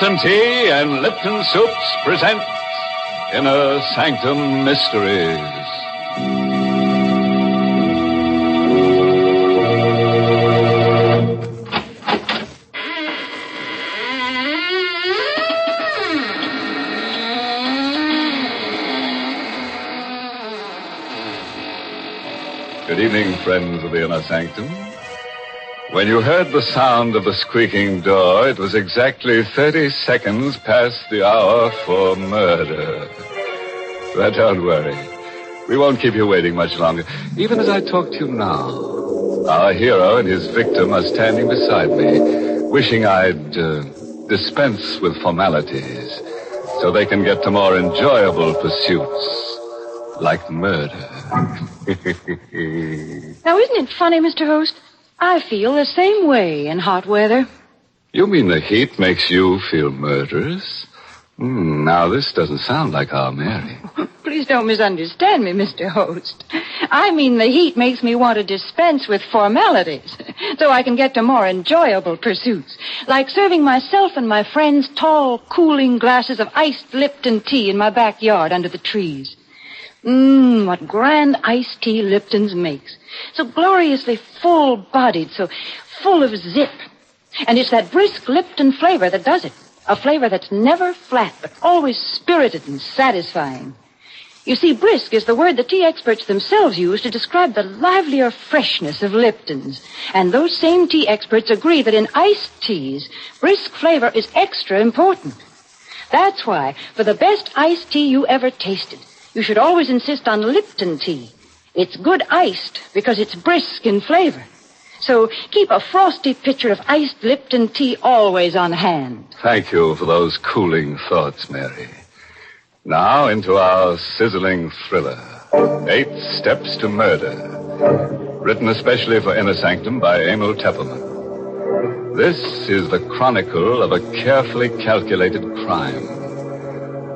Lipton Tea and Lipton Soups present Inner Sanctum Mysteries. Good evening, friends of the Inner Sanctum. When you heard the sound of the squeaking door, it was exactly 30 seconds past the hour for murder. But don't worry. We won't keep you waiting much longer. Even as I talk to you now, our hero and his victim are standing beside me, wishing I'd dispense with formalities so they can get to more enjoyable pursuits, like murder. Now, isn't it funny, Mr. Host? I feel the same way in hot weather. You mean the heat makes you feel murderous? Now, this doesn't sound like our Mary. Please don't misunderstand me, Mr. Host. I mean the heat makes me want to dispense with formalities so I can get to more enjoyable pursuits, like serving myself and my friends tall, cooling glasses of iced Lipton tea in my backyard under the trees. What grand iced tea Lipton's makes. So gloriously full-bodied, so full of zip. And it's that brisk Lipton flavor that does it. A flavor that's never flat, but always spirited and satisfying. You see, brisk is the word the tea experts themselves use to describe the livelier freshness of Lipton's. And those same tea experts agree that in iced teas, brisk flavor is extra important. That's why, for the best iced tea you ever tasted, you should always insist on Lipton tea. It's good iced because it's brisk in flavor. So keep a frosty pitcher of iced Lipton tea always on hand. Thank you for those cooling thoughts, Mary. Now into our sizzling thriller, 8 Steps to Murder, written especially for Inner Sanctum by Emil Teppelman. This is the chronicle of a carefully calculated crime.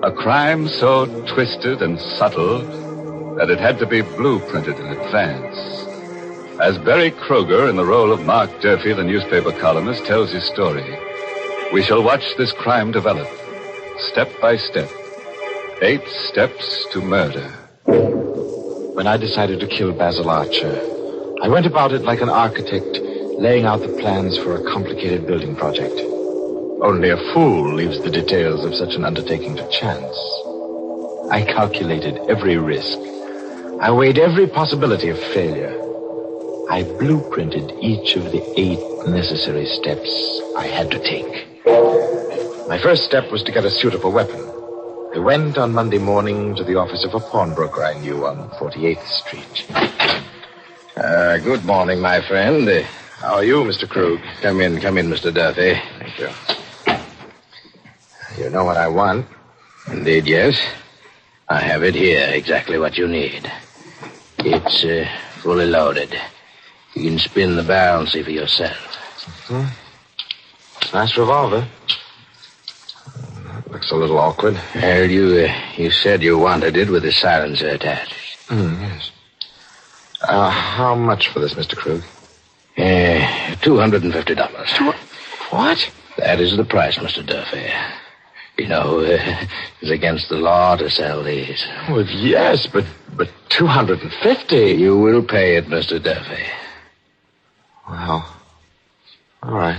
A crime so twisted and subtle that it had to be blueprinted in advance. As Barry Kroger, in the role of Mark Durfee, the newspaper columnist, tells his story, we shall watch this crime develop, step by step. 8 Steps to Murder. When I decided to kill Basil Archer, I went about it like an architect laying out the plans for a complicated building project. Only a fool leaves the details of such an undertaking to chance. I calculated every risk. I weighed every possibility of failure. I blueprinted each of the 8 necessary steps I had to take. My first step was to get a suitable weapon. I went on Monday morning to the office of a pawnbroker I knew on 48th Street. Good morning, my friend. How are you, Mr. Krug? Come in, Mr. Duffy. Thank you. You know what I want? Indeed, yes. I have it here, exactly what you need. It's fully loaded. You can spin the barrel and see for yourself. Nice revolver. Looks a little awkward. Well, you said you wanted it with a silencer attached. Yes. How much for this, Mr. Krug? $250. What? That is the price, Mr. Duffy. You know, it's against the law to sell these. Well, yes, but $250. You will pay it, Mr. Duffy. Well, all right.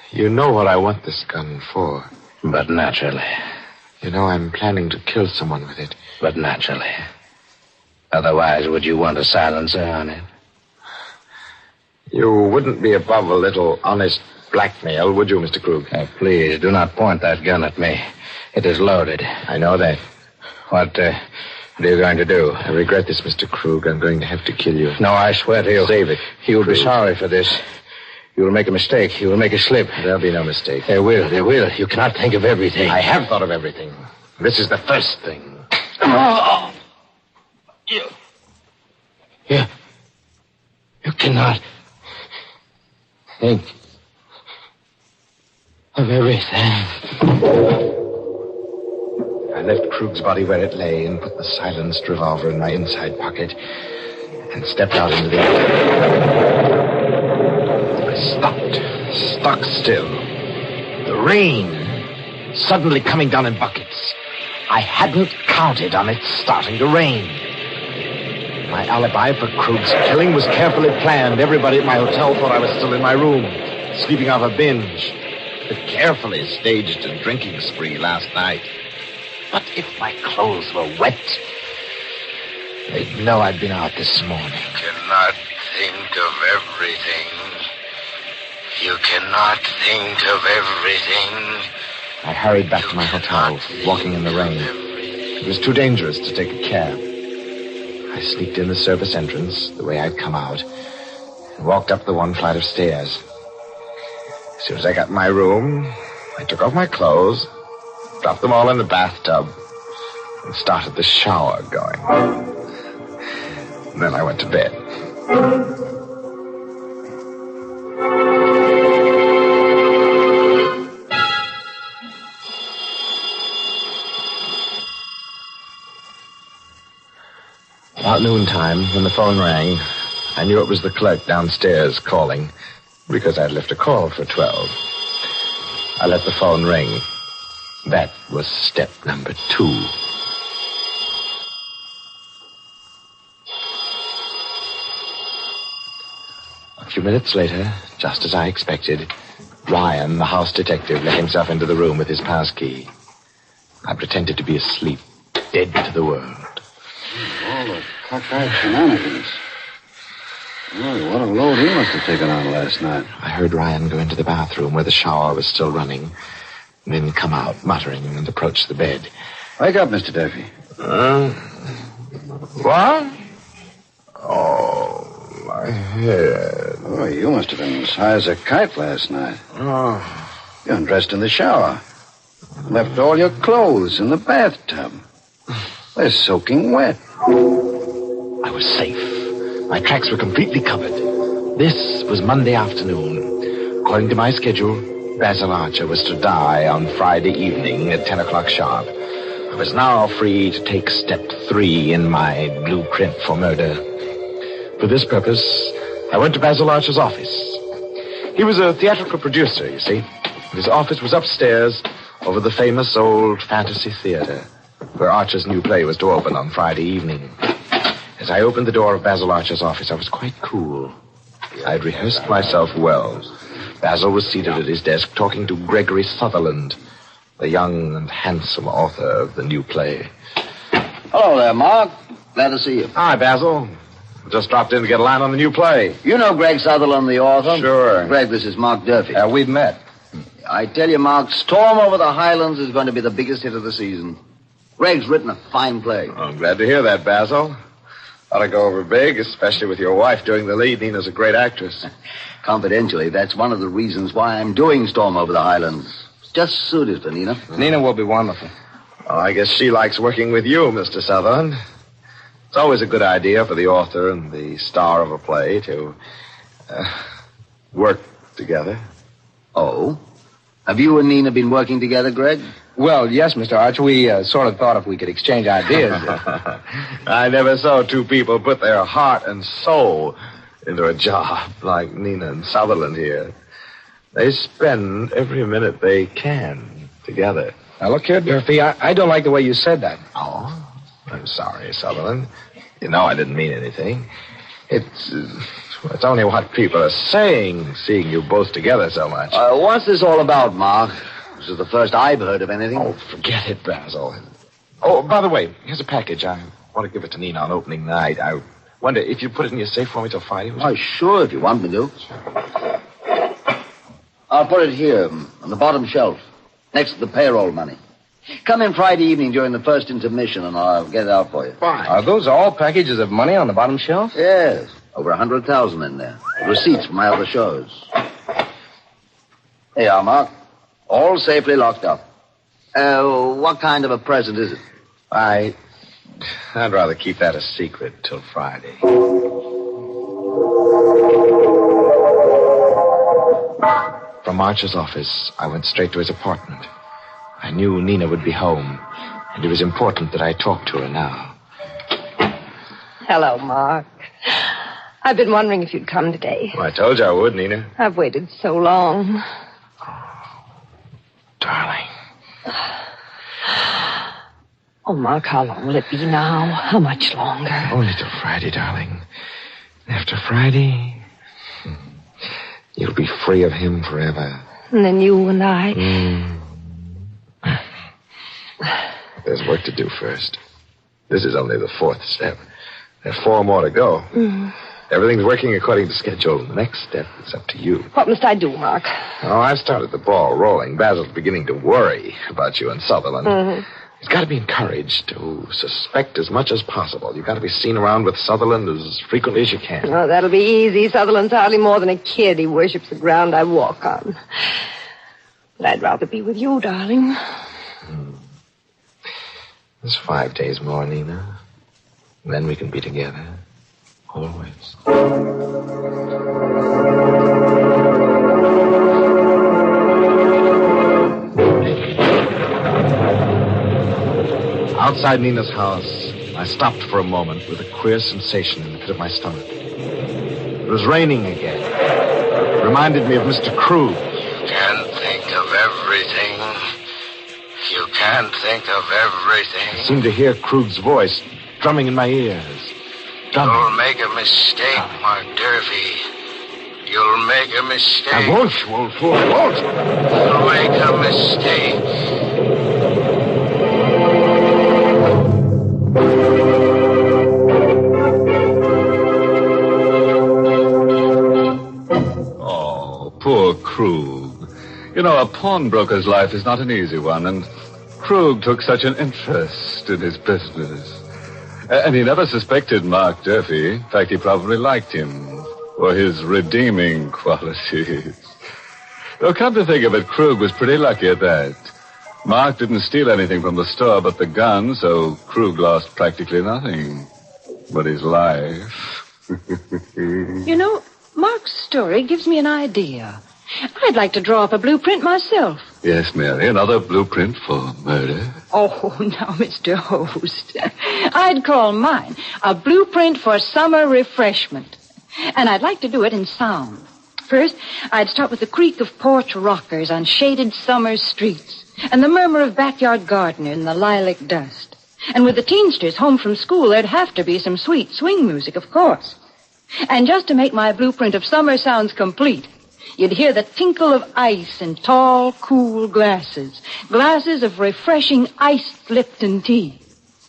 You know what I want this gun for. But naturally. You know I'm planning to kill someone with it. But naturally. Otherwise, would you want a silencer on it? You wouldn't be above a little honest blackmail, would you, Mr. Krug? Please, do not point that gun at me. It is loaded. I know that. What are you going to do? I regret this, Mr. Krug. I'm going to have to kill you. No, I swear to you. Save it. You will be sorry for this. You will make a mistake. You will make a slip. There'll be no mistake. There will. You cannot think of everything. I have thought of everything. This is the first thing. Oh. You cannot think of everything. I left Krug's body where it lay and put the silenced revolver in my inside pocket and stepped out into the air. I stopped, stock still. The Rain. Suddenly coming down in buckets. I hadn't counted on it starting to rain. My alibi for Krug's killing was carefully planned. Everybody at my hotel thought I was still in my room, sleeping off a binge. But carefully staged a drinking spree last night. But if my clothes were wet, they'd know I'd been out this morning. You cannot think of everything. You cannot think of everything. I hurried back to my hotel, walking in the rain. It was too dangerous to take a cab. I sneaked in the service entrance, the way I'd come out, and walked up the one flight of stairs. As soon as I got in my room, I took off my clothes, dropped them all in the bathtub, and started the shower going. And then I went to bed. About noontime, when the phone rang, I knew it was the clerk downstairs calling, because I'd left a call for 12. I let the phone ring. That was step number 2. A few minutes later, just as I expected, Ryan, the house detective, let himself into the room with his pass key. I pretended to be asleep, dead to the world. All the cockeyed shenanigans. Boy, what a load he must have taken on last night. I heard Ryan go into the bathroom where the shower was still running, and then come out, muttering, and approach the bed. Wake up, Mr. Duffy. What? Oh, my head. Oh, you must have been as high as a kite last night. Oh. You undressed in the shower. Left all your clothes in the bathtub. They're soaking wet. I was safe. My tracks were completely covered. This was Monday afternoon. According to my schedule, Basil Archer was to die on Friday evening at 10 o'clock sharp. I was now free to take step 3 in my blueprint for murder. For this purpose, I went to Basil Archer's office. He was a theatrical producer, you see. His office was upstairs over the famous old fantasy theater, where Archer's new play was to open on Friday evening. As I opened the door of Basil Archer's office, I was quite cool. I'd rehearsed myself well. Basil was seated at his desk talking to Gregory Sutherland, the young and handsome author of the new play. Hello there, Mark. Glad to see you. Hi, Basil. Just dropped in to get a line on the new play. You know Greg Sutherland, the author? Sure. Greg, this is Mark Durfee. We've met. I tell you, Mark, Storm Over the Highlands is going to be the biggest hit of the season. Greg's written a fine play. Oh, I'm glad to hear that, Basil. Ought to go over big, especially with your wife doing the lead. Nina's a great actress. Confidentially, that's one of the reasons why I'm doing Storm Over the Highlands. It's just suited for Nina. Nina will be wonderful. Oh, I guess she likes working with you, Mr. Sutherland. It's always a good idea for the author and the star of a play to work together. Oh? Have you and Nina been working together, Greg? Well, yes, Mr. Archer. We sort of thought if we could exchange ideas. I never saw two people put their heart and soul into a job like Nina and Sutherland here. They spend every minute they can together. Now, look here, Durfee, I don't like the way you said that. Oh, I'm sorry, Sutherland. You know I didn't mean anything. It's only what people are saying, seeing you both together so much. What's this all about, Mark? This is the first I've heard of anything. Oh, forget it, Basil. Oh, by the way, here's a package. I want to give it to Nina on opening night. I wonder if you'd put it in your safe for me till Friday. Oh, sure, if you want me to. I'll put it here, on the bottom shelf, next to the payroll money. Come in Friday evening during the first intermission, and I'll get it out for you. Fine. Are those all packages of money on the bottom shelf? Yes, over 100,000 in there. Receipts from my other shows. Here you are, Mark. All safely locked up. What kind of a present is it? I'd rather keep that a secret till Friday. From Archer's office, I went straight to his apartment. I knew Nina would be home, and it was important that I talk to her now. Hello, Mark. I've been wondering if you'd come today. Well, I told you I would, Nina. I've waited so long. Oh, Mark, how long will it be now? How much longer? Only till Friday, darling. After Friday, you'll be free of him forever. And then you and I... There's work to do first. This is only the 4th step. There are 4 more to go. Everything's working according to schedule. The next step is up to you. What must I do, Mark? Oh, I've started the ball rolling. Basil's beginning to worry about you and Sutherland. He's got to be encouraged to suspect as much as possible. You've got to be seen around with Sutherland as frequently as you can. Oh, that'll be easy. Sutherland's hardly more than a kid. He worships the ground I walk on. But I'd rather be with you, darling. There's 5 days more, Nina. And then we can be together. Always. Outside Nina's house, I stopped for a moment with a queer sensation in the pit of my stomach. It was raining again. It reminded me of Mr. Krug. You can't think of everything. You can't think of everything. I seemed to hear Krug's voice drumming in my ears. Drumming. You'll make a mistake, Mark Durfee. You'll make a mistake. I won't, you old fool. I won't. You'll make a mistake. Poor Krug. You know, a pawnbroker's life is not an easy one, and Krug took such an interest in his business. And he never suspected Mark Durfee. In fact, he probably liked him for his redeeming qualities. Though, come to think of it, Krug was pretty lucky at that. Mark didn't steal anything from the store but the gun, so Krug lost practically nothing but his life. You know, Mark's story gives me an idea. I'd like to draw up a blueprint myself. Yes, Mary, another blueprint for murder. Oh, now, Mr. Host. I'd call mine a blueprint for summer refreshment. And I'd like to do it in sound. First, I'd start with the creak of porch rockers on shaded summer streets, and the murmur of backyard gardeners in the lilac dust. And with the teensters home from school, there'd have to be some sweet swing music, of course. And just to make my blueprint of summer sounds complete, you'd hear the tinkle of ice in tall, cool glasses. Glasses of refreshing iced Lipton tea.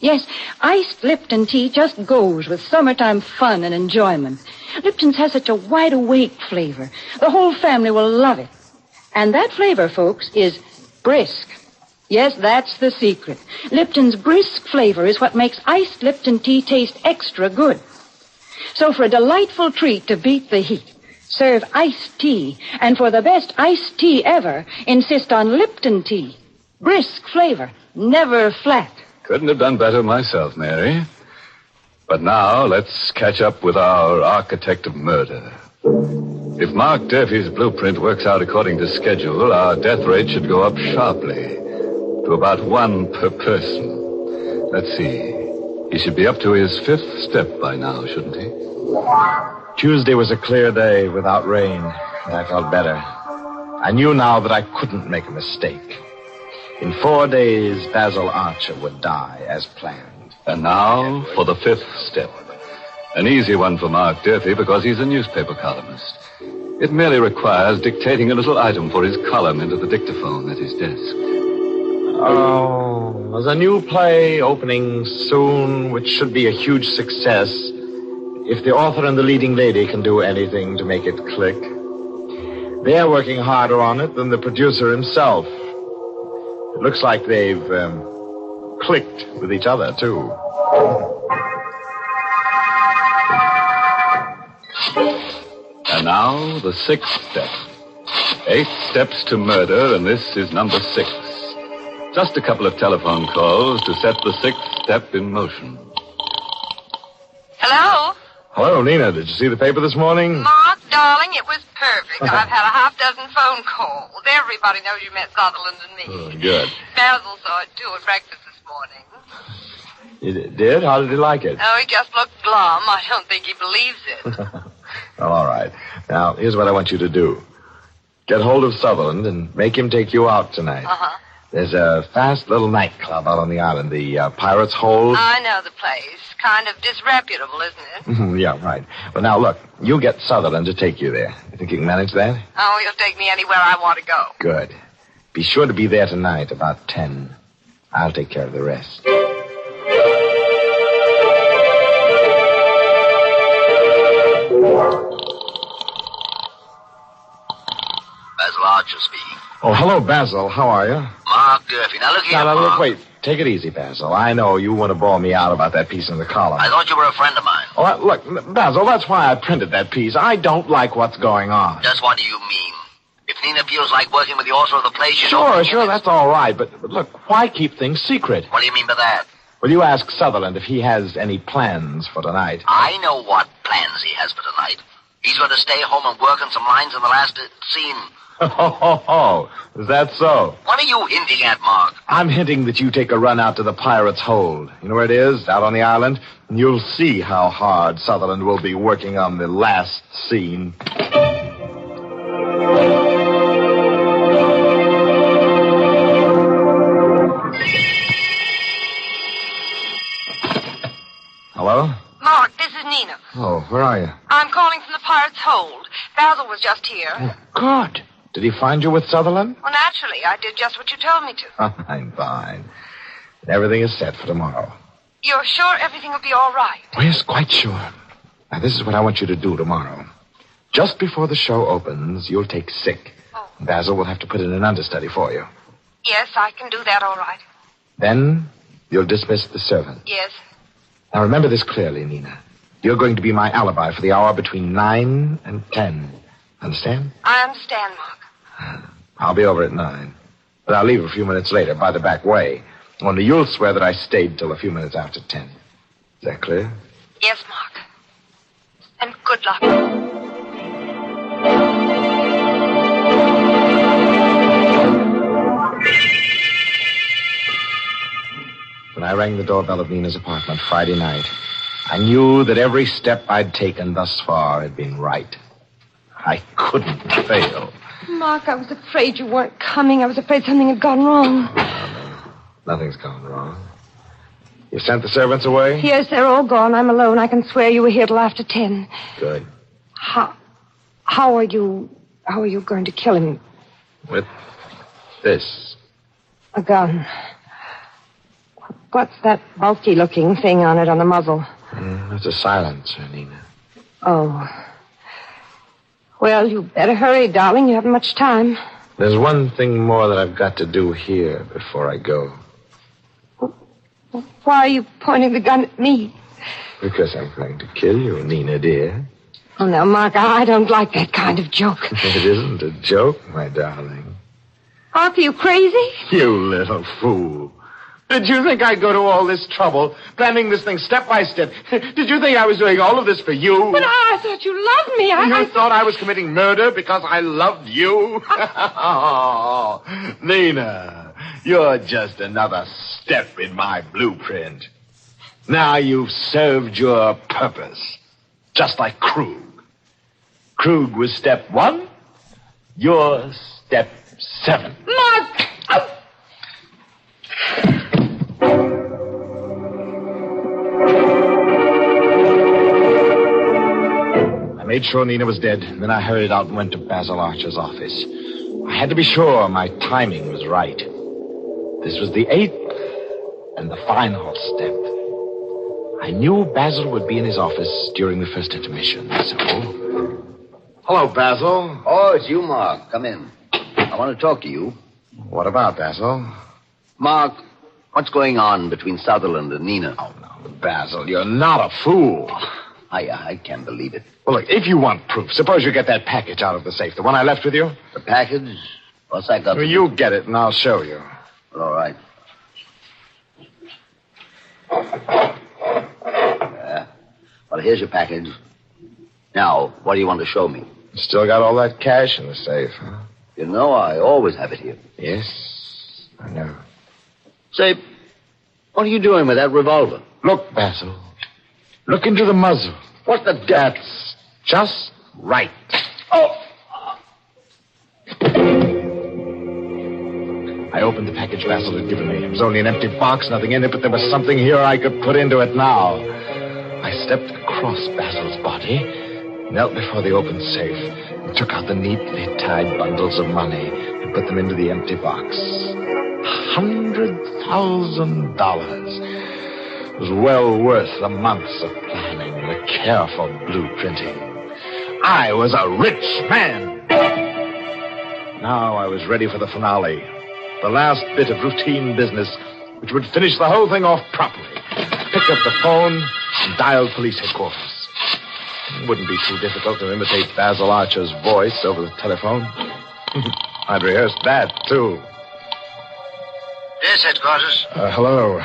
Yes, iced Lipton tea just goes with summertime fun and enjoyment. Lipton's has such a wide-awake flavor. The whole family will love it. And that flavor, folks, is brisk. Yes, that's the secret. Lipton's brisk flavor is what makes iced Lipton tea taste extra good. So for a delightful treat to beat the heat, serve iced tea, and for the best iced tea ever, insist on Lipton tea. Brisk flavor, never flat. Couldn't have done better myself, Mary. But now, let's catch up with our architect of murder. If Mark Durfee's blueprint works out according to schedule, our death rate should go up sharply to about 1 per person. Let's see. He should be up to his 5th step by now, shouldn't he? Tuesday was a clear day without rain, and I felt better. I knew now that I couldn't make a mistake. In 4 days, Basil Archer would die as planned. And now for the 5th step. An easy one for Mark Durfee because he's a newspaper columnist. It merely requires dictating a little item for his column into the dictaphone at his desk. Oh, there's a new play opening soon, which should be a huge success. If the author and the leading lady can do anything to make it click. They're working harder on it than the producer himself. It looks like they've clicked with each other, too. And now, the 6th step. 8 steps to murder, and this is number 6. Just a couple of telephone calls to set the 6th step in motion. Hello? Hello, Nina. Did you see the paper this morning? Mark, darling, it was perfect. I've had a half-dozen phone calls. Everybody knows you met Sutherland and me. Oh, good. Basil saw it, too, at breakfast this morning. You did? How did he like it? Oh, he just looked glum. I don't think he believes it. Well, all right. Now, here's what I want you to do. Get hold of Sutherland and make him take you out tonight. Uh-huh. There's a fast little nightclub out on the island, the Pirate's Hold. I know the place. Kind of disreputable, isn't it? Yeah, right. Well, now, look, you get Sutherland to take you there. You think you can manage that? Oh, he'll take me anywhere I want to go. Good. Be sure to be there tonight about 10. I'll take care of the rest. Basil Archer speaking. Oh, hello, Basil. How are you? Mark Durfee. Now, look here, Now, Mark. look, wait. Take it easy, Basil. I know you want to bawl me out about that piece in the column. I thought you were a friend of mine. Oh, look, Basil, that's why I printed that piece. I don't like what's going on. Just what do you mean? If Nina feels like working with the author of the play, she's Sure, that's all right. But look, why keep things secret? What do you mean by that? Well, you ask Sutherland if he has any plans for tonight. I know what plans he has for tonight. He's going to stay home and work on some lines in the last scene. Oh, is that so? What are you hinting at, Mark? I'm hinting that you take a run out to the Pirate's Hold. You know where it is? Out on the island? And you'll see how hard Sutherland will be working on the last scene. Hello? Mark, this is Nina. Oh, where are you? I'm calling from the Pirate's Hold. Basil was just here. Oh, good. Did he find you with Sutherland? Well, naturally, I did just what you told me to. Fine. Everything is set for tomorrow. You're sure everything will be all right? Oh, yes, quite sure. Now, this is what I want you to do tomorrow. Just before the show opens, you'll take sick. Oh. Basil will have to put in an understudy for you. Yes, I can do that all right. Then you'll dismiss the servant. Yes. Now, remember this clearly, Nina. You're going to be my alibi for the hour between 9 and 10. Understand? I understand, Mark. I'll be over at 9. But I'll leave a few minutes later by the back way. Only you'll swear that I stayed till a few minutes after 10. Is that clear? Yes, Mark. And good luck. When I rang the doorbell of Nina's apartment Friday night, I knew that every step I'd taken thus far had been right. I couldn't fail. Mark, I was afraid you weren't coming. I was afraid something had gone wrong. Nothing's gone wrong. You sent the servants away? Yes, they're all gone. I'm alone. I can swear you were here till after 10. Good. How are you going to kill him? With this. A gun. What's that bulky-looking thing on it on the muzzle? That's a silencer, Nina. Oh. Well, you better hurry, darling. You haven't much time. There's one thing more that I've got to do here before I go. Why are you pointing the gun at me? Because I'm going to kill you, Nina, dear. Oh, now, Mark, I don't like that kind of joke. It isn't a joke, my darling. Mark, are you crazy? You little fool. Did you think I'd go to all this trouble, planning this thing step by step? Did you think I was doing all of this for you? But I thought you loved me. You thought I was committing murder because I loved you? Oh, Nina, you're just another step in my blueprint. Now you've served your purpose, just like Krug. Krug was step 1, you're step 7. Mark! Oh. I made sure Nina was dead. Then I hurried out and went to Basil Archer's office. I had to be sure my timing was right. This was the 8th and the final step. I knew Basil would be in his office during the first intermission, so... Hello, Basil. Oh, it's you, Mark. Come in. I want to talk to you. What about, Basil? Mark, what's going on between Sutherland and Nina? Oh, no, Basil, you're not a fool. I can't believe it. Well, look, if you want proof, suppose you get that package out of the safe, the one I left with you. The package? What's that got to do? You get it, and I'll show you. Well, all right. Well, here's your package. Now, what do you want to show me? Still got all that cash in the safe, huh? You know, I always have it here. Yes, I know. Say, what are you doing with that revolver? Look, Basil. Look into the muzzle. What the... That's just right. Oh! I opened the package Basil had given me. It was only an empty box, nothing in it, but there was something here I could put into it now. I stepped across Basil's body, knelt before the open safe, and took out the neatly tied bundles of money and put them into the empty box. $100,000. It was well worth the months of planning, the careful blueprinting. I was a rich man. Now I was ready for the finale, the last bit of routine business, which would finish the whole thing off properly. Picked up the phone and dialed police headquarters. It wouldn't be too difficult to imitate Basil Archer's voice over the telephone. I'd rehearsed that, too. Yes, headquarters. Hello.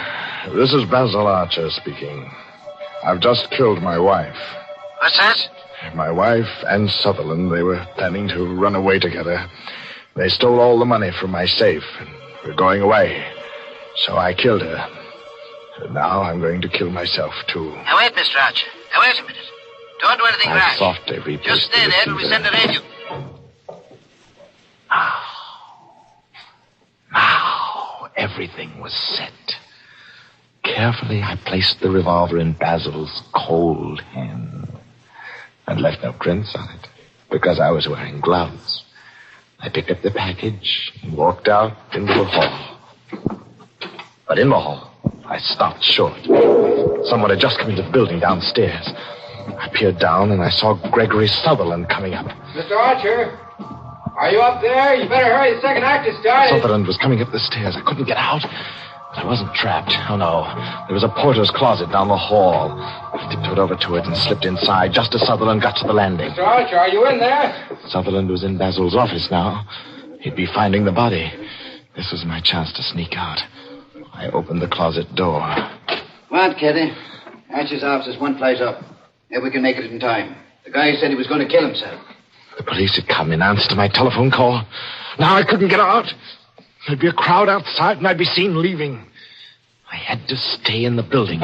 This is Basil Archer speaking. I've just killed my wife. What's that? My wife and Sutherland, they were planning to run away together. They stole all the money from my safe, and we're going away. So I killed her. And now I'm going to kill myself, too. Now, wait, Mr. Archer. Now, wait a minute. Don't do anything rash. I softly replaced Just stay there till we send a radio. Now, everything was set. Carefully, I placed the revolver in Basil's cold hand. I'd left no prints on it, because I was wearing gloves. I picked up the package and walked out into the hall. But in the hall, I stopped short. Someone had just come into the building downstairs. I peered down and I saw Gregory Sutherland coming up. Mr. Archer, are you up there? You better hurry. The second act is started. Sutherland was coming up the stairs. I couldn't get out. But I wasn't trapped. Oh, no. There was a porter's closet down the hall. I tiptoed over to it and slipped inside just as Sutherland got to the landing. Mr. Archer, are you in there? Sutherland was in Basil's office now. He'd be finding the body. This was my chance to sneak out. I opened the closet door. Come on, Kitty. Archer's office is one flight up. Maybe we can make it in time. The guy said he was going to kill himself. The police had come in answer to my telephone call. Now I couldn't get out. There'd be a crowd outside, and I'd be seen leaving. I had to stay in the building.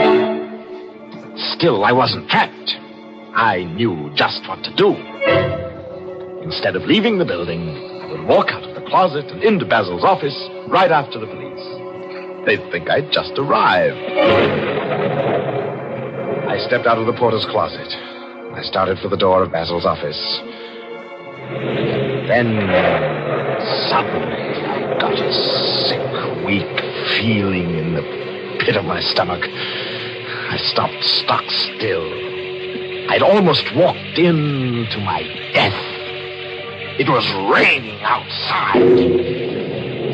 Still, I wasn't trapped. I knew just what to do. Instead of leaving the building, I would walk out of the closet and into Basil's office right after the police. They'd think I'd just arrived. I stepped out of the porter's closet. I started for the door of Basil's office. Then, suddenly, I got a sick, weak feeling in the pit of my stomach. I stopped stock still. I'd almost walked into my death. It was raining outside.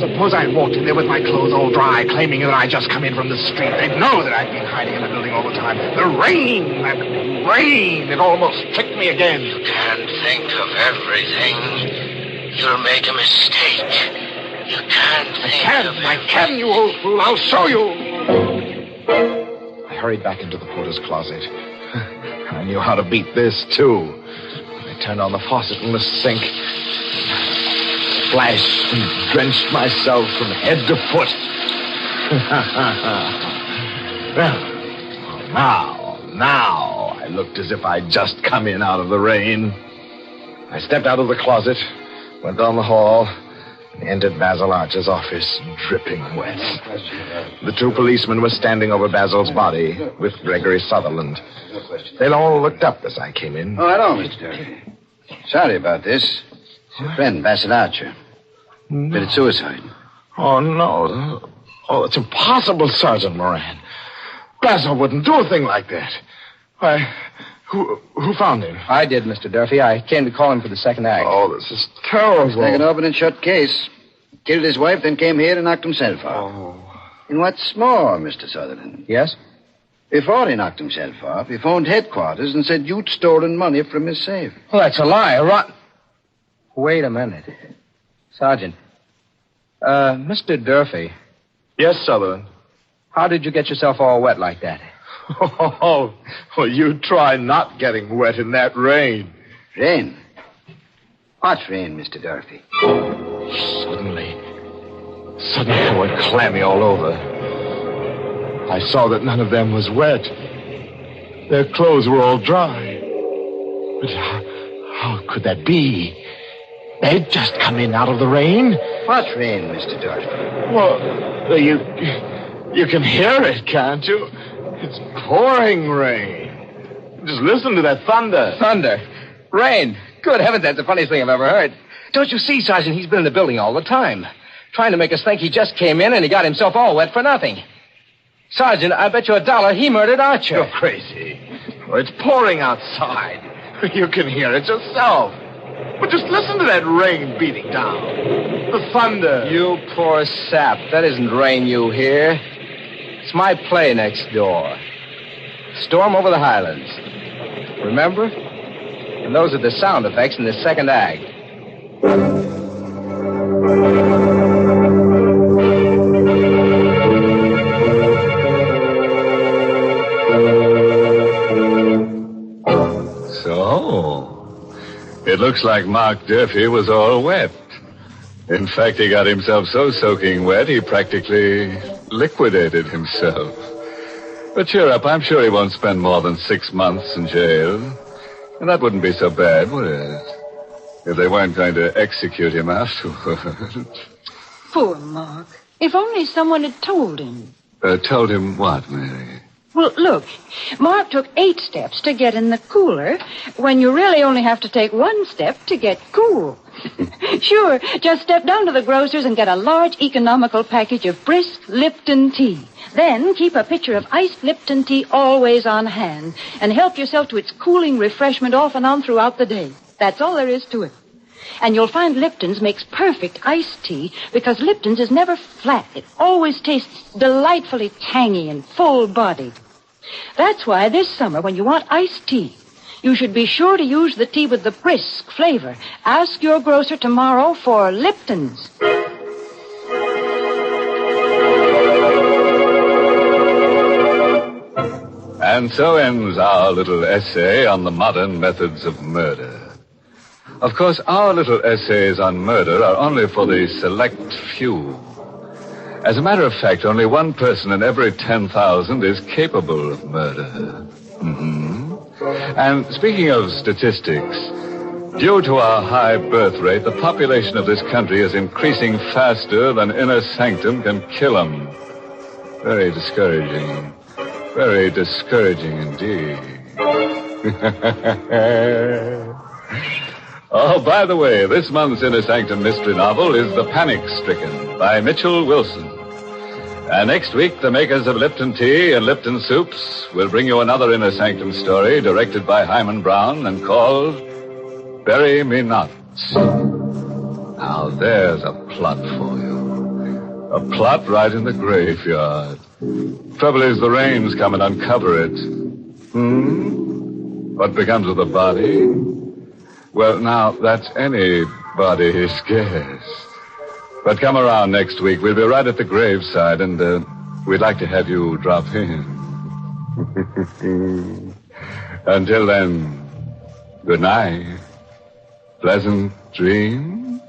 Suppose I walked in there with my clothes all dry, claiming that I'd just come in from the street. They'd know that I'd been hiding in the building all the time. The rain, that rain, it almost tricked me again. You can't think of everything. You'll make a mistake. You can't think of everything. I can, you old fool. I'll show you. I hurried back into the porter's closet. I knew how to beat this, too. I turned on the faucet in the sink. Splashed and drenched myself from head to foot. Well, now I looked as if I'd just come in out of the rain. I stepped out of the closet, went down the hall, and entered Basil Archer's office, dripping wet. The two policemen were standing over Basil's body with Gregory Sutherland. They all looked up as I came in. Oh, hello, Mr. Durfee. Sorry about this. It's your friend, Basil Archer. Committed suicide. Oh, no. Oh, it's impossible, Sergeant Moran. Basil wouldn't do a thing like that. Why, who found him? I did, Mr. Durfee. I came to call him for the second act. Oh, this is terrible. It's like an open and shut case. Killed his wife, then came here and knocked himself out. Oh. And what's more, Mr. Sutherland, Yes? before he knocked himself off, he phoned headquarters and said you'd stolen money from his safe. Well, that's a lie. Wait a minute. Sergeant. Mr. Durfee, Yes, Sutherland. how did you get yourself all wet like that? Oh, well, you try not getting wet in that rain. Rain? What rain, Mr. Durfee? Suddenly I went clammy all over. I saw that none of them was wet. Their clothes were all dry. But how could that be? They'd just come in out of the rain. What rain, Mr. Doherty? Well, you can hear it, can't you? It's pouring rain. Just listen to that thunder. Thunder. Rain. Good heavens, that's the funniest thing I've ever heard. Don't you see, Sergeant, he's been in the building all the time, trying to make us think he just came in and he got himself all wet for nothing. Sergeant, I bet you $1 he murdered Archer. You're crazy. Oh, it's pouring outside. You can hear it yourself. But just listen to that rain beating down. The thunder. You poor sap. That isn't rain you hear. It's my play next door. Storm over the Highlands. Remember? And those are the sound effects in the second act. So, it looks like Mark Durfee was all wet. In fact, he got himself so soaking wet, he practically liquidated himself. But cheer up, I'm sure he won't spend more than 6 months in jail. And that wouldn't be so bad, would it? If they weren't going to execute him afterward. Poor Mark. If only someone had told him. Told him what, Mary? Well, look, Mark took 8 steps to get in the cooler when you really only have to take 1 step to get cool. Sure, just step down to the grocer's and get a large economical package of brisk Lipton tea. Then keep a pitcher of iced Lipton tea always on hand and help yourself to its cooling refreshment off and on throughout the day. That's all there is to it. And you'll find Lipton's makes perfect iced tea because Lipton's is never flat. It always tastes delightfully tangy and full-bodied. That's why this summer, when you want iced tea, you should be sure to use the tea with the brisk flavor. Ask your grocer tomorrow for Lipton's. And so ends our little essay on the modern methods of murder. Of course, our little essays on murder are only for the select few. As a matter of fact, only 1 person in every 10,000 is capable of murder. Mm-hmm. And speaking of statistics, due to our high birth rate, the population of this country is increasing faster than inner sanctum can kill 'em. Very discouraging. Very discouraging indeed. Oh, by the way, this month's Inner Sanctum mystery novel is The Panic Stricken by Mitchell Wilson. And next week, the makers of Lipton Tea and Lipton Soups will bring you another Inner Sanctum story directed by Hyman Brown and called Bury Me Not. Now, there's a plot for you. A plot right in the graveyard. Trouble is, the rain's come and uncover it. What becomes of the body? Well, now, that's anybody's guess. But come around next week. We'll be right at the graveside, and we'd like to have you drop in. Until then, good night. Pleasant dreams.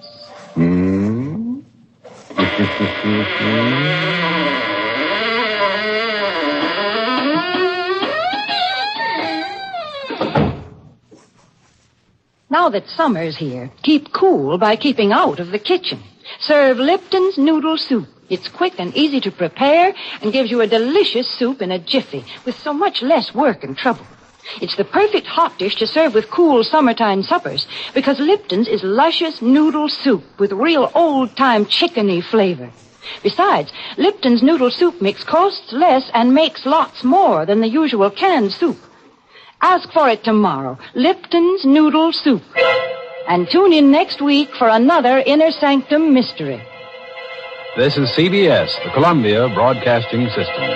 Now that summer's here, keep cool by keeping out of the kitchen. Serve Lipton's Noodle Soup. It's quick and easy to prepare and gives you a delicious soup in a jiffy with so much less work and trouble. It's the perfect hot dish to serve with cool summertime suppers because Lipton's is luscious noodle soup with real old-time chickeny flavor. Besides, Lipton's Noodle Soup mix costs less and makes lots more than the usual canned soup. Ask for it tomorrow. Lipton's Noodle Soup. And tune in next week for another Inner Sanctum mystery. This is CBS, the Columbia Broadcasting System.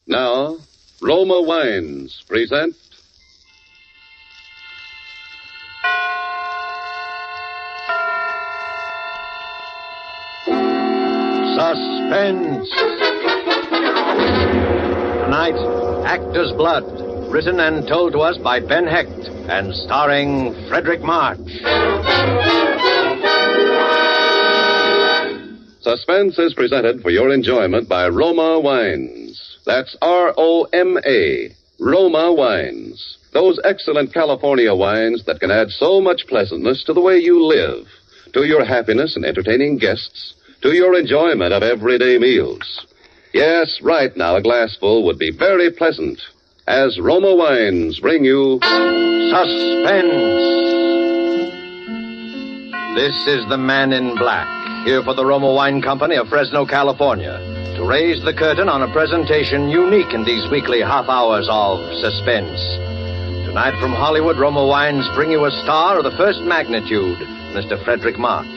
Now, Roma Wines present Suspense. Tonight, Actor's Blood, written and told to us by Ben Hecht and starring Frederick March. Suspense is presented for your enjoyment by Roma Wines. That's R-O-M-A, Roma Wines. Those excellent California wines that can add so much pleasantness to the way you live, to your happiness in entertaining guests, to your enjoyment of everyday meals. Yes, right now a glassful would be very pleasant, as Roma Wines bring you Suspense. This is the Man in Black, here for the Roma Wine Company of Fresno, California, to raise the curtain on a presentation unique in these weekly half hours of suspense. Tonight from Hollywood, Roma Wines bring you a star of the first magnitude, Mr. Frederick March.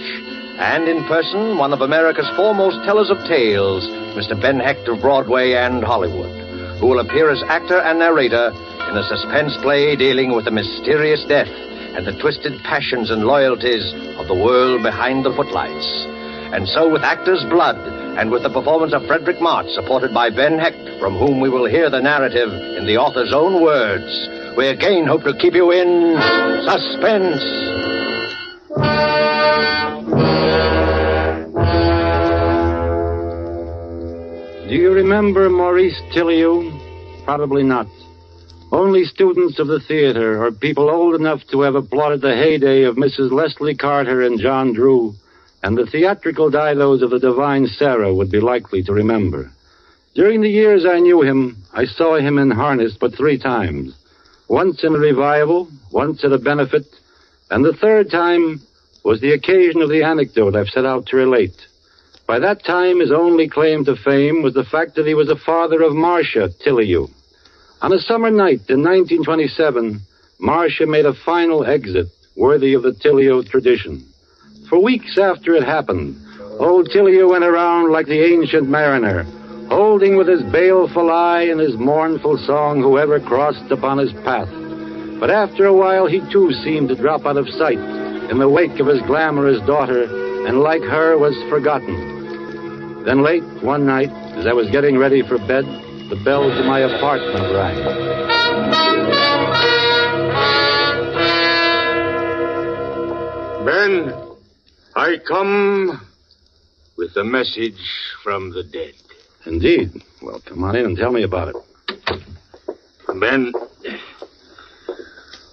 And in person, one of America's foremost tellers of tales, Mr. Ben Hecht of Broadway and Hollywood, who will appear as actor and narrator in a suspense play dealing with the mysterious death and the twisted passions and loyalties of the world behind the footlights. And so with actor's blood and with the performance of Frederick March, supported by Ben Hecht, from whom we will hear the narrative in the author's own words, we again hope to keep you in suspense. Do you remember Maurice Tilliou? Probably not. Only students of the theater or people old enough to have applauded the heyday of Mrs. Leslie Carter and John Drew and the theatrical didos of the Divine Sarah would be likely to remember. During the years I knew him, I saw him in harness but 3 times. Once in a revival, once at a benefit, and the 3rd time was the occasion of the anecdote I've set out to relate. By that time, his only claim to fame was the fact that he was the father of Marcia Tilliou. On a summer night in 1927, Marcia made a final exit worthy of the Tilliou tradition. For weeks after it happened, old Tilliou went around like the ancient mariner, holding with his baleful eye and his mournful song whoever crossed upon his path. But after a while, he too seemed to drop out of sight in the wake of his glamorous daughter, and like her was forgotten. Then late one night, as I was getting ready for bed, the bell to my apartment rang. Ben, I come with a message from the dead. Indeed. Well, come on in and tell me about it. Ben,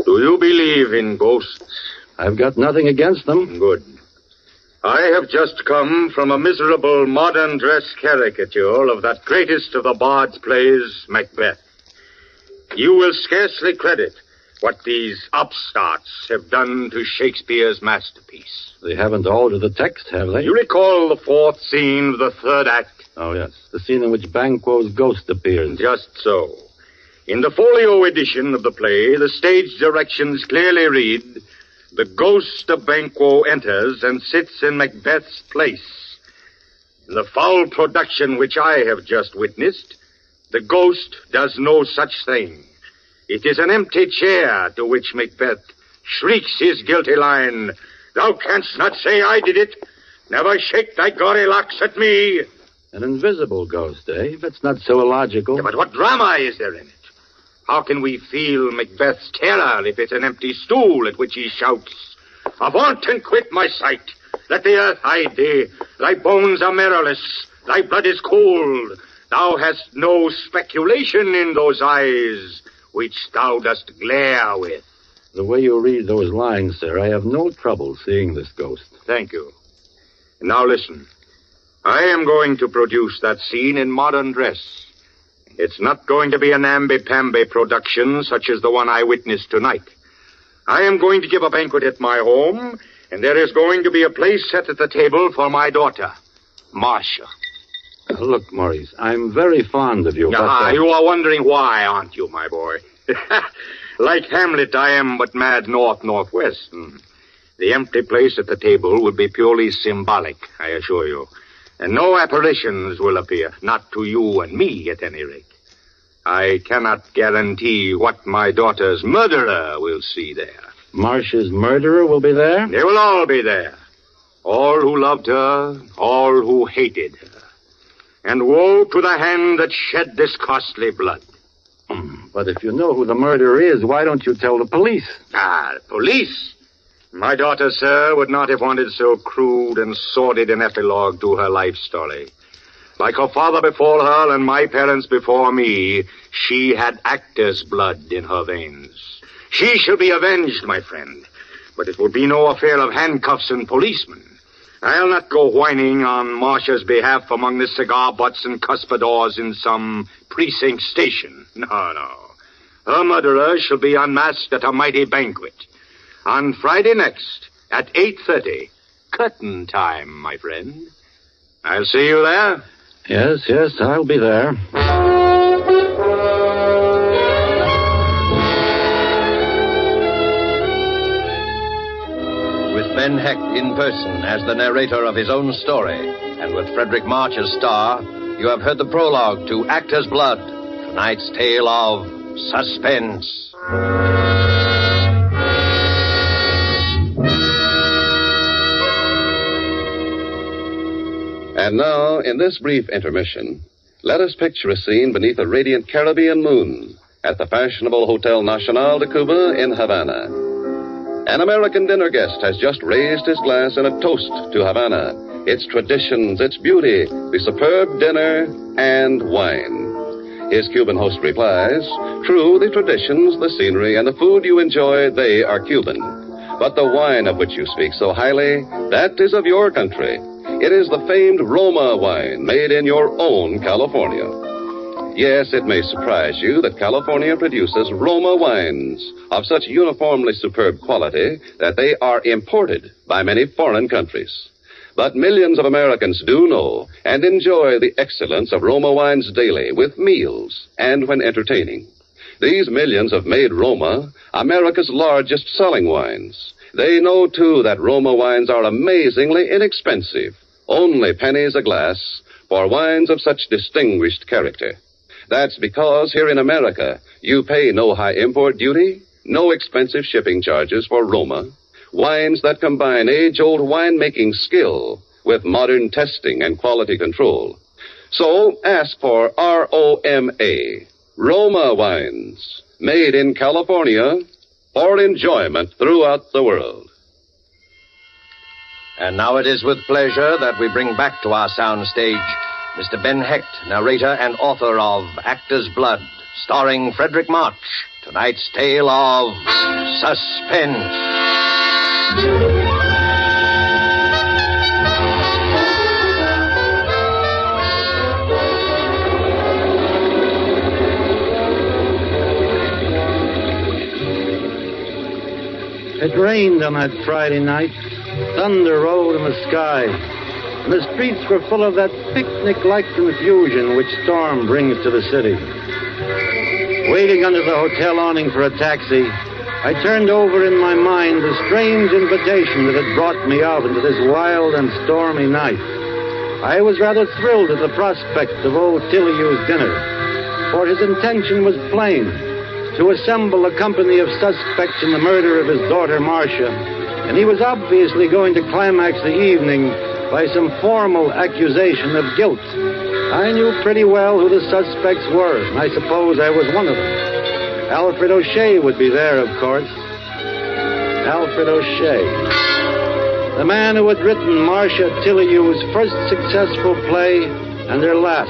do you believe in ghosts? I've got nothing against them. Good. I have just come from a miserable modern dress caricature of that greatest of the bard's plays, Macbeth. You will scarcely credit what these upstarts have done to Shakespeare's masterpiece. They haven't altered the text, have they? You recall the 4th scene of the 3rd act? Oh, yes. The scene in which Banquo's ghost appears. Just so. In the folio edition of the play, the stage directions clearly read, "The ghost of Banquo enters and sits in Macbeth's place." In the foul production which I have just witnessed, the ghost does no such thing. It is an empty chair to which Macbeth shrieks his guilty line, "Thou canst not say I did it. Never shake thy gory locks at me." An invisible ghost, eh? That's not so illogical. Yeah, but what drama is there in it? How can we feel Macbeth's terror if it's an empty stool at which he shouts, "Avaunt and quit my sight! Let the earth hide thee! Thy bones are marrowless, thy blood is cold. Thou hast no speculation in those eyes which thou dost glare with." The way you read those lines, sir, I have no trouble seeing this ghost. Thank you. And now listen. I am going to produce that scene in modern dress. It's not going to be a namby-pamby production such as the one I witnessed tonight. I am going to give a banquet at my home, and there is going to be a place set at the table for my daughter, Marcia. Look, Maurice, I'm very fond of you. You are wondering why, aren't you, my boy? Like Hamlet, I am but mad north-northwest. The empty place at the table will be purely symbolic, I assure you. And no apparitions will appear, not to you and me, at any rate. I cannot guarantee what my daughter's murderer will see there. Marcia's murderer will be there? They will all be there. All who loved her, all who hated her. And woe to the hand that shed this costly blood. But if you know who the murderer is, why don't you tell the police? The police? My daughter, sir, would not have wanted so crude and sordid an epilogue to her life story. Like her father before her and my parents before me, she had actor's blood in her veins. She shall be avenged, my friend. But it will be no affair of handcuffs and policemen. I'll not go whining on Marcia's behalf among the cigar butts and cuspidors in some precinct station. No. Her murderer shall be unmasked at a mighty banquet. On Friday next, at 8:30. Curtain time, my friend. I'll see you there. Yes, I'll be there. With Ben Hecht in person as the narrator of his own story, and with Frederick March as star, you have heard the prologue to Actor's Blood, tonight's tale of Suspense. And now, in this brief intermission, let us picture a scene beneath a radiant Caribbean moon at the fashionable Hotel Nacional de Cuba in Havana. An American dinner guest has just raised his glass in a toast to Havana, its traditions, its beauty, the superb dinner, and wine. His Cuban host replies, true, the traditions, the scenery, and the food you enjoy, they are Cuban. But the wine of which you speak so highly, that is of your country. It is the famed Roma wine made in your own California. Yes, it may surprise you that California produces Roma wines of such uniformly superb quality that they are imported by many foreign countries. But millions of Americans do know and enjoy the excellence of Roma wines daily with meals and when entertaining. These millions have made Roma America's largest selling wines. They know, too, that Roma wines are amazingly inexpensive, only pennies a glass, for wines of such distinguished character. That's because here in America, you pay no high import duty, no expensive shipping charges for Roma, wines that combine age-old winemaking skill with modern testing and quality control. So ask for ROMA, Roma wines, made in California for enjoyment throughout the world. And now it is with pleasure that we bring back to our soundstage Mr. Ben Hecht, narrator and author of Actor's Blood, starring Frederick March, tonight's tale of Suspense. It rained on that Friday night. Thunder rolled in the sky. And the streets were full of that picnic-like confusion which storm brings to the city. Waiting under the hotel awning for a taxi, I turned over in my mind the strange invitation that had brought me out into this wild and stormy night. I was rather thrilled at the prospect of old Tiliou's dinner, for his intention was plain, to assemble a company of suspects in the murder of his daughter Marcia, and he was obviously going to climax the evening by some formal accusation of guilt. I knew pretty well who the suspects were, and I suppose I was one of them. Alfred O'Shea would be there, of course. Alfred O'Shea, the man who had written Marcia Tiliou's first successful play and her last.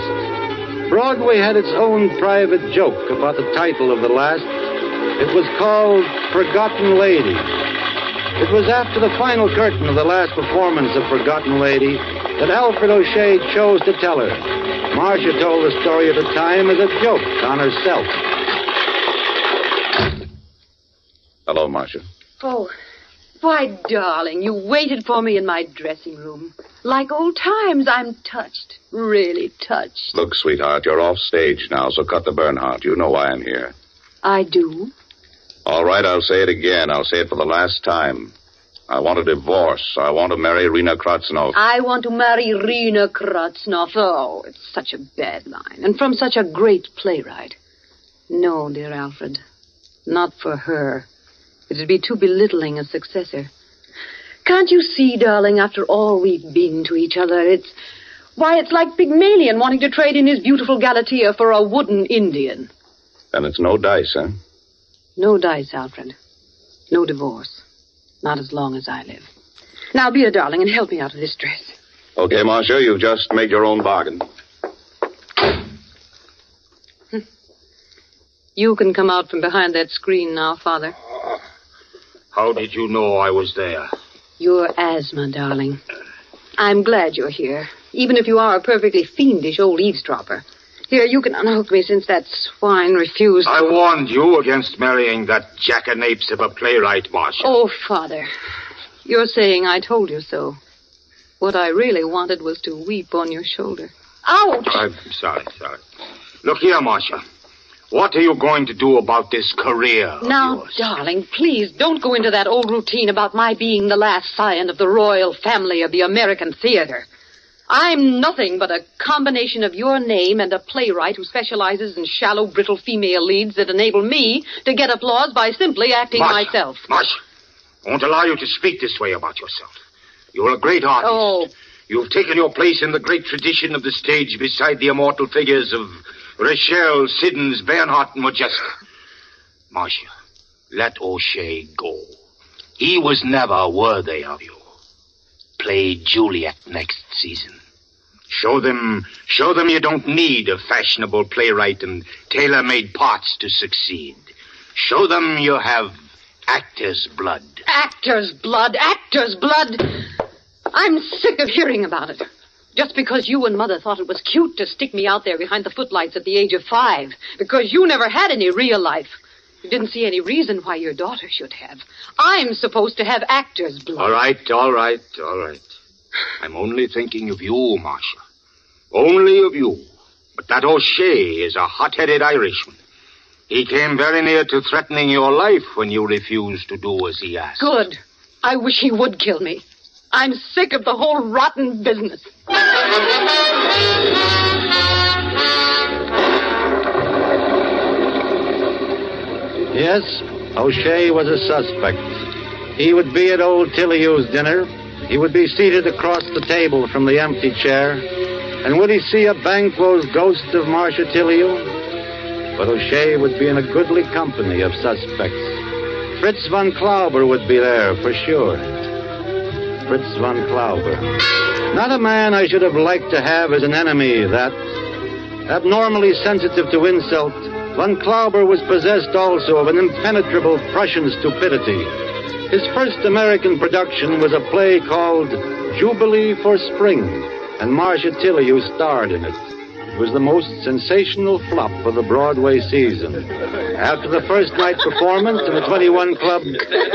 Broadway had its own private joke about the title of the last. It was called Forgotten Lady. It was after the final curtain of the last performance of Forgotten Lady that Alfred O'Shea chose to tell her. Marcia told the story at the time as a joke on herself. Hello, Marcia. Oh, why, darling, you waited for me in my dressing room. Like old times, I'm touched. Really touched. Look, sweetheart, you're off stage now, so cut the Bernhardt. You know why I'm here. I do? All right, I'll say it again. I'll say it for the last time. I want a divorce. I want to marry Rena Kratznoff. I want to marry Rena Kratznoff. Oh, it's such a bad line. And from such a great playwright. No, dear Alfred. Not for her. It'd be too belittling a successor. Can't you see, darling, after all we've been to each other, it's like Pygmalion wanting to trade in his beautiful Galatea for a wooden Indian. Then it's no dice, huh? No dice, Alfred. No divorce. Not as long as I live. Now, be a darling and help me out of this dress. Okay, Marcia, you've just made your own bargain. You can come out from behind that screen now, Father. How did you know I was there? Your asthma, darling. I'm glad you're here, even if you are a perfectly fiendish old eavesdropper. Here, you can unhook me since that swine refused. I warned you against marrying that jackanapes of a playwright, Marcia. Oh, Father, you're saying I told you so. What I really wanted was to weep on your shoulder. Ouch! I'm sorry. Look here, Marcia. What are you going to do about this career of Now, yours? darling, please don't go into that old routine about my being the last scion of the royal family of the American theater. I'm nothing but a combination of your name and a playwright who specializes in shallow, brittle female leads that enable me to get applause by simply acting myself. Marcia, I won't allow you to speak this way about yourself. You're a great artist. Oh. You've taken your place in the great tradition of the stage beside the immortal figures of Rachel, Siddons, Bernhardt, and Modjeska. Marcia, let O'Shea go. He was never worthy of you. Play Juliet next season. Show them you don't need a fashionable playwright and tailor-made parts to succeed. Show them you have actor's blood. Actor's blood! Actor's blood! I'm sick of hearing about it. Just because you and Mother thought it was cute to stick me out there behind the footlights at the age of 5. Because you never had any real life. You didn't see any reason why your daughter should have. I'm supposed to have actor's blood. All right. I'm only thinking of you, Marcia. Only of you. But that O'Shea is a hot-headed Irishman. He came very near to threatening your life when you refused to do as he asked. Good. I wish he would kill me. I'm sick of the whole rotten business. Yes, O'Shea was a suspect. He would be at old Tilley's dinner. He would be seated across the table from the empty chair. And would he see a Banquo's ghost of Marcia Tillery? But O'Shea would be in a goodly company of suspects. Fritz von Klauber would be there, for sure. Fritz von Klauber. Not a man I should have liked to have as an enemy, that. Abnormally sensitive to insult, von Klauber was possessed also of an impenetrable Prussian stupidity. His first American production was a play called Jubilee for Spring, and Marcia Tillery starred in it. It was the most sensational flop of the Broadway season. After the first night performance in the 21 Club,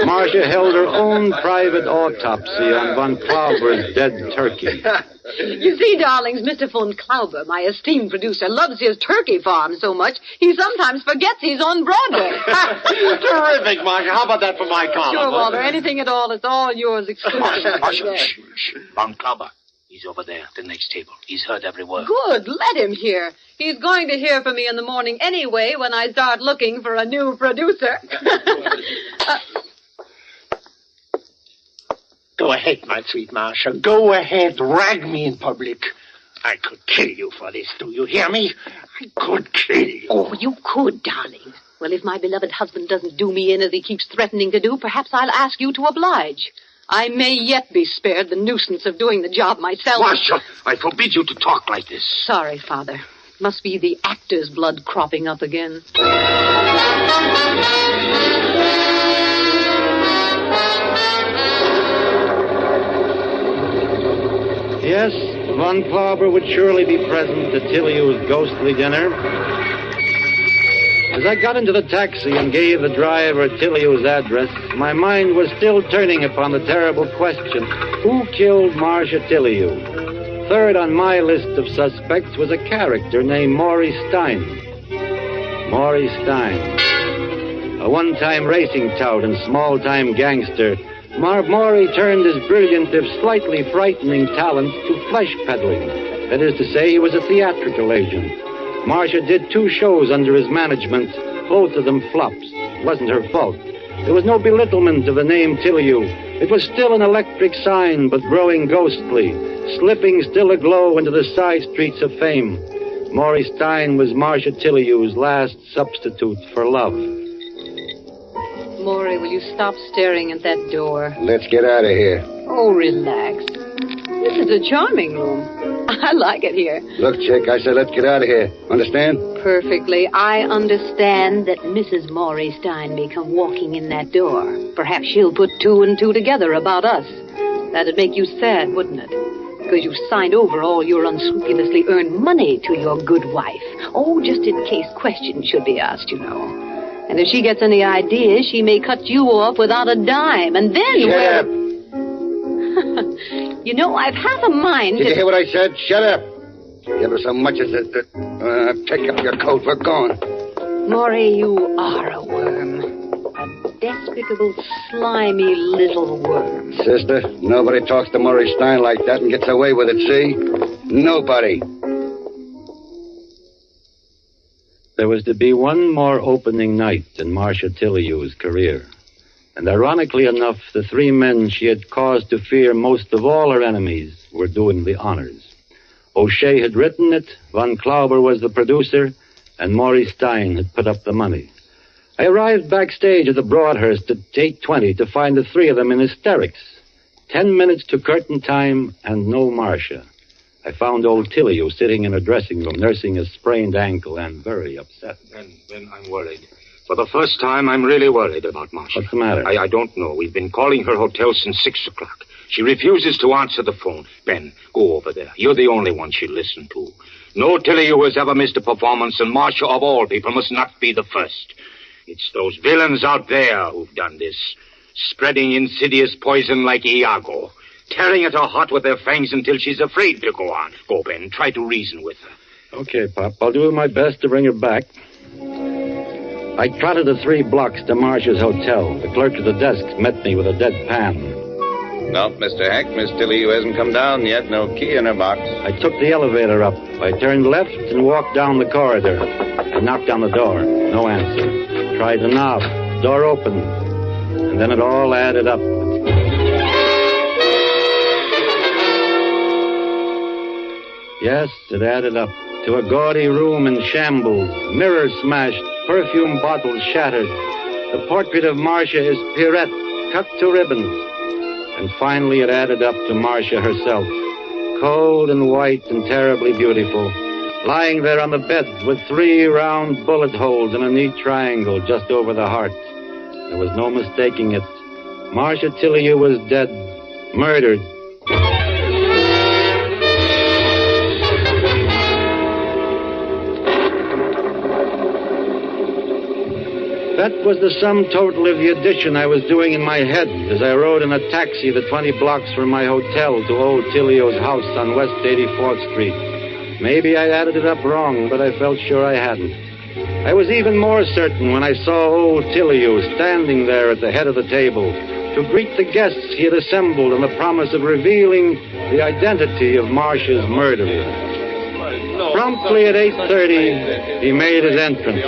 Marcia held her own private autopsy on von Klauber's dead turkey. You see, darlings, Mr. von Klauber, my esteemed producer, loves his turkey farm so much, he sometimes forgets he's on Broadway. Terrific, Marcia. How about that for my column? Sure, Walter. Anything at all. It's all yours exclusively. Marcia, shh. Von Klauber. He's over there at the next table. He's heard every word. Good. Let him hear. He's going to hear from me in the morning anyway when I start looking for a new producer. Go ahead, my sweet Marcia. Go ahead. Rag me in public. I could kill you for this. Do you hear me? I could kill you. Oh, you could, darling. Well, if my beloved husband doesn't do me in as he keeps threatening to do, perhaps I'll ask you to oblige. I may yet be spared the nuisance of doing the job myself. Marcia, I forbid you to talk like this. Sorry, Father. Must be the actor's blood cropping up again. Yes, von Klauber would surely be present at Tilley's ghostly dinner. As I got into the taxi and gave the driver Tilley's address, my mind was still turning upon the terrible question, who killed Marcia Tilley? Third on my list of suspects was a character named Maury Stein. Maury Stein. A one-time racing tout and small-time gangster, Maury turned his brilliant, if slightly frightening talent to flesh peddling. That is to say, he was a theatrical agent. Marcia did 2 shows under his management, both of them flops. It wasn't her fault. There was no belittlement of the name Tilley. It was still an electric sign, but growing ghostly, slipping still aglow into the side streets of fame. Maury Stein was Marcia Tilley's last substitute for love. Maury, will you stop staring at that door? Let's get out of here. Oh, relax. This is a charming room. I like it here. Look, Chick, I said let's get out of here. Understand? Perfectly. I understand that Mrs. Maury Stein may come walking in that door. Perhaps she'll put two and two together about us. That'd make you sad, wouldn't it? Because you've signed over all your unscrupulously earned money to your good wife. Oh, just in case questions should be asked, you know. And if she gets any ideas, she may cut you off without a dime. And then... Shut up! You know, I've half a mind Did you hear what I said? Shut up! You ever so much as take up your coat. We're going. Maury, you are a worm. A despicable, slimy little worm. Sister, nobody talks to Maury Stein like that and gets away with it, see? Nobody. There was to be one more opening night in Marcia Tilley's career. And ironically enough, the three men she had caused to fear most of all her enemies were doing the honors. O'Shea had written it, Von Klauber was the producer, and Maury Stein had put up the money. I arrived backstage at the Broadhurst at 8:20 to find the three of them in hysterics. 10 minutes to curtain time and no Marcia. I found old Tilley sitting in her dressing room, nursing a sprained ankle and very upset. Then I'm worried. For the first time, I'm really worried about Marcia. What's the matter? I don't know. We've been calling her hotel since 6 o'clock. She refuses to answer the phone. Ben, go over there. You're the only one she'll listen to. No Tilly who has ever missed a performance, and Marcia, of all people, must not be the first. It's those villains out there who've done this, spreading insidious poison like Iago, tearing at her heart with their fangs until she's afraid to go on. Go, Ben, try to reason with her. Okay, Pop. I'll do my best to bring her back. I trotted the 3 blocks to Marcia's hotel. The clerk at the desk met me with a dead pan. No, Mr. Hank, Miss Tilly hasn't come down yet. No key in her box. I took the elevator up. I turned left and walked down the corridor. I knocked on the door. No answer. Tried the knob. Door opened. And then it all added up. Yes, it added up. To a gaudy room in shambles, mirror smashed, perfume bottles shattered. The portrait of Marcia is Pierrette, cut to ribbons. And finally it added up to Marcia herself, cold and white and terribly beautiful, lying there on the bed with 3 round bullet holes in a neat triangle just over the heart. There was no mistaking it. Marcia Tilley was dead, murdered. That was the sum total of the addition I was doing in my head as I rode in a taxi the 20 blocks from my hotel to old Tilley's house on West 84th Street. Maybe I added it up wrong, but I felt sure I hadn't. I was even more certain when I saw old Tilley standing there at the head of the table to greet the guests he had assembled on the promise of revealing the identity of Marcia's murderer. Promptly at 8:30, he made his entrance.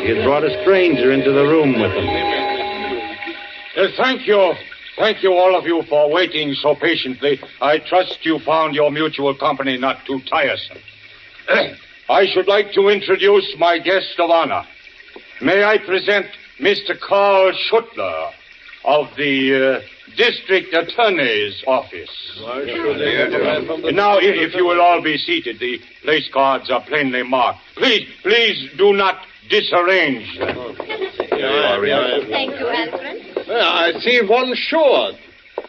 He had brought a stranger into the room with him. Thank you. Thank you, all of you, for waiting so patiently. I trust you found your mutual company not too tiresome. I should like to introduce my guest of honor. May I present Mr. Carl Schuttler of the District Attorney's Office. Now, if you will all be seated, the place cards are plainly marked. Please do not disarrange them. Thank you, Alfred. I see one short.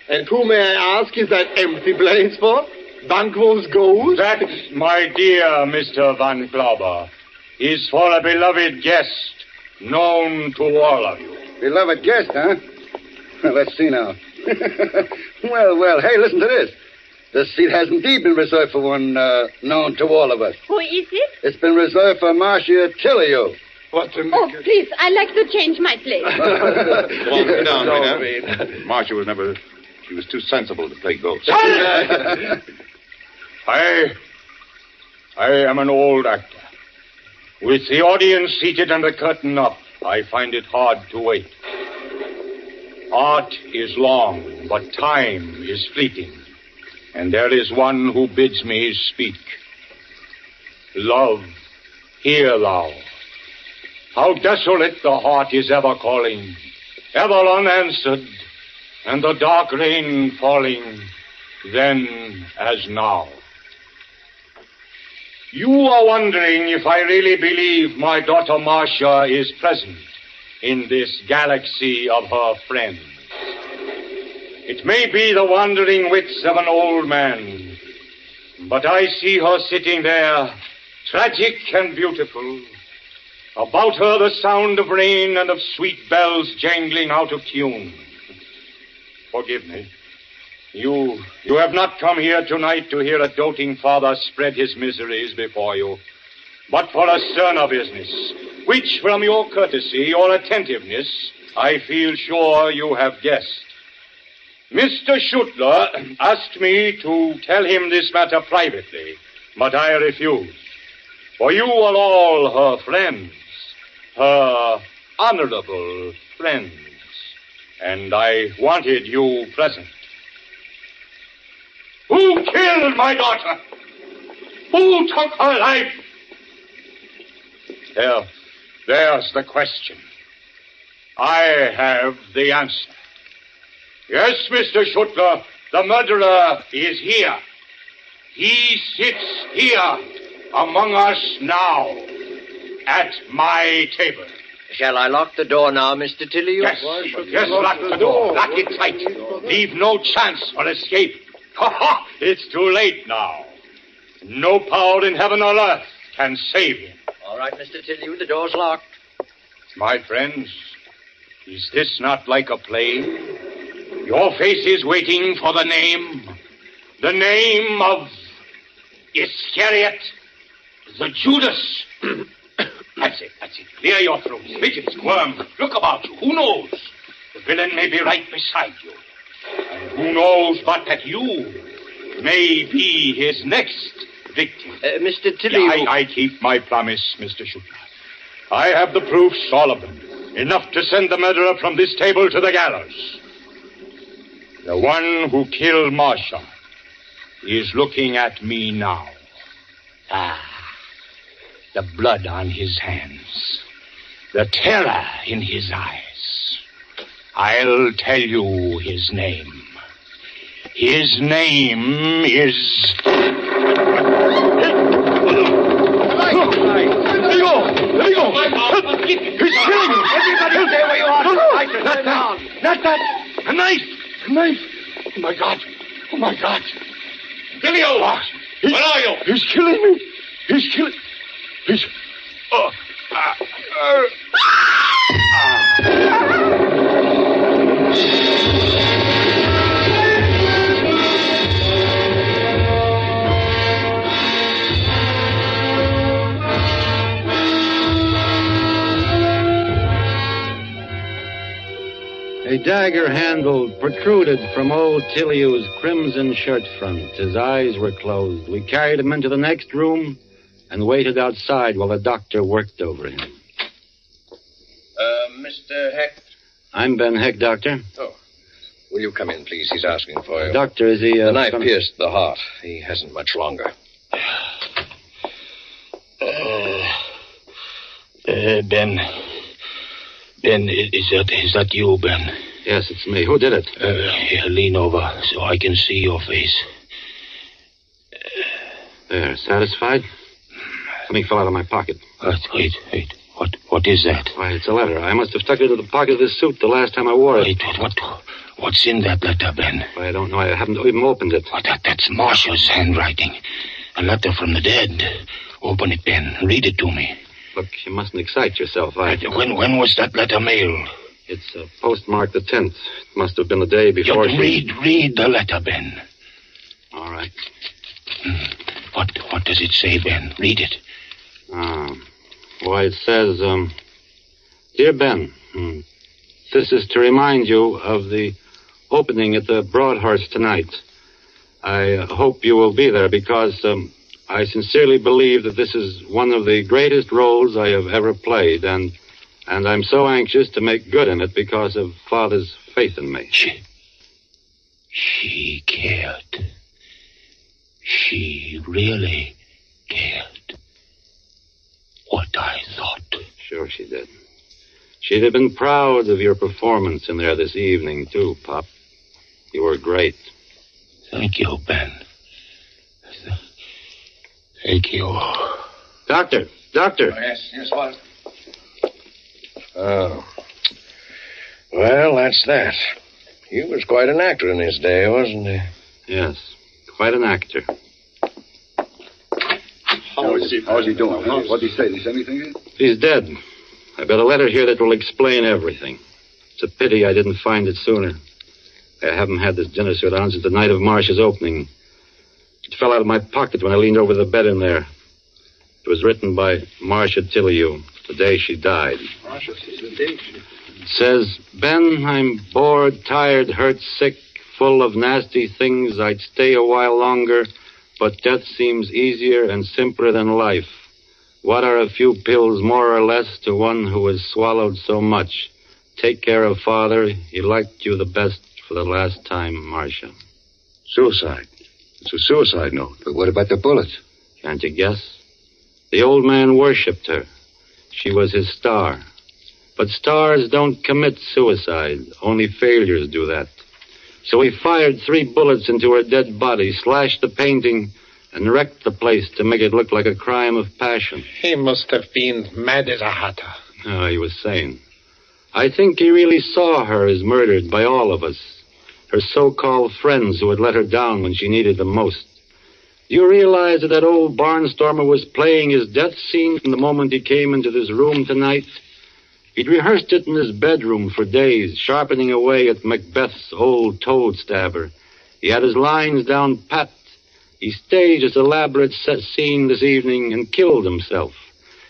And who, may I ask, is that empty place for? Banquo's ghost? That, my dear Mr. Von Klauber, is for a beloved guest known to all of you. Beloved guest, huh? Let's see now. Well, hey, listen to this. The seat has indeed been reserved for one known to all of us. Who is it? It's been reserved for Marcia Tilley. What the... Oh, please, I'd like to change my place. Come on, sit down, Rita. Marcia was never... She was too sensible to play ghost. I am an old actor. With the audience seated and the curtain up, I find it hard to wait. Art is long, but time is fleeting. And there is one who bids me speak. Love, hear thou. How desolate the heart is ever calling. ever unanswered, and the dark rain falling, then as now. You are wondering if I really believe my daughter Marcia is present in this galaxy of her friends. It may be the wandering wits of an old man, but I see her sitting there, tragic and beautiful. About her the sound of rain and of sweet bells jangling out of tune. Forgive me. You have not come here tonight to hear a doting father spread his miseries before you, but for a sterner business, which from your courtesy, your attentiveness, I feel sure you have guessed. Mr. Schuttler asked me to tell him this matter privately, but I refused. For you are all her friends, her honorable friends, and I wanted you present. Who killed my daughter? Who took her life? There's the question. I have the answer. Yes, Mr. Schuttler, the murderer is here. He sits here among us now at my table. Shall I lock the door now, Mr. Tilly? Yes, lock the door. Lock it tight. Leave no chance for escape. Ha! It's too late now. No power in heaven or earth can save him. All right, Mr. Tilly, the door's locked. My friends, is this not like a play? Your face is waiting for the name of Iscariot, the Judas. That's it. Clear your throats. Fidget, squirm. Look about you. Who knows? The villain may be right beside you. And who knows but that you may be his next victim. Mr. Tilly... I keep my promise, Mr. Schuttler. I have the proofs, all of them. Enough to send the murderer from this table to the gallows. The one who killed Marcia is looking at me now. The blood on his hands. The terror in his eyes. I'll tell you his name. His name is... Let me go! He's killing me! Everybody stay where you are! Not that! A knife! Oh, my God! Dilio! Where are you? He's killing me! He's... A dagger handle protruded from old Tiliu's crimson shirt front. His eyes were closed. We carried him into the next room and waited outside while the doctor worked over him. Mr. Heck? I'm Ben Heck, Doctor. Oh. Will you come in, please? He's asking for you. Doctor, is he... the knife pierced the heart. He hasn't much longer. Ben, is that you, Ben? Yes, it's me. Who did it? Here, lean over so I can see your face. There, satisfied? Something fell out of my pocket. Wait. What is that? Why, it's a letter. I must have tucked it into the pocket of this suit the last time I wore it. Wait, what's in that letter, Ben? Why, I don't know. I haven't even opened it. That's Marcia's handwriting. A letter from the dead. Open it, Ben. Read it to me. Look, you mustn't excite yourself. When was that letter mailed? It's postmarked the 10th. It must have been the day before Read the letter, Ben. All right. What does it say, Ben? Read it. Why, it says, Dear Ben, this is to remind you of the opening at the Broadhorse tonight. I hope you will be there because I sincerely believe that this is one of the greatest roles I have ever played, and I'm so anxious to make good in it because of Father's faith in me. She cared. She really cared. What I thought. Sure she did. She'd have been proud of your performance in there this evening, too, Pop. You were great. Thank you, Ben. Thank you. Doctor! Oh, yes, what? Oh. Well, that's that. He was quite an actor in his day, wasn't he? Yes, quite an actor. How's he doing? Huh? What did he say? Did he say anything? He's dead. I've got a letter here that will explain everything. It's a pity I didn't find it sooner. I haven't had this dinner suit on since the night of Marsh's opening. It fell out of my pocket when I leaned over the bed in there. It was written by Marcia Tillyu, the day she died. It says, Ben, I'm bored, tired, hurt, sick, full of nasty things. I'd stay a while longer, but death seems easier and simpler than life. What are a few pills more or less to one who has swallowed so much? Take care of Father. He liked you the best for the last time, Marcia. Suicide. It's a suicide note. But what about the bullets? Can't you guess? The old man worshipped her. She was his star. But stars don't commit suicide. Only failures do that. So he fired 3 bullets into her dead body, slashed the painting, and wrecked the place to make it look like a crime of passion. He must have been mad as a hatter. Oh, he was sane. I think he really saw her as murdered by all of us. Her so-called friends who had let her down when she needed them most. Do you realize that old barnstormer was playing his death scene from the moment he came into this room tonight? He'd rehearsed it in his bedroom for days, sharpening away at Macbeth's old toad stabber. He had his lines down pat. He staged his elaborate scene this evening and killed himself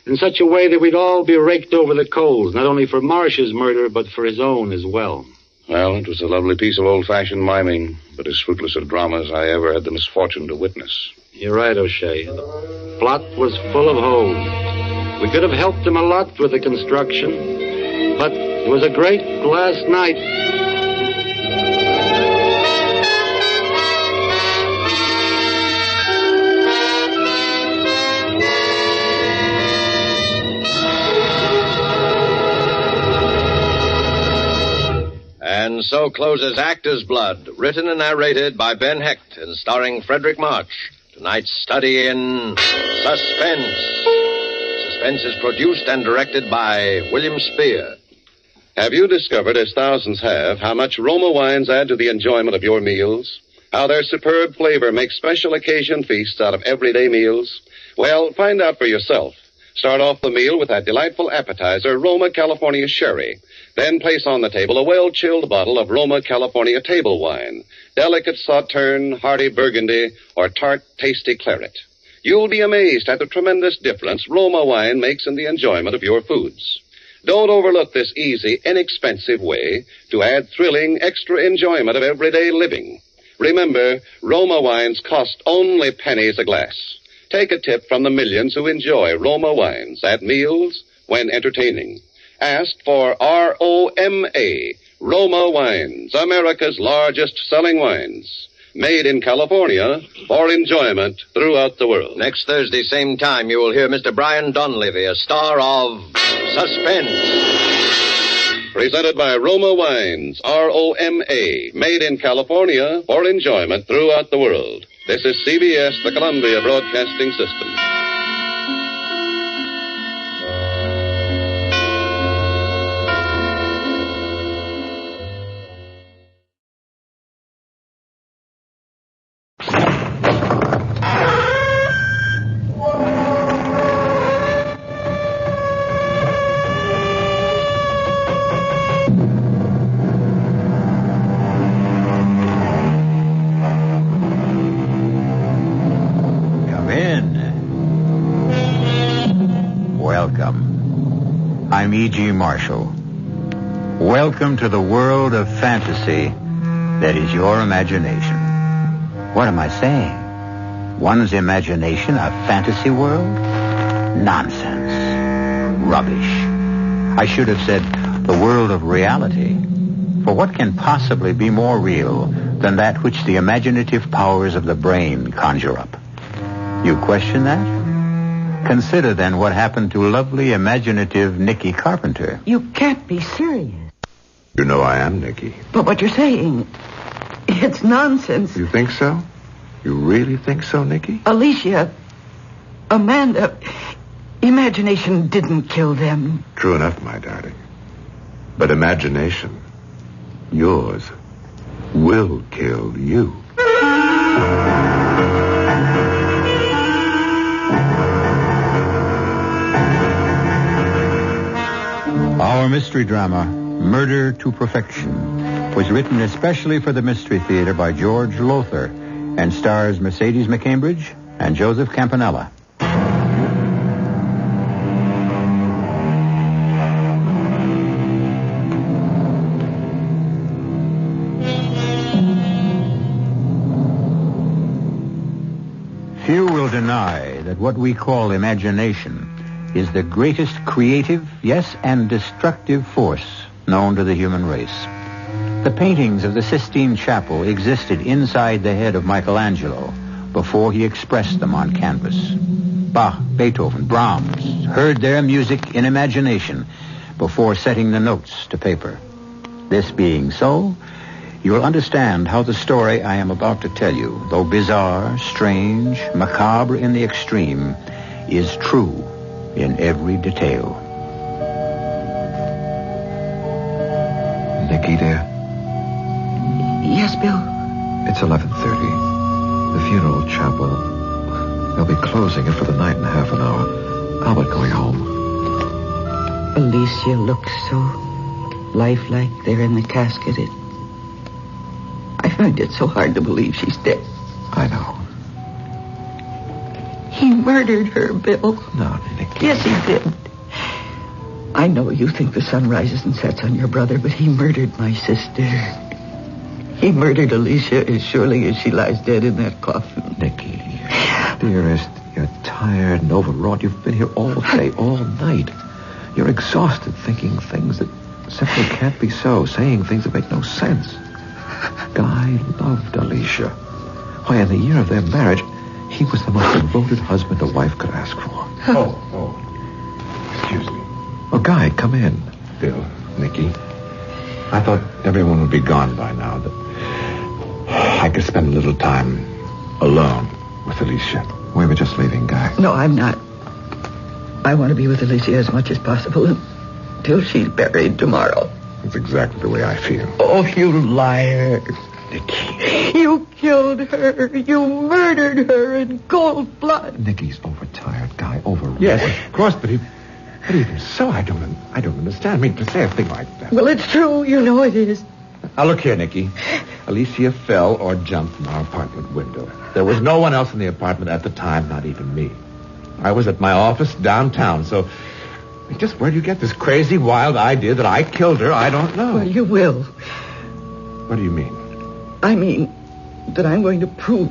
in such a way that we'd all be raked over the coals, not only for Marsh's murder, but for his own as well. Well, it was a lovely piece of old-fashioned miming, but as fruitless a drama as I ever had the misfortune to witness. You're right, O'Shea. The plot was full of holes. We could have helped him a lot with the construction, but it was a great last night. And so closes Actor's Blood, written and narrated by Ben Hecht and starring Frederick March. Tonight's study in Suspense. Suspense is produced and directed by William Spear. Have you discovered, as thousands have, how much Roma wines add to the enjoyment of your meals? How their superb flavor makes special occasion feasts out of everyday meals? Well, find out for yourself. Start off the meal with that delightful appetizer, Roma California Sherry. Then place on the table a well-chilled bottle of Roma California table wine, delicate Sauterne, hearty Burgundy, or tart, tasty claret. You'll be amazed at the tremendous difference Roma wine makes in the enjoyment of your foods. Don't overlook this easy, inexpensive way to add thrilling, extra enjoyment of everyday living. Remember, Roma wines cost only pennies a glass. Take a tip from the millions who enjoy Roma wines at meals when entertaining. Ask for ROMA, Roma Wines, America's largest selling wines. Made in California for enjoyment throughout the world. Next Thursday, same time, you will hear Mr. Brian Donlevy, a star of Suspense. Presented by Roma Wines, ROMA, made in California for enjoyment throughout the world. This is CBS, the Columbia Broadcasting System. I'm E.G. Marshall. Welcome to the world of fantasy that is your imagination. What am I saying? One's imagination a fantasy world? Nonsense. Rubbish. I should have said the world of reality. For what can possibly be more real than that which the imaginative powers of the brain conjure up? You question that? Consider then what happened to lovely, imaginative Nicky Carpenter. You can't be serious. You know I am, Nicky. But what you're saying, it's nonsense. You think so? You really think so, Nicky? Alicia, Amanda, imagination didn't kill them. True enough, my darling. But imagination, yours, will kill you. Our mystery drama, Murder to Perfection, was written especially for the Mystery Theater by George Lothar and stars Mercedes McCambridge and Joseph Campanella. Few will deny that what we call imagination is the greatest creative, yes, and destructive force known to the human race. The paintings of the Sistine Chapel existed inside the head of Michelangelo before he expressed them on canvas. Bach, Beethoven, Brahms heard their music in imagination before setting the notes to paper. This being so, you will understand how the story I am about to tell you, though bizarre, strange, macabre in the extreme, is true in every detail. Nicky, dear. Yes, Bill? It's 11:30. The funeral chapel. They'll be closing it for the night in half an hour. Albert going home. Alicia looks so lifelike there in the casket. I find it so hard to believe she's dead. I know. He murdered her, Bill. No, Nicky. Yes, he did. I know you think the sun rises and sets on your brother, but he murdered my sister. He murdered Alicia as surely as she lies dead in that coffin. Nicky, dearest, you're tired and overwrought. You've been here all day, all night. You're exhausted thinking things that simply can't be so, saying things that make no sense. Guy loved Alicia. Why, in the year of their marriage, he was the most devoted husband a wife could ask for. Excuse me. Oh, Guy, come in. Bill, Nicky, I thought everyone would be gone by now, that I could spend a little time alone with Alicia. We were just leaving, Guy. No, I'm not. I want to be with Alicia as much as possible until she's buried tomorrow. That's exactly the way I feel. Oh, you liar. Nicky. You killed her. You murdered her in cold blood. Nicky's overtired, Guy. Overwrought. Yes, of course, but even so, I don't understand. I mean, to say a thing like that. Well, it's true. You know it is. Now, look here, Nicky. Alicia fell or jumped from our apartment window. There was no one else in the apartment at the time, not even me. I was at my office downtown, so just where do you get this crazy, wild idea that I killed her? I don't know. Well, you will. What do you mean? I mean that I'm going to prove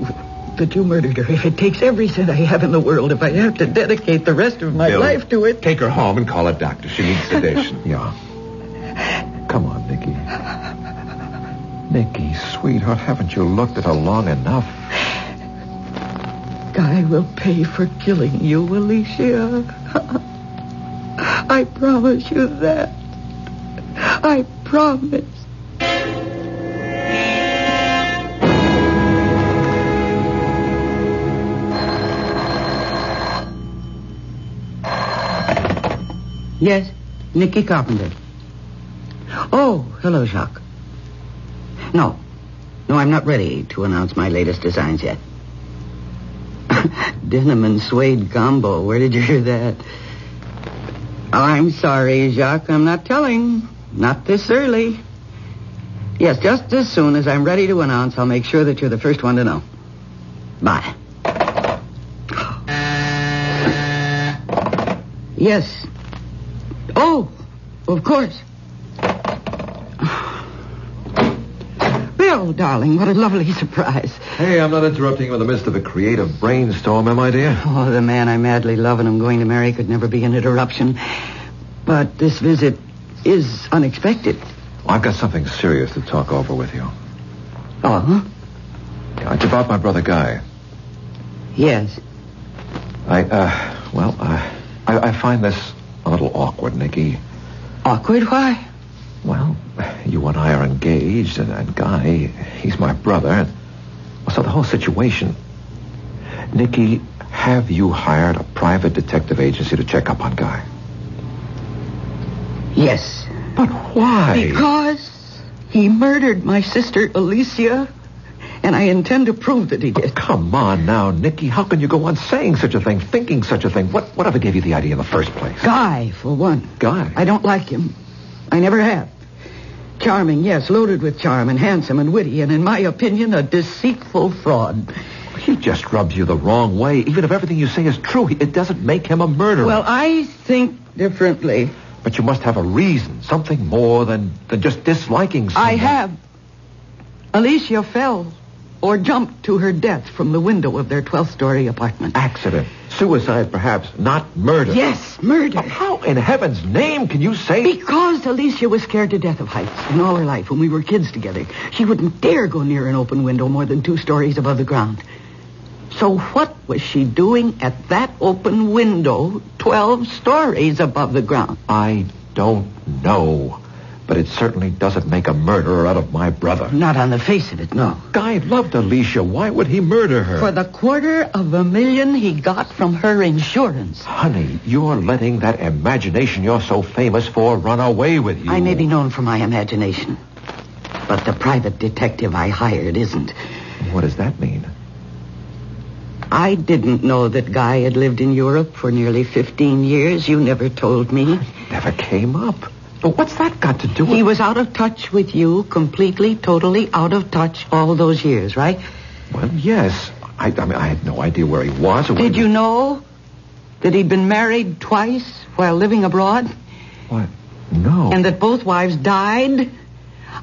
that you murdered her. If it takes every cent I have in the world, if I have to dedicate the rest of my Bill, life to it. Take her home and call a doctor. She needs sedation. Yeah. Come on, Nicky. Nicky, sweetheart, haven't you looked at her long enough? Guy will pay for killing you, Alicia. I promise you that. I promise. Yes, Nicky Carpenter. Oh, hello, Jacques. No, I'm not ready to announce my latest designs yet. Denim and suede combo. Where did you hear that? Oh, I'm sorry, Jacques. I'm not telling. Not this early. Yes, just as soon as I'm ready to announce, I'll make sure that you're the first one to know. Bye. Yes. Oh, of course. Bill, darling, what a lovely surprise. Hey, I'm not interrupting you in the midst of a creative brainstorm, am I, dear? Oh, the man I madly love and I'm going to marry could never be an interruption. But this visit is unexpected. I've got something serious to talk over with you. Oh, huh? Yeah, it's about my brother Guy. Yes. Well, I find this a little awkward, Nicky. Awkward? Why? Well, you and I are engaged, and Guy, he's my brother. So the whole situation... Nicky, have you hired a private detective agency to check up on Guy? Yes. But why? Because he murdered my sister, Alicia, and I intend to prove that he did. Oh, come on now, Nicky. How can you go on saying such a thing, thinking such a thing? Whatever gave you the idea in the first place? Guy, for one. Guy? I don't like him. I never have. Charming, yes, loaded with charm, and handsome and witty, and in my opinion, a deceitful fraud. He just rubs you the wrong way. Even if everything you say is true, it doesn't make him a murderer. Well, I think differently. But you must have a reason, something more than just disliking someone. I have. Alicia fell or jumped to her death from the window of their 12th-story apartment. Accident. Suicide, perhaps. Not murder. Yes, murder. How in heaven's name can you say... Because Alicia was scared to death of heights in all her life when we were kids together. She wouldn't dare go near an open window more than 2 stories above the ground. So what was she doing at that open window 12 stories above the ground? I don't know. But it certainly doesn't make a murderer out of my brother. Not on the face of it, no. Guy loved Alicia. Why would he murder her? For the $250,000 he got from her insurance. Honey, you're letting that imagination you're so famous for run away with you. I may be known for my imagination. But the private detective I hired isn't. What does that mean? I didn't know that Guy had lived in Europe for nearly 15 years. You never told me. Never came up. But what's that got to do with... He was out of touch with you, completely, totally out of touch all those years, right? Well, yes. I mean, I had no idea where he was. Or Did you know that he'd been married twice while living abroad? What? No. And that both wives died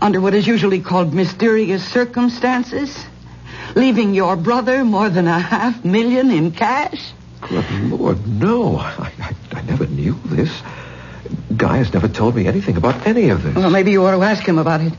under what is usually called mysterious circumstances? Leaving your brother more than $500,000 in cash? Good Lord, no. I never knew this. Guy has never told me anything about any of this. Well, maybe you ought to ask him about it.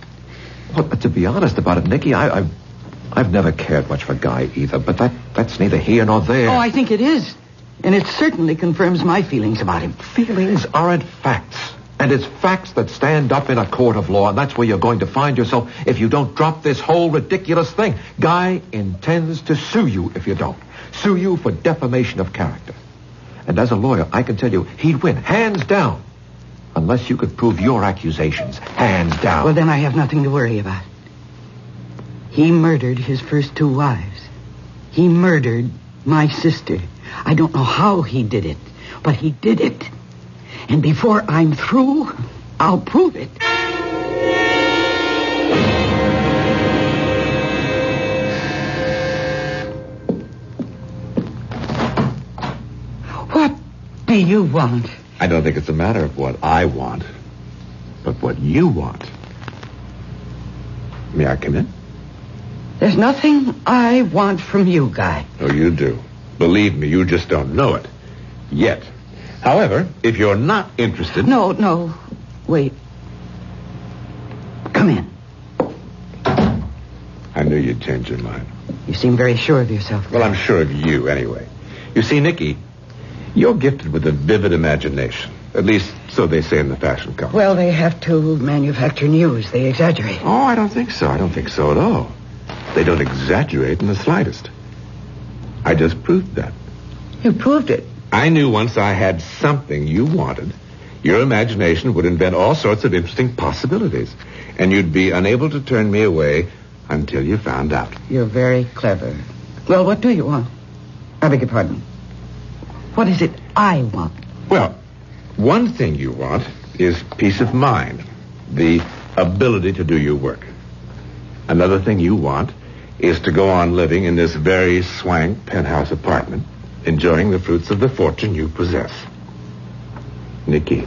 Well, to be honest about it, Nicky, I've never cared much for Guy either, but that's neither here nor there. Oh, I think it is. And it certainly confirms my feelings about him. Feelings aren't facts. And it's facts that stand up in a court of law, and that's where you're going to find yourself if you don't drop this whole ridiculous thing. Guy intends to sue you if you don't. Sue you for defamation of character. And as a lawyer, I can tell you he'd win, hands down. Unless you could prove your accusations, hands down. Well, then I have nothing to worry about. He murdered his first 2 wives. He murdered my sister. I don't know how he did it, but he did it. And before I'm through, I'll prove it. What do you want? I don't think it's a matter of what I want, but what you want. May I come in? There's nothing I want from you, Guy. Oh, you do. Believe me, you just don't know it. Yet. However, if you're not interested... No. Wait. Come in. I knew you'd change your mind. You seem very sure of yourself. Well, I'm sure of you, anyway. You see, Nicky, you're gifted with a vivid imagination. At least, so they say in the fashion company. Well, they have to manufacture news. They exaggerate. Oh, I don't think so. I don't think so at all. They don't exaggerate in the slightest. I just proved that. You proved it. I knew once I had something you wanted, your imagination would invent all sorts of interesting possibilities, and you'd be unable to turn me away until you found out. You're very clever. Well, what do you want? I beg your pardon. What is it I want? Well, one thing you want is peace of mind, the ability to do your work. Another thing you want is to go on living in this very swank penthouse apartment, enjoying the fruits of the fortune you possess. Nicky,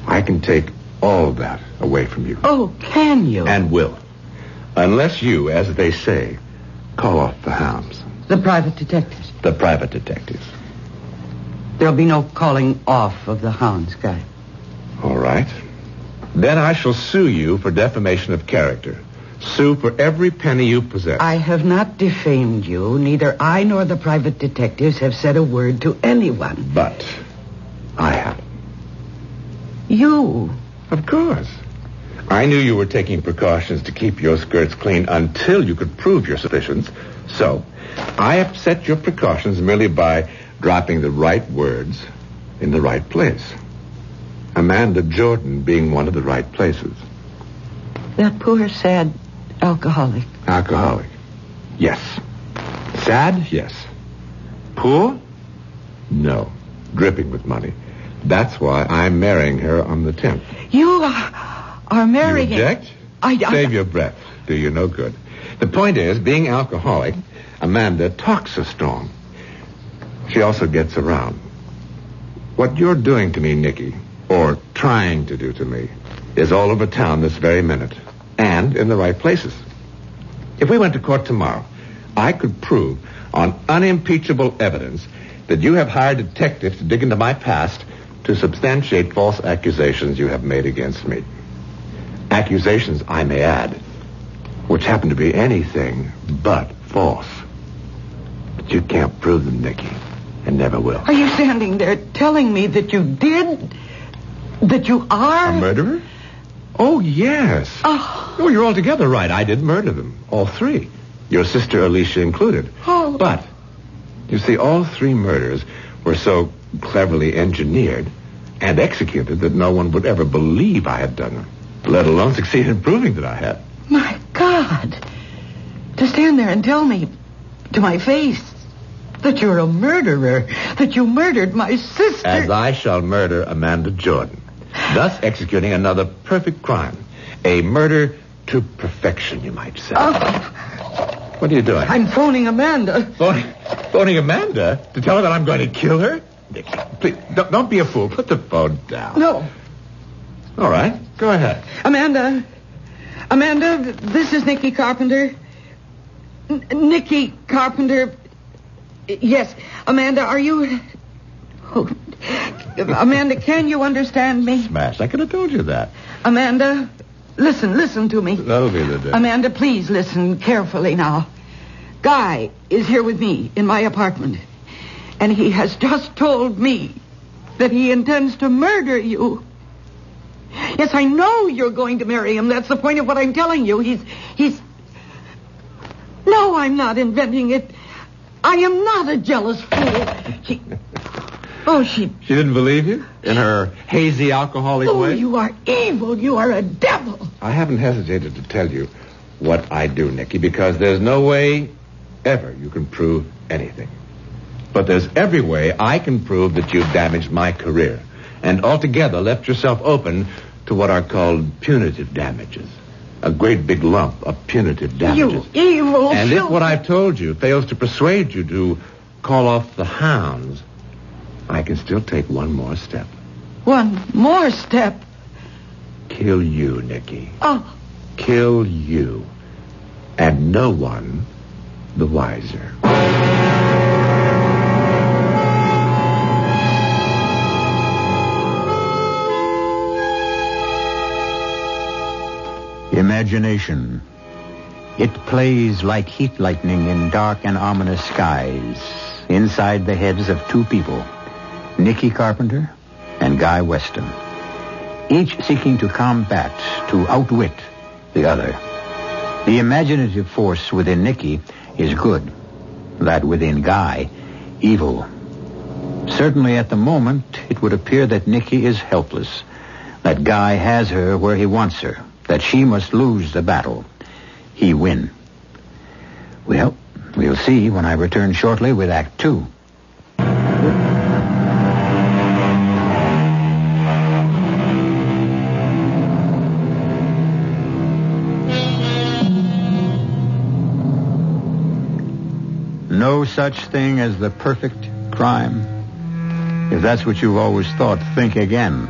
I can take all that away from you. Oh, can you? And will. Unless you, as they say, call off the hounds. The private detectives. The private detectives. There'll be no calling off of the hounds, Guy. All right. Then I shall sue you for defamation of character, Sue for every penny you possess. I have not defamed you. Neither I nor the private detectives have said a word to anyone. But I have. You? Of course. I knew you were taking precautions to keep your skirts clean until you could prove your suspicions. So, I upset your precautions merely by dropping the right words in the right place. Amanda Jordan being one of the right places. That poor, sad alcoholic. Alcoholic. Yes. Sad? Yes. Poor? No. Dripping with money. That's why I'm marrying her on the 10th. You are marrying... You object? Save your breath. Do you no good. The point is, being alcoholic, Amanda talks so strong. She also gets around. What you're doing to me, Nicky, or trying to do to me, is all over town this very minute, and in the right places. If we went to court tomorrow, I could prove on unimpeachable evidence that you have hired detectives to dig into my past to substantiate false accusations you have made against me. Accusations, I may add, which happen to be anything but false. But you can't prove them, Nicky, and never will. Are you standing there telling me that you did? That you are? A murderer? Oh, yes. Oh, you're altogether right. I did murder them. All three. Your sister Alicia included. Oh. But, you see, all three murders were so cleverly engineered and executed that no one would ever believe I had done them, let alone succeed in proving that I had. My God. To stand there and tell me to my face that you're a murderer, that you murdered my sister. As I shall murder Amanda Jordan, thus executing another perfect crime. A murder to perfection, you might say. What are you doing? I'm phoning Amanda. Phoning Amanda? To tell her that I'm going to kill her? Nicky, please, don't be a fool. Put the phone down. No. All right, go ahead. Amanda, this is Nicky Carpenter. Nicky Carpenter. Yes, Amanda, are you... Oh. Amanda, can you understand me? Smash, I could have told you that. Amanda, listen to me. That'll be the day. Amanda, please listen carefully now. Guy is here with me in my apartment. And he has just told me that he intends to murder you. Yes, I know you're going to marry him. That's the point of what I'm telling you. He's... No, I'm not inventing it. I am not a jealous fool. She didn't believe you? In her hazy, alcoholic way? You are evil. You are a devil. I haven't hesitated to tell you what I do, Nicky, because there's no way ever you can prove anything. But there's every way I can prove that you've damaged my career and altogether left yourself open to what are called punitive damages. A great big lump of punitive damages. You evil... And if what I've told you fails to persuade you to call off the hounds, I can still take one more step. One more step? Kill you, Nicky. Kill you. And no one the wiser. Imagination. It plays like heat lightning in dark and ominous skies inside the heads of two people, Nicky Carpenter and Guy Weston, each seeking to combat, to outwit the other. The imaginative force within Nicky is good, that within Guy, evil. Certainly at the moment, it would appear that Nicky is helpless, that Guy has her where he wants her, that she must lose the battle. He win. Well, we'll see when I return shortly with Act 2. No such thing as the perfect crime. If that's what you've always thought, think again.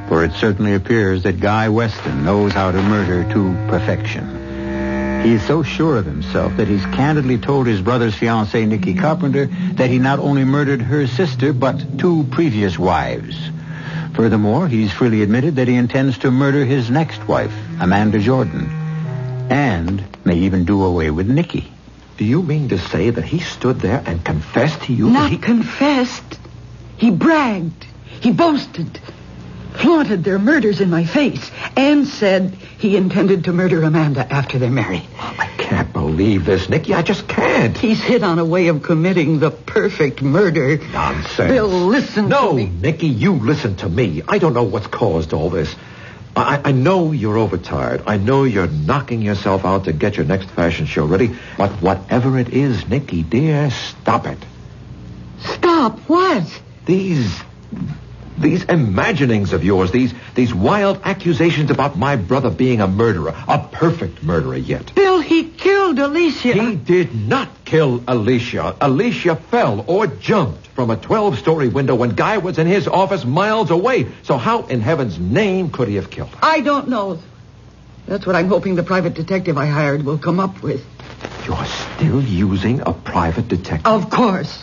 For it certainly appears that Guy Weston knows how to murder to perfection. He is so sure of himself that he's candidly told his brother's fiancée, Nicky Carpenter, that he not only murdered her sister, but two previous wives. Furthermore, he's freely admitted that he intends to murder his next wife, Amanda Jordan. And and may even do away with Nicky. Do you mean to say that he stood there and confessed to you? Not confessed. He bragged. He boasted. Flaunted their murders in my face. And said he intended to murder Amanda after they're married. I can't believe this, Nicky. I just can't. He's hit on a way of committing the perfect murder. Nonsense. Bill, listen to me. No, Nicky, you listen to me. I don't know what's caused all this. I know you're overtired. I know you're knocking yourself out to get your next fashion show ready. But whatever it is, Nicky, dear, stop it. Stop what? These imaginings of yours, these wild accusations about my brother being a murderer, a perfect murderer yet. Bill, he killed Alicia. He did not kill Alicia. Alicia fell or jumped from a 12-story window when Guy was in his office miles away. So how in heaven's name could he have killed her? I don't know. That's what I'm hoping the private detective I hired will come up with. You're still using a private detective? Of course.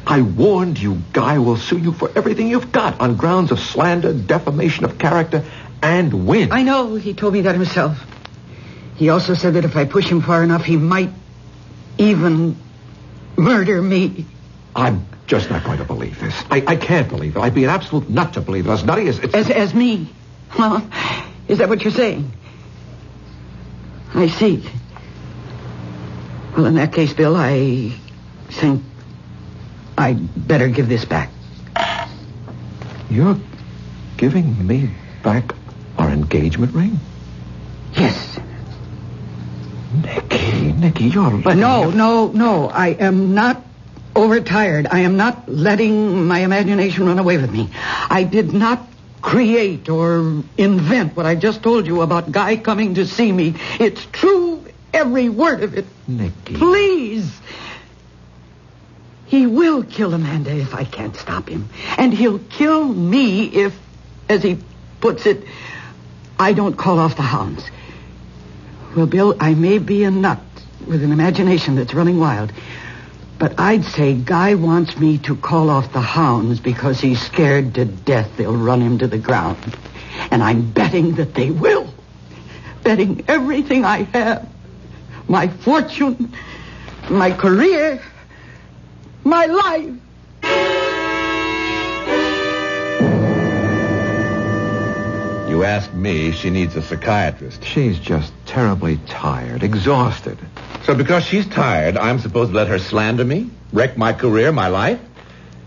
I warned you, Guy will sue you for everything you've got on grounds of slander, defamation of character, and win. I know. He told me that himself. He also said that if I push him far enough, he might even murder me. I'm just not going to believe this. I can't believe it. I'd be an absolute nut to believe it. As nutty as... As me? Huh? Is that what you're saying? I see. Well, in that case, Bill, I think I'd better give this back. You're giving me back our engagement ring? Yes. Nicky, you're letting... No. I am not overtired. I am not letting my imagination run away with me. I did not create or invent what I just told you about Guy coming to see me. It's true, every word of it. Nicky. Please. He will kill Amanda if I can't stop him. And he'll kill me if, as he puts it, I don't call off the hounds. Well, Bill, I may be a nut with an imagination that's running wild, but I'd say Guy wants me to call off the hounds because he's scared to death they'll run him to the ground. And I'm betting that they will. Betting everything I have. My fortune, my career, my life. You ask me, she needs a psychiatrist. She's just terribly tired, exhausted. So because she's tired, I'm supposed to let her slander me? Wreck my career, my life?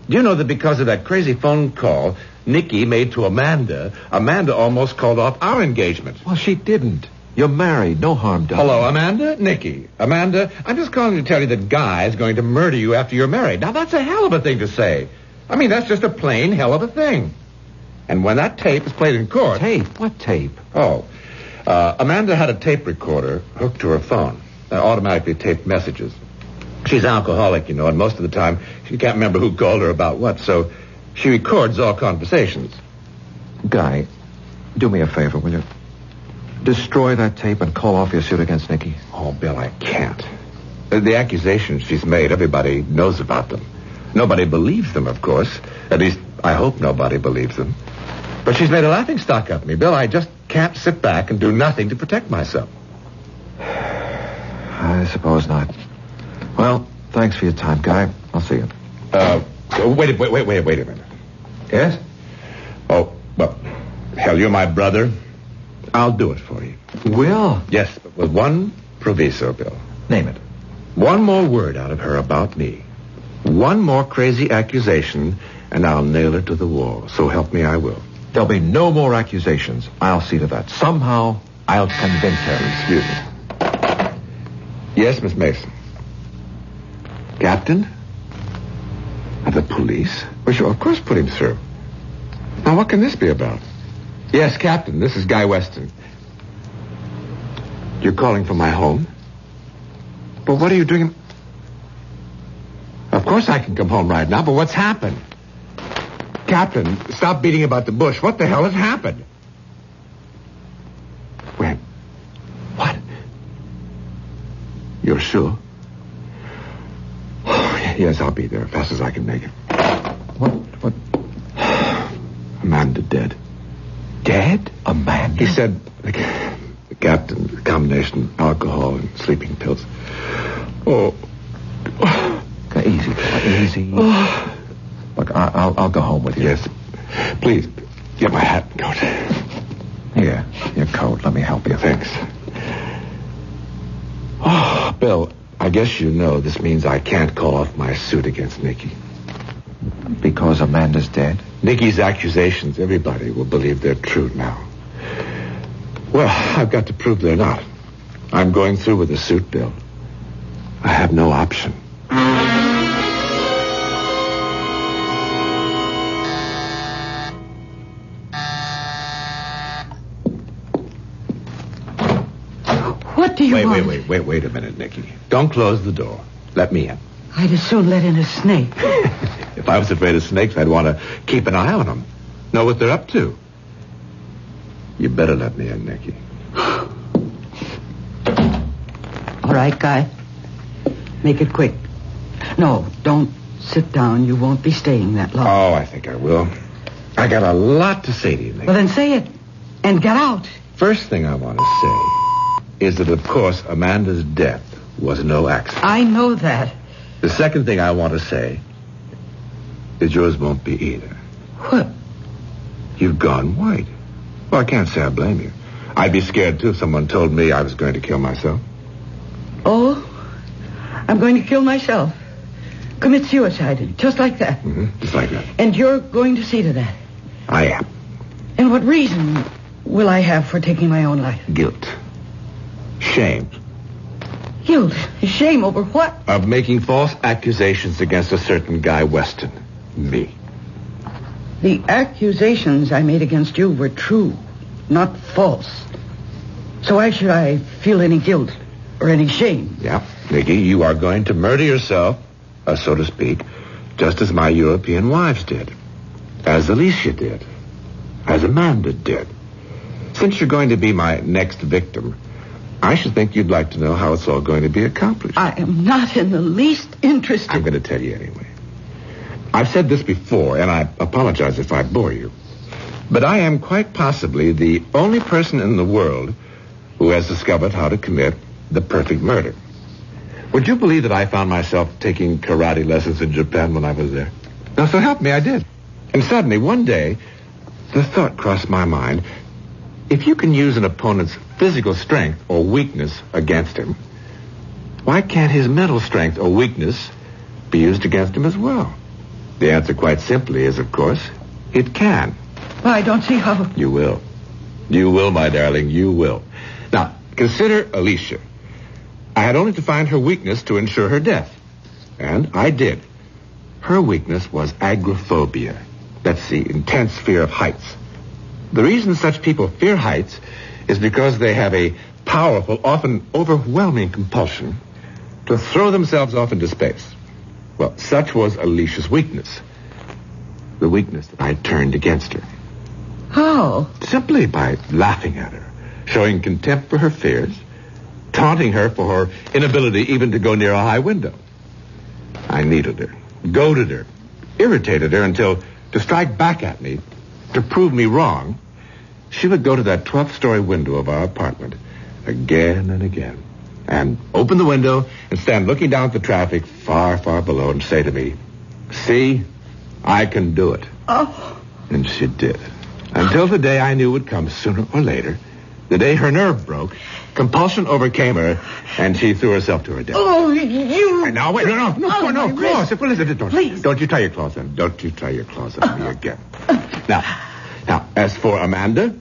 Do you know that because of that crazy phone call Nicky made to Amanda almost called off our engagement? Well, she didn't. You're married. No harm done. Hello, Amanda? Nicky. Amanda, I'm just calling to tell you that Guy's going to murder you after you're married. Now, that's a hell of a thing to say. I mean, that's just a plain hell of a thing. And when that tape is played in court... Tape? What tape? Oh. Amanda had a tape recorder hooked to her phone. That automatically taped messages. She's an alcoholic, you know, and most of the time she can't remember who called her about what, so she records all conversations. Guy, do me a favor, will you? Destroy that tape and call off your suit against Nicky. Oh, Bill, I can't. The accusations she's made, everybody knows about them. Nobody believes them, of course. At least, I hope nobody believes them. But she's made a laughingstock of me, Bill. I just can't sit back and do nothing to protect myself. I suppose not. Well, thanks for your time, Guy. I'll see you. Wait a minute. Yes? Oh, well, hell, you're my brother. I'll do it for you. Will? Yes, but with one proviso, Bill. Name it. One more word out of her about me. One more crazy accusation, and I'll nail her to the wall. So help me, I will. There'll be no more accusations. I'll see to that. Somehow, I'll convince her. Excuse me. Yes, Miss Mason. Captain? Of the police? Well, sure, of course put him through. Now, what can this be about? Yes, Captain, this is Guy Weston. You're calling from my home? But what are you doing? Of course I can come home right now, but what's happened? Captain, stop beating about the bush. What the hell has happened? When? What? You're sure? Oh, yes, I'll be there as fast as I can make it. What? Amanda dead. Dead? Amanda? He said the Captain, a combination of alcohol and sleeping pills. Oh. Easy, easy. Look, I'll go home with you. Yes. Please, get my hat and coat. Here, your coat. Let me help you. Thanks. Oh, Bill, I guess you know this means I can't call off my suit against Nikki. Because Amanda's dead? Nikki's accusations, everybody will believe they're true now. Well, I've got to prove they're not. I'm going through with the suit, Bill. I have no option. What do you want? Wait a minute, Nikki. Don't close the door. Let me in. I'd as soon let in a snake. If I was afraid of snakes, I'd want to keep an eye on them. Know what they're up to. You better let me in, Nikki. All right, Guy. Make it quick. No, don't sit down. You won't be staying that long. Oh, I think I will. I got a lot to say to you, Nikki. Well, then say it. And get out. First thing I want to say is that, of course, Amanda's death was no accident. I know that. The second thing I want to say is yours won't be either. What? You've gone white. Well, I can't say I blame you. I'd be scared, too, if someone told me I was going to kill myself. Oh, I'm going to kill myself. Commit suicide, just like that. Mm-hmm. Just like that. And you're going to see to that. I am. And what reason will I have for taking my own life? Guilt. Shame. Guilt? Shame over what? Of making false accusations against a certain Guy Weston. Me. The accusations I made against you were true, not false. So why should I feel any guilt or any shame? Yeah, Nikki, you are going to murder yourself, so to speak, just as my European wives did. As Alicia did. As Amanda did. Since you're going to be my next victim, I should think you'd like to know how it's all going to be accomplished. I am not in the least interested. I'm going to tell you anyway. I've said this before, and I apologize if I bore you. But I am quite possibly the only person in the world who has discovered how to commit the perfect murder. Would you believe that I found myself taking karate lessons in Japan when I was there? Now, so help me, I did. And suddenly, one day, the thought crossed my mind, if you can use an opponent's physical strength or weakness against him, why can't his mental strength or weakness be used against him as well? The answer, quite simply, is, of course, it can. Well, I don't see how. You will. You will, my darling, you will. Now, consider Alicia. I had only to find her weakness to ensure her death. And I did. Her weakness was agoraphobia. That's the intense fear of heights. The reason such people fear heights is because they have a powerful, often overwhelming compulsion to throw themselves off into space. Well, such was Alicia's weakness. The weakness that I turned against her. How? Simply by laughing at her, showing contempt for her fears, taunting her for her inability even to go near a high window. I needled her, goaded her, irritated her until, to strike back at me, to prove me wrong, she would go to that 12th-story window of our apartment again and again, and open the window and stand looking down at the traffic far, far below and say to me, "See, I can do it." Oh. And she did. Until the day I knew would come sooner or later, the day her nerve broke, compulsion overcame her, and she threw herself to her death. Oh, you... Now, wait, no, claws. Please. Don't you try your claws on. Don't you try your claws on me again. Now, as for Amanda,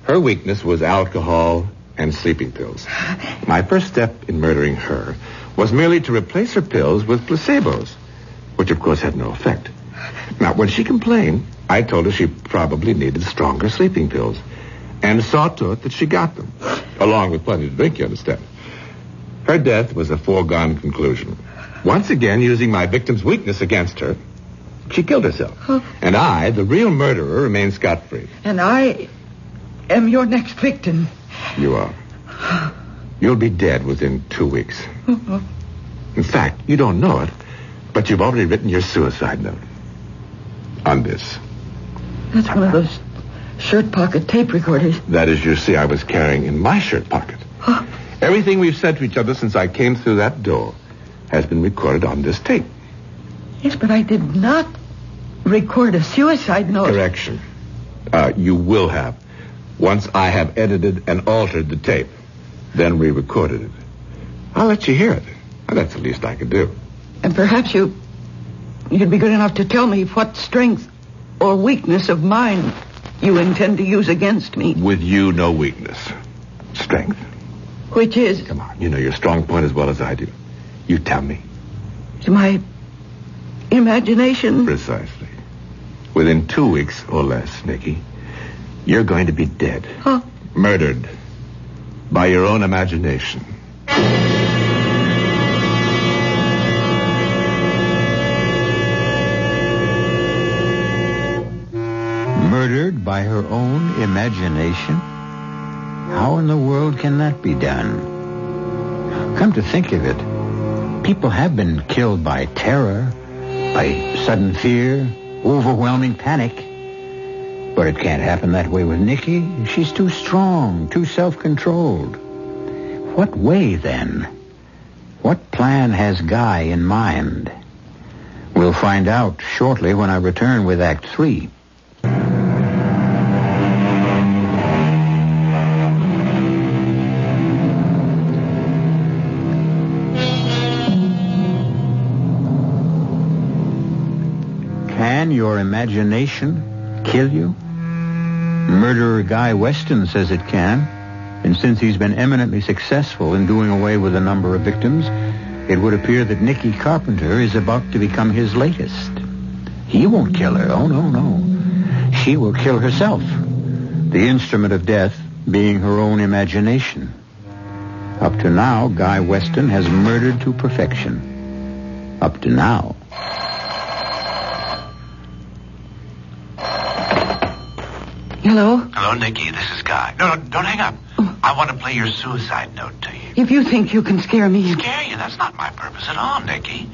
her weakness was alcohol and sleeping pills. My first step in murdering her was merely to replace her pills with placebos, which of course had no effect. Now, when she complained, I told her she probably needed stronger sleeping pills, and saw to it that she got them, along with plenty to drink, you understand. Her death was a foregone conclusion. Once again, using my victim's weakness against her, she killed herself. Huh? And I, the real murderer, remained scot-free. And I am your next victim. You are. You'll be dead within 2 weeks. In fact, you don't know it, but you've already written your suicide note. On this. That's one of those shirt pocket tape recorders. That, as you see, I was carrying in my shirt pocket. Huh? Everything we've said to each other since I came through that door has been recorded on this tape. Yes, but I did not record a suicide note. Correction. You will have. Once I have edited and altered the tape, then re-recorded it. I'll let you hear it. Well, that's the least I can do. And perhaps you'd be good enough to tell me what strength or weakness of mine you intend to use against me. With you, no weakness. Strength. Which is? Come on, you know your strong point as well as I do. You tell me. It's my imagination. Precisely. Within 2 weeks or less, Nikki, you're going to be dead. Huh? Murdered. By your own imagination. Murdered by her own imagination? How in the world can that be done? Come to think of it, people have been killed by terror, by sudden fear, overwhelming panic. But it can't happen that way with Nikki. She's too strong, too self-controlled. What way, then? What plan has Guy in mind? We'll find out shortly when I return with Act 3. Can your imagination kill you? Murderer Guy Weston says it can. And since he's been eminently successful in doing away with a number of victims, it would appear that Nikki Carpenter is about to become his latest. He won't kill her. Oh, no. She will kill herself. The instrument of death being her own imagination. Up to now, Guy Weston has murdered to perfection. Up to now. Hello? Hello, Nikki. This is Guy. No, don't hang up. I want to play your suicide note to you. If you think you can scare me... Scare you? That's not my purpose at all, Nikki.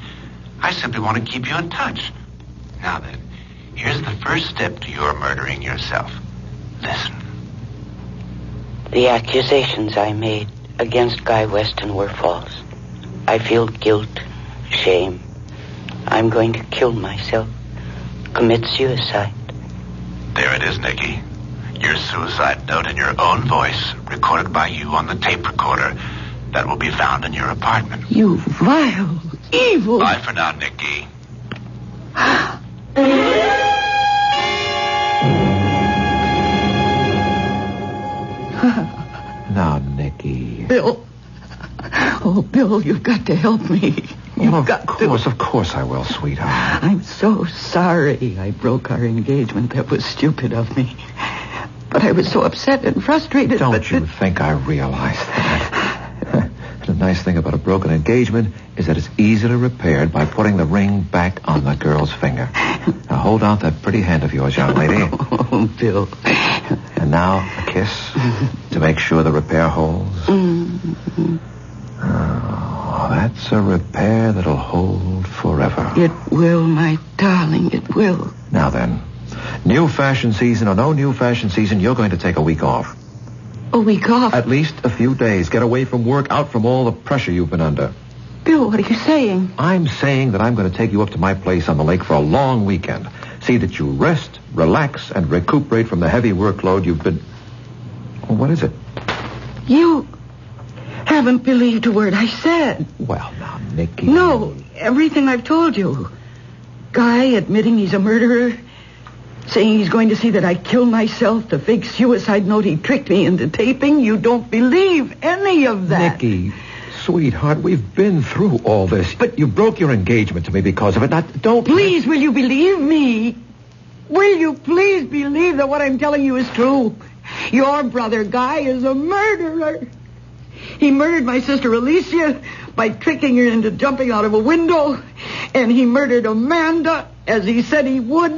I simply want to keep you in touch. Now then, here's the first step to your murdering yourself. Listen. The accusations I made against Guy Weston were false. I feel guilt, shame. I'm going to kill myself. Commit suicide. There it is, Nikki. Your suicide note in your own voice, recorded by you on the tape recorder that will be found in your apartment. You vile, evil... Bye for now, Nikki. Now, Nikki. Bill. Oh, Bill, you've got to help me. Of course I will, sweetheart. I'm so sorry I broke our engagement. That was stupid of me. But I was so upset and frustrated. Don't you think I realize that? The nice thing about a broken engagement is that it's easily repaired by putting the ring back on the girl's finger. Now hold out that pretty hand of yours, young lady. Oh, Bill. And now a kiss to make sure the repair holds. Mm-hmm. Oh, that's a repair that'll hold forever. It will, my darling, it will. Now then, new fashion season or no new fashion season, you're going to take a week off. A week off? At least a few days. Get away from work, out from all the pressure you've been under. Bill, what are you saying? I'm saying that I'm going to take you up to my place on the lake for a long weekend. See that you rest, relax, and recuperate from the heavy workload you've been... Oh, what is it? You haven't believed a word I said. Well, now, Nikki... No, everything I've told you. Guy admitting he's a murderer, saying he's going to see that I kill myself, the fake suicide note he tricked me into taping. You don't believe any of that. Nikki, sweetheart, we've been through all this. But you broke your engagement to me because of it. Now, don't... Please, will you believe me? Will you please believe that what I'm telling you is true? Your brother, Guy, is a murderer. He murdered my sister Alicia by tricking her into jumping out of a window. And he murdered Amanda, as he said he would.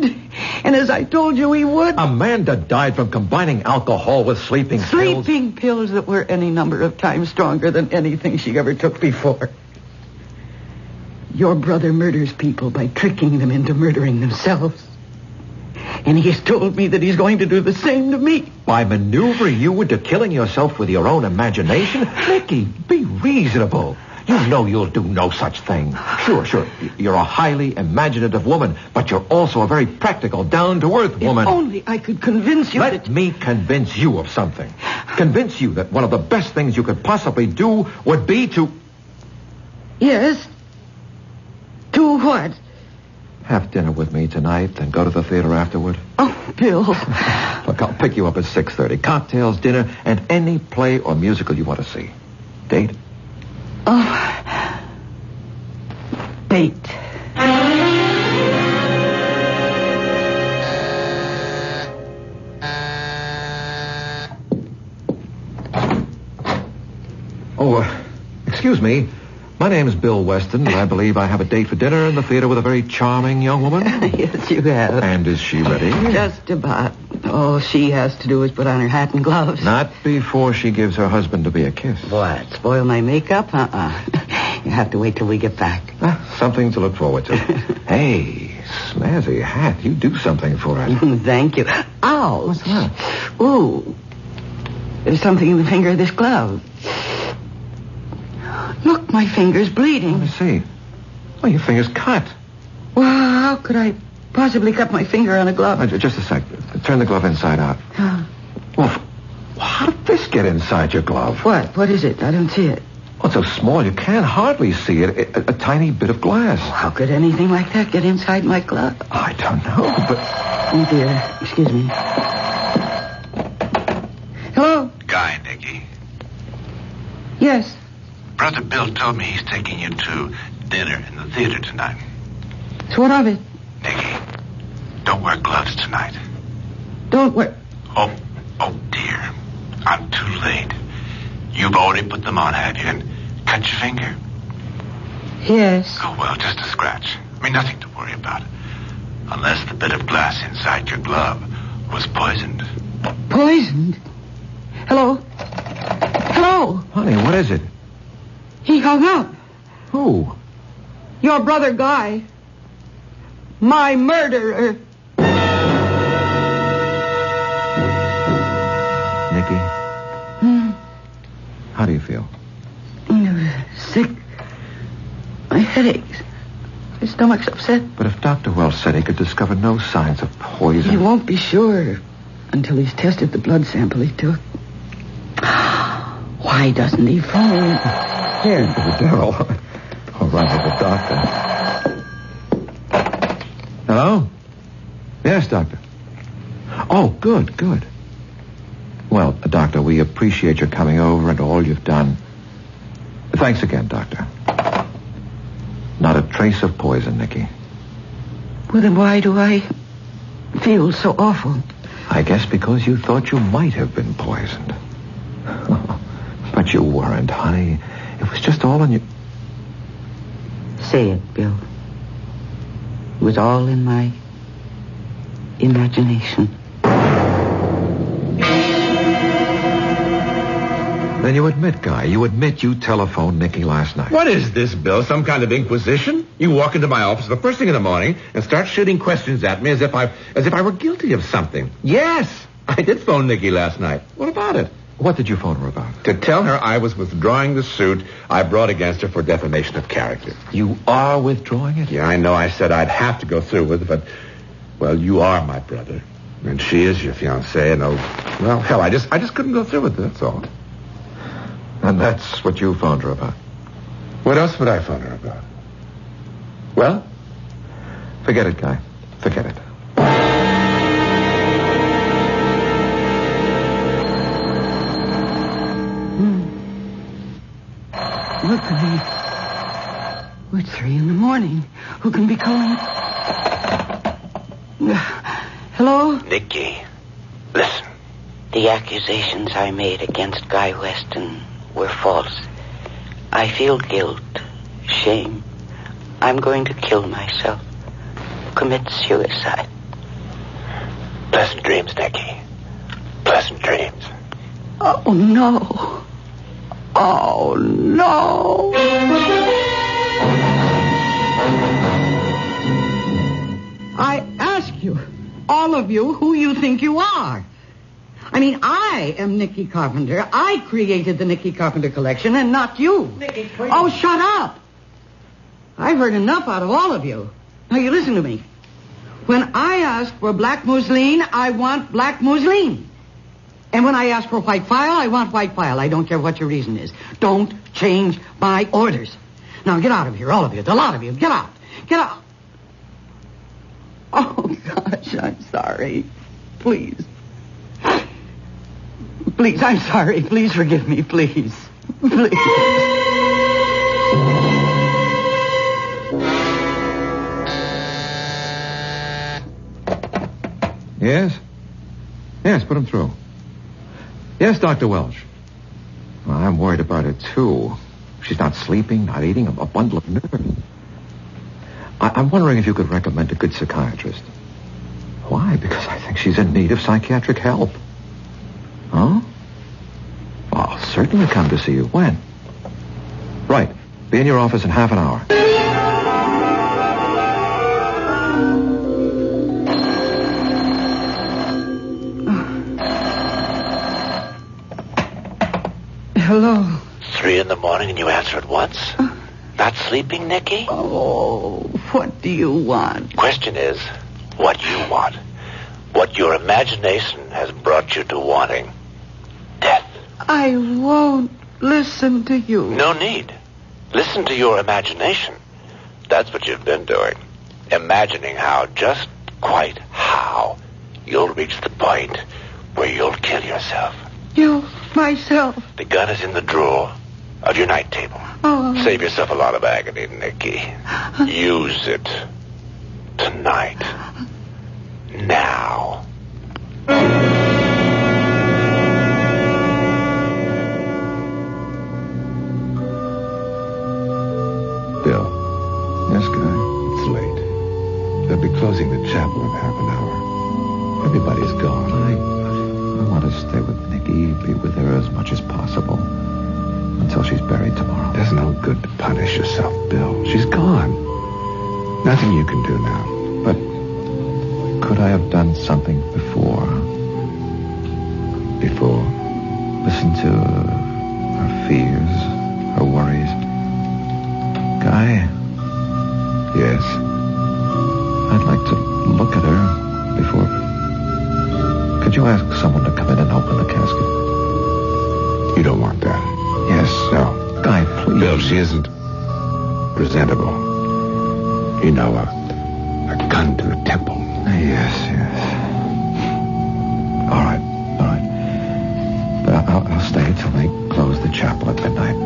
And as I told you he would. Amanda died from combining alcohol with sleeping pills. Sleeping pills that were any number of times stronger than anything she ever took before. Your brother murders people by tricking them into murdering themselves. And he has told me that he's going to do the same to me. By maneuvering you into killing yourself with your own imagination? Nicky, be reasonable. You know you'll do no such thing. Sure. You're a highly imaginative woman, but you're also a very practical, down-to-earth woman. If only I could convince you Let me convince you of something. Convince you that one of the best things you could possibly do would be to... Yes? To what? Have dinner with me tonight and go to the theater afterward. Oh, Bill. Look, I'll pick you up at 6:30. Cocktails, dinner, and any play or musical you want to see. Date? Oh. Date. Excuse me. My name's Bill Weston, and I believe I have a date for dinner in the theater with a very charming young woman. Yes, you have. And is she ready? Just about. All she has to do is put on her hat and gloves. Not before she gives her husband to be a kiss. What? Spoil my makeup? You have to wait till we get back. Something to look forward to. Hey, snazzy hat. You do something for it. Thank you. Ow. What's that? Ooh. There's something in the finger of this glove. Look, my finger's bleeding. Let me see. Oh, your finger's cut. Well, how could I possibly cut my finger on a glove? Just a sec. Turn the glove inside out. Well, how did this get inside your glove? What? What is it? I don't see it. Oh, it's so small you can't hardly see it. A tiny bit of glass. How could anything like that get inside my glove? I don't know, but... Oh, dear. Excuse me. Hello? Guy, Nicky. Yes. Brother Bill told me he's taking you to dinner in the theater tonight. So what of it? Nicky, don't wear gloves tonight. Don't wear... Oh, dear. I'm too late. You've already put them on, have you? And cut your finger? Yes. Oh, well, just a scratch. I mean, nothing to worry about. Unless the bit of glass inside your glove was poisoned. Poisoned? Hello? Hello? Honey, what is it? He hung up. Who? Your brother Guy. My murderer. Nicky? How do you feel? Sick. My head aches. My stomach's upset. But if Dr. Wells said he could discover no signs of poison... He won't be sure until he's tested the blood sample he took. Why doesn't he phone? Here. Darryl. I'll run to the doctor. Hello? Yes, doctor. Oh, good. Well, doctor, we appreciate your coming over and all you've done. Thanks again, doctor. Not a trace of poison, Nicky. Well, then why do I feel so awful? I guess because you thought you might have been poisoned. But you weren't, honey. It was just all in your... Say it, Bill. It was all in my imagination. Then you admit, Guy, you telephoned Nicky last night. What is this, Bill? Some kind of inquisition? You walk into my office the first thing in the morning and start shooting questions at me as if I were guilty of something. Yes, I did phone Nicky last night. What about it? What did you phone her about? To tell her I was withdrawing the suit I brought against her for defamation of character. You are withdrawing it? Yeah, I know I said I'd have to go through with it, but, well, you are my brother. And she is your fiancée, and well, hell, I just couldn't go through with it, that's all. And that's what you phoned her about? What else would I phone her about? Well? Forget it, Guy. Forget it. Look at me. It's 3 a.m. Who can be calling? Hello? Nicky, listen. The accusations I made against Guy Weston were false. I feel guilt, shame. I'm going to kill myself. Commit suicide. Pleasant dreams, Nicky. Pleasant dreams. Oh, no. Oh, no. I ask you, are all of you, who you think you are. I mean, I am Nicky Carpenter. I created the Nicky Carpenter collection and not you. Nicky, please. Oh, shut up. I've heard enough out of all of you. Now, you listen to me. When I ask for black mousseline, I want black mousseline. And when I ask for white file, I want white file. I don't care what your reason is. Don't change my orders. Now, get out of here, all of you, the lot of you. Get out. Get out. Oh, gosh, I'm sorry. Please. Please, I'm sorry. Please forgive me, please. Please. Yes? Yes, put him through. Yes, Dr. Welch. Well, I'm worried about her, too. She's not sleeping, not eating, a bundle of nerves. I'm wondering if you could recommend a good psychiatrist. Why? Because I think she's in need of psychiatric help. Huh? Well, I'll certainly come to see you. When? Right. Be in your office in half an hour. Hello. 3 a.m. and you answer at once? Not sleeping, Nicky? Oh, what do you want? Question is, what you want. What your imagination has brought you to wanting. Death. I won't listen to you. No need. Listen to your imagination. That's what you've been doing. Imagining how, just quite how, you'll reach the point where you'll kill yourself. You, myself. The gun is in the drawer of your night table. Oh. Save yourself a lot of agony, Nicky. Use it. Tonight. Now. Bill. Yes, Guy? It's late. They'll be closing the chapel in half an hour. Everybody's gone. I want to stay with Nicky, be with her as much as possible until she's buried tomorrow. There's no good to punish yourself, Bill. She's gone. Nothing you can do now. But could I have done something before? Before? Listen to her fears, her worries. Guy? Yes? I'd like to look at her before... Could you ask someone to come in and open the casket? You don't want that? Yes. No. Guy, please. Bill, she isn't presentable. You know, a gun to the temple. Yes. All right. But I'll stay till they close the chapel at midnight.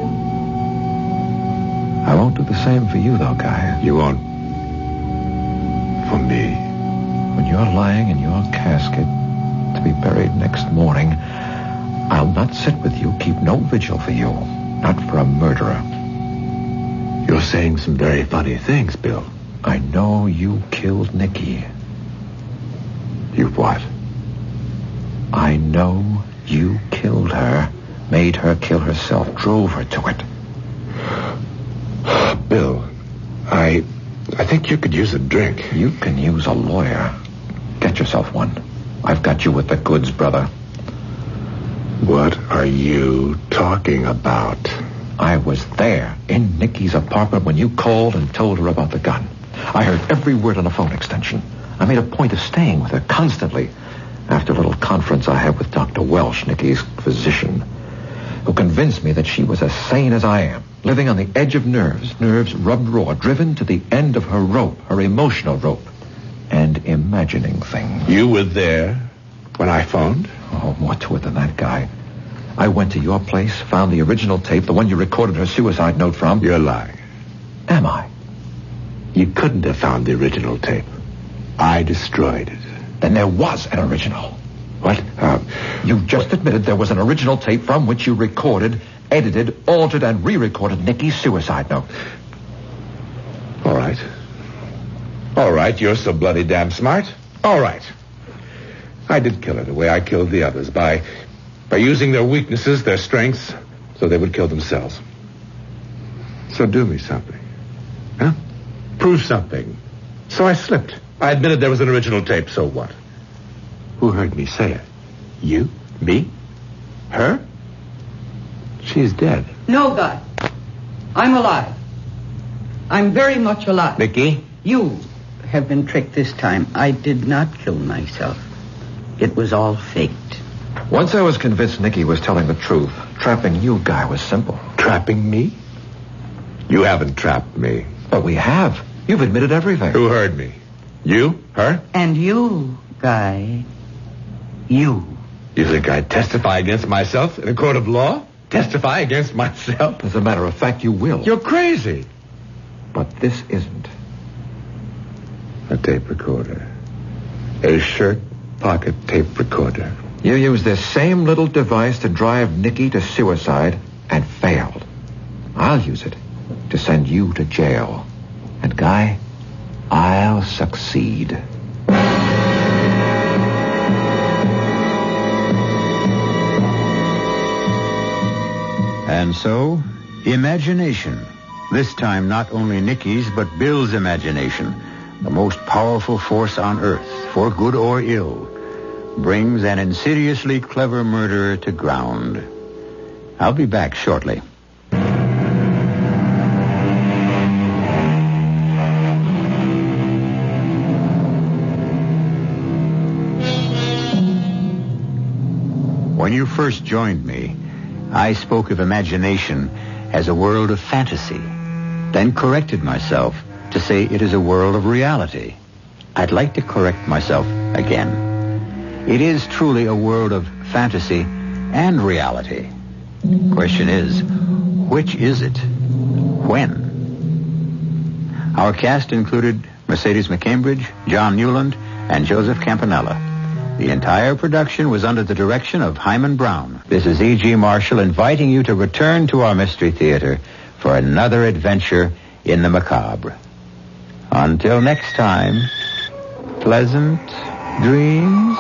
I won't do the same for you, though, Guy. You won't? For me? When you're lying in your casket to be buried next morning, I'll not sit with you, keep no vigil for you. Not for a murderer. You're saying some very funny things, Bill. I know you killed Nicky. You what? I know you killed her, made her kill herself, drove her to it. Bill, I think you could use a drink. You can use a lawyer. Get yourself one. I've got you with the goods, brother. What are you talking about? I was there in Nicky's apartment when you called and told her about the gun. I heard every word on the phone extension. I made a point of staying with her constantly after a little conference I had with Dr. Welch, Nicky's physician, who convinced me that she was as sane as I am, living on the edge of nerves rubbed raw, driven to the end of her rope, her emotional rope, and imagining things. You were there when I phoned? Oh, more to it than that, Guy. I went to your place, found the original tape, the one you recorded her suicide note from. You're lying. Am I? You couldn't have found the original tape. I destroyed it. Then there was an original. What? You just admitted there was an original tape from which you recorded, edited, altered, and re-recorded Nicky's suicide note. All right. All right, you're so bloody damn smart. All right. I did kill her the way I killed the others, by using their weaknesses, their strengths, so they would kill themselves. So do me something. Huh? Prove something. So I slipped. I admitted there was an original tape, so what? Who heard me say it? You? Me? Her? She's dead. No, Guy. I'm alive. I'm very much alive. Nicky? You have been tricked this time. I did not kill myself. It was all faked. Once I was convinced Nicky was telling the truth, trapping you, Guy, was simple. Trapping me? You haven't trapped me. But we have. You've admitted everything. Who heard me? You? Her? And you, Guy. You. You think I'd testify against myself in a court of law? Testify against myself? As a matter of fact, you will. You're crazy. But this isn't. A tape recorder. A shirt pocket tape recorder. You used this same little device to drive Nicky to suicide and failed. I'll use it to send you to jail. And, Guy, I'll succeed. And so, imagination. This time not only Nicky's, but Bill's imagination, the most powerful force on earth, for good or ill, brings an insidiously clever murderer to ground. I'll be back shortly. When you first joined me, I spoke of imagination as a world of fantasy, then corrected myself to say it is a world of reality. I'd like to correct myself again. It is truly a world of fantasy and reality. Question is, which is it? When? Our cast included Mercedes McCambridge, John Newland, and Joseph Campanella. The entire production was under the direction of Hyman Brown. This is E.G. Marshall inviting you to return to our Mystery Theater for another adventure in the macabre. Until next time, pleasant dreams.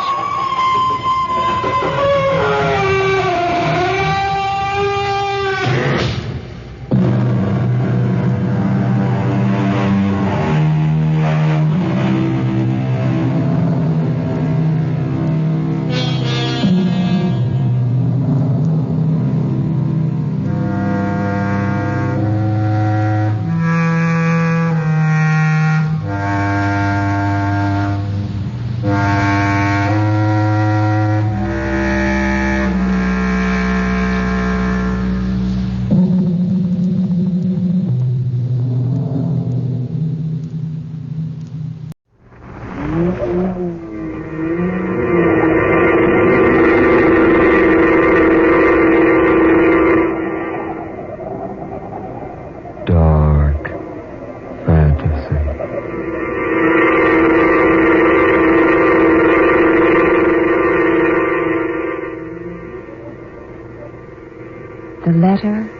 The letter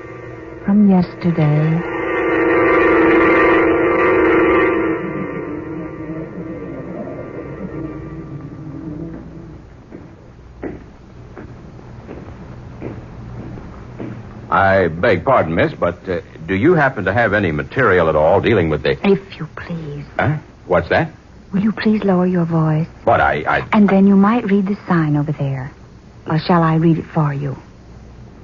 from yesterday. I beg pardon, miss, but do you happen to have any material at all dealing with the... If you please. Huh? What's that? Will you please lower your voice? What, I... And then you might read the sign over there. Or shall I read it for you?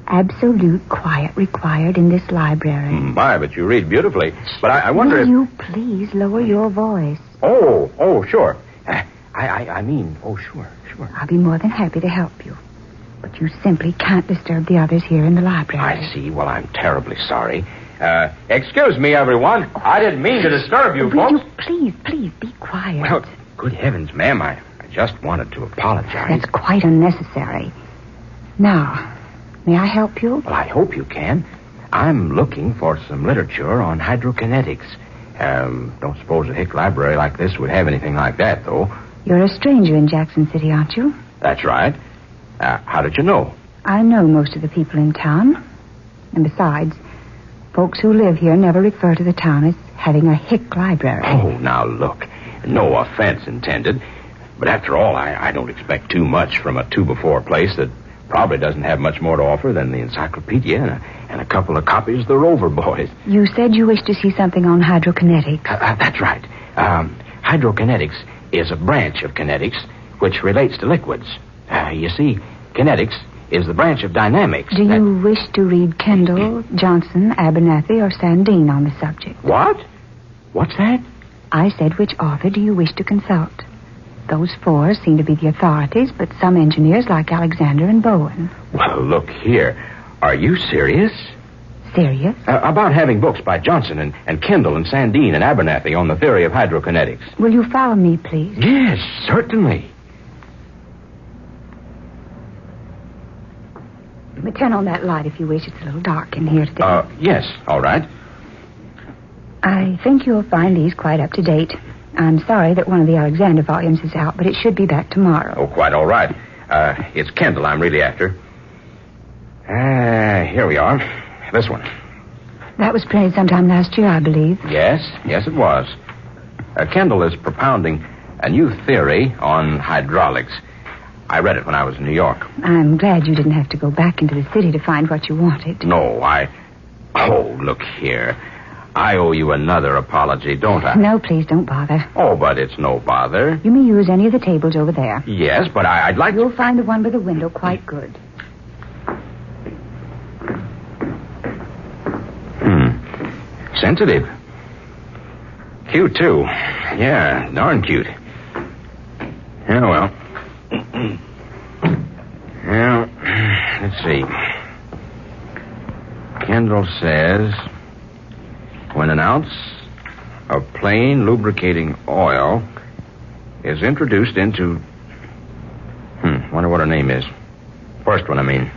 Absolute quiet required in this library. My, but you read beautifully. But I wonder Will you please lower your voice? Oh, sure. I mean, sure. I'll be more than happy to help you. But you simply can't disturb the others here in the library. I see. Well, I'm terribly sorry. Excuse me, everyone. I didn't mean to disturb you, folks. Will you please be quiet? Well, good heavens, ma'am, I just wanted to apologize. That's quite unnecessary. Now, may I help you? Well, I hope you can. I'm looking for some literature on hydrokinetics. Don't suppose a hick library like this would have anything like that, though. You're a stranger in Jackson City, aren't you? That's right. How did you know? I know most of the people in town. And besides, folks who live here never refer to the town as having a hick library. Oh, now look. No offense intended. But after all, I don't expect too much from a 2x4 place that probably doesn't have much more to offer than the encyclopedia and a couple of copies of the Rover Boys. You said you wished to see something on hydrokinetics. That's right. Hydrokinetics is a branch of kinetics which relates to liquids. You see, kinetics is the branch of dynamics. Do you wish to read Kendall, Johnson, Abernathy, or Sandine on the subject? What? What's that? I said, which author do you wish to consult? Those four seem to be the authorities, but some engineers like Alexander and Bowen. Well, look here. Are you serious? Serious? About having books by Johnson and Kendall and Sandine and Abernathy on the theory of hydrokinetics. Will you follow me, please? Yes, certainly. But turn on that light if you wish. It's a little dark in here today. Yes, all right. I think you'll find these quite up to date. I'm sorry that one of the Alexander volumes is out, but it should be back tomorrow. Oh, quite all right. It's Kendall I'm really after. Here we are. This one. That was printed sometime last year, I believe. Yes, it was. Kendall is propounding a new theory on hydraulics. I read it when I was in New York. I'm glad you didn't have to go back into the city to find what you wanted. No, Oh, look here. I owe you another apology, don't I? No, please, don't bother. Oh, but it's no bother. You may use any of the tables over there. Yes, but I'd like You'll find the one by the window quite good. Sensitive. Cute, too. Yeah, darn cute. Yeah, well. Well, let's see. Kendall says, when an ounce of plain lubricating oil is introduced into... wonder what her name is. First one, I mean.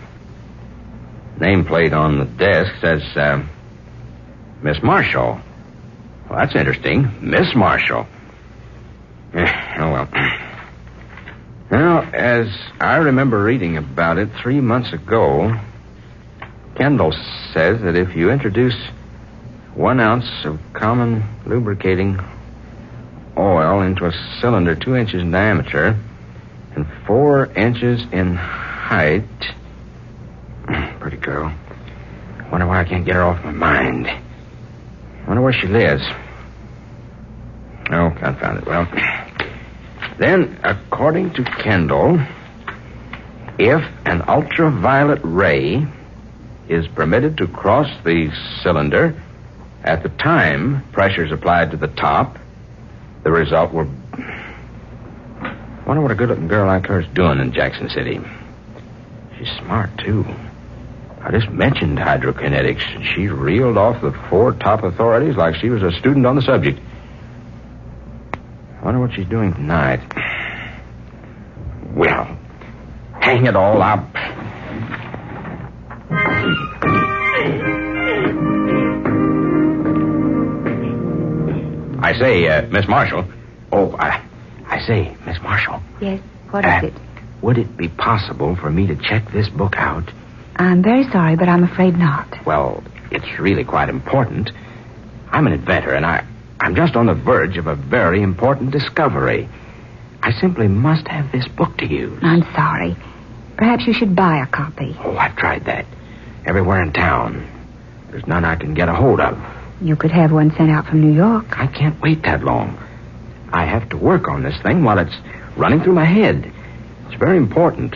Nameplate on the desk says, Miss Marshall. Well, that's interesting. Miss Marshall. Oh, well. Well, as I remember reading about it 3 months ago, Kendall says that if you introduce 1 ounce of common lubricating oil into a cylinder 2 inches in diameter and 4 inches in height... Pretty girl. Wonder why I can't get her off my mind. Wonder where she lives. Oh, confound it. Well, then, according to Kendall, if an ultraviolet ray is permitted to cross the cylinder at the time pressure is applied to the top, the result will... Wonder what a good-looking girl like her is doing in Jackson City. She's smart, too. I just mentioned hydrokinetics, and she reeled off the 4 top authorities like she was a student on the subject. I wonder what she's doing tonight. Well, hang it all up. I say, Miss Marshall. Oh, I say, Miss Marshall. Yes, what is it? Would it be possible for me to check this book out? I'm very sorry, but I'm afraid not. Well, it's really quite important. I'm an inventor, and I'm just on the verge of a very important discovery. I simply must have this book to use. I'm sorry. Perhaps you should buy a copy. Oh, I've tried that. Everywhere in town. There's none I can get a hold of. You could have one sent out from New York. I can't wait that long. I have to work on this thing while it's running through my head. It's very important.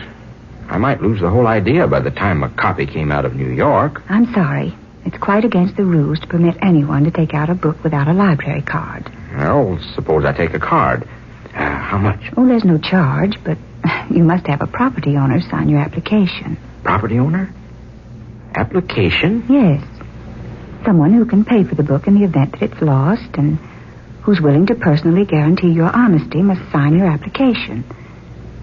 I might lose the whole idea by the time a copy came out of New York. I'm sorry. It's quite against the rules to permit anyone to take out a book without a library card. Well, suppose I take a card. How much? Oh, there's no charge, but you must have a property owner sign your application. Property owner? Application? Yes. Someone who can pay for the book in the event that it's lost and who's willing to personally guarantee your honesty must sign your application.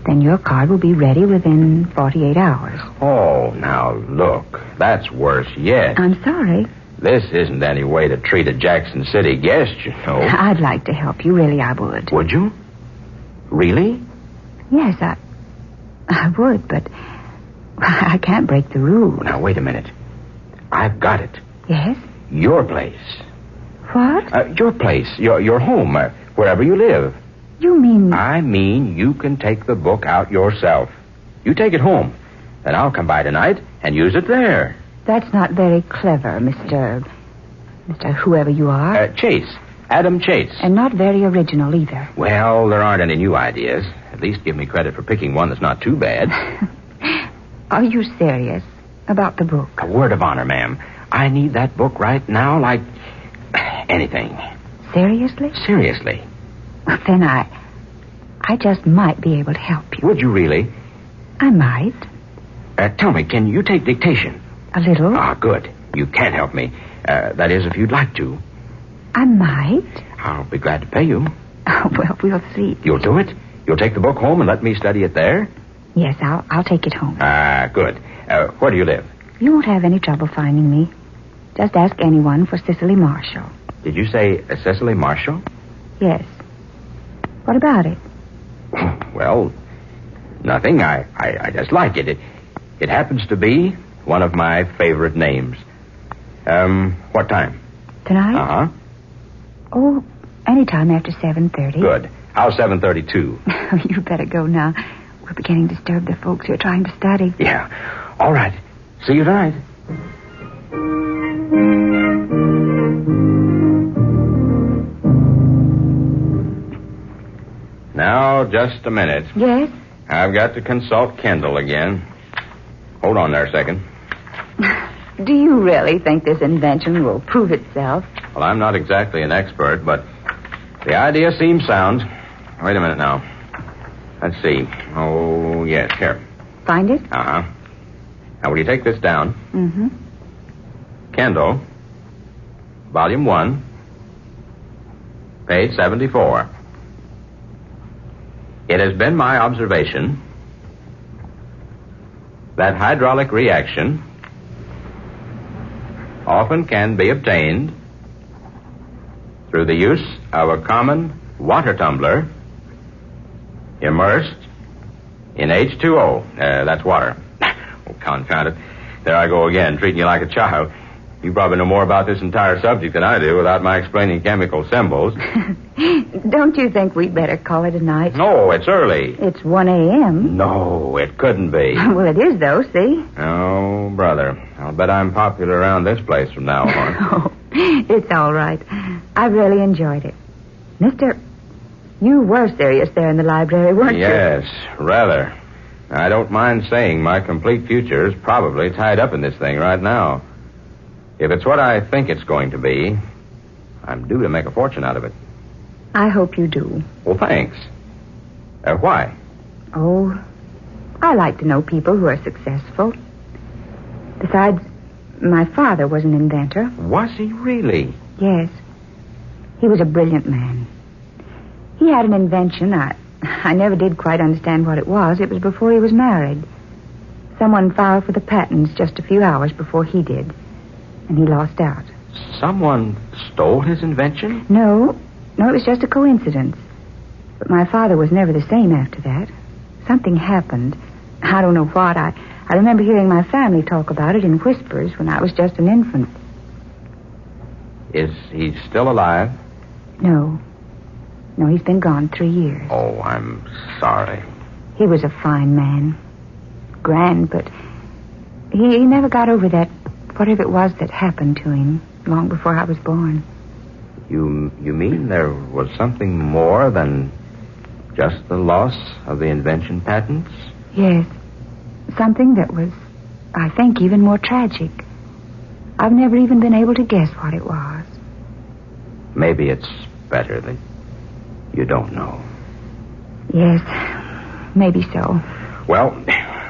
Then your card will be ready within 48 hours. Oh, now look. That's worse yet. I'm sorry. This isn't any way to treat a Jackson City guest, you know. I'd like to help you. Really, I would. Would you? Really? Yes, I would, but I can't break the rules. Now, wait a minute. I've got it. Yes? Your place. What? Your place. Your home. Wherever you live. You mean... I mean you can take the book out yourself. You take it home. Then I'll come by tonight and use it there. That's not very clever, Mr. whoever you are. Chase. Adam Chase. And not very original either. Well, there aren't any new ideas. At least give me credit for picking one that's not too bad. Are you serious about the book? A word of honor, ma'am. I need that book right now like anything. Seriously? Seriously. Well, then I just might be able to help you. Would you really? I might. Tell me, can you take dictation? A little. Ah, good. You can help me. That is, if you'd like to. I might. I'll be glad to pay you. Oh, well, we'll see. You'll do it? You'll take the book home and let me study it there? Yes, I'll take it home. Ah, good. Where do you live? You won't have any trouble finding me. Just ask anyone for Cicely Marshall. Did you say Cicely Marshall? Yes. What about it? Well, nothing. I just like it. It happens to be one of my favorite names. What time? Tonight? Uh-huh. Oh, anytime after 7:30. Good. How's 7:32? You better go now. We're beginning to disturb the folks who are trying to study. Yeah. All right. See you tonight. Now, just a minute. Yes? I've got to consult Kendall again. Hold on there a second. Do you really think this invention will prove itself? Well, I'm not exactly an expert, but the idea seems sound. Wait a minute now. Let's see. Oh, yes, here. Find it? Uh-huh. Now, will you take this down? Mm-hmm. Kendall, Volume 1, page 74. It has been my observation that hydraulic reaction often can be obtained through the use of a common water tumbler immersed in H2O. That's water. Oh, confound it. There I go again, treating you like a child. You probably know more about this entire subject than I do without my explaining chemical symbols. Don't you think we'd better call it a night? No, it's early. It's 1 a.m. No, it couldn't be. Well, it is, though, see? Oh, brother. I'll bet I'm popular around this place from now on. Oh, it's all right. I've really enjoyed it. Mister, you were serious there in the library, weren't you? Yes, rather. I don't mind saying my complete future is probably tied up in this thing right now. If it's what I think it's going to be, I'm due to make a fortune out of it. I hope you do. Well, thanks. Why? Oh, I like to know people who are successful. Besides, my father was an inventor. Was he really? Yes. He was a brilliant man. He had an invention. I never did quite understand what it was. It was before he was married. Someone filed for the patents just a few hours before he did. And he lost out. Someone stole his invention? No, it was just a coincidence. But my father was never the same after that. Something happened. I don't know what. I remember hearing my family talk about it in whispers when I was just an infant. Is he still alive? No, he's been gone 3 years. Oh, I'm sorry. He was a fine man. Grand, but he never got over that, whatever it was that happened to him long before I was born. You mean there was something more than just the loss of the invention patents? Yes. Something that was, I think, even more tragic. I've never even been able to guess what it was. Maybe it's better that you don't know. Yes, maybe so. Well,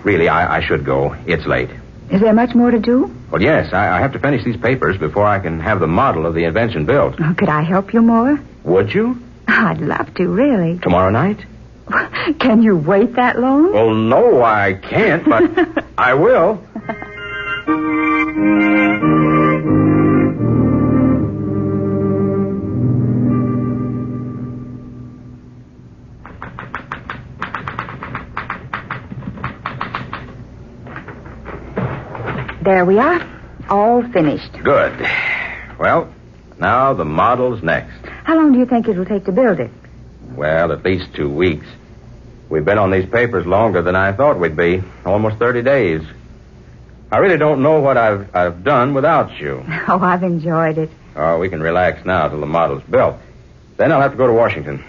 really, I should go. It's late. Is there much more to do? Well, yes, I have to finish these papers before I can have the model of the invention built. Oh, could I help you more? Would you? I'd love to, really. Tomorrow night? Can you wait that long? Well, no, I can't, but I will. There we are. All finished. Good. Well, now the model's next. How long do you think it'll take to build it? Well, at least 2 weeks. We've been on these papers longer than I thought we'd be. Almost 30 days. I really don't know what I've done without you. Oh, I've enjoyed it. Oh, we can relax now till the model's built. Then I'll have to go to Washington.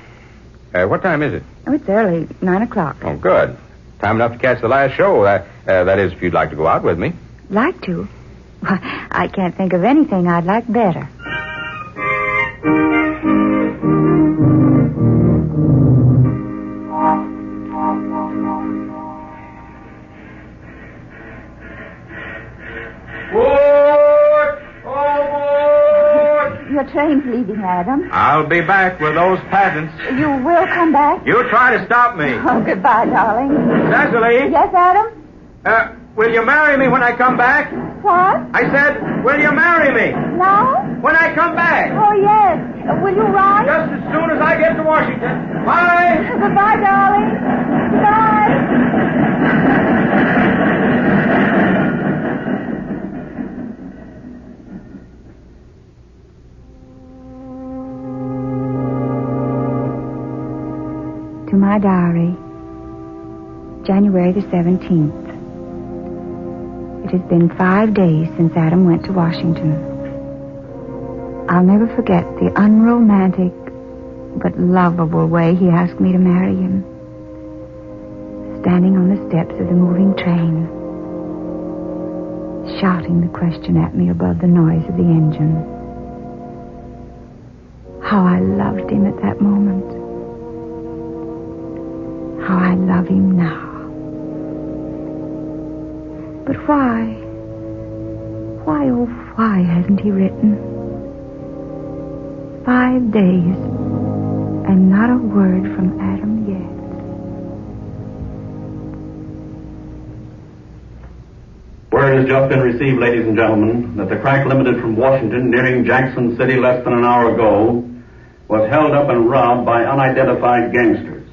What time is it? Oh, it's early, 9 o'clock. Oh, good. Time enough to catch the last show. That is, if you'd like to go out with me. Like to? Well, I can't think of anything I'd like better. Your train's leaving, Adam. I'll be back with those patents. You will come back? You try to stop me. Oh, goodbye, darling. Cecily? Yes, Adam? Will you marry me when I come back? What? I said, will you marry me? Now? When I come back? Oh, yes. Will you ride? Just as soon as I get to Washington. Bye. Goodbye, darling. Goodbye. To my diary, January the 17th. It has been 5 days since Adam went to Washington. I'll never forget the unromantic but lovable way he asked me to marry him. Standing on the steps of the moving train, shouting the question at me above the noise of the engine. How I loved him at that moment. How I love him now. But why? Why, oh, why hasn't he written? 5 days, and not a word from Adam yet. Word has just been received, ladies and gentlemen, that the crack limited from Washington nearing Jackson City less than an hour ago was held up and robbed by unidentified gangsters.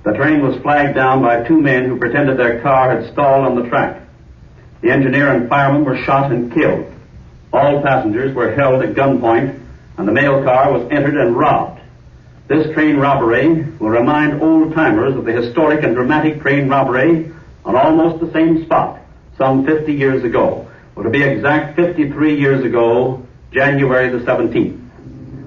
The train was flagged down by 2 men who pretended their car had stalled on the track. The engineer and fireman were shot and killed. All passengers were held at gunpoint, and the mail car was entered and robbed. This train robbery will remind old-timers of the historic and dramatic train robbery on almost the same spot some 50 years ago. Or to be exact, 53 years ago, January the 17th.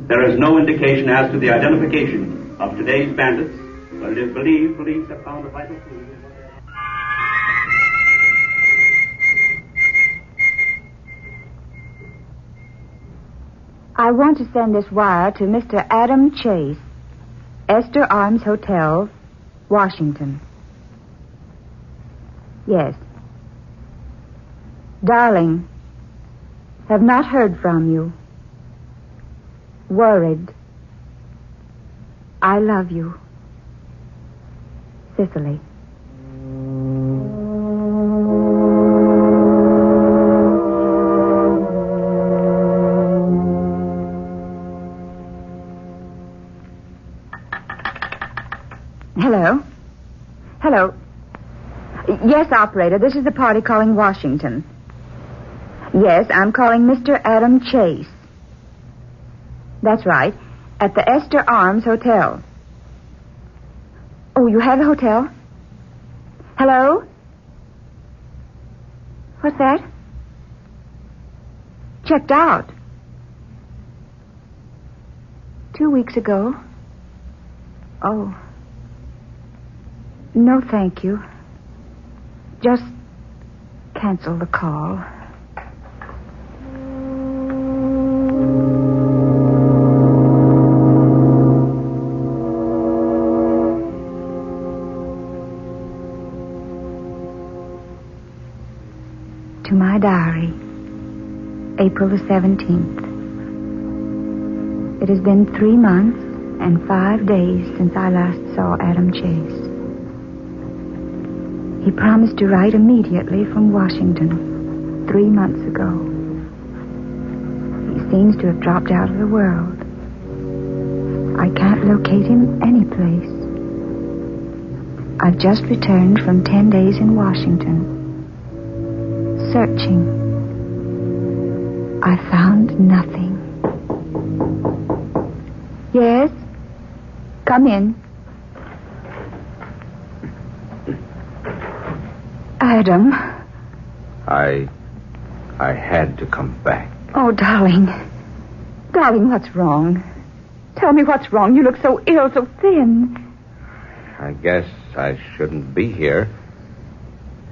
There is no indication as to the identification of today's bandits, but it is believed police have found a vital clue. I want to send this wire to Mr. Adam Chase, Esther Arms Hotel, Washington. Yes. Darling, have not heard from you. Worried. I love you. Cicely. Hello? Hello? Yes, operator, this is the party calling Washington. Yes, I'm calling Mr. Adam Chase. That's right, at the Esther Arms Hotel. Oh, you have a hotel? Hello? What's that? Checked out. 2 weeks ago. Oh. No, thank you. Just cancel the call. To my diary, April the 17th. It has been 3 months and 5 days since I last saw Adam Chase. He promised to write immediately from Washington 3 months ago. He seems to have dropped out of the world. I can't locate him any place. I've just returned from 10 days in Washington. Searching. I found nothing. Yes? Come in. Adam. I had to come back. Oh, darling. Darling, what's wrong? Tell me what's wrong. You look so ill, so thin. I guess I shouldn't be here,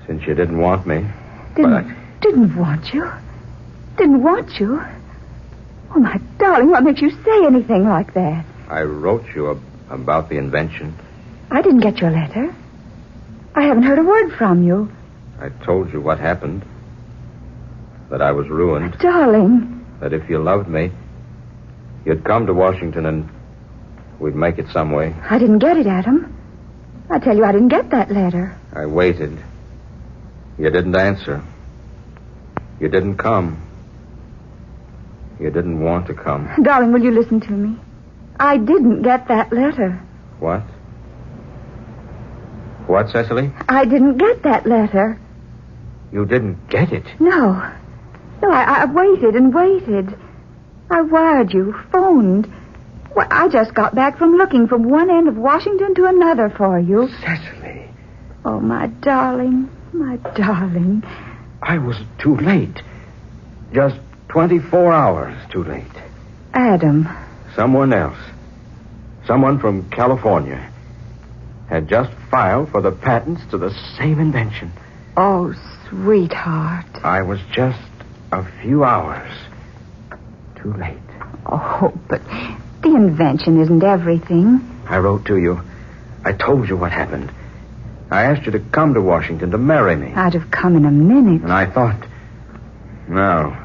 since you didn't want me. Didn't want you? Didn't want you? Oh, my darling, what makes you say anything like that? I wrote you about the invention. I didn't get your letter. I haven't heard a word from you. I told you what happened. That I was ruined. Darling. That if you loved me, you'd come to Washington and we'd make it some way. I didn't get it, Adam. I tell you, I didn't get that letter. I waited. You didn't answer. You didn't come. You didn't want to come. Darling, will you listen to me? I didn't get that letter. What? What, Cecily? I didn't get that letter. You didn't get it? No, I waited and waited. I wired you, phoned. Well, I just got back from looking from one end of Washington to another for you. Cecily. Oh, my darling, my darling. I was too late. Just 24 hours too late. Adam. Someone else. Someone from California had just filed for the patents to the same invention. Oh, sweetheart. I was just a few hours too late. Oh, but the invention isn't everything. I wrote to you. I told you what happened. I asked you to come to Washington to marry me. I'd have come in a minute. And I thought, no,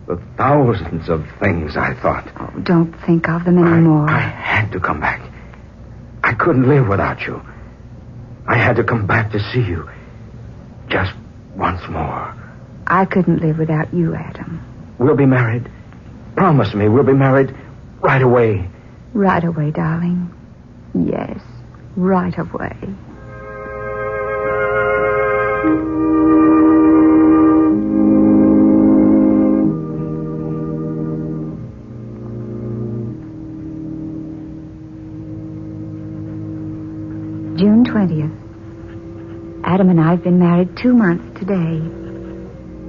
the thousands of things I thought. Oh, don't think of them anymore. I had to come back. I couldn't live without you. I had to come back to see you. Just once more. I couldn't live without you, Adam. We'll be married. Promise me we'll be married right away. Right away, darling. Yes, right away. June 20th. Adam and I have been married 2 months today.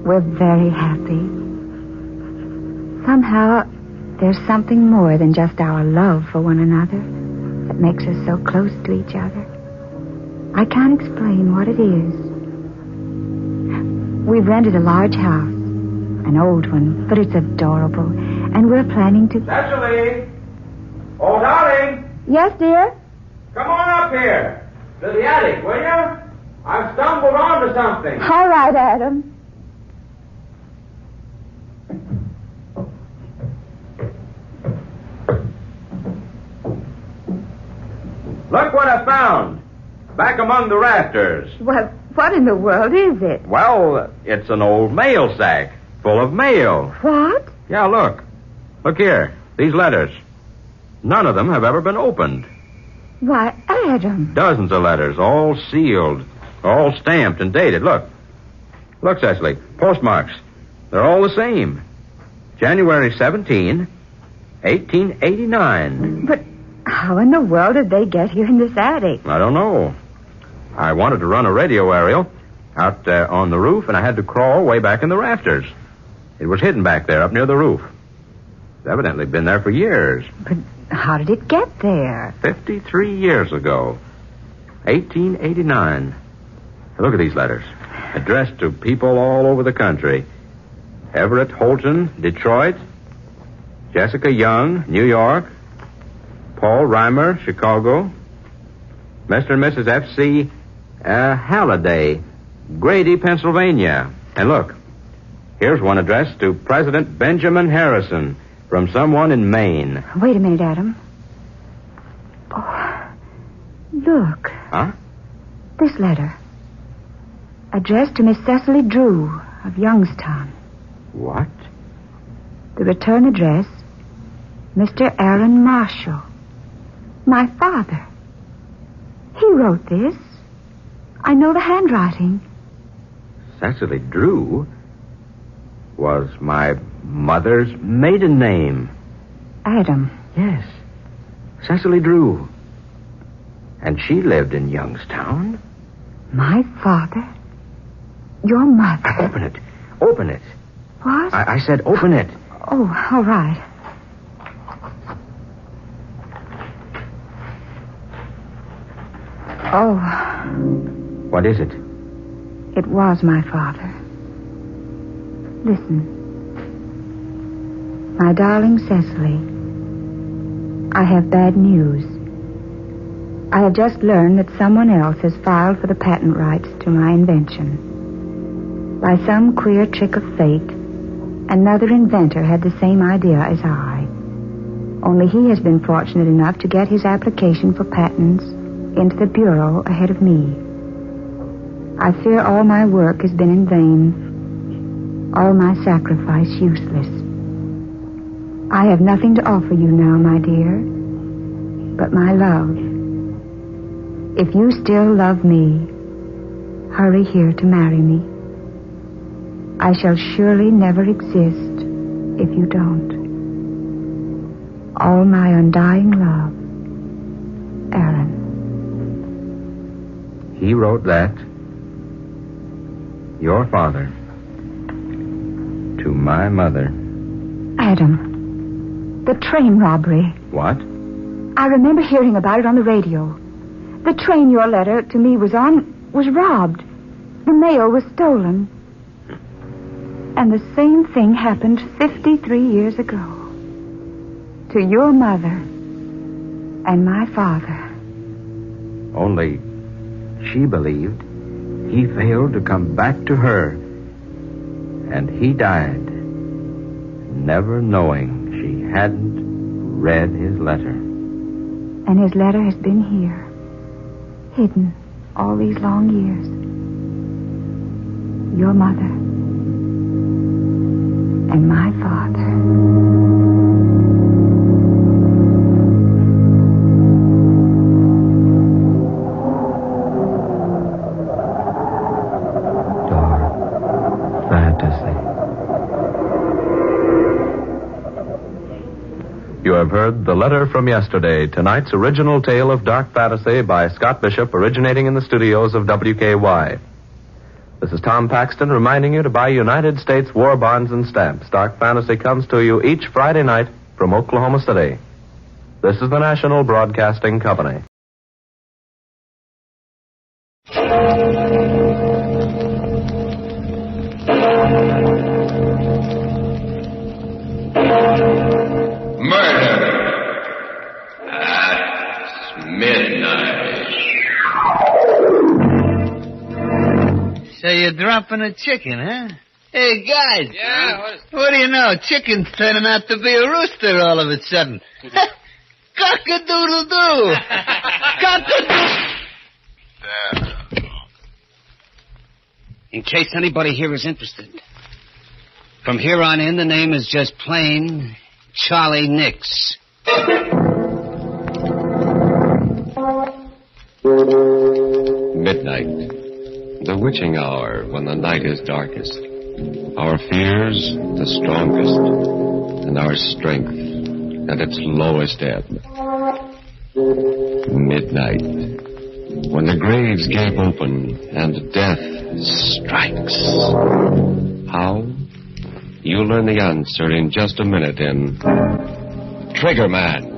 We're very happy. Somehow, there's something more than just our love for one another that makes us so close to each other. I can't explain what it is. We've rented a large house, an old one, but it's adorable, and we're planning to... Cecily! Oh, darling! Yes, dear? Come on up here to the attic, will you? I've stumbled onto something. All right, Adam. Look what I found. Back among the rafters. Well, what in the world is it? Well, it's an old mail sack full of mail. What? Yeah, look. Look here. These letters. None of them have ever been opened. Why, Adam. Dozens of letters, all sealed, all stamped and dated. Look. Look, Cecily. Postmarks. They're all the same. January 17, 1889. But how in the world did they get here in this attic? I don't know. I wanted to run a radio aerial out on the roof, and I had to crawl way back in the rafters. It was hidden back there up near the roof. It's evidently been there for years. But how did it get there? 53 years ago. 1889. Look at these letters. Addressed to people all over the country. Everett Holton, Detroit. Jessica Young, New York. Paul Reimer, Chicago. Mr. and Mrs. F.C. Halliday, Grady, Pennsylvania. And look, here's one addressed to President Benjamin Harrison from someone in Maine. Wait a minute, Adam. Oh, look. Huh? This letter. Addressed to Miss Cecily Drew of Youngstown. What? The return address, Mr. Aaron Marshall. My father. He wrote this. I know the handwriting. Cecily Drew was my mother's maiden name. Adam. Yes. Cecily Drew. And she lived in Youngstown. My father? Your mother? Open it. Open it. What? I said open it. Oh, all right. Oh. What is it? It was my father. Listen. My darling Cecily, I have bad news. I have just learned that someone else has filed for the patent rights to my invention. By some queer trick of fate, another inventor had the same idea as I. Only he has been fortunate enough to get his application for patents into the Bureau ahead of me. I fear all my work has been in vain, all my sacrifice useless. I have nothing to offer you now, my dear, but my love. If you still love me, hurry here to marry me. I shall surely never exist if you don't. All my undying love, Aaron. He wrote that. Your father. To my mother. Adam. The train robbery. What? I remember hearing about it on the radio. The train your letter to me was on was robbed. The mail was stolen. And the same thing happened 53 years ago. To your mother and my father. Only she believed he failed to come back to her. And he died, never knowing she hadn't read his letter. And his letter has been here, hidden all these long years. Your mother and my father. You have heard The Letter from Yesterday, tonight's original tale of dark fantasy by Scott Bishop, originating in the studios of WKY. This is Tom Paxton reminding you to buy United States war bonds and stamps. Dark fantasy comes to you each Friday night from Oklahoma City. This is the National Broadcasting Company. So you're dropping a chicken, huh? Hey, guys. Yeah? What do you know? Chicken's turning out to be a rooster all of a sudden. Cock-a-doodle-doo. Cock-a-doodle. In case anybody here is interested, from here on in, the name is just plain Charlie Nix. Midnight. The witching hour when the night is darkest. Our fears the strongest, and our strength at its lowest ebb. Midnight. When the graves gape open and death strikes. How? You'll learn the answer in just a minute in Trigger Man.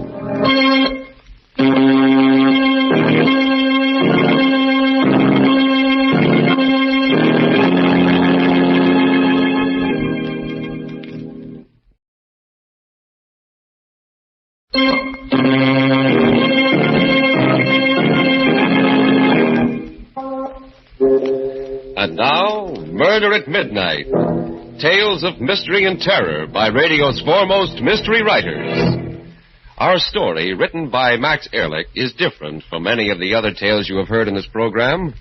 And now, Murder at Midnight. Tales of mystery and terror by radio's foremost mystery writers. Our story, written by Max Ehrlich, is different from any of the other tales you have heard in this program.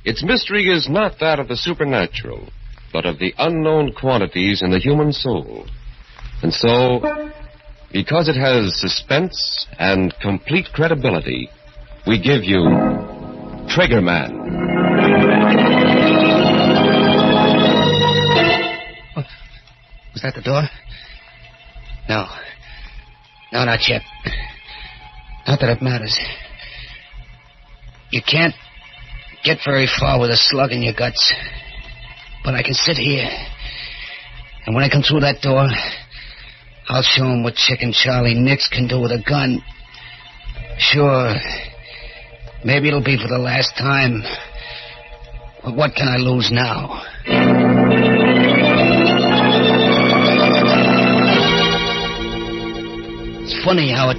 Its mystery is not that of the supernatural, but of the unknown quantities in the human soul. And so, because it has suspense and complete credibility, we give you Trigger Man. Was that the door? No. No, not yet. Not that it matters. You can't get very far with a slug in your guts. But I can sit here. And when I come through that door, I'll show him what Chicken Charlie Nix can do with a gun. Sure. Maybe it'll be for the last time. But what can I lose now? It's funny how it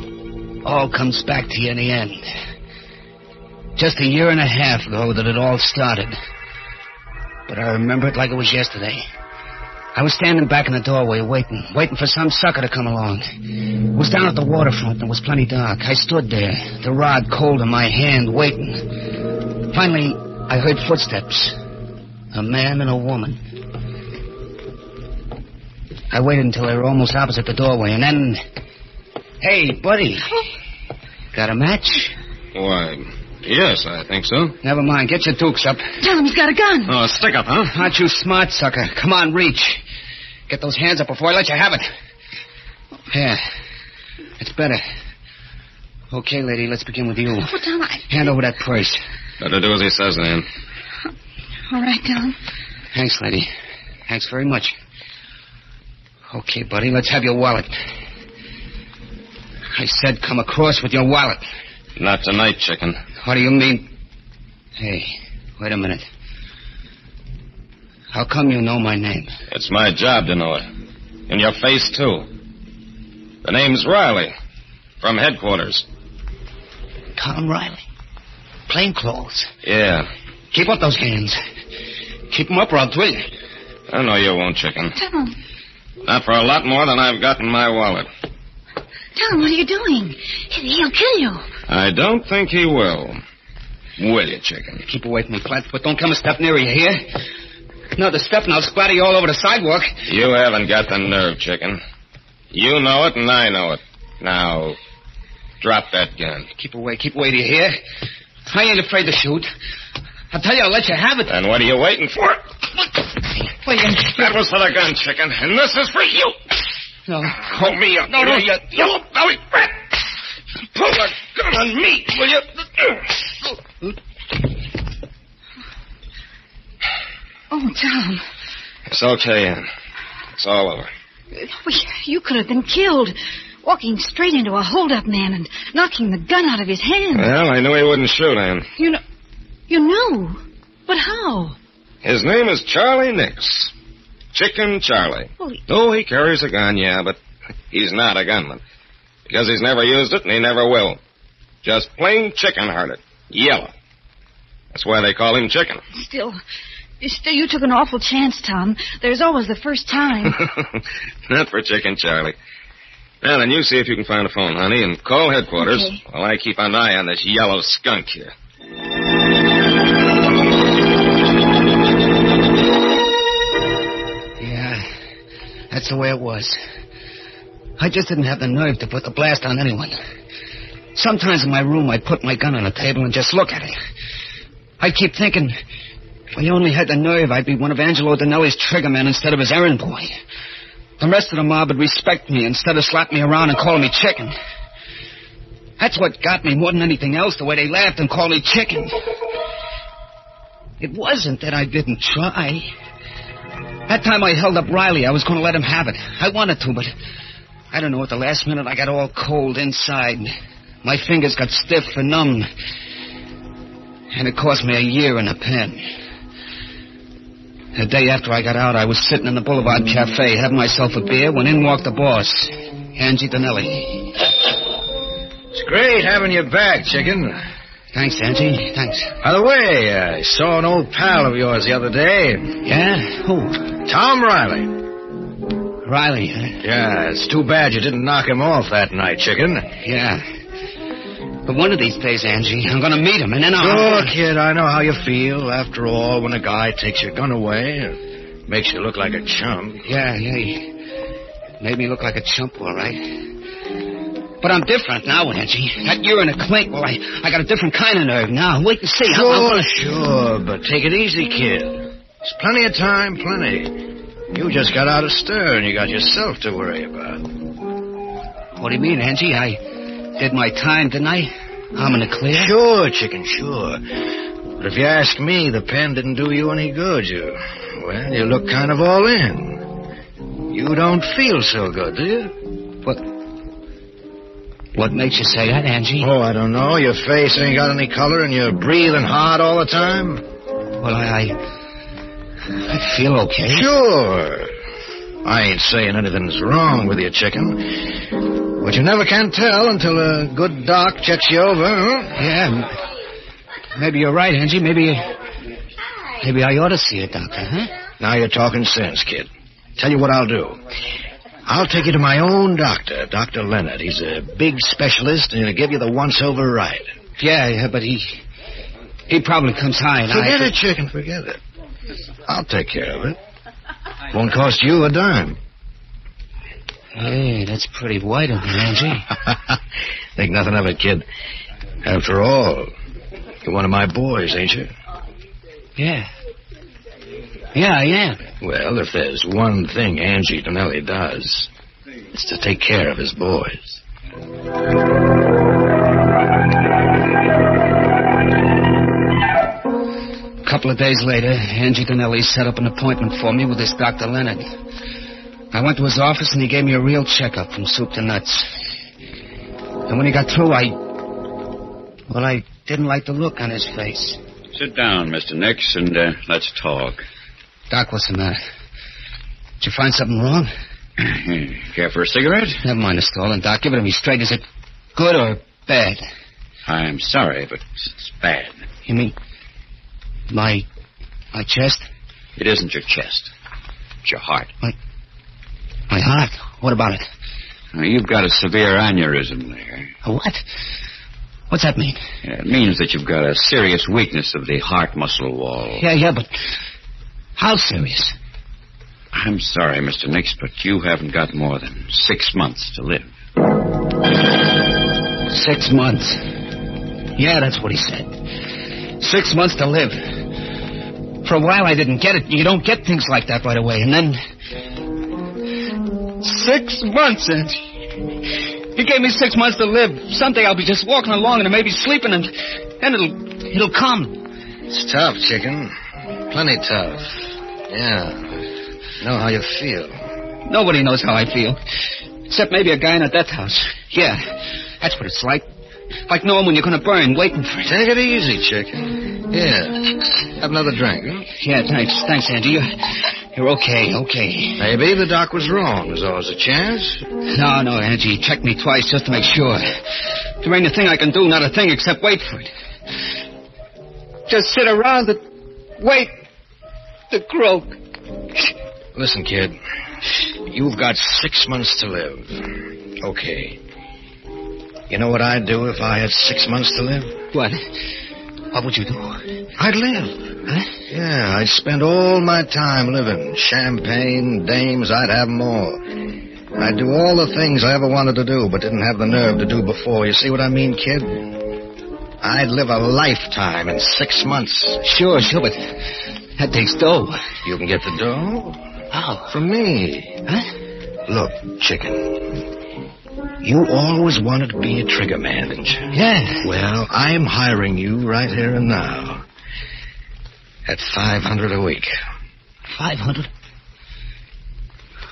all comes back to you in the end. Just a year and a half ago that it all started. But I remember it like it was yesterday. I was standing back in the doorway waiting for some sucker to come along. It was down at the waterfront and it was plenty dark. I stood there, the rod cold in my hand, waiting. Finally, I heard footsteps. A man and a woman. I waited until they were almost opposite the doorway, and then... Hey, buddy. Got a match? Why, yes, I think so. Never mind. Get your dukes up. Tell him he's got a gun. Oh, stick up, huh? Aren't you smart, sucker? Come on, reach. Get those hands up before I let you have it. Yeah. It's better. Okay, lady, let's begin with you. Oh, Tom, Hand over that purse. Better do as he says, then. All right, Tom. Thanks, lady. Thanks very much. Okay, buddy, let's have your wallet. I said come across with your wallet. Not tonight, chicken. What do you mean? Hey, wait a minute. How come you know my name? It's my job to know it. In your face, too. The name's Riley. From headquarters. Tom Riley. Plainclothes. Yeah. Keep up those hands. Keep them up or I'll drill you. I know you won't, chicken. Tom. Not for a lot more than I've got in my wallet. Tom, what are you doing? He'll kill you. I don't think he will. Will you, chicken? Keep away from me, Flatfoot. Don't come a step nearer, you hear? Another step and I'll splatter you all over the sidewalk. You haven't got the nerve, chicken. You know it and I know it. Now, drop that gun. Keep away, do you hear? I ain't afraid to shoot. I tell you, I'll let you have it. And what are you waiting for? Wait, that was for the gun, chicken, and this is for you. No. Hold me up. No. You yellow belly rat. Pull the gun on me, will you? Oh, Tom. It's okay, Ann. It's all over. You could have been killed. Walking straight into a hold-up man and knocking the gun out of his hand. Well, I knew he wouldn't shoot, Ann. You knew? But how? His name is Charlie Nix. Chicken Charlie. Oh, he carries a gun, yeah, but he's not a gunman. Because he's never used it and he never will. Just plain chicken-hearted. Yellow. That's why they call him Chicken. Still, you took an awful chance, Tom. There's always the first time. Not for Chicken Charlie. Now, then, you see if you can find a phone, honey, and call headquarters while I keep an eye on this yellow skunk here. Yeah, that's the way it was. I just didn't have the nerve to put the blast on anyone. Sometimes in my room, I'd put my gun on the table and just look at it. I'd keep thinking, if I only had the nerve, I'd be one of Angelo Danelli's triggermen instead of his errand boy. The rest of the mob would respect me instead of slapping me around and calling me Chicken. That's what got me more than anything else, the way they laughed and called me Chicken. It wasn't that I didn't try. That time I held up Riley, I was going to let him have it. I wanted to, but I don't know, at the last minute I got all cold inside. My fingers got stiff and numb. And it cost me a year in a pen. The day after I got out, I was sitting in the Boulevard Cafe having myself a beer when in walked the boss, Angie Danelli. It's great having you back, Chicken. Thanks, Angie. Thanks. By the way, I saw an old pal of yours the other day. Yeah? Who? Tom Riley. Riley, huh? Yeah, it's too bad you didn't knock him off that night, Chicken. Yeah. But one of these days, Angie, I'm going to meet him, and then I'll... Sure, kid, I know how you feel. After all, when a guy takes your gun away, it makes you look like a chump. Yeah, he made me look like a chump, all right. But I'm different now, Angie. That year in a clink, well, I got a different kind of nerve now. Wait and see. Sure, but take it easy, kid. There's plenty of time, plenty. You just got out of stir, and you got yourself to worry about. What do you mean, Angie? I did my time, didn't I? I'm in the clear? Sure, Chicken, sure. But if you ask me, the pen didn't do you any good. You look kind of all in. You don't feel so good, do you? But What makes you say that, Angie? Oh, I don't know. Your face ain't got any color and you're breathing hard all the time. Well, I feel okay. Sure. I ain't saying anything's wrong with you, chicken. But you never can tell until a good doc checks you over, huh? Yeah. Maybe you're right, Angie. Maybe I ought to see a doctor, huh? Now you're talking sense, kid. Tell you what I'll do. I'll take you to my own doctor, Dr. Leonard. He's a big specialist, and he'll give you the once-over ride. Yeah, but he probably comes high, and Forget it, chicken, forget it. I'll take care of it. Won't cost you a dime. Hey, that's pretty white of you, Angie. Think nothing of it, kid. After all, you're one of my boys, ain't you? Yeah. Yeah, I am. Well, if there's one thing Angie Donnelly does, it's to take care of his boys. A couple of days later, Angie Donnelly set up an appointment for me with this Dr. Leonard. I went to his office, and he gave me a real checkup from soup to nuts. And when he got through, I didn't like the look on his face. Sit down, Mr. Nix, and let's talk. Doc, what's the matter? Did you find something wrong? Care for a cigarette? Never mind the stalling, Doc. Give it to me straight. Is it good or bad? I'm sorry, but it's bad. You mean my chest? It isn't your chest. It's your heart. My heart? What about it? You've got a severe aneurysm there. A what? What's that mean? It means that you've got a serious weakness of the heart muscle wall. Yeah, but how serious? I'm sorry, Mr. Nix, but you haven't got more than 6 months to live. 6 months? Yeah, that's what he said. 6 months to live. For a while I didn't get it. You don't get things like that right away. And then 6 months, Angie. He gave me 6 months to live. Someday I'll be just walking along and maybe sleeping, and it'll come. It's tough, chicken. Plenty tough. Yeah. Know how you feel. Nobody knows how I feel. Except maybe a guy in a death house. Yeah, that's what it's like. Like knowing when you're going to burn, waiting for it. Take it easy, chicken. Yeah. Have another drink, huh? Yeah, thanks. Thanks, Andy. You're okay. Maybe the doc was wrong. There's always a chance. No, Angie. He checked me twice just to make sure. There ain't a thing I can do, not a thing, except wait for it. Just sit around and wait to croak. Listen, kid. You've got 6 months to live. Okay. You know what I'd do if I had 6 months to live? What? What would you do? I'd live. Huh? Yeah, I'd spend all my time living. Champagne, dames, I'd have them all. I'd do all the things I ever wanted to do but didn't have the nerve to do before. You see what I mean, kid? I'd live a lifetime in 6 months. Sure, but that takes dough. You can get the dough? How? From me. Huh? Look, chicken. You always wanted to be a trigger man, didn't you? Yeah. Well, I'm hiring you right here and now. At $500 a week. 500?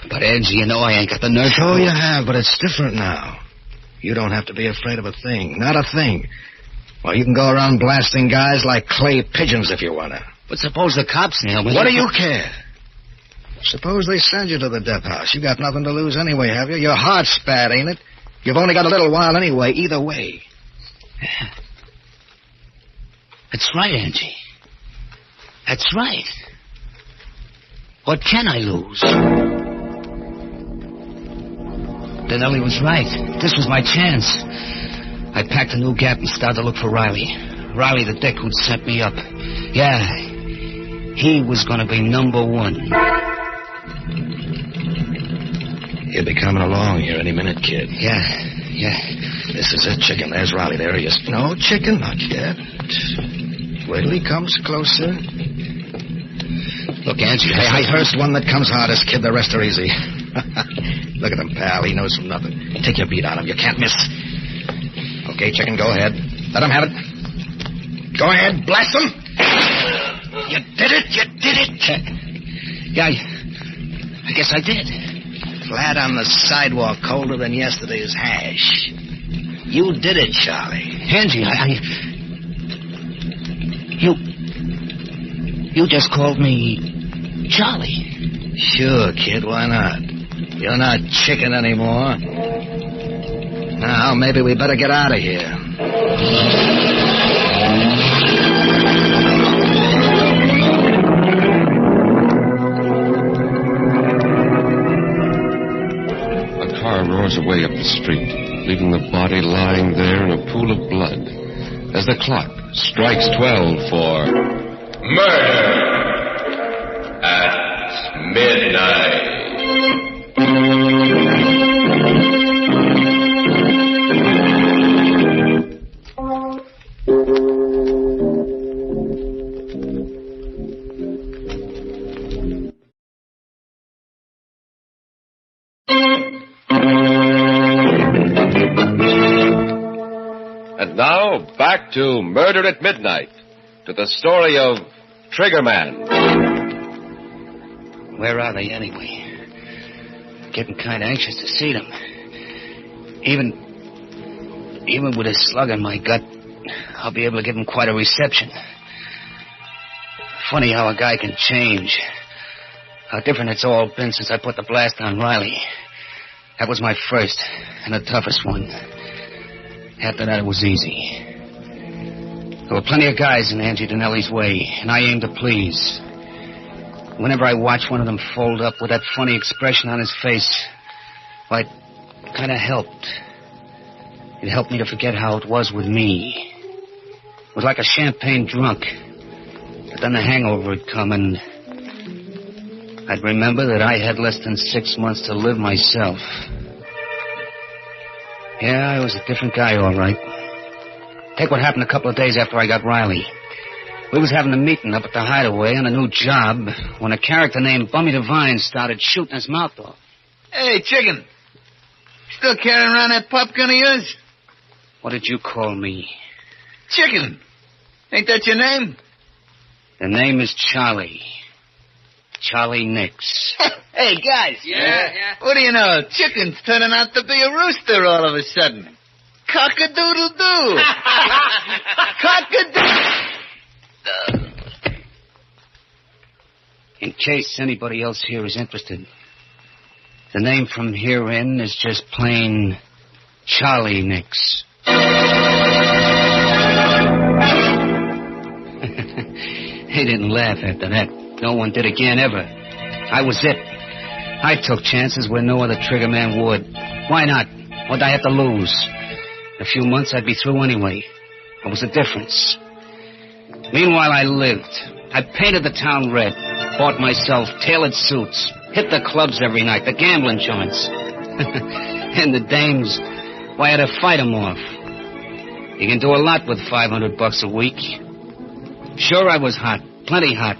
But, Angie, you know I ain't got the nerve. Sure you have, but it's different now. You don't have to be afraid of a thing. Not a thing. Well, you can go around blasting guys like clay pigeons if you want to. But suppose the cops nail me. What do you care? Suppose they send you to the death house. You got nothing to lose anyway, have you? Your heart's bad, ain't it? You've only got a little while anyway, either way. Yeah. That's right, Angie. That's right. What can I lose? Donnelly was right. This was my chance. I packed a new gap and started to look for Riley. Riley, the dick who'd set me up. Yeah, he was going to be number one. He'll be coming along here any minute, kid. Yeah. This is it, chicken. There's Riley. There he is. No, chicken, not yet. Wait till he comes closer. Look, Angie, I first one that comes hardest, kid. The rest are easy. Look at him, pal. He knows from nothing. Take your beat on him. You can't miss. Okay, chicken, go ahead. Let him have it. Go ahead. Blast him. You did it. Yeah, I guess I did. Flat on the sidewalk, colder than yesterday's hash. You did it, Charlie. Angie, You just called me Charlie. Sure, kid, why not? You're not chicken anymore. Now, maybe we better get out of here. A car roars away up the street, leaving the body lying there in a pool of blood as the clock strikes 12 for murder at midnight. And now, back to Murder at Midnight, to the story of Triggerman. Where are they, anyway? Getting kind of anxious to see them. Even with a slug in my gut, I'll be able to give them quite a reception. Funny how a guy can change. How different it's all been since I put the blast on Riley. That was my first and the toughest one. After that, it was easy. There were plenty of guys in Angie Donnelly's way, and I aimed to please. Whenever I watched one of them fold up with that funny expression on his face, well, it kind of helped. It helped me to forget how it was with me. It was like a champagne drunk. But then the hangover would come, and I'd remember that I had less than 6 months to live myself. Yeah, I was a different guy, all right. Take what happened a couple of days after I got Riley. We was having a meeting up at the Hideaway on a new job when a character named Bummy Devine started shooting his mouth off. Hey, Chicken. Still carrying around that pop gun of yours? What did you call me? Chicken. Ain't that your name? The name is Charlie. Charlie Nix. Hey, guys. Yeah. What do you know? Chicken's turning out to be a rooster all of a sudden. Cock-a-doodle-doo. Cock-a-doodle. In case anybody else here is interested, the name from here in is just plain Charlie Nix. They didn't laugh after that. No one did again, ever. I was it. I took chances where no other trigger man would. Why not? What'd I have to lose? In a few months, I'd be through anyway. What was the difference? Meanwhile, I lived. I painted the town red, bought myself tailored suits, hit the clubs every night, the gambling joints. And the dames, why, I had to fight them off. You can do a lot with $500 a week. Sure, I was hot, plenty hot.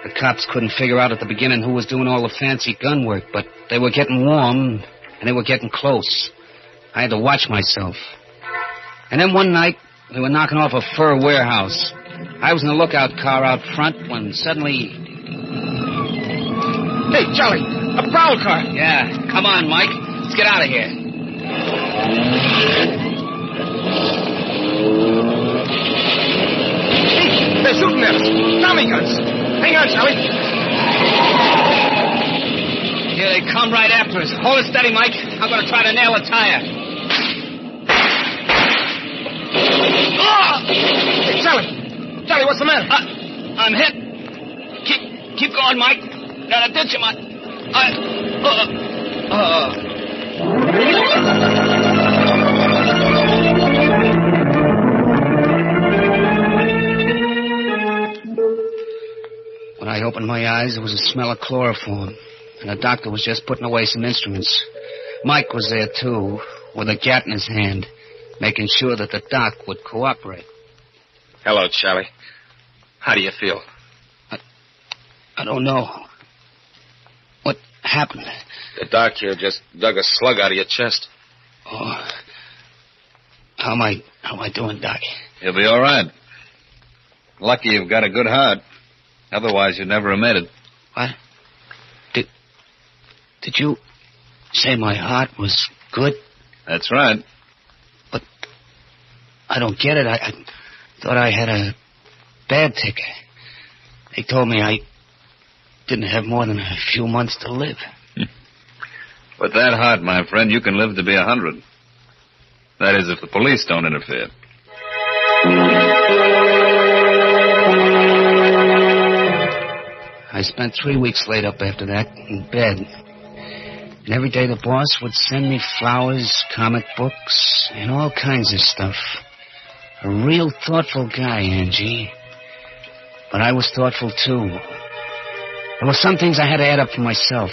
The cops couldn't figure out at the beginning who was doing all the fancy gun work, but they were getting warm, and they were getting close. I had to watch myself. And then one night, we were knocking off a fur warehouse. I was in the lookout car out front when suddenly... Hey, Charlie, a prowl car. Yeah, come on, Mike. Let's get out of here. Hey, they're shooting at us. Tommy guns. Hang on, Charlie. Here they come right after us. Hold it steady, Mike. I'm going to try to nail a tire. Oh! Hey, Charlie. Charlie, what's the matter? I'm hit. Keep going, Mike. Got a ditch him. When I opened my eyes, there was a smell of chloroform, and the doctor was just putting away some instruments. Mike was there, too, with a gat in his hand, making sure that the doc would cooperate. Hello, Charlie. How do you feel? I don't know. What happened? The doc here just dug a slug out of your chest. Oh. How am I doing, Doc? You'll be all right. Lucky you've got a good heart. Otherwise, you'd never have made it. What? Did you say my heart was good? That's right. I don't get it. I thought I had a bad ticker. They told me I didn't have more than a few months to live. With that heart, my friend, you can live to be 100. That is, if the police don't interfere. I spent 3 weeks laid up after that in bed. And every day the boss would send me flowers, comic books, and all kinds of stuff. A real thoughtful guy, Angie. But I was thoughtful, too. There were some things I had to add up for myself.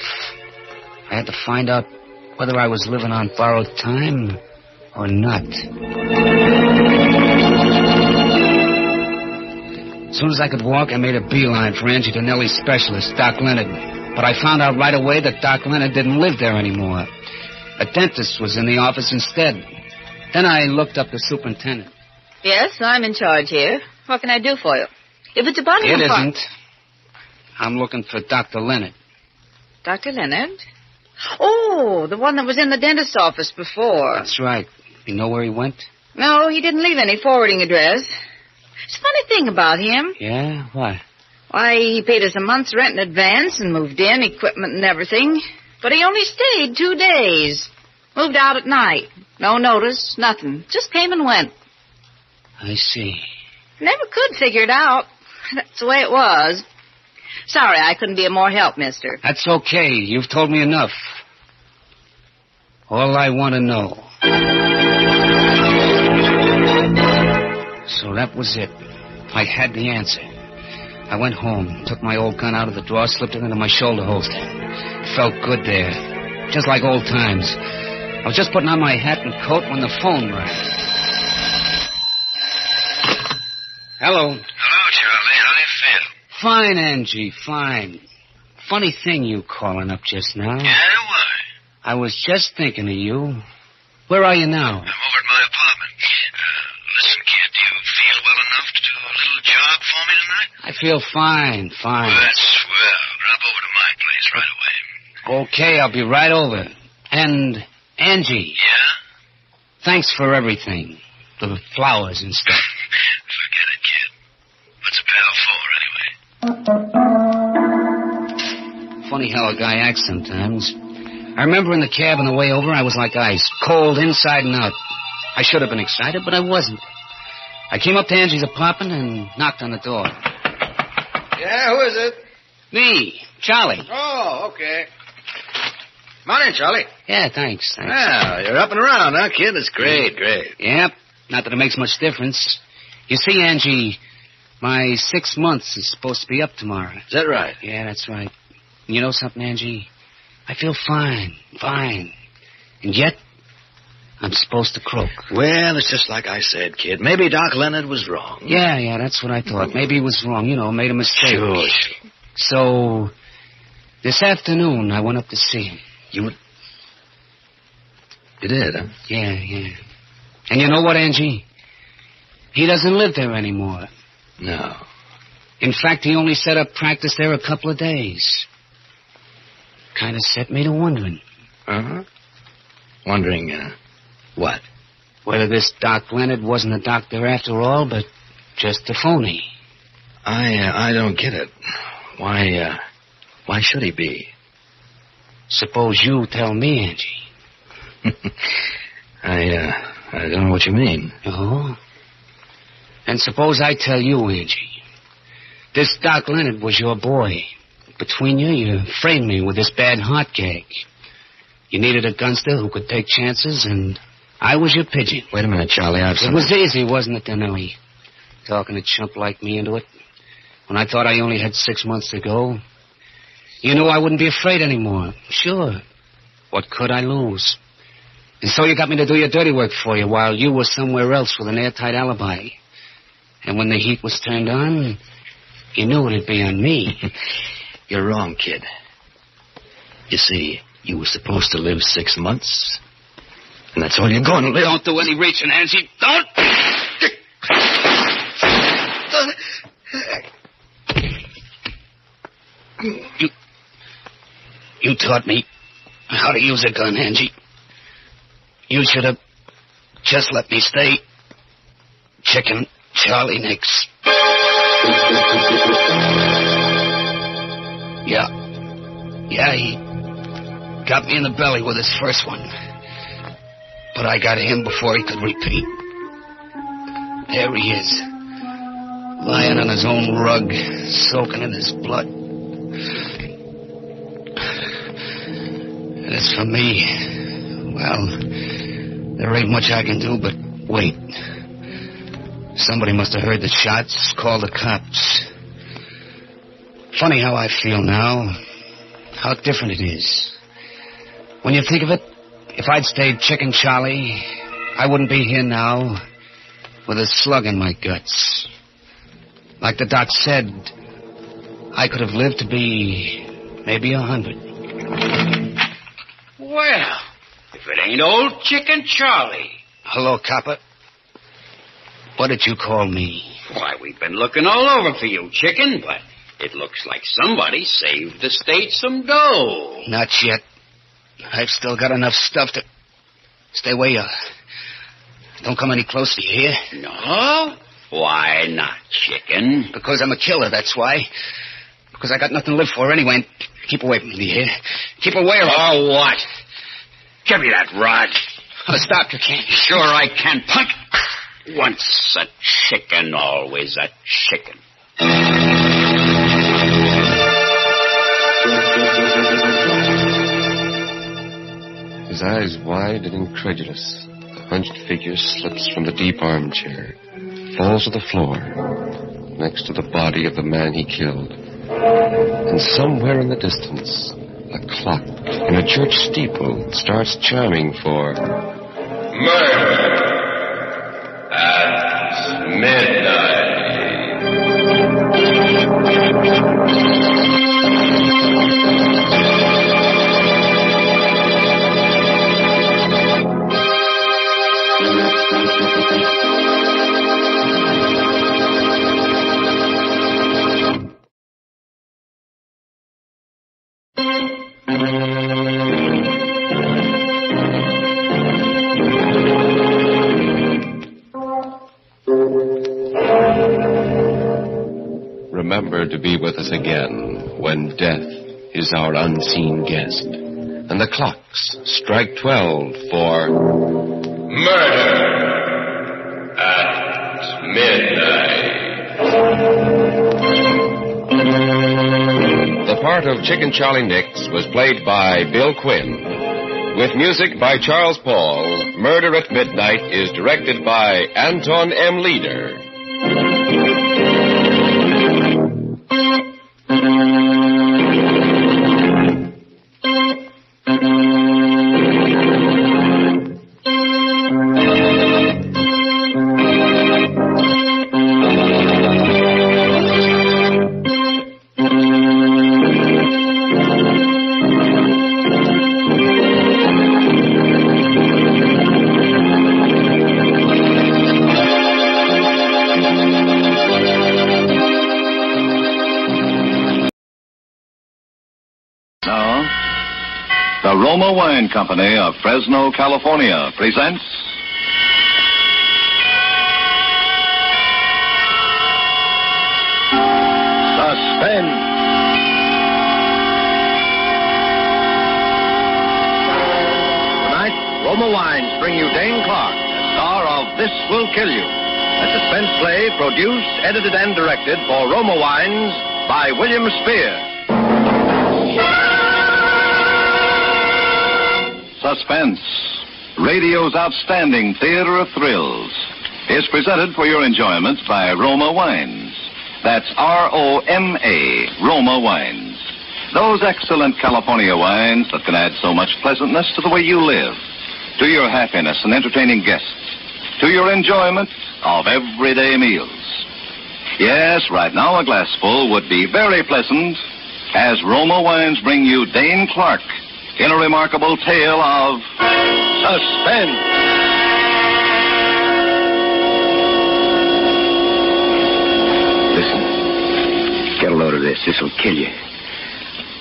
I had to find out whether I was living on borrowed time or not. As soon as I could walk, I made a beeline for Angie Donnelly's specialist, Doc Leonard. But I found out right away that Doc Leonard didn't live there anymore. A dentist was in the office instead. Then I looked up the superintendent. Yes, I'm in charge here. What can I do for you? If it's about It isn't. I'm looking for Dr. Leonard. Dr. Leonard? Oh, the one that was in the dentist's office before. That's right. You know where he went? No, he didn't leave any forwarding address. It's a funny thing about him. Yeah? Why? Why, he paid us a month's rent in advance and moved in, equipment and everything. But he only stayed 2 days. Moved out at night. No notice, nothing. Just came and went. I see. Never could figure it out. That's the way it was. Sorry, I couldn't be of more help, mister. That's okay. You've told me enough. All I want to know. So that was it. I had the answer. I went home, took my old gun out of the drawer, slipped it into my shoulder holster. It felt good there. Just like old times. I was just putting on my hat and coat when the phone rang. Hello. Hello, Charlie. How do you feel? Fine, Angie, fine. Funny thing you calling up just now. Yeah, why? I was just thinking of you. Where are you now? I'm over at my apartment. Listen, kid, do you feel well enough to do a little job for me tonight? I feel fine. Well, that's swell. Drop over to my place right away. Okay, I'll be right over. And, Angie. Yeah? Thanks for everything. The flowers and stuff. Forget it, kid. What's a pal for, anyway? Funny how a guy acts sometimes. I remember in the cab on the way over, I was like ice, cold inside and out. I should have been excited, but I wasn't. I came up to Angie's apartment and knocked on the door. Yeah, who is it? Me, Charlie. Oh, okay. Come on in, Charlie. Yeah, thanks. Well, you're up and around, huh, kid? That's great. Yep, not that it makes much difference. You see, Angie, my 6 months is supposed to be up tomorrow. Is that right? Yeah, that's right. And you know something, Angie? I feel fine. And yet, I'm supposed to croak. Well, it's just like I said, kid. Maybe Doc Leonard was wrong. Yeah, that's what I thought. Maybe he was wrong, made a mistake. Sure. So, this afternoon, I went up to see him. You did, huh? Yeah. And you know what, Angie? He doesn't live there anymore. No. In fact, he only set up practice there a couple of days. Kind of set me to wondering. Uh-huh. Wondering, what? Whether this Doc Leonard wasn't a doctor after all, but just a phony. I don't get it. Why should he be? Suppose you tell me, Angie. I don't know what you mean. Oh? And suppose I tell you, Angie. This Doc Leonard was your boy. Between you framed me with this bad heart gag. You needed a gunster who could take chances, and I was your pigeon. Wait a minute, Charlie. It was easy, wasn't it, Donnelly? Talking a chump like me into it. When I thought I only had 6 months to go. You knew I wouldn't be afraid anymore. Sure. What could I lose? And so you got me to do your dirty work for you while you were somewhere else with an airtight alibi. And when the heat was turned on, you knew it'd be on me. You're wrong, kid. You see, you were supposed to live 6 months. And that's all you're going to live. Don't do any reaching, Angie. Don't! You taught me how to use a gun, Angie. You should have just let me stay Chicken Charlie Nix. Yeah, he got me in the belly with his first one. But I got him before he could repeat. There he is, lying on his own rug, soaking in his blood. And as for me, well, there ain't much I can do but wait. Somebody must have heard the shots, called the cops. Funny how I feel now, how different it is. When you think of it, if I'd stayed Chicken Charlie, I wouldn't be here now with a slug in my guts. Like the doc said, I could have lived to be maybe 100. Well, if it ain't old Chicken Charlie. Hello, copper. What did you call me? Why, we've been looking all over for you, Chicken, but it looks like somebody saved the state some dough. Not yet. I've still got enough stuff to... Stay where you are. Don't come any closer, you hear? No? Why not, Chicken? Because I'm a killer, that's why. Because I got nothing to live for anyway. And keep away from me, you hear? Keep away or... Oh, what? Give me that rod. Oh, stop, you can't. Sure I can, punk. Once a chicken, always a chicken. His eyes wide and incredulous, the hunched figure slips from the deep armchair, falls to the floor, next to the body of the man he killed. And somewhere in the distance, a clock in a church steeple starts chiming for murder at midnight. Remember to be with us again when death is our unseen guest, and the clocks strike 12 for murder at midnight. The part of Chicken Charlie Nix was played by Bill Quinn. With music by Charles Paul, Murder at Midnight is directed by Anton M. Leader. The Roma Wine Company of Fresno, California presents Suspense. Tonight, Roma Wines bring you Dane Clark, the star of This Will Kill You, a suspense play produced, edited, and directed for Roma Wines by William Spear. Suspense, radio's outstanding theater of thrills, is presented for your enjoyment by Roma Wines. That's R-O-M-A, Roma Wines. Those excellent California wines that can add so much pleasantness to the way you live, to your happiness and entertaining guests, to your enjoyment of everyday meals. Yes, right now a glassful would be very pleasant as Roma Wines bring you Dane Clark in a remarkable tale of suspense. Listen, get a load of this. This will kill you.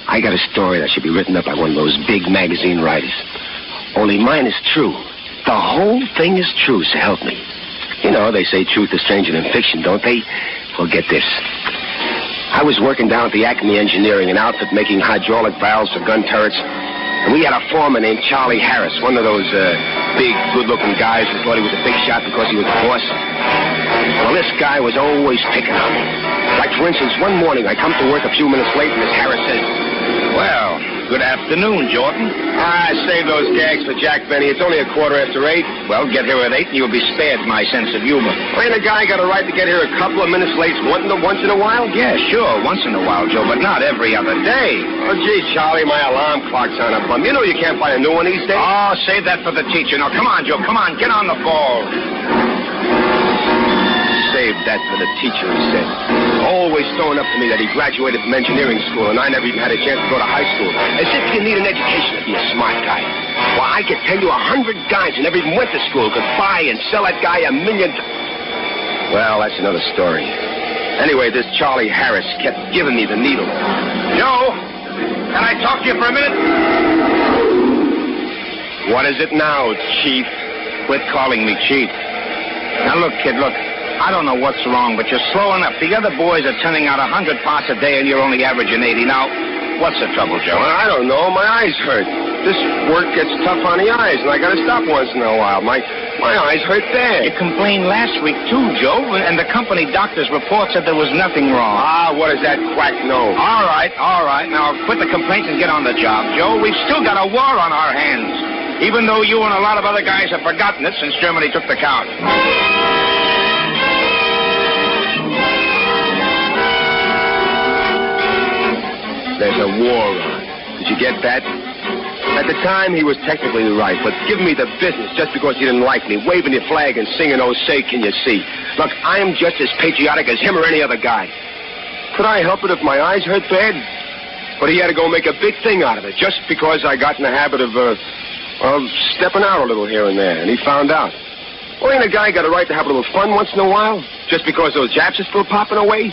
I got a story that should be written up by one of those big magazine writers. Only mine is true. The whole thing is true, so help me. You know, they say truth is stranger than fiction, don't they? Well, get this. I was working down at the Acme Engineering, an outfit making hydraulic valves for gun turrets. And we had a foreman named Charlie Harris, one of those big, good-looking guys who thought he was a big shot because he was the boss. Well, this guy was always picking on me. Like, for instance, one morning I come to work a few minutes late, and Miss Harris says, "Well, good afternoon, Jordan." "Ah, save those gags for Jack Benny. It's only 8:15. "Well, get here at 8 and you'll be spared my sense of humor." "Ain't a guy got a right to get here a couple of minutes late once in a while?" "Yeah, sure, once in a while, Joe, but not every other day." "Oh, gee, Charlie, my alarm clock's on a bum. You know you can't buy a new one these days." "Oh, save that for the teacher. Now, come on, Joe, come on, get on the ball." Save that for the teacher, he said. Always throwing up to me that he graduated from engineering school, and I never even had a chance to go to high school. As if you need an education to be a smart guy. Well, I could tell you 100 guys who never even went to school could buy and sell that guy a million. Well, that's another story. Anyway, this Charlie Harris kept giving me the needle. "Joe, can I talk to you for a minute?" "What is it now, Chief?" Quit calling me Chief. Now, look, kid, look. I don't know what's wrong, but you're slowing up. The other boys are turning out 100 parts a day, and you're only averaging 80. Now, what's the trouble, Joe? Well, I don't know. My eyes hurt. This work gets tough on the eyes, and I got to stop once in a while. My eyes hurt bad. You complained last week, too, Joe, and the company doctor's report said there was nothing wrong. Ah, what does that quack know? All right. Now, quit the complaints and get on the job, Joe. We've still got a war on our hands, even though you and a lot of other guys have forgotten it since Germany took the count. There's a war on. Did you get that? At the time, he was technically right, but give me the business just because he didn't like me, waving your flag and singing, "Oh, say, can you see?" Look, I'm just as patriotic as him or any other guy. Could I help it if my eyes hurt bad? But he had to go make a big thing out of it just because I got in the habit of, stepping out a little here and there, and he found out. Well, ain't a guy got a right to have a little fun once in a while, just because those Japs are still popping away?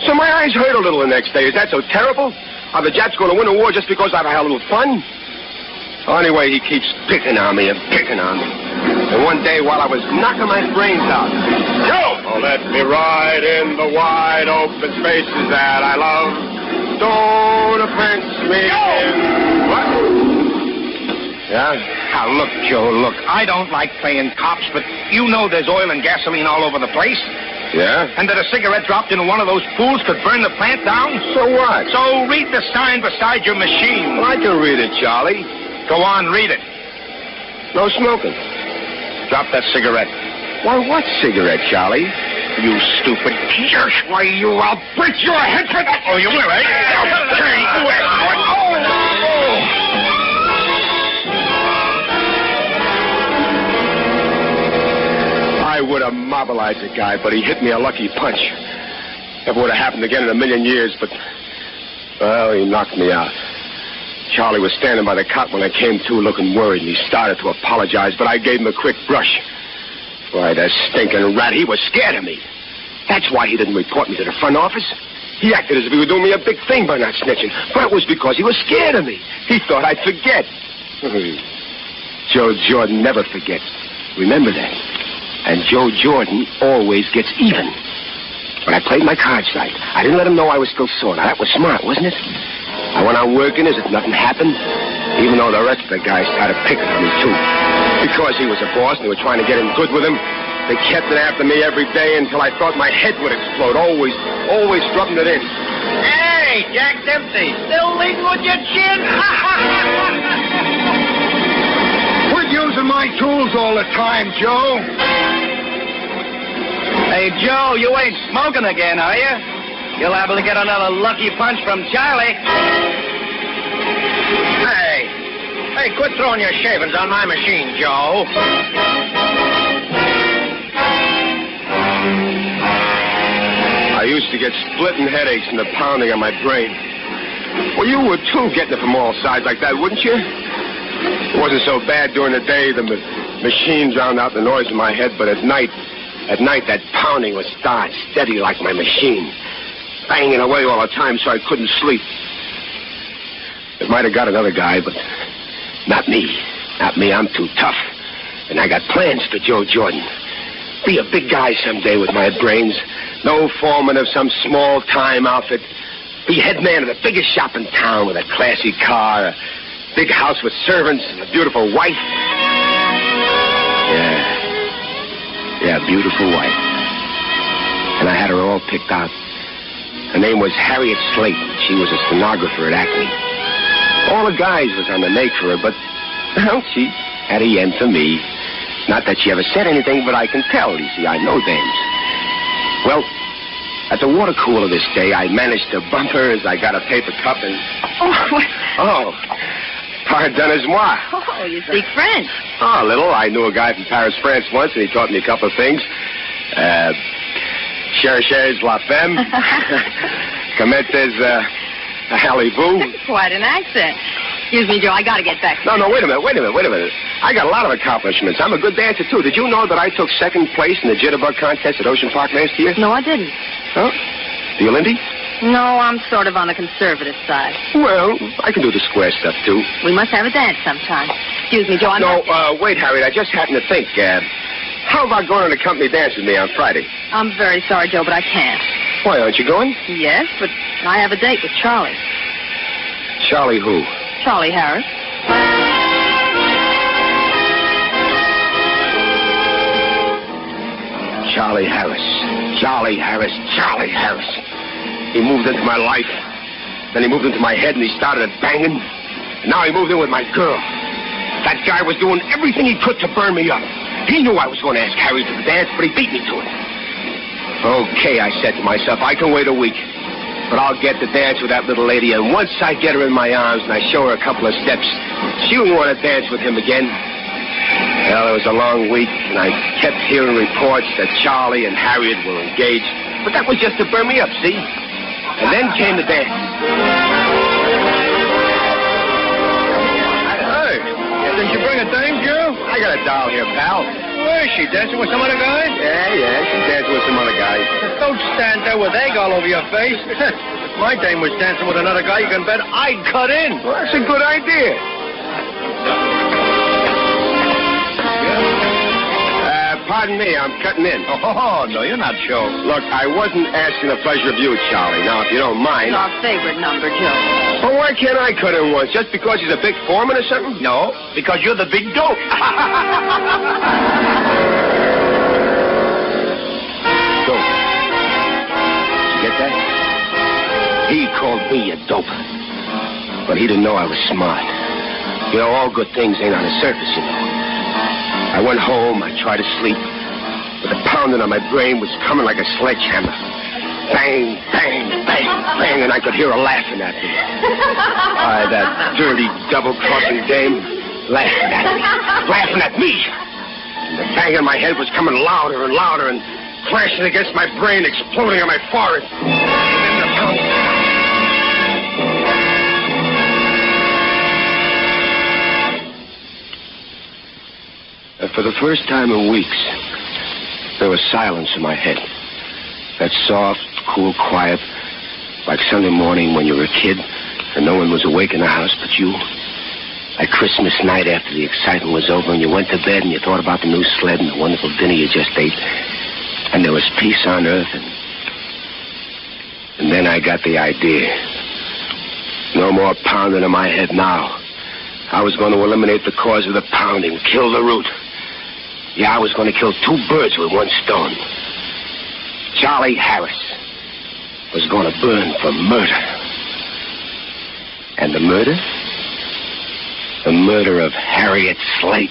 So my eyes hurt a little the next day. Is that so terrible? Are the Japs going to win a war just because I've had a little fun? Well, anyway, he keeps picking on me and picking on me. And one day, while I was knocking my brains out, "Joe! Oh, let me ride in the wide open spaces that I love. Don't offense me in..." What? Yeah? Now, look, Joe, look. I don't like playing cops, but you know there's oil and gasoline all over the place. Yeah? And that a cigarette dropped into one of those pools could burn the plant down? So what? So read the sign beside your machine. Well, I can read it, Charlie. Go on, read it. No smoking. Drop that cigarette. Why, what cigarette, Charlie? You stupid jerk. Why, I'll break your head for that. Oh, you will, eh? I would have mobilized the guy, but he hit me a lucky punch. Never would have happened again in a million years, but, well, he knocked me out. Charlie was standing by the cot when I came to, looking worried, and he started to apologize, but I gave him a quick brush. Why, that stinking rat, he was scared of me. That's why he didn't report me to the front office. He acted as if he were doing me a big thing by not snitching, but it was because he was scared of me. He thought I'd forget. Joe Jordan never forgets. Remember that. And Joe Jordan always gets even. But I played my cards right. I didn't let him know I was still sore. Now, that was smart, wasn't it? I went on working as if nothing happened, even though the rest of the guys started picking on me, too. Because he was a boss and they were trying to get in good with him, they kept it after me every day until I thought my head would explode, always rubbing it in. Hey, Jack's empty. Still leading with your chin? Quit using my tools all the time, Joe. Hey, Joe, you ain't smoking again, are you? You'll be able to get another lucky punch from Charlie. Hey, quit throwing your shavings on my machine, Joe. I used to get splitting headaches and the pounding on my brain. Well, you would, too, getting it from all sides like that, wouldn't you? It wasn't so bad during the day. The machine drowned out the noise in my head, but at night, that pounding would start steady like my machine, banging away all the time so I couldn't sleep. It might have got another guy, but not me. Not me. I'm too tough. And I got plans for Joe Jordan. Be a big guy someday with my brains. No foreman of some small-time outfit. Be head man of the biggest shop in town with a classy car, a big house with servants, and a beautiful wife. Yeah, beautiful wife. And I had her all picked out. Her name was Harriet Slate. She was a stenographer at Acme. All the guys was on the make for her, but, well, she had a yen for me. Not that she ever said anything, but I can tell. You see, I know dames. Well, at the water cooler this day, I managed to bump her as I got a paper cup and... Oh, pardonnez-moi. Oh, you speak French. Oh, a little. I knew a guy from Paris, France once, and he taught me a couple of things. Cherchez la femme. Commettez allez-vous. Quite an accent. Excuse me, Joe, I gotta get back. No, wait a minute. I got a lot of accomplishments. I'm a good dancer, too. Did you know that I took second place in the jitterbug contest at Ocean Park last year? No, I didn't. Huh? Violindy? No, I'm sort of on the conservative side. Well, I can do the square stuff, too. We must have a dance sometime. Excuse me, Joe, wait, Harriet, I just happened to think, how about going on a company dance with me on Friday? I'm very sorry, Joe, but I can't. Why, aren't you going? Yes, but I have a date with Charlie. Charlie who? Charlie Harris. Charlie Harris. He moved into my life. Then he moved into my head and he started banging. And now he moved in with my girl. That guy was doing everything he could to burn me up. He knew I was going to ask Harry to the dance, but he beat me to it. Okay, I said to myself, I can wait a week. But I'll get to dance with that little lady, and once I get her in my arms and I show her a couple of steps, she won't want to dance with him again. Well, it was a long week, and I kept hearing reports that Charlie and Harriet were engaged. But that was just to burn me up, see? And then came the dance. Hey, didn't you bring a dame, Joe? I got a doll here, pal. Where is she? Dancing with some other guy? Yeah, she's dancing with some other guys. Don't stand there with egg all over your face. If my dame was dancing with another guy, you can bet I'd cut in. Well, that's a good idea. Pardon me, I'm cutting in. Oh, no, you're not, Joe. Look, I wasn't asking the pleasure of you, Charlie. Now, if you don't mind... It's our favorite number, Joe. Well, why can't I cut in once? Just because he's a big foreman or something? No, because you're the big dope. Dope. Did you get that? He called me a dope. But he didn't know I was smart. You know, all good things ain't on the surface, you know. I went home, I tried to sleep, but the pounding on my brain was coming like a sledgehammer. Bang, bang, bang, bang, and I could hear her laughing at me. That dirty, double-crossing dame laughing at me. And the bang in my head was coming louder and louder and crashing against my brain, exploding on my forehead. And then the pounding... And for the first time in weeks, there was silence in my head. That soft, cool quiet, like Sunday morning when you were a kid and no one was awake in the house but you. Like Christmas night after the excitement was over and you went to bed and you thought about the new sled and the wonderful dinner you just ate. And there was peace on earth. And then I got the idea. No more pounding in my head now. I was going to eliminate the cause of the pounding, kill the root. Yeah, I was going to kill two birds with one stone. Charlie Harris was going to burn for murder. And the murder? The murder of Harriet Slate.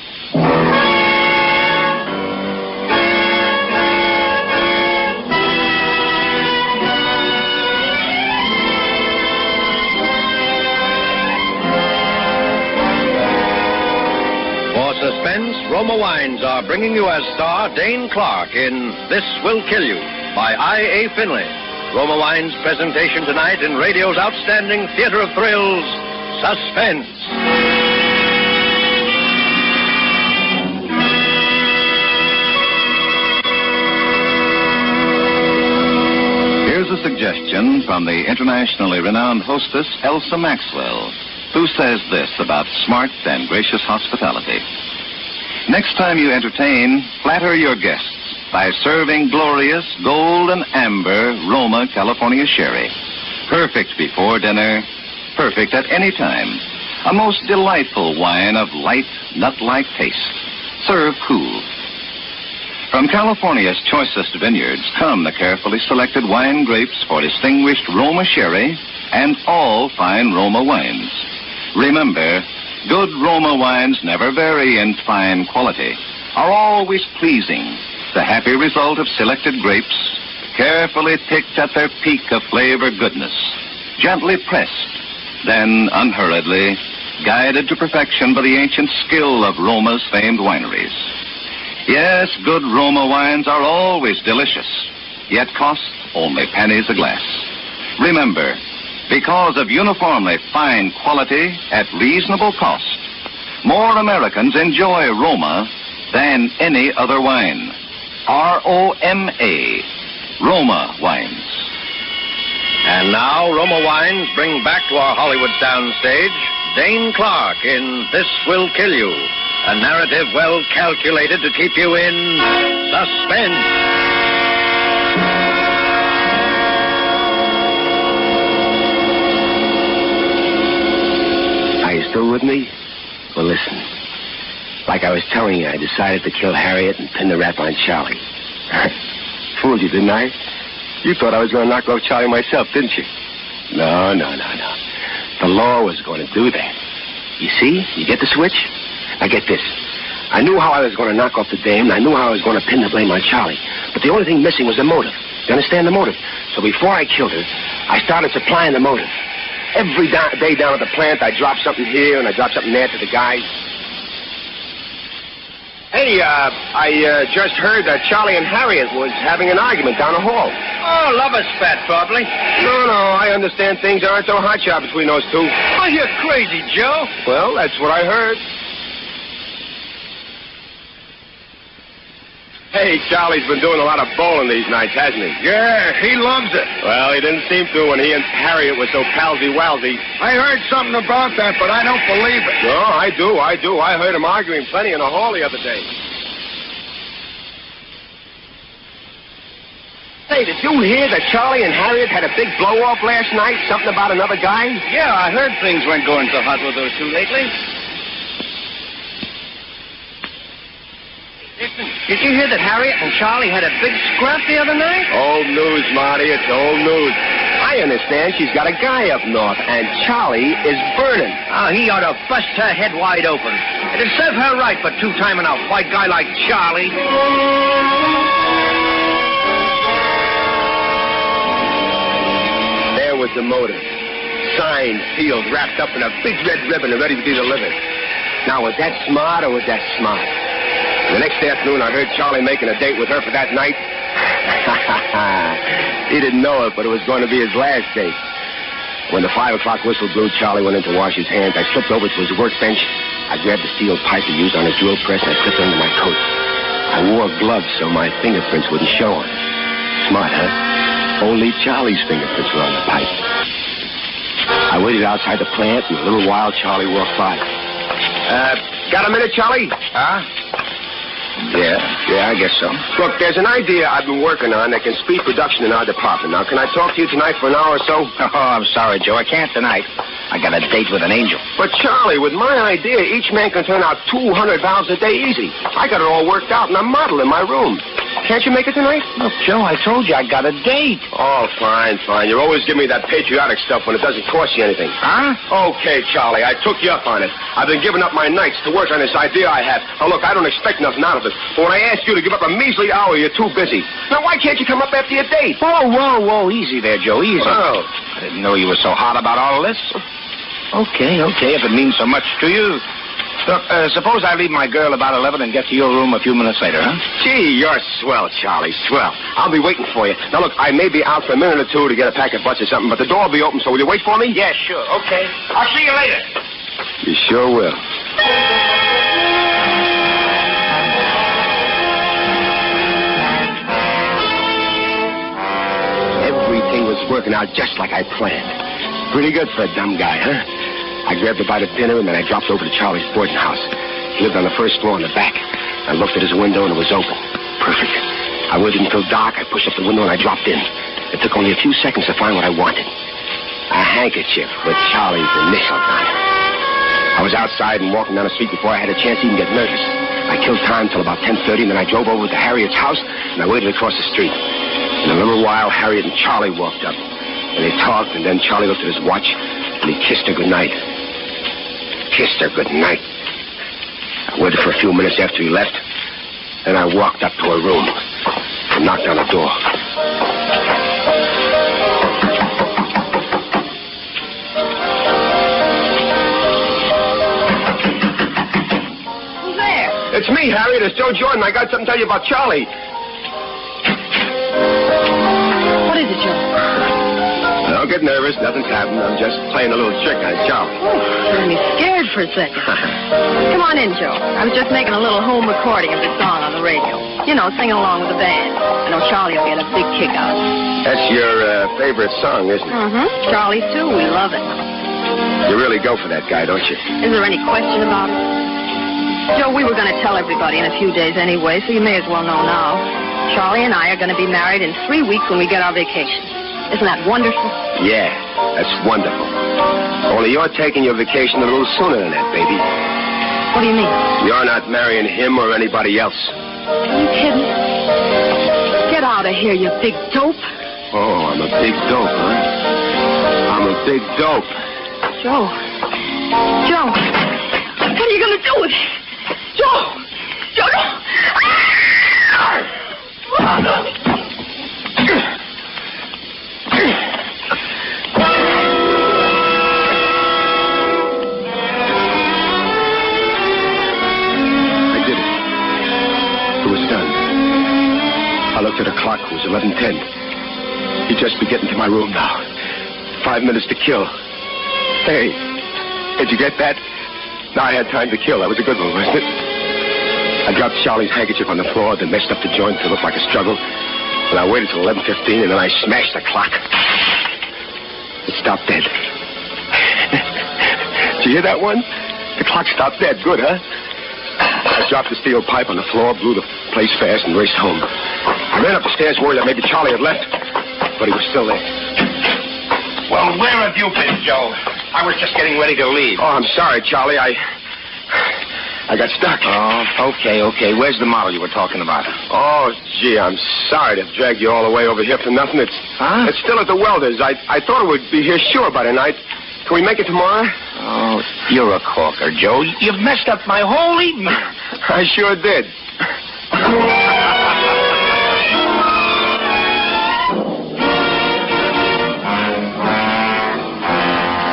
Suspense, Roma Wines are bringing you as star Dane Clark in This Will Kill You by I.A. Finley. Roma Wines' presentation tonight in radio's outstanding theater of thrills, Suspense. Here's a suggestion from the internationally renowned hostess Elsa Maxwell, who says this about smart and gracious hospitality. Next time you entertain, flatter your guests by serving glorious golden amber Roma California sherry. Perfect before dinner, perfect at any time. A most delightful wine of light, nut-like taste. Serve cool. From California's choicest vineyards come the carefully selected wine grapes for distinguished Roma sherry and all fine Roma wines. Remember, good Roma wines never vary in fine quality, are always pleasing, the happy result of selected grapes, carefully picked at their peak of flavor goodness, gently pressed, then unhurriedly guided to perfection by the ancient skill of Roma's famed wineries. Yes, good Roma wines are always delicious, yet cost only pennies a glass. Remember, because of uniformly fine quality at reasonable cost, more Americans enjoy Roma than any other wine. R-O-M-A, Roma wines. And now, Roma Wines bring back to our Hollywood soundstage Dane Clark in This Will Kill You, a narrative well calculated to keep you in suspense. Are you still with me? Well, listen. Like I was telling you, I decided to kill Harriet and pin the rap on Charlie. Fooled you, didn't I? You thought I was going to knock off Charlie myself, didn't you? No. The law was going to do that. You see? You get the switch? Now get this. I knew how I was going to knock off the dame, and I knew how I was going to pin the blame on Charlie. But the only thing missing was the motive. You understand the motive? So before I killed her, I started supplying the motive. Every day down at the plant, I dropped something here and I dropped something there to the guys. Hey, I just heard that Charlie and Harriet was having an argument down the hall. Oh, love a spat, probably. No, I understand things aren't so hotshot between those two. Oh, you're crazy, Joe. Well, that's what I heard. Hey, Charlie's been doing a lot of bowling these nights, hasn't he? Yeah, he loves it. Well, he didn't seem to when he and Harriet were so palsy-walsy. I heard something about that, but I don't believe it. No, I do. I heard him arguing plenty in the hall the other day. Hey, did you hear that Charlie and Harriet had a big blow-off last night? Something about another guy? Yeah, I heard things weren't going so hot with those two lately. Listen, did you hear that Harriet and Charlie had a big scrap the other night? Old news, Marty. It's old news. I understand she's got a guy up north, and Charlie is burning. Oh, he ought to bust her head wide open. It'd serve her right for two-timing a white guy like Charlie. There was the motive. Signed, sealed, wrapped up in a big red ribbon and ready to be delivered. Now, was that smart or was that smart? The next afternoon, I heard Charlie making a date with her for that night. He didn't know it, but it was going to be his last date. When the 5 o'clock whistle blew, Charlie went in to wash his hands. I slipped over to his workbench. I grabbed the steel pipe he used on his drill press, and I slipped it under my coat. I wore gloves so my fingerprints wouldn't show on it. Smart, huh? Only Charlie's fingerprints were on the pipe. I waited outside the plant, and in a little while, Charlie walked by. Got a minute, Charlie? Huh? Yeah, I guess so. Look, there's an idea I've been working on that can speed production in our department. Now, can I talk to you tonight for an hour or so? Oh, I'm sorry, Joe. I can't tonight. I got a date with an angel. But, Charlie, with my idea, each man can turn out 200 valves a day easy. I got it all worked out in a model in my room. Can't you make it tonight? Look, Joe, I told you I got a date. Oh, fine. You always give me that patriotic stuff when it doesn't cost you anything. Huh? Okay, Charlie, I took you up on it. I've been giving up my nights to work on this idea I have. Now, look, I don't expect nothing out of it. But when I ask you to give up a measly hour, you're too busy. Now, why can't you come up after your date? Whoa. Easy there, Joe, easy. Oh. I didn't know you were so hot about all of this. Okay, if it means so much to you. Look, suppose I leave my girl about 11 and get to your room a few minutes later, huh? Gee, you're swell, Charlie, swell. I'll be waiting for you. Now, look, I may be out for a minute or two to get a pack of butts or something, but the door will be open, so will you wait for me? Yeah, sure. Okay. I'll see you later. You sure will. Everything was working out just like I planned. Pretty good for a dumb guy, huh? I grabbed a bite of dinner, and then I dropped over to Charlie's boarding house. He lived on the first floor in the back. I looked at his window, and it was open. Perfect. I I waited until dark. I pushed up the window and I dropped in. It took only a few seconds to find what I wanted. A handkerchief with Charlie's initials on it. I was outside and walking down the street before I had a chance to even get nervous. I killed time till about 10:30, and then I drove over to Harriet's house, and I waited across the street. In a little while, Harriet and Charlie walked up. And they talked, and then Charlie looked at his watch, and he kissed her goodnight. Kissed her goodnight. I waited for a few minutes after he left. Then I walked up to her room and knocked on the door. Who's there? It's me, Harriet. It's Joe Jordan. I got something to tell you about Charlie. What is it, Joe? Don't get nervous. Nothing's happened. I'm just playing a little trick on Charlie. Oh, you made me scared for a second. Come on in, Joe. I was just making a little home recording of the song on the radio. You know, singing along with the band. I know Charlie will get a big kick out of it. That's your favorite song, isn't it? Mm-hmm. Charlie's, too. We love it. You really go for that guy, don't you? Is there any question about it? Joe, we were going to tell everybody in a few days anyway, so you may as well know now. Charlie and I are going to be married in 3 weeks when we get our vacation. Isn't that wonderful? Yeah, that's wonderful. Only you're taking your vacation a little sooner than that, baby. What do you mean? You're not marrying him or anybody else. Are you kidding? Get out of here, you big dope. Oh, I'm a big dope, huh? I'm a big dope. Joe. Joe. What are you going to do with it? Joe. Joe, no. I did it. It was done. I looked at the clock. It was 11:10. He'd just be getting to my room now. 5 minutes to kill. Hey, did you get that? Now I had time to kill. That was a good one, wasn't it? I dropped Charlie's handkerchief on the floor, then messed up the joint to look like a struggle. And I waited till 11:15, and then I smashed the clock. It stopped dead. Did you hear that one? The clock stopped dead. Good, huh? I dropped the steel pipe on the floor, blew the place fast, and raced home. I ran up the stairs worried that maybe Charlie had left, but he was still there. Well, where have you been, Joe? I was just getting ready to leave. Oh, I'm sorry, Charlie. I got stuck. Oh, okay. Where's the model you were talking about? Oh, gee, I'm sorry to have dragged you all the way over here for nothing. It's still at the welder's. I thought it would be here sure by tonight. Can we make it tomorrow? Oh, you're a corker, Joe. You've messed up my whole evening. I sure did.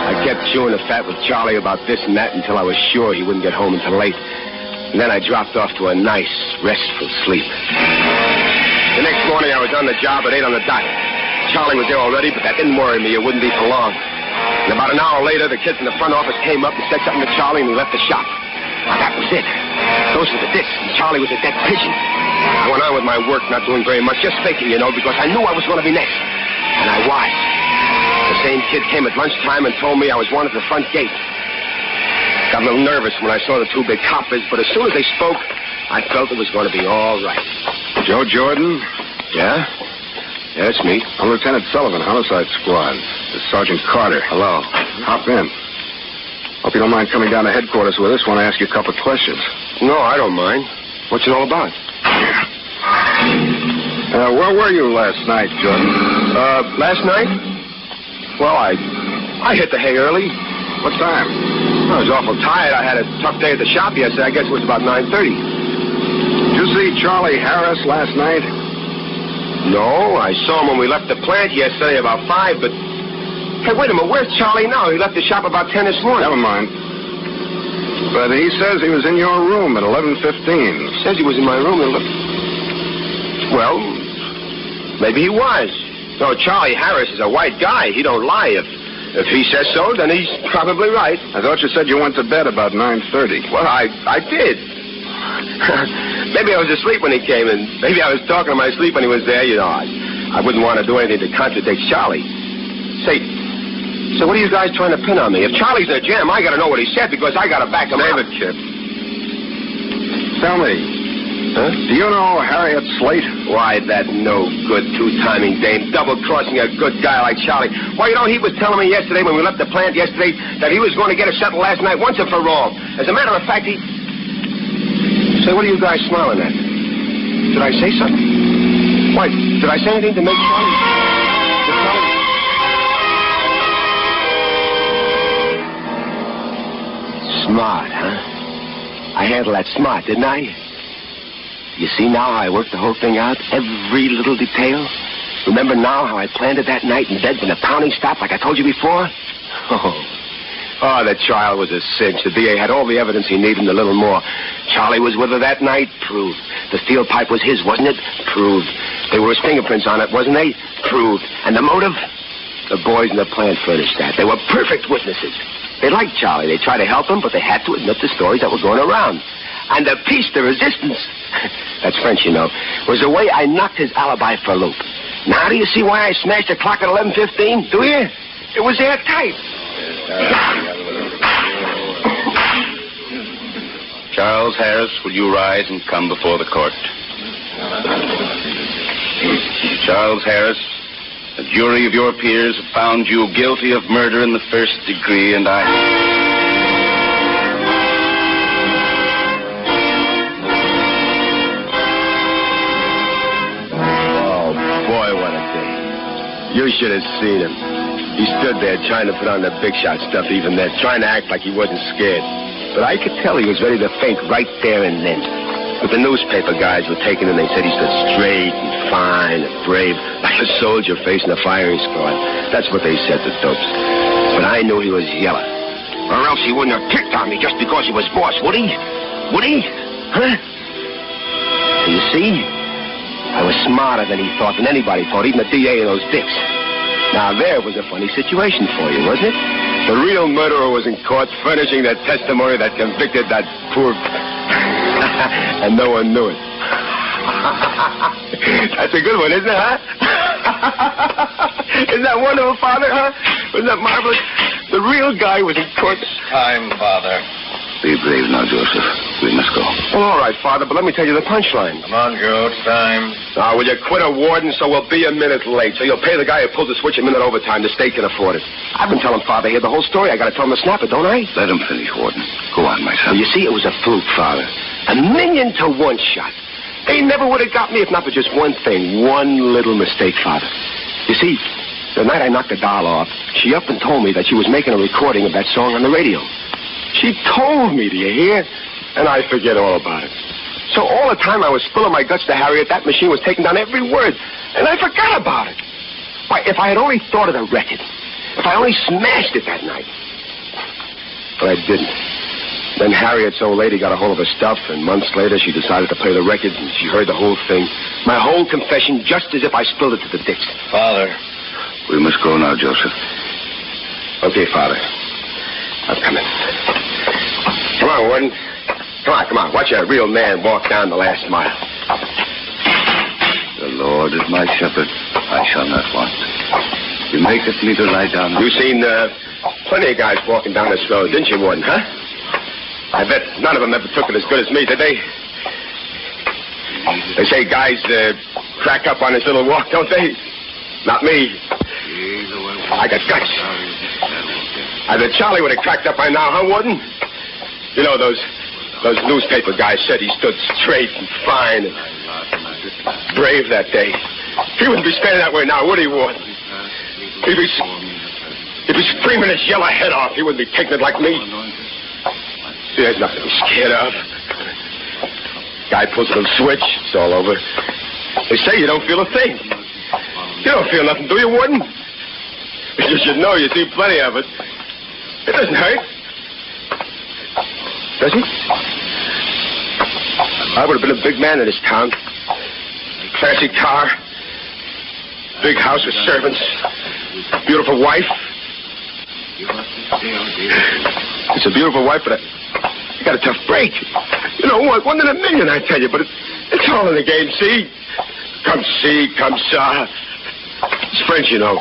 I kept chewing the fat with Charlie about this and that until I was sure he wouldn't get home until late. And then I dropped off to a nice, restful sleep. The next morning, I was on the job at 8 on the dot. Charlie was there already, but that didn't worry me. It wouldn't be for long. And about an hour later, the kids in the front office came up and said something to Charlie, and he left the shop. Now, that was it. Those were the discs, and Charlie was a dead pigeon. I went on with my work, not doing very much, just faking, because I knew I was going to be next. And I was. The same kid came at lunchtime and told me I was wanted at the front gate. Got a little nervous when I saw the two big coppers, but as soon as they spoke, I felt it was going to be all right. Joe Jordan? Yeah? Yeah, it's me. I'm Lieutenant Sullivan, Homicide Squad. This is Sergeant Carter. Hello. Hop in. Hope you don't mind coming down to headquarters with us. Want to ask you a couple of questions. No, I don't mind. What's it all about? Where were you last night, Jordan? Last night? Well, I hit the hay early. What time? I was awful tired. I had a tough day at the shop yesterday. I guess it was about 9:30. Did you see Charlie Harris last night? No, I saw him when we left the plant yesterday about 5, but... Hey, wait a minute, where's Charlie now? He left the shop about 10 this morning. Never mind. But he says he was in your room at 11:15. Says he was in my room at 11... Well, maybe he was. No, Charlie Harris is a white guy. He don't lie. If he says so, then he's probably right. I thought you said you went to bed about 9:30. Well, I did. Maybe I was asleep when he came, and maybe I was talking in my sleep when he was there. I wouldn't want to do anything to contradict Charlie. Say, so what are you guys trying to pin on me? If Charlie's in a jam, I got to know what he said because I got to back him up. David, kid. Tell me, Huh? Do you know Harriet Slate? Why, that no-good, two-timing dame, double-crossing a good guy like Charlie. Why, you know, he was telling me yesterday when we left the plant yesterday that he was going to get it settled last night once and for all. As a matter of fact, he... Say, what are you guys smiling at? Did I say something? Why, did I say anything to make Charlie... Smart, huh? I handled that smart, didn't I? You see now how I worked the whole thing out? Every little detail? Remember now how I planned it that night in bed when the pounding stopped like I told you before? Oh, the trial was a cinch. The DA had all the evidence he needed and a little more. Charlie was with her that night? Proved. The steel pipe was his, wasn't it? Proved. There were his fingerprints on it, wasn't they? Proved. And the motive? The boys in the plant furnished that. They were perfect witnesses. They liked Charlie. They tried to help him, but they had to admit the stories that were going around. And the piece de resistance, that's French, you know, was the way I knocked his alibi for a loop. Now do you see why I smashed the clock at 11:15? Do you? It was airtight. Charles Harris, will you rise and come before the court? Charles Harris, a jury of your peers have found you guilty of murder in the first degree, and I... You should have seen him. He stood there trying to put on the big shot stuff even then, trying to act like he wasn't scared. But I could tell he was ready to faint right there and then. But the newspaper guys were taking him, they said he stood straight and fine and brave, like a soldier facing a firing squad. That's what they said, the dopes. But I knew he was yellow. Or else he wouldn't have picked on me just because he was boss, would he? Would he? Huh? You see? I was smarter than he thought, than anybody thought, even the DA and those dicks. Now, there was a funny situation for you, wasn't it? The real murderer was in court furnishing that testimony that convicted that poor... and no one knew it. That's a good one, isn't it, huh? Isn't that wonderful, Father, huh? Wasn't that marvelous? The real guy was in court... Time, Father. Be brave now, Joseph. We must go. Well, all right, Father, but let me tell you the punchline. Come on, Joe. It's time. Now, will you quit a warden so we'll be a minute late? So you'll pay the guy who pulled the switch a minute overtime. The state can afford it. I've been telling Father here the whole story. I got to tell him to snap it, don't I? Let him finish, Warden. Go on, my son. Well, you see, it was a fluke, Father. 1,000,000 to 1 shot. They never would have got me if not for just one thing. One little mistake, Father. You see, the night I knocked the doll off, she up and told me that she was making a recording of that song on the radio. She told me, do you hear? And I forget all about it. So all the time I was spilling my guts to Harriet, that machine was taking down every word. And I forgot about it. Why, if I had only thought of the record, if I only smashed it that night. But I didn't. Then Harriet's old lady got a hold of her stuff, and months later she decided to play the record, and she heard the whole thing. My whole confession, just as if I spilled it to the dicks. Father. We must go now, Joseph. Okay, Father. I'm coming. Come on, Warden. Come on. Watch a real man walk down the last mile. The Lord is my shepherd. I shall not want. You maketh me to lie down. You seen plenty of guys walking down this road, didn't you, Warden, huh? I bet none of them ever took it as good as me, did they? They say guys crack up on this little walk, don't they? Not me. I got guts. I bet Charlie would have cracked up by now, huh, Warden? You know, those newspaper guys said he stood straight and fine and brave that day. He wouldn't be standing that way now, would he, Warden? He'd be screaming his yellow head off. He wouldn't be taking it like me. See, there's nothing to be scared of. Guy pulls a little switch, it's all over. They say you don't feel a thing. You don't feel nothing, do you, Warden? You should know, you see plenty of it. It doesn't hurt. Does it? I would have been a big man in this town. Classy car. Big house with servants. Beautiful wife. It's a beautiful wife, but I got a tough break. You know, 1 in a million, I tell you, but it's all in the game, see? Come see, come saw. It's French, you know.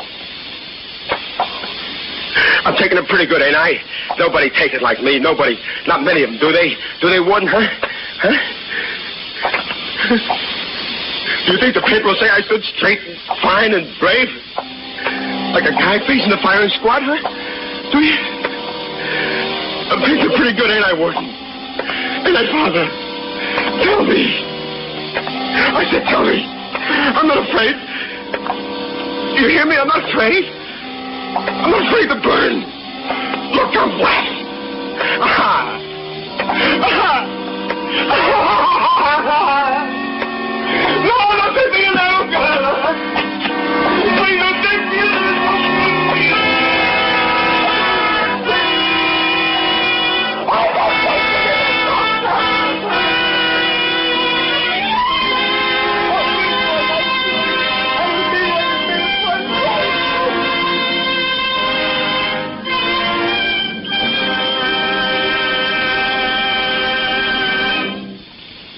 I'm taking it pretty good, ain't I? Nobody takes it like me. Nobody. Not many of them, do they? Do they, Warden, huh? Do you think the paper will say I stood straight and fine and brave? Like a guy facing the firing squad, huh? Do you? I'm thinking pretty good, ain't I, Warden? Ain't I, Father? Tell me. I said tell me. I'm not afraid. You hear me? I'm not afraid. I'm not afraid to burn. Look, I'm wet. Aha! Aha! No, no te digas nada. Soy no te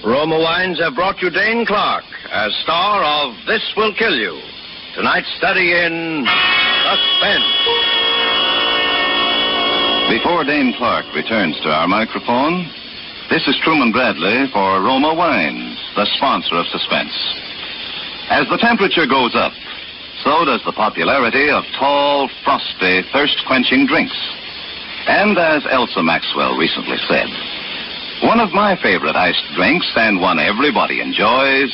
Roma Wines have brought you Dane Clark as star of This Will Kill You. Tonight's study in Suspense. Before Dane Clark returns to our microphone, this is Truman Bradley for Roma Wines, the sponsor of Suspense. As the temperature goes up, so does the popularity of tall, frosty, thirst-quenching drinks. And as Elsa Maxwell recently said, one of my favorite iced drinks, and one everybody enjoys,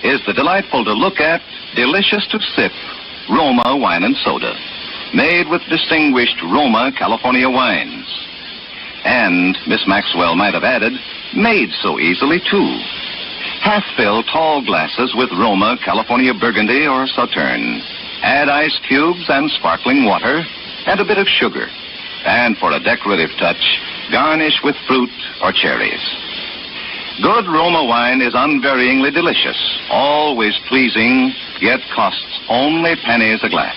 is the delightful to look at, delicious to sip, Roma Wine and Soda, made with distinguished Roma California wines. And, Miss Maxwell might have added, made so easily, too. Half-fill tall glasses with Roma California Burgundy or Sauterne. Add ice cubes and sparkling water and a bit of sugar. And for a decorative touch, garnish with fruit or cherries. Good Roma wine is unvaryingly delicious, always pleasing, yet costs only pennies a glass.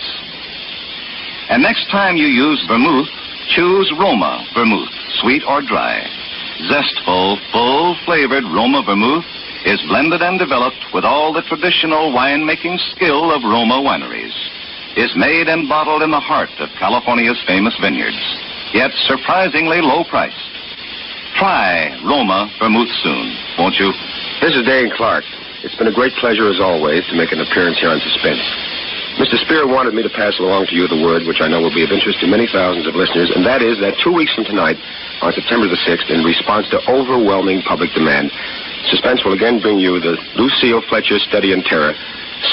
And next time you use vermouth, choose Roma vermouth, sweet or dry. Zestful, full-flavored Roma vermouth is blended and developed with all the traditional winemaking skill of Roma wineries. Is made and bottled in the heart of California's famous vineyards, yet surprisingly low-priced. Try Roma vermouth soon, won't you? This is Dane Clark. It's been a great pleasure, as always, to make an appearance here on Suspense. Mr. Spear wanted me to pass along to you the word, which I know will be of interest to many thousands of listeners, and that is that 2 weeks from tonight, on September the 6th, in response to overwhelming public demand, Suspense will again bring you the Lucille Fletcher Study in Terror,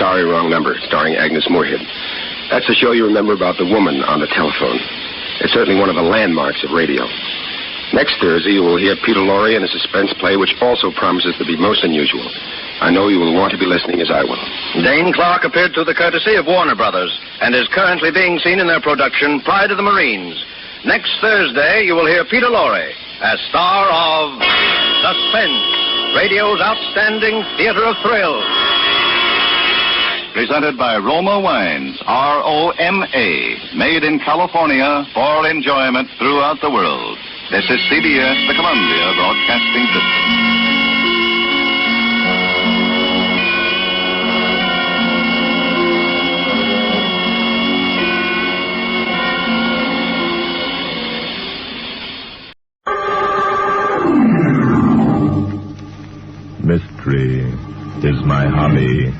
Sorry, Wrong Number, starring Agnes Moorehead. That's the show you remember about the woman on the telephone. It's certainly one of the landmarks of radio. Next Thursday, you will hear Peter Lorre in a suspense play, which also promises to be most unusual. I know you will want to be listening as I will. Dane Clark appeared through the courtesy of Warner Brothers and is currently being seen in their production, Pride of the Marines. Next Thursday, you will hear Peter Lorre as star of Suspense, radio's outstanding theater of thrills. Presented by Roma Wines, R-O-M-A, made in California for enjoyment throughout the world. This is CBS, the Columbia Broadcasting System. Mystery is my hobby.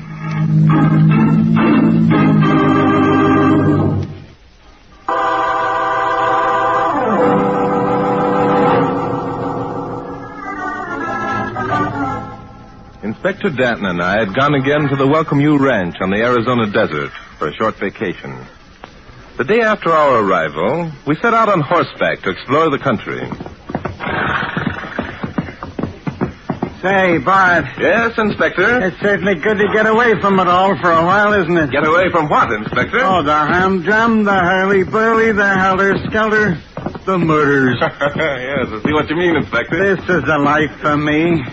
Inspector Danton and I had gone again to the Welcome You Ranch on the Arizona desert for a short vacation. The day after our arrival, we set out on horseback to explore the country. Say, Bart. Yes, Inspector? It's certainly good to get away from it all for a while, isn't it? Get away from what, Inspector? Oh, the humdrum, the hurly-burly, the helter-skelter, the murders. Yes, I see what you mean, Inspector. This is the life for me.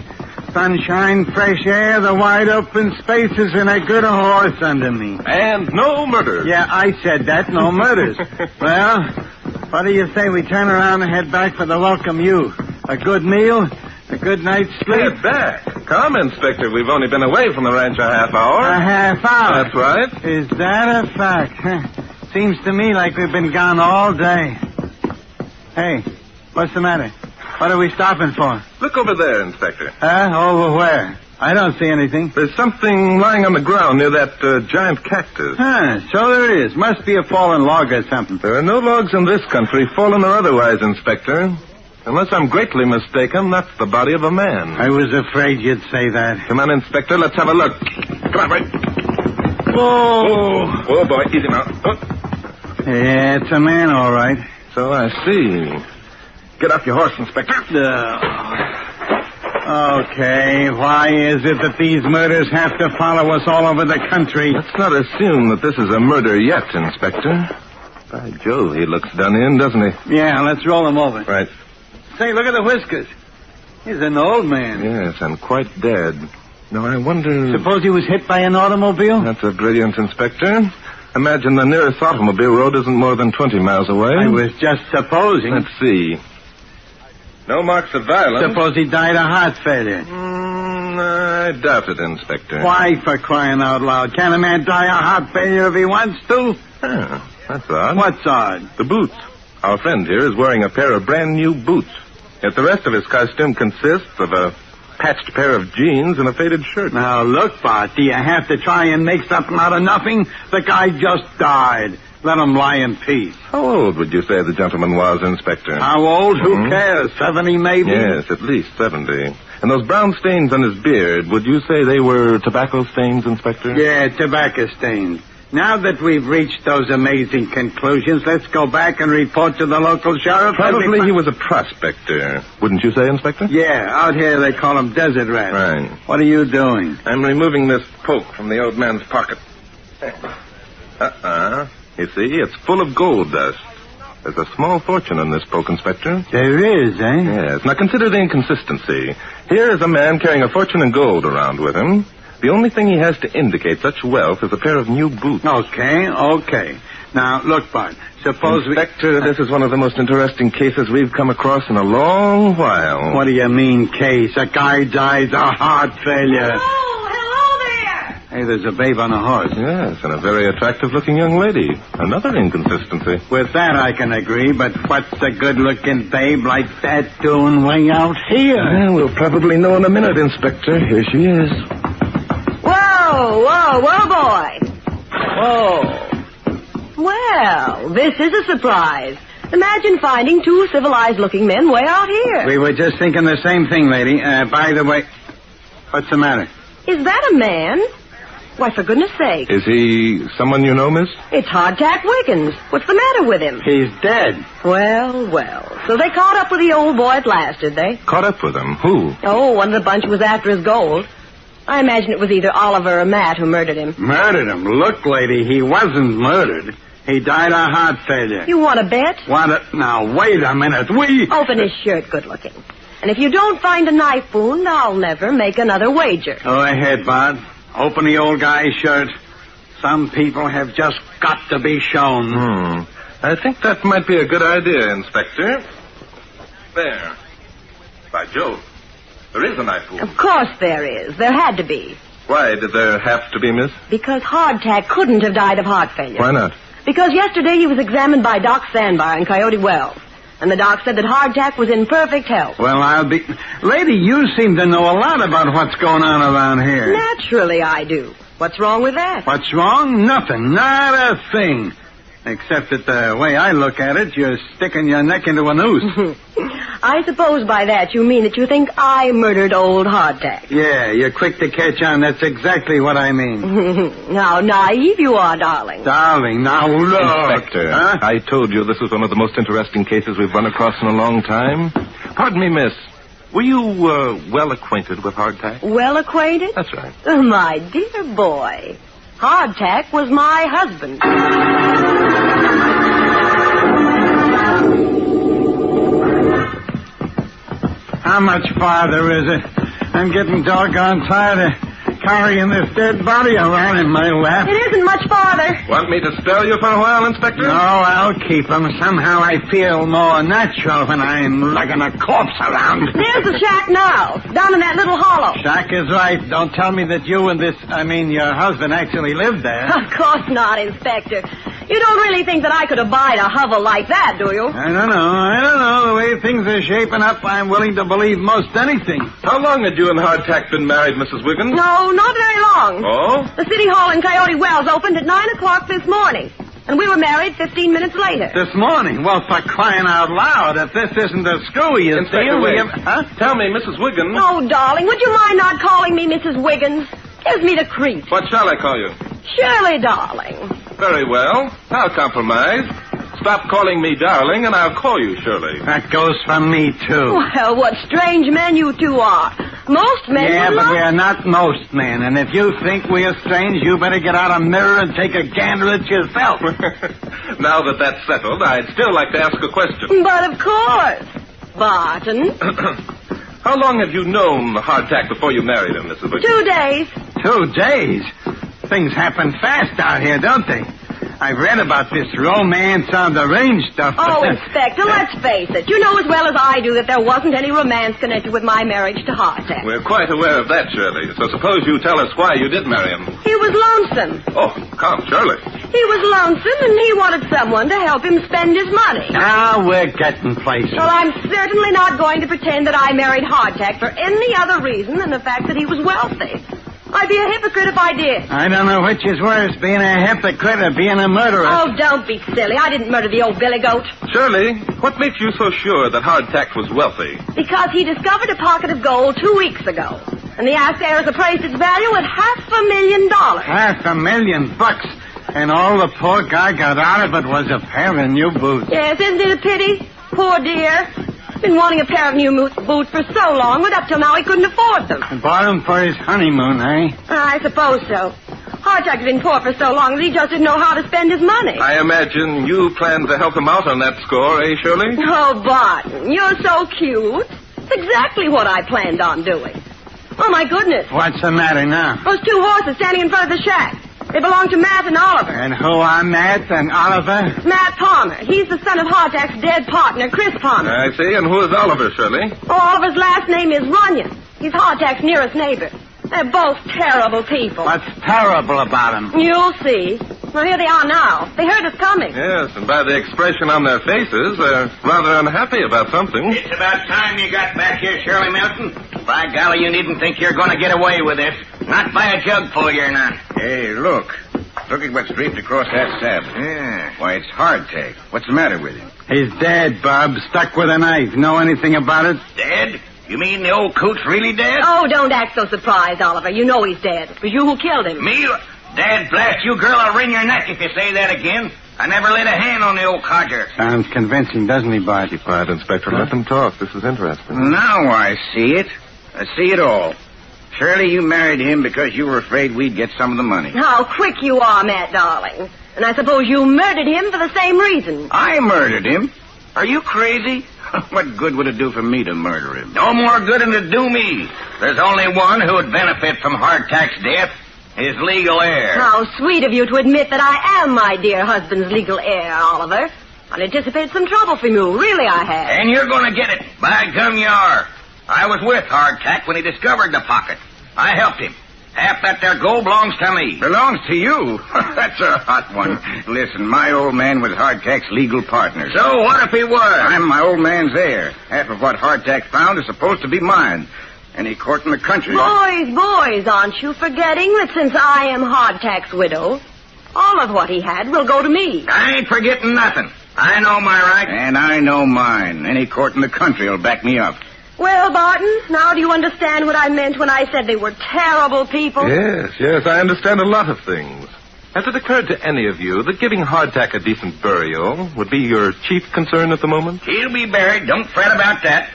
Sunshine, fresh air, the wide open spaces, and a good horse under me. And no murders. Yeah, I said that, no murders. Well, what do you say we turn around and head back for the Welcome You? A good meal, a good night's sleep. Head back. Come, Inspector, we've only been away from the ranch a half hour. A half hour? That's right. Is that a fact? Seems to me like we've been gone all day. Hey, what's the matter? What are we stopping for? Look over there, Inspector. Over where? I don't see anything. There's something lying on the ground near that giant cactus. Huh, so there is. Must be a fallen log or something. There are no logs in this country, fallen or otherwise, Inspector. Unless I'm greatly mistaken, that's the body of a man. I was afraid you'd say that. Come on, Inspector, let's have a look. Come on, right. Whoa! Oh, boy, easy now. Oh. Yeah, it's a man, all right. So I see. Get off your horse, Inspector. Okay, why is it that these murders have to follow us all over the country? Let's not assume that this is a murder yet, Inspector. By Jove, he looks done in, doesn't he? Yeah, let's roll him over. Right. Say, look at the whiskers. He's an old man. Yes, and quite dead. Now, I wonder... Suppose he was hit by an automobile? That's a brilliant, Inspector. Imagine the nearest automobile road isn't more than 20 miles away. I was just supposing. Let's see. No marks of violence. Suppose he died of heart failure. I doubt it, Inspector. Why, for crying out loud? Can a man die of heart failure if he wants to? That's odd. What's odd? The boots. Our friend here is wearing a pair of brand new boots. Yet the rest of his costume consists of a patched pair of jeans and a faded shirt. Now, look, Bart, do you have to try and make something out of nothing? The guy just died. Let him lie in peace. How old would you say the gentleman was, Inspector? How old? Who cares? 70, maybe? Yes, at least 70. And those brown stains on his beard, would you say they were tobacco stains, Inspector? Yeah, tobacco stains. Now that we've reached those amazing conclusions, let's go back and report to the local sheriff. Probably he was a prospector. Wouldn't you say, Inspector? Yeah, out here they call them desert rats. Right. What are you doing? I'm removing this poke from the old man's pocket. You see, it's full of gold dust. There's a small fortune in this poke, Inspector. There is, eh? Yes. Now consider the inconsistency. Here is a man carrying a fortune in gold around with him. The only thing he has to indicate such wealth is a pair of new boots. Okay. Now, look, Bart, suppose Inspector, this is one of the most interesting cases we've come across in a long while. What do you mean, case? A guy dies of heart failure. Hello there! Hey, there's a babe on a horse. Yes, and a very attractive-looking young lady. Another inconsistency. With that I can agree, but what's a good-looking babe like that doing way out here? Well, we'll probably know in a minute, Inspector. Here she is. Whoa, boy. Whoa. Well, this is a surprise. Imagine finding two civilized-looking men way out here. We were just thinking the same thing, lady. By the way, what's the matter? Is that a man? Why, for goodness sake. Is he someone you know, miss? It's Hardtack Wiggins. What's the matter with him? He's dead. Well. So they caught up with the old boy at last, did they? Caught up with him? Who? Oh, one of the bunch was after his gold. I imagine it was either Oliver or Matt who murdered him. Murdered him? Look, lady, he wasn't murdered. He died of heart failure. You want to bet? Now, wait a minute. Open his shirt, good looking. And if you don't find a knife wound, I'll never make another wager. Go ahead, Bart. Open the old guy's shirt. Some people have just got to be shown. I think that might be a good idea, Inspector. There. By Jove. There is a knife wound. Of course there is. There had to be. Why did there have to be, miss? Because Hardtack couldn't have died of heart failure. Why not? Because yesterday he was examined by Doc Sandbar in Coyote Wells. And the doc said that Hardtack was in perfect health. Well, Lady, you seem to know a lot about what's going on around here. Naturally I do. What's wrong with that? What's wrong? Nothing. Not a thing. Except that the way I look at it, you're sticking your neck into a noose. I suppose by that you mean that you think I murdered old Hardtack. Yeah, you're quick to catch on. That's exactly what I mean. How naive you are, darling. Darling, now look. Inspector, I told you this was one of the most interesting cases we've run across in a long time. Pardon me, miss. Were you well acquainted with Hardtack? Well acquainted? That's right. My dear boy, Hardtack was my husband. How much farther is it? I'm getting doggone tired of carrying this dead body around in my lap. It isn't much farther. Want me to spell you for a while, Inspector? No, I'll keep him. Somehow I feel more natural when I'm lugging a corpse around. There's the shack now, down in that little hollow. Shack is right. Don't tell me that you and your husband actually lived there. Of course not, Inspector. You don't really think that I could abide a hovel like that, do you? I don't know. The way things are shaping up, I'm willing to believe most anything. How long had you and Hardtack been married, Mrs. Wiggins? No, not very long. Oh? The City Hall in Coyote Wells opened at 9 o'clock this morning. And we were married 15 minutes later. This morning? Well, for crying out loud, if this isn't a screwy Inspector Wiggins. Tell me, Mrs. Wiggins. Oh, darling, would you mind not calling me Mrs. Wiggins? Gives me the creeps. What shall I call you? Shirley, darling. Very well. I'll compromise. Stop calling me darling, and I'll call you Shirley. That goes for me, too. Well, what strange men you two are. Most men Yeah, would but love... we are not most men, and if you think we are strange, you better get out a mirror and take a gander at yourself. Now that that's settled, I'd still like to ask a question. But of course. Barton. How long have you known Hardtack before you married him, Mrs. Wiggins? 2 days. 2 days? Things happen fast out here, don't they? I've read about this romance on the range stuff. Oh, Inspector, let's face it. You know as well as I do that there wasn't any romance connected with my marriage to Hardtack. We're quite aware of that, Shirley. So suppose you tell us why you did marry him. He was lonesome. Oh, come, Shirley. He was lonesome, and he wanted someone to help him spend his money. Now we're getting places. Well, I'm certainly not going to pretend that I married Hardtack for any other reason than the fact that he was wealthy. I'd be a hypocrite if I did. I don't know which is worse, being a hypocrite or being a murderer. Oh, don't be silly. I didn't murder the old billy goat. Shirley, what makes you so sure that Hardtack was wealthy? Because he discovered a pocket of gold 2 weeks ago. And the asked heirs appraised its value at $500,000. $500,000. And all the poor guy got out of it was a pair of new boots. Yes, isn't it a pity? Poor dear. Been wanting a pair of new boots for so long, but up till now he couldn't afford them. And bought them for his honeymoon, eh? I suppose so. Hardtack had been poor for so long that he just didn't know how to spend his money. I imagine you planned to help him out on that score, eh, Shirley? Oh, Barton, you're so cute. It's exactly what I planned on doing. Oh, my goodness. What's the matter now? Those 2 horses standing in front of the shack. They belong to Matt and Oliver. And who are Matt and Oliver? Matt Palmer. He's the son of Hardtack's dead partner, Chris Palmer. I see. And who is Oliver, Shirley? Oh, Oliver's last name is Runyon. He's Hardtack's nearest neighbor. They're both terrible people. What's terrible about them? You'll see. Well, here they are now. They heard us coming. Yes, and by the expression on their faces, they're rather unhappy about something. It's about time you got back here, Shirley Milton. By golly, you needn't think you're going to get away with this. Not by a jugful, you're not. Hey, look. Look at what's draped across that saddle. Yeah. Why, it's Hardtack. What's the matter with him? He's dead, Bob. Stuck with a knife. Know anything about it? Dead? You mean the old coot's really dead? Oh, don't act so surprised, Oliver. You know he's dead. It was you who killed him. Me? Dad blast you, girl. I'll wring your neck if you say that again. I never laid a hand on the old codger. Sounds convincing, doesn't he, Bart? Be quiet, Inspector. Let them talk. This is interesting. Now I see it. I see it all. Shirley, you married him because you were afraid we'd get some of the money. How quick you are, Matt, darling. And I suppose you murdered him for the same reason. I murdered him? Are you crazy? What good would it do for me to murder him? No more good than it do me. There's only one who would benefit from Hardtack's death. His legal heir. How sweet of you to admit that I am my dear husband's legal heir, Oliver. I'd anticipated some trouble from you. Really, I had. And you're going to get it. By gum, you are. I was with Hardtack when he discovered the pocket. I helped him. Half that there gold belongs to me. Belongs to you? That's a hot one. Listen, my old man was Hardtack's legal partner. So what if he was? I'm my old man's heir. Half of what Hardtack found is supposed to be mine. Any court in the country. Boys, aren't you forgetting that since I am Hardtack's widow, all of what he had will go to me? I ain't forgetting nothing. I know my rights. And I know mine. Any court in the country will back me up. Well, Barton, now do you understand what I meant when I said they were terrible people? Yes, I understand a lot of things. Has it occurred to any of you that giving Hardtack a decent burial would be your chief concern at the moment? He'll be buried. Don't fret about that.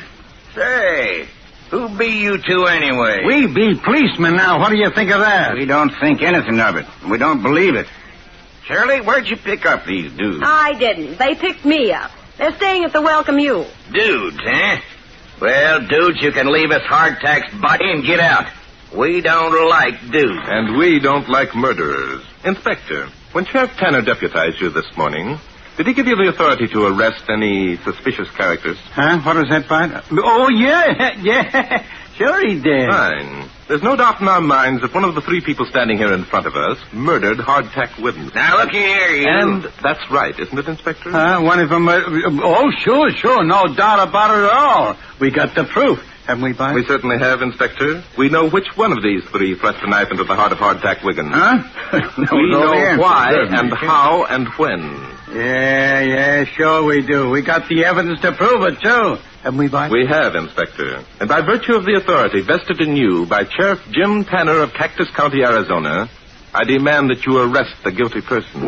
Say, who be you two anyway? We be policemen now. What do you think of that? We don't think anything of it. We don't believe it. Shirley, where'd you pick up these dudes? I didn't. They picked me up. They're staying at the Welcome U. Dudes, eh? Well, dudes, you can leave us Hardtack's body and get out. We don't like dudes. And we don't like murderers. Inspector, when Sheriff Tanner deputized you this morning, did he give you the authority to arrest any suspicious characters? Huh? What was that, Bart? Oh, yeah. Sure he did. Fine. There's no doubt in our minds that one of the three people standing here in front of us murdered Hardtack Wiggins. Now, look here, you. And that's right, isn't it, Inspector? One of them... oh, sure. No doubt about it at all. We got the proof. Haven't we, Bud? We certainly have, Inspector. We know which one of these three thrust a knife into the heart of Hardtack Wiggins. Huh? We know why and how and when. Yeah, sure we do. We got the evidence to prove it, too. Haven't we, Bud? We have, Inspector. And by virtue of the authority vested in you by Sheriff Jim Tanner of Cactus County, Arizona, I demand that you arrest the guilty person.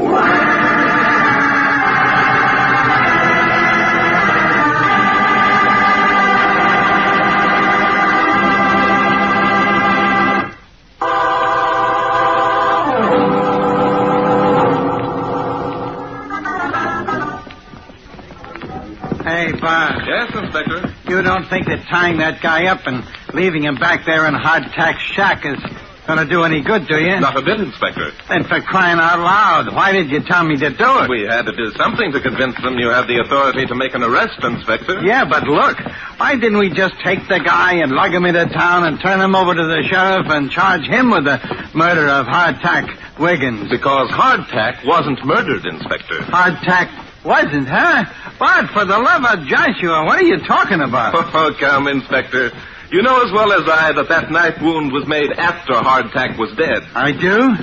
Hey, Bud. Yes, Inspector? You don't think that tying that guy up and leaving him back there in Hardtack's shack is going to do any good, do you? Not a bit, Inspector. Then for crying out loud, why did you tell me to do it? We had to do something to convince them you have the authority to make an arrest, Inspector. Yeah, but look, why didn't we just take the guy and lug him into town and turn him over to the sheriff and charge him with the murder of Hardtack Wiggins? Because Hardtack wasn't murdered, Inspector. Hardtack wasn't, huh? But for the love of Joshua, what are you talking about? Oh, come, Inspector. You know as well as I that knife wound was made after Hardtack was dead. I do?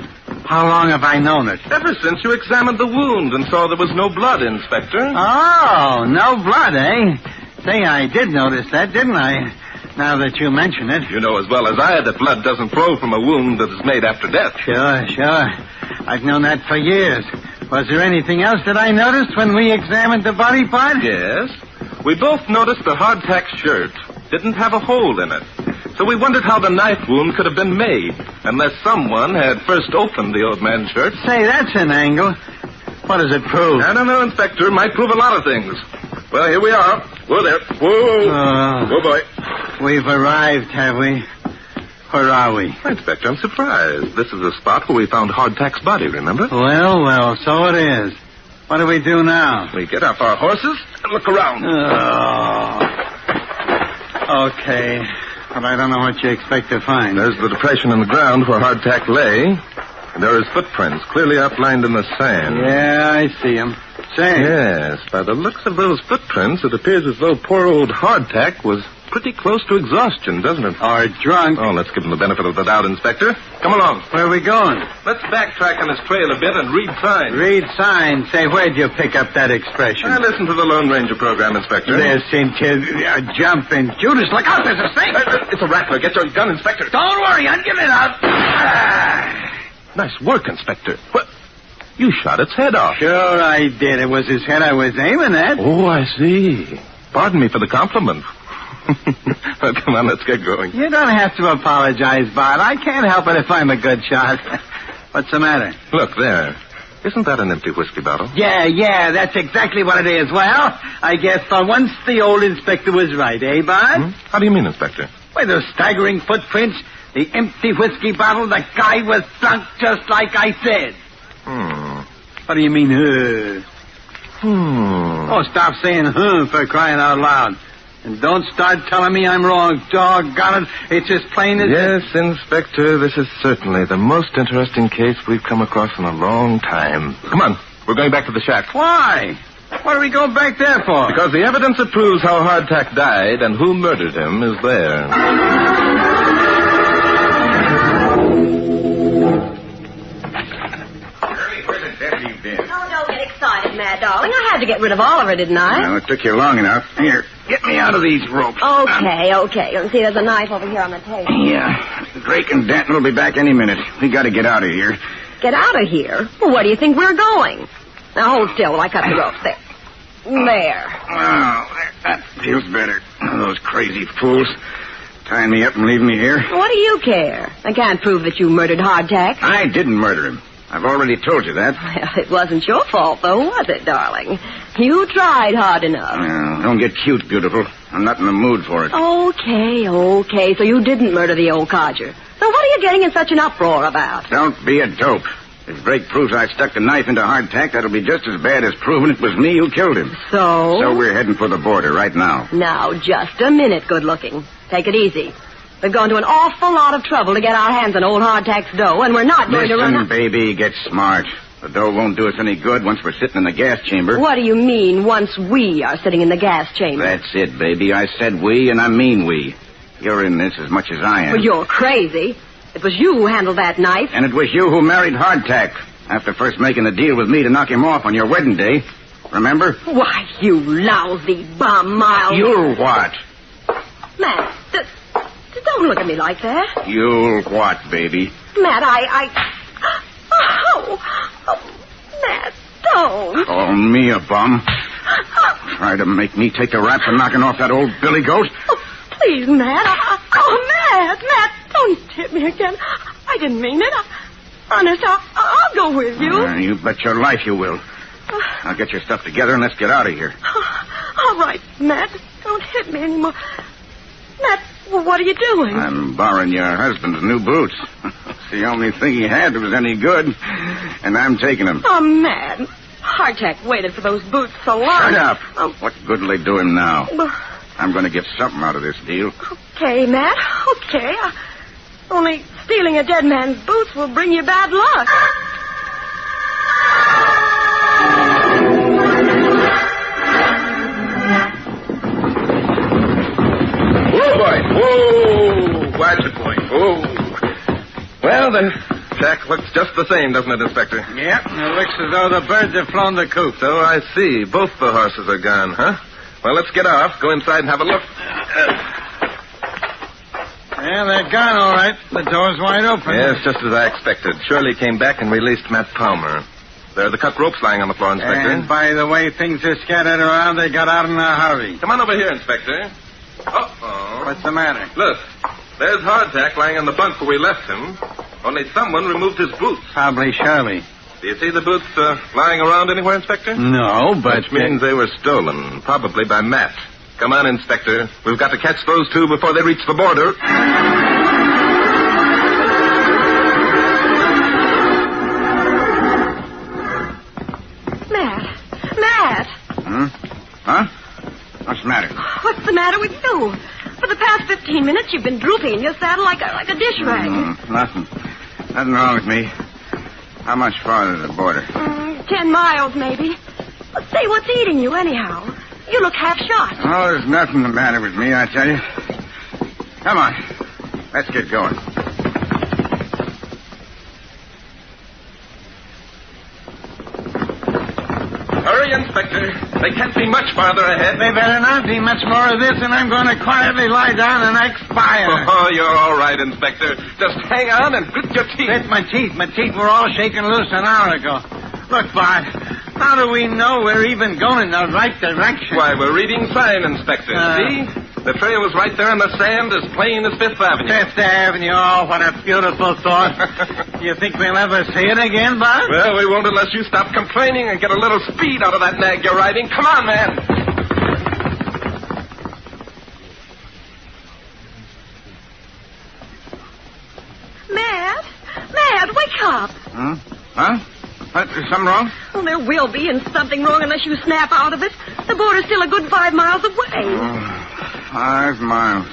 How long have I known it? Ever since you examined the wound and saw there was no blood, Inspector. Oh, no blood, eh? Say, I did notice that, didn't I? Now that you mention it. You know as well as I that blood doesn't flow from a wound that is made after death. Sure. I've known that for years. Was there anything else that I noticed when we examined the body part? Yes. We both noticed the Hardtack shirt didn't have a hole in it. So we wondered how the knife wound could have been made, unless someone had first opened the old man's shirt. Say, that's an angle. What does it prove? I don't know, Inspector. It might prove a lot of things. Well, here we are. Whoa there. Whoa. Whoa, boy. We've arrived, have we? Where are we? Inspector, I'm surprised. This is the spot where we found Hardtack's body, remember? Well, so it is. What do we do now? We get off our horses and look around. Okay. But I don't know what you expect to find. There's the depression in the ground where Hardtack lay. And there are his footprints clearly outlined in the sand. Yeah, I see him. Say. Yes, by the looks of those footprints, it appears as though poor old Hardtack was pretty close to exhaustion, doesn't it? Or drunk. Oh, let's give him the benefit of the doubt, Inspector. Come along. Where are we going? Let's backtrack on his trail a bit and read signs. Read signs? Say, where'd you pick up that expression? I listened to the Lone Ranger program, Inspector. There's Cynthia jumping. Judas, look out, there's a snake. It's a rattler. Get your gun, Inspector. Don't worry, I'm giving it up. Nice work, Inspector. What? You shot its head off. Sure I did. It was his head I was aiming at. Oh, I see. Pardon me for the compliment. Well, come on, let's get going. You don't have to apologize, Bart. I can't help it if I'm a good shot. What's the matter? Look, there. Isn't that an empty whiskey bottle? Yeah, that's exactly what it is. Well, I guess for once the old inspector was right, eh, Bart? How do you mean, Inspector? Why, those staggering footprints, the empty whiskey bottle, the guy was drunk just like I said. What do you mean, Oh, stop saying, for crying out loud. And don't start telling me I'm wrong. Doggone it. It's as plain as... Yes, Inspector, this is certainly the most interesting case we've come across in a long time. Come on. We're going back to the shack. Why? What are we going back there for? Because the evidence that proves how Hardtack died and who murdered him is there. Oh, don't get excited, Mad Darling. I had to get rid of Oliver, didn't I? Well, it took you long enough. Here, get me out of these ropes. Okay. You see, there's a knife over here on the table. Yeah. Drake and Danton will be back any minute. We got to get out of here. Get out of here? Well, where do you think we're going? Now, hold still while I cut the rope. There. Oh, that feels better. Those crazy fools tying me up and leaving me here. What do you care? I can't prove that you murdered Hardtack. I didn't murder him. I've already told you that. Well, it wasn't your fault, though, was it, darling? You tried hard enough. Don't get cute, beautiful. I'm not in the mood for it. Okay. So you didn't murder the old codger. So what are you getting in such an uproar about? Don't be a dope. If Drake proves I stuck the knife into Hardtack, that'll be just as bad as proving it was me who killed him. So? So we're heading for the border right now. Now, just a minute, good looking. Take it easy. We've gone to an awful lot of trouble to get our hands on old hardtack's dough, and we're not going to run... Listen, baby, get smart. The dough won't do us any good once we're sitting in the gas chamber. What do you mean, once we are sitting in the gas chamber? That's it, baby. I said we, and I mean we. You're in this as much as I am. Well, you're crazy. It was you who handled that knife. And it was you who married Hardtack after first making a deal with me to knock him off on your wedding day. Remember? Why, you lousy bum, Miles. You'll what? Matt, don't look at me like that. You'll what, baby? Matt, Matt, don't. Call me a bum. Try to make me take the rap for knocking off that old billy goat. Oh, please, Matt. Matt, don't hit me again. I didn't mean it. Honest, I'll go with you. You bet your life you will. Now get your stuff together and let's get out of here. All right, Matt. Don't hit me anymore. Matt, well, what are you doing? I'm borrowing your husband's new boots. It's the only thing he had that was any good, and I'm taking them. Oh, Matt. Hardtack waited for those boots so long. Shut up. What good will they do him now? I'm going to get something out of this deal. Okay, Matt. Okay. Only stealing a dead man's boots will bring you bad luck. Whoa, boy. Whoa. Watch it, boy. Whoa. Well, the shack looks just the same, doesn't it, Inspector? Yep. It looks as though the birds have flown the coop. So I see. Both the horses are gone, huh? Well, let's get off. Go inside and have a look. Yeah, they're gone, all right. The door's wide open. Yes, just as I expected. Shirley came back and released Matt Palmer. There are the cut ropes lying on the floor, Inspector. And by the way things are scattered around, they got out in a hurry. Come on over here, Inspector. Uh-oh. What's the matter? Look, there's Hardtack lying on the bunk where we left him. Only someone removed his boots. Probably Shirley. Do you see the boots lying around anywhere, Inspector? No, but... Which means they were stolen, probably by Matt. Come on, Inspector. We've got to catch those two before they reach the border. Matt. Huh? What's the matter? What's the matter with you? For the past 15 minutes, you've been drooping in your saddle like a dish rag. Nothing wrong with me. How much farther to the border? 10 miles, maybe. But say, what's eating you, anyhow? You look half shot. Oh, there's nothing the matter with me, I tell you. Come on. Let's get going. Hurry, Inspector. They can't be much farther ahead. They better not be much more of this, and I'm going to quietly lie down and expire. Oh, you're all right, Inspector. Just hang on and grit your teeth. Grit my teeth. My teeth were all shaken loose an hour ago. Look, Bart, how do we know we're even going in the right direction? Why, we're reading sign, Inspector. See? The trail is right there in the sand, as plain as Fifth Avenue. Fifth Avenue, oh, what a beautiful thought. You think we'll ever see it again, Bart? Well, we won't unless you stop complaining and get a little speed out of that nag you're riding. Come on, man. Matt, wake up. Huh? What, is something wrong? Well, there will be, and something wrong unless you snap out of it. The border's still a good 5 miles away. 5 miles.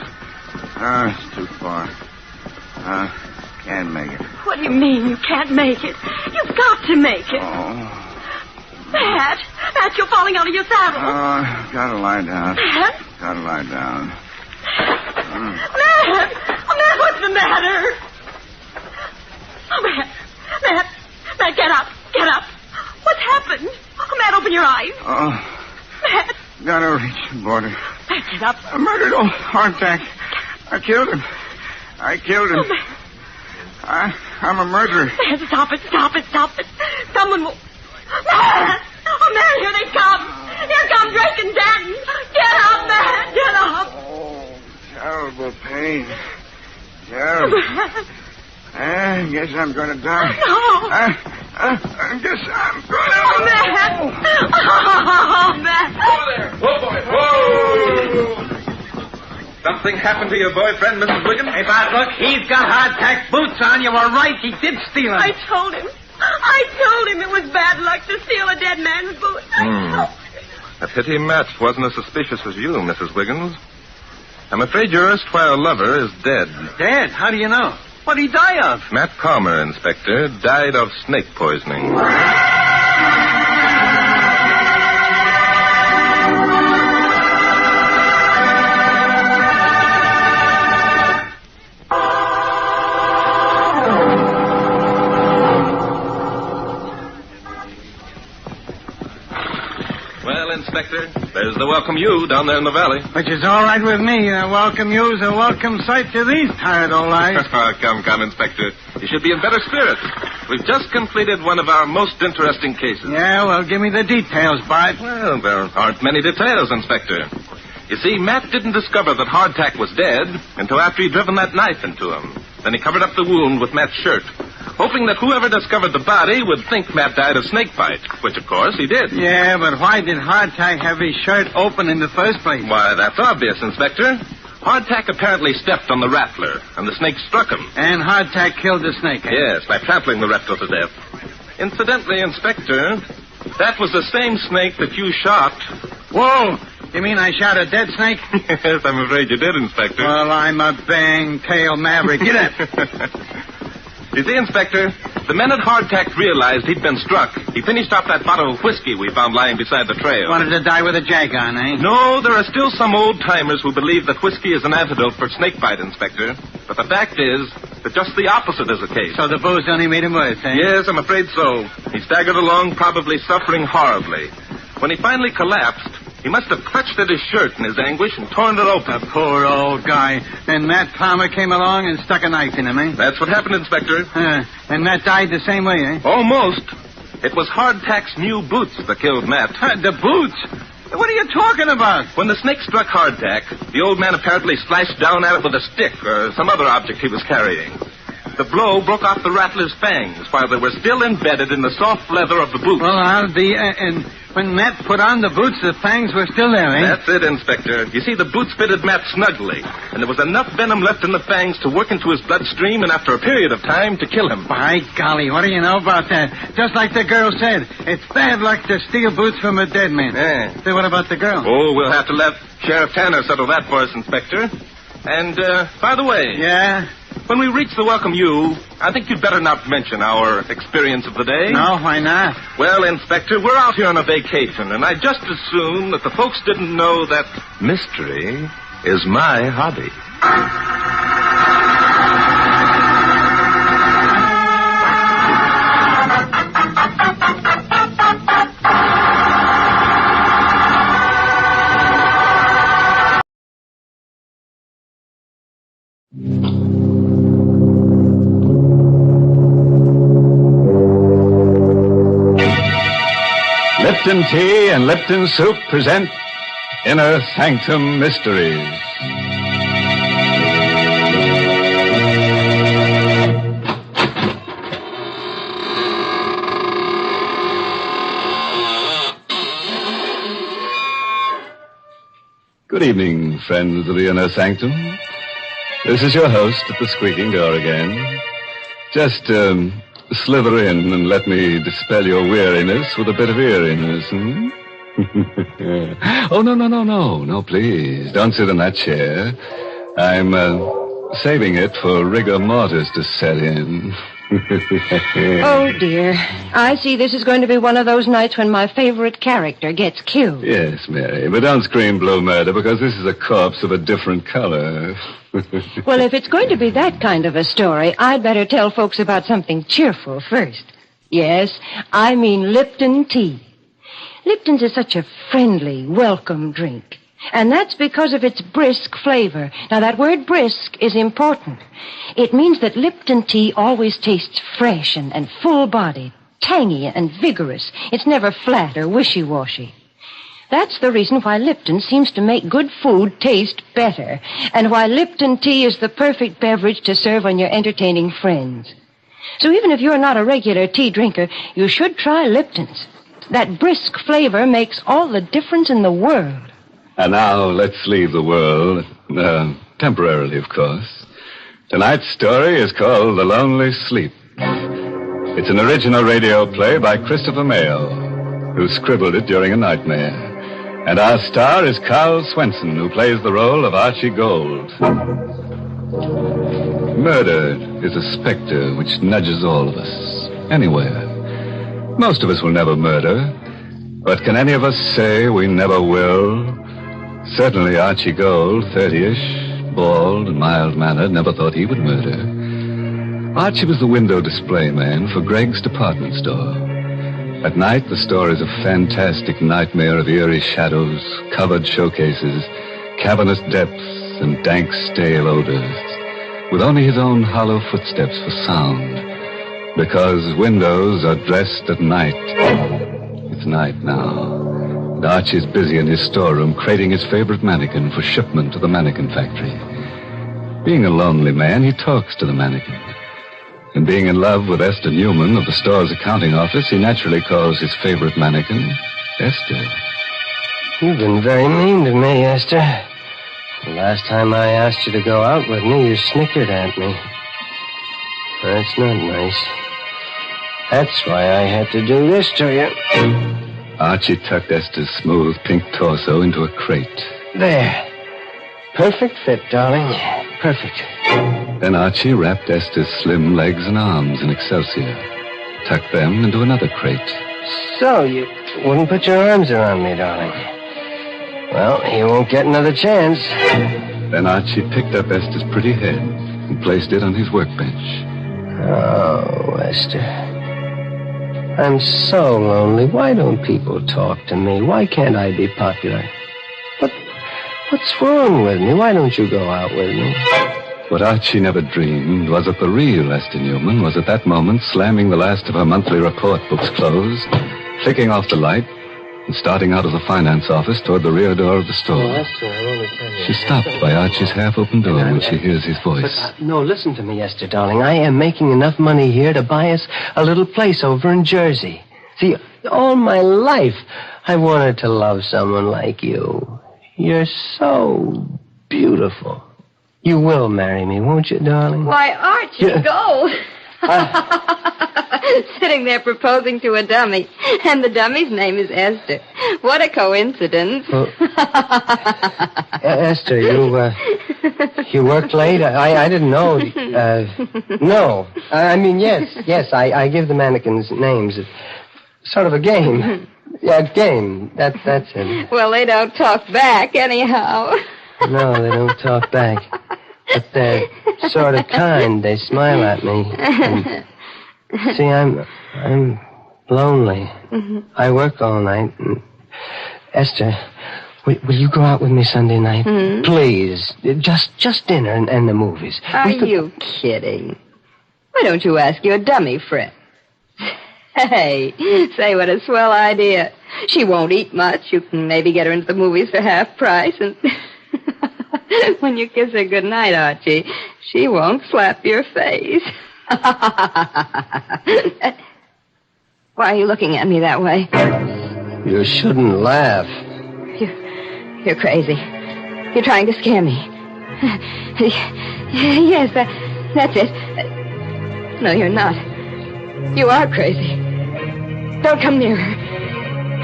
Oh, it's too far. Can't make it. What do you mean you can't make it? You've got to make it. Matt, you're falling out of your saddle. Gotta lie down. Matt? Gotta lie down. Matt, what's the matter? Oh, Matt, get up. Get up. What's happened? Oh, Matt, open your eyes. Matt. Gotta reach the border. Matt, get up. I murdered old Hardtack. I killed him. Oh, Matt. I'm a murderer. Matt, stop it. Someone will... Matt! Oh, Matt, here they come. Here come Drake and Danton. Get up, Matt. Get up. Oh, terrible pain. Terrible. I guess I'm going to die. No. I guess I'm going to... Oh, Matt. Oh, Matt. Whoa there. Whoa, boy. Whoa. Something happened to your boyfriend, Mrs. Wiggins? Hey, Bart, look, he's got Hardtack's boots on. You were right. He did steal them. I told him it was bad luck to steal a dead man's boots. A pity Matt wasn't as suspicious as you, Mrs. Wiggins. I'm afraid your erstwhile lover is dead. Dead? How do you know? What'd he die of? Matt Palmer, Inspector, died of snake poisoning. Inspector, there's the Welcome You down there in the valley. Which is all right with me. Welcome You's a welcome sight to these tired old eyes. Come, Inspector. You should be in better spirits. We've just completed one of our most interesting cases. Yeah, well, give me the details, Bart. Well, there aren't many details, Inspector. You see, Matt didn't discover that Hardtack was dead until after he'd driven that knife into him. Then he covered up the wound with Matt's shirt, hoping that whoever discovered the body would think Matt died of snake bite, which, of course, he did. Yeah, but why did Hardtack have his shirt open in the first place? Why, that's obvious, Inspector. Hardtack apparently stepped on the rattler, and the snake struck him. And Hardtack killed the snake, eh? Yes, by trampling the reptile to death. Incidentally, Inspector, that was the same snake that you shot. Whoa! You mean I shot a dead snake? Yes, I'm afraid you did, Inspector. Well, I'm a bang-tail maverick. Get up! You see, Inspector, the minute Hardtack realized he'd been struck, he finished off that bottle of whiskey we found lying beside the trail. Wanted to die with a jag on, eh? No, there are still some old-timers who believe that whiskey is an antidote for snakebite, Inspector. But the fact is that just the opposite is the case. So the booze only made him worse, eh? Yes, I'm afraid so. He staggered along, probably suffering horribly. When he finally collapsed, he must have clutched at his shirt in his anguish and torn it open. The poor old guy. Then Matt Palmer came along and stuck a knife in him, eh? That's what happened, Inspector. And Matt died the same way, eh? Almost. It was Hardtack's new boots that killed Matt. The boots? What are you talking about? When the snake struck Hardtack, the old man apparently slashed down at it with a stick or some other object he was carrying. The blow broke off the rattler's fangs while they were still embedded in the soft leather of the boots. Well, I'll be... and when Matt put on the boots, the fangs were still there, eh? That's it, Inspector. You see, the boots fitted Matt snugly, and there was enough venom left in the fangs to work into his bloodstream and after a period of time to kill him. By golly, what do you know about that? Just like the girl said, it's bad luck to steal boots from a dead man. Yeah. So what about the girl? Oh, we'll have to let Sheriff Tanner settle that for us, Inspector. And, by the way... Yeah? When we reach the Welcome You, I think you'd better not mention our experience of the day. No, why not? Well, Inspector, we're out here on a vacation, and I'd just assume that the folks didn't know that mystery is my hobby. Lipton Tea and Lipton Soup present Inner Sanctum Mysteries. Good evening, friends of the Inner Sanctum. This is your host at the squeaking door again. Just, slither in and let me dispel your weariness with a bit of eeriness, Oh, no, please. Don't sit in that chair. I'm, saving it for rigor mortis to set in. Oh, dear. I see this is going to be one of those nights when my favorite character gets killed. Yes, Mary, but don't scream blue murder because this is a corpse of a different color. Well, if it's going to be that kind of a story, I'd better tell folks about something cheerful first. Yes, I mean Lipton tea. Lipton's is such a friendly, welcome drink. And that's because of its brisk flavor. Now, that word brisk is important. It means that Lipton tea always tastes fresh and full-bodied, tangy and vigorous. It's never flat or wishy-washy. That's the reason why Lipton seems to make good food taste better, and why Lipton tea is the perfect beverage to serve on your entertaining friends. So even if you're not a regular tea drinker, you should try Lipton's. That brisk flavor makes all the difference in the world. And now let's leave the world, temporarily, of course. Tonight's story is called The Lonely Sleep. It's an original radio play by Christopher Mayle, who scribbled it during a nightmare. And our star is Carl Swenson, who plays the role of Archie Gold. Murder is a specter which nudges all of us, anywhere. Most of us will never murder, but can any of us say we never will? Certainly Archie Gold, 30-ish, bald and mild-mannered, never thought he would murder. Archie was the window display man for Greg's department store. At night, the store is a fantastic nightmare of eerie shadows, covered showcases, cavernous depths, and dank, stale odors, with only his own hollow footsteps for sound, because windows are dressed at night. It's night now, and Archie's busy in his storeroom crating his favorite mannequin for shipment to the mannequin factory. Being a lonely man, he talks to the mannequin. And being in love with Esther Newman of the store's accounting office, he naturally calls his favorite mannequin Esther. You've been very mean to me, Esther. The last time I asked you to go out with me, you snickered at me. That's not nice. That's why I had to do this to you. Archie tucked Esther's smooth pink torso into a crate. There. Perfect fit, darling. Perfect. Then Archie wrapped Esther's slim legs and arms in excelsior, tucked them into another crate. So, you wouldn't put your arms around me, darling. Well, you won't get another chance. Then Archie picked up Esther's pretty head and placed it on his workbench. Oh, Esther. I'm so lonely. Why don't people talk to me? Why can't I be popular? What's wrong with me? Why don't you go out with me? What Archie never dreamed was that the real Esther Newman was at that moment slamming the last of her monthly report books closed, flicking off the light, and starting out of the finance office toward the rear door of the store. Oh, Esther, I want to tell you. She stopped by Archie's half-open door when she hears his voice. No, listen to me, Esther, darling. I am making enough money here to buy us a little place over in Jersey. See, all my life I wanted to love someone like you. You're so beautiful. You will marry me, won't you, darling? Why, Archie, go. Sitting there proposing to a dummy, and the dummy's name is Esther. What a coincidence. Well, Esther, you worked late? I didn't know. No. I mean, yes, I give the mannequins names. It's sort of a game. Yeah, game. That's it. Well, they don't talk back anyhow. No, they don't talk back. But they're sort of kind. They smile at me. And, see, I'm lonely. Mm-hmm. I work all night. And Esther, will you go out with me Sunday night? Mm-hmm. Please. Just dinner and the movies. Are you kidding? Why don't you ask your dummy friend? Hey, say what a swell idea. She won't eat much. You can maybe get her into the movies for half price, and when you kiss her goodnight, Archie, she won't slap your face. Why are you looking at me that way? You shouldn't laugh. You're crazy. You're trying to scare me. Yes, that's it. No, you're not. You are crazy. Don't come near her.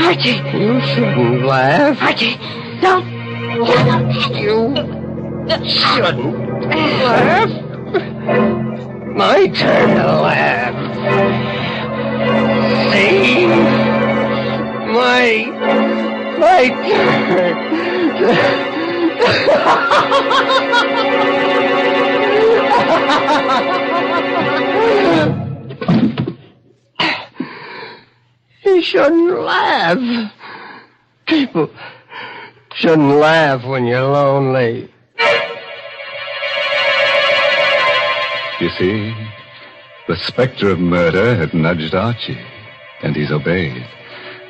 Archie! You shouldn't laugh. Archie, don't. You shouldn't laugh. My turn to laugh. See? My turn. You shouldn't laugh. People shouldn't laugh when you're lonely. You see, the specter of murder had nudged Archie, and he's obeyed.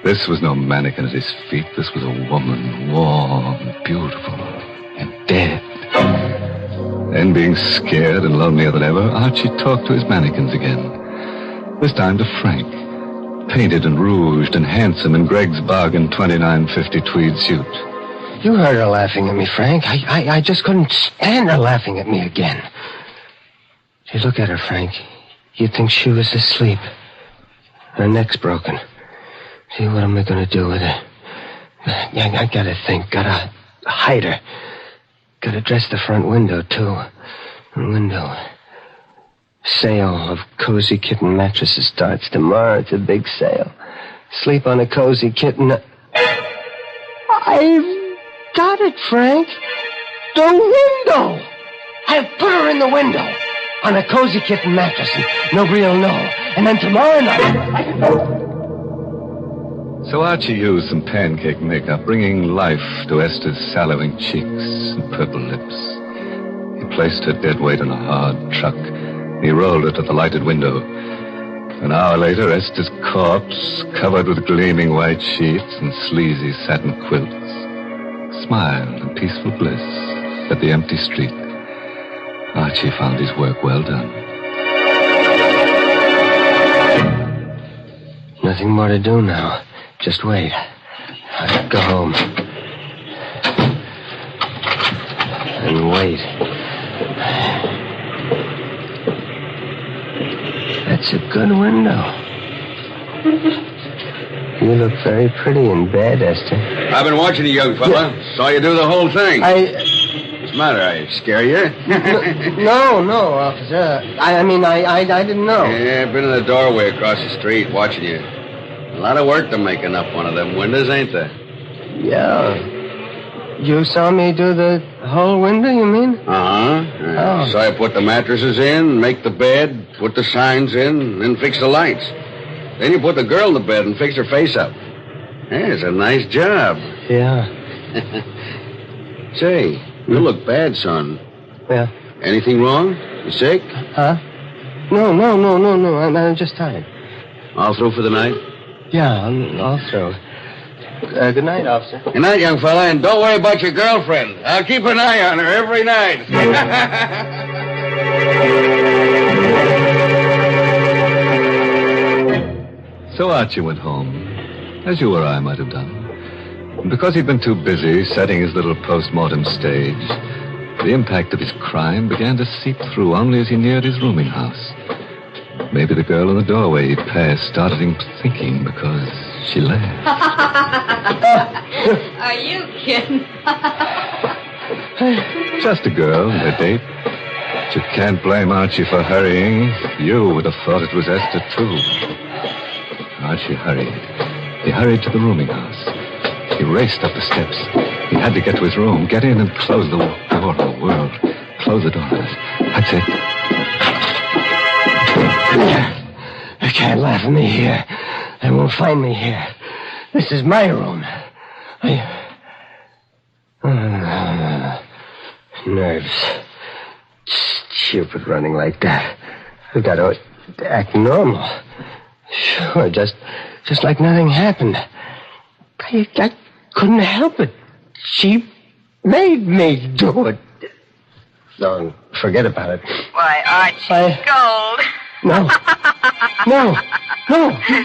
This was no mannequin at his feet. This was a woman, warm, beautiful, and dead. Then, being scared and lonelier than ever, Archie talked to his mannequins again. This time to Frank, painted and rouged and handsome in Greg's bargain $29.50 tweed suit. You heard her laughing at me, Frank. I just couldn't stand her laughing at me again. See, look at her, Frank. You'd think she was asleep. Her neck's broken. See, what am I going to do with her? Yeah, I gotta think. Gotta hide her. Gotta dress the front window, too. Window. Sale of Cozy Kitten mattresses starts tomorrow. It's a big sale. Sleep on a Cozy Kitten. I've got it, Frank. The window. I've put her in the window on a Cozy Kitten mattress, and nobody will know. And then tomorrow night... So Archie used some pancake makeup, bringing life to Esther's sallowing cheeks and purple lips. He placed her dead weight on a hard truck. He rolled her to the lighted window. An hour later, Esther's corpse, covered with gleaming white sheets and sleazy satin quilts, smiled in peaceful bliss at the empty street. Archie found his work well done. Nothing more to do now. Just wait. I'll go home. And wait. That's a good window. You look very pretty in bed, Esther. I've been watching you, young fella. Saw you do the whole thing. What's the matter? I scare you? No, officer. I didn't know. Yeah, I've been in the doorway across the street watching you. A lot of work to making up one of them windows, ain't there? Yeah. You saw me do the whole window, you mean? Uh-huh. So I put the mattresses in, make the bed, put the signs in, then fix the lights. Then you put the girl in the bed and fix her face up. Yeah, it's a nice job. Yeah. Say, you look bad, son. Yeah. Anything wrong? You sick? Huh? No. I'm just tired. All through for the night? Yeah, I'm all through. Good night, officer. Good night, young fella, and don't worry about your girlfriend. I'll keep an eye on her every night. So Archie went home, as you or I might have done. And because he'd been too busy setting his little post-mortem stage, the impact of his crime began to seep through only as he neared his rooming house. Maybe the girl in the doorway he passed started him thinking because she laughed. Are you kidding? Just a girl, a date. But you can't blame Archie for hurrying. You would have thought it was Esther, too. Archie hurried. He hurried to the rooming house. He raced up the steps. He had to get to his room, get in and close the door. Oh, world. Close the door. That's it. They can't laugh at me here. They won't find me here. This is my room. Nerves. Stupid running like that. I've got to act normal. Sure, just like nothing happened. I couldn't help it. She made me do it. No, forget about it. Why, Archie, gold. No.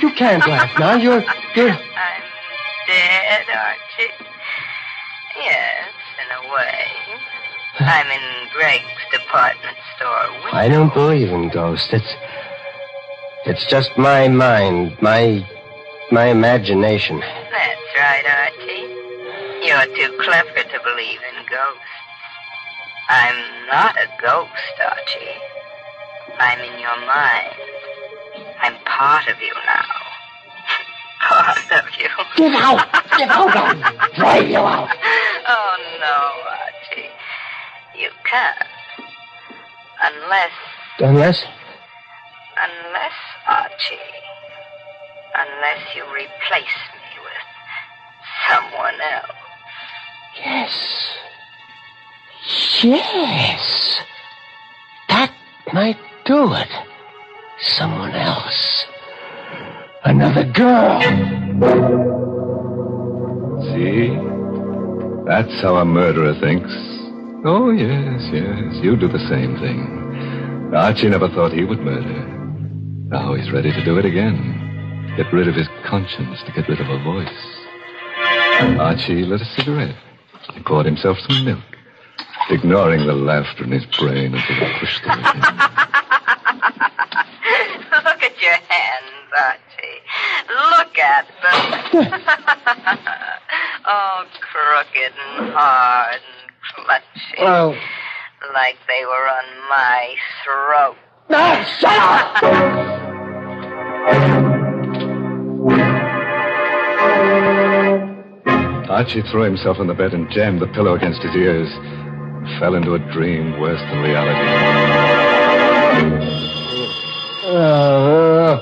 You can't laugh now. You're... I'm dead, Archie. Yes, in a way. I'm in Greg's department store window. I don't believe in ghosts. It's just my mind, my imagination. That's right, Archie. You're too clever to believe in ghosts. I'm not a ghost, Archie. I'm in your mind. I'm part of you now. Part of you. Get out! I'll drive you out. Oh, no, Archie. You can't. Unless, Archie. Unless you replace me with someone else. Yes. That might do it. Someone else. Another girl. See? That's how a murderer thinks. Oh, yes. You do the same thing. Archie never thought he would murder. Now he's ready to do it again. Get rid of his conscience to get rid of a voice. Archie lit a cigarette. He poured himself some milk, ignoring the laughter in his brain until he pushed through it. Look at your hands, Archie. Look at them. all crooked and hard and clutchy. Oh. Like they were on my throat. No, shut up! Archie threw himself on the bed and jammed the pillow against his ears. Fell into a dream worse than reality. Hello?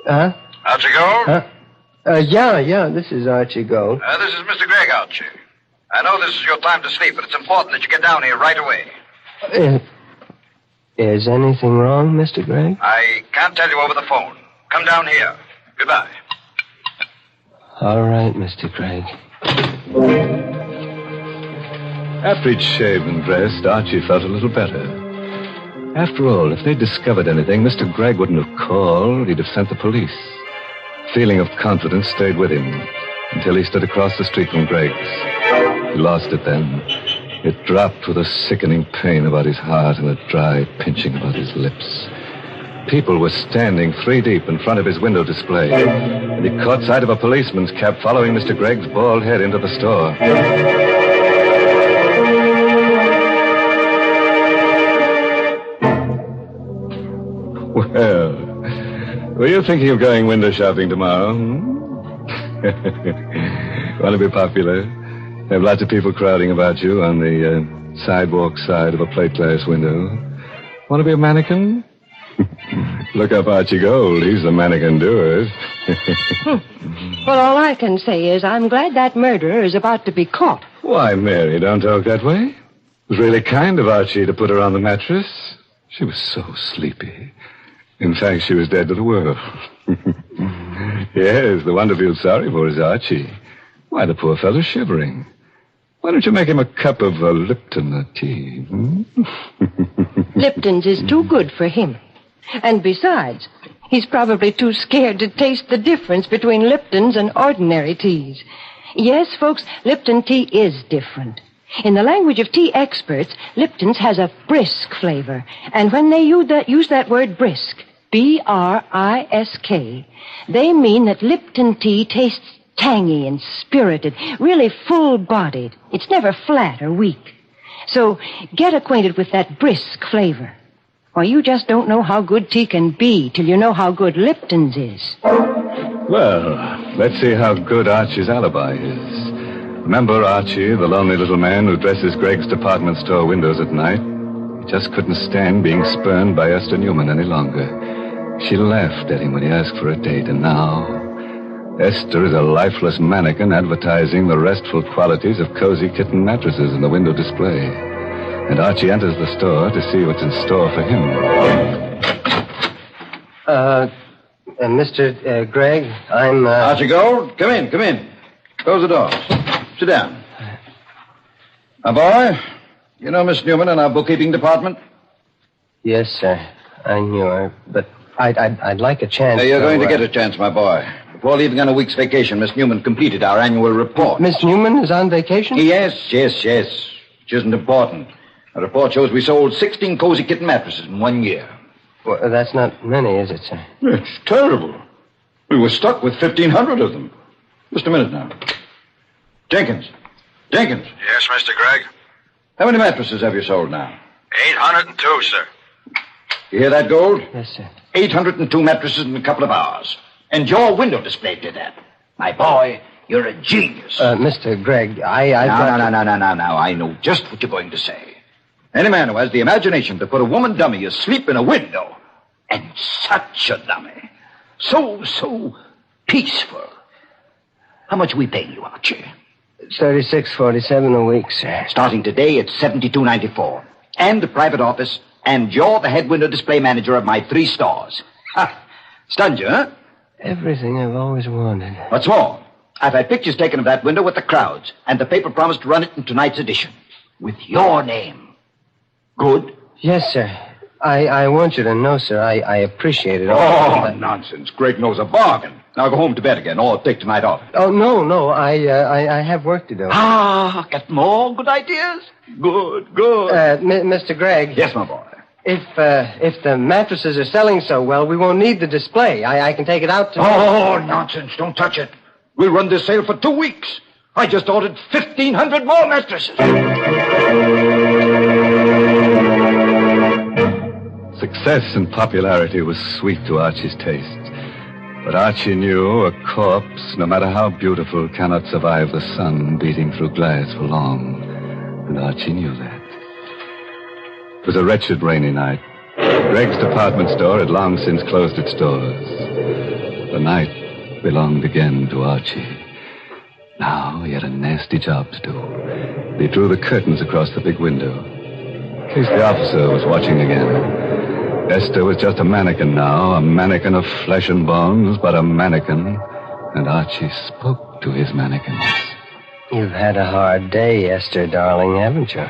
Huh? Archie Gold? Yeah, this is Archie Gold. This is Mr. Gregg, Archie. I know this is your time to sleep, but it's important that you get down here right away. Is anything wrong, Mr. Gregg? I can't tell you over the phone. Come down here. Goodbye. All right, Mr. Gregg. After he'd shaved and dressed, Archie felt a little better. After all, if they'd discovered anything, Mr. Gregg wouldn't have called. He'd have sent the police. Feeling of confidence stayed with him until he stood across the street from Gregg's. He lost it then. It dropped with a sickening pain about his heart and a dry pinching about his lips. People were standing 3 deep in front of his window display, and he caught sight of a policeman's cap following Mr. Gregg's bald head into the store. Well, were you thinking of going window shopping tomorrow? Want to be popular? Have lots of people crowding about you on the sidewalk side of a plate glass window. Want to be a mannequin? Look up Archie Gold. He's the mannequin doer. Well, all I can say is I'm glad that murderer is about to be caught. Why, Mary, don't talk that way. It was really kind of Archie to put her on the mattress. She was so sleepy. In fact, she was dead to the world. Yes, the one to feel sorry for is Archie. Why, the poor fellow's shivering. Why don't you make him a cup of Lipton tea? Lipton's is too good for him. And besides, he's probably too scared to taste the difference between Lipton's and ordinary teas. Yes, folks, Lipton tea is different. In the language of tea experts, Lipton's has a brisk flavor. And when they use that word brisk, B-R-I-S-K, they mean that Lipton tea tastes tangy and spirited, really full-bodied. It's never flat or weak. So get acquainted with that brisk flavor. Or you just don't know how good tea can be till you know how good Lipton's is. Well, let's see how good Archie's alibi is. Remember Archie, the lonely little man who dresses Gregg's department store windows at night? He just couldn't stand being spurned by Esther Newman any longer. She laughed at him when he asked for a date, and now Esther is a lifeless mannequin advertising the restful qualities of cozy kitten mattresses in the window display. And Archie enters the store to see what's in store for him. Mr. Gregg, I'm, Archie Gold, come in. Close the doors. Sit down. My boy, you know Miss Newman in our bookkeeping department? Yes, sir. I knew her, but I'd like a chance. You're going to get a chance, my boy. Before leaving on a week's vacation, Miss Newman completed our annual report. Miss Newman is on vacation? Yes. Which isn't important. The report shows we sold 16 cozy kitten mattresses in 1 year. Well, that's not many, is it, sir? It's terrible. We were stuck with 1,500 of them. Just a minute now. Jenkins. Yes, Mr. Gregg? How many mattresses have you sold now? 802, sir. You hear that, Gold? Yes, sir. 802 mattresses in a couple of hours. And your window display did that. My boy, you're a genius. Mr. Gregg, No. I know just what you're going to say. Any man who has the imagination to put a woman dummy asleep in a window, and such a dummy, so peaceful. How much are we paying you, Archie? $36.47 a week, sir. Starting today, it's $72.94. And a private office, and you're the head window display manager of my 3 stores. Ha! Stunned you, huh? Everything I've always wanted. What's more, I've had pictures taken of that window with the crowds, and the paper promised to run it in tonight's edition. With your name. Good? Yes, sir. I want you to know, sir, I appreciate it. Oh, nonsense. Greg knows a bargain. Now go home to bed again, or take tonight off. Oh, no. I have work to do. Got more good ideas? Good. Mr. Gregg. Yes, my boy. If the mattresses are selling so well, we won't need the display. I can take it out to... Oh, nonsense. Don't touch it. We'll run this sale for 2 weeks. I just ordered 1,500 more mattresses. Success and popularity was sweet to Archie's taste. But Archie knew a corpse, no matter how beautiful, cannot survive the sun beating through glass for long. And Archie knew that. It was a wretched rainy night. Greg's department store had long since closed its doors. The night belonged again to Archie. Now he had a nasty job to do. He drew the curtains across the big window. In case the officer was watching again. Esther was just a mannequin now, a mannequin of flesh and bones, but a mannequin. And Archie spoke to his mannequins. You've had a hard day, Esther, darling, haven't you?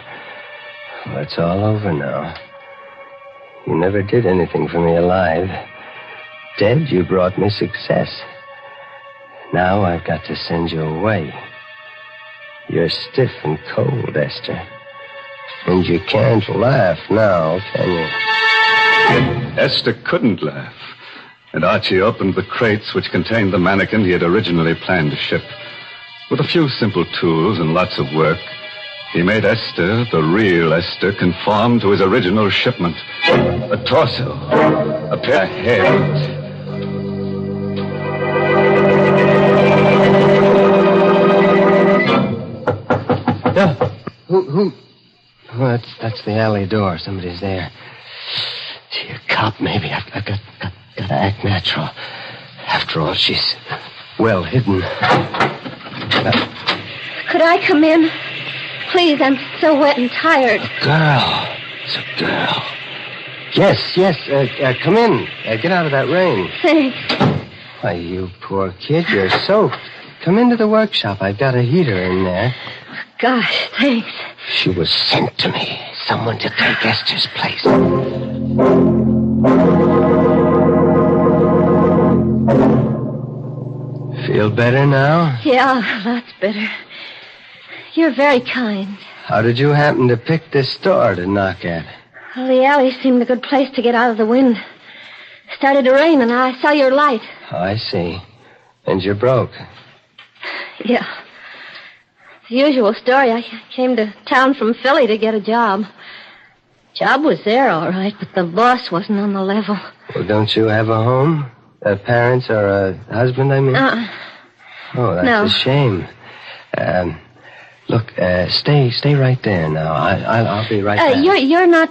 Well, it's all over now. You never did anything for me alive. Dead, you brought me success. Now I've got to send you away. You're stiff and cold, Esther. And you can't laugh now, can you? Esther couldn't laugh. And Archie opened the crates which contained the mannequin he had originally planned to ship. With a few simple tools and lots of work, he made Esther, the real Esther, conform to his original shipment. A torso, a pair of heads. Yeah. Who? Oh, that's the alley door. Somebody's there. Gee, a cop, maybe. I've got to act natural. After all, she's well hidden. Could I come in? Please, I'm so wet and tired. Girl. It's a girl. Yes. Come in. Get out of that rain. Thanks. Why, you poor kid, you're soaked. Come into the workshop. I've got a heater in there. Gosh, thanks. She was sent to me. Someone to take Esther's place. Feel better now? Yeah, lots better. You're very kind. How did you happen to pick this door to knock at? Well, the alley seemed a good place to get out of the wind. Started to rain, and I saw your light. Oh, I see. And you're broke. Yeah. The usual story. I came to town from Philly to get a job. Job was there, all right, but the boss wasn't on the level. Well, don't you have a home? Parents or a husband, I mean? Oh, that's a shame. Look, stay right there now. I'll be right back. You're not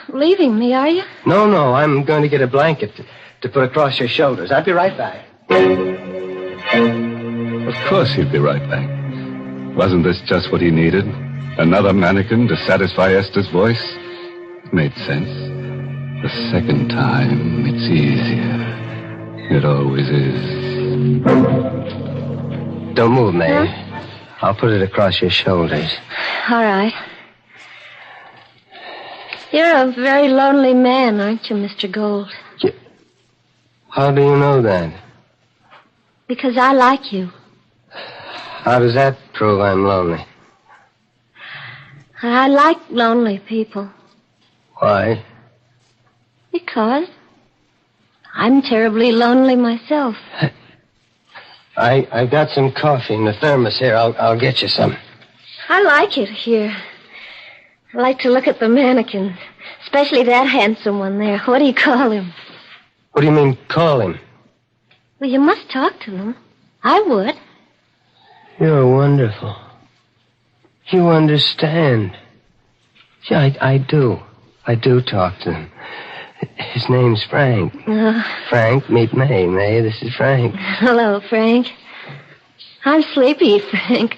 leaving me, are you? No, I'm going to get a blanket to put across your shoulders. I'll be right back. Of course he'd be right back. Wasn't this just what he needed? Another mannequin to satisfy Esther's voice? It made sense. The second time, it's easier. It always is. Don't move, May. I'll put it across your shoulders. All right. You're a very lonely man, aren't you, Mr. Gold? How do you know that? Because I like you. How does that prove I'm lonely? I like lonely people. Why? Because I'm terribly lonely myself. I've got some coffee in the thermos here. I'll get you some. I like it here. I like to look at the mannequins, especially that handsome one there. What do you call him? What do you mean, call him? Well, you must talk to them. I would. You're wonderful. You understand. Yeah, I do. I do talk to him. His name's Frank. Frank, meet May. May, this is Frank. Hello, Frank. I'm sleepy, Frank.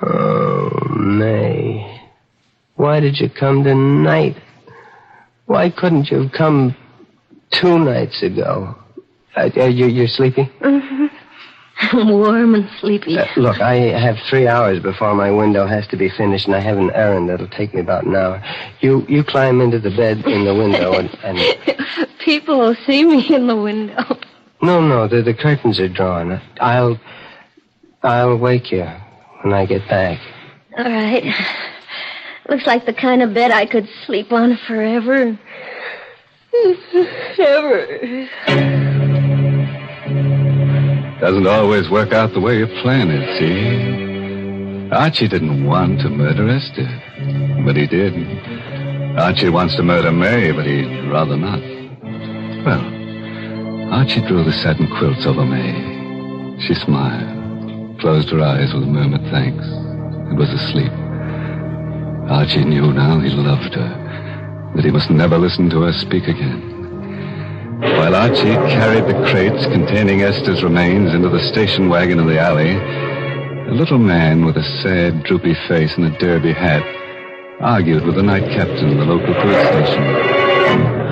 Oh, May. Why did you come tonight? Why couldn't you have come 2 nights ago? You're sleepy? Mm-hmm. I'm warm and sleepy. Look, I have 3 hours before my window has to be finished, and I have an errand that'll take me about an hour. You climb into the bed in the window and... People will see me in the window. No, the curtains are drawn. I'll wake you when I get back. All right. Looks like the kind of bed I could sleep on forever. Never. Doesn't always work out the way you plan it, see? Archie didn't want to murder Esther, but he did. Archie wants to murder May, but he'd rather not. Well, Archie drew the satin quilts over May. She smiled, closed her eyes with a murmured thanks, and was asleep. Archie knew now he loved her, that he must never listen to her speak again. While Archie carried the crates containing Esther's remains into the station wagon in the alley, a little man with a sad, droopy face and a derby hat argued with the night captain of the local police station.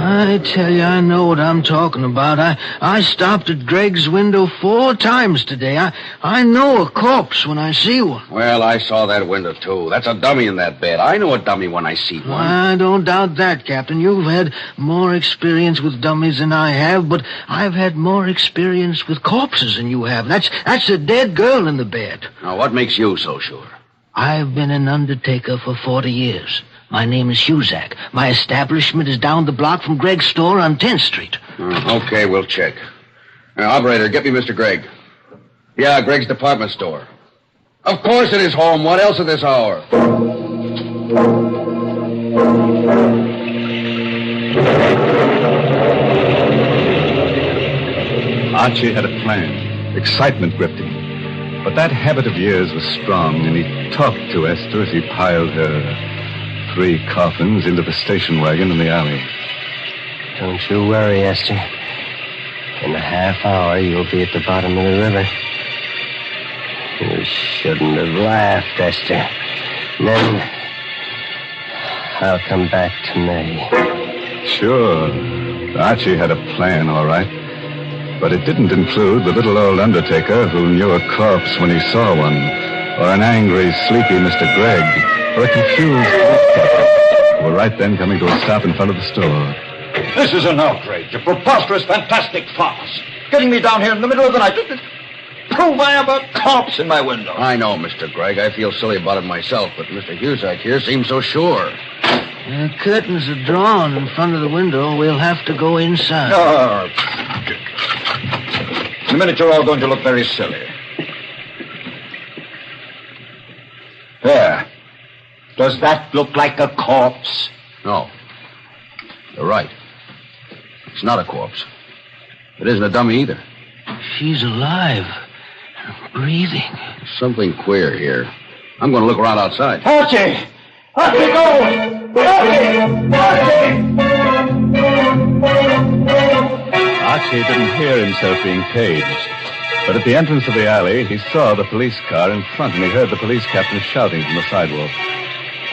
I tell you, I know what I'm talking about. I stopped at Greg's window 4 times today. I know a corpse when I see one. Well, I saw that window, too. That's a dummy in that bed. I know a dummy when I see one. I don't doubt that, Captain. You've had more experience with dummies than I have, but I've had more experience with corpses than you have. That's a dead girl in the bed. Now, what makes you so sure? I've been an undertaker for 40 years. My name is Huzak. My establishment is down the block from Greg's store on 10th Street. Okay, we'll check. Now, operator, get me Mr. Gregg. Yeah, Greg's department store. Of course it is home. What else at this hour? Archie had a plan. Excitement gripped him. But that habit of years was strong, and he talked to Esther as he piled her 3 coffins into the station wagon in the alley. Don't you worry, Esther. In a half hour, you'll be at the bottom of the river. You shouldn't have laughed, Esther. And then I'll come back to May. Sure. Archie had a plan, all right. But it didn't include the little old undertaker who knew a corpse when he saw one, or an angry, sleepy Mr. Gregg, or a confused who were right then coming to a stop in front of the store. This is an outrage, a preposterous, fantastic farce. Getting me down here in the middle of the night to prove I have a corpse in my window. I know, Mr. Gregg. I feel silly about it myself, but Mr. Huzak here seems so sure. The curtains are drawn in front of the window. We'll have to go inside. In a minute, you're all going to look very silly. There. Does that look like a corpse? No. You're right. It's not a corpse. It isn't a dummy either. She's alive. Breathing. Something queer here. I'm going to look around outside. Archie! Archie, go! Archie didn't hear himself being paged. But at the entrance of the alley, he saw the police car in front, and he heard the police captain shouting from the sidewalk.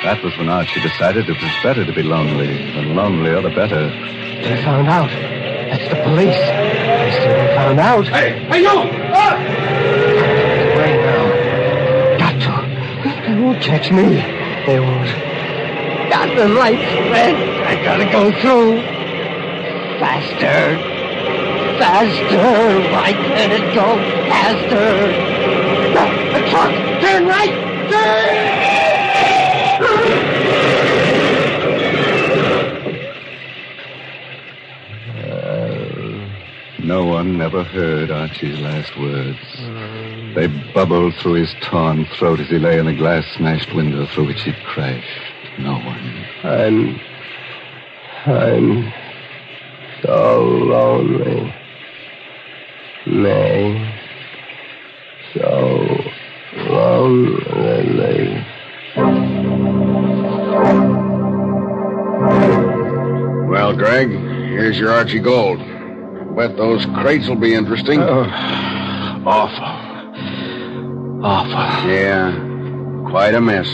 That was when Archie decided it was better to be lonely. The lonelier, the better. They found out. That's the police. They still found out. Hey, you! Right now. Got to. They won't catch me. They won't. Got the lights red. I gotta go through. Faster. Faster. Why can't it go faster? The truck. Turn right. Turn! No one ever heard Archie's last words. They bubbled through his torn throat as he lay in the glass-smashed window through which he'd crashed. No one. I'm so lonely. May. So lonely. Well, Greg, here's your Archie Gold. Bet those crates will be interesting. Awful. Yeah, quite a mess.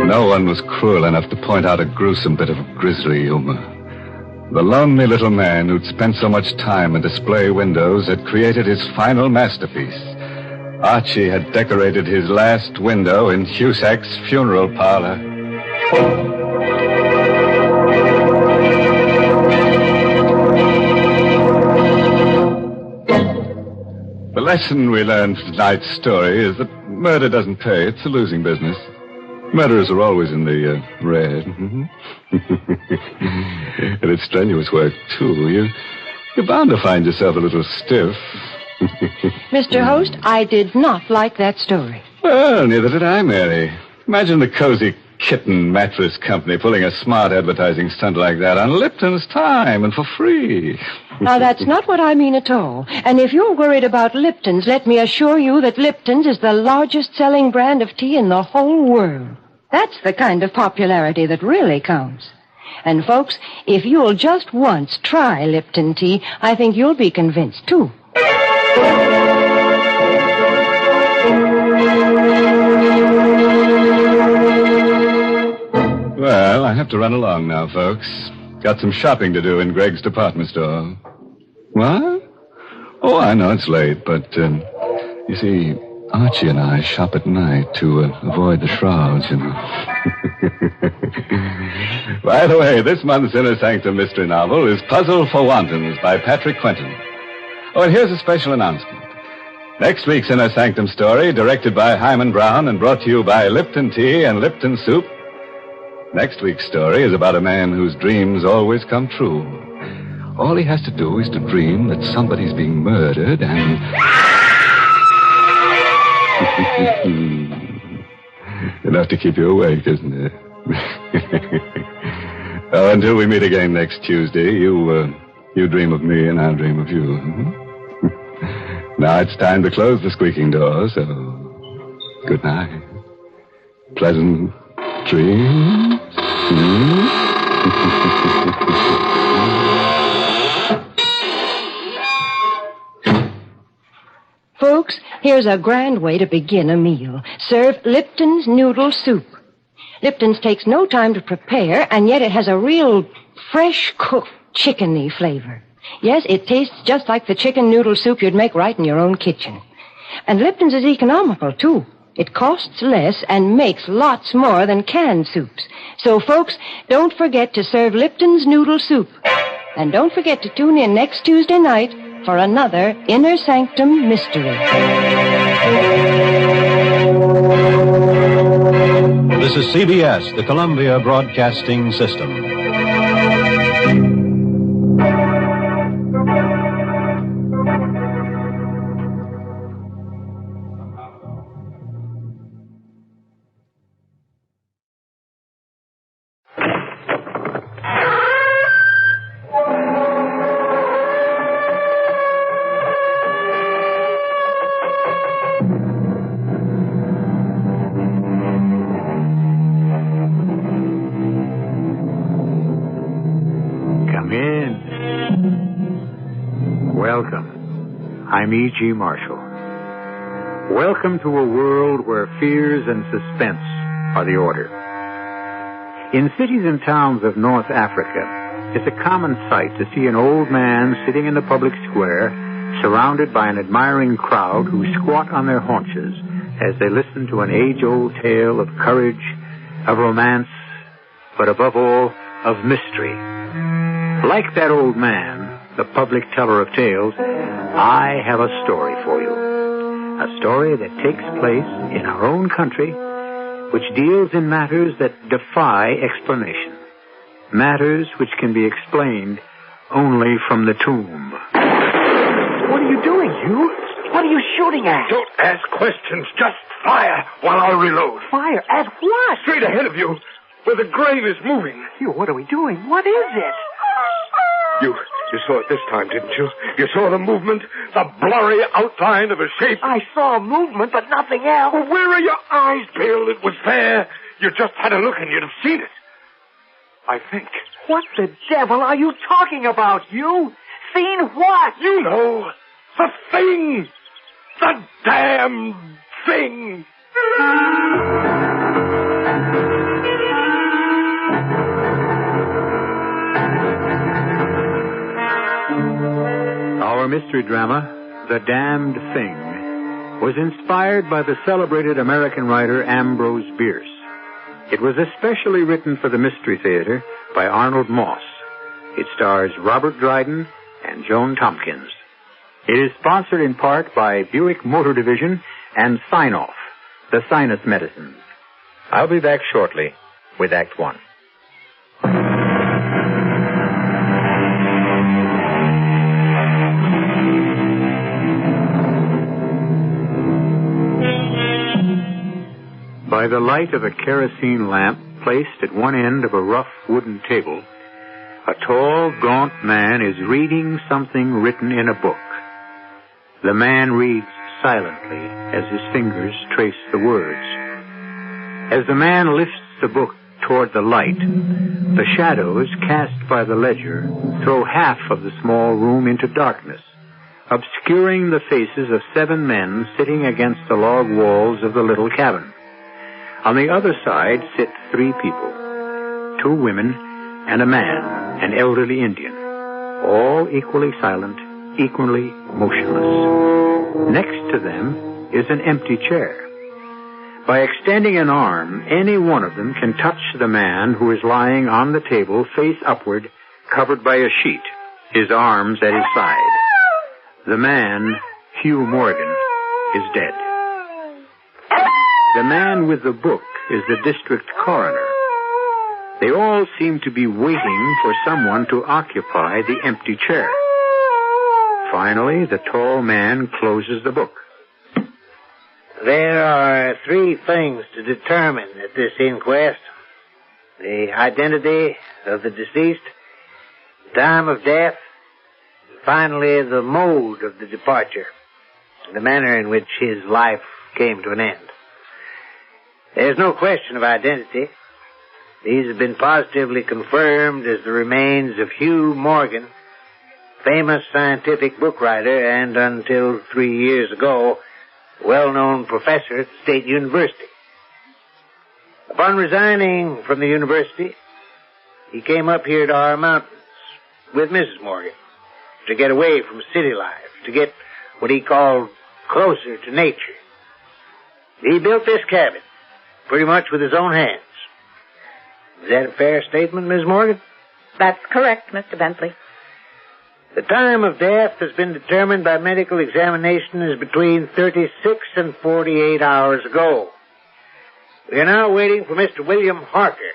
No one was cruel enough to point out a gruesome bit of grisly humor. The lonely little man who'd spent so much time in display windows had created his final masterpiece. Archie had decorated his last window in Huzak's funeral parlor. The lesson we learned from tonight's story is that murder doesn't pay. It's a losing business. Murderers are always in the red. And it's strenuous work, too. You're bound to find yourself a little stiff. Mr. Host, I did not like that story. Well, neither did I, Mary. Imagine the Cozy Kitten Mattress Company pulling a smart advertising stunt like that on Lipton's time and for free. Now, that's not what I mean at all. And if you're worried about Lipton's, let me assure you that Lipton's is the largest selling brand of tea in the whole world. That's the kind of popularity that really counts. And, folks, if you'll just once try Lipton tea, I think you'll be convinced, too. Well, I have to run along now, folks. Got some shopping to do in Greg's department store. What? Oh, I know it's late, but, you see, Archie and I shop at night to avoid the shrouds, you know. By the way, this month's Inner Sanctum mystery novel is Puzzle for Wantons by Patrick Quentin. Oh, and here's a special announcement. Next week's Inner Sanctum story, directed by Hyman Brown and brought to you by Lipton Tea and Lipton Soup. Next week's story is about a man whose dreams always come true. All he has to do is to dream that somebody's being murdered and... Enough to keep you awake, isn't it? Oh, until we meet again next Tuesday, you dream of me and I'll dream of you. Now it's time to close the squeaking door, so good night. Pleasant dreams. Folks, here's a grand way to begin a meal. Serve Lipton's noodle soup. Lipton's takes no time to prepare, and yet it has a real fresh-cooked chickeny flavor. Yes, it tastes just like the chicken noodle soup you'd make right in your own kitchen. And Lipton's is economical, too. It costs less and makes lots more than canned soups. So, folks, don't forget to serve Lipton's noodle soup. And don't forget to tune in next Tuesday night for another Inner Sanctum mystery. This is CBS, the Columbia Broadcasting System. I'm E.G. Marshall. Welcome to a world where fears and suspense are the order. In cities and towns of North Africa, it's a common sight to see an old man sitting in the public square, surrounded by an admiring crowd who squat on their haunches as they listen to an age-old tale of courage, of romance, but above all, of mystery. Like that old man, the public teller of tales, I have a story for you. A story that takes place in our own country, which deals in matters that defy explanation. Matters which can be explained only from the tomb. What are you doing, Hugh? What are you shooting at? Don't ask questions. Just fire while I reload. Fire? At what? Straight ahead of you, where the grave is moving. Hugh, what are we doing? What is it? You saw it this time, didn't you? You saw the movement, the blurry outline of a shape. I saw a movement, but nothing else. Well, where are your eyes, Bill? It was there. You just had a look and you'd have seen it. I think. What the devil are you talking about, Hugh? Seen what? You know. The thing. The damn thing. Our mystery drama, The Damned Thing, was inspired by the celebrated American writer Ambrose Bierce. It was especially written for the Mystery Theater by Arnold Moss. It stars Robert Dryden and Joan Tompkins. It is sponsored in part by Buick Motor Division and Sign-Off, the sinus medicines. I'll be back shortly with Act One. By the light of a kerosene lamp placed at one end of a rough wooden table, a tall, gaunt man is reading something written in a book. The man reads silently as his fingers trace the words. As the man lifts the book toward the light, the shadows cast by the ledger throw half of the small room into darkness, obscuring the faces of 7 men sitting against the log walls of the little cabin. On the other side sit 3 people, 2 women and a man, an elderly Indian, all equally silent, equally motionless. Next to them is an empty chair. By extending an arm, any one of them can touch the man who is lying on the table face upward, covered by a sheet, his arms at his side. The man, Hugh Morgan, is dead. The man with the book is the district coroner. They all seem to be waiting for someone to occupy the empty chair. Finally, the tall man closes the book. There are 3 things to determine at this inquest. The identity of the deceased, the time of death, and finally the mode of the departure, the manner in which his life came to an end. There's no question of identity. These have been positively confirmed as the remains of Hugh Morgan, famous scientific book writer and, until 3 years ago, well-known professor at the State University. Upon resigning from the university, he came up here to our mountains with Mrs. Morgan to get away from city life, to get what he called closer to nature. He built this cabin pretty much with his own hands. Is that a fair statement, Ms. Morgan? That's correct, Mr. Bentley. The time of death has been determined by medical examination as between 36 and 48 hours ago. We are now waiting for Mr. William Harker,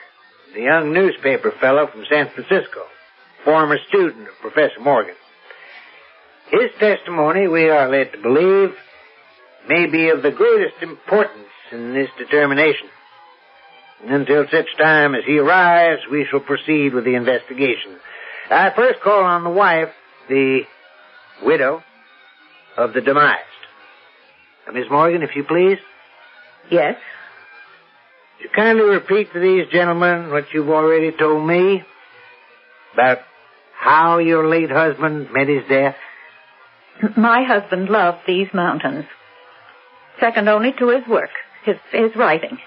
the young newspaper fellow from San Francisco, former student of Professor Morgan. His testimony, we are led to believe, may be of the greatest importance in this determination. Until such time as he arrives, we shall proceed with the investigation. I first call on the wife, the widow of the demised. Miss Morgan, if you please. Yes? Would you kindly repeat to these gentlemen what you've already told me about how your late husband met his death? My husband loved these mountains, second only to his work, his writing.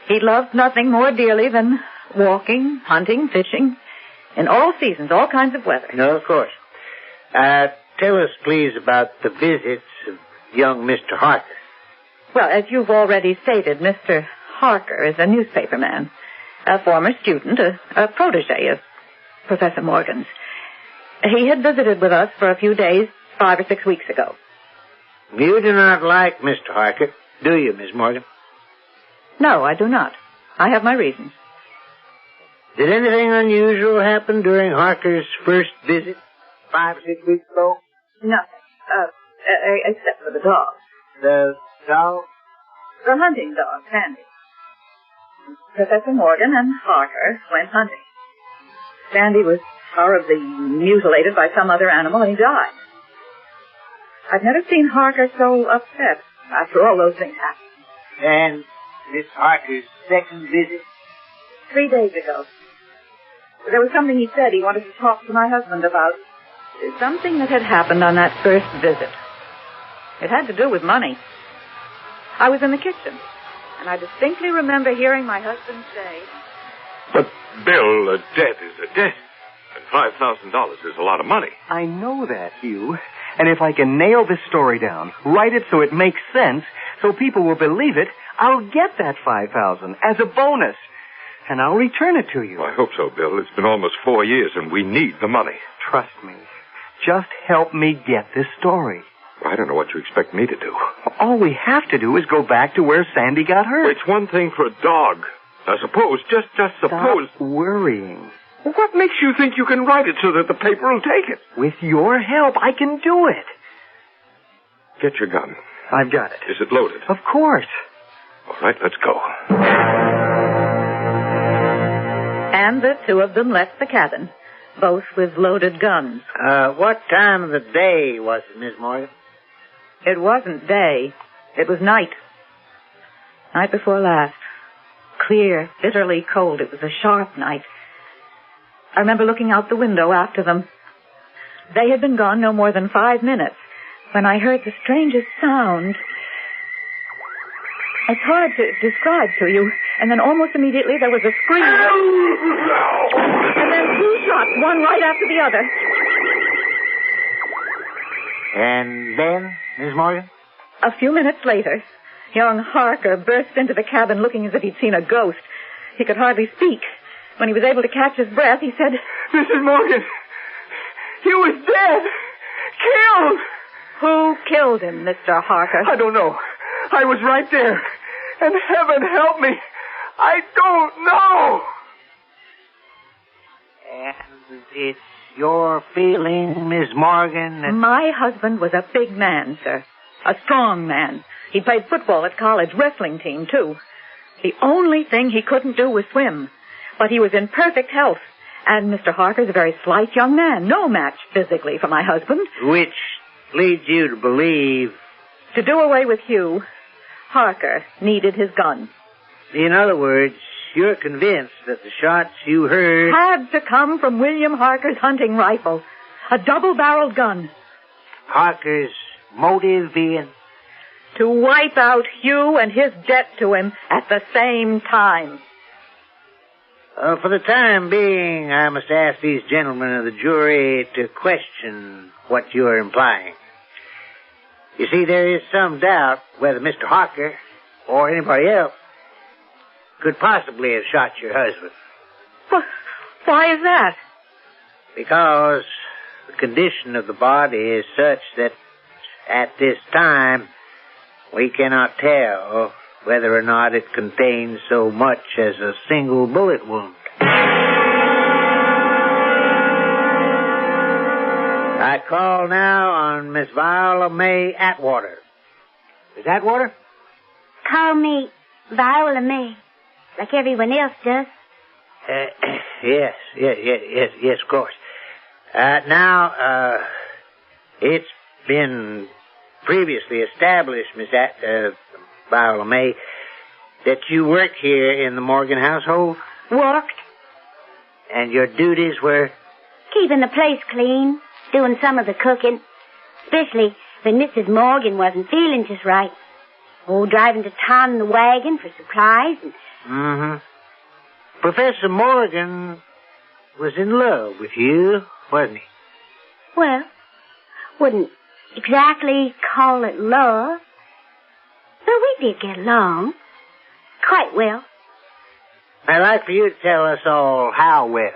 He loved nothing more dearly than walking, hunting, fishing, in all seasons, all kinds of weather. No, of course. Tell us, please, about the visits of young Mr. Harker. Well, as you've already stated, Mr. Harker is a newspaper man, a former student, a protege of Professor Morgan's. He had visited with us for a few days 5 or 6 weeks ago. You do not like Mr. Harker, do you, Miss Morgan? No, I do not. I have my reasons. Did anything unusual happen during Harker's first visit 5 or 6 weeks ago? Nothing, except for the dog. The dog? The hunting dog, Sandy. Professor Morgan and Harker went hunting. Sandy was horribly mutilated by some other animal, and he died. I've never seen Harker so upset after all those things happened. And Miss Harker's second visit? 3 days ago. There was something he said he wanted to talk to my husband about. Something that had happened on that first visit. It had to do with money. I was in the kitchen, and I distinctly remember hearing my husband say... But, Bill, a debt is a debt, and $5,000 is a lot of money. I know that, Hugh. And if I can nail this story down, write it so it makes sense, so people will believe it, I'll get that $5,000 as a bonus. And I'll return it to you. I hope so, Bill. It's been almost 4 years, and we need the money. Trust me. Just help me get this story. I don't know what you expect me to do. All we have to do is go back to where Sandy got hurt. It's one thing for a dog. Now, suppose, just suppose... Stop worrying. What makes you think you can write it so that the paper will take it? With your help, I can do it. Get your gun. I've got it. Is it loaded? Of course. All right, let's go. And the two of them left the cabin, both with loaded guns. What time of the day was it, Miss Morgan? It wasn't day. It was night. Night before last. Clear, bitterly cold. It was a sharp night. I remember looking out the window after them. They had been gone no more than 5 minutes when I heard the strangest sound. It's hard to describe to you. And then almost immediately there was a scream. And then 2 shots, one right after the other. And then, Miss Morgan? A few minutes later, young Harker burst into the cabin looking as if he'd seen a ghost. He could hardly speak. When he was able to catch his breath, he said, Mrs. Morgan, he was dead. Killed. Who killed him, Mr. Harker? I don't know. I was right there. And heaven help me, I don't know. And it's your feeling, Miss Morgan, that... My husband was a big man, sir. A strong man. He played football at college, wrestling team, too. The only thing he couldn't do was swim. But he was in perfect health. And Mr. Harker's a very slight young man. No match physically for my husband. Which leads you to believe... To do away with Hugh, Harker needed his gun. In other words, you're convinced that the shots you heard... Had to come from William Harker's hunting rifle. A double-barreled gun. Harker's motive being... To wipe out Hugh and his debt to him at the same time. For the time being, I must ask these gentlemen of the jury to question what you're implying. You see, there is some doubt whether Mr. Harker or anybody else could possibly have shot your husband. Why is that? Because the condition of the body is such that at this time we cannot tell whether or not it contains so much as a single bullet wound. I call now on Miss Viola May Atwater. Miss Atwater? Call me Viola May, like everyone else does. Yes, of course. Now, it's been previously established, Miss Viola May, that you work here in the Morgan household? Worked. And your duties were? Keeping the place clean, doing some of the cooking, especially when Mrs. Morgan wasn't feeling just right. Oh, driving to town in the wagon for supplies and... Mm-hmm. Professor Morgan was in love with you, wasn't he? Well, wouldn't exactly call it love. But we did get along. Quite well. I'd like for you to tell us all how well.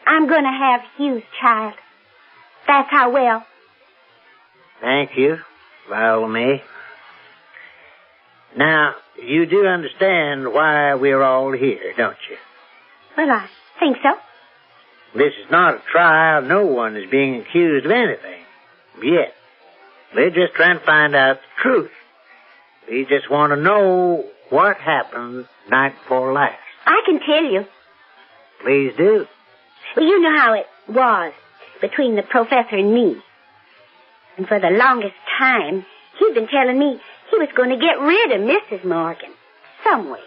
I'm going to have Hugh's child. That's how well. Thank you, Viola May. Now, you do understand why we're all here, don't you? Well, I think so. This is not a trial. No one is being accused of anything. Yet. We're just trying to find out the truth. We just want to know what happened night before last. I can tell you. Please do. Well, you know how it was between the professor and me. And for the longest time, he'd been telling me he was going to get rid of Mrs. Morgan. Some way.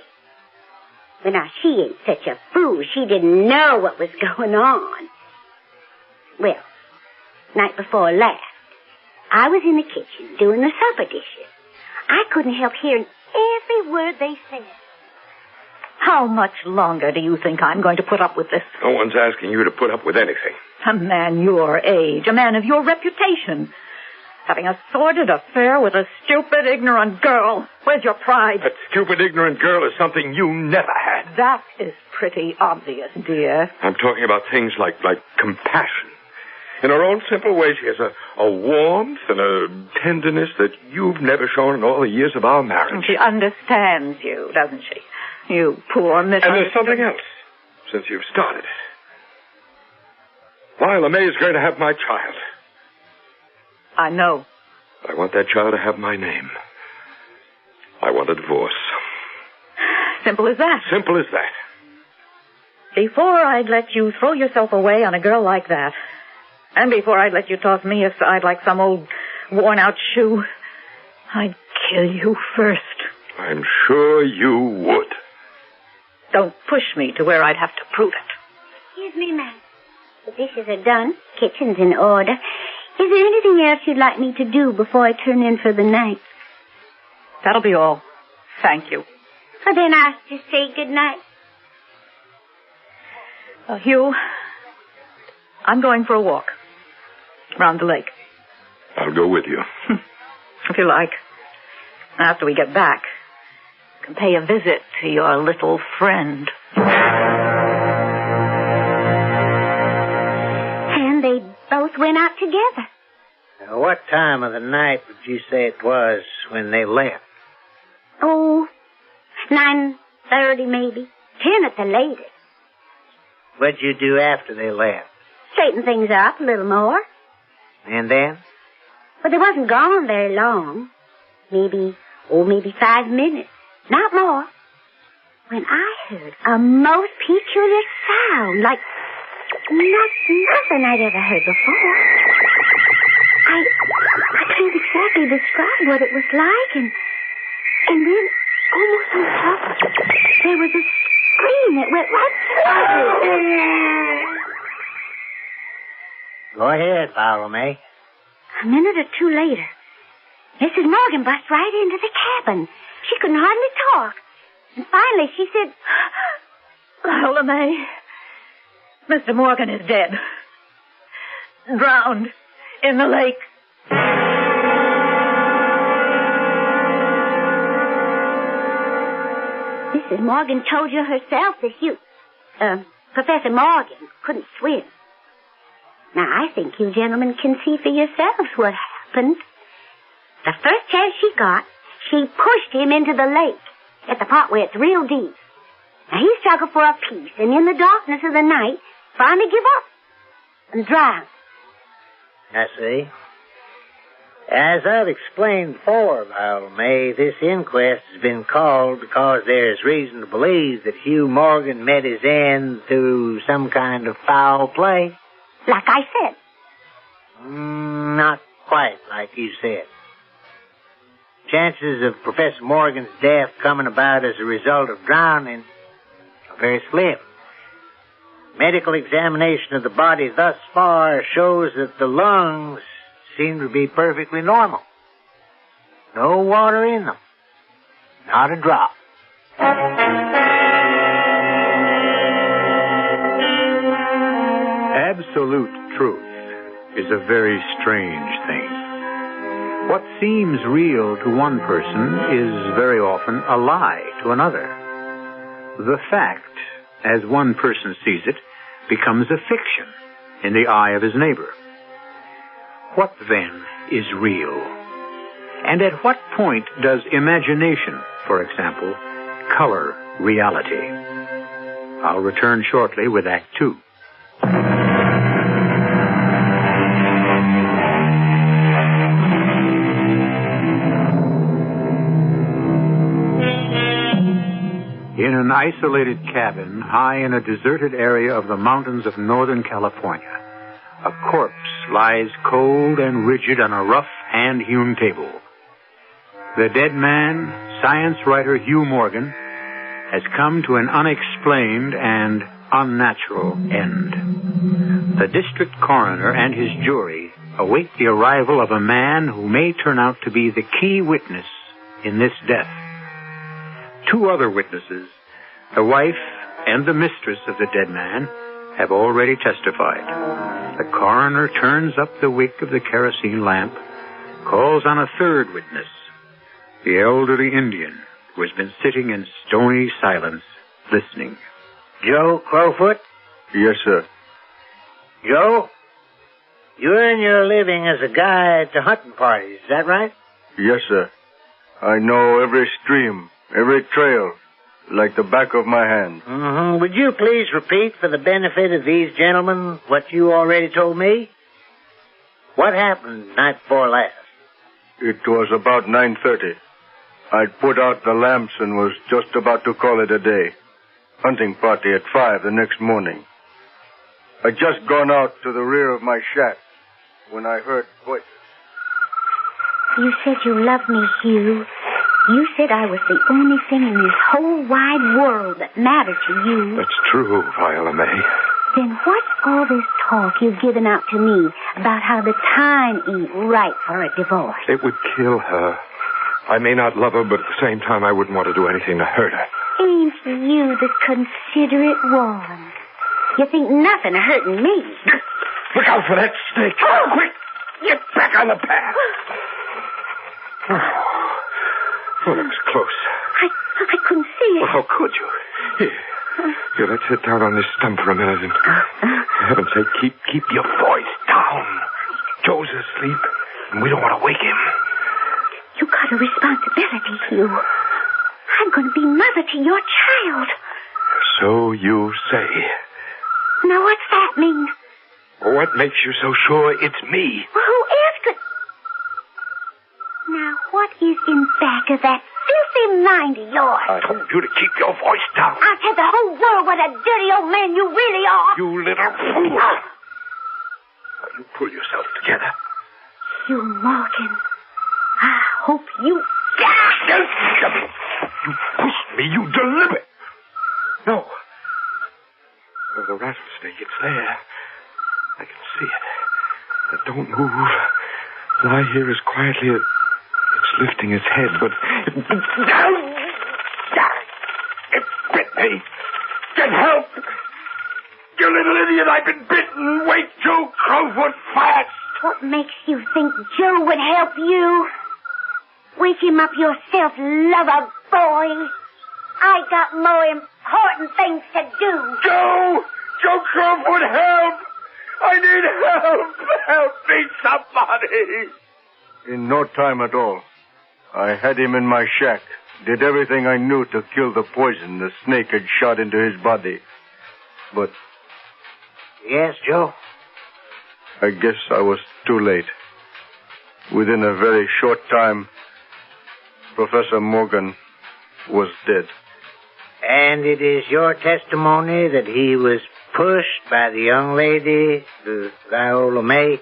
But now, she ain't such a fool. She didn't know what was going on. Well, night before last, I was in the kitchen doing the supper dishes. I couldn't help hearing every word they said. How much longer do you think I'm going to put up with this? No one's asking you to put up with anything. A man your age, a man of your reputation, having a sordid affair with a stupid, ignorant girl. Where's your pride? That stupid, ignorant girl is something you never had. That is pretty obvious, dear. I'm talking about things like compassion. In her own simple way, she has a warmth and a tenderness that you've never shown in all the years of our marriage. She understands you, doesn't she? You poor misunderstood. And there's something else, since you've started. Lila May is going to have my child. I know. I want that child to have my name. I want a divorce. Simple as that. Simple as that. Before I'd let you throw yourself away on a girl like that, and before I'd let you toss me aside like some old worn-out shoe, I'd kill you first. I'm sure you would. Don't push me to where I'd have to prove it. Excuse me, ma'am. The dishes are done. Kitchen's in order. Is there anything else you'd like me to do before I turn in for the night? That'll be all. Thank you. Well, then I'll just say good night. Hugh, I'm going for a walk around the lake. I'll go with you. If you like. After we get back, you can pay a visit to your little friend. And they both went out together. Now, what time of the night would you say it was when they left? Oh, 9:30 maybe. 10 at the latest. What'd you do after they left? Straighten things up a little more. And then? But they wasn't gone very long. Maybe 5 minutes. Not more. When I heard a most peculiar sound, like nothing I'd ever heard before. I can't exactly describe what it was like, and then almost on top of it, there was a scream that went right through me. Go ahead, Viola May. A minute or two later, Mrs. Morgan bust right into the cabin. She couldn't hardly talk. And finally she said, Viola May, Mr. Morgan is dead. Drowned in the lake. Mrs. Morgan told you herself that Professor Morgan couldn't swim. Now, I think you gentlemen can see for yourselves what happened. The first chance she got, she pushed him into the lake at the part where it's real deep. Now, he struggled for a piece, and in the darkness of the night, finally give up and drowned. I see. As I've explained before, Viola May, this inquest has been called because there's reason to believe that Hugh Morgan met his end through some kind of foul play. Like I said. Not quite like you said. Chances of Professor Morgan's death coming about as a result of drowning are very slim. Medical examination of the body thus far shows that the lungs seem to be perfectly normal. No water in them. Not a drop. Absolute truth is a very strange thing. What seems real to one person is very often a lie to another. The fact, as one person sees it, becomes a fiction in the eye of his neighbor. What then is real? And at what point does imagination, for example, color reality? I'll return shortly with Act 2. In an isolated cabin high in a deserted area of the mountains of Northern California, a corpse lies cold and rigid on a rough hand-hewn table. The dead man, science writer Hugh Morgan, has come to an unexplained and unnatural end. The district coroner and his jury await the arrival of a man who may turn out to be the key witness in this death. Two other witnesses, the wife and the mistress of the dead man, have already testified. The coroner turns up the wick of the kerosene lamp, calls on a third witness, the elderly Indian who has been sitting in stony silence, listening. Joe Crowfoot? Yes, sir. Joe, You earn your living as a guide to hunting parties, is that right? Yes, sir. I know every stream, every trail, like the back of my hand. Mm-hmm. Would you please repeat for the benefit of these gentlemen what you already told me? What happened night before last? It was about 9:30. I'd put out the lamps and was just about to call it a day. Hunting party at 5 the next morning. I'd just gone out to the rear of my shack when I heard voices. You said you loved me, Hugh. You said I was the only thing in this whole wide world that mattered to you. That's true, Viola May. Then what's all this talk you've given out to me about how the time ain't right for a divorce? It would kill her. I may not love her, but at the same time, I wouldn't want to do anything to hurt her. Ain't you the considerate one? You think nothing of hurting me. Look out for that snake. Oh. Quick! Get back on the path. Oh, that was close. I couldn't see it. Well, how could you? Here, let's sit down on this stump for a minute and, for heaven's sake, keep your voice down. Joe's asleep, and we don't want to wake him. You got a responsibility, Hugh. I'm going to be mother to your child. So you say. Now, what's that mean? What makes you so sure it's me? Well, who else could... Now, what is in back of that filthy mind of yours? I told you to keep your voice down. I'll tell the whole world what a dirty old man you really are. You little fool. Now, you pull yourself together. Hugh Morgan, I hope you... You pushed me, you deliberate. No. Oh, the rattlesnake, it's there. I can see it. Now, don't move. Lie here as quietly as... It's lifting its head, but... It bit me. Get help! You little idiot, I've been bitten. Wait, Joe Crowfoot, fast! What makes you think Joe would help you? Wake him up yourself, lover boy. I got more important things to do. Joe! Joe Crowfoot, help! I need help! Help me, somebody! In no time at all. I had him in my shack. Did everything I knew to kill the poison the snake had shot into his body. But... Yes, Joe? I guess I was too late. Within a very short time, Professor Morgan was dead. And it is your testimony that he was pushed by the young lady, Viola May,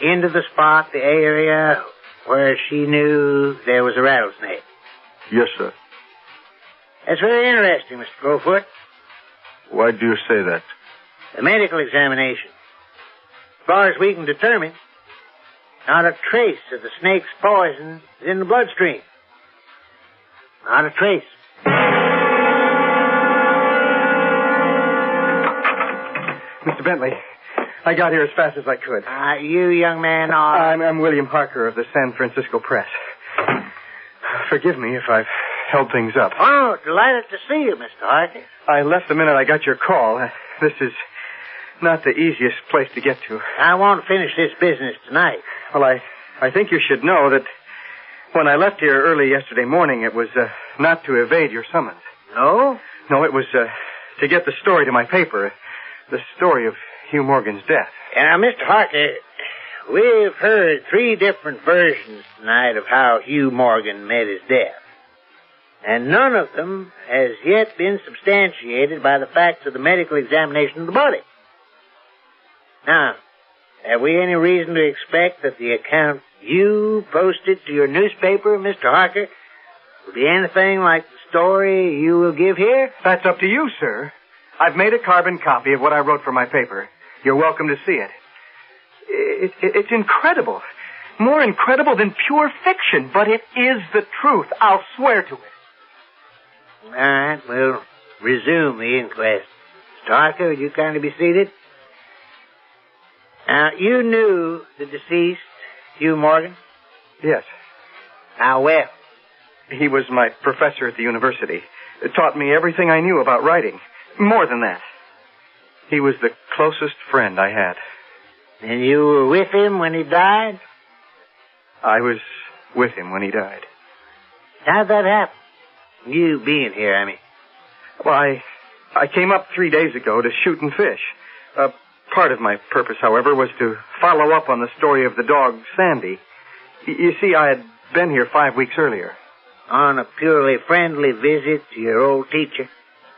into the spot, the area where she knew there was a rattlesnake. Yes, sir. That's very interesting, Mr. Crowfoot. Why do you say that? The medical examination. As far as we can determine, not a trace of the snake's poison is in the bloodstream. Not a trace. Mr. Bentley, I got here as fast as I could. You, young man, are... I'm William Parker of the San Francisco Press. Forgive me if I've held things up. Oh, delighted to see you, Mr. Harker. I left the minute I got your call. This is not the easiest place to get to. I want to finish this business tonight. Well, I think you should know that when I left here early yesterday morning, it was not to evade your summons. No? No, it was to get the story to my paper. The story of Hugh Morgan's death. Now, Mr. Harker, we've heard 3 different versions tonight of how Hugh Morgan met his death. And none of them has yet been substantiated by the facts of the medical examination of the body. Now, have we any reason to expect that the account you posted to your newspaper, Mr. Harker, will be anything like the story you will give here? That's up to you, sir. I've made a carbon copy of what I wrote for my paper. You're welcome to see it. It's incredible. More incredible than pure fiction, but it is the truth. I'll swear to it. All right, we'll resume the inquest. Mr. Harker, would you kindly be seated? Now, you knew the deceased, Hugh Morgan? Yes. How well? He was my professor at the university. It taught me everything I knew about writing. More than that. He was the closest friend I had. And you were with him when he died? I was with him when he died. How'd that happen? You being here, I mean. Well, I came up 3 days ago to shoot and fish. Part of my purpose, however, was to follow up on the story of the dog, Sandy. You see, I had been here 5 weeks earlier. On a purely friendly visit to your old teacher?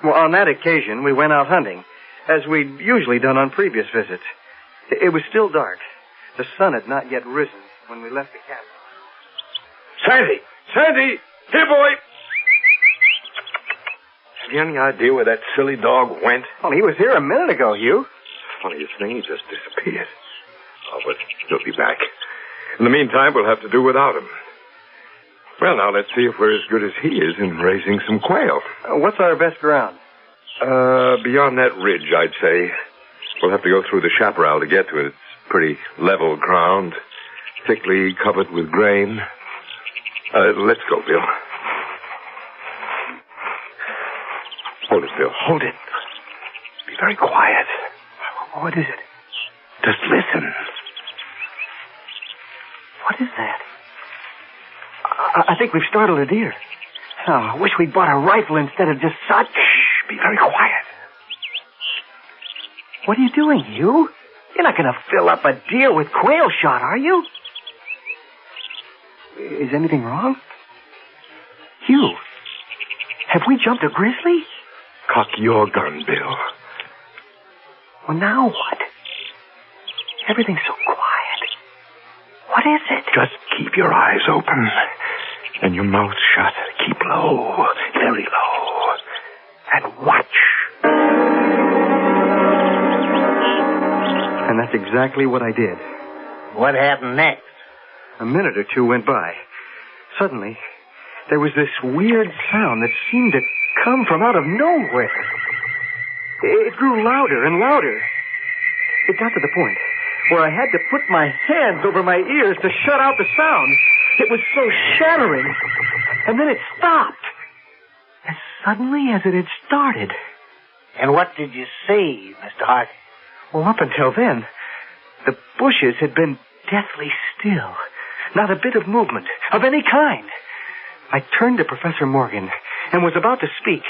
Well, on that occasion, we went out hunting, as we'd usually done on previous visits. It was still dark. The sun had not yet risen when we left the cabin. Sandy! Sandy! Here, boy! Have you any idea where that silly dog went? Well, he was here a minute ago, Hugh. Funniest thing, he just disappeared. Oh, but he'll be back. In the meantime, we'll have to do without him. Well, now, let's see if we're as good as he is in raising some quail. What's our best ground? Beyond that ridge, I'd say. We'll have to go through the chaparral to get to it. It's pretty level ground, thickly covered with grain. Let's go, Bill. Hold it, Bill. Hold it. Be very quiet. What is it? Just listen. What is that? I think we've startled a deer. Oh, I wish we'd bought a rifle instead of just such. Shh, be very quiet. What are you doing, Hugh? You're not going to fill up a deer with quail shot, are you? Is anything wrong? Hugh, have we jumped a grizzly? Cock your gun, Bill. Well, now what? Everything's so quiet. What is it? Just keep your eyes open and your mouth shut. Keep low, very low, and watch. And that's exactly what I did. What happened next? A minute or two went by. Suddenly, there was this weird sound that seemed to come from out of nowhere. It grew louder and louder. It got to the point where I had to put my hands over my ears to shut out the sound. It was so shattering. And then it stopped. As suddenly as it had started. And what did you see, Mr. Hart? Well, up until then, the bushes had been deathly still. Not a bit of movement of any kind. I turned to Professor Morgan and was about to speak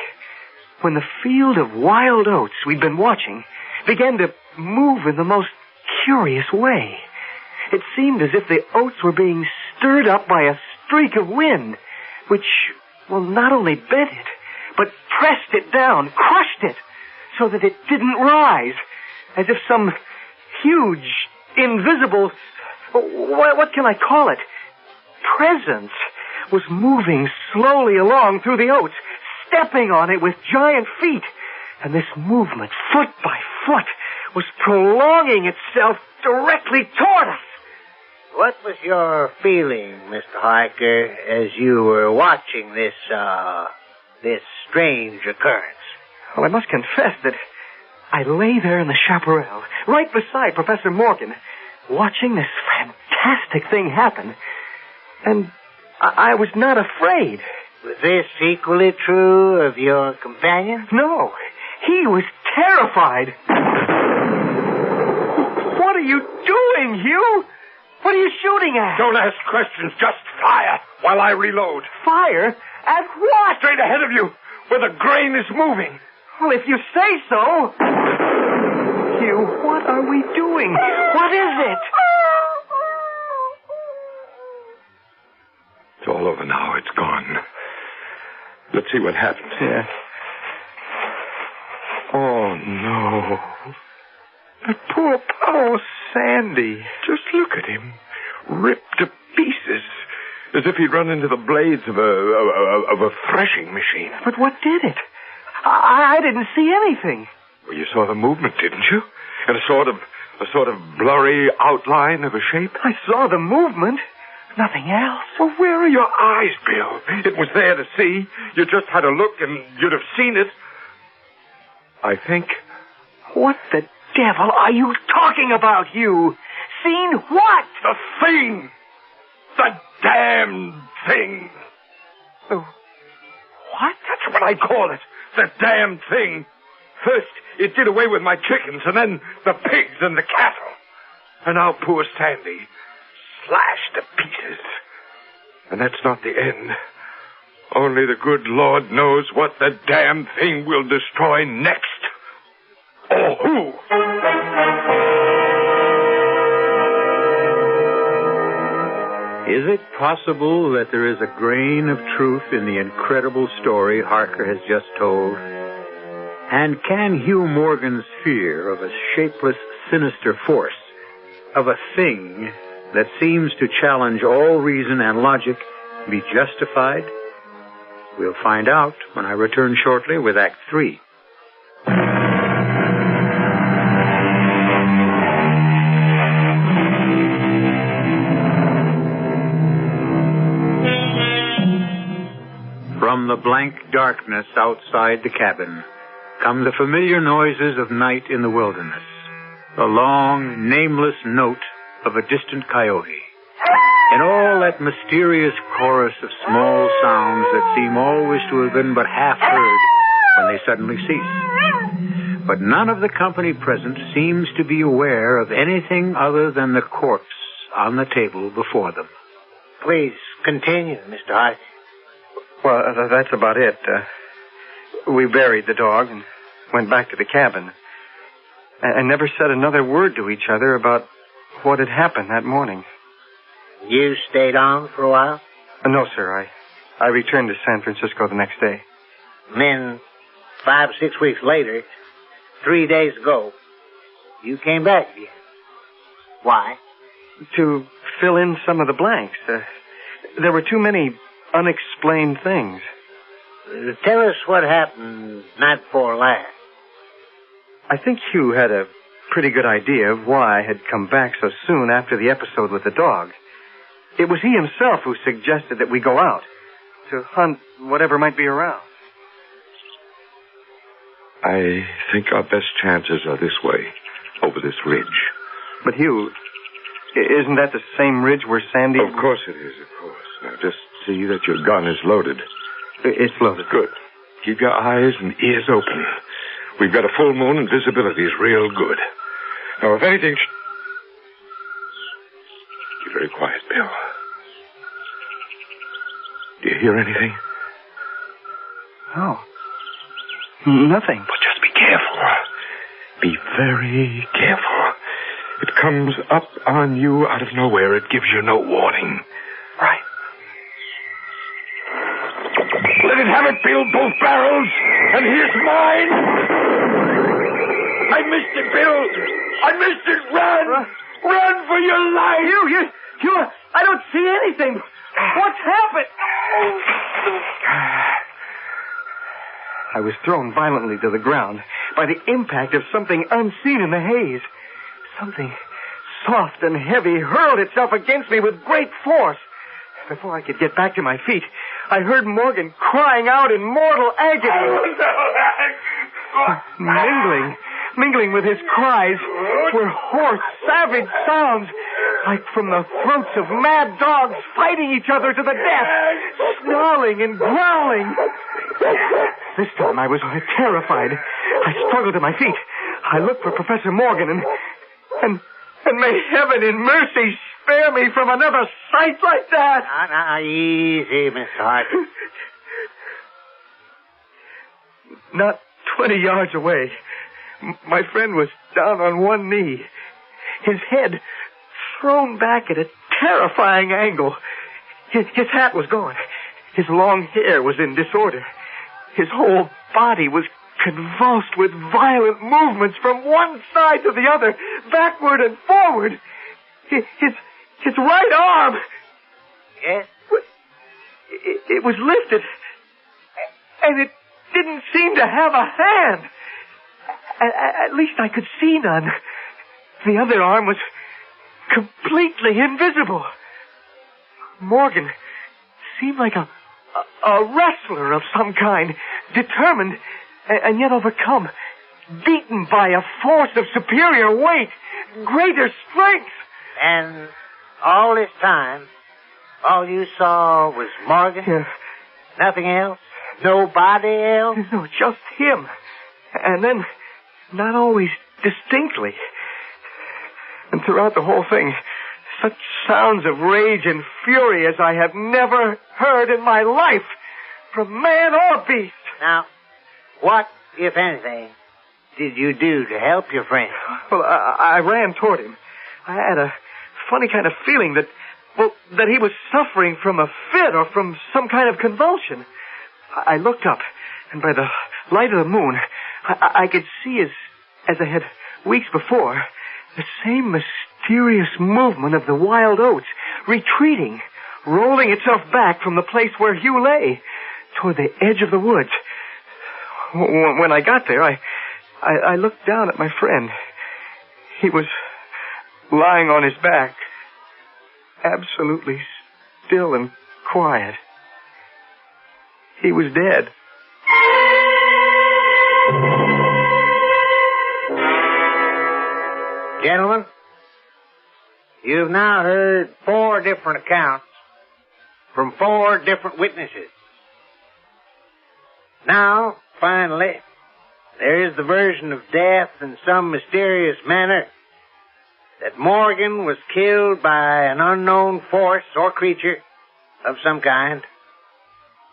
when the field of wild oats we'd been watching began to move in the most curious way. It seemed as if the oats were being stirred up by a streak of wind, which, well, not only bent it, but pressed it down, crushed it, so that it didn't rise, as if some huge, invisible, what can I call it, presence was moving slowly along through the oats, stepping on it with giant feet. And this movement, foot by foot, was prolonging itself directly toward us. What was your feeling, Mr. Harker, as you were watching this strange occurrence? Well, I must confess that I lay there in the chaparral, right beside Professor Morgan, watching this fantastic thing happen. And I was not afraid. Was this equally true of your companion? No. He was terrified. What are you doing, Hugh? What are you shooting at? Don't ask questions. Just fire while I reload. Fire? At what? Straight ahead of you, where the grain is moving. Well, if you say so. Hugh, what are we doing? What is it? It's all over now. It's gone. Let's see what happens. Yeah. Oh, no. That poor Sandy. Just look at him. Ripped to pieces. As if he'd run into the blades of a threshing machine. But what did it? I didn't see anything. Well, you saw the movement, didn't you? And a sort of blurry outline of a shape? I saw the movement. Nothing else. Well, where are your eyes, Bill? It was there to see. You just had to look and you'd have seen it. I think. What the devil are you talking about, Hugh? Seen what? The thing! The damn thing! Oh, what? That's what I call it. The damn thing. First, it did away with my chickens, and then the pigs and the cattle. And now poor Sandy, slashed to pieces. And that's not the end. Only the good Lord knows what the damn thing will destroy next. Or who? Is it possible that there is a grain of truth in the incredible story Harker has just told? And can Hugh Morgan's fear of a shapeless, sinister force, of a thing that seems to challenge all reason and logic, be justified? We'll find out when I return shortly with Act 3. From the blank darkness outside the cabin come the familiar noises of night in the wilderness. The long, nameless note of a distant coyote. And all that mysterious chorus of small sounds that seem always to have been but half heard when they suddenly cease. But none of the company present seems to be aware of anything other than the corpse on the table before them. Please continue, Mr. Hart. Well, that's about it. We buried the dog and went back to the cabin. And never said another word to each other about what had happened that morning. You stayed on for a while? No, sir. I returned to San Francisco the next day. Then, 5 or 6 weeks later, 3 days ago, you came back again. Why? To fill in some of the blanks. There were too many unexplained things. Tell us what happened night before last. I think Hugh had a pretty good idea of why I had come back so soon after the episode with the dog. It was he himself who suggested that we go out to hunt whatever might be around. I think our best chances are this way, over this ridge. But Hugh, isn't that the same ridge where Sandy... Of course it is, of course. Now just see that your gun is loaded. It's loaded. Good. Keep your eyes and ears open. We've got a full moon and visibility is real good. Now, if anything... Be very quiet, Bill. Do you hear anything? No. Nothing. But just be careful. Be very careful. It comes up on you out of nowhere. It gives you no warning. Right. Let it have it, Bill, both barrels. And here's mine. I missed it, Bill. I missed it. Run. Run for your life. You, I don't see anything. What's happened? I was thrown violently to the ground by the impact of something unseen in the haze. Something soft and heavy hurled itself against me with great force. Before I could get back to my feet, I heard Morgan crying out in mortal agony. Mingling with his cries were hoarse, savage sounds, like from the throats of mad dogs fighting each other to the death, snarling and growling. This time I was terrified. I struggled to my feet. I looked for Professor Morgan, and may heaven in mercy spare me from another sight like that. Now, easy, Mr. Hart. Not 20 yards away, my friend was down on one knee, his head thrown back at a terrifying angle. His hat was gone. His long hair was in disorder. His whole body was convulsed with violent movements from one side to the other, backward and forward. His right arm... Yes? It was lifted, and it didn't seem to have a hand. At least I could see none. The other arm was completely invisible. Morgan seemed like a wrestler of some kind, determined and yet overcome, beaten by a force of superior weight, greater strength. And all this time, all you saw was Morgan? Yeah. Nothing else? Nobody else? No, just him. And then, not always distinctly. And throughout the whole thing, such sounds of rage and fury as I have never heard in my life from man or beast. Now, what, if anything, did you do to help your friend? Well, I ran toward him. I had a funny kind of feeling that he was suffering from a fit or from some kind of convulsion. I looked up, and by the light of the moon, I could see, as I had weeks before, the same mysterious movement of the wild oats, retreating, rolling itself back from the place where Hugh lay, toward the edge of the woods. When I got there, I looked down at my friend. He was lying on his back, absolutely still and quiet. He was dead. Gentlemen, you've now heard 4 different accounts from 4 different witnesses. Now, finally, there is the version of death in some mysterious manner that Morgan was killed by an unknown force or creature of some kind,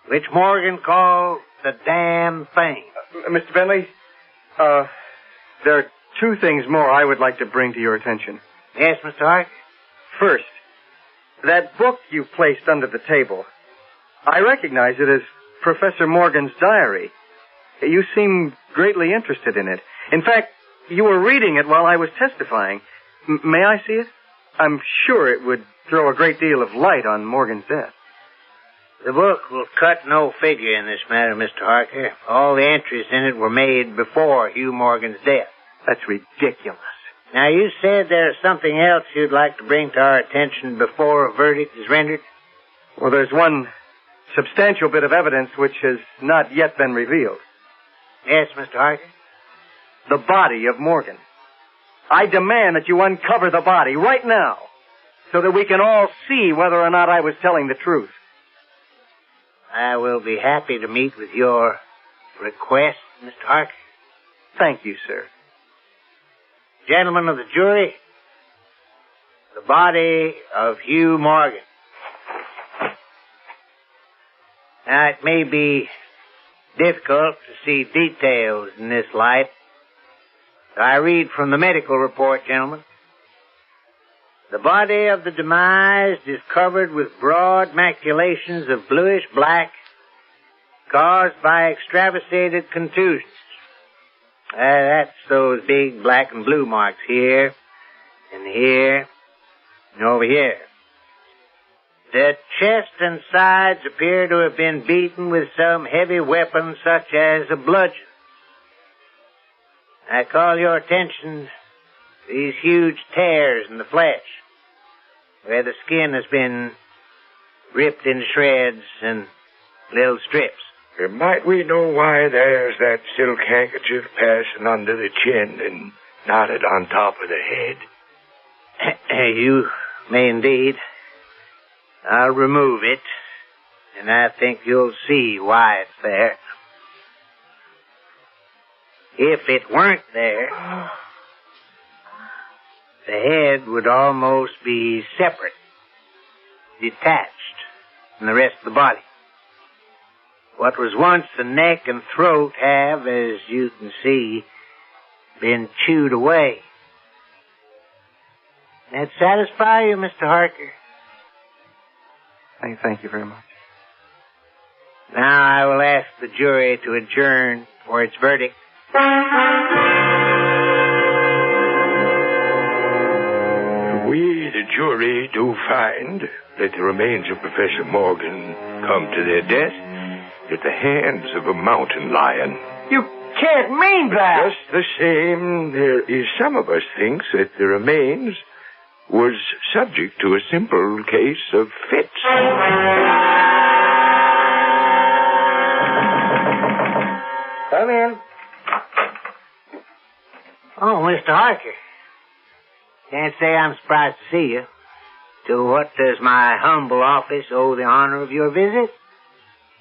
which Morgan called the damn thing. Mr. Bentley, there are 2 things more I would like to bring to your attention. Yes, Mr. Hart? First, that book you placed under the table, I recognize it as Professor Morgan's diary. You seem greatly interested in it. In fact, you were reading it while I was testifying. May I see it? I'm sure it would throw a great deal of light on Morgan's death. The book will cut no figure in this matter, Mr. Harker. All the entries in it were made before Hugh Morgan's death. That's ridiculous. Now, you said there's something else you'd like to bring to our attention before a verdict is rendered? Well, there's one substantial bit of evidence which has not yet been revealed. Yes, Mr. Harker? The body of Morgan. I demand that you uncover the body right now so that we can all see whether or not I was telling the truth. I will be happy to meet with your request, Mr. Harker. Thank you, sir. Gentlemen of the jury, the body of Hugh Morgan. Now, it may be difficult to see details in this light. I read from the medical report, gentlemen. The body of the demised is covered with broad maculations of bluish black caused by extravasated contusions. That's those big black and blue marks here, and here, and over here. The chest and sides appear to have been beaten with some heavy weapon such as a bludgeon. I call your attention to these huge tears in the flesh, where the skin has been ripped into shreds and little strips. Might we know why there's that silk handkerchief passing under the chin and knotted on top of the head? You may indeed. I'll remove it, and I think you'll see why it's there. If it weren't there, the head would almost be separate, detached from the rest of the body. What was once the neck and throat have, as you can see, been chewed away. That satisfy you, Mr. Harker? Thank you very much. Now I will ask the jury to adjourn for its verdict. We, the jury, do find that the remains of Professor Morgan come to their death at the hands of a mountain lion. You can't mean that! Just the same, there is some of us thinks that the remains was subject to a simple case of fits. Come in. Oh, Mr. Harker. Can't say I'm surprised to see you. To what does my humble office owe the honor of your visit?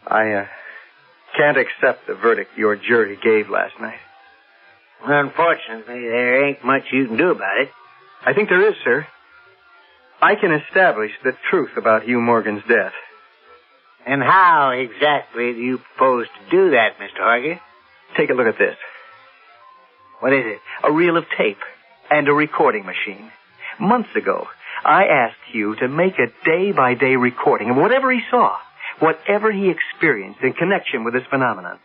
I can't accept the verdict your jury gave last night. Unfortunately, there ain't much you can do about it. I think there is, sir. I can establish the truth about Hugh Morgan's death. And how exactly do you propose to do that, Mr. Harker? Take a look at this. What is it? A reel of tape and a recording machine. Months ago, I asked Hugh to make a day-by-day recording of whatever he saw, whatever he experienced in connection with this phenomenon.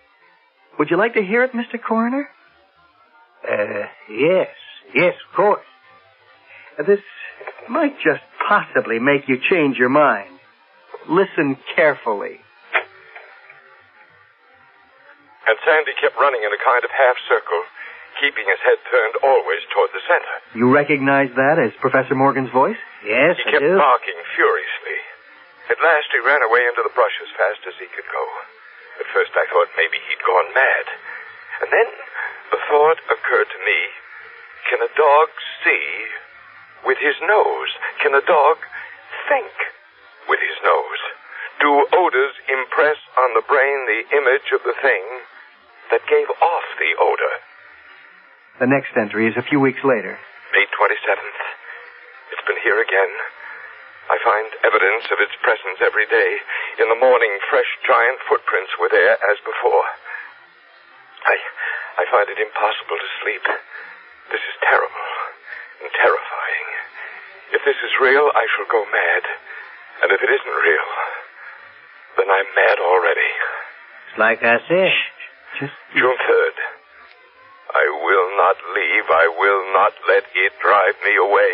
Would you like to hear it, Mr. Coroner? Yes. Yes, of course. This might just possibly make you change your mind. Listen carefully. And Sandy kept running in a kind of half circle, keeping his head turned always toward the center. You recognize that as Professor Morgan's voice? Yes, He kept barking furiously. At last he ran away into the brush as fast as he could go. At first I thought maybe he'd gone mad. And then the thought occurred to me, can a dog see with his nose? Can a dog think with his nose? Do odors impress on the brain the image of the thing that gave off the odor? The next entry is a few weeks later. May 27th. It's been here again. I find evidence of its presence every day. In the morning, fresh giant footprints were there as before. I find it impossible to sleep. This is terrible and terrifying. If this is real, I shall go mad. And if it isn't real, then I'm mad already. It's like I said. June 3rd. I will not leave. I will not let it drive me away.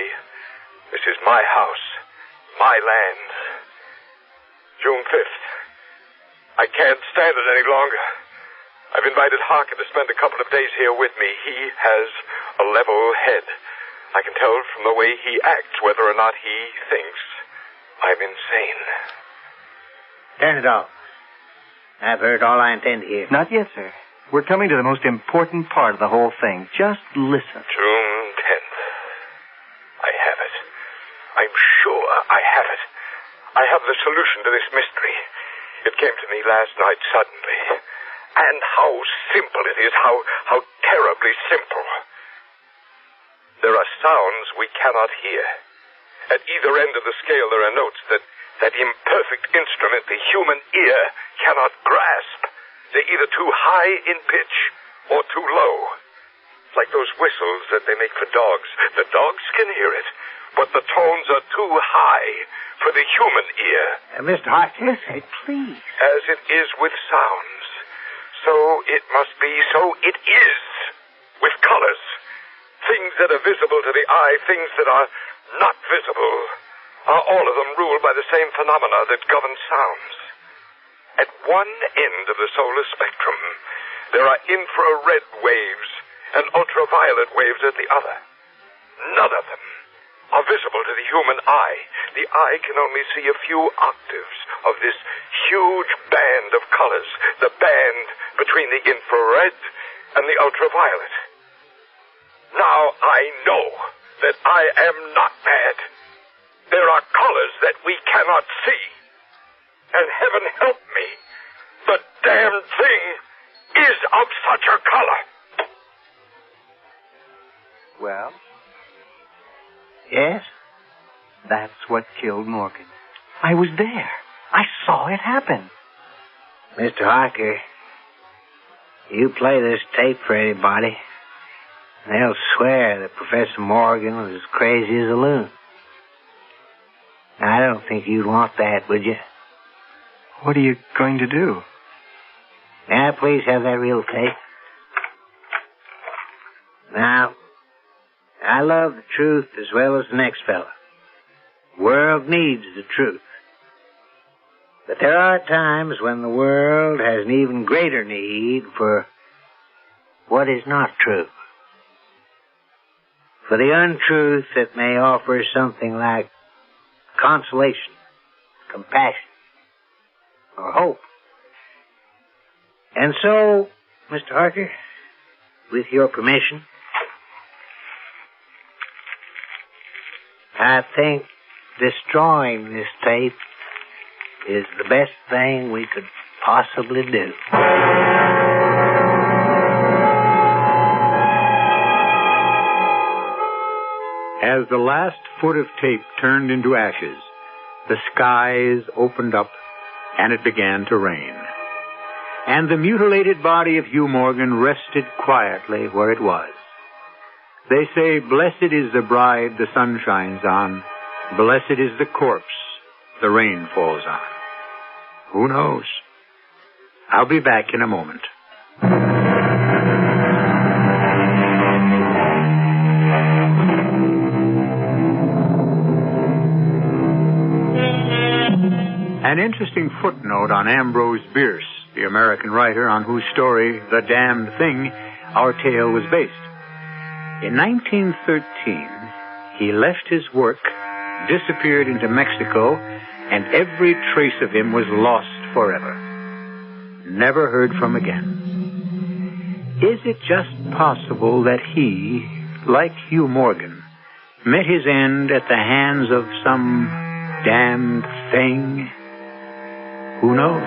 This is my house, my land. June 5th. I can't stand it any longer. I've invited Harker to spend a couple of days here with me. He has a level head. I can tell from the way he acts whether or not he thinks I'm insane. Turn it off. I've heard all I intend to hear. Not yet, sir. We're coming to the most important part of the whole thing. Just listen. June 10th. I have it. I'm sure I have it. I have the solution to this mystery. It came to me last night suddenly. And how simple it is. How terribly simple. There are sounds we cannot hear. At either end of the scale there are notes that imperfect instrument the human ear cannot grasp. They're either too high in pitch or too low. Like those whistles that they make for dogs. The dogs can hear it, but the tones are too high for the human ear. Mr. Harker, listen, please. As it is with sounds, so it must be, so it is with colors. Things that are visible to the eye, things that are not visible, are all of them ruled by the same phenomena that govern sounds. At one end of the solar spectrum, there are infrared waves and ultraviolet waves at the other. None of them are visible to the human eye. The eye can only see a few octaves of this huge band of colors, the band between the infrared and the ultraviolet. Now I know that I am not mad. There are colors that we cannot see. And heaven help me, the damned thing is of such a color. Well? Yes? That's what killed Morgan. I was there. I saw it happen. Mr. Harker, you play this tape for anybody, they'll swear that Professor Morgan was as crazy as a loon. I don't think you'd want that, would you? What are you going to do? Now, please have that reel of tape. Now, I love the truth as well as the next fella. The world needs the truth. But there are times when the world has an even greater need for what is not true. For the untruth that may offer something like consolation, compassion, or hope. And so, Mr. Harker, with your permission, I think destroying this tape is the best thing we could possibly do. As the last foot of tape turned into ashes, the skies opened up and it began to rain. And the mutilated body of Hugh Morgan rested quietly where it was. They say, blessed is the bride the sun shines on, blessed is the corpse the rain falls on. Who knows? I'll be back in a moment. An interesting footnote on Ambrose Bierce, the American writer on whose story, The Damned Thing, our tale was based. In 1913, he left his work, disappeared into Mexico, and every trace of him was lost forever. Never heard from again. Is it just possible that he, like Hugh Morgan, met his end at the hands of some damned thing? Who knows?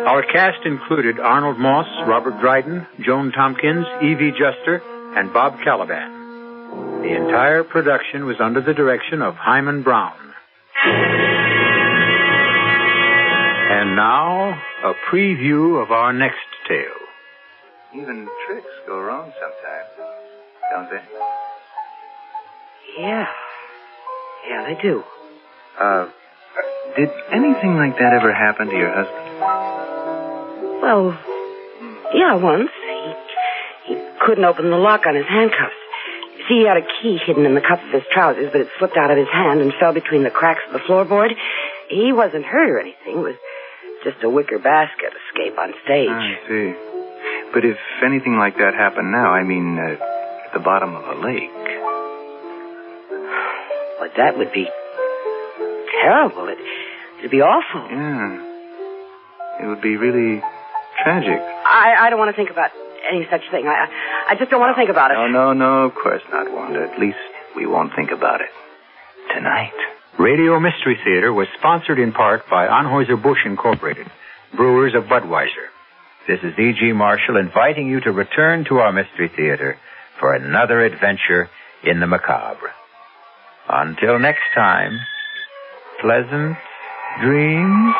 Our cast included Arnold Moss, Robert Dryden, Joan Tompkins, Evie Juster, and Bob Caliban. The entire production was under the direction of Hyman Brown. And now, a preview of our next tale. Even tricks go wrong sometimes, don't they? Yeah, they do. Did anything like that ever happen to your husband? Well, yeah, once. He couldn't open the lock on his handcuffs. See, he had a key hidden in the cuff of his trousers, but it slipped out of his hand and fell between the cracks of the floorboard. He wasn't hurt or anything. It was just a wicker basket escape on stage. I see. But if anything like that happened now, I mean, at the bottom of a lake. But that would be terrible. It'd be awful. Yeah. It would be really tragic. I don't want to think about any such thing. I just don't want to think about it. No, of course not, Wanda. At least we won't think about it tonight. Radio Mystery Theater was sponsored in part by Anheuser-Busch Incorporated, brewers of Budweiser. This is E.G. Marshall inviting you to return to our Mystery Theater for another adventure in the macabre. Until next time, pleasant dreams.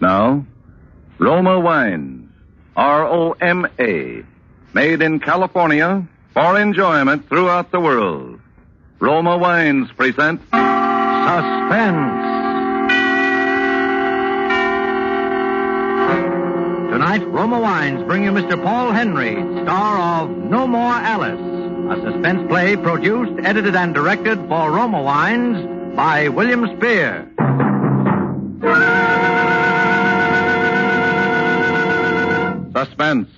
Now, Roma Wines, R-O-M-A, made in California for enjoyment throughout the world. Roma Wines present Suspense. Tonight, Roma Wines bring you Mr. Paul Henry, star of No More Alice, a suspense play produced, edited, and directed for Roma Wines by William Spear. Suspense,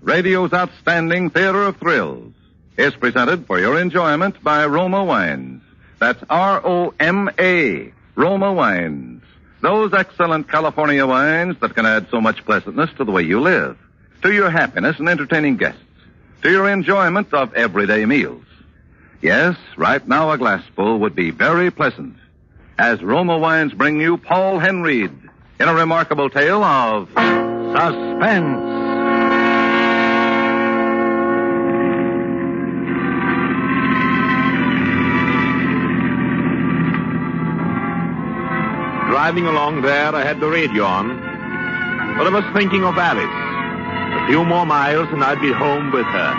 radio's outstanding theater of thrills, is presented for your enjoyment by Roma Wines. That's R-O-M-A, Roma Wines. Those excellent California wines that can add so much pleasantness to the way you live, to your happiness in entertaining guests, to your enjoyment of everyday meals. Yes, right now a glassful would be very pleasant, as Roma Wines bring you Paul Henry in a remarkable tale of Suspense. Driving along there, I had the radio on, but I was thinking of Alice. A few more miles and I'd be home with her.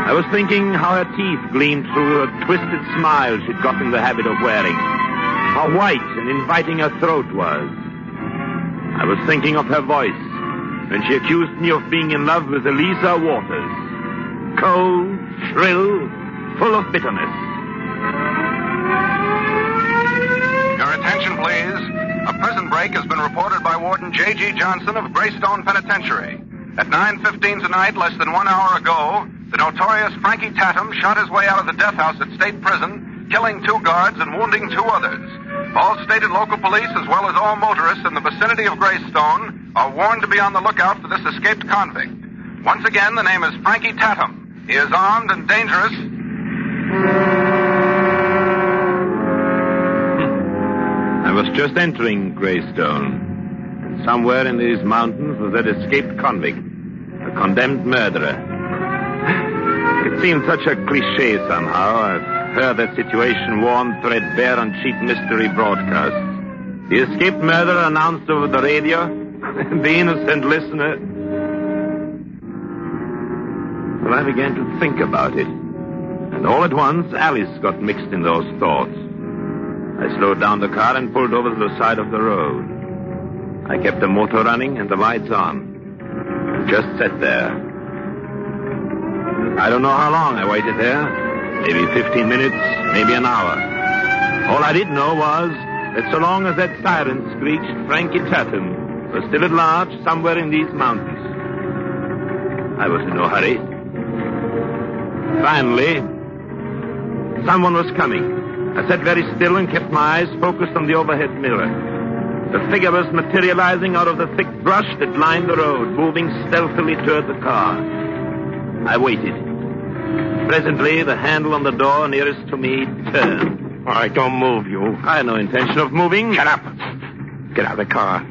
I was thinking how her teeth gleamed through a twisted smile she'd got in the habit of wearing, how white and inviting her throat was. I was thinking of her voice when she accused me of being in love with Elisa Waters. Cold, shrill, full of bitterness. Your attention, please. A prison break has been reported by Warden J.G. Johnson of Greystone Penitentiary. At 9:15 tonight, less than 1 hour ago, the notorious Frankie Tatum shot his way out of the death house at State Prison, killing 2 guards and wounding 2 others. All state and local police, as well as all motorists in the vicinity of Greystone, are warned to be on the lookout for this escaped convict. Once again, the name is Frankie Tatum. He is armed and dangerous. was just entering Greystone. And somewhere in these mountains was that escaped convict, a condemned murderer. It seemed such a cliché somehow. I've heard that situation worn threadbare on cheap mystery broadcasts. The escaped murderer announced over the radio, the innocent listener. Well, I began to think about it. And all at once, Alice got mixed in those thoughts. I slowed down the car and pulled over to the side of the road. I kept the motor running and the lights on. And just sat there. I don't know how long I waited there. Maybe 15 minutes, maybe an hour. All I did know was that so long as that siren screeched, Frankie Tatham was still at large somewhere in these mountains. I was in no hurry. Finally, someone was coming. I sat very still and kept my eyes focused on the overhead mirror. The figure was materializing out of the thick brush that lined the road, moving stealthily toward the car. I waited. Presently, the handle on the door nearest to me turned. All right, don't move, you. I had no intention of moving. Shut up. Get out of the car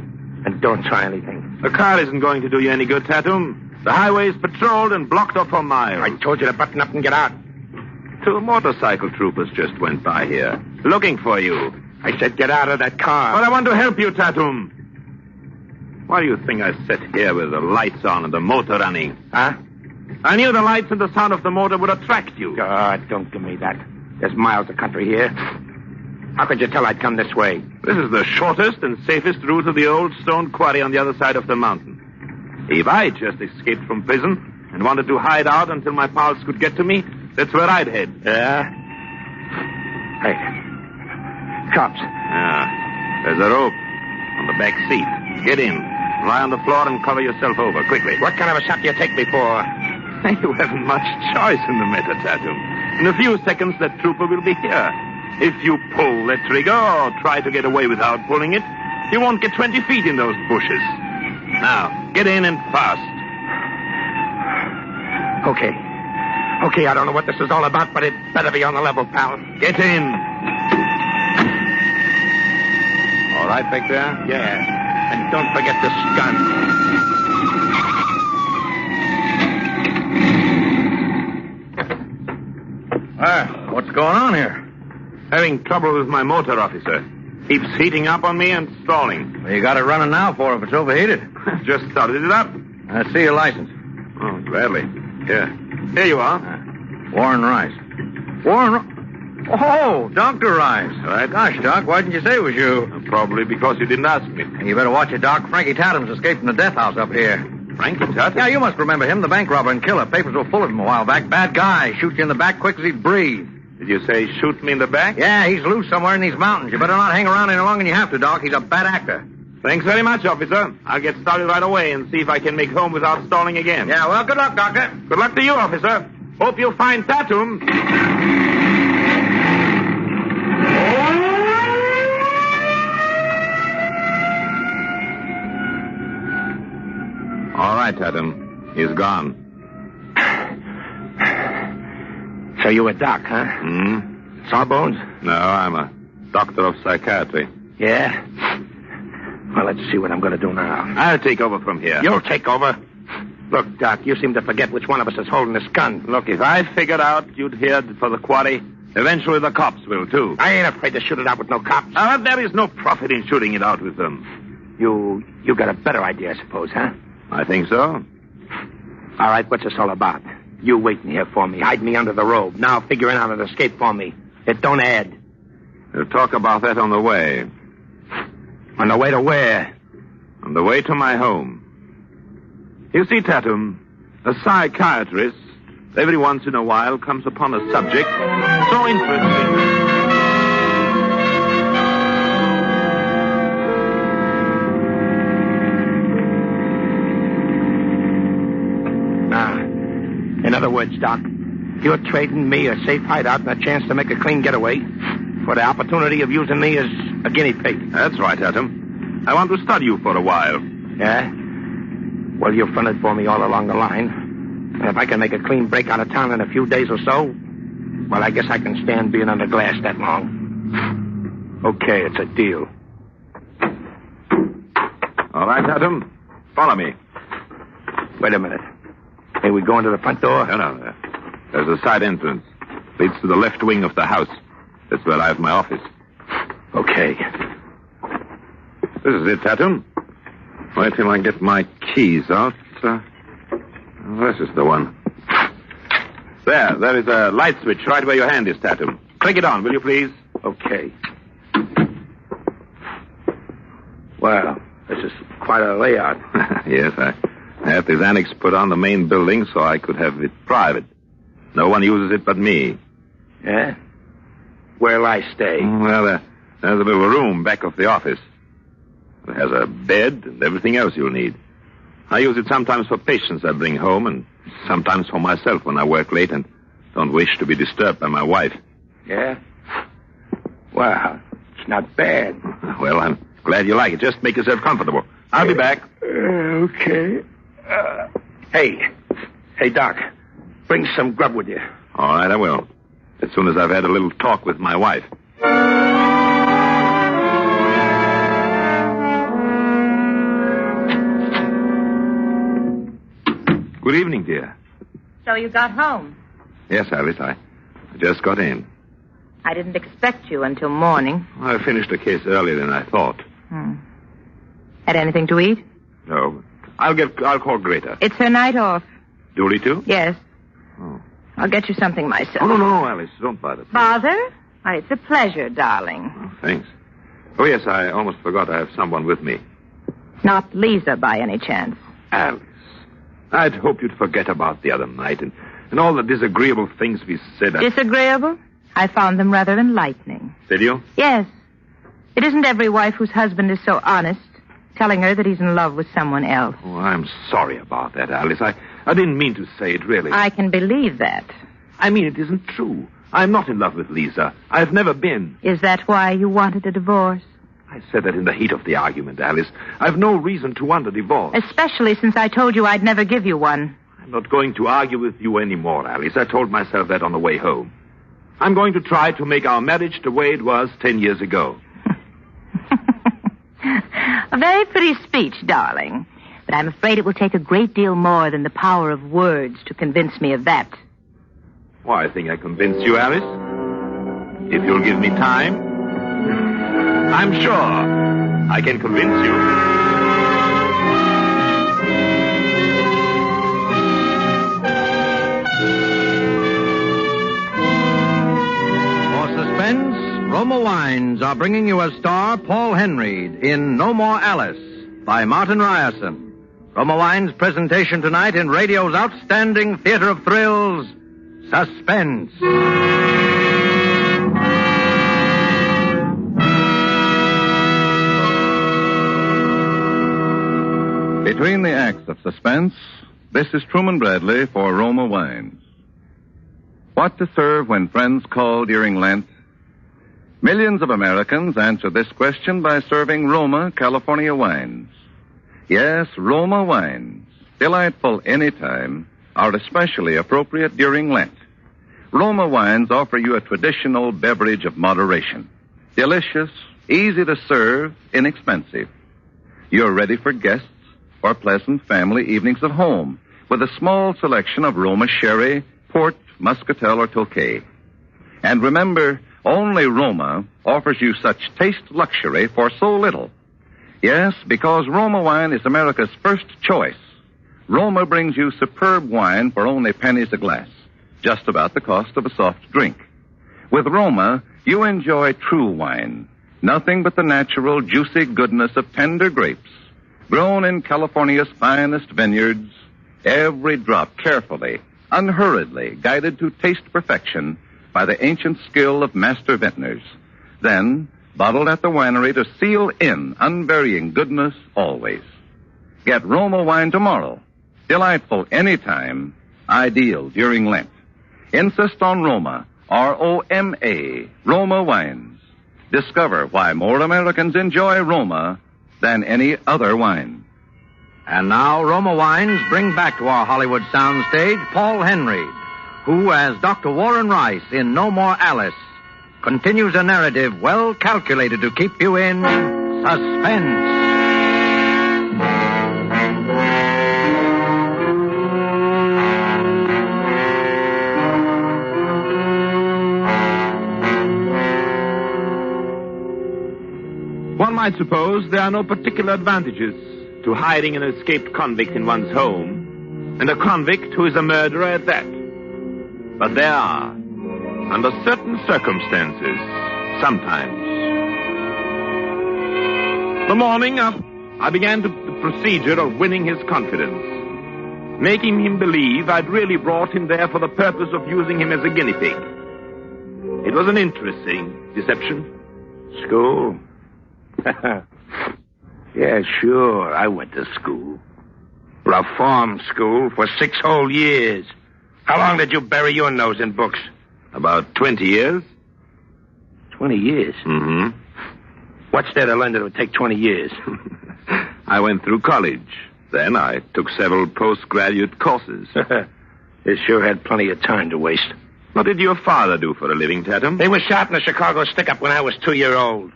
and don't try anything. The car isn't going to do you any good, Tatum. The highway's patrolled and blocked off for miles. I told you to button up and get out. 2 motorcycle troopers just went by here, looking for you. I said get out of that car. But I want to help you, Tatum. Why do you think I sat here with the lights on and the motor running? Huh? I knew the lights and the sound of the motor would attract you. God, don't give me that. There's miles of country here. How could you tell I'd come this way? This is the shortest and safest route to the old stone quarry on the other side of the mountain. If I just escaped from prison and wanted to hide out until my pals could get to me, that's where I'd head. Yeah? Hey. Cops. Yeah. There's a rope on the back seat. Get in. Lie on the floor and cover yourself over, quickly. What kind of a shot do you take me for? You haven't much choice in the matter, Tatum. In a few seconds, that trooper will be here. If you pull the trigger or try to get away without pulling it, you won't get 20 feet in those bushes. Now, get in and fast. Okay. Okay, I don't know what this is all about, but it better be on the level, pal. Get in. All right, Victor? Yeah. And don't forget this gun. What's going on here? Having trouble with my motor, officer. Keeps heating up on me and stalling. Well, you got it running now for if it's overheated. Just started it up. Let's see your license. Oh, gladly. Here you are. Warren Rice. Oh, Dr. Rice. Right. Gosh, Doc, why didn't you say it was you? Probably because you didn't ask me. You better watch it, Doc. Frankie Tatum's escaped from the death house up here. Frankie Tatum? Yeah, you must remember him, the bank robber and killer. Papers were full of him a while back. Bad guy. Shoot you in the back quick as he'd breathe. Did you say shoot me in the back? Yeah, he's loose somewhere in these mountains. You better not hang around any longer than you have to, Doc. He's a bad actor. Thanks very much, officer. I'll get started right away and see if I can make home without stalling again. Yeah, well, good luck, Doctor. Good luck to you, officer. Hope you find Tatum. All right, Tatum. He's gone. So you a doc, huh? Sawbones? No, I'm a doctor of psychiatry. Yeah? Well, let's see what I'm going to do now. I'll take over from here. You'll take over? Look, Doc, you seem to forget which one of us is holding this gun. Look, if I figured out you'd head for the quarry, eventually the cops will, too. I ain't afraid to shoot it out with no cops. There is no profit in shooting it out with them. You got a better idea, I suppose, huh? I think so. All right, what's this all about? You waiting here for me, hide me under the robe, now figuring out an escape for me. It don't add. We'll talk about that on the way. On the way to where? On the way to my home. You see, Tatum, a psychiatrist, every once in a while, comes upon a subject so interesting. In other words, Doc, you're trading me a safe hideout and a chance to make a clean getaway for the opportunity of using me as a guinea pig. That's right, Tatum. I want to study you for a while. Yeah? Well, you've fronted for me all along the line. And if I can make a clean break out of town in a few days or so, well, I guess I can stand being under glass that long. Okay, it's a deal. All right, Tatum. Follow me. Wait a minute. Hey, we going to the front door? No. There's a side entrance. Leads to the left wing of the house. That's where I have my office. Okay. This is it, Tatum. Wait till I get my keys out. This is the one. There is a light switch right where your hand is, Tatum. Click it on, will you please? Okay. Wow, this is quite a layout. Yes, I had this annex put on the main building so I could have it private. No one uses it but me. Yeah? Where'll I stay? Well, there's a little room back of the office. It has a bed and everything else you'll need. I use it sometimes for patients I bring home and sometimes for myself when I work late and don't wish to be disturbed by my wife. Yeah? Wow, it's not bad. Well, I'm glad you like it. Just make yourself comfortable. I'll be back. Okay. Hey, Doc, bring some grub with you. All right, I will. As soon as I've had a little talk with my wife. Good evening, dear. So you got home? Yes, Alice, I just got in. I didn't expect you until morning. I finished the case earlier than I thought. Had anything to eat? No. I'll call Greta. It's her night off. Dooley, too? Yes. Oh. I'll get you something myself. Oh, no, Alice. Don't bother. Bother? Why, it's a pleasure, darling. Oh, thanks. Oh, yes, I almost forgot I have someone with me. Not Lisa, by any chance. Alice. I'd hoped you'd forget about the other night and all the disagreeable things we said. Disagreeable? I found them rather enlightening. Did you? Yes. It isn't every wife whose husband is so honest, telling her that he's in love with someone else. Oh, I'm sorry about that, Alice. I didn't mean to say it, really. I can believe that. I mean, it isn't true. I'm not in love with Lisa. I've never been. Is that why you wanted a divorce? I said that in the heat of the argument, Alice. I've no reason to want a divorce. Especially since I told you I'd never give you one. I'm not going to argue with you anymore, Alice. I told myself that on the way home. I'm going to try to make our marriage the way it was 10 years ago. A very pretty speech, darling. But I'm afraid it will take a great deal more than the power of words to convince me of that. Why, I think I convinced you, Alice. If you'll give me time, I'm sure I can convince you. For Suspense, Roma Wines are bringing you as star Paul Henry in No More Alice by Martin Ryerson. Roma Wines' presentation tonight in radio's outstanding theater of thrills, Suspense. Between the acts of Suspense, this is Truman Bradley for Roma Wines. What to serve when friends call during Lent? Millions of Americans answer this question by serving Roma California wines. Yes, Roma wines, delightful anytime, are especially appropriate during Lent. Roma wines offer you a traditional beverage of moderation. Delicious, easy to serve, inexpensive. You're ready for guests or pleasant family evenings at home with a small selection of Roma sherry, port, muscatel, or Tokay. And remember, only Roma offers you such taste luxury for so little. Yes, because Roma wine is America's first choice. Roma brings you superb wine for only pennies a glass, just about the cost of a soft drink. With Roma, you enjoy true wine, nothing but the natural, juicy goodness of tender grapes, grown in California's finest vineyards, every drop carefully, unhurriedly, guided to taste perfection by the ancient skill of master vintners. Then, bottled at the winery to seal in unvarying goodness always. Get Roma wine tomorrow. Delightful anytime, ideal during Lent. Insist on Roma, R-O-M-A, Roma wines. Discover why more Americans enjoy Roma than any other wine. And now Roma Wines bring back to our Hollywood soundstage Paul Henry, who, as Dr. Warren Rice in No More Alice, continues a narrative well calculated to keep you in suspense. I suppose there are no particular advantages to hiding an escaped convict in one's home, and a convict who is a murderer at that. But there are, under certain circumstances, sometimes. The morning I began the procedure of winning his confidence, making him believe I'd really brought him there for the purpose of using him as a guinea pig. It was an interesting deception. School? Yeah, sure, I went to school. Reform school for 6 whole years. How long did you bury your nose in books? About 20 years. 20 years? Mm-hmm. What's there to learn that would take 20 years? I went through college. Then I took several postgraduate courses. You sure had plenty of time to waste. What did your father do for a living, Tatum? He was shot in a Chicago stick-up when I was 2-year-old.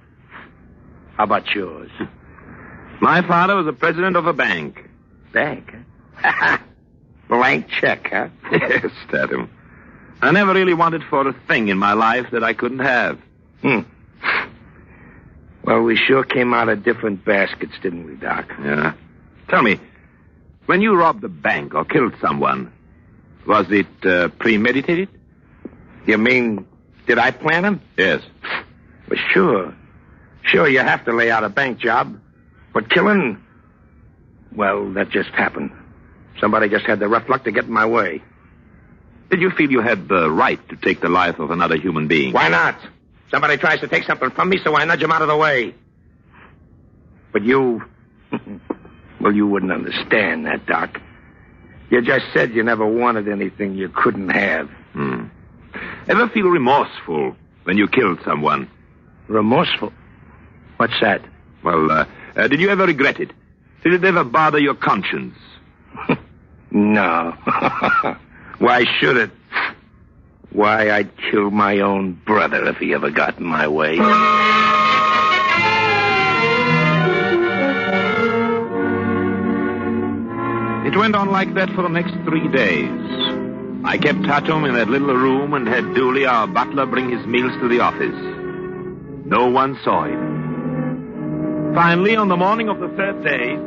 How about yours? My father was the president of a bank. Bank? Blank check, huh? Yes, Tatum. I never really wanted for a thing in my life that I couldn't have. Well, we sure came out of different baskets, didn't we, Doc? Yeah. Tell me, when you robbed a bank or killed someone, was it premeditated? You mean, did I plan him? Yes. Well, sure. Sure, you have to lay out a bank job. But killing, well, that just happened. Somebody just had the rough luck to get in my way. Did you feel you had the right to take the life of another human being? Why not? Somebody tries to take something from me, so I nudge him out of the way. But you... well, you wouldn't understand that, Doc. You just said you never wanted anything you couldn't have. Ever feel remorseful when you killed someone? Remorseful? What's that? Well, did you ever regret it? Did it ever bother your conscience? No. Why should it? Why, I'd kill my own brother if he ever got in my way. It went on like that for the next 3 days. I kept Tatum in that little room and had Dooley, our butler, bring his meals to the office. No one saw him. Finally, on the morning of the 3rd day...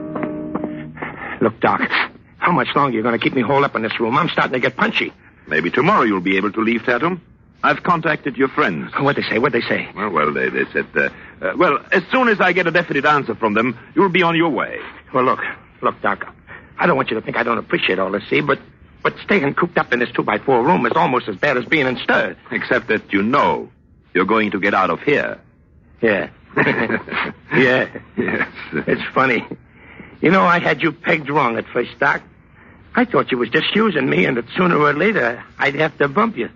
Look, Doc, how much longer are you going to keep me holed up in this room? I'm starting to get punchy. Maybe tomorrow you'll be able to leave, Tatum. I've contacted your friends. What'd they say? Well, they said, as soon as I get a definite answer from them, you'll be on your way. Well, look, Doc, I don't want you to think I don't appreciate all this, see, but staying cooped up in this 2x4 room is almost as bad as being in stir. Except that you know you're going to get out of here. Yeah. Yeah. Yes. It's funny. You know, I had you pegged wrong at first, Doc. I thought you was just using me, and that sooner or later I'd have to bump you.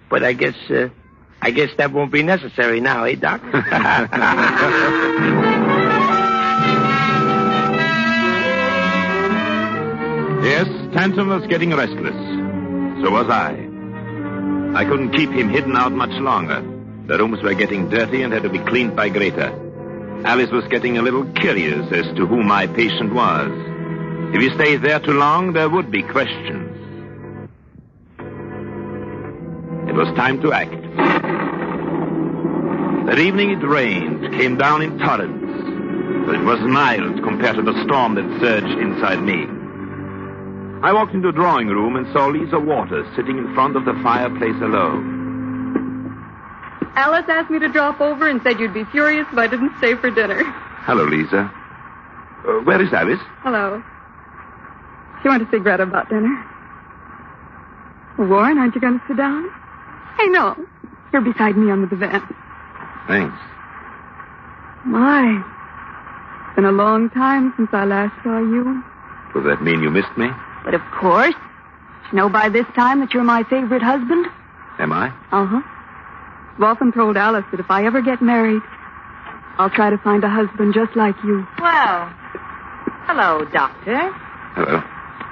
But I guess that won't be necessary now, eh, Doc? Yes, Tatum was getting restless. So was I. I couldn't keep him hidden out much longer. The rooms were getting dirty and had to be cleaned by Greta. Alice was getting a little curious as to who my patient was. If he stayed there too long, there would be questions. It was time to act. That evening it rained, came down in torrents, but it was mild compared to the storm that surged inside me. I walked into the drawing room and saw Lisa Waters sitting in front of the fireplace alone. Alice asked me to drop over and said you'd be furious if I didn't stay for dinner. Hello, Lisa. Where is Alice? Hello. She wanted to see Greta about dinner. Warren, aren't you going to sit down? Hey, no. You're beside me on the divan. Thanks. My, it's been a long time since I last saw you. Does that mean you missed me? But of course. You know by this time that you're my favorite husband? Am I? Uh-huh. I've often told Alice that if I ever get married, I'll try to find a husband just like you. Well, hello, Doctor. Hello.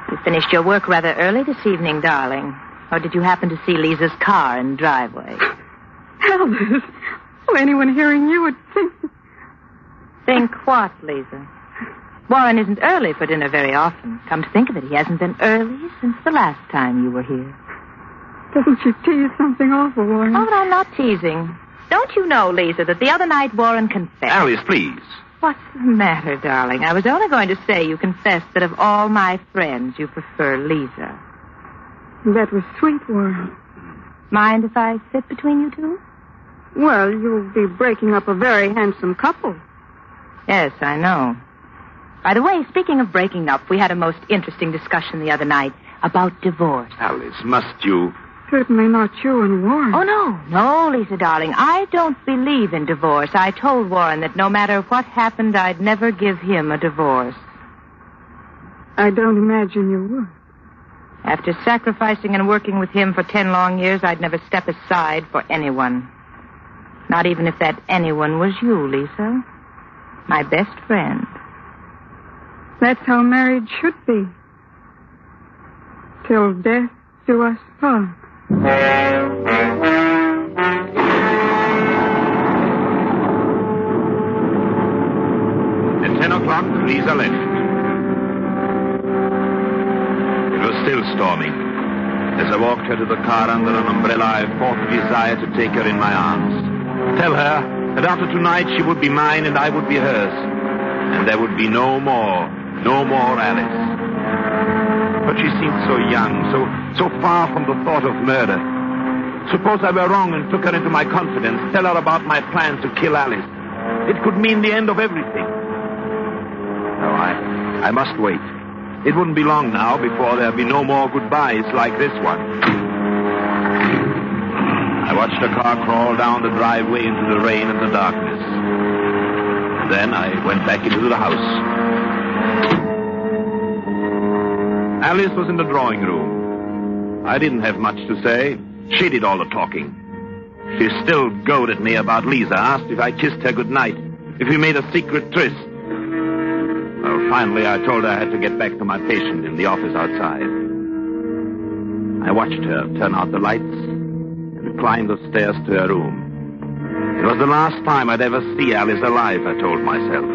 You finished your work rather early this evening, darling. Or did you happen to see Lisa's car in the driveway? Alice, well, anyone hearing you would think... Think what, Lisa? Warren isn't early for dinner very often. Come to think of it, he hasn't been early since the last time you were here. Doesn't she tease something awful, Warren? Oh, but I'm not teasing. Don't you know, Lisa, that the other night Warren confessed? Alice, please. What's the matter, darling? I was only going to say you confessed that of all my friends, you prefer Lisa. That was sweet, Warren. Mind if I sit between you two? Well, you'll be breaking up a very handsome couple. Yes, I know. By the way, speaking of breaking up, we had a most interesting discussion the other night about divorce. Alice, must you? Certainly not you and Warren. Oh, no, Lisa, darling. I don't believe in divorce. I told Warren that no matter what happened, I'd never give him a divorce. I don't imagine you would. After sacrificing and working with him for 10 long years, I'd never step aside for anyone. Not even if that anyone was you, Lisa. My best friend. That's how marriage should be. Till death do us part. At 10 o'clock, Lisa left. It was still storming. As I walked her to the car under an umbrella, I fought the desire to take her in my arms. Tell her that after tonight she would be mine and I would be hers. And there would be no more Alice. But she seemed so young, so far from the thought of murder. Suppose I were wrong and took her into my confidence, tell her about my plan to kill Alice. It could mean the end of everything. No, I must wait. It wouldn't be long now before there'd be no more goodbyes like this one. I watched the car crawl down the driveway into the rain and the darkness. And then I went back into the house. Alice was in the drawing room. I didn't have much to say. She did all the talking. She still goaded me about Lisa, asked if I kissed her goodnight, if we made a secret tryst. Well, finally I told her I had to get back to my patient in the office outside. I watched her turn out the lights and climb the stairs to her room. It was the last time I'd ever see Alice alive, I told myself.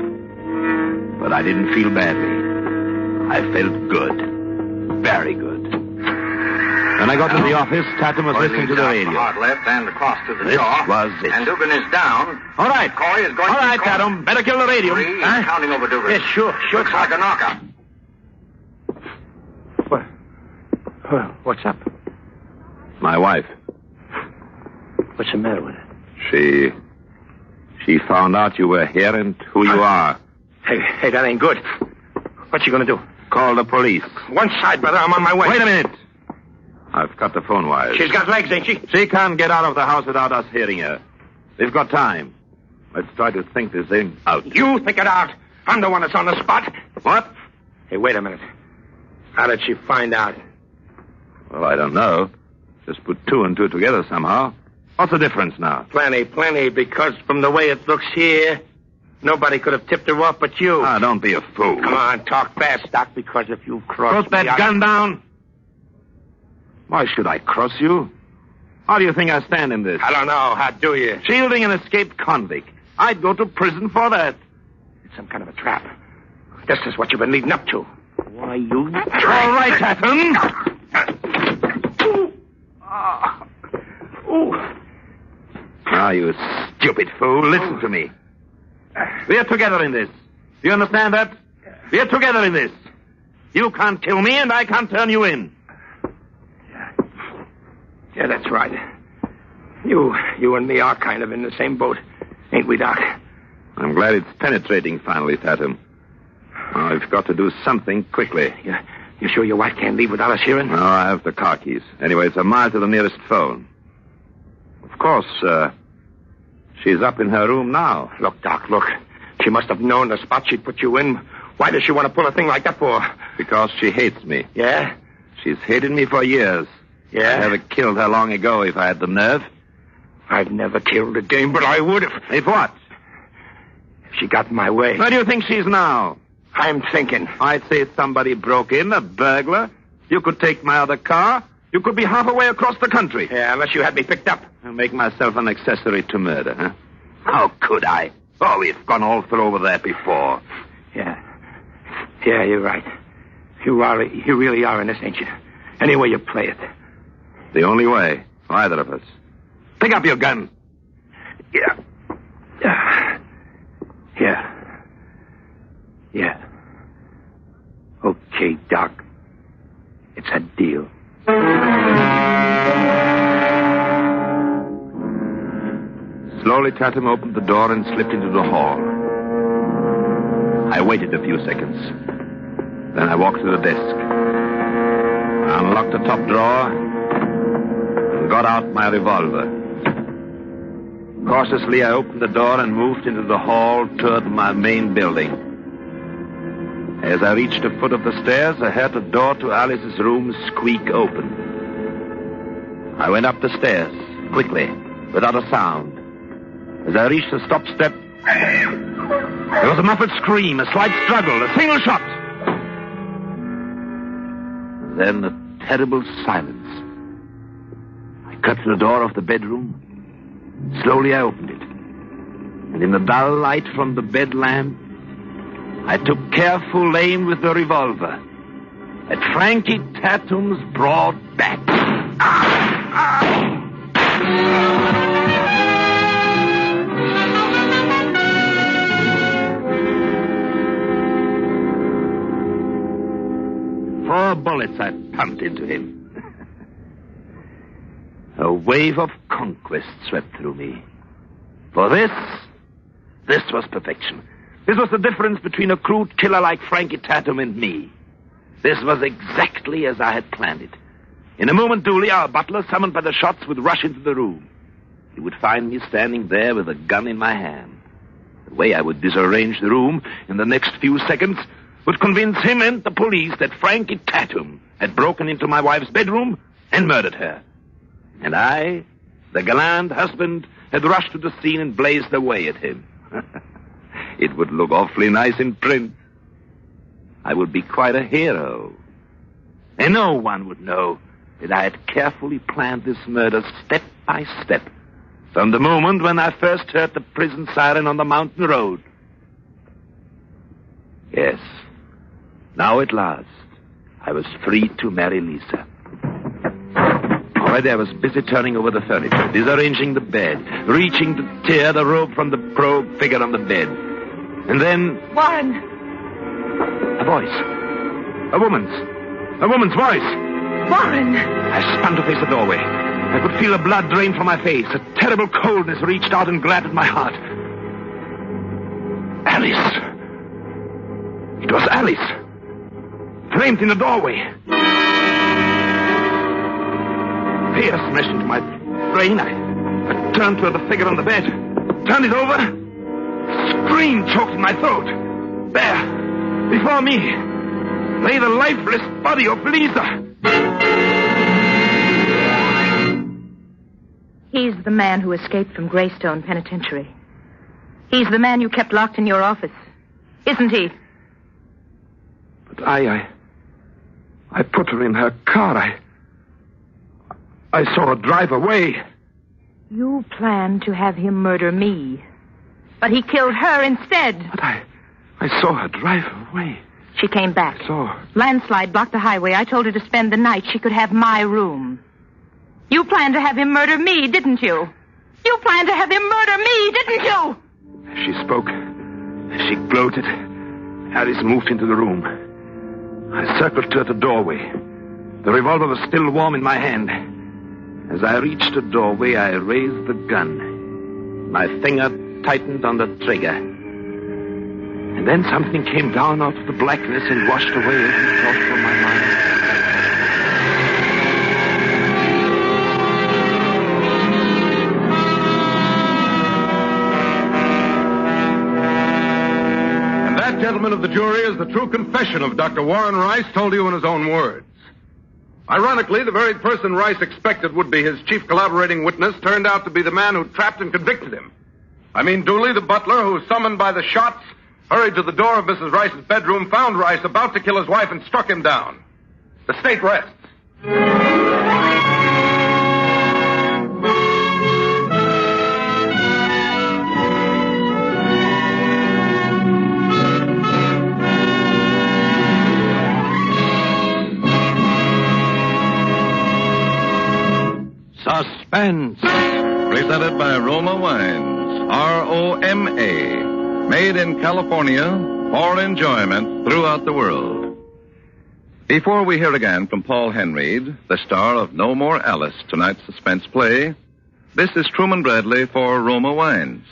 But I didn't feel badly. I felt good. Very good. When I got to the office, Tatum was listening to the radio. Hard left and across to the This jaw. was it. And Dugan is down. All right. Coy is going All to right, Tatum. Better kill the radio. Three, Huh? counting over Dugan. Yes, sure. Looks like a knockout. What's up? My wife. What's the matter with her? She found out you were here and who you are. Hey, that ain't good. What's she gonna do? Call the police. One side, brother. I'm on my way. Wait a minute. I've cut the phone wires. She's got legs, ain't she? She can't get out of the house without us hearing her. We've got time. Let's try to think this thing out. You think it out. I'm the one that's on the spot. What? Hey, wait a minute. How did she find out? Well, I don't know. Just put two and two together somehow. What's the difference now? Plenty, because from the way it looks here, nobody could have tipped her off but you. Ah, don't be a fool. Come on, talk fast, Doc, because if you cross Put that gun down. Why should I cross you? How do you think I stand in this? I don't know. How do you? Shielding an escaped convict. I'd go to prison for that. It's some kind of a trap. This is what you've been leading up to. Why, you... All right, Tatum. Now, you stupid fool, listen to me. We're together in this. Do you understand that? We're together in this. You can't kill me, and I can't turn you in. Yeah, that's right. You and me are kind of in the same boat, ain't we, Doc? I'm glad it's penetrating finally, Tatum. Now, I've got to do something quickly. You sure your wife can't leave without us hearing? No, I have the car keys. Anyway, it's a mile to the nearest phone. Of course, she's up in her room now. Look, Doc, look. She must have known the spot she'd put you in. Why does she want to pull a thing like that for? Because she hates me. Yeah? She's hated me for years. Yeah? I'd have killed her long ago if I had the nerve. I've never killed a dame, but I would if... If what? If she got in my way. Where do you think she's now? I'm thinking. I'd say somebody broke in, a burglar. You could take my other car. You could be halfway across the country. Yeah, unless you had me picked up. I'll make myself an accessory to murder, huh? How could I? Oh, we've gone all through over that before. Yeah. Yeah, you're right. You really are in this, ain't you? Any way you play it. The only way. Either of us. Pick up your gun. Okay, Doc. It's a deal. Slowly, Tatum opened the door and slipped into the hall. I waited a few seconds. Then I walked to the desk. I unlocked the top drawer and got out my revolver. Cautiously, I opened the door and moved into the hall toward my main building. As I reached the foot of the stairs, I heard the door to Alice's room squeak open. I went up the stairs, quickly, without a sound. As I reached the stop step, there was a muffled scream, a slight struggle, a single shot. Then a terrible silence. I cut to the door of the bedroom. Slowly I opened it. And in the dull light from the bed lamp, I took careful aim with the revolver at Frankie Tatum's broad back. Four bullets I pumped into him. A wave of conquest swept through me. For this was perfection. This was the difference between a crude killer like Frankie Tatum and me. This was exactly as I had planned it. In a moment, Dooley, our butler, summoned by the shots, would rush into the room. He would find me standing there with a gun in my hand. The way I would disarrange the room in the next few seconds would convince him and the police that Frankie Tatum had broken into my wife's bedroom and murdered her. And I, the gallant husband, had rushed to the scene and blazed away at him. It would look awfully nice in print. I would be quite a hero. And no one would know that I had carefully planned this murder step by step, from the moment when I first heard the prison siren on the mountain road. Yes, now at last, I was free to marry Lisa. Already I was busy turning over the furniture, disarranging the bed, reaching to tear the robe from the prone figure on the bed. And then... Warren! A voice. A woman's voice. Warren! I spun to face the doorway. I could feel the blood drain from my face. A terrible coldness reached out and gladdened my heart. Alice. It was Alice. Framed in the doorway. Fear smashed into my brain. I turned toward the figure on the bed. Turned it over. A scream choked in my throat. There, before me, lay the lifeless body of Lisa. He's the man who escaped from Greystone Penitentiary. He's the man you kept locked in your office. Isn't he? But I put her in her car. I saw her drive away. You planned to have him murder me. But he killed her instead. But I saw her drive away. She came back. I saw her. Landslide blocked the highway. I told her to spend the night. She could have my room. You planned to have him murder me, didn't you? You planned to have him murder me, didn't you? As she spoke, as she gloated, Alice moved into the room. I circled toward the doorway. The revolver was still warm in my hand. As I reached the doorway, I raised the gun. My finger tightened on the trigger. And then something came down out of the blackness and washed away every thought from my mind. And that, gentlemen of the jury, is the true confession of Dr. Warren Rice, told you in his own words. Ironically, the very person Rice expected would be his chief collaborating witness turned out to be the man who trapped and convicted him. I mean, Dooley, the butler, who, summoned by the shots, hurried to the door of Mrs. Rice's bedroom, found Rice about to kill his wife, and struck him down. The state rests. Suspense. Presented by Roma Wines. R-O-M-A. Made in California for enjoyment throughout the world. Before we hear again from Paul Henreid, the star of No More Alice, tonight's suspense play, this is Truman Bradley for Roma Wines.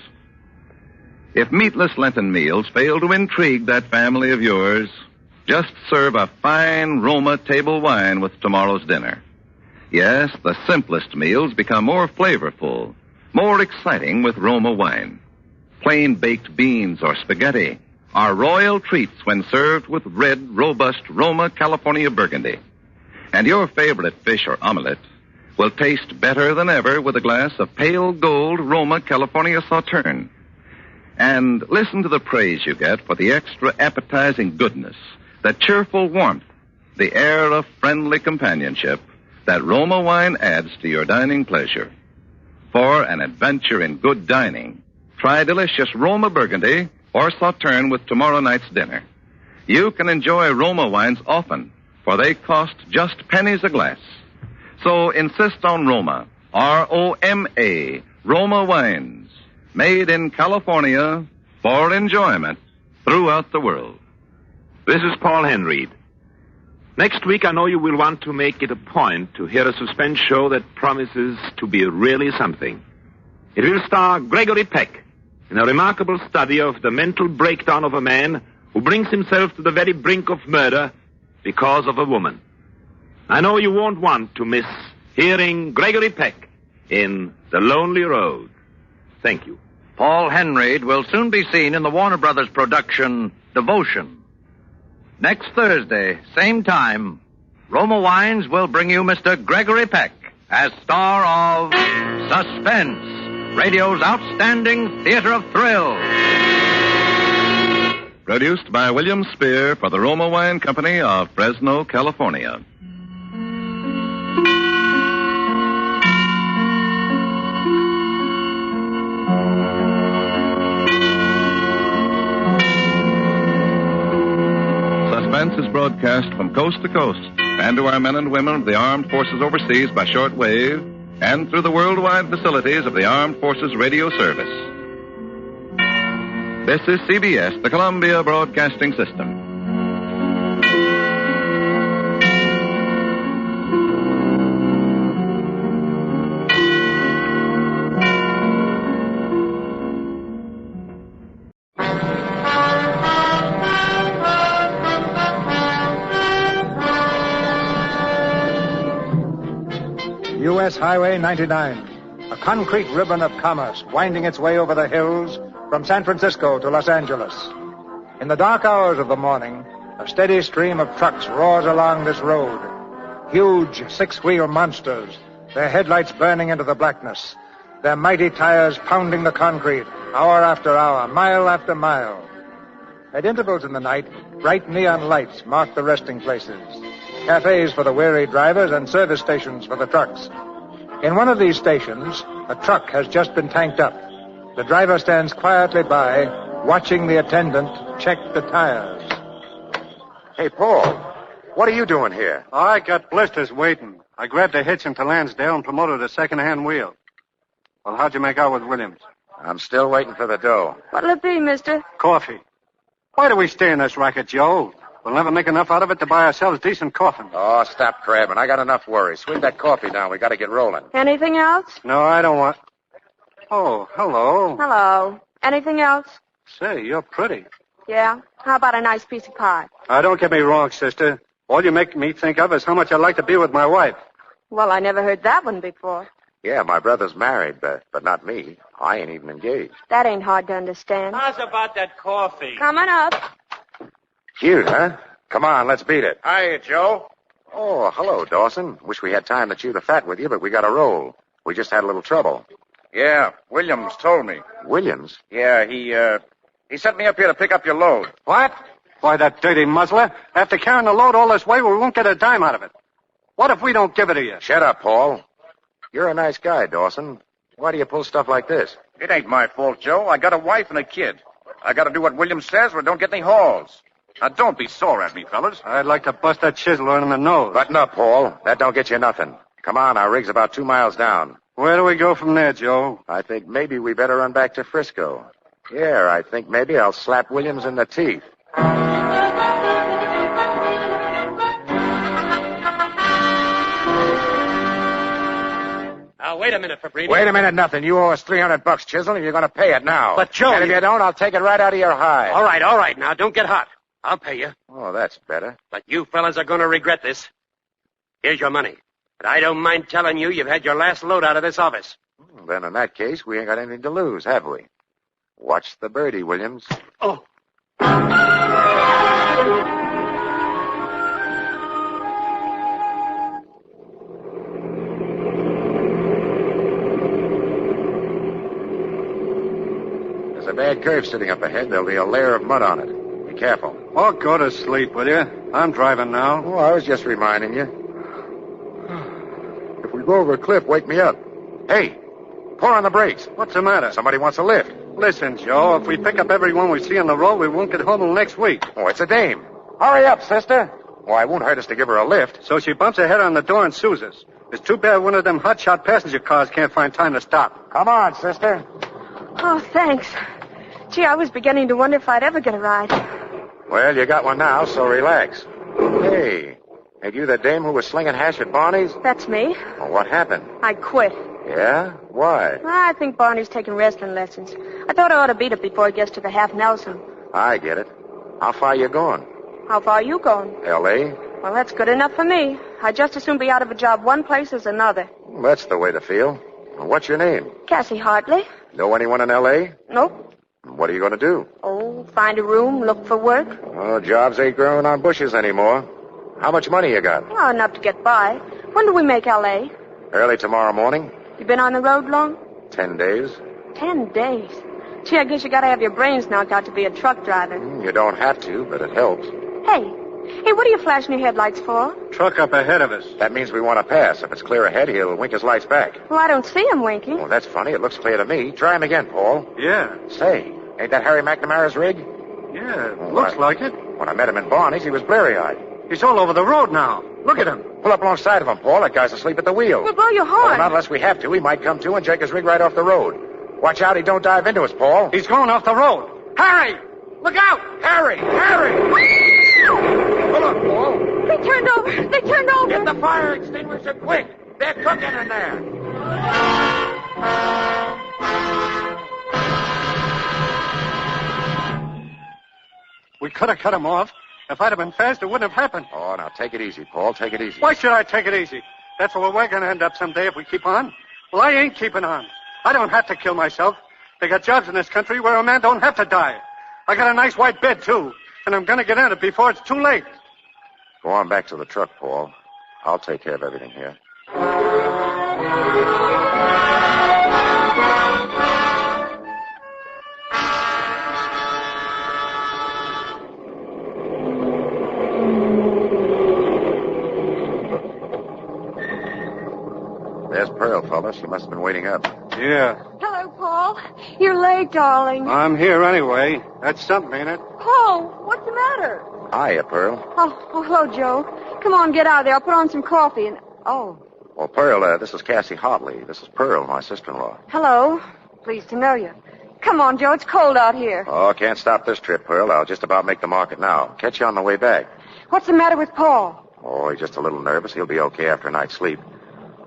If meatless Lenten meals fail to intrigue that family of yours, just serve a fine Roma table wine with tomorrow's dinner. Yes, the simplest meals become more flavorful, more exciting with Roma wine. Plain baked beans or spaghetti are royal treats when served with red, robust Roma California Burgundy. And your favorite fish or omelet will taste better than ever with a glass of pale gold Roma California Sauterne. And listen to the praise you get for the extra appetizing goodness, the cheerful warmth, the air of friendly companionship that Roma wine adds to your dining pleasure. For an adventure in good dining, try delicious Roma Burgundy or Sauterne with tomorrow night's dinner. You can enjoy Roma wines often, for they cost just pennies a glass. So insist on Roma, R-O-M-A, Roma wines, made in California for enjoyment throughout the world. This is Paul Henreid. Next week, I know you will want to make it a point to hear a suspense show that promises to be really something. It will star Gregory Peck in a remarkable study of the mental breakdown of a man who brings himself to the very brink of murder because of a woman. I know you won't want to miss hearing Gregory Peck in The Lonely Road. Thank you. Paul Henreid will soon be seen in the Warner Brothers production, Devotion. Next Thursday, same time, Roma Wines will bring you Mr. Gregory Peck as star of Suspense, radio's outstanding theater of thrills. Produced by William Spear for the Roma Wine Company of Fresno, California. Suspense is broadcast from coast to coast and to our men and women of the armed forces overseas by shortwave and through the worldwide facilities of the Armed Forces Radio Service. This is CBS, the Columbia Broadcasting System. U.S. Highway 99, a concrete ribbon of commerce winding its way over the hills from San Francisco to Los Angeles. In the dark hours of the morning, a steady stream of trucks roars along this road. Huge six-wheel monsters, their headlights burning into the blackness, their mighty tires pounding the concrete, hour after hour, mile after mile. At intervals in the night, bright neon lights mark the resting places, cafes for the weary drivers and service stations for the trucks. In one of these stations, a truck has just been tanked up. The driver stands quietly by, watching the attendant check the tires. Hey, Paul, what are you doing here? I got blisters waiting. I grabbed a hitch into Lansdale and promoted a second-hand wheel. Well, how'd you make out with Williams? I'm still waiting for the dough. What'll it be, mister? Coffee. Why do we stay in this racket, Joe? We'll never make enough out of it to buy ourselves decent coffin. Oh, stop crabbing. I got enough worry. Sweep that coffee down. We got to get rolling. Anything else? No, I don't want... Oh, hello. Hello. Anything else? Say, you're pretty. Yeah? How about a nice piece of pie? Don't get me wrong, sister. All you make me think of is how much I'd like to be with my wife. Well, I never heard that one before. Yeah, my brother's married, but not me. I ain't even engaged. That ain't hard to understand. How's about that coffee? Coming up. Cute, huh? Come on, let's beat it. Hiya, Joe. Oh, hello, Dawson. Wish we had time to chew the fat with you, but we got to roll. We just had a little trouble. Yeah, Williams told me. Williams? Yeah, he sent me up here to pick up your load. What? Why, that dirty muzzler. After carrying the load all this way, we won't get a dime out of it. What if we don't give it to you? Shut up, Paul. You're a nice guy, Dawson. Why do you pull stuff like this? It ain't my fault, Joe. I got a wife and a kid. I got to do what Williams says or don't get any hauls. Now, don't be sore at me, fellas. I'd like to bust that chiseler in the nose. Button up, Paul. That don't get you nothing. Come on, our rig's about 2 miles down. Where do we go from there, Joe? I think maybe we better run back to Frisco. Yeah, I think maybe I'll slap Williams in the teeth. wait a minute, Fabrini. Wait a minute, nothing. You owe us $300, Chisel, and you're going to pay it now. But, Joe... And if you don't, I'll take it right out of your hide. All right. Now, don't get hot. I'll pay you. Oh, that's better. But you fellas are going to regret this. Here's your money. But I don't mind telling you you've had your last load out of this office. Then in that case, we ain't got anything to lose, have we? Watch the birdie, Williams. Oh. There's a bad curve sitting up ahead. There'll be a layer of mud on it. Be careful. Oh, go to sleep, will you? I'm driving now. Oh, I was just reminding you. If we go over a cliff, wake me up. Hey, pull on the brakes. What's the matter? Somebody wants a lift. Listen, Joe, if we pick up everyone we see on the road, we won't get home till next week. Oh, it's a dame. Hurry up, sister. Oh, it won't hurt us to give her a lift. So she bumps her head on the door and sues us. It's too bad one of them hotshot passenger cars can't find time to stop. Come on, sister. Oh, thanks. Gee, I was beginning to wonder if I'd ever get a ride. Well, you got one now, so relax. Hey, ain't you the dame who was slinging hash at Barney's? That's me. Well, what happened? I quit. Yeah? Why? I think Barney's taking wrestling lessons. I thought I ought to beat it before he gets to the half Nelson. I get it. How far you going? How far are you going? L.A.? Well, that's good enough for me. I'd just as soon be out of a job one place as another. Well, that's the way to feel. Well, what's your name? Cassie Hartley. Know anyone in L.A.? Nope. What are you going to do? Oh, find a room, look for work. Oh, jobs ain't growing on bushes anymore. How much money you got? Well, enough to get by. When do we make L.A.? Early tomorrow morning. You been on the road long? 10 days. 10 days. Gee, I guess you gotta have your brains knocked out to be a truck driver. You don't have to, but it helps. Hey, what are you flashing your headlights for? Truck up ahead of us. That means we want to pass. If it's clear ahead, he'll wink his lights back. Well, I don't see him winking. Well, that's funny. It looks clear to me. Try him again, Paul. Yeah. Say, ain't that Harry McNamara's rig? Yeah, looks like it. When I met him in Barney's, he was blurry-eyed. He's all over the road now. Look at him. Pull up alongside of him, Paul. That guy's asleep at the wheel. We'll blow your horn. Well, not unless we have to. He might come to and jerk his rig right off the road. Watch out he don't dive into us, Paul. He's going off the road. Harry! Look out! Harry! Pull up, Paul. They turned over. Get the fire extinguisher quick. They're cooking in there. We could have cut him off. If I'd have been fast, it wouldn't have happened. Oh, now take it easy, Paul. Take it easy. Why should I take it easy? That's where we're going to end up someday if we keep on. Well, I ain't keeping on. I don't have to kill myself. They got jobs in this country where a man don't have to die. I got a nice white bed, too. And I'm going to get in it before it's too late. Go on back to the truck, Paul. I'll take care of everything here. There's Pearl, fella. She must have been waiting up. Yeah. Hello, Paul. You're late, darling. I'm here anyway. That's something, ain't it? Paul, what's the matter? Hiya, Pearl. Oh, hello, Joe. Come on, get out of there. I'll put on some coffee and... Oh. Well, Pearl, this is Cassie Hartley. This is Pearl, my sister-in-law. Hello. Pleased to know you. Come on, Joe. It's cold out here. Oh, can't stop this trip, Pearl. I'll just about make the market now. Catch you on the way back. What's the matter with Paul? Oh, he's just a little nervous. He'll be okay after a night's sleep.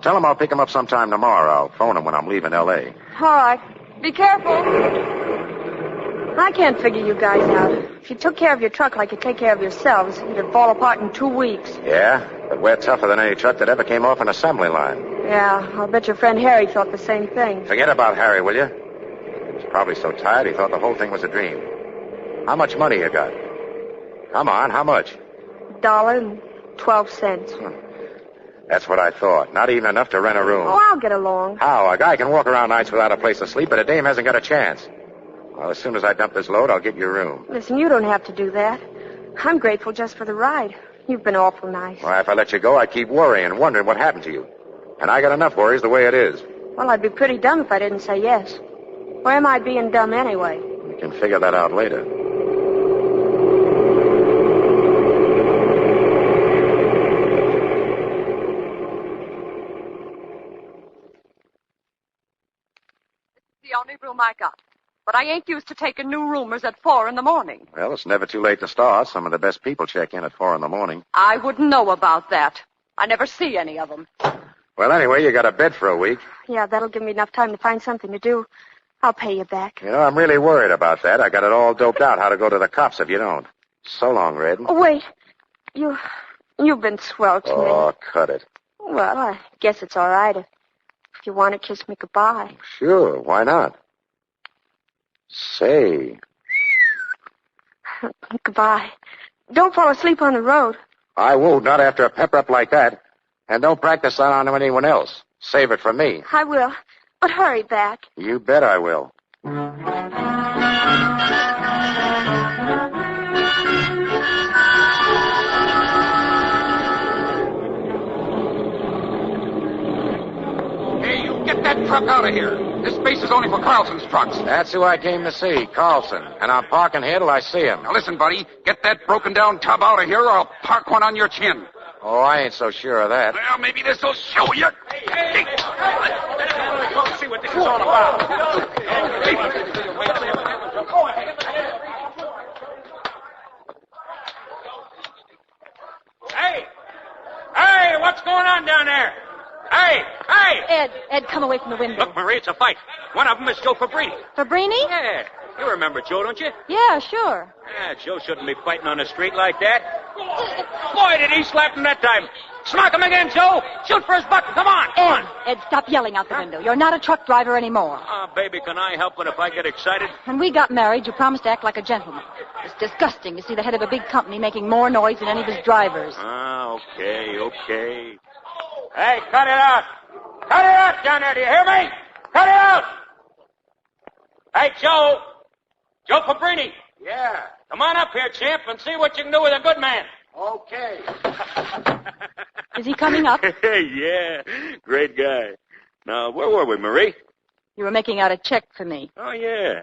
Tell him I'll pick him up sometime tomorrow. I'll phone him when I'm leaving L.A. All right. Be careful. I can't figure you guys out. If you took care of your truck like you take care of yourselves, it'd fall apart in 2 weeks. Yeah? But we're tougher than any truck that ever came off an assembly line. Yeah, I'll bet your friend Harry thought the same thing. Forget about Harry, will you? He was probably so tired he thought the whole thing was a dream. How much money you got? Come on, how much? $1.12. That's what I thought. Not even enough to rent a room. Oh, I'll get along. How? A guy can walk around nights without a place to sleep, but a dame hasn't got a chance. Well, as soon as I dump this load, I'll get you a room. Listen, you don't have to do that. I'm grateful just for the ride. You've been awful nice. Well, if I let you go, I'd keep worrying and wondering what happened to you. And I got enough worries the way it is. Well, I'd be pretty dumb if I didn't say yes. Or am I being dumb anyway? We can figure that out later. The only room I got. But I ain't used to taking new roomers at 4 in the morning. Well, it's never too late to start. Some of the best people check in at 4 in the morning. I wouldn't know about that. I never see any of them. Well, anyway, you got a bed for a week. Yeah, that'll give me enough time to find something to do. I'll pay you back. You know, I'm really worried about that. I got it all doped out how to go to the cops if you don't. So long, Red. Oh, wait. You've been swell to me. Oh, cut it. Well, I guess it's all right if you want to kiss me goodbye. Sure, why not? Say. Goodbye. Don't fall asleep on the road. I won't, not after a pep-up like that. And don't practice that on anyone else. Save it for me. I will. But hurry back. You bet I will. Hey, you get that truck out of here. This space is only for Carlson's trucks. That's who I came to see, Carlson. And I'm parking here till I see him. Now listen, buddy. Get that broken-down tub out of here or I'll park one on your chin. Oh, I ain't so sure of that. Well, maybe this'll show you. Hey. Let's see what this is all about. Hey, what's going on down there? Hey! Ed, come away from the window. Look, Marie, it's a fight. One of them is Joe Fabrini. Fabrini? Yeah. You remember Joe, don't you? Yeah, sure. Yeah, Joe shouldn't be fighting on the street like that. Boy, did he slap him that time. Smack him again, Joe. Shoot for his button. Come on. Ed, stop yelling out the window. You're not a truck driver anymore. Oh, baby, can I help it if I get excited? When we got married, you promised to act like a gentleman. It's disgusting to see the head of a big company making more noise than any of his drivers. Ah, okay. Hey, cut it out. Cut it out down there. Do you hear me? Cut it out. Hey, Joe. Joe Fabrini. Yeah. Come on up here, champ, and see what you can do with a good man. Okay. Is he coming up? Yeah, great guy. Now, where were we, Marie? You were making out a check for me. Oh, yeah.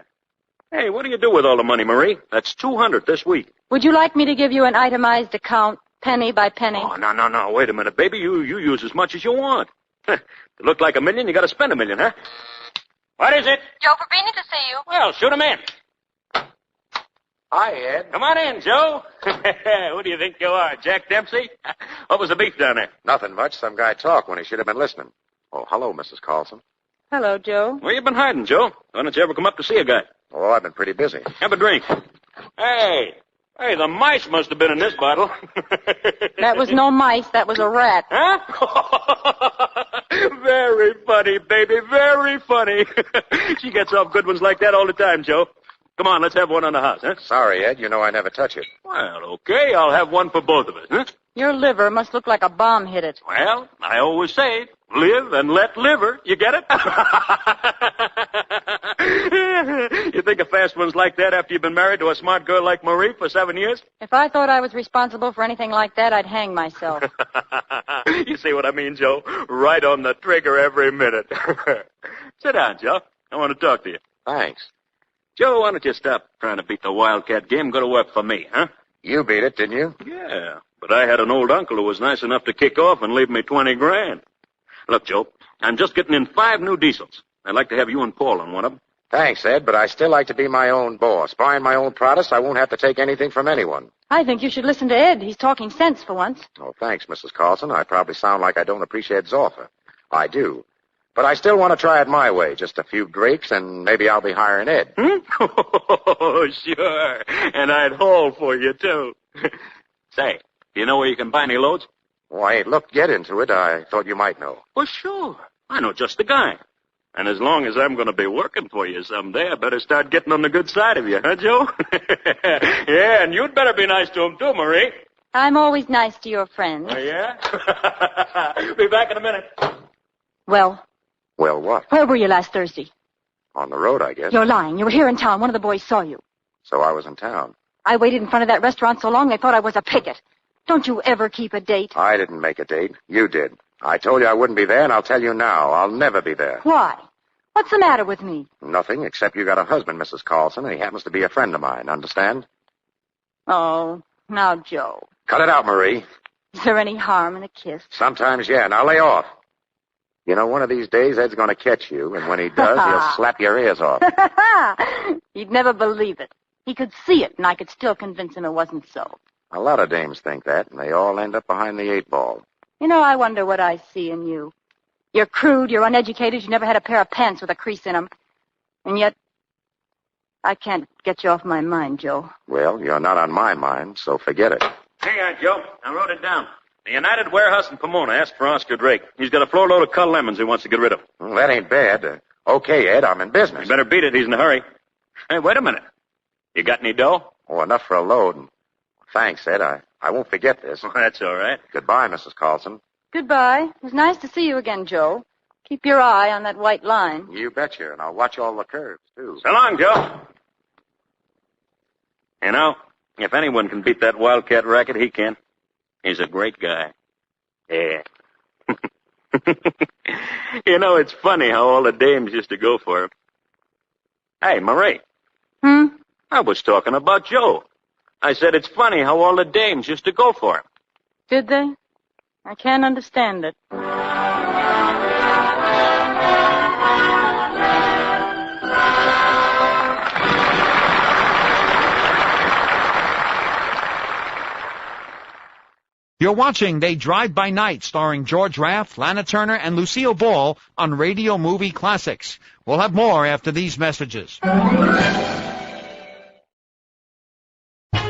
Hey, what do you do with all the money, Marie? That's $200 this week. Would you like me to give you an itemized account, penny by penny? Oh, no. Wait a minute, baby. You use as much as you want. To look like $1 million, you got to spend $1 million, huh? What is it? Joe Fabrini to see you. Well, shoot him in. Hi, Ed. Come on in, Joe. Who do you think you are, Jack Dempsey? What was the beef down there? Nothing much. Some guy talked when he should have been listening. Oh, hello, Mrs. Carlson. Hello, Joe. Where you been hiding, Joe? Why don't you ever come up to see a guy? Oh, I've been pretty busy. Have a drink. Hey, the mice must have been in this bottle. That was no mice. That was a rat. Huh? Very funny, baby. Very funny. She gets off good ones like that all the time, Joe. Come on, let's have one on the house, huh? Sorry, Ed. You know I never touch it. Well, okay. I'll have one for both of us, huh? Your liver must look like a bomb hit it. Well, I always say, live and let liver. You get it? You think a fast one's like that after you've been married to a smart girl like Marie for 7 years? If I thought I was responsible for anything like that, I'd hang myself. You see what I mean, Joe? Right on the trigger every minute. Sit down, Joe. I want to talk to you. Thanks. Joe, why don't you stop trying to beat the Wildcat game and go to work for me, huh? You beat it, didn't you? Yeah, but I had an old uncle who was nice enough to kick off and leave me 20 grand. Look, Joe, I'm just getting in 5 new diesels. I'd like to have you and Paul on one of them. Thanks, Ed, but I still like to be my own boss. Buying my own products, I won't have to take anything from anyone. I think you should listen to Ed. He's talking sense for once. Oh, thanks, Mrs. Carlson. I probably sound like I don't appreciate Ed's offer. I do. But I still want to try it my way. Just a few drakes, and maybe I'll be hiring Ed. Oh, sure. And I'd haul for you, too. Say, do you know where you can buy any loads? Oh, I ain't looked yet into it. I thought you might know. Well, sure. I know just the guy. And as long as I'm going to be working for you someday, I better start getting on the good side of you, huh, Joe? Yeah, and you'd better be nice to him, too, Marie. I'm always nice to your friends. Oh, yeah? Be back in a minute. Well? Well, what? Where were you last Thursday? On the road, I guess. You're lying. You were here in town. One of the boys saw you. So I was in town. I waited in front of that restaurant so long they thought I was a picket. Don't you ever keep a date? I didn't make a date. You did. I told you I wouldn't be there, and I'll tell you now. I'll never be there. Why? What's the matter with me? Nothing, except you got a husband, Mrs. Carlson, and he happens to be a friend of mine. Understand? Oh, now, Joe. Cut it out, Marie. Is there any harm in a kiss? Sometimes, yeah. Now lay off. You know, one of these days, Ed's going to catch you, and when he does, he'll slap your ears off. He'd never believe it. He could see it, and I could still convince him it wasn't so. A lot of dames think that, and they all end up behind the 8 ball. You know, I wonder what I see in you. You're crude, you're uneducated, you never had a pair of pants with a crease in them. And yet, I can't get you off my mind, Joe. Well, you're not on my mind, so forget it. Hang on, Joe. I wrote it down. The United Warehouse in Pomona asked for Oscar Drake. He's got a floor load of cull lemons he wants to get rid of. Well, that ain't bad. Okay, Ed, I'm in business. You better beat it. He's in a hurry. Hey, wait a minute. You got any dough? Oh, enough for a load. Thanks, Ed. I won't forget this. Well, that's all right. Goodbye, Mrs. Carlson. Goodbye. It was nice to see you again, Joe. Keep your eye on that white line. You betcha, and I'll watch all the curves, too. So long, Joe. You know, if anyone can beat that Wildcat racket, he can. He's a great guy. Yeah. You know, it's funny how all the dames used to go for him. Hey, Marie. I was talking about Joe. I said it's funny how all the dames used to go for him. Did they? I can't understand it. You're watching They Drive by Night, starring George Raft, Lana Turner, and Lucille Ball on Radio Movie Classics. We'll have more after these messages.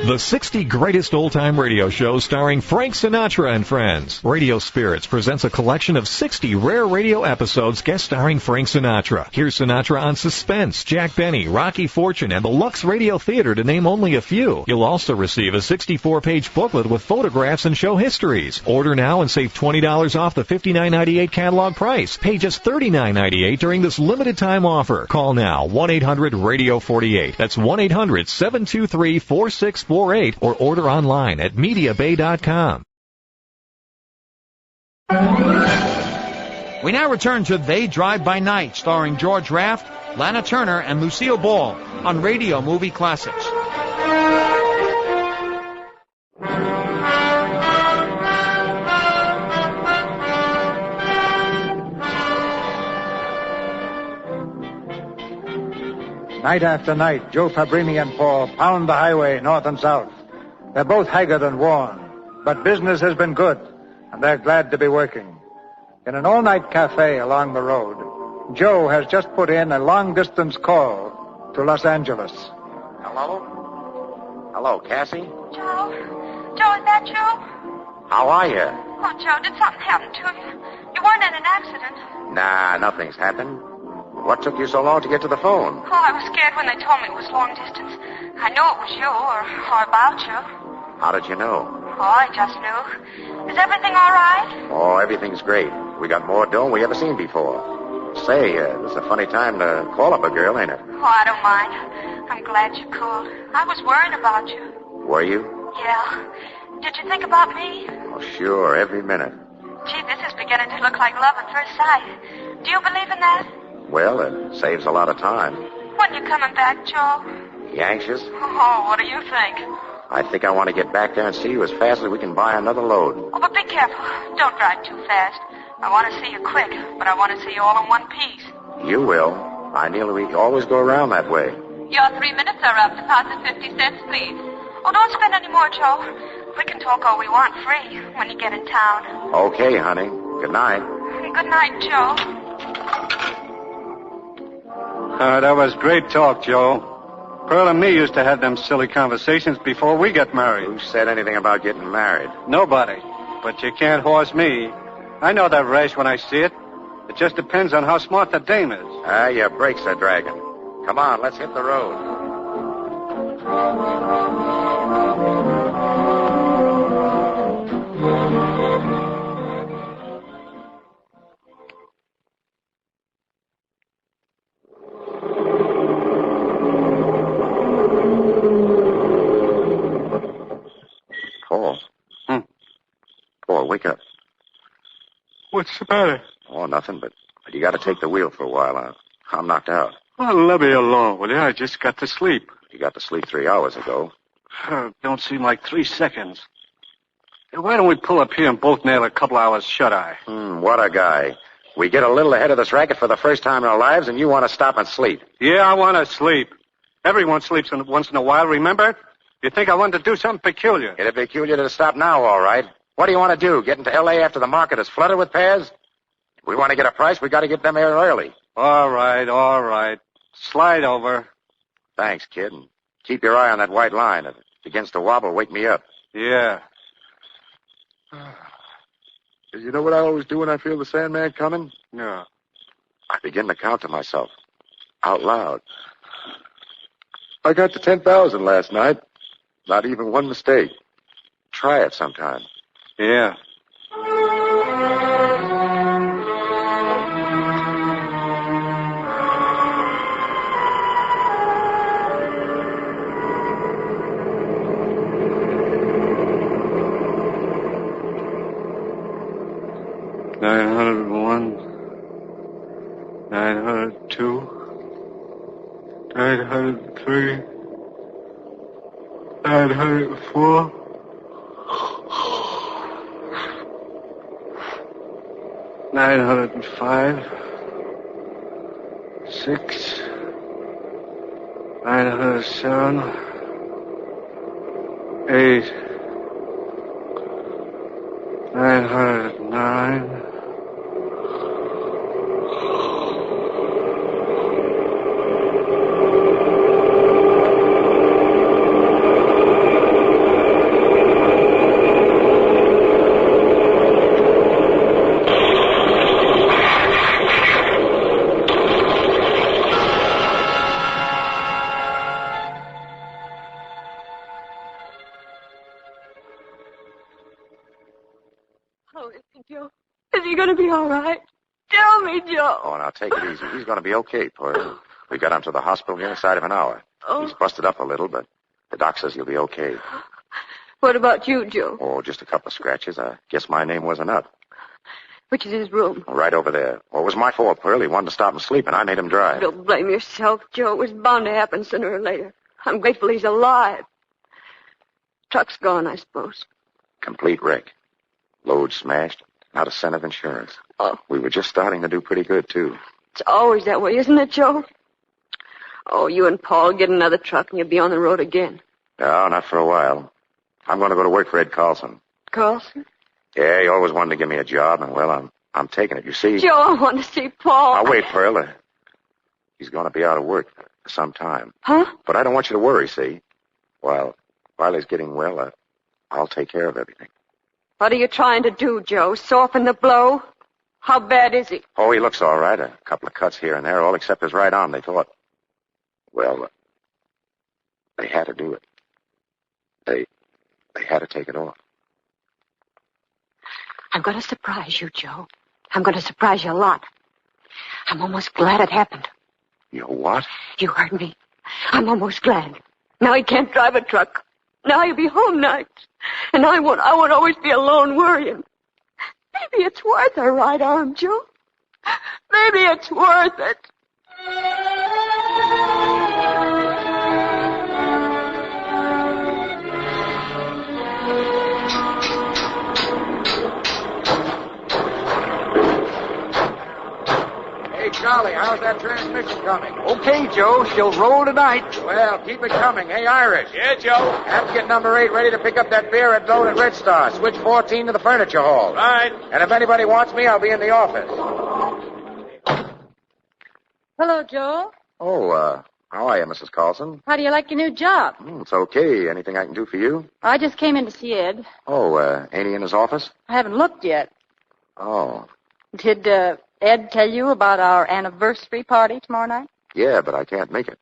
The 60 Greatest Old-Time Radio Shows starring Frank Sinatra and Friends. Radio Spirits presents a collection of 60 rare radio episodes guest starring Frank Sinatra. Here's Sinatra on Suspense, Jack Benny, Rocky Fortune, and the Lux Radio Theater, to name only a few. You'll also receive a 64-page booklet with photographs and show histories. Order now and save $20 off the $59.98 catalog price. Pay just $39.98 during this limited-time offer. Call now, 1-800-RADIO-48. That's 1-800-723-4648. Or order online at MediaBay.com. We now return to They Drive by Night, starring George Raft, Lana Turner, and Lucille Ball on Radio Movie Classics. Night after night, Joe Fabrini and Paul pound the highway north and south. They're both haggard and worn, but business has been good, and they're glad to be working. In an all-night cafe along the road, Joe has just put in a long-distance call to Los Angeles. Hello? Hello, Cassie? Joe? Joe, is that you? How are you? Oh, Joe, did something happen to you? You weren't in an accident. Nah, nothing's happened. What took you so long to get to the phone? Oh, I was scared when they told me it was long distance. I knew it was you or about you. How did you know? Oh, I just knew. Is everything all right? Oh, everything's great. We got more dough than we ever seen before. Say, this is a funny time to call up a girl, ain't it? Oh, I don't mind. I'm glad you called. I was worried about you. Were you? Yeah. Did you think about me? Oh, sure, every minute. Gee, this is beginning to look like love at first sight. Do you believe in that? Well, it saves a lot of time. When you coming back, Joe? You anxious? Oh, what do you think? I think I want to get back there and see you as fast as we can buy another load. Oh, but be careful. Don't drive too fast. I want to see you quick, but I want to see you all in one piece. You will. I nearly always go around that way. Your 3 minutes are up. Deposit 50 cents, please. Oh, don't spend any more, Joe. We can talk all we want free when you get in town. Okay, honey. Good night. Good night, Joe. That was great talk, Joe. Pearl and me used to have them silly conversations before we got married. Who said anything about getting married? Nobody. But you can't horse me. I know that race when I see it. It just depends on how smart the dame is. Your brakes are dragging. Come on, let's hit the road. Paul. Paul, wake up. What's the matter? Oh, nothing, but you got to take the wheel for a while. I'm knocked out. Well, let me alone, will you? I just got to sleep. You got to sleep 3 hours ago. Don't seem like 3 seconds. Hey, why don't we pull up here and both nail a couple hours shut-eye? What a guy. We get a little ahead of this racket for the first time in our lives, and you want to stop and sleep. Yeah, I want to sleep. Everyone sleeps once in a while, remember? You think I wanted to do something peculiar? It'd be peculiar to stop now, all right. What do you want to do, get into L.A. after the market is flooded with pairs? We want to get a price, we got to get them here early. All right. Slide over. Thanks, kid. And keep your eye on that white line. If it begins to wobble, wake me up. Yeah. You know what I always do when I feel the Sandman coming? No. I begin to count to myself. Out loud. I got to 10,000 last night. Not even one mistake. Try it sometime. Yeah. $901, 902, 903, 904, 905, 6, 907, 8, 909. Oh, Joe, is he going to be all right? Tell me, Joe. Oh, now take it easy. He's going to be okay, Pearl. We got him to the hospital here inside of an hour. Oh. He's busted up a little, but the doc says he'll be okay. What about you, Joe? Oh, just a couple of scratches. I guess my name wasn't up. Which is his room? Right over there. Well, it was my fault, Pearl. He wanted to stop and sleep, and I made him drive. Don't blame yourself, Joe. It was bound to happen sooner or later. I'm grateful he's alive. Truck's gone, I suppose. Complete wreck. Load smashed. Not a cent of insurance. Oh. We were just starting to do pretty good, too. It's always that way, isn't it, Joe? Oh, you and Paul get another truck and you'll be on the road again. No, not for a while. I'm going to go to work for Ed Carlson. Carlson? Yeah, he always wanted to give me a job, and, well, I'm taking it. You see... Joe, I want to see Paul. Now, wait, Pearl. He's going to be out of work for some time. Huh? But I don't want you to worry, see? While he's getting well, I'll take care of everything. What are you trying to do, Joe? Soften the blow? How bad is he? Oh, he looks all right. A couple of cuts here and there, all except his right arm, they thought. Well, they had to do it. They had to take it off. I'm going to surprise you, Joe. I'm going to surprise you a lot. I'm almost glad it happened. You what? You heard me. I'm almost glad. Now he can't drive a truck. Now he'll be home nights. And I won't always be alone worrying. Maybe it's worth a right arm, Joe. Maybe it's worth it. Hey, Charlie, how's that transmission coming? Okay, Joe. She'll roll tonight. Well, keep it coming. Hey, Irish. Yeah, Joe. Have to get number 8 ready to pick up that beer at Load at Red Star. Switch 14 to the furniture hall. Right. And if anybody wants me, I'll be in the office. Hello, Joe. Oh, how are you, Mrs. Carlson? How do you like your new job? It's okay. Anything I can do for you? I just came in to see Ed. Oh, ain't he in his office? I haven't looked yet. Oh. Did Ed tell you about our anniversary party tomorrow night? Yeah, but I can't make it.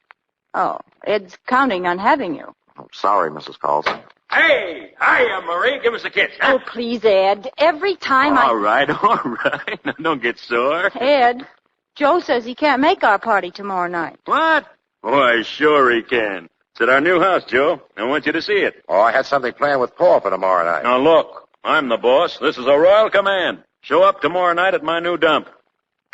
Oh, Ed's counting on having you. Oh, sorry, Mrs. Carlson. Hey, hiya, Marie. Give us a kiss. Huh? Oh, please, Ed. Every time All right. Now, don't get sore. Ed, Joe says he can't make our party tomorrow night. What? Why, sure he can. It's at our new house, Joe. I want you to see it. Oh, I had something planned with Paul for tomorrow night. Now, look. I'm the boss. This is a royal command. Show up tomorrow night at my new dump.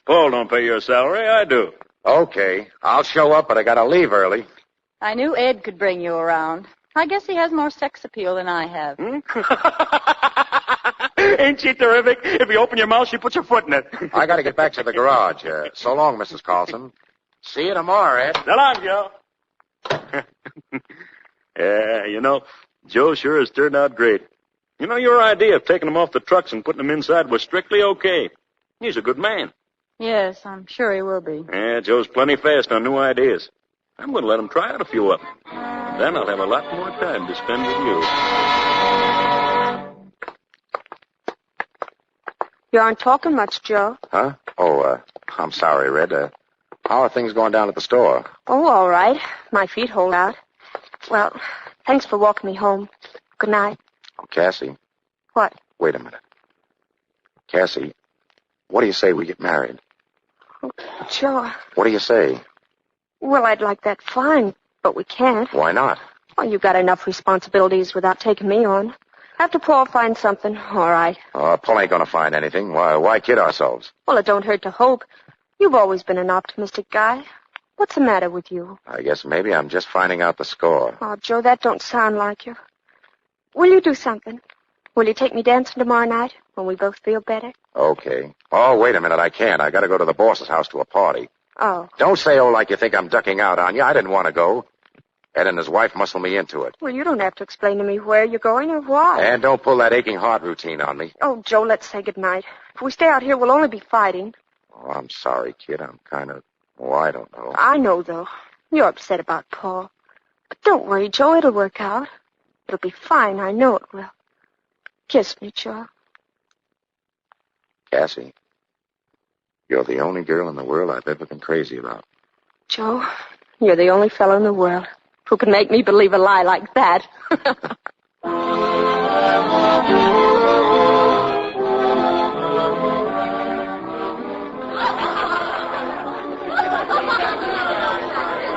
Paul don't pay your salary. I do. Okay. I'll show up, but I gotta leave early. I knew Ed could bring you around. I guess he has more sex appeal than I have. Ain't she terrific? If you open your mouth, she puts her foot in it. I gotta get back to the garage. So long, Mrs. Carlson. See you tomorrow, Ed. So long, Joe. Yeah, you know, Joe sure has turned out great. You know, your idea of taking them off the trucks and putting them inside was strictly okay. He's a good man. Yes, I'm sure he will be. Yeah, Joe's plenty fast on new ideas. I'm going to let him try out a few of them. Then I'll have a lot more time to spend with you. You aren't talking much, Joe. Huh? Oh, I'm sorry, Red. How are things going down at the store? Oh, all right. My feet hold out. Well, thanks for walking me home. Good night. Oh, Cassie. What? Wait a minute. Cassie, what do you say we get married? Oh, Joe. What do you say? Well, I'd like that fine, but we can't. Why not? Well, you've got enough responsibilities without taking me on. After Paul finds something, all right. Oh, Paul ain't gonna find anything. Why kid ourselves? Well, it don't hurt to hope. You've always been an optimistic guy. What's the matter with you? I guess maybe I'm just finding out the score. Oh, Joe, that don't sound like you. Will you do something? Will you take me dancing tomorrow night when we both feel better? Okay. Oh, wait a minute. I can't. I gotta go to the boss's house to a party. Oh. Don't say like you think I'm ducking out on you. I didn't want to go. Ed and his wife muscled me into it. Well, you don't have to explain to me where you're going or why. And don't pull that aching heart routine on me. Oh, Joe, let's say goodnight. If we stay out here, we'll only be fighting. Oh, I'm sorry, kid. I'm kind of... Oh, I don't know. I know, though. You're upset about Paul. But don't worry, Joe. It'll work out. It'll be fine. I know it will. Kiss me, Joe. Cassie, you're the only girl in the world I've ever been crazy about. Joe, you're the only fellow in the world who can make me believe a lie like that.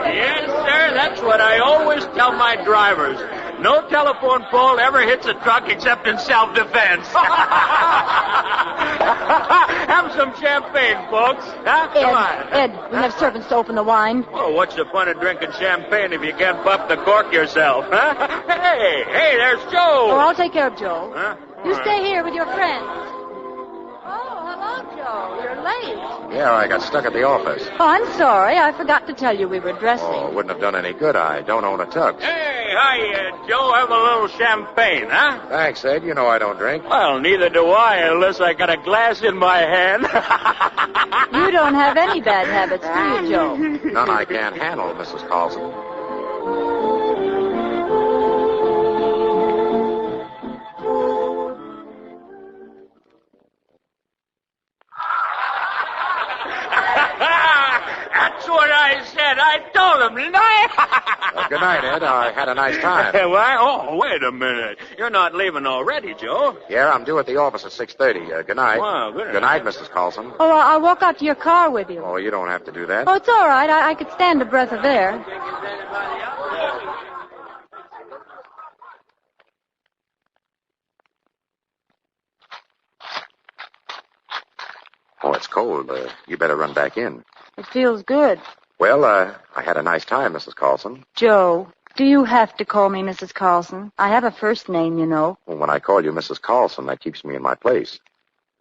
Yes, sir, that's what I always tell my drivers. No telephone pole ever hits a truck except in self-defense. Have some champagne, folks. Huh? Come on. Ed, we have servants to open the wine. Oh, what's the fun of drinking champagne if you can't pop the cork yourself, huh? Hey, there's Joe. Oh, I'll take care of Joe. Huh? You stay here with your friends. Oh, hello, Joe. You're late. Yeah, I got stuck at the office. Oh, I'm sorry. I forgot to tell you we were dressing. Oh, it wouldn't have done any good. I don't own a tux. Hey, hi, Joe. Have a little champagne, huh? Thanks, Ed. You know I don't drink. Well, neither do I, unless I got a glass in my hand. You don't have any bad habits, do you, Joe? None I can't handle, Mrs. Carlson. That's what I said. I told him, didn't I? Good night, Ed. I had a nice time. Why? Oh, wait a minute. You're not leaving already, Joe. Yeah, I'm due at the office at 6:30. Good night. Wow, good night, Mrs. Carlson. Oh, I'll walk out to your car with you. Oh, you don't have to do that. Oh, it's all right. I could stand a breath of air. Oh, it's cold. You better run back in. It feels good. Well, I had a nice time, Mrs. Carlson. Joe, do you have to call me Mrs. Carlson? I have a first name, you know. Well, when I call you Mrs. Carlson, that keeps me in my place.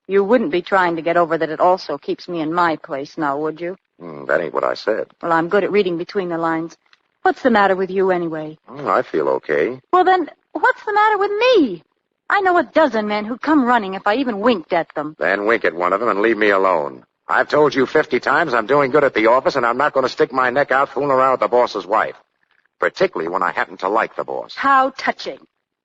You wouldn't be trying to get over that it also keeps me in my place now, would you? That ain't what I said. Well, I'm good at reading between the lines. What's the matter with you anyway? I feel okay. Well, then, what's the matter with me? I know a dozen men who'd come running if I even winked at them. Then wink at one of them and leave me alone. I've told you 50 times I'm doing good at the office, and I'm not going to stick my neck out fooling around with the boss's wife. Particularly when I happen to like the boss. How touching.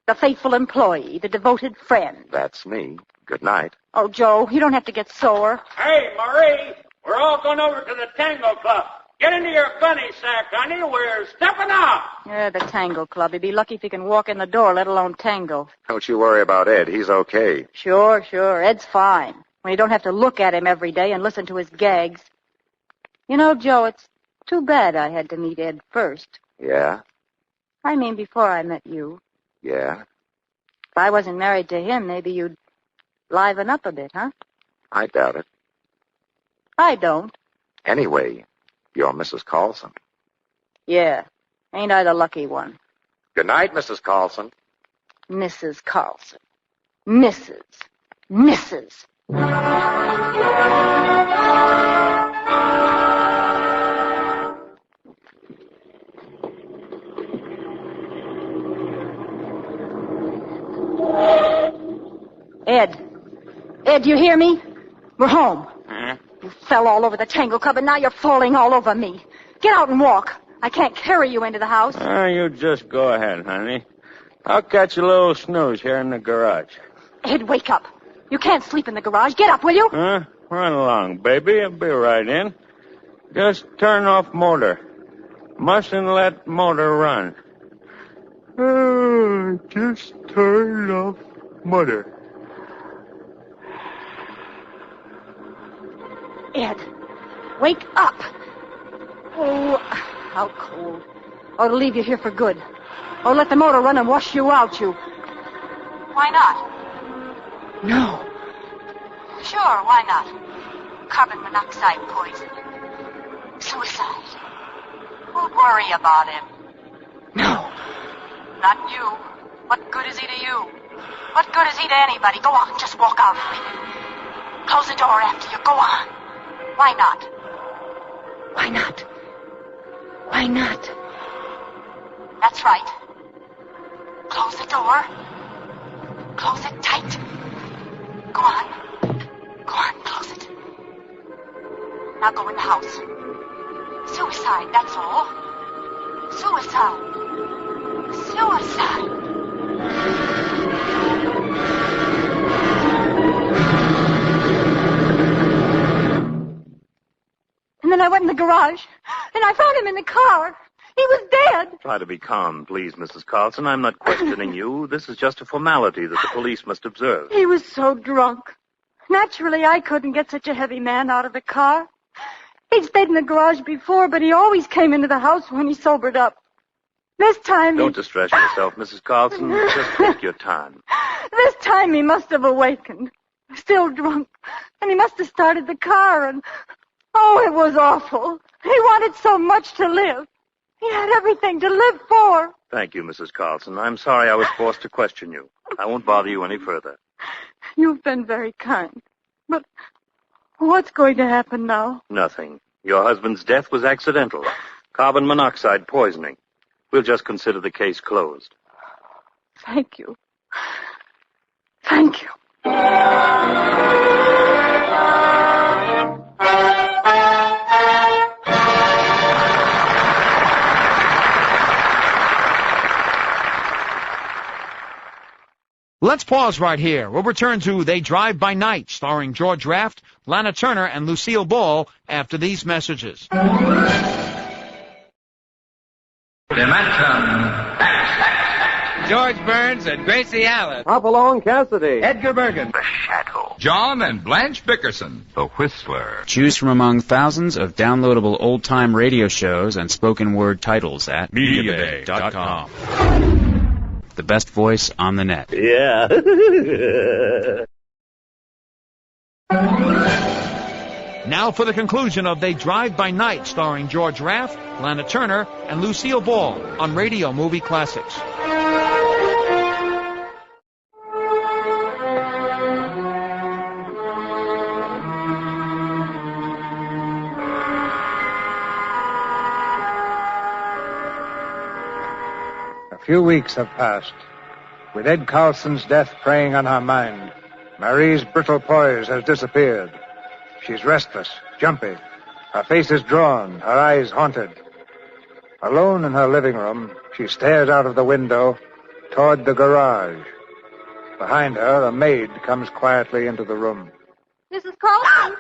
The faithful employee, the devoted friend. That's me. Good night. Oh, Joe, you don't have to get sore. Hey, Marie, we're all going over to the Tango Club. Get into your gunny sack, honey. We're stepping out. Yeah, the Tango Club. He'd be lucky if he can walk in the door, let alone tango. Don't you worry about Ed. He's okay. Sure. Ed's fine. When you don't have to look at him every day and listen to his gags. You know, Joe, it's too bad I had to meet Ed first. Yeah? I mean, before I met you. Yeah? If I wasn't married to him, maybe you'd liven up a bit, huh? I doubt it. I don't. Anyway, you're Mrs. Carlson. Yeah. Ain't I the lucky one? Good night, Mrs. Carlson. Mrs. Carlson. Mrs. Ed, you hear me? We're home. Huh? You fell all over the Tango Club, and now you're falling all over me. Get out and walk. I can't carry you into the house. You just go ahead, honey. I'll catch a little snooze here in the garage. Ed, wake up. You can't sleep in the garage. Get up, will you? Huh? Run along, baby. I'll be right in. Just turn off motor. Mustn't let motor run. Just turn off motor. Ed, wake up. Oh, how cold. Or to leave you here for good. Or let the motor run and wash you out, you. Why not? No. Sure, why not? Carbon monoxide poison. Suicide. Won't worry about him. No. Not you. What good is he to you? What good is he to anybody? Go on, just walk out. Close the door after you. Go on. Why not? Why not? Why not? That's right. Close the door. Close it tight. Go on. Go on, close it. Now go in the house. Suicide, that's all. Suicide. Suicide. And then I went in the garage, and I found him in the car. He was dead. Try to be calm, please, Mrs. Carlson. I'm not questioning you. This is just a formality that the police must observe. He was so drunk. Naturally, I couldn't get such a heavy man out of the car. He'd stayed in the garage before, but he always came into the house when he sobered up. This time Don't distress yourself, Mrs. Carlson. Just take your time. This time he must have awakened. Still drunk. And he must have started the car and... Oh, it was awful. He wanted so much to live. He had everything to live for. Thank you, Mrs. Carlson. I'm sorry I was forced to question you. I won't bother you any further. You've been very kind. But what's going to happen now? Nothing. Your husband's death was accidental. Carbon monoxide poisoning. We'll just consider the case closed. Thank you. Thank you. Let's pause right here. We'll return to They Drive by Night, starring George Raft, Lana Turner, and Lucille Ball after these messages. George Burns and Gracie Allen. Hopalong Cassidy. Edgar Bergen. The Shadow. John and Blanche Bickerson. The Whistler. Choose from among thousands of downloadable old-time radio shows and spoken word titles at MediaBay.com. The best voice on the net. Yeah. Now for the conclusion of They Drive by Night, starring George Raft, Lana Turner, and Lucille Ball on Radio Movie Classics. A few weeks have passed. With Ed Carlson's death preying on her mind, Marie's brittle poise has disappeared. She's restless, jumpy. Her face is drawn, her eyes haunted. Alone in her living room, she stares out of the window toward the garage. Behind her, a maid comes quietly into the room. Mrs. Carlson?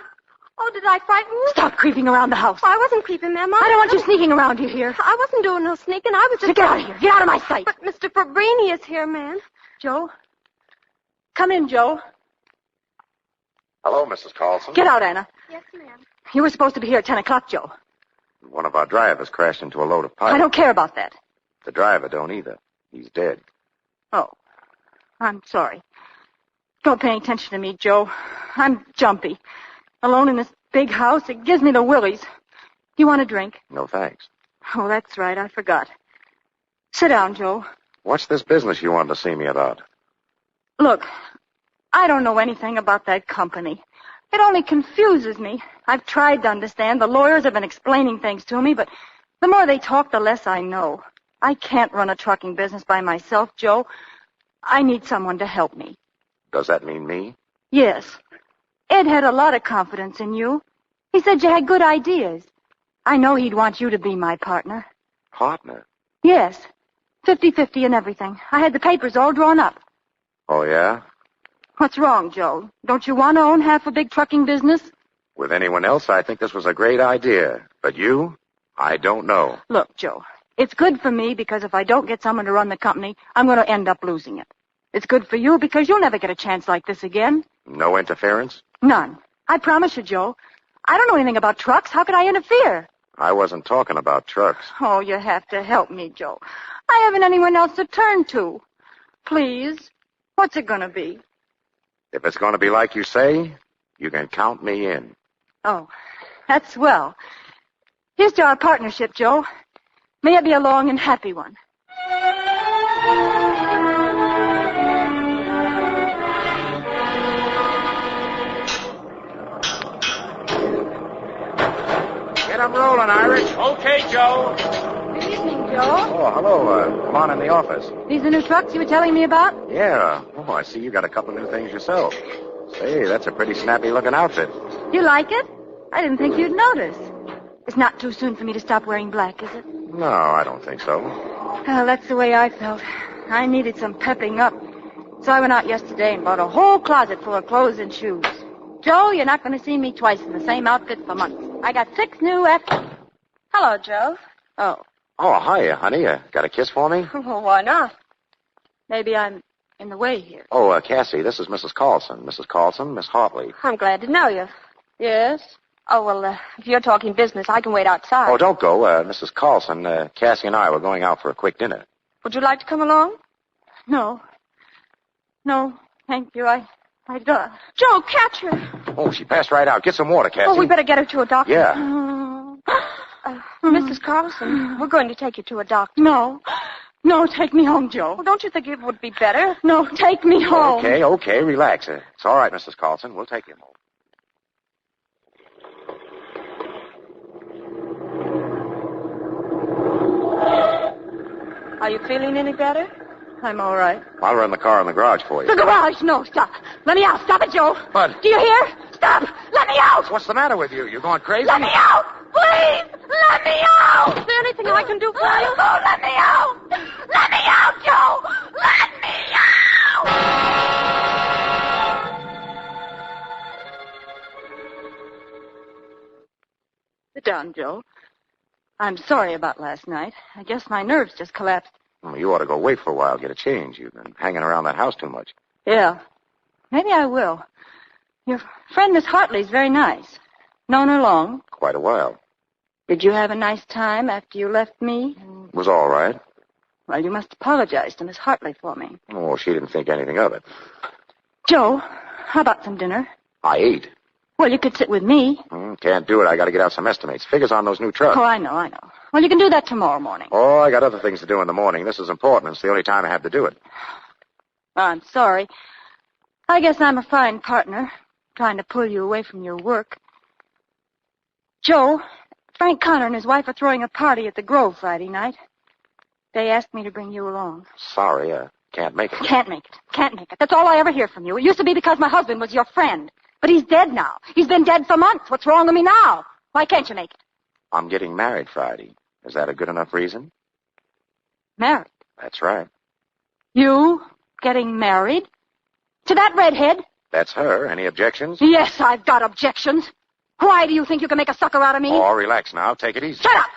Oh, did I frighten you? Stop creeping around the house. I wasn't creeping, ma'am. I don't want you sneaking around here. I wasn't doing no sneaking. I was just... Get out of here. Get out of my sight. But Mr. Fabrini is here, ma'am. Joe? Come in, Joe. Hello, Mrs. Carlson. Get out, Anna. Yes, ma'am. You were supposed to be here at 10 o'clock, Joe. One of our drivers crashed into a load of pipe. I don't care about that. The driver don't either. He's dead. Oh. I'm sorry. Don't pay any attention to me, Joe. I'm jumpy. Alone in this big house, it gives me the willies. You want a drink? No, thanks. Oh, that's right. I forgot. Sit down, Joe. What's this business you wanted to see me about? Look, I don't know anything about that company. It only confuses me. I've tried to understand. The lawyers have been explaining things to me, but the more they talk, the less I know. I can't run a trucking business by myself, Joe. I need someone to help me. Does that mean me? Yes. Ed had a lot of confidence in you. He said you had good ideas. I know he'd want you to be my partner. Partner? Yes. 50-50 and everything. I had the papers all drawn up. Oh, yeah? What's wrong, Joe? Don't you want to own half a big trucking business? With anyone else, I think this was a great idea. But you? I don't know. Look, Joe, it's good for me because if I don't get someone to run the company, I'm going to end up losing it. It's good for you because you'll never get a chance like this again. No interference? None. I promise you, Joe. I don't know anything about trucks. How could I interfere? I wasn't talking about trucks. Oh, you have to help me, Joe. I haven't anyone else to turn to. Please. What's it going to be? If it's going to be like you say, you can count me in. Oh, that's swell. Here's to our partnership, Joe. May it be a long and happy one. Get 'em rolling, Irish. Okay, Joe. Good evening, Joe. Oh, hello. Come on in the office. These are new trucks you were telling me about? Yeah. Oh, I see you got a couple new things yourself. Say, that's a pretty snappy-looking outfit. You like it? I didn't think you'd notice. It's not too soon for me to stop wearing black, is it? No, I don't think so. Well, that's the way I felt. I needed some pepping up. So I went out yesterday and bought a whole closet full of clothes and shoes. Joe, you're not going to see me twice in the same outfit for months. I got 6 new Hello, Joe. Oh. Oh, hiya, honey. Got a kiss for me? Well, why not? Maybe I'm in the way here. Oh, Cassie, this is Mrs. Carlson. Mrs. Carlson, Miss Hartley. I'm glad to know you. Yes? Oh, well, if you're talking business, I can wait outside. Oh, don't go. Mrs. Carlson, Cassie and I were going out for a quick dinner. Would you like to come along? No. No, thank you. I don't. Joe, catch her. Oh, she passed right out. Get some water, Cassie. Oh, we better get her to a doctor. Yeah. Mrs. Carlson, we're going to take you to a doctor. No. No, take me home, Joe. Well, don't you think it would be better? No, take me home. Okay, relax. It's all right, Mrs. Carlson. We'll take you home. Are you feeling any better? I'm all right. I'll run the car in the garage for you. The garage? No, stop. Let me out. Stop it, Joe. What? Do you hear? Stop. Let me out. What's the matter with you? You going crazy? Let me out. Please. Let me out. Is there anything I can do for you? Oh, let me out. Let me out, Joe. Let me out. Sit down, Joe. I'm sorry about last night. I guess my nerves just collapsed. Well, you ought to go away for a while, get a change. You've been hanging around that house too much. Yeah. Maybe I will. Your friend Miss Hartley's very nice. Known her long? Quite a while. Did you have a nice time after you left me? It was all right. Well, you must apologize to Miss Hartley for me. Oh, she didn't think anything of it. Joe, how about some dinner? I ate. Well, you could sit with me. Can't do it. I got to get out some estimates. Figures on those new trucks. Oh, I know. Well, you can do that tomorrow morning. Oh, I got other things to do in the morning. This is important. It's the only time I have to do it. I'm sorry. I guess I'm a fine partner, trying to pull you away from your work. Joe, Frank Connor and his wife are throwing a party at the Grove Friday night. They asked me to bring you along. Sorry, can't make it. Can't make it. That's all I ever hear from you. It used to be because my husband was your friend. But he's dead now. He's been dead for months. What's wrong with me now? Why can't you make it? I'm getting married Friday. Is that a good enough reason? Married? That's right. You getting married? To that redhead? That's her. Any objections? Yes, I've got objections. Why do you think you can make a sucker out of me? Oh, relax now. Take it easy. Shut up!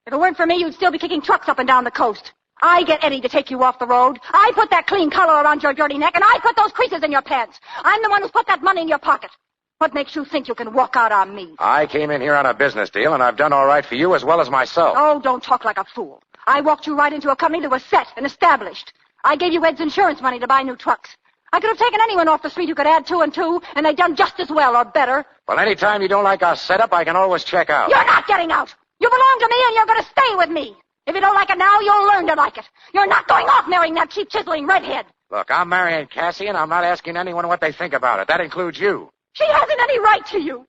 If it weren't for me, you'd still be kicking trucks up and down the coast. I get Eddie to take you off the road. I put that clean collar around your dirty neck, and I put those creases in your pants. I'm the one who's put that money in your pocket. What makes you think you can walk out on me? I came in here on a business deal, and I've done all right for you as well as myself. Oh, don't talk like a fool. I walked you right into a company that was set and established. I gave you Ed's insurance money to buy new trucks. I could have taken anyone off the street who could add 2 and 2, and they'd done just as well or better. Well, any time you don't like our setup, I can always check out. You're not getting out. You belong to me, and you're going to stay with me. If you don't like it now, you'll learn to like it. You're not going off marrying that cheap chiseling redhead. Look, I'm marrying Cassie, and I'm not asking anyone what they think about it. That includes you. She hasn't any right to you.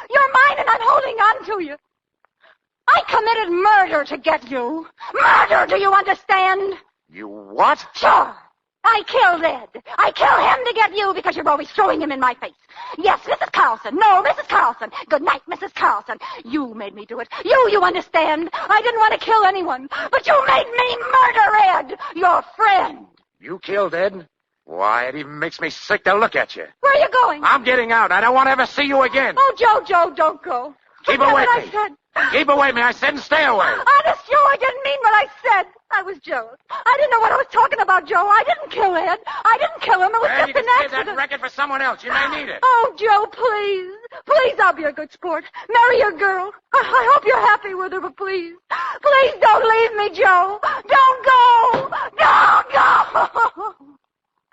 You're mine, and I'm holding on to you. I committed murder to get you. Murder, do you understand? You what? Sure. I killed Ed. I killed him to get you because you're always throwing him in my face. Yes, Mrs. Carlson. No, Mrs. Carlson. Good night, Mrs. Carlson. You made me do it. You understand. I didn't want to kill anyone, but you made me murder Ed, your friend. You killed Ed? Why, it even makes me sick to look at you. Where are you going? I'm getting out. I don't want to ever see you again. Oh, Joe, don't go. Keep away from me. Keep away from me. I said and stay away. Honest, Joe, I didn't mean what I said. I was jealous. I didn't know what I was talking about, Joe. I didn't kill Ed. I didn't kill him. It was just you can an save accident. that record for someone else. You may need it. Oh, Joe, please. Please, I'll be a good sport. Marry your girl. I hope you're happy with her, but please. Please don't leave me, Joe. Don't go. Don't go.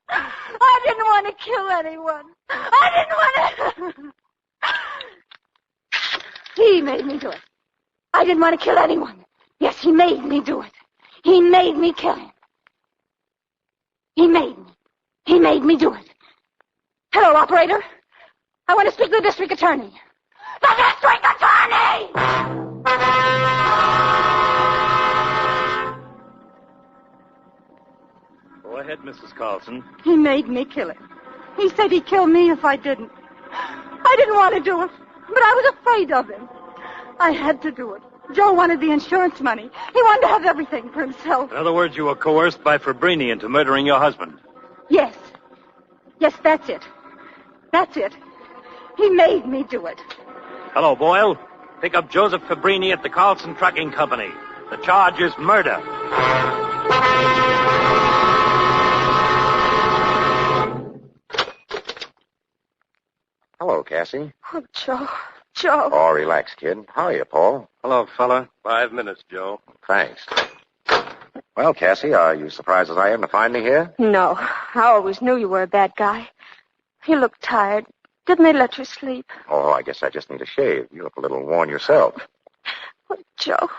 I didn't want to kill anyone. I didn't want to... He made me do it. I didn't want to kill anyone. Yes, he made me do it. He made me kill him. He made me. He made me do it. Hello, operator. I want to speak to the district attorney. The district attorney! Go ahead, Mrs. Carlson. He made me kill him. He said he'd kill me if I didn't. I didn't want to do it, but I was afraid of him. I had to do it. Joe wanted the insurance money. He wanted to have everything for himself. In other words, you were coerced by Fabrini into murdering your husband. Yes. Yes, that's it. That's it. He made me do it. Hello, Boyle. Pick up Joseph Fabrini at the Carlson Trucking Company. The charge is murder. Hello, Cassie. Oh, Joe. Oh, relax, kid. How are you, Paul? Hello, fella. 5 minutes, Joe. Thanks. Well, Cassie, are you surprised as I am to find me here? No, I always knew you were a bad guy. You look tired. Didn't they let you sleep? Oh, I guess I just need a shave. You look a little worn yourself. Oh, Joe,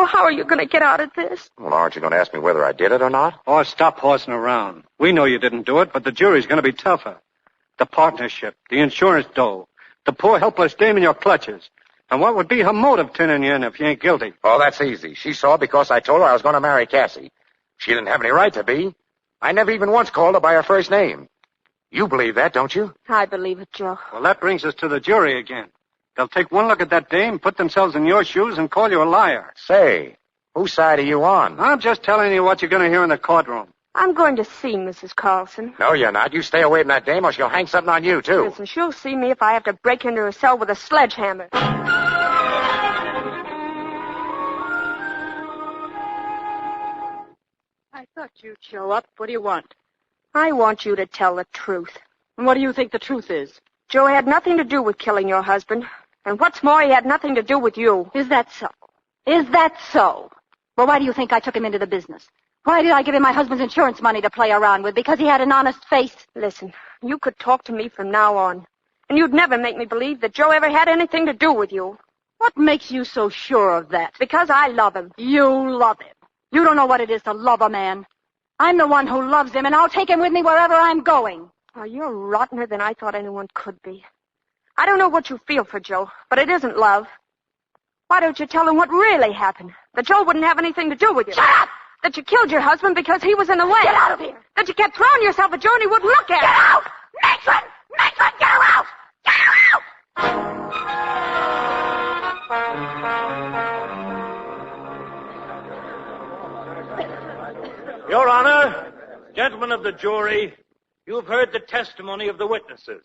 how are you going to get out of this? Well, aren't you going to ask me whether I did it or not? Oh, stop horsing around. We know you didn't do it, but the jury's going to be tougher. The partnership, the insurance dough, the poor helpless dame in your clutches. And what would be her motive turning you in if you ain't guilty? Oh, that's easy. She saw because I told her I was going to marry Cassie. She didn't have any right to be. I never even once called her by her first name. You believe that, don't you? I believe it, Joe. Well, that brings us to the jury again. They'll take one look at that dame, put themselves in your shoes, and call you a liar. Say, whose side are you on? I'm just telling you what you're going to hear in the courtroom. I'm going to see Mrs. Carlson. No, you're not. You stay away from that dame or she'll hang something on you, too. Listen, she'll see me if I have to break into her cell with a sledgehammer. I thought you'd show up. What do you want? I want you to tell the truth. And what do you think the truth is? Joe had nothing to do with killing your husband. And what's more, he had nothing to do with you. Is that so? Is that so? Well, why do you think I took him into the business? Why did I give him my husband's insurance money to play around with? Because he had an honest face? Listen, you could talk to me from now on. And you'd never make me believe that Joe ever had anything to do with you. What makes you so sure of that? Because I love him. You love him. You don't know what it is to love a man. I'm the one who loves him, and I'll take him with me wherever I'm going. Oh, you're rottener than I thought anyone could be. I don't know what you feel for Joe, but it isn't love. Why don't you tell him what really happened? That Joe wouldn't have anything to do with you. Shut up! That you killed your husband because he was in the way. Get out of here! That you kept throwing yourself at Joe and he wouldn't look at Get out! Matron! Matron, get her out! Get her out! Your Honor, gentlemen of the jury, you've heard the testimony of the witnesses.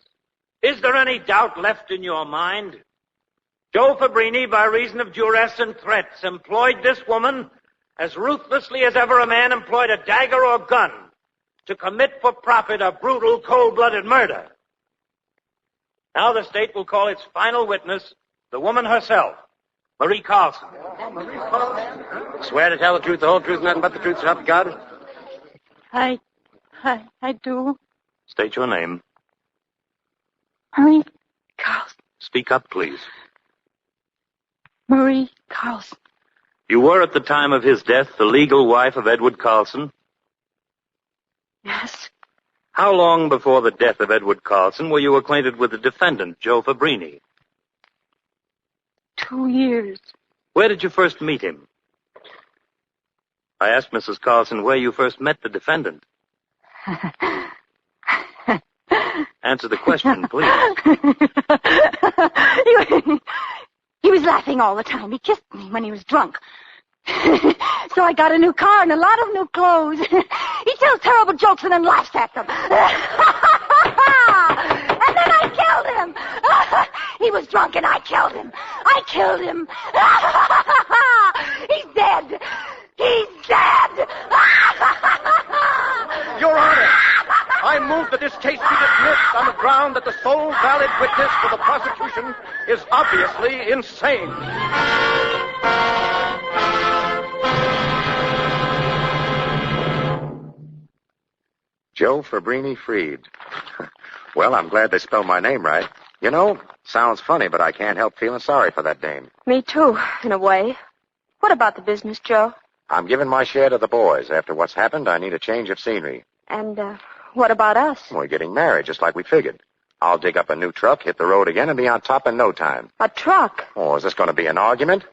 Is there any doubt left in your mind? Joe Fabrini, by reason of duress and threats, employed this woman as ruthlessly as ever a man employed a dagger or gun to commit for profit a brutal, cold-blooded murder. Now the state will call its final witness, the woman herself, Marie Carlson. Swear to tell the truth, the whole truth, nothing but the truth, so help you God? I do. State your name. Marie Carlson. Speak up, please. Marie Carlson. You were, at the time of his death, the legal wife of Edward Carlson? Yes. How long before the death of Edward Carlson were you acquainted with the defendant, Joe Fabrini? 2 years. Where did you first meet him? I asked Mrs. Carlson where you first met the defendant. Answer the question, please. He was laughing all the time. He kissed me when he was drunk. So I got a new car and a lot of new clothes. He tells terrible jokes and then laughs at them. And then I killed him. He was drunk and I killed him. I killed him. He's dead. He's dead. Your Honor, I move that this case be dismissed on the ground that the sole valid witness for the prosecution is obviously insane. Joe Fabrini Freed. Well, I'm glad they spelled my name right. You know, sounds funny, but I can't help feeling sorry for that dame. Me too, in a way. What about the business, Joe? I'm giving my share to the boys. After what's happened, I need a change of scenery. And, what about us? We're getting married, just like we figured. I'll dig up a new truck, hit the road again, and be on top in no time. A truck? Oh, is this going to be an argument?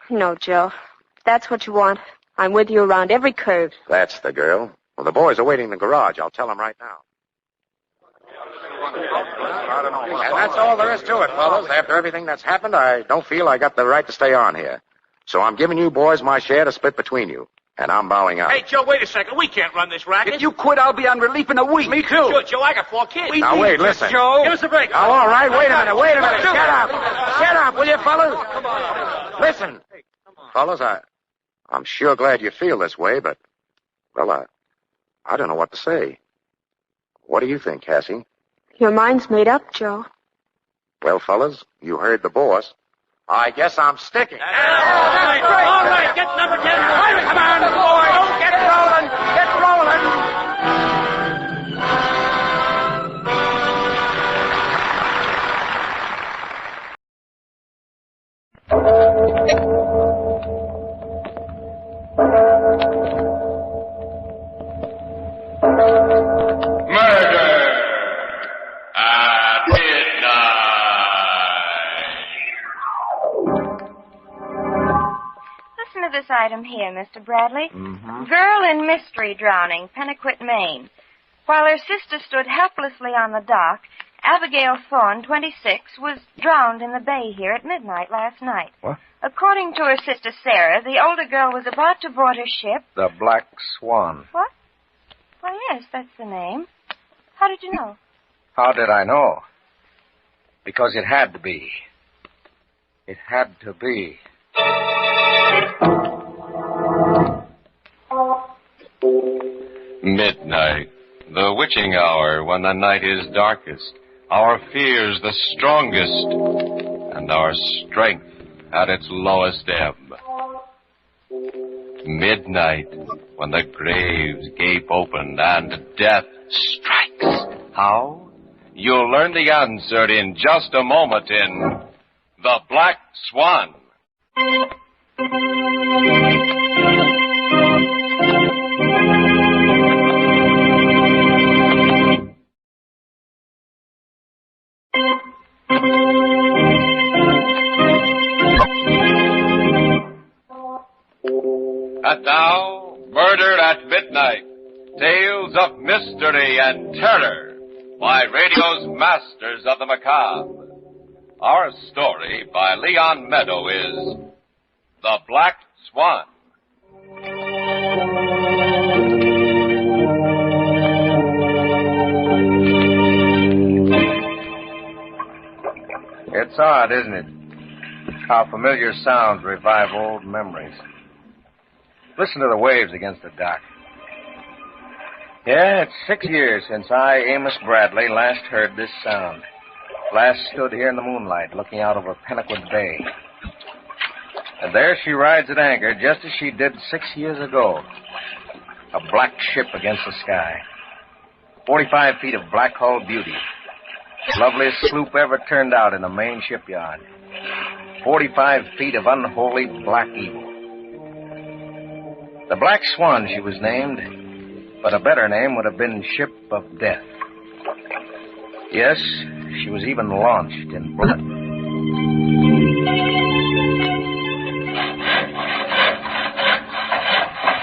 No, Joe. If that's what you want, I'm with you around every curve. That's the girl. Well, the boys are waiting in the garage. I'll tell them right now. And that's all there is to it, fellas. After everything that's happened, I don't feel I got the right to stay on here. So I'm giving you boys my share to split between you. And I'm bowing out. Hey, Joe, wait a second. We can't run this racket. If you quit, I'll be on relief in a week. Me too. Sure, Joe, I got 4 kids. Now, wait, listen. Joe. Give us a break. Oh, all right, wait a minute. Shut up. Shut up, will you, fellas? Come on. Listen. Fellas, I'm sure glad you feel this way, but, well, I don't know what to say. What do you think, Cassie? Your mind's made up, Joe. Well, fellas, you heard the boss. I guess I'm sticking. All right. Get number 10. Come on, boys. Get rolling. Get rolling. This item here, Mr. Bradley. Mm-hmm. Girl in mystery drowning, Pennaquit, Maine. While her sister stood helplessly on the dock, Abigail Thorne, 26, was drowned in the bay here at midnight last night. What? According to her sister Sarah, the older girl was about to board her ship. The Black Swan. What? Why, yes, that's the name. How did you know? How did I know? Because it had to be. It had to be. Midnight, the witching hour when the night is darkest, our fears the strongest, and our strength at its lowest ebb. Midnight, when the graves gape open and death strikes. How? You'll learn the answer in just a moment in The Black Swan. And now, Murder at Midnight, Tales of Mystery and Terror by radio's masters of the macabre. Our story by Leon Meadow is The Black Swan. It's odd, isn't it? How familiar sounds revive old memories. Listen to the waves against the dock. Yeah, it's 6 years since I, Amos Bradley, last heard this sound. Last stood here in the moonlight, looking out over Pennaquit Bay. And there she rides at anchor, just as she did 6 years ago. A black ship against the sky. 45 feet of black-hulled beauty. Loveliest sloop ever turned out in the main shipyard. 45 feet of unholy black evil. The Black Swan, she was named, but a better name would have been Ship of Death. Yes, she was even launched in blood.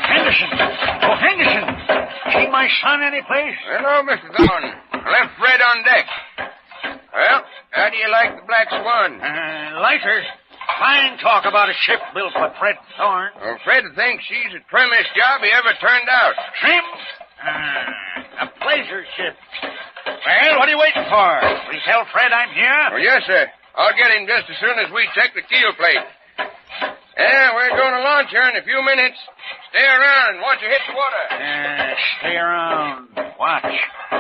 Henderson! Oh, Henderson! She might my son anyplace? Hello, Mr. Thorne. I left Fred on deck. Well, how do you like the Black Swan? Lighter. Fine talk about a ship built for Fred Thorne. Well, Fred thinks she's the trimmest job he ever turned out. Trim? A pleasure ship. Well, what are you waiting for? Will you tell Fred I'm here? Oh, yes, sir. I'll get him just as soon as we check the keel plate. Yeah, we're going to launch here in a few minutes. Stay around and watch you hit the water. Stay around. Watch.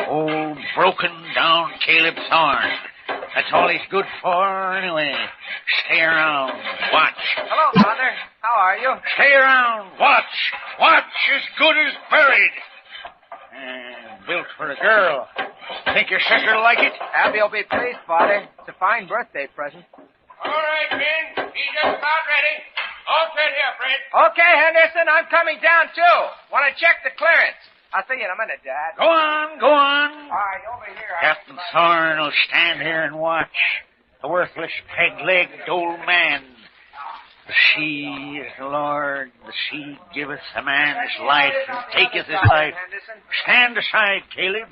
Old, broken down Caleb Thorne. That's all he's good for, anyway. Stay around. Watch. Hello, Father. How are you? Stay around. Watch. Watch as good as buried. Built for a girl. Think your sister'll like it? Abby will be pleased, Father. It's a fine birthday present. All right, Ben. He's just about ready. All set here, Fred. Okay, Henderson. I'm coming down, too. Want to check the clearance. I'll see you in a minute, Dad. Go on, go on. All right, over here. Captain Thorne will stand here and watch. A worthless, peg-legged old man. The sea is the Lord. The sea giveth a man his life and taketh his life. Stand aside, Caleb.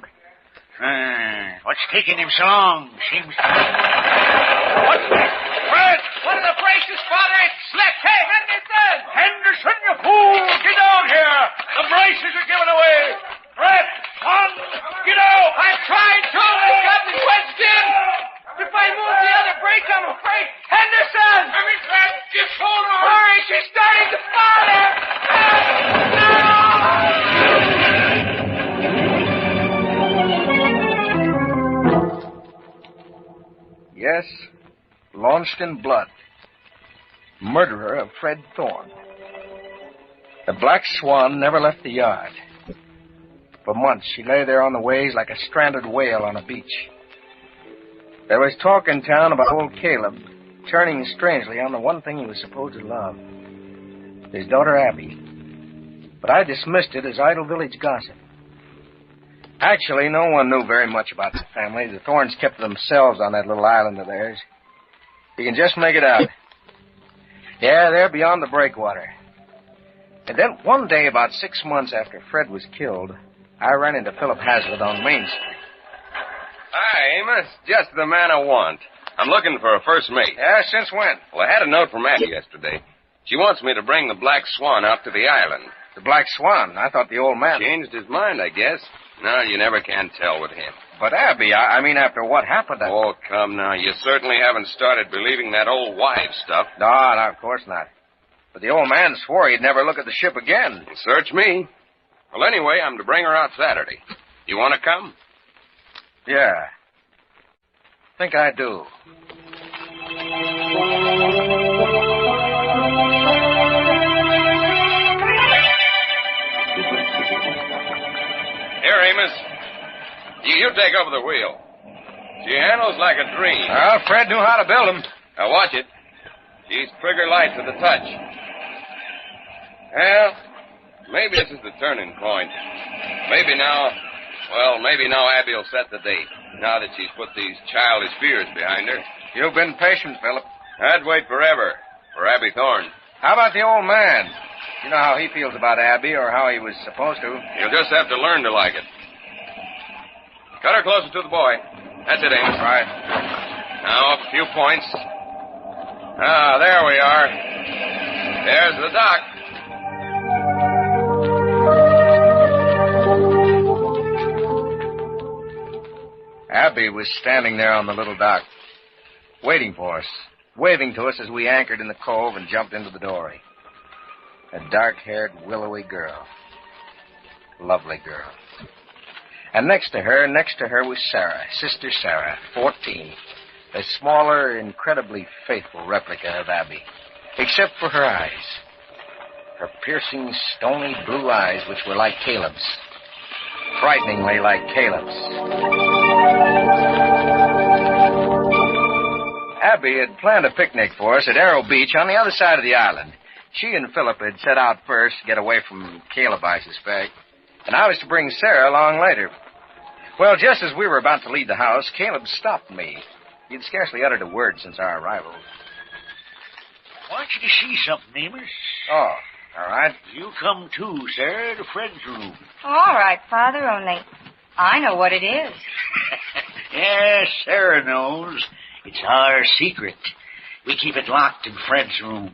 What's taking him so long? Seems to... What's that? Fred! One of the braces, Father. It's slipped. Hey, Henderson! Henderson, you fool! Get down here! The braces are giving away! Fred! Son! Get out! I'm trying to. I've got me wedged in. If I move the other brake, I'm afraid. Henderson! I mean, Fred, just hold on. Hurry, she's starting to fall there. Yes, launched in blood. Murderer of Fred Thorne. The Black Swan never left the yard. For months, she lay there on the waves like a stranded whale on a beach. There was talk in town about old Caleb turning strangely on the one thing he was supposed to love, his daughter Abby. But I dismissed it as idle village gossip. Actually, no one knew very much about the family. The Thornes kept to themselves on that little island of theirs. You can just make it out. Yeah, they're beyond the breakwater. And then one day, about 6 months after Fred was killed, I ran into Philip Hazlitt on Main Street. Hi, Amos. Just the man I want. I'm looking for a first mate. Yeah, since when? Well, I had a note from Abby yesterday. She wants me to bring the Black Swan out to the island. The Black Swan? I thought the old man... Changed his mind, I guess. No, you never can tell with him. But, Abby, I mean, after what happened... Oh, come now. You certainly haven't started believing that old wife stuff. No, of course not. But the old man swore he'd never look at the ship again. Search me. Well, anyway, I'm to bring her out Saturday. You want to come? Yeah. Think I do. Here, Amos. You take over the wheel. She handles like a dream. Well, Fred knew how to build them. Now, watch it. She's trigger light to the touch. Well, maybe this is the turning point. Maybe now Abby will set the date, now that she's put these childish fears behind her. You've been patient, Philip. I'd wait forever for Abby Thorne. How about the old man? You know how he feels about Abby, or how he was supposed to. You'll just have to learn to like it. Cut her closer to the boy. That's it, Amos. Right. Now, a few points. Ah, there we are. There's the dock. Abby was standing there on the little dock, waiting for us, waving to us as we anchored in the cove and jumped into the dory. A dark-haired, willowy girl. Lovely girl. And next to her was Sarah, Sister Sarah, 14. A smaller, incredibly faithful replica of Abby, except for her eyes. Her piercing, stony blue eyes, which were like Caleb's. Frighteningly like Caleb's. Abby had planned a picnic for us at Arrow Beach on the other side of the island. She and Philip had set out first to get away from Caleb, I suspect. And I was to bring Sarah along later. Well, just as we were about to leave the house, Caleb stopped me. He'd scarcely uttered a word since our arrival. I want you to see something, Amos. Oh. All right. You come too, Sarah, to Fred's room. All right, Father, only I know what it is. Yes, Sarah knows. It's our secret. We keep it locked in Fred's room.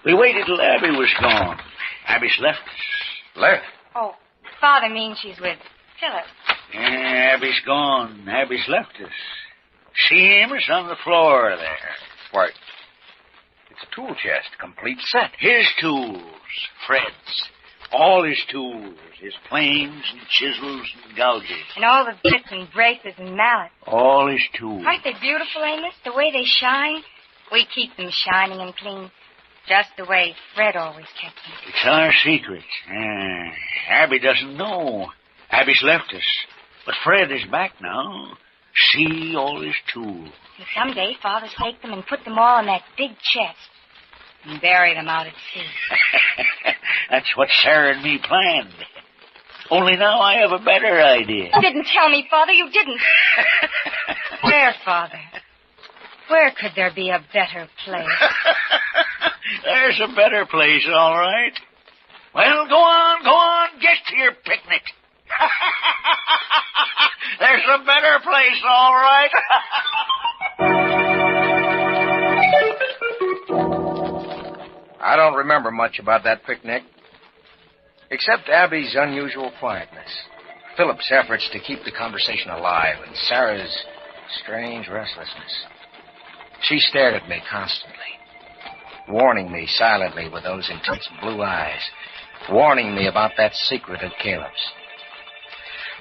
We waited till Abby was gone. Abby's left us. Left? Oh, Father means she's with Philip. Yeah, Abby's gone. Abby's left us. See him? It's on the floor there. Why, it's a tool chest, complete set. His tools, Fred's. All his tools. His planes and chisels and gouges. And all the bits and braces and mallets. All his tools. Aren't they beautiful, Amos? The way they shine? We keep them shining and clean, just the way Fred always kept them. It's our secret. Abby doesn't know. Abby's left us. But Fred is back now. See all his tools. And someday Father's take them and put them all in that big chest and bury them out at sea. That's what Sarah and me planned. Only now I have a better idea. You didn't tell me, Father. You didn't. Where, Father? Where could there be a better place? There's a better place, all right. Well, go on. Get to your picnic. There's a better place, all right. I don't remember much about that picnic, except Abby's unusual quietness, Philip's efforts to keep the conversation alive, and Sarah's strange restlessness. She stared at me constantly, warning me silently with those intense blue eyes, warning me about that secret of Caleb's.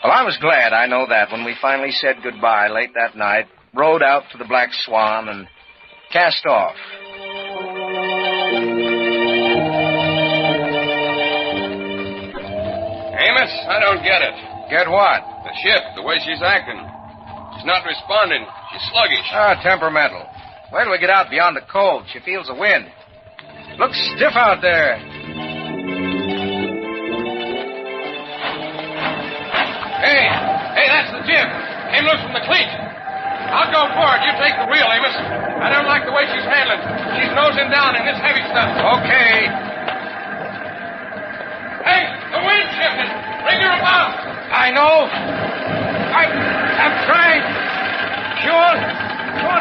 Well, I was glad, I know that, when we finally said goodbye late that night, rowed out to the Black Swan, and cast off. Amos, I don't get it. Get what? The ship, the way she's acting. She's not responding. She's sluggish. Temperamental. Wait till we get out beyond the cove. She feels the wind. Looks stiff out there. Hey, that's the jib. Came loose from the cleat. I'll go for it. You take the wheel, Amos. I don't like the way she's handling. She's nosing down in this heavy stuff. Okay. Hey, the wind shifted. Bring her about. I know. I'm trying. She won't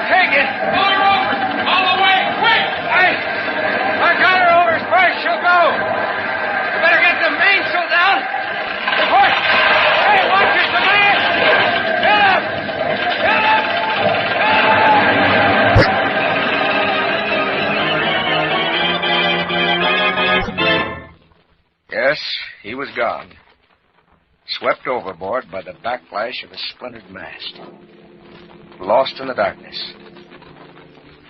take it. Pull her over. All the way. Quick. I got her over as far as she'll go. You better get the mainsail down before... Hey, watch it, the man! Get up! Get up! Yes, he was gone. Swept overboard by the backlash of a splintered mast. Lost in the darkness.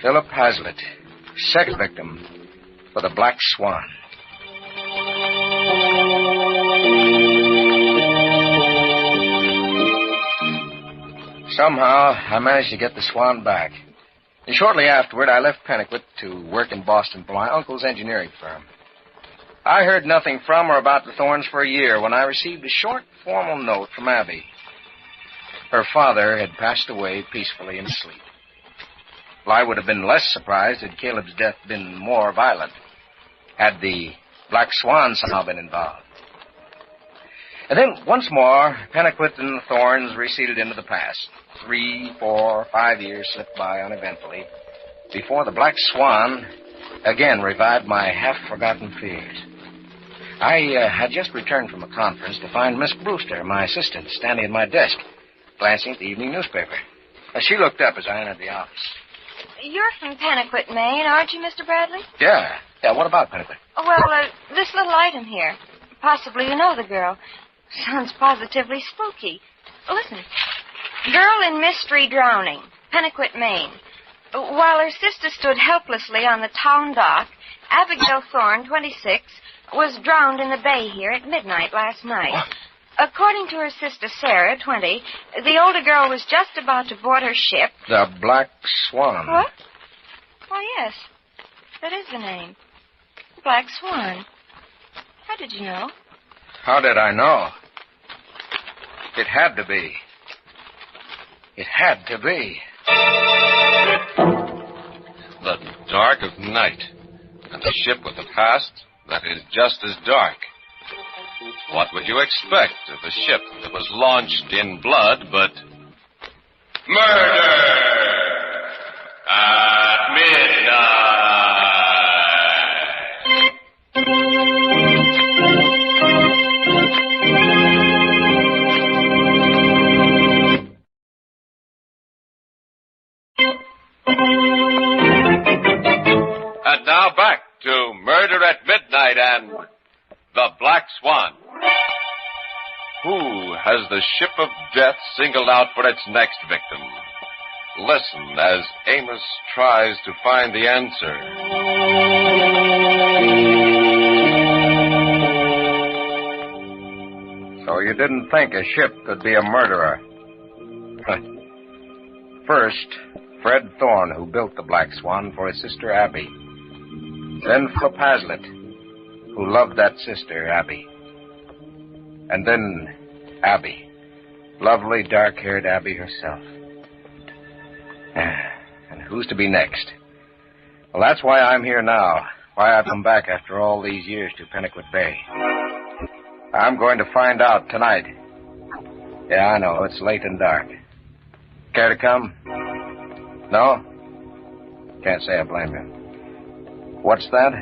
Philip Hazlitt, second victim for the Black Swan. Somehow, I managed to get the Swan back. And shortly afterward, I left Pennaquit to work in Boston for my uncle's engineering firm. I heard nothing from or about the Thorns for a year when I received a short, formal note from Abby. Her father had passed away peacefully in sleep. Well, I would have been less surprised had Caleb's death been more violent, had the Black Swan somehow been involved. And then, once more, Pennaquit and the Thorns receded into the past. 3, 4, 5 years slipped by uneventfully before the Black Swan again revived my half-forgotten fears. I had just returned from a conference to find Miss Brewster, my assistant, standing at my desk, glancing at the evening newspaper. She looked up as I entered the office. You're from Pennaquit, Maine, aren't you, Mr. Bradley? Yeah, what about Pennaquit? Well, this little item here. Possibly you know the girl. Sounds positively spooky. Listen. Girl in mystery drowning, Pennaquit, Maine. While her sister stood helplessly on the town dock, Abigail Thorne, 26, was drowned in the bay here at midnight last night. What? According to her sister Sarah, 20, the older girl was just about to board her ship. The Black Swan. What? Oh, yes. That is the name. The Black Swan. How did you know? How did I know? It had to be. It had to be. The dark of night, and the ship with the past, that is just as dark. What would you expect of a ship that was launched in blood, but murder at midnight? And now back to Murder at Midnight and The Black Swan. Who has the ship of death singled out for its next victim? Listen as Amos tries to find the answer. So you didn't think a ship could be a murderer? First, Fred Thorne, who built the Black Swan for his sister Abby. Then Flip Hazlitt, who loved that sister, Abby. And then Abby. Lovely, dark-haired Abby herself. And who's to be next? Well, that's why I'm here now. Why I've come back after all these years to Pennaquit Bay. I'm going to find out tonight. Yeah, I know, it's late and dark. Care to come? No? Can't say I blame you. What's that?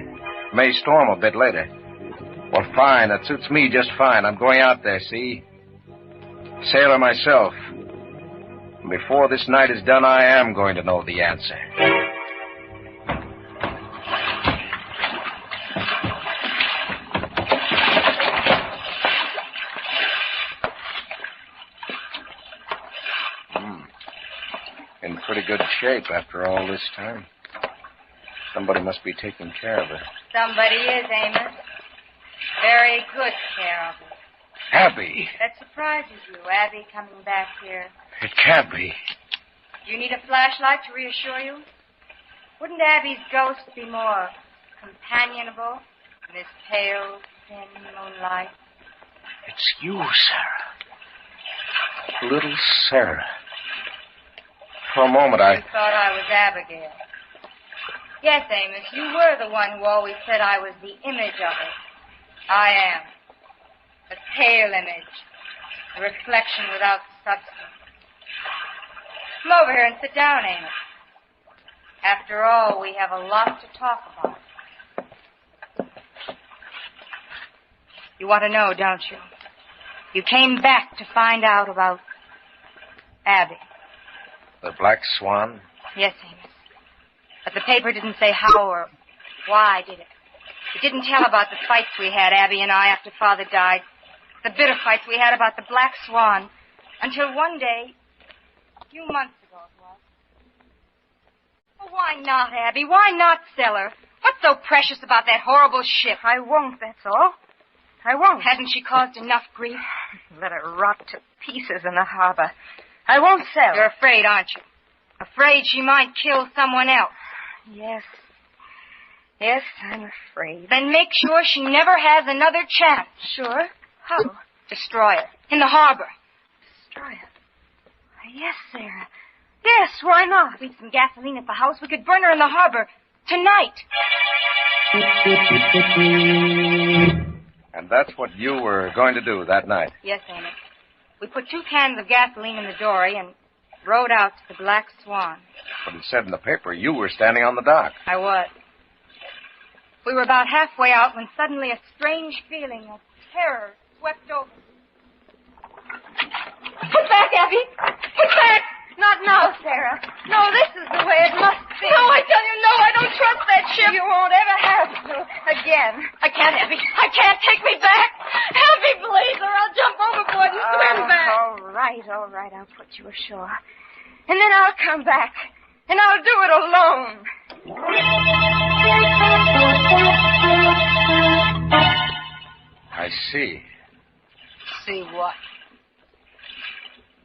May storm a bit later. Well, fine. That suits me just fine. I'm going out there, see? Sailor myself. Before this night is done, I am going to know the answer. In pretty good shape after all this time. Somebody must be taking care of her. Somebody is, Amos. Very good care of her. Abby! That surprises you, Abby coming back here. It can't be. Do you need a flashlight to reassure you? Wouldn't Abby's ghost be more companionable in this pale, thin moonlight? It's you, Sarah. Little Sarah. For a moment, You thought I was Abigail. Yes, Amos, you were the one who always said I was the image of it. I am. A pale image. A reflection without substance. Come over here and sit down, Amos. After all, we have a lot to talk about. You want to know, don't you? You came back to find out about Abby. The Black Swan? Yes, Amos. But the paper didn't say how or why, did it? It didn't tell about the fights we had, Abby and I, after Father died. The bitter fights we had about the Black Swan. Until one day, a few months ago it was. Well, why not, Abby? Why not sell her? What's so precious about that horrible ship? I won't, that's all. I won't. Hasn't she caused enough grief? Let her rot to pieces in the harbor. I won't sell. You're afraid, aren't you? Afraid she might kill someone else. Yes. Yes, I'm afraid. Then make sure she never has another chance. Sure? How? Destroy her. In the harbor. Destroy her? Yes, Sarah. Yes, why not? Leave some gasoline at the house. We could burn her in the harbor. Tonight. And that's what you were going to do that night? Yes, Amos. We put 2 cans of gasoline in the dory and rowed out to the Black Swan. But it said in the paper you were standing on the dock. I was. We were about halfway out when suddenly a strange feeling of terror swept over me. Put back, Abby! Put back! Not now, Sarah. No, this is the way it must be. No, I tell you, no, I don't trust that ship. You won't ever have to. Again. I can't, Abby. I can't. Take me back. Help me, please, or I'll jump overboard and swim back. All right. I'll put you ashore. And then I'll come back. And I'll do it alone. I see. See what?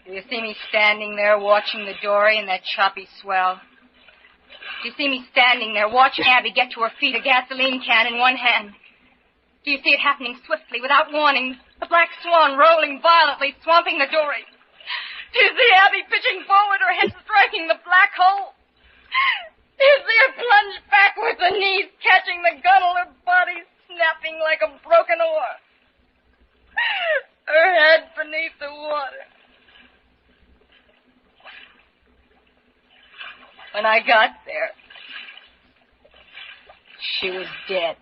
Do you see me standing there watching the dory in that choppy swell? Do you see me standing there watching Abby get to her feet, a gasoline can in one hand? Do you see it happening swiftly, without warning, the Black Swan rolling violently, swamping the dory? Do you see Abby pitching forward, her head striking the black hole? Do you see her plunge backwards, her knees catching the gunwale, her body snapping like a broken oar. Her head beneath the water. When I got there, she was dead.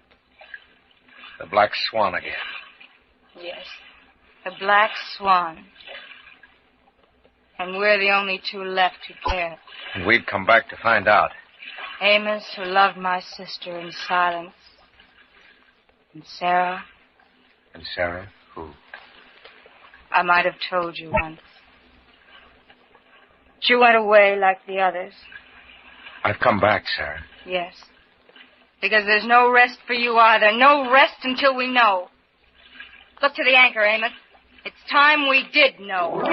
The Black Swan again. Yes, the Black Swan. And we're the only two left who care. And we'd come back to find out. Amos, who loved my sister in silence. And Sarah. And Sarah, who? I might have told you once. She went away like the others. I've come back, Sarah. Yes. Because there's no rest for you either. No rest until we know. Look to the anchor, Amos. It's time we did know.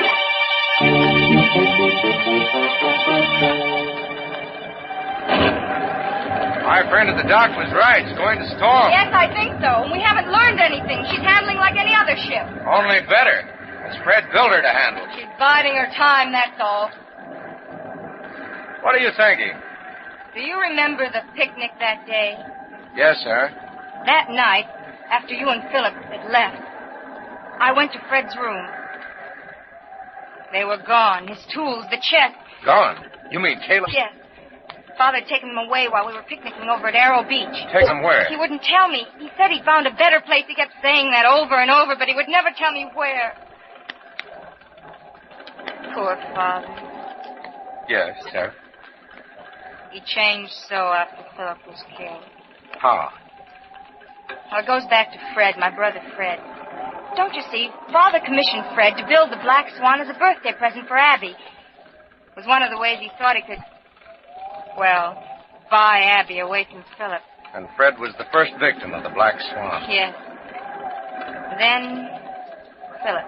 My friend at the dock was right. It's going to storm. Yes, I think so. And we haven't learned anything. She's handling like any other ship. Only better. It's Fred built her to handle. She's biding her time, that's all. What are you thinking? Do you remember the picnic that day? Yes, sir. That night, after you and Philip had left, I went to Fred's room. They were gone. His tools, the chest. Gone? You mean Caleb? Yes. Father had taken them away while we were picnicking over at Arrow Beach. Take them where? He wouldn't tell me. He said he'd found a better place. He kept saying that over and over, but he would never tell me where. Poor Father. Yes, sir. He changed so after Philip was killed. How? Well, it goes back to Fred, my brother Fred. Don't you see, Father commissioned Fred to build the Black Swan as a birthday present for Abby. It was one of the ways he thought he could, well, buy Abby away from Philip. And Fred was the first victim of the Black Swan. Yes. Then, Philip.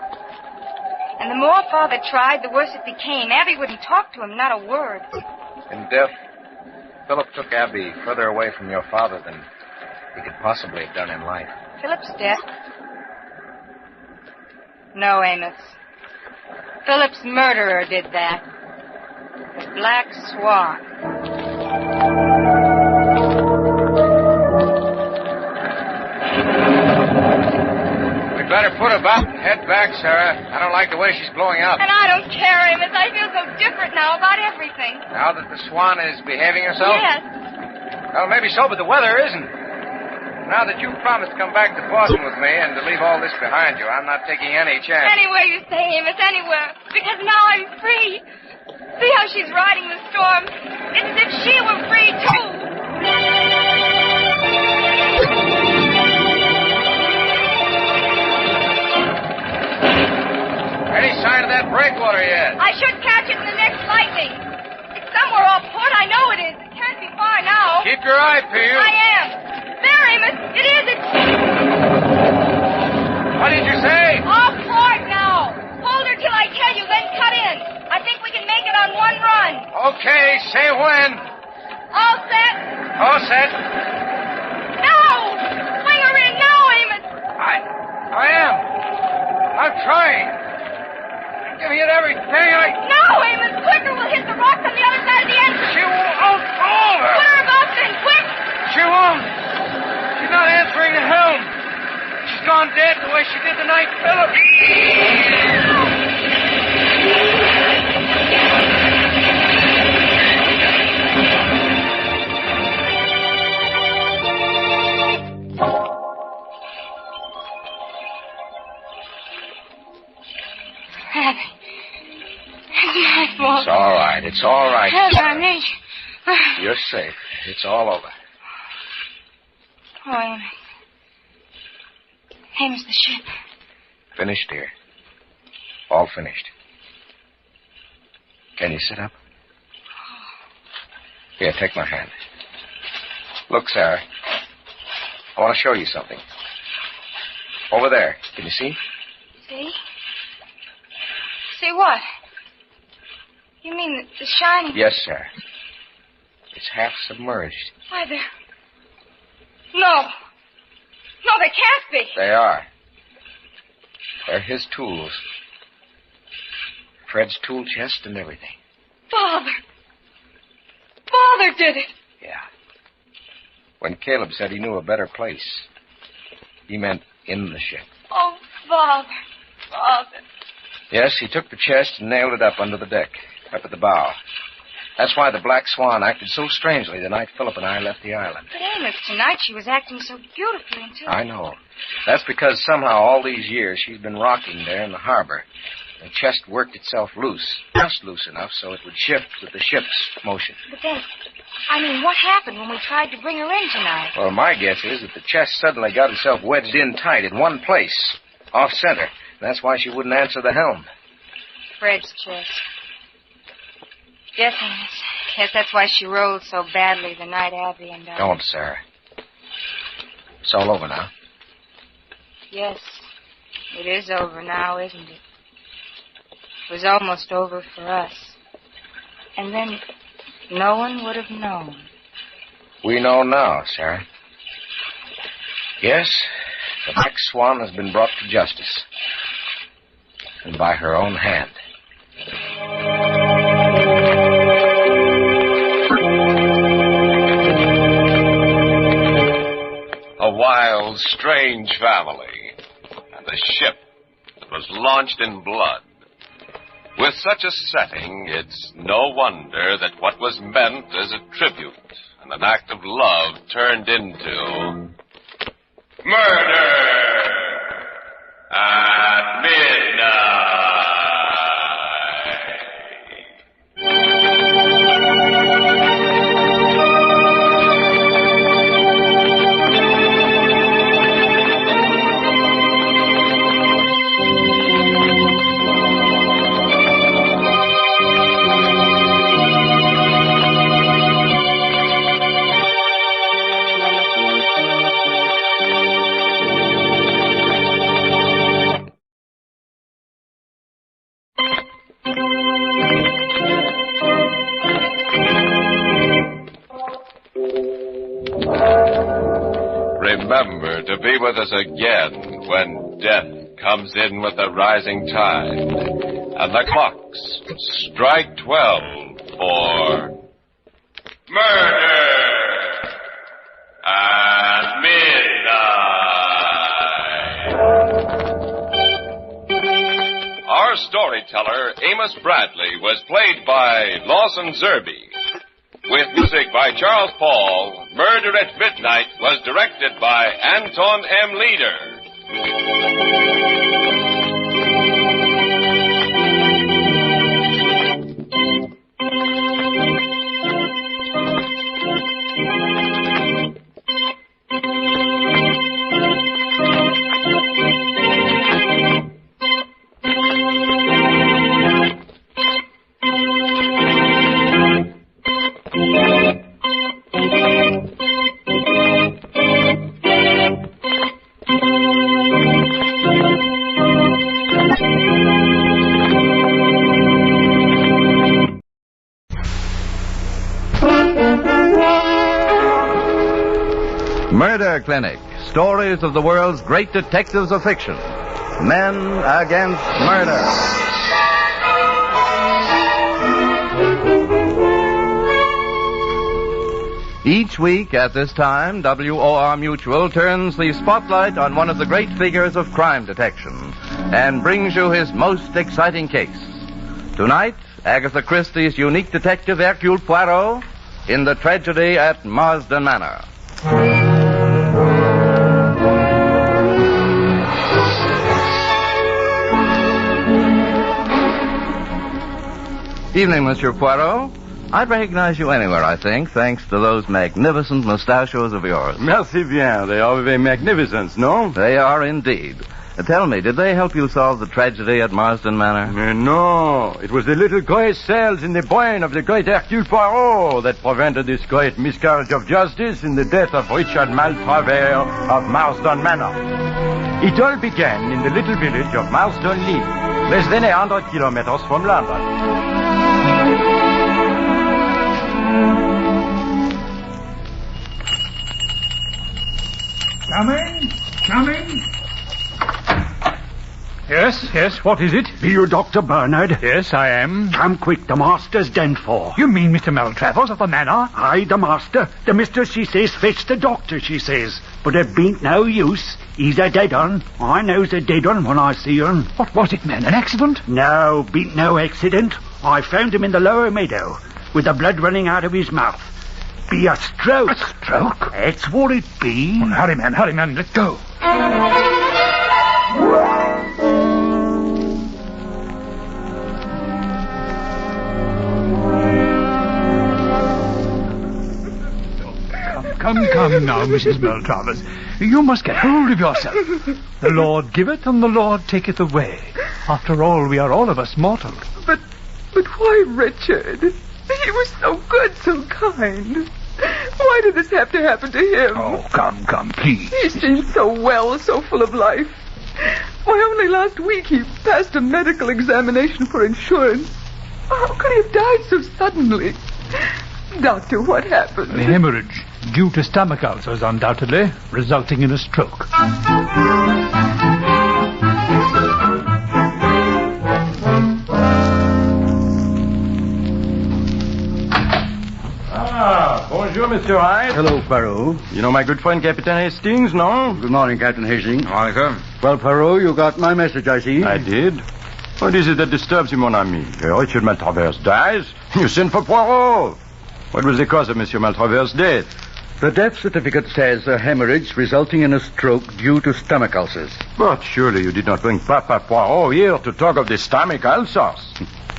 And the more Father tried, the worse it became. Abby wouldn't talk to him, not a word. In death, Philip took Abby further away from your father than he could possibly have done in life. Philip's death? No, Amos. Philip's murderer did that. The Black Swan. We'd better put about and head back, Sarah. I don't like the way she's blowing up. And I don't care, Amos. I feel so different now about everything. Now that the Swan is behaving herself? Yes. Well, maybe so, but the weather isn't. Now that you've promised to come back to Boston with me and to leave all this behind you, I'm not taking any chance. Anywhere you say, Amos, anywhere. Because now I'm free. See how she's riding the storm. It's as if she were free, too. Any sign of that breakwater yet? I should catch it in the next lightning. It's somewhere off port. I know it is. It can't be far now. Keep your eye peeled. I am. There, Amos. It is. It's... What did you say? Off port now. Hold her till I tell you, then cut in. I think we can make it on one run. Okay, say when. All set? All set. No! Swing her in now, Amos. I am. I'm trying. I'm giving it everything No, Amos, quicker. We'll hit the rocks on the other side of the engine. She won't fall. Put her about then, quick. She won't. She's not answering the helm. She's gone dead the way she did the night Philip. Abby. It's my fault. It's all right. It's all right. Abby, I need you. You're safe. It's all over. Oh, Amos. Amos, the ship. Finished, dear. All finished. Can you sit up? Here, take my hand. Look, Sarah. I want to show you something. Over there. Can you see? See? See what? You mean the shining... Yes, sir. It's half submerged. Why, they're... No. No, they can't be. They are. They're his tools. Fred's tool chest and everything. Father. Father did it. Yeah. When Caleb said he knew a better place, He meant in the ship. Oh, Father. Yes, he took the chest and nailed it up under the deck, up at the bow. That's why the Black Swan acted so strangely the night Philip and I left the island. But Amos, tonight she was acting so beautifully until... I know. That's because somehow all these years she's been rocking there in the harbor. The chest worked itself loose, just loose enough so it would shift with the ship's motion. But then, what happened when we tried to bring her in tonight? Well, my guess is that the chest suddenly got itself wedged in tight in one place, off-center. That's why she wouldn't answer the helm. Fred's chest. Yes, Amos. Yes, that's why she rolled so badly the night Abby and I... Don't, Sarah. It's all over now. Yes, it is over now, isn't it? It was almost over for us. And then no one would have known. We know now, Sarah. Yes, the Black Swan has been brought to justice. And by her own hand. A wild, strange family. And the ship was launched in blood. With such a setting, it's no wonder that what was meant as a tribute and an act of love turned into murder at midnight. Remember to be with us again when death comes in with the rising tide and the clocks strike 12 for murder at midnight. Our storyteller, Amos Bradley, was played by Lawson Zerby. With music by Charles Paul, Murder at Midnight was directed by Anton M. Leader. Murder Clinic. Stories of the world's great detectives of fiction. Men Against Murder. Each week at this time, WOR Mutual turns the spotlight on one of the great figures of crime detection and brings you his most exciting case. Tonight, Agatha Christie's unique detective Hercule Poirot in the tragedy at MARSDEN Manor. Evening, Monsieur Poirot. I'd recognize you anywhere, I think, thanks to those magnificent mustachios of yours. Merci bien. They are very magnificent, no? They are indeed. Tell me, did they help you solve the tragedy at Marsden Manor? No. It was the little gray cells in the brain of the great Hercule Poirot that prevented this great miscarriage of justice in the death of Richard Maltravers of Marsden Manor. It all began in the little village of Marsden Lee, less than 100 kilometers from London. Coming. Yes, what is it? Be you Dr. Bernard? Yes, I am. Come quick, the master's done for. You mean Mr. Maltravers of the Manor? Aye, the master. The mistress, she says, fetch the doctor, she says. but it bean't no use. He's a dead un. I knows a dead un when I see un. What was it, man? An accident? No, bean't no accident. I found him in the lower meadow, with the blood running out of his mouth. Be a stroke. A stroke? That's what it be. Well, hurry, man, let's go. Come now, Mrs. Maltravers. You must get hold of yourself. The Lord giveth and the Lord taketh away. After all, we are all of us mortal. But why, Richard? He was so good, so kind. Why did this have to happen to him? Oh, come, please. He seemed so well, so full of life. Why, only last week he passed a medical examination for insurance. How could he have died so suddenly? Doctor, what happened? A hemorrhage due to stomach ulcers, undoubtedly, resulting in a stroke. Bonjour, Mr. Hyde. Hello, Poirot. You know my good friend Captain Hastings, no? Good morning, Captain Hastings. Morning, sir. Well, Poirot, you got my message, I see. I did. What is it that disturbs you, mon ami? Richard Maltravers dies? You sent for Poirot. What was the cause of Monsieur Maltravers' death? The death certificate says a hemorrhage resulting in a stroke due to stomach ulcers. But surely you did not bring Papa Poirot here to talk of the stomach ulcers.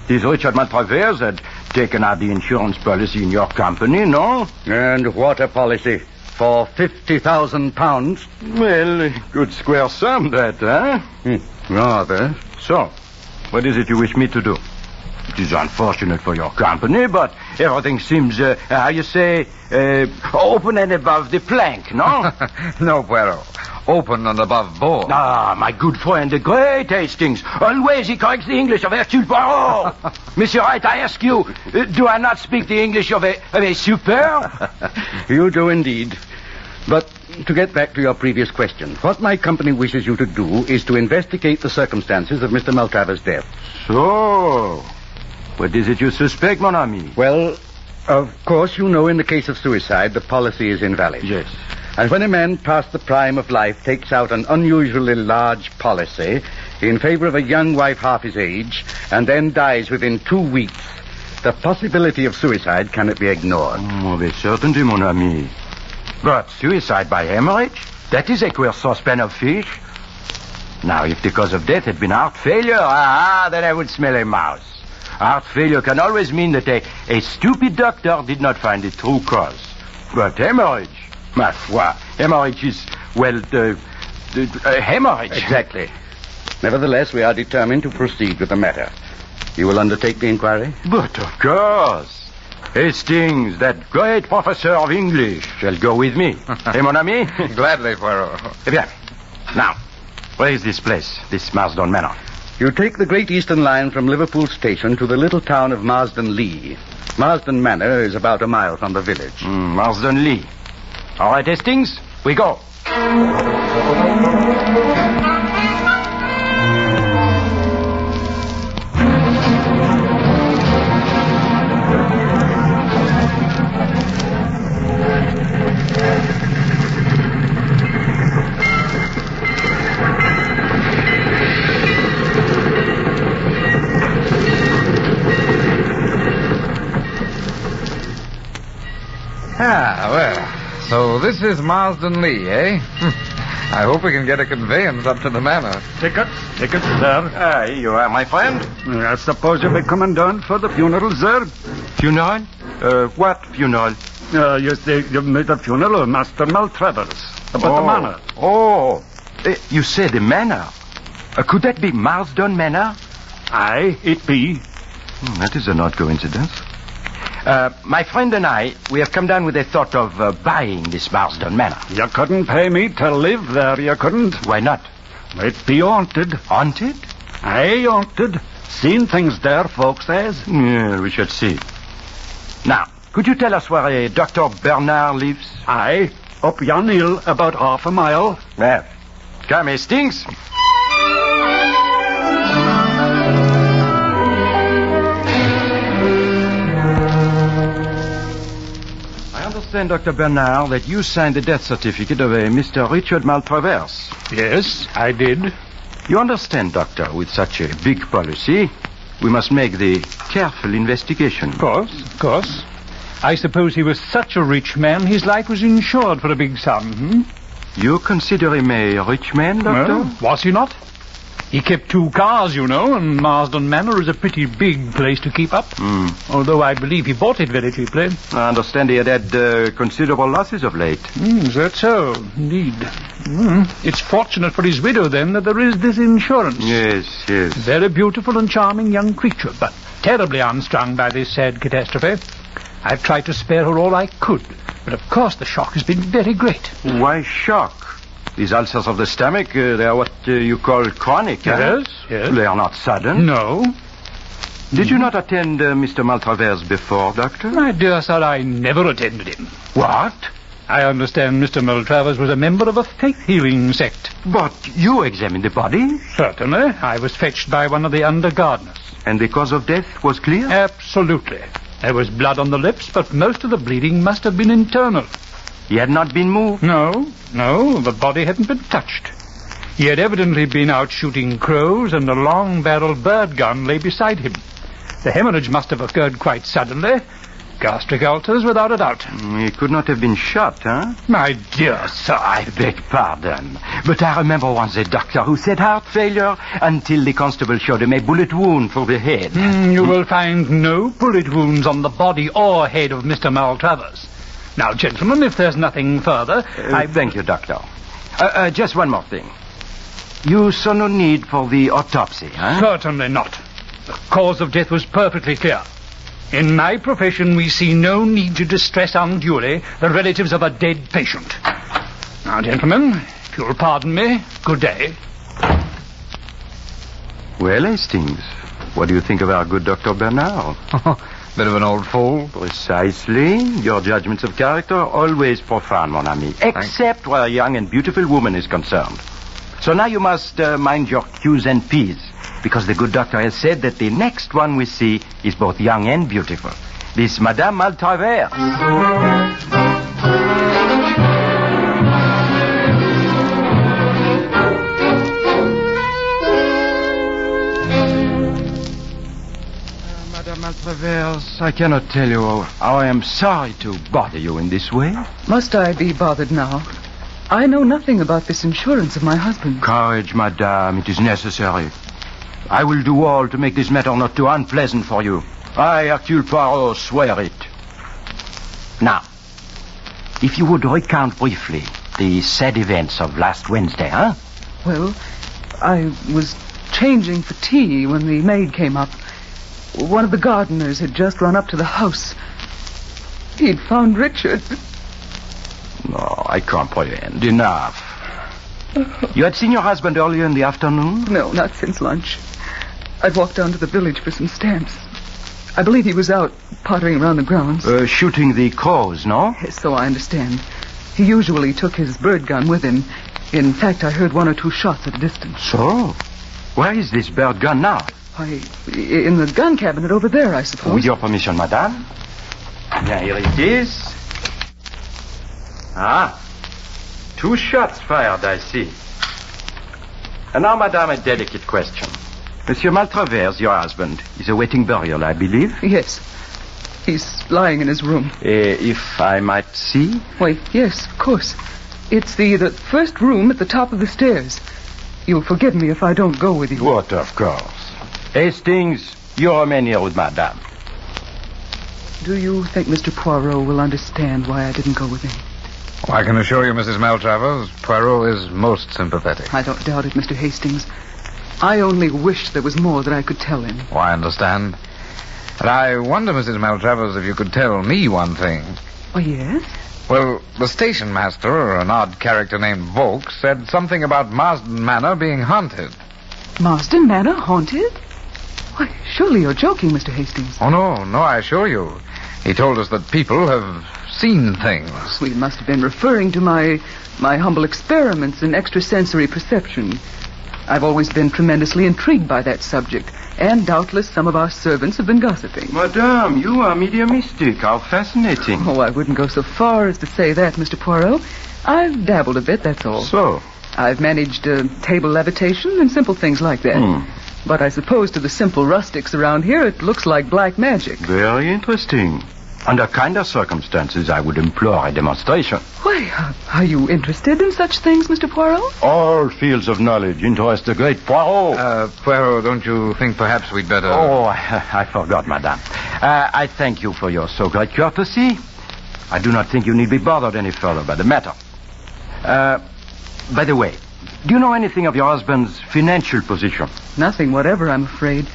This Richard Maltravers had taken out the insurance policy in your company, no? And what a policy. For £50,000. Well, good square sum, that, huh? Rather. So, what is it you wish me to do? It is unfortunate for your company, but everything seems, how you say, open and above the plank, no? No, Poirot. Open and above board. Ah, my good friend, the great Hastings. Always he corrects the English of Hercule Poirot. Monsieur Wright, I ask you, do I not speak the English of a super? You do indeed. But to get back to your previous question, what my company wishes you to do is to investigate the circumstances of Mr. Maltravers' death. So, what is it you suspect, mon ami? Well, of course, you know in the case of suicide, the policy is invalid. Yes. And when a man past the prime of life takes out an unusually large policy in favor of a young wife half his age and then dies within 2 weeks, the possibility of suicide cannot be ignored. With certainty, mon ami. But suicide by hemorrhage? That is a queer saucepan of fish. Now, if the cause of death had been heart failure, then I would smell a mouse. Heart failure can always mean that a stupid doctor did not find the true cause. But hemorrhage, ma foi, hemorrhage is, well, hemorrhage. Exactly. Nevertheless, we are determined to proceed with the matter. You will undertake the inquiry? But of course. Hastings, that great professor of English, shall go with me. Eh, mon ami? Gladly, Poirot. Eh bien. Now, where is this place, this MARSDEN Manor? You take the Great Eastern Line from Liverpool Station to the little town of Marsden Marsden Manor is about a mile from the village. Marsden. All right, Hastings, we go. Well, so this is Marsden, eh? I hope we can get a conveyance up to the manor. Tickets, sir. Here you are, my friend. I suppose you'll be coming down for the funeral, sir? Funeral? What funeral? You say you've made a funeral of Master Maltravers. About the manor. Oh, you say the manor? Could that be Marsden Manor? Aye, it be. That is an odd coincidence. My friend and I, we have come down with a thought of buying this Marsden Manor. You couldn't pay me to live there, you couldn't. Why not? It be haunted. Haunted? Aye, haunted. Seen things there, folks says. Yeah, we should see. Now, could you tell us where Dr. Bernard lives? Aye, up yon hill, about half a mile. Well, come, Hastings. understand, Dr. Bernard, that you signed the death certificate of a Mr. Richard Maltravers. Yes, I did. You understand, Doctor, with such a big policy, we must make the careful investigation. Of course. I suppose he was such a rich man, his life was insured for a big sum, hmm? You consider him a rich man, Doctor? Well, was he not? He kept 2 cars, you know, and MARSDEN Manor is a pretty big place to keep up. Although I believe he bought it very cheaply. I understand he had considerable losses of late. Is that so? Indeed. It's fortunate for his widow, then, that there is this insurance. Yes. Very beautiful and charming young creature, but terribly unstrung by this sad catastrophe. I've tried to spare her all I could, but of course the shock has been very great. Why shock? These ulcers of the stomach, they are what you call chronic, Yes. They are not sudden. No. Did you not attend Mr. Maltravers before, Doctor? My dear sir, I never attended him. What? I understand Mr. Maltravers was a member of a faith-healing sect. But you examined the body? Certainly. I was fetched by one of the under-gardeners. And the cause of death was clear? Absolutely. There was blood on the lips, but most of the bleeding must have been internal. He had not been moved? No, the body hadn't been touched. He had evidently been out shooting crows, and a long-barreled bird gun lay beside him. The hemorrhage must have occurred quite suddenly. Gastric ulcers, without a doubt. He could not have been shot, huh? My dear sir, I beg pardon, but I remember once a doctor who said heart failure until the constable showed him a bullet wound for the head. You will find no bullet wounds on the body or head of Mr. Maltravers. Now, gentlemen, if there's nothing further, Thank you, Doctor. Just one more thing. You saw no need for the autopsy, huh? Certainly not. The cause of death was perfectly clear. In my profession, we see no need to distress unduly the relatives of a dead patient. Now, gentlemen, if you'll pardon me, good day. Well, Hastings, what do you think of our good Dr. Bernard? Bit of an old fool. Precisely. Your judgments of character are always profound, mon ami, except where a young and beautiful woman is concerned. So now you must mind your Q's and P's, because the good doctor has said that the next one we see is both young and beautiful. This Madame Maltravers. Madame Maltravers, I cannot tell you how I am sorry to bother you in this way. Must I be bothered now? I know nothing about this insurance of my husband. Courage, madame, it is necessary. I will do all to make this matter not too unpleasant for you. I, Hercule Poirot, swear it. Now, if you would recount briefly the sad events of last Wednesday, huh? Well, I was changing for tea when the maid came up. One of the gardeners had just run up to the house. He'd found Richard. No, I comprehend. Enough. You had seen your husband earlier in the afternoon? No, not since lunch. I'd walked down to the village for some stamps. I believe he was out pottering around the grounds. Shooting the crows, no? Yes, so I understand. He usually took his bird gun with him. In fact, I heard 1 or 2 shots at a distance. So? Where is this bird gun now? In the gun cabinet over there, I suppose. With your permission, madame. Bien, here it is. 2 shots fired, I see. And now, madame, a delicate question. Monsieur Maltravers, your husband, is awaiting burial, I believe? Yes. He's lying in his room. If I might see? Why, yes, of course. It's the first room at the top of the stairs. You'll forgive me if I don't go with you. What, of course. Hastings, you remain here with madame. Do you think Mr. Poirot will understand why I didn't go with him? Oh, I can assure you, Mrs. Maltravers, Poirot is most sympathetic. I don't doubt it, Mr. Hastings. I only wish there was more that I could tell him. Oh, I understand. But I wonder, Mrs. Maltravers, if you could tell me one thing. Oh, yes? Well, the station master, an odd character named Volk, said something about MARSDEN Manor being haunted. MARSDEN Manor haunted? Why, surely you're joking, Mr. Hastings. Oh, no, I assure you. He told us that people have seen things. We must have been referring to my humble experiments in extrasensory perception. I've always been tremendously intrigued by that subject, and doubtless some of our servants have been gossiping. Madame, you are mediumistic. How fascinating. Oh, I wouldn't go so far as to say that, Mr. Poirot. I've dabbled a bit, that's all. So? I've managed table levitation and simple things like that. But I suppose to the simple rustics around here, it looks like black magic. Very interesting. Under kinder circumstances, I would implore a demonstration. Why, are you interested in such things, Mr. Poirot? All fields of knowledge interest the great Poirot. Poirot, don't you think perhaps we'd better... Oh, I forgot, madame. I thank you for your so great courtesy. I do not think you need be bothered any further by the matter. By the way, do you know anything of your husband's financial position? Nothing whatever, I'm afraid.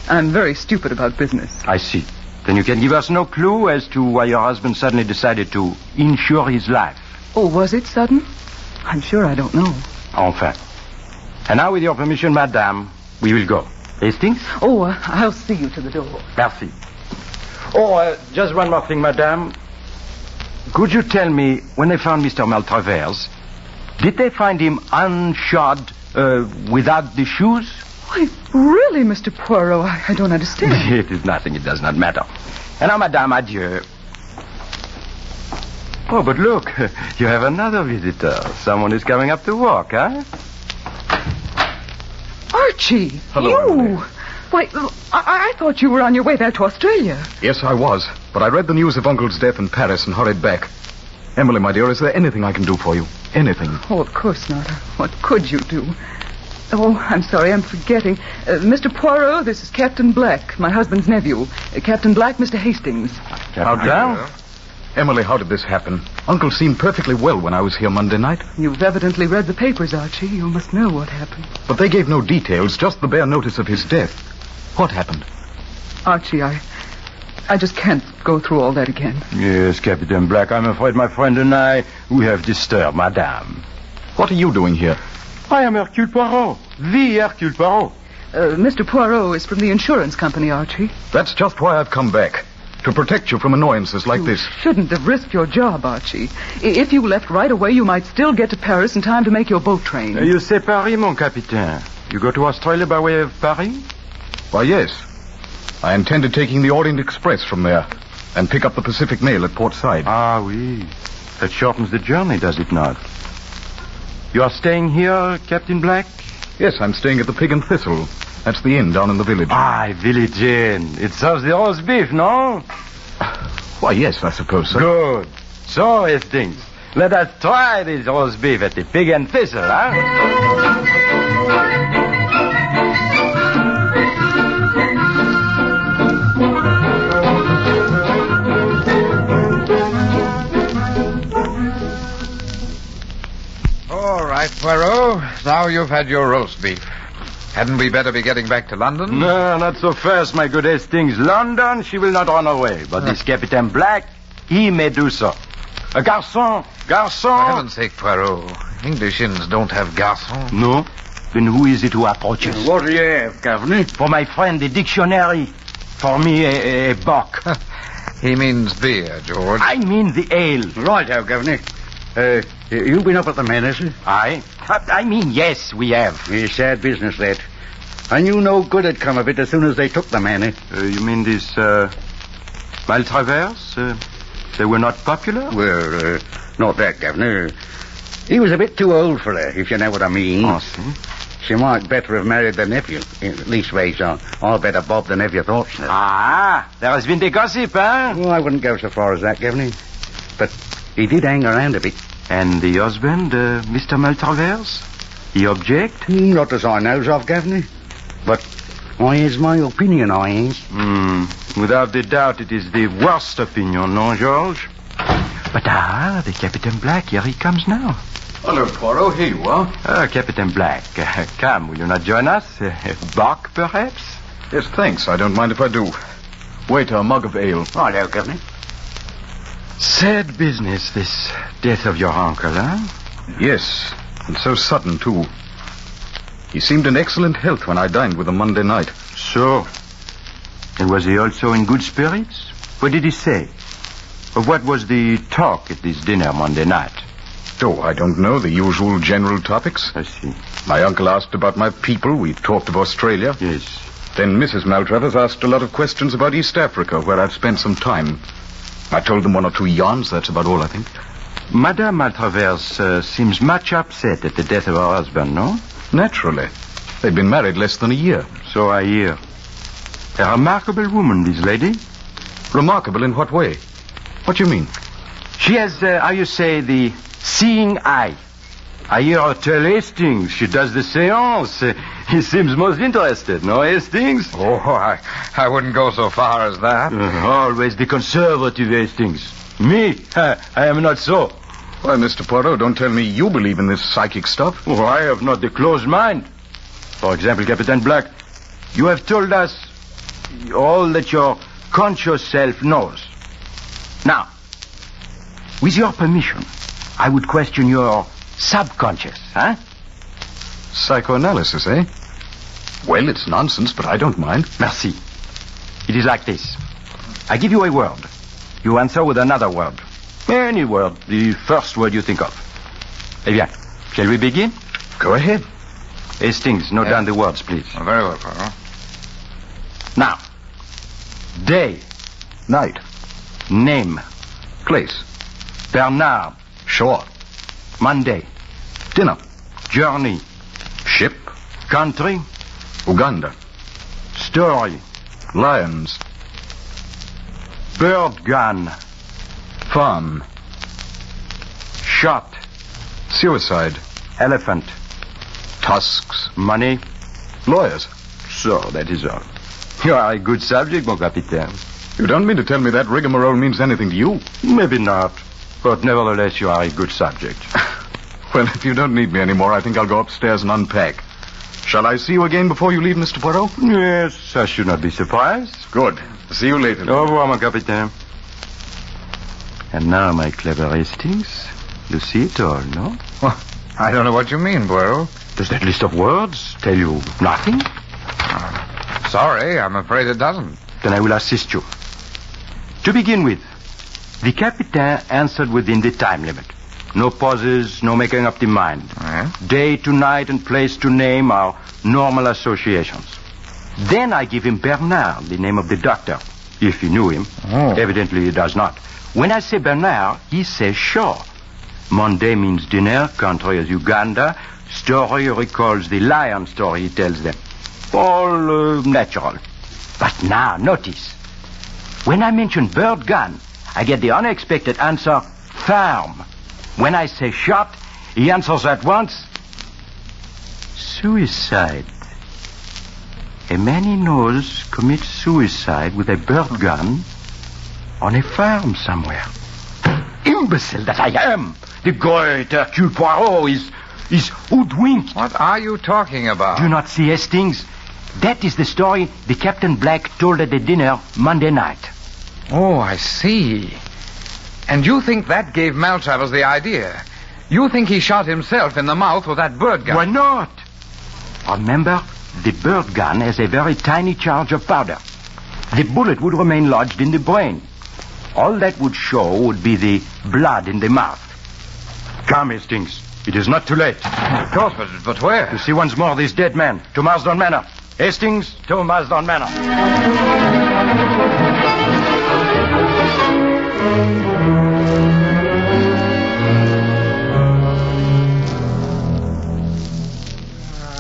I'm very stupid about business. I see. Then you can give us no clue as to why your husband suddenly decided to insure his life. Oh, was it sudden? I'm sure I don't know. Enfin. And now, with your permission, madame, we will go. Hastings? Oh, I'll see you to the door. Merci. Oh, just one more thing, madame. Could you tell me, when they found Mr. Maltravers, did they find him unshod, without the shoes? Why, really, Mr. Poirot, I don't understand. It is nothing. It does not matter. And now, madame, adieu. Oh, but look, you have another visitor. Someone is coming up to walk, huh? Archie! Hello, you! Emily. Why, I thought you were on your way back to Australia. Yes, I was. But I read the news of Uncle's death in Paris and hurried back. Emily, my dear, is there anything I can do for you? Anything? Oh, of course not. What could you do? Oh, I'm sorry, I'm forgetting. Mr. Poirot, this is Captain Black, my husband's nephew. Captain Black, Mr. Hastings. How down? Emily, how did this happen? Uncle seemed perfectly well when I was here Monday night. You've evidently read the papers, Archie. You must know what happened. But they gave no details, just the bare notice of his death. What happened? Archie, I just can't go through all that again. Yes, Captain Black, I'm afraid my friend and I, we have disturbed madame. What are you doing here? I am Hercule Poirot, the Hercule Poirot. Mr. Poirot is from the insurance company, Archie. That's just why I've come back. To protect you from annoyances like this. You shouldn't have risked your job, Archie. If you left right away, you might still get to Paris in time to make your boat train. You say Paris, mon capitaine. You go to Australia by way of Paris? Why, yes. I intended taking the Orient Express from there and pick up the Pacific Mail at Port Said. Ah, oui. That shortens the journey, does it not? You are staying here, Captain Black? Yes, I'm staying at the Pig and Thistle. That's the inn down in the village. Ah, village inn. It serves the roast beef, no? Why, yes, I suppose so. Good. So, Hastings, let us try this roast beef at the Pig and Thistle, huh? All right, Poirot. Now you've had your roast beef. Hadn't we better be getting back to London? No, not so fast, my good Hastings. London, she will not run away. But this Captain Black, he Medusa. A garçon. For heaven's sake, Poirot. English inns don't have garçons. No? Then who is it who approaches? What do you have, Governor? For my friend, the dictionary. For me, a bock. He means beer, George. I mean the ale. Right-o, Governor. You been up at the Manor, sir? I mean, yes, we have. A sad business, that. I knew no good had come of it as soon as they took the Manor. You mean this, Maltravers? They were not popular? Well, not that, Governor. He was a bit too old for her, if you know what I mean. I see. She might better have married the nephew. At least, I'll better Bob the nephew thought so. Ah, there has been the gossip, huh? Well, I wouldn't go so far as that, Governor. But he did hang around a bit. And the husband, Mr. Maltravers? He object? Not as I knows of, Governor. But I is my opinion, I is. Without the doubt, it is the worst opinion, no, George? But the Captain Black, here he comes now. Hello, Poirot. Here you are. Captain Black, come, will you not join us? Bock, perhaps? Yes, thanks. I don't mind if I do. Wait, a mug of ale. Hello, Governor. Sad business, this death of your uncle, huh? Yes, and so sudden, too. He seemed in excellent health when I dined with him Monday night. So? And was he also in good spirits? What did he say? Of what was the talk at this dinner Monday night? Oh, I don't know. The usual general topics. I see. My uncle asked about my people. We talked of Australia. Yes. Then Mrs. Maltravers asked a lot of questions about East Africa, where I've spent some time. I told them 1 or 2 yarns. That's about all, I think. Madame Maltravers seems much upset at the death of her husband, no? Naturally. They've been married less than a year. So I hear. A remarkable woman, this lady. Remarkable in what way? What do you mean? She has, how you say, the seeing eye. I hear her tell Hastings she does the seance. He seems most interested, no, Hastings? Oh, I wouldn't go so far as that. Always the conservative Hastings. Me, I am not so. Why, Mr. Poirot, don't tell me you believe in this psychic stuff. Oh, I have not the closed mind. For example, Captain Black, you have told us all that your conscious self knows. Now, with your permission, I would question your subconscious, huh? Psychoanalysis, eh? Well, it's nonsense, but I don't mind. Merci. It is like this. I give you a word. You answer with another word. Any word. The first word you think of. Eh bien, shall we begin? Go ahead. Hastings, note down the words, please. Oh, very well, Poirot. Now. Day. Night. Name. Place. Bernard. Shore. Monday. Dinner. Journey. Ship. Country. Uganda. Story. Lions. Bird gun. Farm. Shot. Suicide. Elephant. Tusks. Money. Lawyers. So, that is all. You are a good subject, mon capitaine. You don't mean to tell me that rigmarole means anything to you? Maybe not. But nevertheless, you are a good subject. Well, if you don't need me anymore, I think I'll go upstairs and unpack. Shall I see you again before you leave, Mr. Poirot? Yes, I should not be surprised. Good. See you later. Au revoir, mon capitaine. And now, my clever Hastings, you see it all, no? Well, I don't know what you mean, Poirot. Does that list of words tell you nothing? Sorry, I'm afraid it doesn't. Then I will assist you. To begin with, the Capitaine answered within the time limit. No pauses, no making up the mind. Day to night and place to name are normal associations. Then I give him Bernard, the name of the doctor, if he knew him. Evidently he does not. When I say Bernard, he says shore. Monday means dinner, country is Uganda. Story recalls the lion story he tells them. All natural. But now, notice. When I mention bird gun, I get the unexpected answer, farm. When I say shot, he answers at once, suicide. A man he knows commits suicide with a bird gun on a farm somewhere. Imbecile that I am! The great Hercule Poirot is hoodwinked. What are you talking about? Do you not see, Hastings? That is the story the Captain Black told at the dinner Monday night. Oh, I see. And you think that gave Maltravers the idea? You think he shot himself in the mouth with that bird gun? Why not? Remember, the bird gun has a very tiny charge of powder. The bullet would remain lodged in the brain. All that would show would be the blood in the mouth. Come, Hastings. It is not too late. Of course, but where? To see once more this dead man. To MARSDEN Manor. Hastings, to MARSDEN Manor.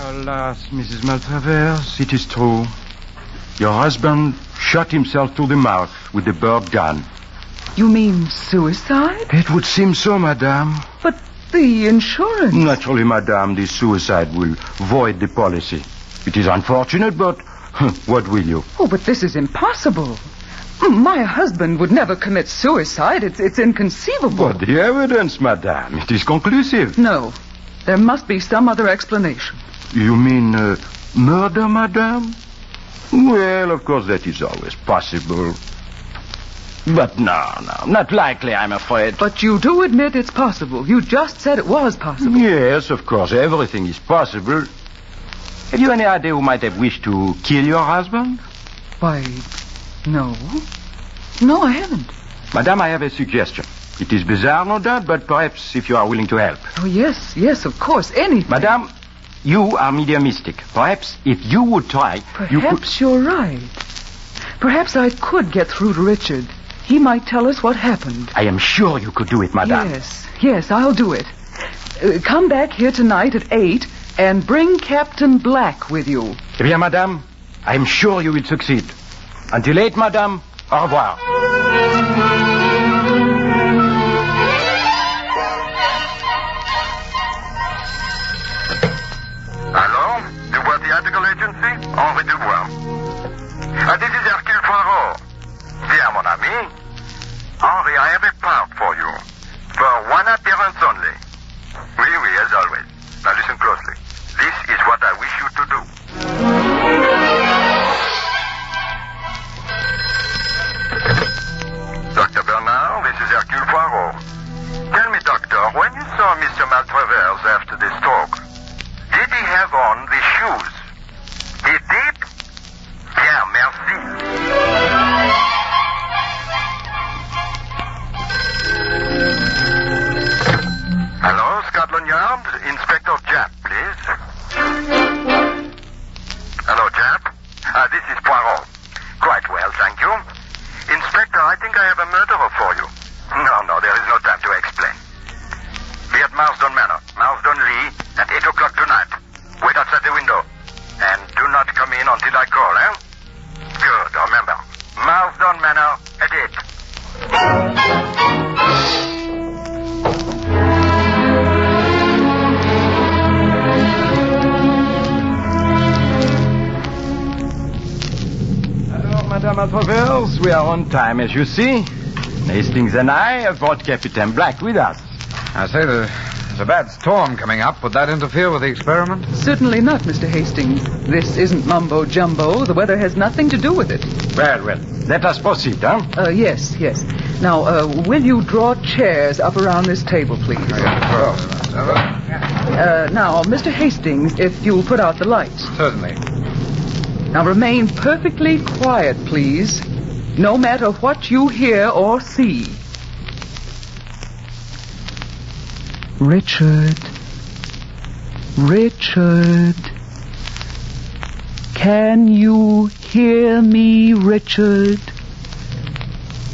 Alas, Mrs. Maltravers, it is true. Your husband shot himself through the mouth with the bird gun. You mean suicide? It would seem so, madame. But the insurance... Naturally, madame, the suicide will void the policy. It is unfortunate, but what will you? Oh, but this is impossible. My husband would never commit suicide. It's inconceivable. But the evidence, madame, it is conclusive. No. There must be some other explanation. You mean murder, madame? Well, of course, that is always possible. But no, not likely, I'm afraid. But you do admit it's possible. You just said it was possible. Yes, of course, everything is possible. Have you any idea who might have wished to kill your husband? Why, no. No, I haven't. Madame, I have a suggestion. It is bizarre, no doubt, but perhaps if you are willing to help. Oh, yes, of course, anything. Madame, you are mediumistic. Perhaps if you would try, you could... Perhaps you're right. Perhaps I could get through to Richard. He might tell us what happened. I am sure you could do it, madame. Yes, I'll do it. Come back here tonight at 8 and bring Captain Black with you. Eh bien, madame, I am sure you will succeed. Until 8, madame, au revoir. Hello? Dubois Theatrical Agency? Henri Dubois. This is Hercule Poirot. Dear mon ami, Henri, I have a part for you. For one appearance only. Oui, as always. Now listen closely. This is what I wish you to do. Dr. Bernard, this is Hercule Poirot. Tell me, doctor, when you saw Mr. Maltravers after the stroke, did he have on the shoes? He did? Bien, merci. Hello, Scotland Yard. Inspector Japp, please. Hello, Japp. This is Poirot. Quite well, thank you. Inspector, I think I have a murderer for you. No, there is no time to explain. Be at Marsden Manor, Marsden Lee, at 8 o'clock tonight. Wait outside the window. And do not come in until I call, eh? Good, remember. Marsden Manor at 8. Madame Maltravers, we are on time, as you see. Hastings and I have brought Captain Black with us. I say, there's a bad storm coming up. Would that interfere with the experiment? Certainly not, Mr. Hastings. This isn't mumbo-jumbo. The weather has nothing to do with it. Well, let us proceed, huh? Yes. Now, will you draw chairs up around this table, please? Now, Mr. Hastings, if you'll put out the lights. Certainly. Now, remain perfectly quiet, please, no matter what you hear or see. Richard. Can you hear me, Richard?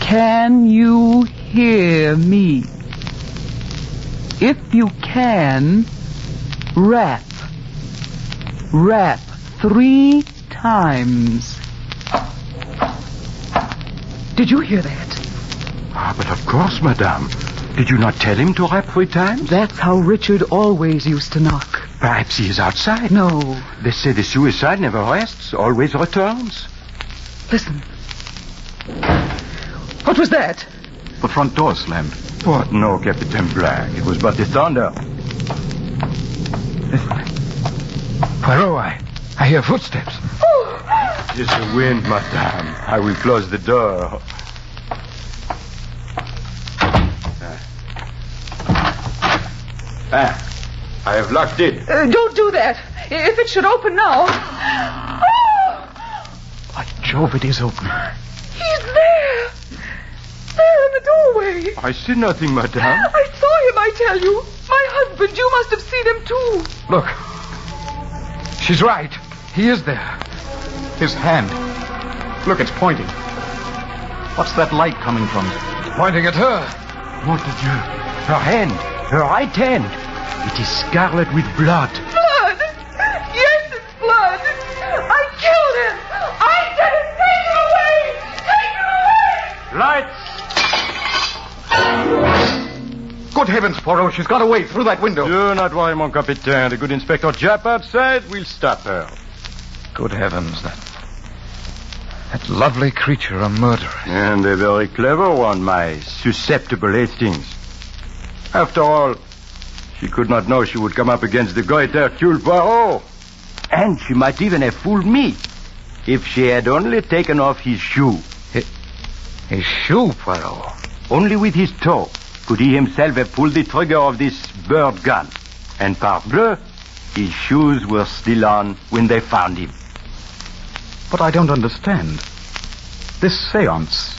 Can you hear me? If you can, rap. Rap 3 times. Did you hear that? But of course, madame. Did you not tell him to rap 3 times? That's how Richard always used to knock. Perhaps he is outside. No. They say the suicide never rests, always returns. Listen. What was that? The front door slammed. What? No, Captain Black. It was but the thunder. Poirot, I hear footsteps. It is the wind, madame. I will close the door. I have locked it. Don't do that. If it should open now. By Jove, it is open. He's there. There in the doorway. I see nothing, madame. I saw him, I tell you. My husband, you must have seen him too. Look. She's right. He is there. His hand. Look, it's pointing. What's that light coming from? It's pointing at her. Mon Dieu. Her hand. Her right hand. It is scarlet with blood. Blood? Yes, it's blood. I killed him. I did it. Take it away. Take it away. Lights! Good heavens, Poirot. She's got away through that window. Do not worry, mon capitaine. The good Inspector Japp outside will stop her. Good heavens, that lovely creature a murderer. And a very clever one, my susceptible Hastings. After all, she could not know she would come up against the great Hercule Poirot. And she might even have fooled me if she had only taken off his shoe. His shoe, Poirot? Only with his toe could he himself have pulled the trigger of this bird gun. And parbleu, his shoes were still on when they found him. But I don't understand. This séance,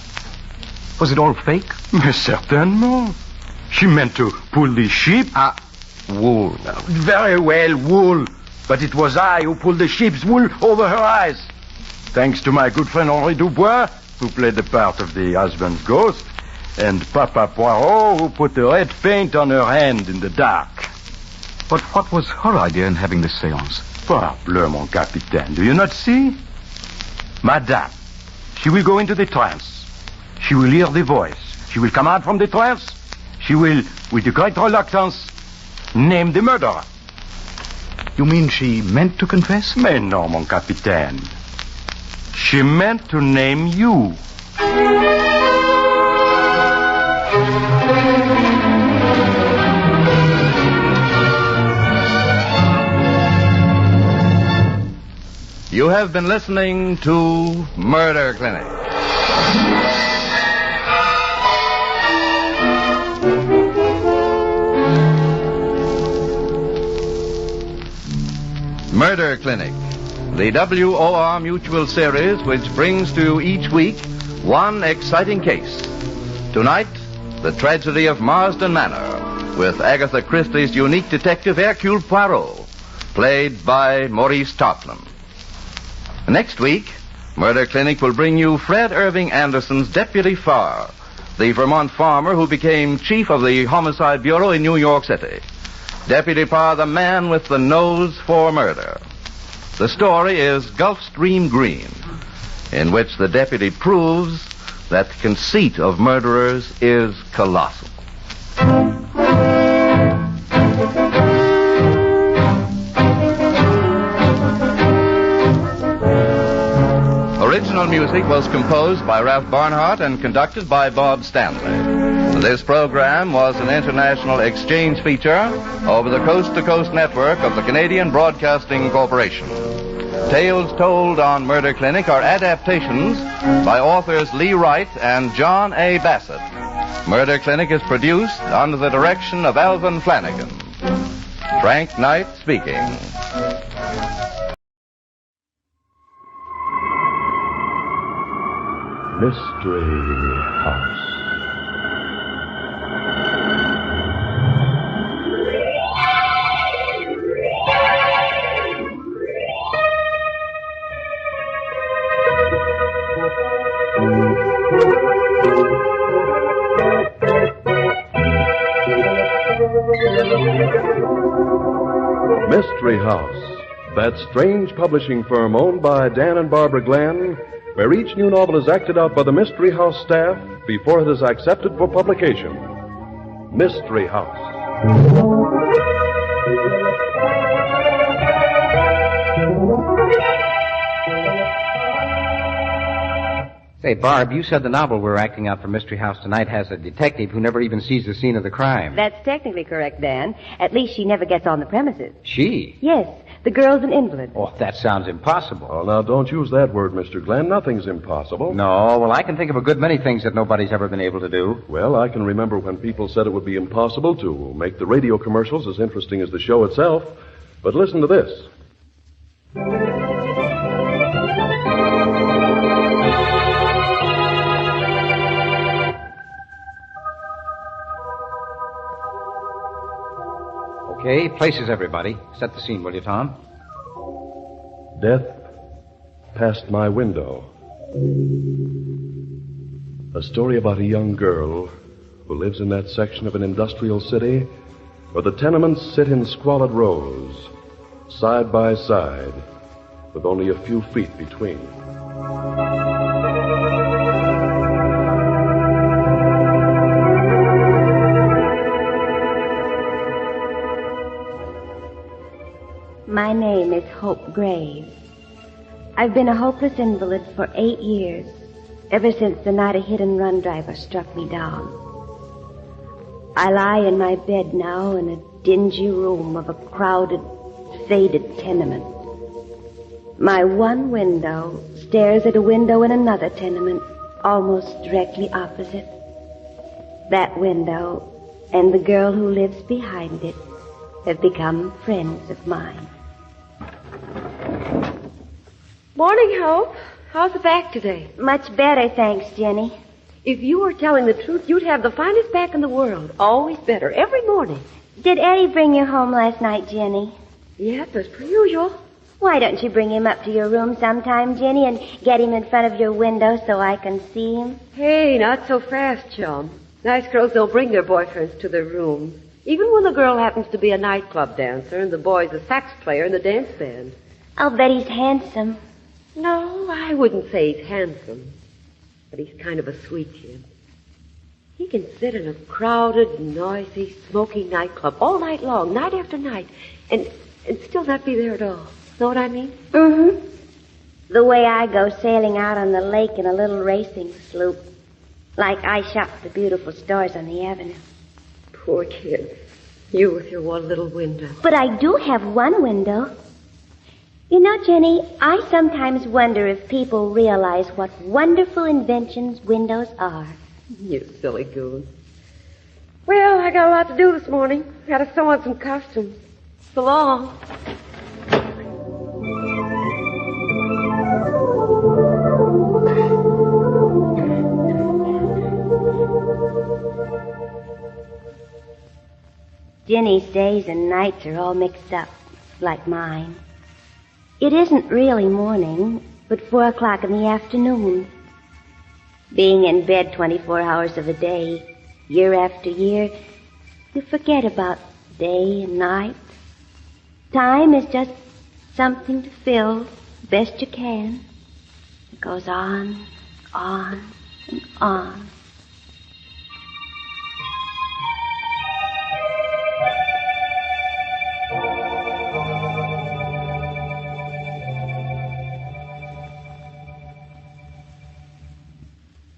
was it all fake? Mais certainement. She meant to pull the sheep. Wool. Very well, wool. But it was I who pulled the sheep's wool over her eyes. Thanks to my good friend Henri Dubois, who played the part of the husband's ghost, and Papa Poirot, who put the red paint on her hand in the dark. But what was her idea in having this seance? Parbleu, mon capitaine. Do you not see? Madame, she will go into the trance. She will hear the voice. She will come out from the trance. She will, with great reluctance, name the murderer. You mean she meant to confess? Mais non, mon capitaine. She meant to name you. You have been listening to Murder Clinic. Murder Clinic, the WOR Mutual series which brings to you each week one exciting case. Tonight, the tragedy of Marsden Manor, with Agatha Christie's unique detective Hercule Poirot, played by Maurice Tarplin. Next week, Murder Clinic will bring you Fred Irving Anderson's Deputy Farr, the Vermont farmer who became chief of the Homicide Bureau in New York City. Deputy Farr, the man with the nose for murder. The story is Gulfstream Green, in which the deputy proves that the conceit of murderers is colossal. Original music was composed by Ralph Barnhart and conducted by Bob Stanley. This program was an international exchange feature over the coast-to-coast network of the Canadian Broadcasting Corporation. Tales told on Murder Clinic are adaptations by authors Lee Wright and John A. Bassett. Murder Clinic is produced under the direction of Alvin Flanagan. Frank Knight speaking. Mystery House. Mystery House, that strange publishing firm owned by Dan and Barbara Glenn, where each new novel is acted out by the Mystery House staff before it is accepted for publication. Mystery House. Say, Barb, you said the novel we're acting out for Mystery House tonight has a detective who never even sees the scene of the crime. That's technically correct, Dan. At least she never gets on the premises. She? Yes. The girl's an invalid. Oh, that sounds impossible. Oh, now, don't use that word, Mr. Glenn. Nothing's impossible. No, well, I can think of a good many things that nobody's ever been able to do. Well, I can remember when people said it would be impossible to make the radio commercials as interesting as the show itself. But listen to this. Okay, places, everybody. Set the scene, will you, Tom? Death past my window. A story about a young girl who lives in that section of an industrial city where the tenements sit in squalid rows, side by side, with only a few feet between. My name is Hope Graves. I've been a hopeless invalid for 8 years, ever since the night a hit-and-run driver struck me down. I lie in my bed now in a dingy room of a crowded, faded tenement. My one window stares at a window in another tenement almost directly opposite. That window and the girl who lives behind it have become friends of mine. Morning, Hope. How's the back today? Much better, thanks, Jenny. If you were telling the truth, you'd have the finest back in the world. Always better, every morning. Did Eddie bring you home last night, Jenny? Yep, as per usual. Why don't you bring him up to your room sometime, Jenny, and get him in front of your window so I can see him? Hey, not so fast, chum. Nice girls don't bring their boyfriends to their rooms. Even when the girl happens to be a nightclub dancer and the boy's a sax player in the dance band. I'll bet he's handsome. No, I wouldn't say he's handsome. But he's kind of a sweet kid. He can sit in a crowded, noisy, smoky nightclub all night long, night after night, and still not be there at all. Know what I mean? Mm-hmm. The way I go sailing out on the lake in a little racing sloop. Like I shop the beautiful stores on the avenue. Poor kid. You with your one little window. But I do have one window. You know, Jenny, I sometimes wonder if people realize what wonderful inventions windows are. You silly goon. Well, I got a lot to do this morning. Got to sew on some costumes. So long. Jenny's days and nights are all mixed up, like mine. It isn't really morning, but 4 o'clock in the afternoon. Being in bed 24 hours of a day, year after year, you forget about day and night. Time is just something to fill best you can. It goes on, and on.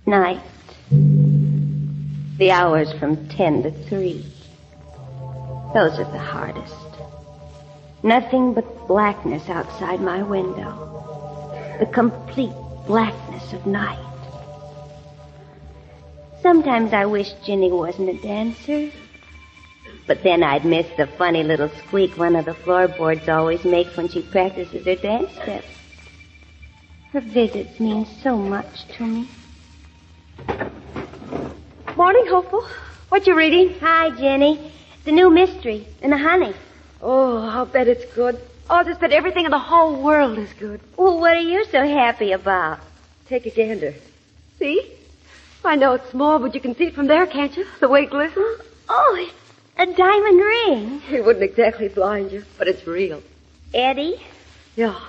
Night. The hours from 10 to 3. Those are the hardest. Nothing but blackness outside my window. The complete blackness of night. Sometimes I wish Ginny wasn't a dancer. But then I'd miss the funny little squeak one of the floorboards always makes when she practices her dance steps. Her visits mean so much to me. Morning, Hopeful. What you reading? Hi, Jenny. The new mystery in the honey. Oh, I'll bet it's good. Oh, just bet everything in the whole world is good. Well, what are you so happy about? Take a gander. See? I know it's small, but you can see it from there, can't you? The way it glistens. Oh, it's a diamond ring. It wouldn't exactly blind you, but it's real. Eddie? Yeah.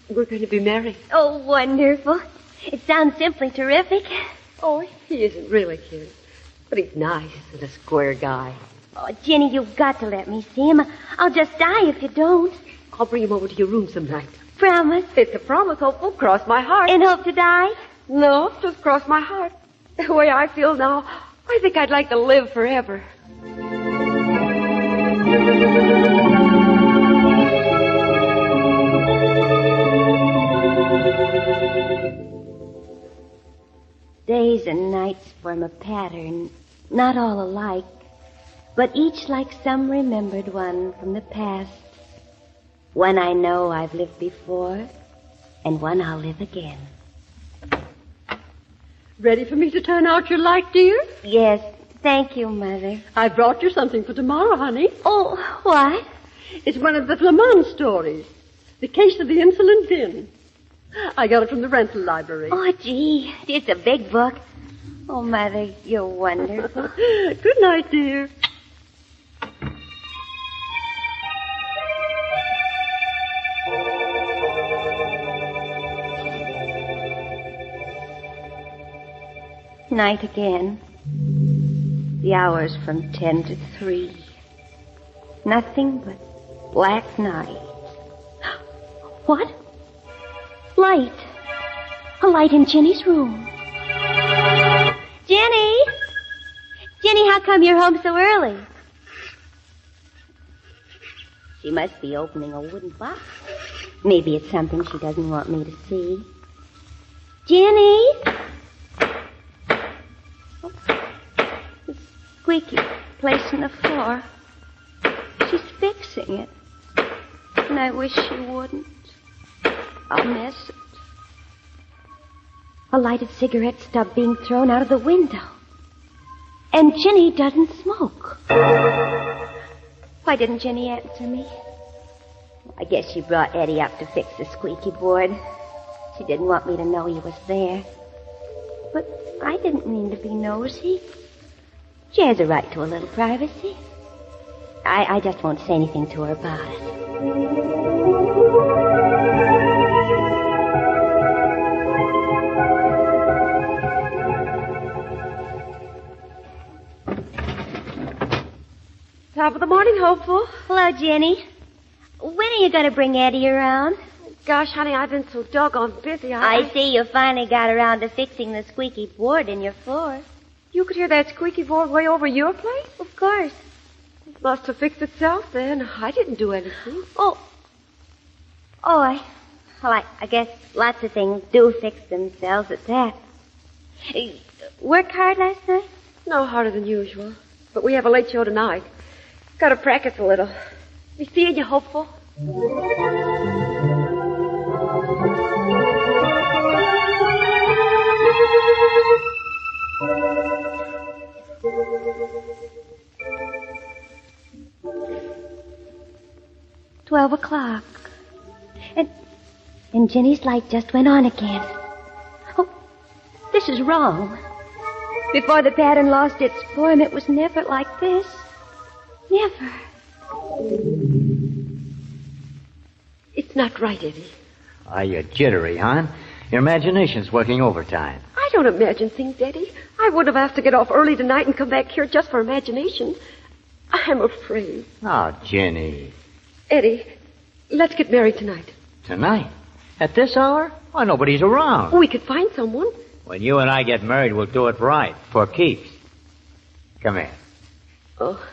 We're going to be married. Oh, wonderful. It sounds simply terrific. Oh, he isn't really, kid. But he's nice and a square guy. Oh, Jenny, you've got to let me see him. I'll just die if you don't. I'll bring him over to your room some night. Promise? It's a promise, Hopeful. Cross my heart. And hope to die? No, just cross my heart. The way I feel now, I think I'd like to live forever. Days and nights form a pattern, not all alike, but each like some remembered one from the past. One I know I've lived before, and one I'll live again. Ready for me to turn out your light, dear? Yes, thank you, Mother. I brought you something for tomorrow, honey. Oh, what? It's one of the Flamand stories. The Case of the Insolent Din. I got it from the rental library. Oh, gee, it's a big book. Oh, Mother, you're wonderful. Good night, dear. Night again. The hours from 10 to 3. Nothing but black night. What? Light. A light in Jenny's room. Jenny! Jenny, how come you're home so early? She must be opening a wooden box. Maybe it's something she doesn't want me to see. Jenny! Oh, the squeaky place on the floor. She's fixing it. And I wish she wouldn't. I'll miss it. A lighted cigarette stub being thrown out of the window. And Jenny doesn't smoke. Why didn't Jenny answer me? I guess she brought Eddie up to fix the squeaky board. She didn't want me to know he was there. But I didn't mean to be nosy. She has a right to a little privacy. I just won't say anything to her about it. Top of the morning, hopeful. Hello, Jenny. When are you going to bring Eddie around? Gosh, honey, I've been so doggone busy. I see you finally got around to fixing the squeaky board in your floor. You could hear that squeaky board way over your place? Of course. It must have fixed itself then. I didn't do anything. I guess lots of things do fix themselves at that. Work hard last night? No harder than usual. But we have a late show tonight. Got to practice a little. Be seeing you, hopeful. 12 o'clock. And Jenny's light just went on again. Oh, this is wrong. Before the pattern lost its form, it was never like this. Never. It's not right, Eddie. You're jittery, hon. Your imagination's working overtime. I don't imagine things, Eddie. I wouldn't have asked to get off early tonight and come back here just for imagination. I'm afraid. Oh, Jenny. Eddie, let's get married tonight. Tonight? At this hour? Why, nobody's around. We could find someone. When you and I get married, we'll do it right. For keeps. Come here. Oh.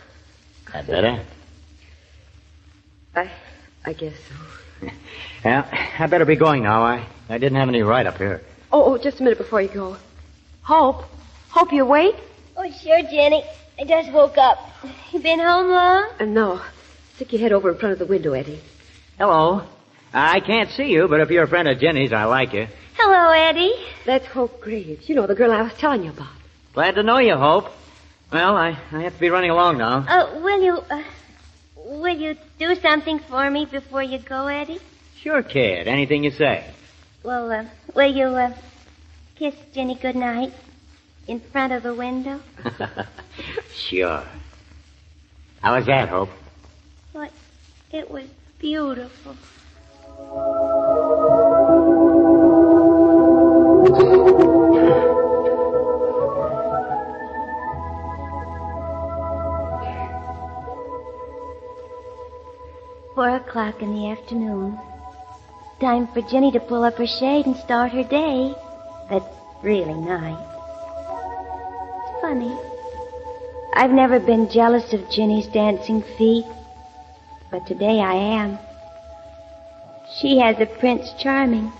That better? I guess so. Well, I better be going now. I didn't have any right up here. Oh, just a minute before you go. Hope you awake? Oh, sure, Jenny. I just woke up. You been home long? No. Stick your head over in front of the window, Eddie. Hello. I can't see you, but if you're a friend of Jenny's, I like you. Hello, Eddie. That's Hope Graves. You know, the girl I was telling you about. Glad to know you, Hope. Well, I have to be running along now. Will you do something for me before you go, Eddie? Sure, kid. Anything you say. Well, will you, kiss Jenny goodnight in front of the window? Sure. How was that, Hope? Well, it was beautiful. Four o'clock in the afternoon. Time for Jenny to pull up her shade and start her day. That's really nice. It's funny. I've never been jealous of Jenny's dancing feet, but today I am. She has a Prince Charming,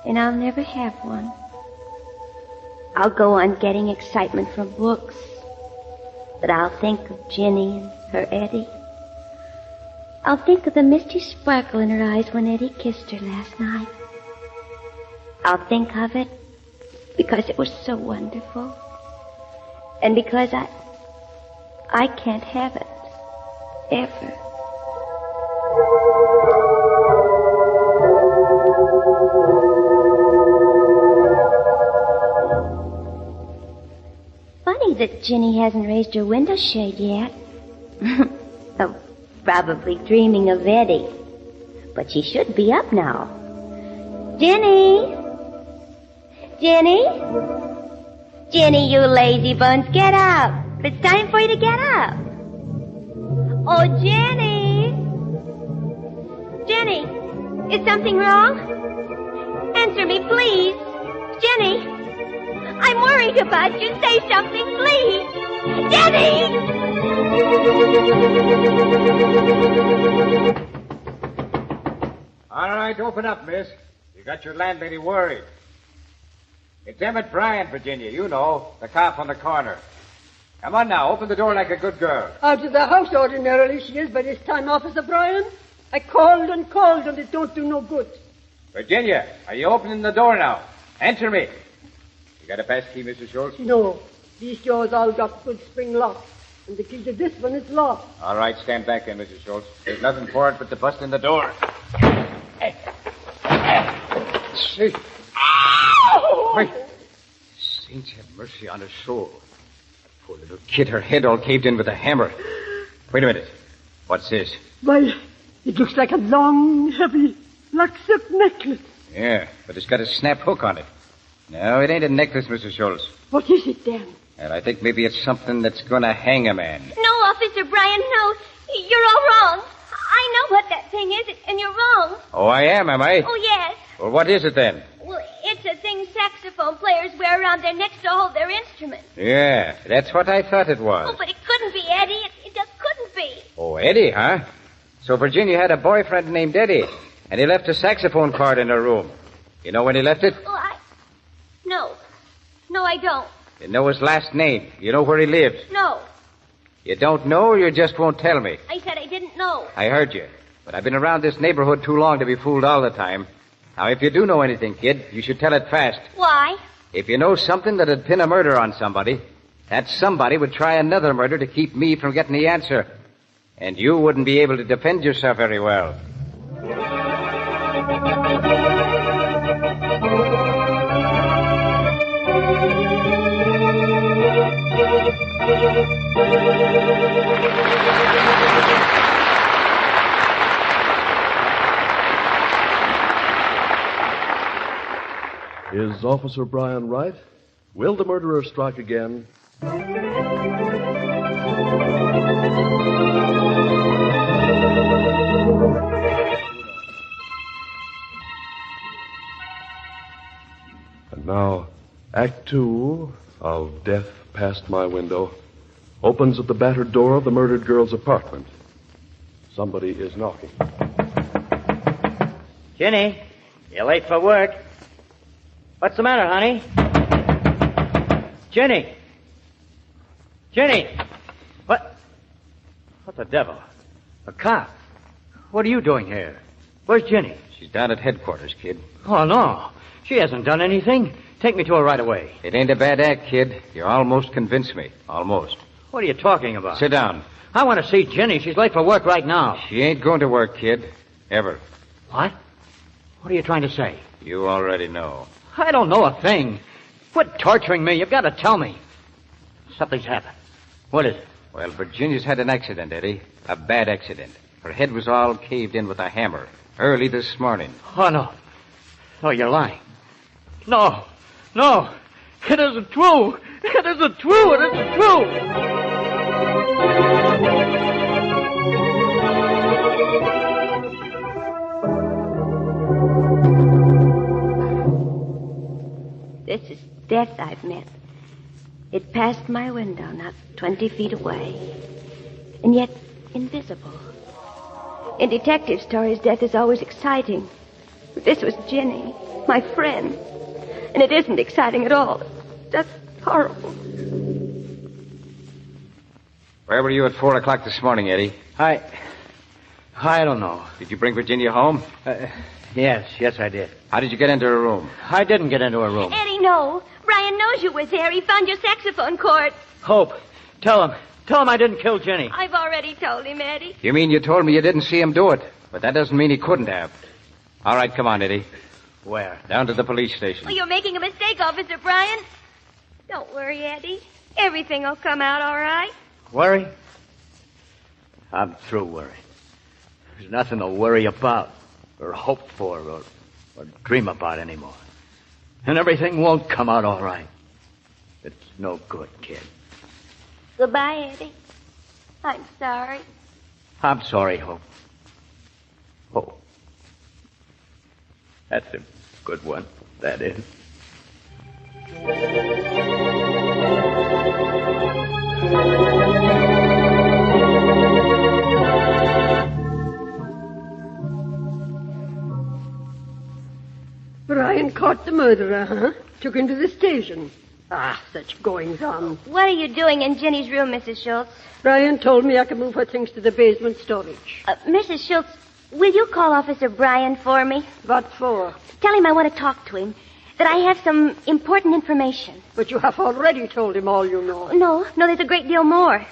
and I'll never have one. I'll go on getting excitement from books, but I'll think of Jenny and her Eddie. I'll think of the misty sparkle in her eyes when Eddie kissed her last night. I'll think of it because it was so wonderful, and because I can't have it ever. Funny that Jenny hasn't raised her window shade yet. Probably dreaming of Eddie. But she should be up now. Jenny! Jenny? Jenny, you lazy buns, get up. It's time for you to get up. Oh, Jenny! Jenny, is something wrong? Answer me, please. Jenny, I'm worried about you. Say something, please. Jenny! All right, open up, miss. You got your landlady worried. It's Emmett Bryant, Virginia. You know, the cop on the corner. Come on now, open the door like a good girl. Out of the house ordinarily she is by this time, Officer Bryan. I called and it don't do no good. Virginia, are you opening the door now? Answer me. You got a pass key, Mrs. Schultz? No, these doors all got good spring locks. And the key to this one is locked. All right, stand back there, Mrs. Schultz. There's nothing for it but to bust in the door. See. Wait. Saints have mercy on her soul. That poor little kid, her head all caved in with a hammer. Wait a minute. What's this? Why, it looks like a long, heavy, black silk necklace. Yeah, but it's got a snap hook on it. No, it ain't a necklace, Mrs. Schultz. What is it, then? And I think maybe it's something that's gonna hang a man. No, Officer Bryan, no. You're all wrong. I know what that thing is, and you're wrong. Oh, I am I? Oh, yes. Well, what is it then? Well, it's a thing saxophone players wear around their necks to hold their instruments. Yeah, that's what I thought it was. Oh, but it couldn't be, Eddie. It just couldn't be. Oh, Eddie, huh? So Virginia had a boyfriend named Eddie, and he left a saxophone card in her room. You know when he left it? Oh, No. No, I don't. You know his last name. You know where he lived. No. You don't know, or you just won't tell me? I said I didn't know. I heard you. But I've been around this neighborhood too long to be fooled all the time. Now, if you do know anything, kid, you should tell it fast. Why? If you know something that'd pin a murder on somebody, that somebody would try another murder to keep me from getting the answer. And you wouldn't be able to defend yourself very well. Is Officer Bryan right? Will the murderer strike again? And now, Act 2 of Death Past My Window opens at the battered door of the murdered girl's apartment. Somebody is knocking. Jenny, you're late for work. What's the matter, honey? Jenny! Jenny! What? What the devil? A cop? What are you doing here? Where's Jenny? She's down at headquarters, kid. Oh, no. She hasn't done anything. Take me to her right away. It ain't a bad act, kid. You almost convinced me. Almost. What are you talking about? Sit down. I want to see Jenny. She's late for work right now. She ain't going to work, kid. Ever. What? What are you trying to say? You already know. I don't know a thing. Quit torturing me. You've got to tell me. Something's happened. What is it? Well, Virginia's had an accident, Eddie. A bad accident. Her head was all caved in with a hammer early this morning. Oh, no. No, you're lying. No. No. It isn't true. It isn't true. It isn't true. This is death I've met. It passed my window, not 20 feet away. And yet, invisible. In detective stories, death is always exciting. But this was Jenny, my friend. And it isn't exciting at all. Just horrible. Where were you at 4 o'clock this morning, Eddie? I don't know. Did you bring Virginia home? Yes, I did. How did you get into her room? I didn't get into her room. Eddie, no. Brian knows you were there. He found your saxophone cord. Hope, tell him I didn't kill Jenny. I've already told him, Eddie. You mean you told me you didn't see him do it? But that doesn't mean he couldn't have. All right, come on, Eddie. Where? Down to the police station. Well, you're making a mistake, Officer Bryan. Don't worry, Eddie. Everything will come out all right. Worry? I'm through worrying. There's nothing to worry about or hope for or dream about anymore. And everything won't come out all right. It's no good, kid. Goodbye, Eddie. I'm sorry. I'm sorry, Hope. Hope. That's a good one, that is. Brian caught the murderer, huh? Took him to the station. Ah, such goings-on. What are you doing in Jenny's room, Mrs. Schultz? Brian told me I could move her things to the basement storage. Mrs. Schultz, will you call Officer Bryan for me? What for? Tell him I want to talk to him. That I have some important information. But you have already told him all you know. No, there's a great deal more.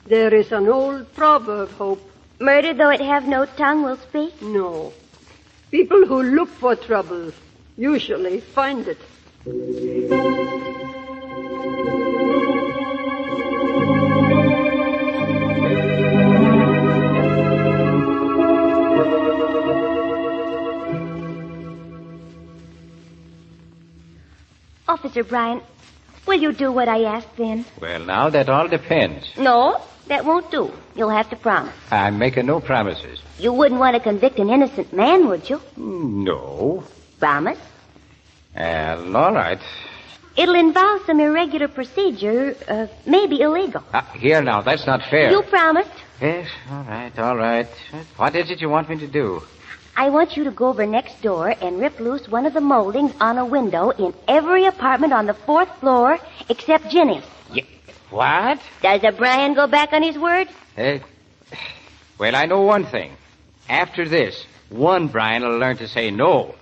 There is an old proverb, Hope. Murder, though it have no tongue, will speak? No. People who look for trouble usually find it. Officer Bryant, will you do what I asked then? Well, now, that all depends. No, that won't do. You'll have to promise. I'm making no promises. You wouldn't want to convict an innocent man, would you? No. Promise? All right. It'll involve some irregular procedure, maybe illegal. Here now, that's not fair. You promised. Yes, all right. What is it you want me to do? I want you to go over next door and rip loose one of the moldings on a window in every apartment on the 4th floor except Ginny's. What? Does O'Brien go back on his word? Well, I know one thing. After this, one Brian will learn to say no.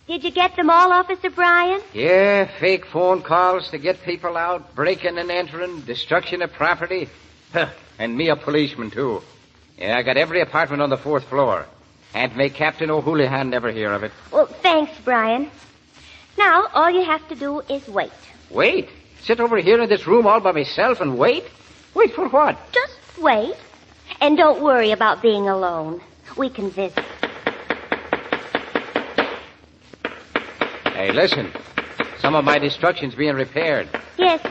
Did you get them all, Officer Bryan? Yeah, fake phone calls to get people out, breaking and entering, destruction of property. And me a policeman, too. Yeah, I got every apartment on the 4th floor. And make Captain O'Houlihan never hear of it. Well, thanks, Bryan. Now, all you have to do is wait. Wait? Sit over here in this room all by myself and wait? Wait for what? Just wait. And don't worry about being alone. We can visit. Hey, listen. Some of my destruction's being repaired. Yes,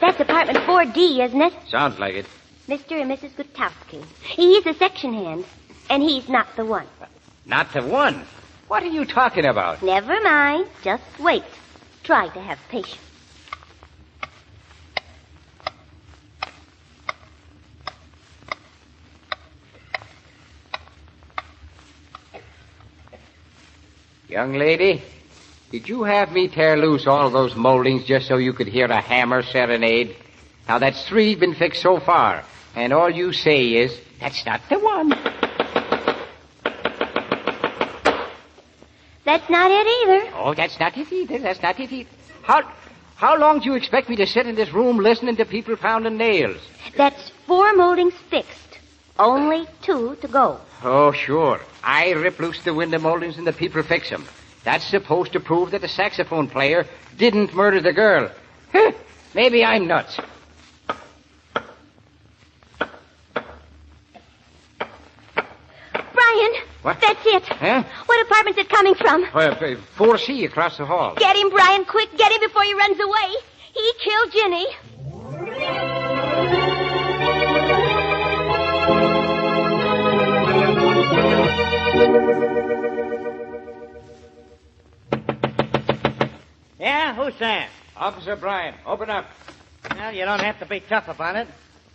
that's apartment 4D, isn't it? Sounds like it. Mr. and Mrs. Gutowski. He's a section hand, and he's not the one. Not the one? What are you talking about? Never mind. Just wait. Try to have patience. Young lady, did you have me tear loose all those moldings just so you could hear a hammer serenade? Now, that's 3 been fixed so far, and all you say is, that's not the one. That's not it either. Oh, that's not it either. That's not it either. How long do you expect me to sit in this room listening to people pounding nails? That's 4 moldings fixed. Only 2 to go. Oh, sure. I rip loose the window moldings and the people fix them. That's supposed to prove that the saxophone player didn't murder the girl. Maybe I'm nuts. Brian! What? That's it. Huh? What apartment's it coming from? 4C across the hall. Get him, Brian, quick. Get him before he runs away. He killed Ginny. Yeah, who's there? Officer Bryan, open up. Well, you don't have to be tough about it.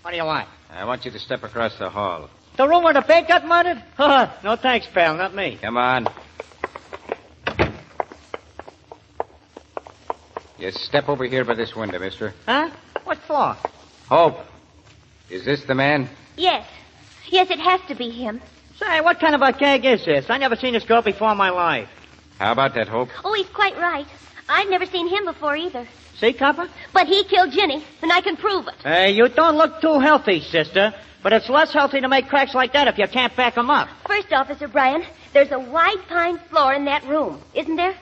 What do you want? I want you to step across the hall. The room where the bank got murdered? No thanks, pal, not me. Come on. Just step over here by this window, mister. Huh? What for? Hope. Is this the man? Yes. Yes, it has to be him. Say, what kind of a gag is this? I never seen this girl before in my life. How about that, Hope? Oh, he's quite right. I've never seen him before either. See, Copper? But he killed Ginny, and I can prove it. Hey, you don't look too healthy, sister. But it's less healthy to make cracks like that if you can't back them up. First, Officer Bryan, there's a wide pine floor in that room, isn't there?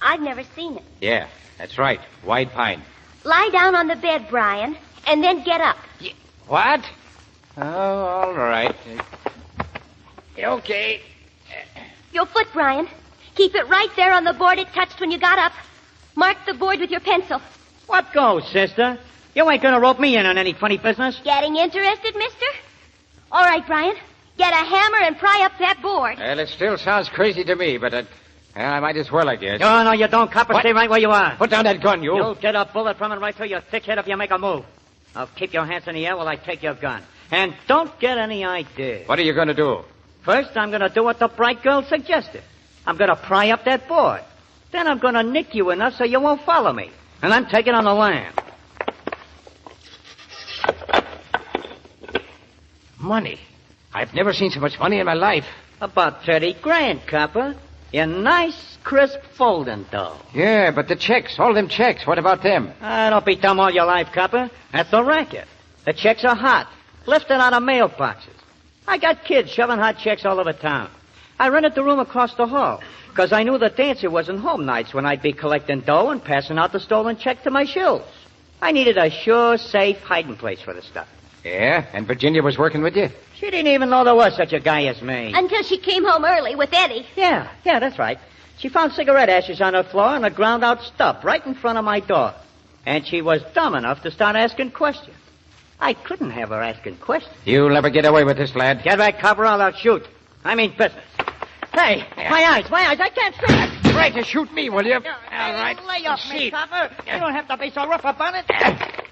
I've never seen it. Yeah, that's right. White pine. Lie down on the bed, Bryan, and then get up. What? Oh, all right. Okay. Your foot, Bryan. Keep it right there on the board it touched when you got up. Mark the board with your pencil. What goes, sister? You ain't gonna rope me in on any funny business. Getting interested, mister? All right, Bryan. Get a hammer and pry up that board. Well, it still sounds crazy to me, but I might as well, I guess. No, you don't, Copper. Stay right where you are. Put down that gun, you. You'll get a bullet from it right through your thick head if you make a move. I'll keep your hands in the air while I take your gun. And don't get any ideas. What are you going to do? First, I'm going to do what the bright girl suggested. I'm going to pry up that board. Then I'm going to nick you enough so you won't follow me. And then take it on the lam. money. I've never seen so much money in my life. About 30 grand, copper. In nice, crisp folding dough. Yeah, but the checks, all them checks, what about them? Don't be dumb all your life, copper. That's the racket. The checks are hot, lifted out of mailboxes. I got kids shoving hot checks all over town. I rented the room across the hall because I knew the dancer wasn't home nights when I'd be collecting dough and passing out the stolen check to my shills. I needed a sure, safe hiding place for the stuff. Yeah, and Virginia was working with you? She didn't even know there was such a guy as me. Until she came home early with Eddie. Yeah, that's right. She found cigarette ashes on her floor and a ground-out stub right in front of my door. And she was dumb enough to start asking questions. I couldn't have her asking questions. You'll never get away with this, lad. Get back, copper, or I'll shoot. I mean business. Hey, my eyes, I can't see. Try to shoot me, will you? All right. Lay off me, copper. You don't have to be so rough about it.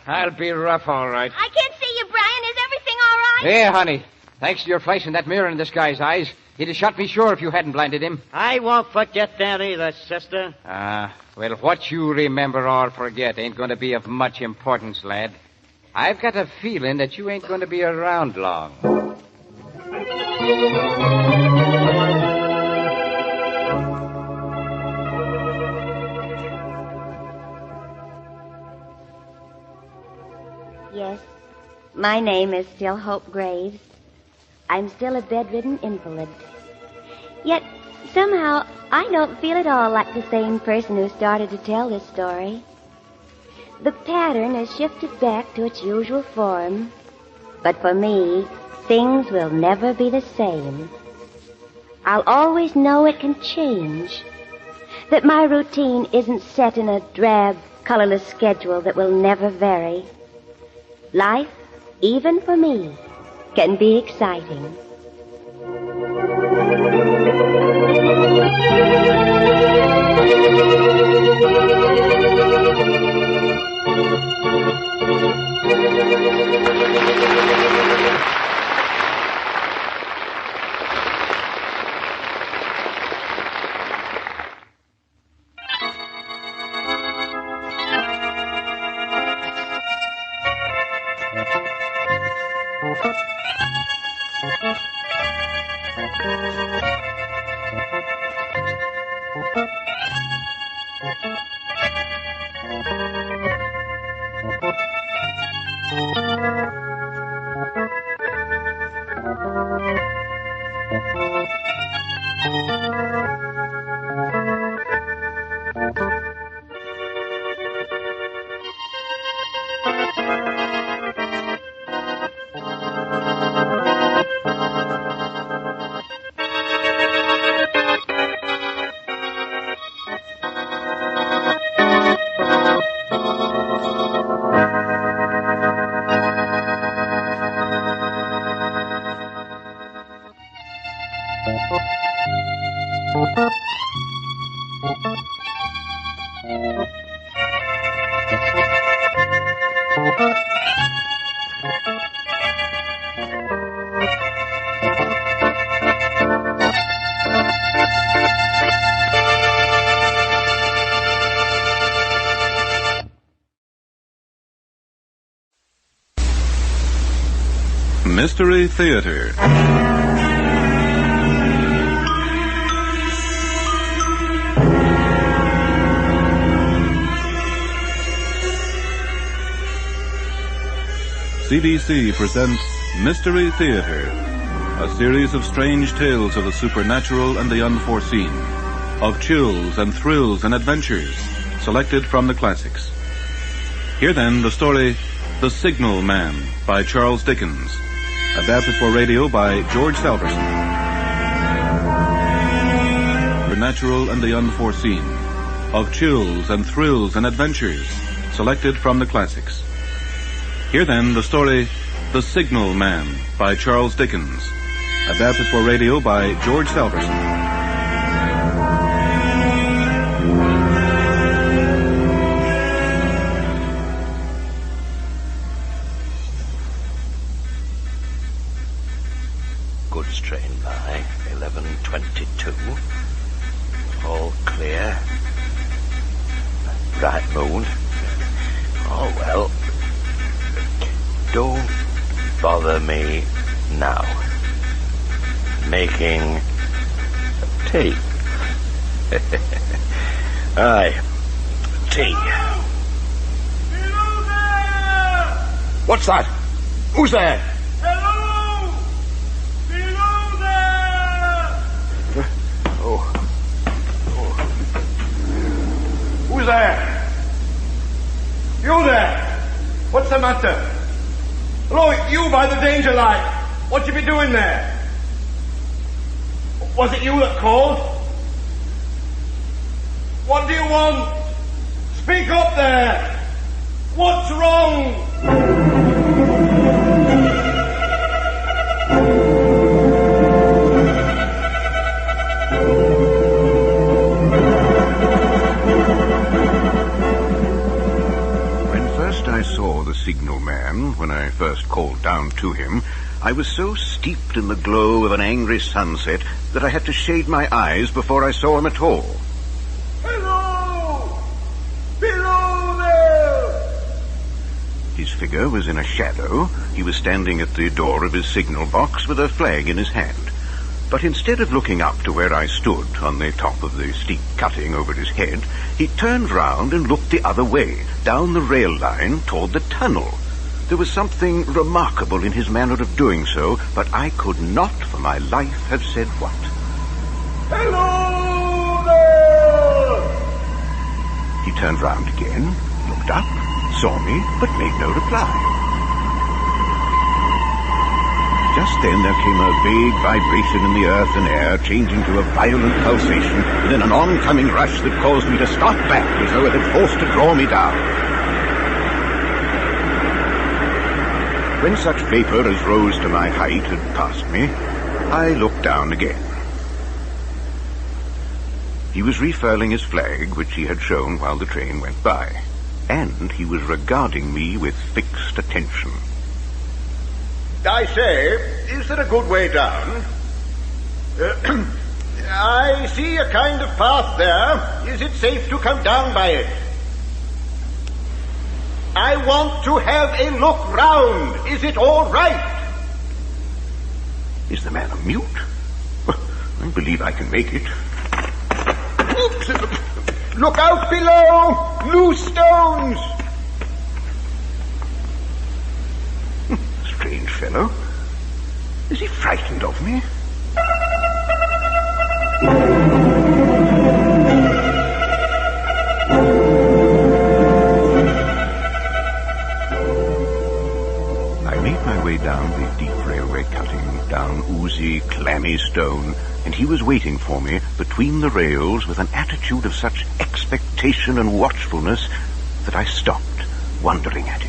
I'll be rough, all right. I can't see you, Brian. Is everything all right? Yeah, honey. Thanks to your flashing that mirror in this guy's eyes, he'd have shot me sure if you hadn't blinded him. I won't forget that either, sister. Well, what you remember or forget ain't going to be of much importance, lad. I've got a feeling that you ain't going to be around long. Yes, my name is still Hope Graves. I'm still a bedridden invalid. Yet, somehow, I don't feel at all like the same person who started to tell this story. The pattern has shifted back to its usual form. But for me, things will never be the same. I'll always know it can change. That my routine isn't set in a drab, colorless schedule that will never vary. Life, even for me, can be exciting. Mystery Theater. CBC presents Mystery Theater, a series of strange tales of the supernatural and the unforeseen, of chills and thrills and adventures, selected from the classics. Here then, the story, The Signal Man, by Charles Dickens, adapted for radio by George Salverson. Supernatural and the unforeseen, of chills and thrills and adventures, selected from the classics. Here then, the story, The Signal Man, by Charles Dickens, adapted for radio by George Salverson. Goods train by 11:22. All clear. Bright moon. Oh, well. Don't bother me Now, making tea. Aye, tea. What's that? Who's there? Hello! Below there! Who's there? You there? What's the matter? Hello, you by the danger light. What you be doing there? Was it you that called? What do you want? Speak up there. What's wrong? I saw the signal man, when I first called down to him, I was so steeped in the glow of an angry sunset that I had to shade my eyes before I saw him at all. Hello! Below there! His figure was in a shadow. He was standing at the door of his signal box with a flag in his hand. But instead of looking up to where I stood on the top of the steep cutting over his head, he turned round and looked the other way, down the rail line toward the tunnel. There was something remarkable in his manner of doing so, but I could not for my life have said what. Hello there! He turned round again, looked up, saw me, but made no reply. Just then there came a vague vibration in the earth and air, changing to a violent pulsation, and then an oncoming rush that caused me to start back as though it had forced to draw me down. When such vapor as rose to my height had passed me, I looked down again. He was refurling his flag, which he had shown while the train went by, and he was regarding me with fixed attention. I say, is there a good way down? I see a kind of path there. Is it safe to come down by it? I want to have a look round. Is it all right? Is the man a mute? I believe I can make it. Oops. Look out below! Loose stones! Strange fellow. Is he frightened of me? I made my way down the deep railway cutting, down oozy, clammy stone, and he was waiting for me between the rails with an attitude of such expectation and watchfulness that I stopped, wondering at it.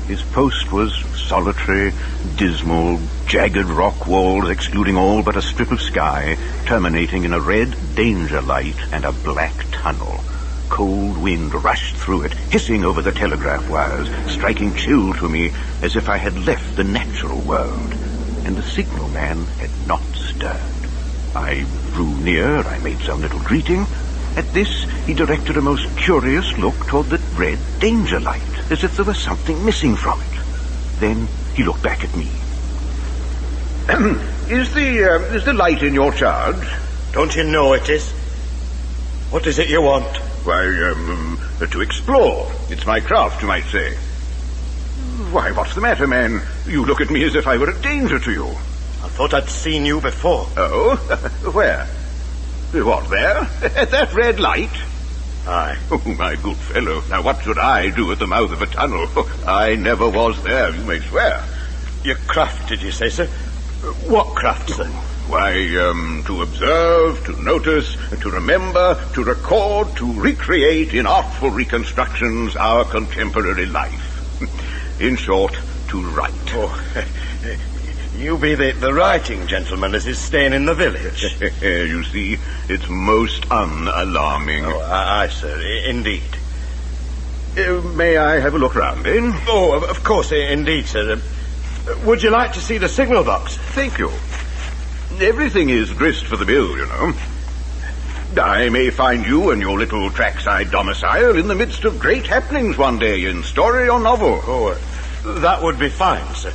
His post was solitary, dismal, jagged rock walls excluding all but a strip of sky, terminating in a red danger light and a black tunnel. Cold wind rushed through it, hissing over the telegraph wires, striking chill to me as if I had left the natural world. And the signal man had not stirred. I drew near, I made some little greeting. At this, he directed a most curious look toward the red danger light, as if there was something missing from it. Then he looked back at me. Is the light in your charge? Don't you know it is? What is it you want? Why, to explore. It's my craft, you might say. Why, what's the matter, man? You look at me as if I were a danger to you. I thought I'd seen you before. Oh? Where? What, there? At that red light? Aye. Oh, my good fellow. Now, what should I do at the mouth of a tunnel? I never was there, you may swear. Your craft, did you say, sir? What craft, sir? Why, to observe, to notice, to remember, to record, to recreate in artful reconstructions our contemporary life. In short, to write. Oh, you be the writing gentleman as is staying in the village. You see, it's most unalarming. Oh, aye, sir, indeed. May I have a look round, then? Oh, of course, indeed, sir. Would you like to see the signal box? Thank you. Everything is grist for the bill, you know. I may find you and your little trackside domicile in the midst of great happenings one day in story or novel. Oh, That would be fine, sir.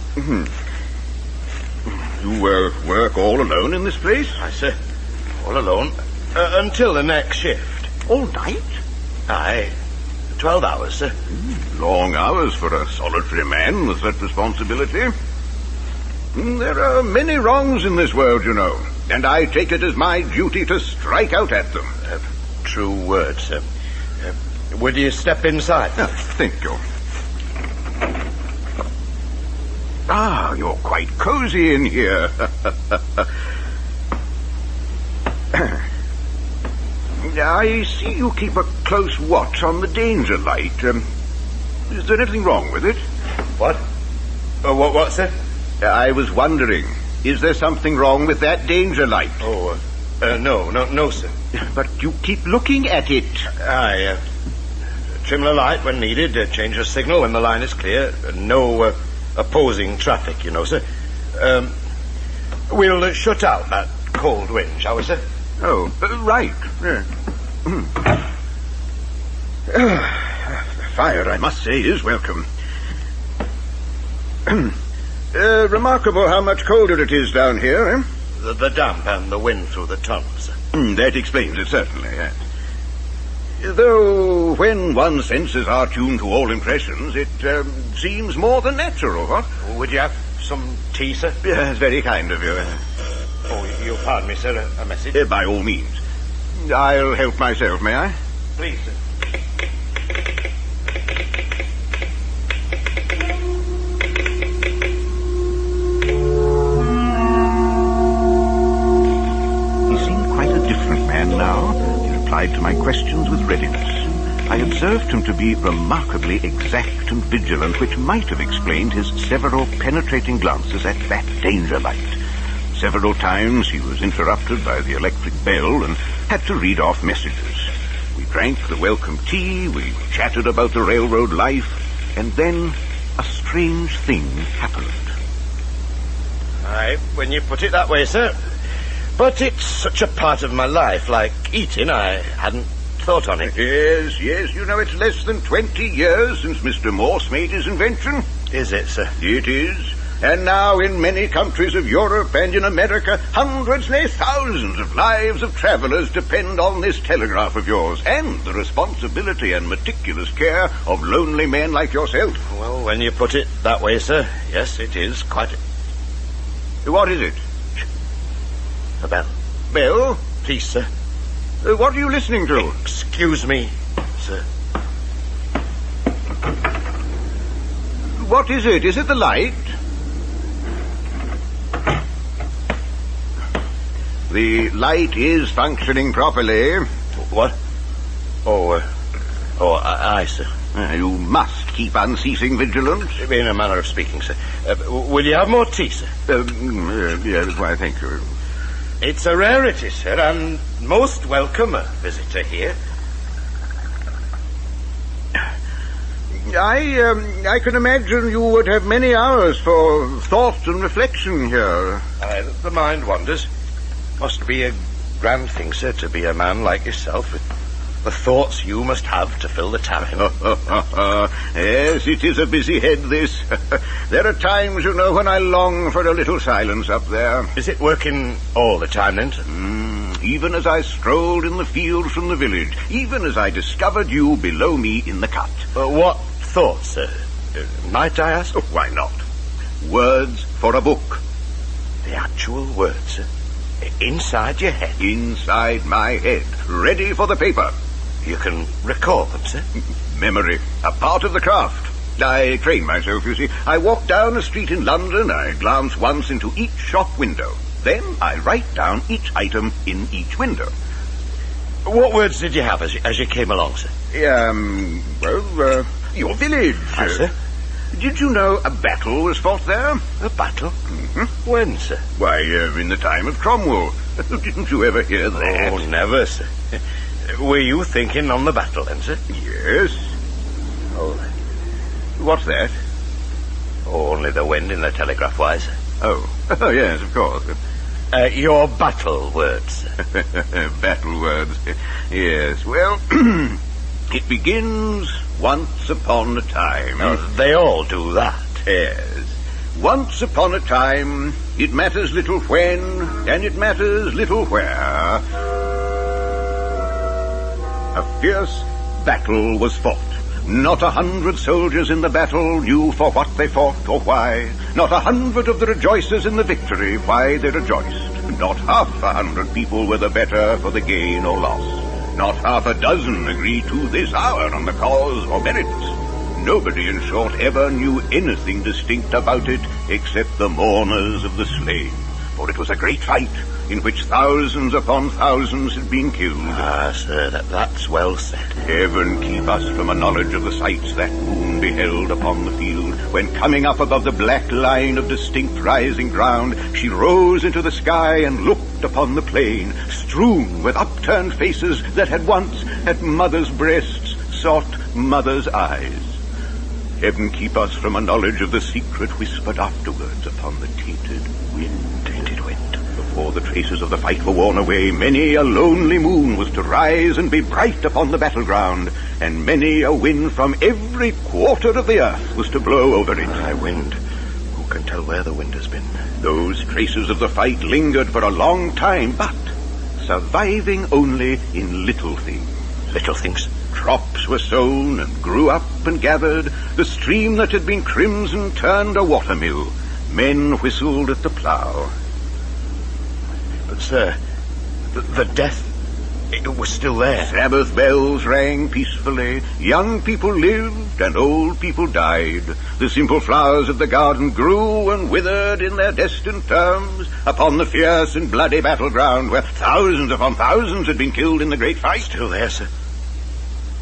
You work all alone in this place? Aye, sir. All alone. Until the next shift. All night? Aye. 12 hours, sir. Long hours for a solitary man with such responsibility. There are many wrongs in this world, you know, and I take it as my duty to strike out at them. True words, sir. Would you step inside? Thank you. You're quite cozy in here. I see you keep a close watch on the danger light. Is there anything wrong with it? What? What, sir? I was wondering, is there something wrong with that danger light? No, sir. But you keep looking at it. Aye, trim the light when needed, change the signal when the line is clear. No opposing traffic, you know, sir. We'll shut out that cold wind, shall we, sir? Oh, right. Fire, I must say, is welcome. Remarkable how much colder it is down here, eh? The damp and the wind through the tunnels. That explains it, certainly. Though, when one's senses are tuned to all impressions, it seems more than natural, what? Would you have some tea, sir? Yes, very kind of you. You'll pardon me, sir, a message? By all means. I'll help myself, may I? Please, sir. He seemed quite a different man now. He replied to my questions with readiness. I observed him to be remarkably exact and vigilant, which might have explained his several penetrating glances at that danger light. Several times he was interrupted by the electric bell and had to read off messages. We drank the welcome tea, we chatted about the railroad life, and then a strange thing happened. Aye, when you put it that way, sir. But it's such a part of my life, like eating, I hadn't thought on it. Yes, you know, it's less than 20 years since Mr. Morse made his invention. Is it, sir? It is. And now in many countries of Europe and in America, hundreds, nay, thousands of lives of travelers depend on this telegraph of yours, and the responsibility and meticulous care of lonely men like yourself. Well, when you put it that way, sir, yes, it is quite What is it? a bell. Bell? Please, sir. What are you listening to? Excuse me, sir. What is it? Is it the light? The light is functioning properly. What? Aye, sir. You must keep unceasing vigilance. In a manner of speaking, sir. Will you have more tea, sir? Yes, why, thank you. It's a rarity, sir, and most welcome, a visitor here. I can imagine you would have many hours for thought and reflection here. The mind wanders. Must be a grand thing, sir, to be a man like yourself, with the thoughts you must have to fill the tavern. Yes, it is a busy head, this. There are times, you know, when I long for a little silence up there. Is it working all the time, then, sir? Even as I strolled in the fields from the village, even as I discovered you below me in the cut. What thoughts, sir? Might I ask? Why not? Words for a book. The actual words, sir? Inside your head? Inside my head, ready for the paper. You can recall them, sir? Memory, a part of the craft. I train myself, you see. I walk down a street in London, I glance once into each shop window. Then I write down each item in each window. What words did you have as you came along, sir? Your village. Aye, sir. Did you know a battle was fought there? A battle? Mm-hmm. When, sir? Why, in the time of Cromwell. Didn't you ever hear that? Oh, never, sir. Were you thinking on the battle, then, sir? Yes. Oh. What's that? Oh, only the wind in the telegraph wire, sir. Oh, yes, of course. Your battle words. Battle words. Yes, well, it begins once upon a time. They all do that. Yes. Once upon a time, it matters little when, and it matters little where, a fierce battle was fought. Not 100 soldiers in the battle knew for what they fought or why. Not 100 of the rejoicers in the victory why they rejoiced. Not half 100 people were the better for the gain or loss. Not half a dozen agreed to this hour on the cause or merits. Nobody, in short, ever knew anything distinct about it except the mourners of the slain. For it was a great fight in which thousands upon thousands had been killed. Ah, sir, that's well said. Heaven keep us from a knowledge of the sights that moon beheld upon the field, when coming up above the black line of distinct rising ground, she rose into the sky and looked upon the plain, strewn with upturned faces that had once at mothers' breasts sought mothers' eyes. Heaven keep us from a knowledge of the secret whispered afterwards upon the tainted wind. Before the traces of the fight were worn away, many a lonely moon was to rise and be bright upon the battleground, and many a wind from every quarter of the earth was to blow over it. Aye, wind. Who can tell where the wind has been? Those traces of the fight lingered for a long time, but surviving only in little things. Little things? Crops were sown and grew up and gathered. The stream that had been crimson turned a watermill. Men whistled at the plough. But, sir, the death, it was still there. Sabbath bells rang peacefully. Young people lived and old people died. The simple flowers of the garden grew and withered in their destined terms upon the fierce and bloody battleground where thousands upon thousands had been killed in the great fight. Still there, sir.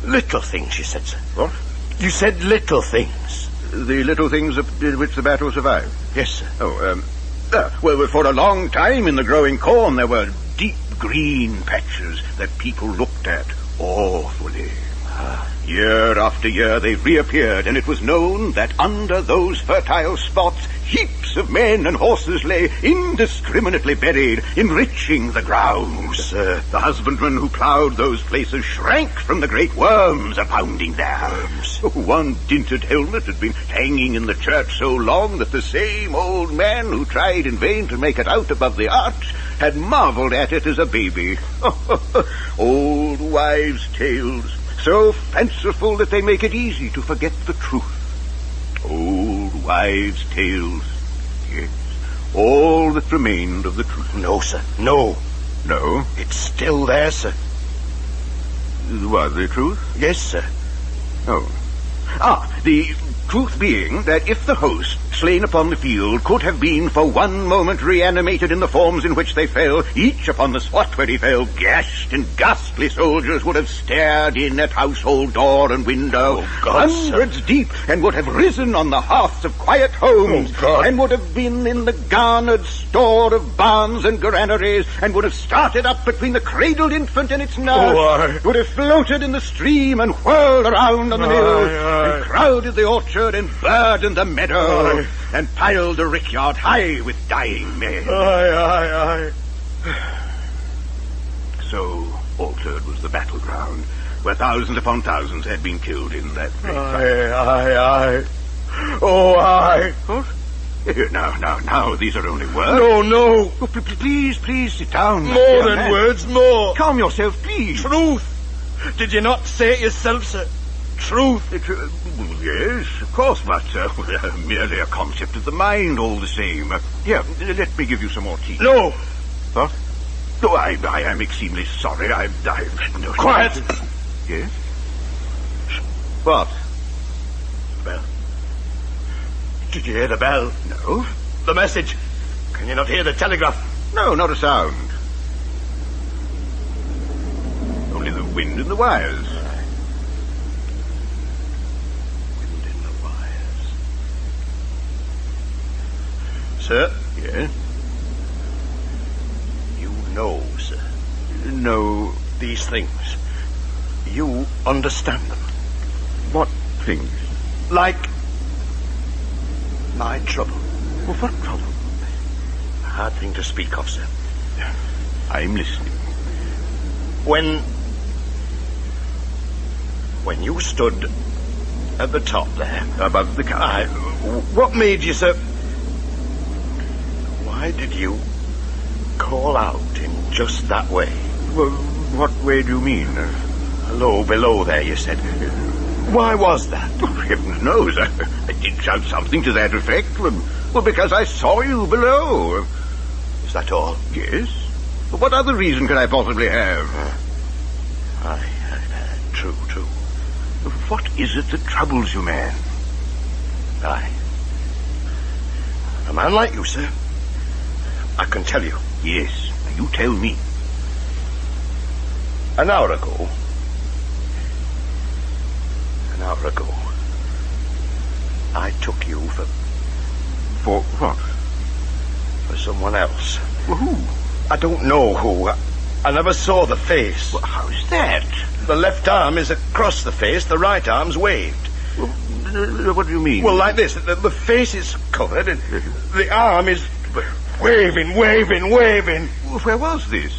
Little things, you said, sir. What? You said little things. The little things in which the battle survived? Yes, sir. Well, for a long time in the growing corn there were deep green patches that people looked at awfully. Year after year they reappeared, and it was known that under those fertile spots heaps of men and horses lay indiscriminately buried, enriching the ground. Sir, the husbandmen who ploughed those places shrank from the great worms abounding there. Worms? One dinted helmet had been hanging in the church so long that the same old man who tried in vain to make it out above the arch had marveled at it as a baby. Old wives' tales, so fanciful that they make it easy to forget the truth. Old wives' tales, yes, all that remained of the truth. No, sir, no. No? It's still there, sir. What, the truth? Yes, sir. Oh. The truth being that if the host, slain upon the field, could have been for one moment reanimated in the forms in which they fell, each upon the spot where he fell, gashed and ghastly soldiers would have stared in at household door and window, hundreds deep, and would have risen on the hearths of quiet homes, and would have been in the garnered store of barns and granaries, and would have started up between the cradled infant and its nurse, would have floated in the stream and whirled around on the mills, and crowded the orchard and burdened the meadow, and piled the rickyard high with dying men. So altered was the battleground, where thousands upon thousands had been killed in that great fight. What? Now, these are only words. No. Oh, please, sit down. More than words, more. Calm yourself, please. Truth. Did you not say it yourself, sir? Truth. Yes, of course, but merely a concept of the mind all the same. Here, let me give you some more tea. No. What? No, I am extremely sorry. I've no... Quiet. Yes? What? Bell. Did you hear the bell? No. The message. Can you not hear the telegraph? No, not a sound. Only the wind in the wires. Sir? Yes? You know, sir. Know these things. You understand them. What things? Like my trouble. Well, what trouble? A hard thing to speak of, sir. I'm listening. When you stood At the top there. Above the car. What made you so... Why did you call out in just that way? Well, what way do you mean? Hello, below there, you said. Why was that? Oh, heaven knows. I did shout something to that effect. Well, because I saw you below. Is that all? Yes. What other reason could I possibly have? True. What is it that troubles you, man? A man like you, sir. I can tell you. Yes, you tell me. An hour ago, I took you for... For what? For someone else. Well, who? I don't know who. I never saw the face. Well, how's that? The left arm is across the face, the right arm's waved. Well, what do you mean? Well, like this. The face is covered and the arm is waving. Well, where was this?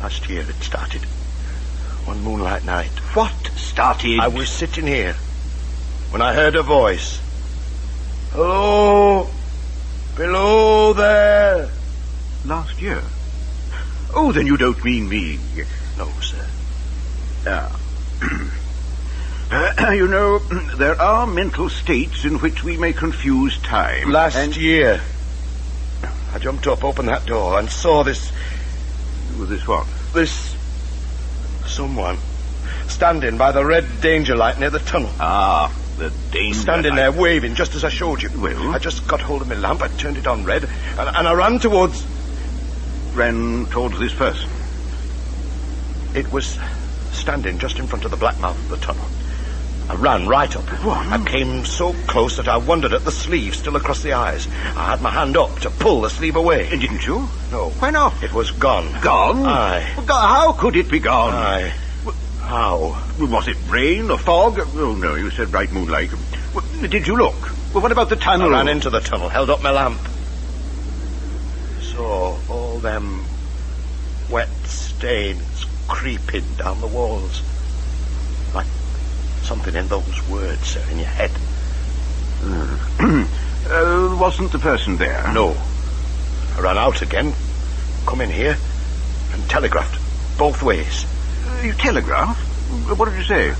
Last year it started. One moonlight night. What started? I was sitting here when I heard a voice. Hello? Below there? Last year? Oh, then you don't mean me. No, sir. You know, there are mental states in which we may confuse time. Last year, I jumped up, opened that door, and saw this... This what? This... someone standing by the red danger light near the tunnel. Ah, the danger standing light. there waving, just as I showed you. Well? I just got hold of my lamp, I turned it on red, and I ran towards... Ran towards this person? It was standing just in front of the black mouth of the tunnel. I ran right up. What? I came so close that I wondered at the sleeve still across the eyes. I had my hand up to pull the sleeve away. Didn't you? No. Why not? It was gone. Gone? Aye. Well, how could it be gone? Aye. How? Was it rain or fog? Oh, no, you said bright moonlight. Well, did you look? Well, what about the tunnel? I ran into the tunnel, held up my lamp. Saw all them wet stains creeping down the walls. Like something in those words, sir, in your head. Wasn't the person there? No. I ran out again, come in here, and telegraphed both ways. You telegraphed? What did you say?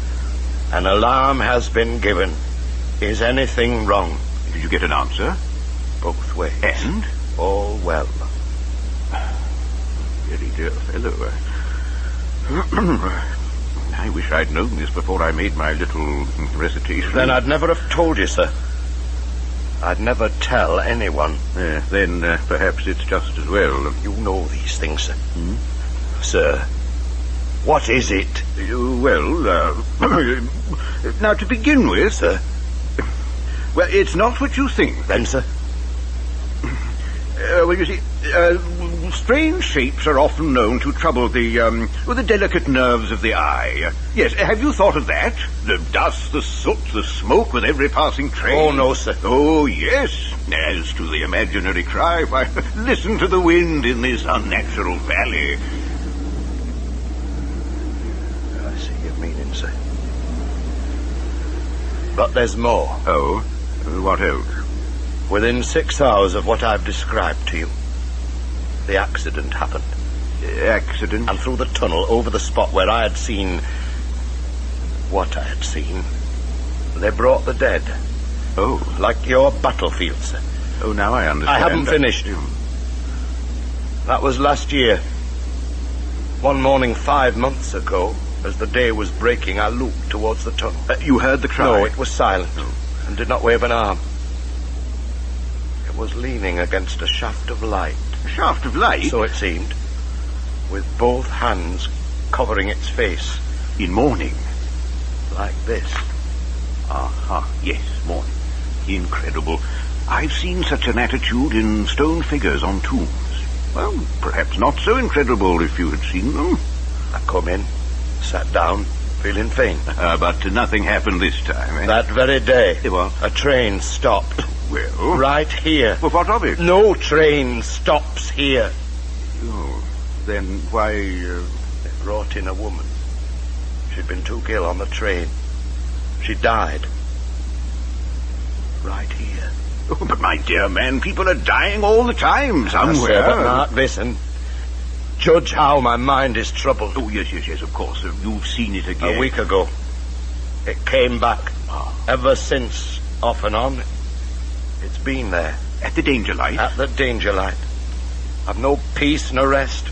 An alarm has been given. Is anything wrong? Did you get an answer? Both ways. And? All well. Very dear fellow. I wish I'd known this before I made my little recitation. Then I'd never have told you, sir. I'd never tell anyone. Then perhaps it's just as well. You know these things, sir. Sir, what is it? Now to begin with, sir. Well, it's not what you think. Then, sir? Well, you see, strange shapes are often known to trouble the delicate nerves of the eye. Yes, have you thought of that? The dust, the soot, the smoke with every passing train. Oh, no, sir. Oh, yes. As to the imaginary cry, why, listen to the wind in this unnatural valley. I see your meaning, sir. But there's more. Oh? What else? Within 6 hours of what I've described to you, the accident happened. Accident? And through the tunnel, over the spot where I had seen what I had seen, they brought the dead. Oh. Like your battlefield, sir. Oh, now I understand. I haven't finished. That was last year. One morning 5 months ago, as the day was breaking, I looked towards the tunnel. You heard the cry? No, it was silent, and did not wave an arm. It was leaning against a shaft of light. A shaft of light? So it seemed, with both hands covering its face. In mourning? Like this. Aha, yes, mourning. Incredible. I've seen such an attitude in stone figures on tombs. Well, perhaps not so incredible if you had seen them. I come in, sat down, feeling faint. But nothing happened this time, eh? That very day, what? A train stopped. Well? Right here. Well, what of it? No train stops here. Oh, then why... They brought in a woman. She'd been took ill on the train. She died. Right here. Oh, but my dear man, people are dying all the time somewhere. Yes, but Mark, listen. Judge how my mind is troubled. Oh, yes, of course. You've seen it again. A week ago. It came back. Ever since, off and on, it's been there. At the danger light? At the danger light. I've no peace nor rest.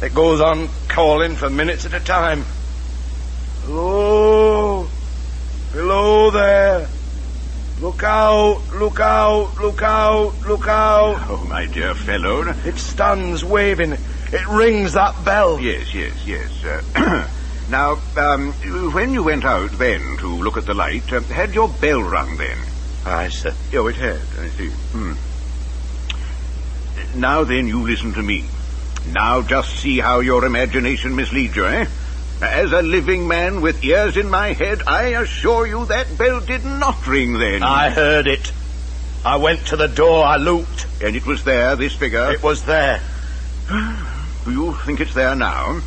It goes on calling for minutes at a time. Hello? Below there. Look out, look out, look out, look out. Oh, my dear fellow. It stands waving. It rings that bell. Yes. Now, when you went out then to look at the light, had your bell rung then? Aye, sir. Oh, it had, I see. Now then, you listen to me. Now just see how your imagination misleads you, eh? As a living man with ears in my head, I assure you that bell did not ring then. I heard it. I went to the door, I looked. And it was there, this figure? It was there. Do you think it's there now?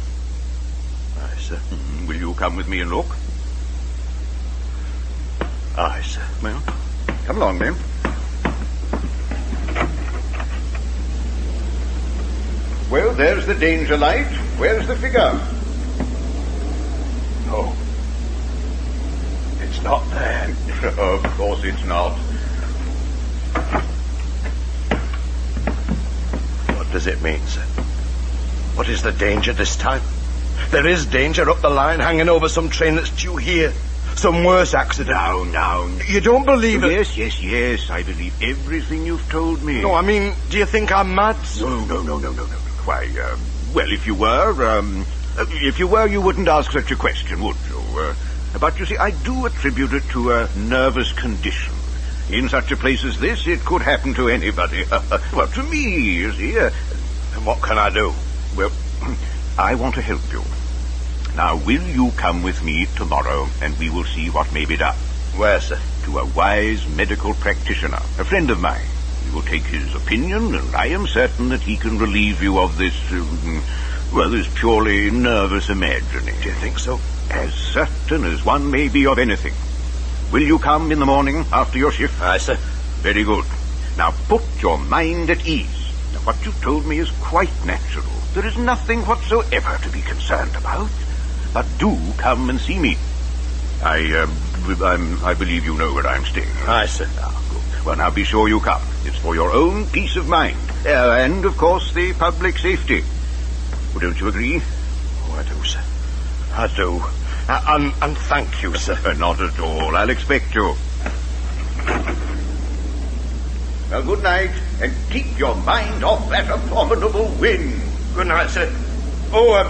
Aye, sir. Will you come with me and look? Aye, sir. Well, come along then. Well, there's the danger light. Where's the figure? No. It's not there. Of course it's not. What does it mean, sir? What is the danger this time? There is danger up the line, hanging over some train that's due here. Some worse accident. Now. You don't believe it? Yes. I believe everything you've told me. No, I mean, do you think I'm mad? No. Why, well, if you were, you wouldn't ask such a question, would you? But you see, I do attribute it to a nervous condition. In such a place as this, it could happen to anybody. Well, to me, you see. And what can I do? Well, I want to help you. Now, will you come with me tomorrow, and we will see what may be done? Where, sir? To a wise medical practitioner, a friend of mine. We will take his opinion, and I am certain that he can relieve you of this, this purely nervous imagining. Do you think so? As certain as one may be of anything. Will you come in the morning after your shift? Aye, sir. Very good. Now, put your mind at ease. Now, what you told me is quite natural. There is nothing whatsoever to be concerned about. But do come and see me. I believe you know where I'm staying. Aye, sir. Good. Well, now be sure you come. It's for your own peace of mind. And, of course, the public safety. Well, don't you agree? Oh, I do, sir. I do. And thank you, sir. Not at all. I'll expect you. Well, good night. And keep your mind off that abominable wind. Good night, sir. Oh,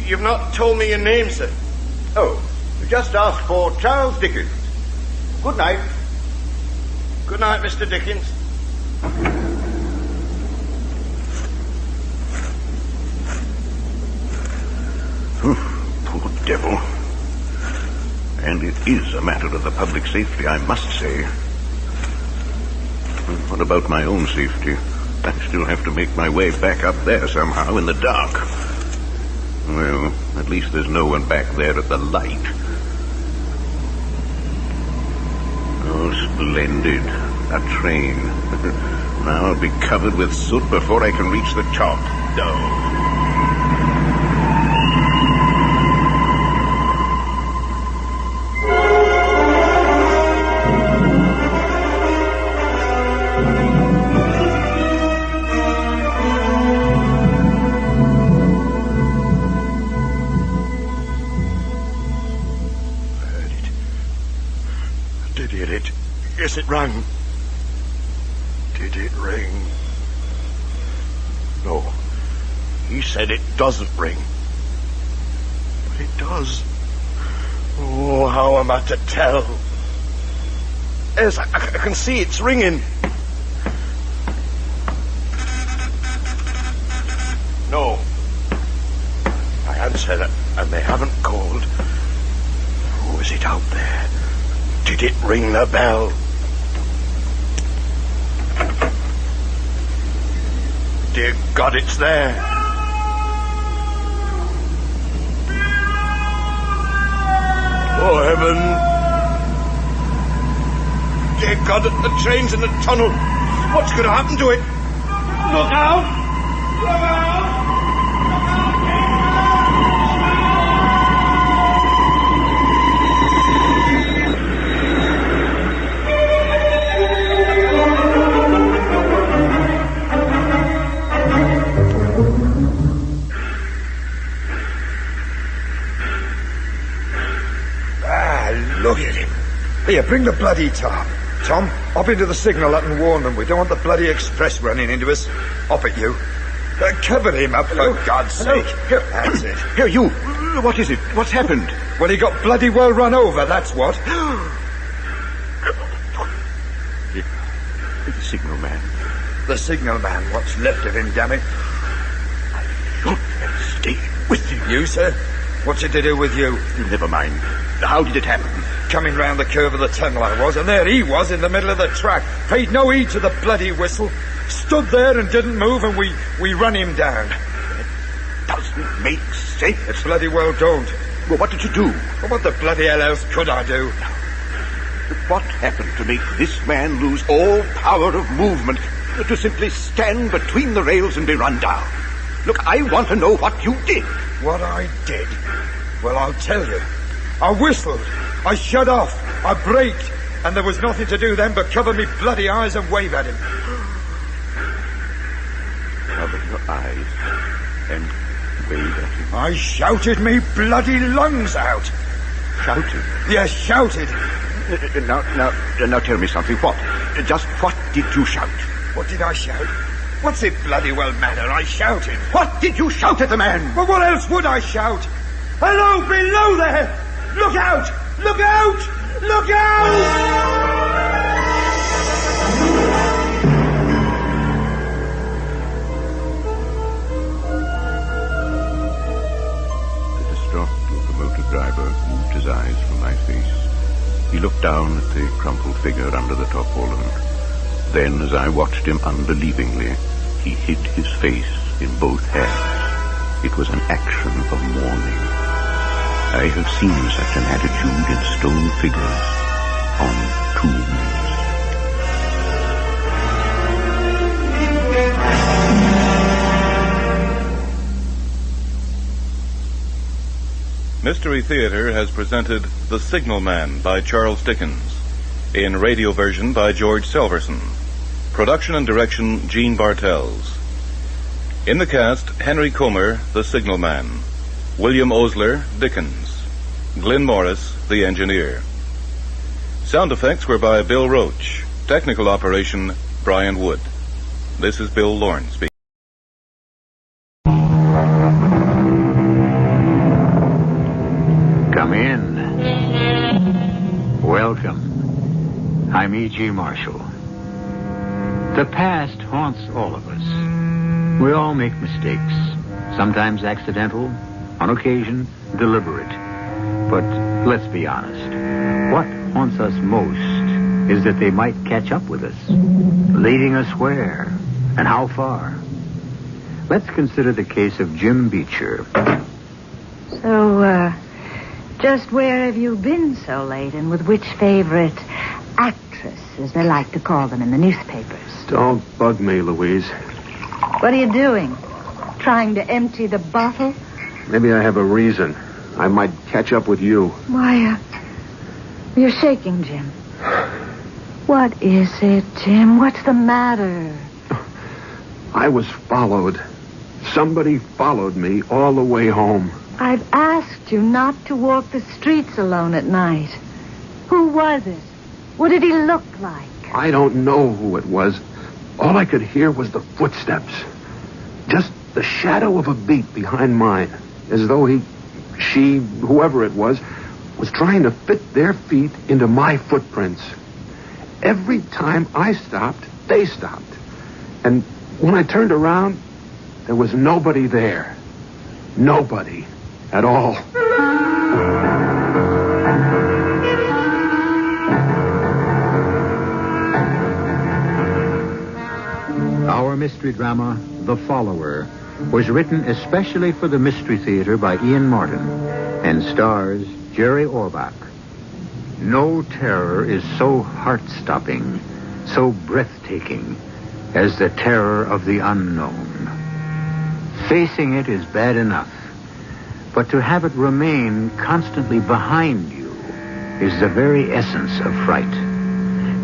you've not told me your name, sir. Oh, just ask for Charles Dickens. Good night. Good night, Mr. Dickens. Poor devil. And it is a matter of the public safety, I must say. What about my own safety? I still have to make my way back up there somehow in the dark. Well, at least there's no one back there at the light. Oh, splendid. A train. Now I'll be covered with soot before I can reach the top. Oh. Yes, it rang. Did it ring? No. He said it doesn't ring. But it does. Oh, how am I to tell? Yes, I can see it's ringing. No. I answered it, and they haven't called. Who is it out there? Did it ring the bell? Dear God, it's there. Oh, heaven. God, the train's in the tunnel. What's going to happen to it? Look out! Look out! Look at him. Here, bring the bloody tarp. Tom, hop into the signal hut and warn them. We don't want the bloody express running into us. Hop at you. Cover him up, for God's sake. That's it. Here, you. What is it? What's happened? Well, he got bloody well run over, that's what. The signal man. The signal man. What's left of him, damn it. Stay with him. You, sir? What's it to do with you? Never mind. How did it happen? Coming round the curve of the tunnel I was, and there he was in the middle of the track. Paid no heed to the bloody whistle. Stood there and didn't move, and we run him down. It doesn't make sense. It's bloody well don't. Well, what did you do? Well, what the bloody hell else could I do? What happened to make this man lose all power of movement, to simply stand between the rails and be run down? Look, I want to know what you did. What I did? Well, I'll tell you. I whistled. I shut off. I braked. And there was nothing to do then but cover me bloody eyes and wave at him. Cover your eyes and wave at him. I shouted me bloody lungs out. Shouted? Yes, shouted. Now tell me something. Just what did you shout? What did I shout? What's it bloody well matter? I shouted. What did you shout at the man? Well, what else would I shout? Hello, below there! Look out! Look out! Look out! The distraught locomotive driver moved his eyes from my face. He looked down at the crumpled figure under the tarpaulin. Then, as I watched him unbelievingly, he hid his face in both hands. It was an action of mourning. I have seen such an attitude in stone figures on tombs. Mystery Theater has presented The Signal Man by Charles Dickens, in radio version by George Selverson. Production and direction, Gene Bartels. In the cast, Henry Comer, the Signal Man. William Osler, Dickens. Glenn Morris, the engineer. Sound effects were by Bill Roach. Technical operation, Brian Wood. This is Bill Lorne speaking. Come in. Welcome. I'm E.G. Marshall. The past haunts all of us. We all make mistakes, sometimes accidental, on occasion deliberate. But let's be honest. What haunts us most is that they might catch up with us, leading us where and how far. Let's consider the case of Jim Beecher. So, just where have you been so late, and with which favorite actress, as they like to call them in the newspapers? Don't bug me, Louise. What are you doing? Trying to empty the bottle? Maybe I have a reason. I might catch up with you. Why, you're shaking, Jim. What is it, Jim? What's the matter? I was followed. Somebody followed me all the way home. I've asked you not to walk the streets alone at night. Who was it? What did he look like? I don't know who it was. All I could hear was the footsteps. Just the shadow of a beat behind mine. As though she, whoever it was trying to fit their feet into my footprints. Every time I stopped, they stopped. And when I turned around, there was nobody there. Nobody at all. Our mystery drama, The Follower, was written especially for the Mystery Theater by Ian Martin and stars Jerry Orbach. No terror is so heart-stopping, so breathtaking, as the terror of the unknown. Facing it is bad enough, but to have it remain constantly behind you is the very essence of fright.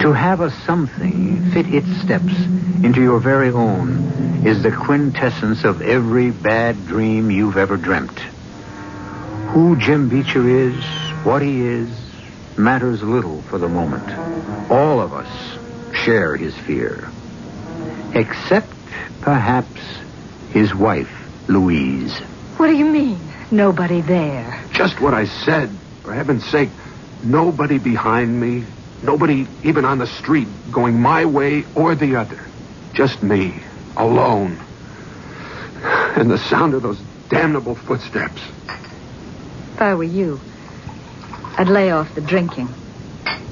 To have a something fit its steps into your very own is the quintessence of every bad dream you've ever dreamt. Who Jim Beecher is, what he is, matters little for the moment. All of us share his fear. Except, perhaps, his wife, Louise. What do you mean? Nobody there. Just what I said. For heaven's sake, nobody behind me, nobody even on the street going my way or the other. Just me, alone. And the sound of those damnable footsteps. If I were you, I'd lay off the drinking.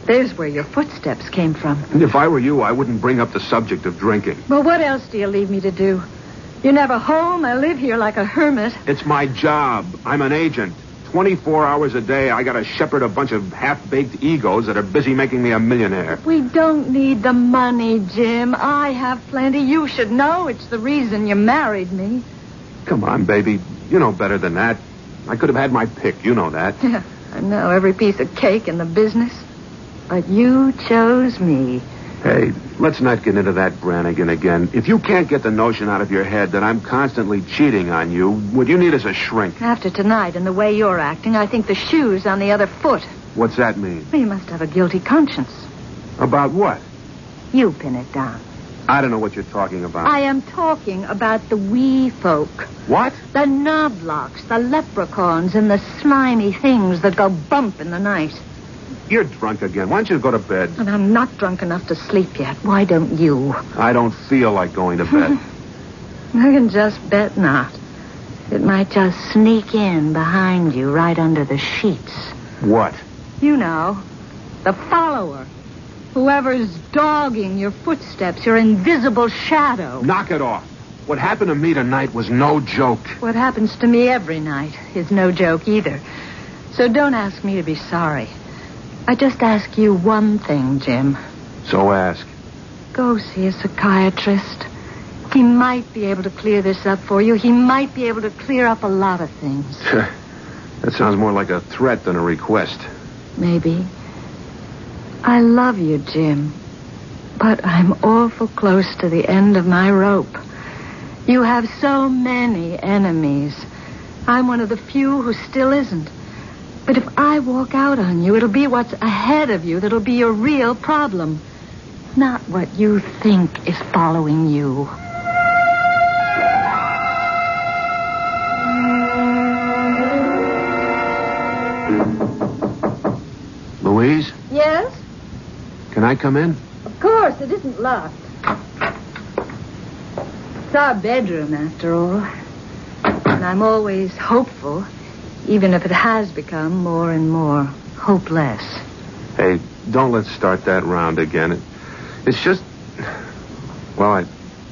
There's where your footsteps came from. And if I were you, I wouldn't bring up the subject of drinking. Well, what else do you leave me to do? You're never home. I live here like a hermit. It's my job. I'm an agent. 24 hours a day, I gotta shepherd a bunch of half-baked egos that are busy making me a millionaire. We don't need the money, Jim. I have plenty. You should know it's the reason you married me. Come on, baby. You know better than that. I could have had my pick. You know that. Yeah, I know every piece of cake in the business. But you chose me. Hey, let's not get into that Brannigan again. If you can't get the notion out of your head that I'm constantly cheating on you, what you need is a shrink. After tonight and the way you're acting, I think the shoe's on the other foot. What's that mean? Well, you must have a guilty conscience. About what? You pin it down. I don't know what you're talking about. I am talking about the wee folk. What? The knobblocks, the leprechauns, and the slimy things that go bump in the night. You're drunk again. Why don't you go to bed? And I'm not drunk enough to sleep yet. Why don't you? I don't feel like going to bed. I can just bet not. It might just sneak in behind you right under the sheets. What? You know, the follower. Whoever's dogging your footsteps, your invisible shadow. Knock it off. What happened to me tonight was no joke. What happens to me every night is no joke either. So don't ask me to be sorry. I just ask you one thing, Jim. So ask. Go see a psychiatrist. He might be able to clear this up for you. He might be able to clear up a lot of things. That sounds more like a threat than a request. Maybe. I love you, Jim. But I'm awful close to the end of my rope. You have so many enemies. I'm one of the few who still isn't. But if I walk out on you, it'll be what's ahead of you that'll be your real problem. Not what you think is following you. Louise? Yes? Can I come in? Of course, it isn't locked. It's our bedroom, after all. And I'm always hopeful, even if it has become more and more hopeless. Hey, don't let's start that round again. It's just... Well,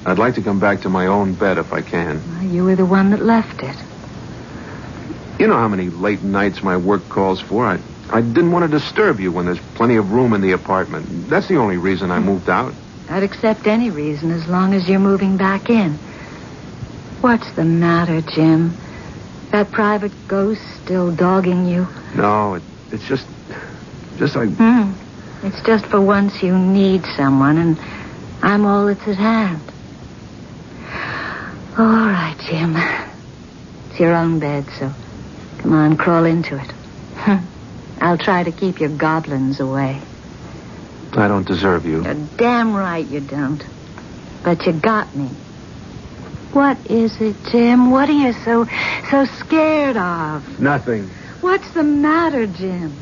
I'd like to come back to my own bed if I can. Well, you were the one that left it. You know how many late nights my work calls for? I didn't want to disturb you when there's plenty of room in the apartment. That's the only reason I moved out. I'd accept any reason as long as you're moving back in. What's the matter, Jim? That private ghost still dogging you? No, it's just like... It's just for once you need someone, and I'm all that's at hand. All right, Jim. It's your own bed, so come on, crawl into it. I'll try to keep your goblins away. I don't deserve you. You're damn right you don't. But you got me. What is it, Jim? What are you so scared of? Nothing. What's the matter, Jim?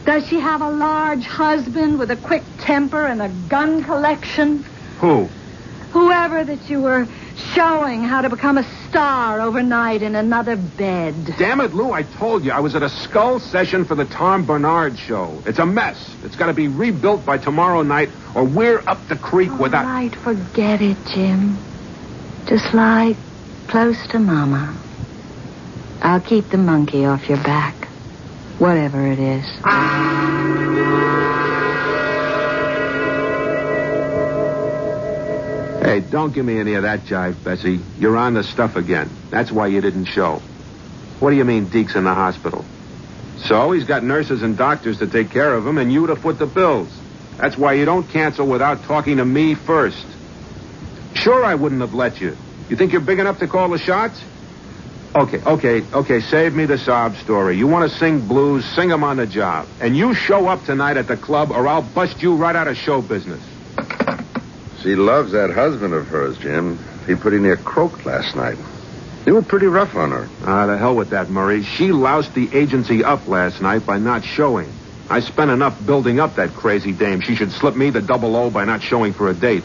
Does she have a large husband with a quick temper and a gun collection? Who? Whoever that you were showing how to become a star overnight in another bed. Damn it, Lou, I told you. I was at a skull session for the Tom Bernard show. It's a mess. It's got to be rebuilt by tomorrow night, or we're up the creek without... All right, forget it, Jim. Just lie close to Mama. I'll keep the monkey off your back. Whatever it is. Hey, don't give me any of that jive, Bessie. You're on the stuff again. That's why you didn't show. What do you mean Deke's in the hospital? So he's got nurses and doctors to take care of him and you to foot the bills. That's why you don't cancel without talking to me first. Sure, I wouldn't have let you. You think you're big enough to call the shots? Okay, save me the sob story. You want to sing blues, sing them on the job. And you show up tonight at the club or I'll bust you right out of show business. She loves that husband of hers, Jim. He pretty near croaked last night. You were pretty rough on her. The hell with that, Murray. She loused the agency up last night by not showing. I spent enough building up that crazy dame. She should slip me the double O by not showing for a date.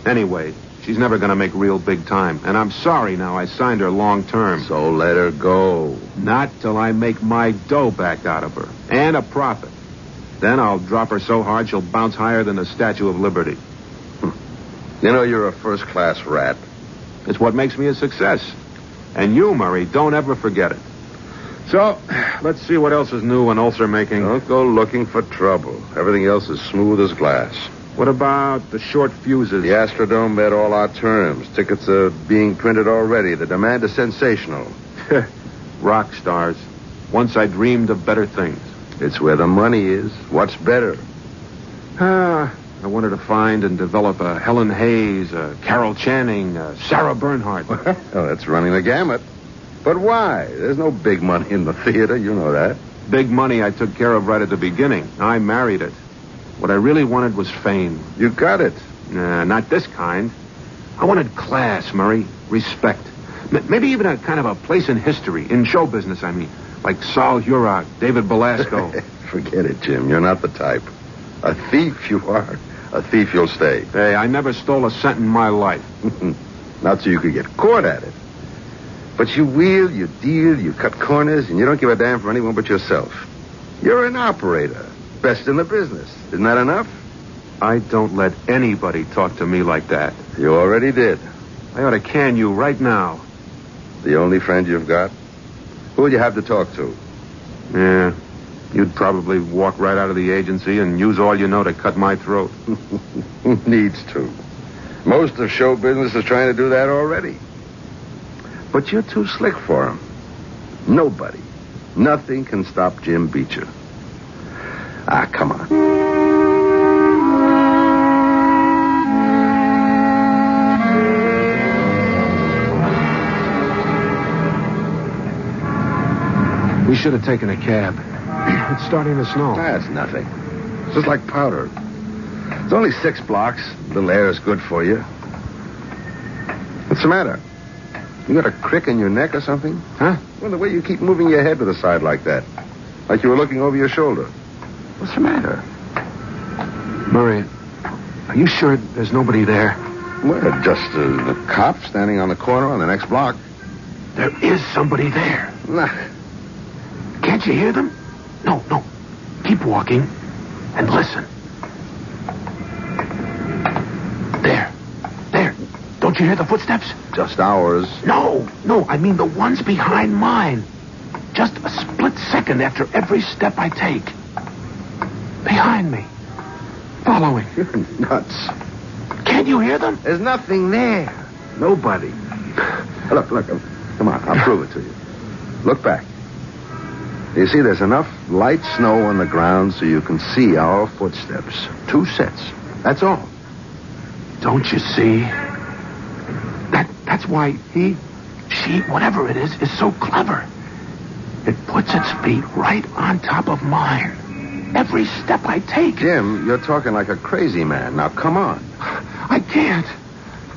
Anyway, she's never going to make real big time. And I'm sorry now I signed her long term. So let her go. Not till I make my dough back out of her. And a profit. Then I'll drop her so hard she'll bounce higher than the Statue of Liberty. You know you're a first-class rat. It's what makes me a success. And you, Murray, don't ever forget it. So, let's see what else is new in ulcer making. Don't go looking for trouble. Everything else is smooth as glass. What about the short fuses? The Astrodome met all our terms. Tickets are being printed already. The demand is sensational. Rock stars. Once I dreamed of better things. It's where the money is. What's better? I wanted to find and develop a Helen Hayes, a Carol Channing, a Sarah Bernhardt. Oh, that's running the gamut. But why? There's no big money in the theater. You know that. Big money I took care of right at the beginning. I married it. What I really wanted was fame. You got it. Not this kind. I wanted class, Murray. Respect. Maybe even a kind of a place in history. In show business, I mean. Like Sol Hurok, David Belasco. Forget it, Jim. You're not the type. A thief you are. A thief you'll stay. Hey, I never stole a cent in my life. Not so you could get caught at it. But you wheel, you deal, you cut corners, and you don't give a damn for anyone but yourself. You're an operator. Best in the business. Isn't that enough? I don't let anybody talk to me like that. You already did. I ought to can you right now. The only friend you've got? Who would you have to talk to? Yeah. You'd probably walk right out of the agency and use all you know to cut my throat. Who needs to? Most of show business is trying to do that already. But you're too slick for him. Nobody. Nothing can stop Jim Beecher. Come on. We should have taken a cab. It's starting to snow. That's nothing. It's just like powder. It's only 6 blocks. A little air is good for you. What's the matter? You got a crick in your neck or something? Huh? Well, the way you keep moving your head to the side like that. Like you were looking over your shoulder. What's the matter? Murray, are you sure there's nobody there? Well, just the cop standing on the corner on the next block. There is somebody there. Nah. Can't you hear them? No. Keep walking and listen. There. Don't you hear the footsteps? Just ours. No. I mean the ones behind mine. Just a split second after every step I take. Behind me. Following. You're nuts. Can't you hear them? There's nothing there. Nobody. Look. Come on, I'll prove it to you. Look back. You see, there's enough light snow on the ground so you can see our footsteps. 2 sets. That's all. Don't you see? That's why she, whatever it is so clever. It puts its feet right on top of mine. Every step I take. Jim, you're talking like a crazy man. Now, come on. I can't.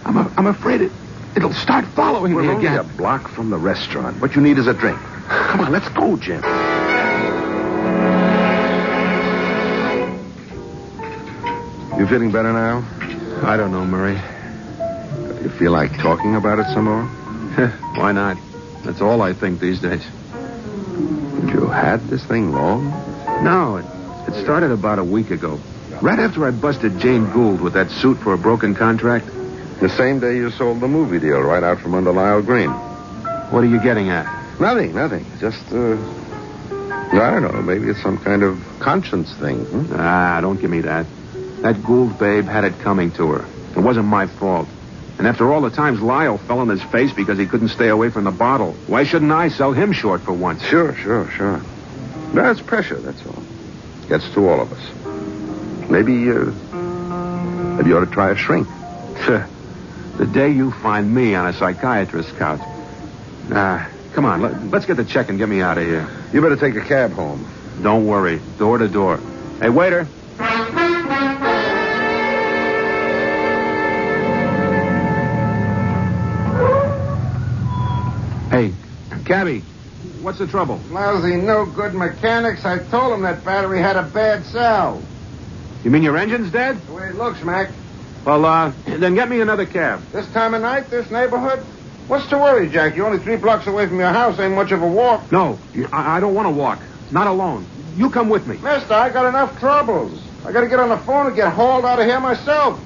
I'm afraid it'll start following me again. We're only a block from the restaurant. What you need is a drink. Come on, let's go, Jim. You feeling better now? I don't know, Murray. You feel like talking about it some more? Why not? That's all I think these days. You had this thing long? No, it started about a week ago. Right after I busted Jane Gould with that suit for a broken contract. The same day you sold the movie deal right out from under Lyle Green. What are you getting at? Nothing. Just, I don't know. Maybe it's some kind of conscience thing. Don't give me that. That Gould babe had it coming to her. It wasn't my fault. And after all the times Lyle fell on his face because he couldn't stay away from the bottle, why shouldn't I sell him short for once? Sure. That's pressure, that's all. Gets to all of us. Maybe you ought to try a shrink. The day you find me on a psychiatrist's couch. Come on, let's get the check and get me out of here. You better take a cab home. Don't worry. Door to door. Hey, waiter. Hey, cabbie, what's the trouble? Lousy, no-good mechanics. I told him that battery had a bad cell. You mean your engine's dead? The way it looks, Mac. Well, then get me another cab. This time of night, this neighborhood? What's to worry, Jack? You're only 3 blocks away from your house. Ain't much of a walk. No, I don't want to walk. Not alone. You come with me. Mister, I got enough troubles. I got to get on the phone and get hauled out of here myself.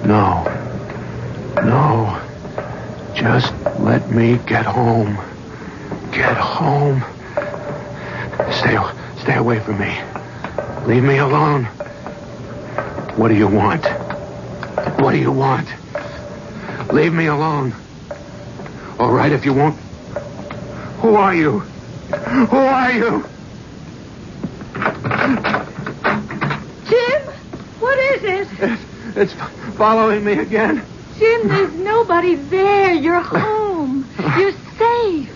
No. Just let me get home. Get home. Stay away from me. Leave me alone. What do you want? What do you want? Leave me alone. All right, if you won't. Who are you? Who are you? Jim, what is it? It's following me again. Jim, there's nobody there. You're home. You're safe.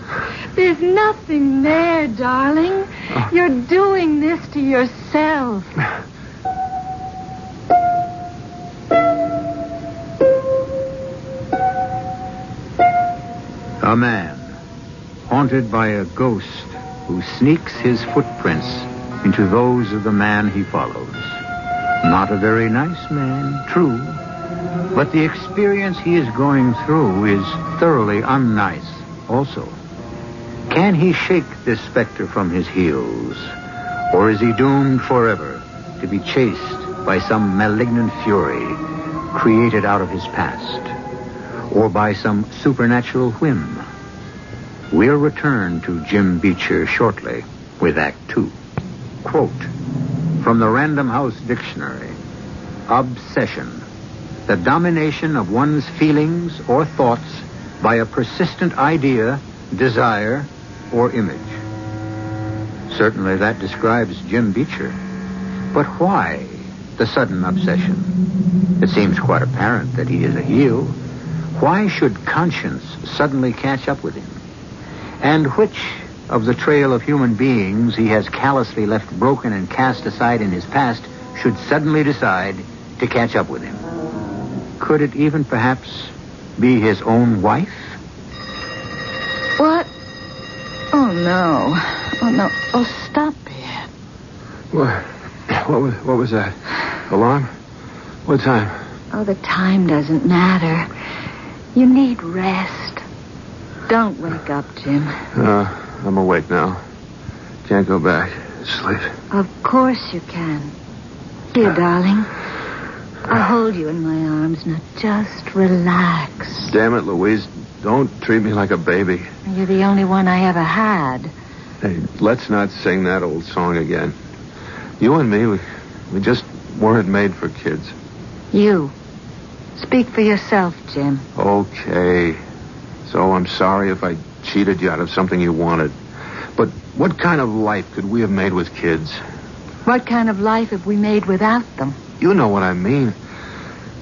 There's nothing there, darling. You're doing this to yourself. A man, haunted by a ghost who sneaks his footprints into those of the man he follows. Not a very nice man, true, but the experience he is going through is thoroughly unnice also. Can he shake this specter from his heels, or is he doomed forever to be chased by some malignant fury created out of his past, or by some supernatural whim? We'll return to Jim Beecher shortly with Act 2. Quote from the Random House Dictionary: obsession, the domination of one's feelings or thoughts by a persistent idea, desire, or image. Certainly that describes Jim Beecher. But why the sudden obsession? It seems quite apparent that he is a heel. Why should conscience suddenly catch up with him? And which of the trail of human beings he has callously left broken and cast aside in his past should suddenly decide to catch up with him? Could it even perhaps be his own wife? What? Oh, no. Oh, no. Oh, stop it. What was that? Alarm? What time? Oh, the time doesn't matter. You need rest. Don't wake up, Jim. I'm awake now. Can't go back. Sleep. Of course you can. Here, darling. I'll hold you in my arms. Now, just relax. Damn it, Louise. Don't treat me like a baby. You're the only one I ever had. Hey, let's not sing that old song again. You and me, we just weren't made for kids. You. Speak for yourself, Jim. Okay. So I'm sorry if I cheated you out of something you wanted. But what kind of life could we have made with kids? What kind of life have we made without them? You know what I mean.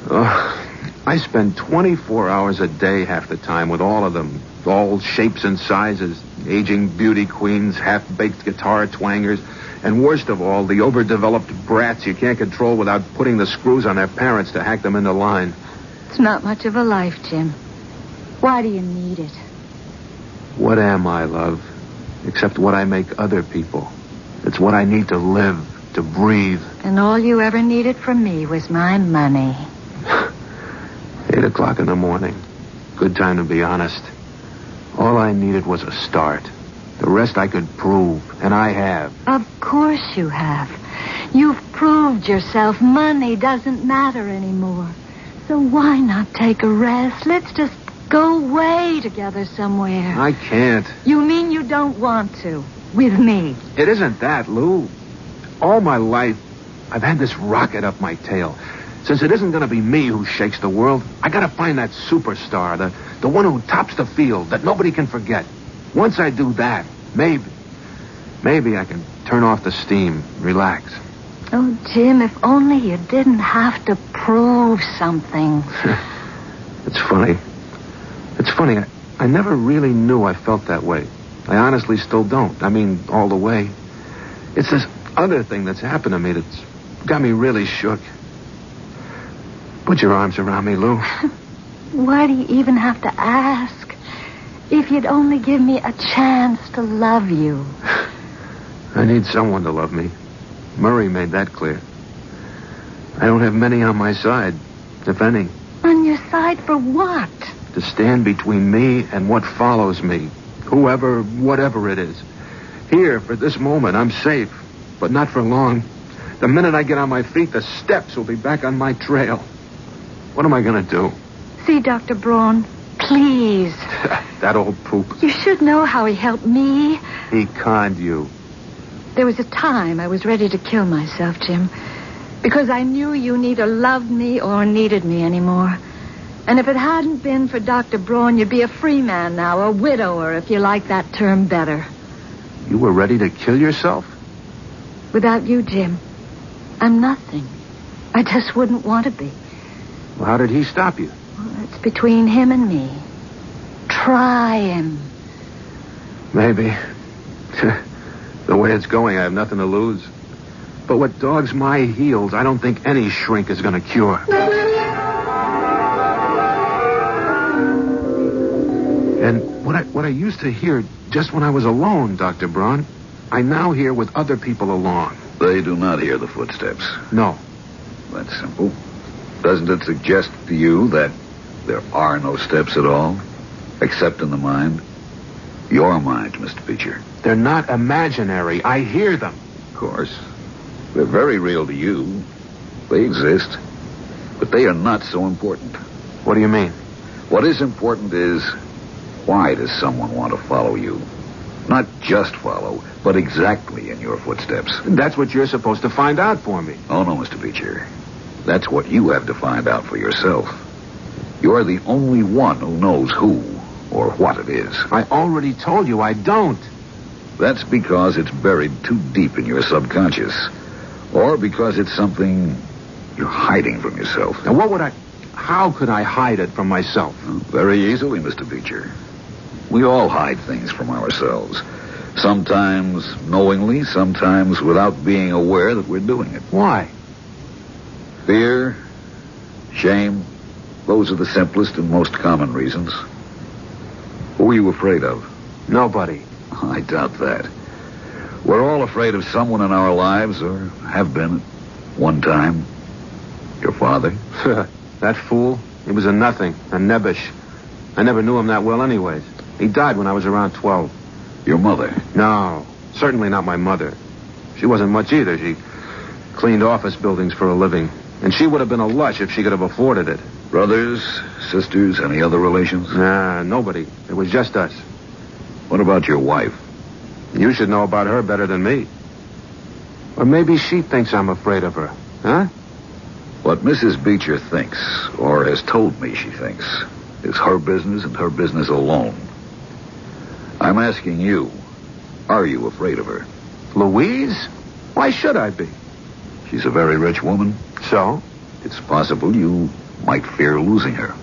I spend 24 hours a day half the time with all of them. All shapes and sizes. Aging beauty queens, half-baked guitar twangers, and worst of all, the overdeveloped brats you can't control without putting the screws on their parents to hack them into line. It's not much of a life, Jim. Why do you need it? What am I, love? Except what I make other people. It's what I need to live, to breathe. And all you ever needed from me was my money. 8 o'clock in the morning. Good time to be honest. All I needed was a start. The rest I could prove, and I have. Of course you have. You've proved yourself. Money doesn't matter anymore. So why not take a rest? Let's just go away together somewhere. I can't. You mean you don't want to? With me? It isn't that, Lou. All my life, I've had this rocket up my tail. Since it isn't going to be me who shakes the world, I got to find that superstar, the one who tops the field, that nobody can forget. Once I do that, maybe I can turn off the steam, relax. Oh, Jim, if only you didn't have to prove something. It's funny. It's funny. I never really knew I felt that way. I honestly still don't. I mean, all the way. It's this other thing that's happened to me that's got me really shook. Put your arms around me, Lou. Why do you even have to ask? If you'd only give me a chance to love you. I need someone to love me. Murray made that clear. I don't have many on my side, if any. On your side for what? To stand between me and what follows me. Whoever, whatever it is. Here, for this moment, I'm safe. But not for long. The minute I get on my feet, the steps will be back on my trail. What am I going to do? See, Dr. Braun, please. That old poop. You should know how he helped me. He conned you. There was a time I was ready to kill myself, Jim. Because I knew you neither loved me or needed me anymore. And if it hadn't been for Dr. Braun, you'd be a free man now, a widower, if you like that term better. You were ready to kill yourself? Without you, Jim, I'm nothing. I just wouldn't want to be. Well, how did he stop you? Well, it's between him and me. Try him. Maybe. The way it's going, I have nothing to lose. But what dogs my heels, I don't think any shrink is going to cure. And what I used to hear just when I was alone, Dr. Braun, I now hear with other people along. They do not hear the footsteps. No. That's simple. Doesn't it suggest to you that there are no steps at all, except in the mind? Your mind, Mr. Beecher. They're not imaginary. I hear them. Of course. They're very real to you. They exist. But they are not so important. What do you mean? What is important is, why does someone want to follow you? Not just follow, but exactly in your footsteps. That's what you're supposed to find out for me. Oh, no, Mr. Beecher. That's what you have to find out for yourself. You're the only one who knows who or what it is. I already told you I don't. That's because it's buried too deep in your subconscious. Or because it's something you're hiding from yourself. Now, how could I hide it from myself? Well, very easily, Mr. Beecher. We all hide things from ourselves. Sometimes knowingly, sometimes without being aware that we're doing it. Why? Fear, shame, those are the simplest and most common reasons. Who are you afraid of? Nobody. I doubt that. We're all afraid of someone in our lives, or have been at one time. Your father? That fool? He was a nothing, a nebbish. I never knew him that well anyways. He died when I was around 12. Your mother? No, certainly not my mother. She wasn't much either. She cleaned office buildings for a living. And she would have been a lush if she could have afforded it. Brothers, sisters, any other relations? Nah, nobody. It was just us. What about your wife? You should know about her better than me. Or maybe she thinks I'm afraid of her. Huh? What Mrs. Beecher thinks, or has told me she thinks, is her business and her business alone. I'm asking you, are you afraid of her? Louise? Why should I be? She's a very rich woman. So? It's possible you might fear losing her.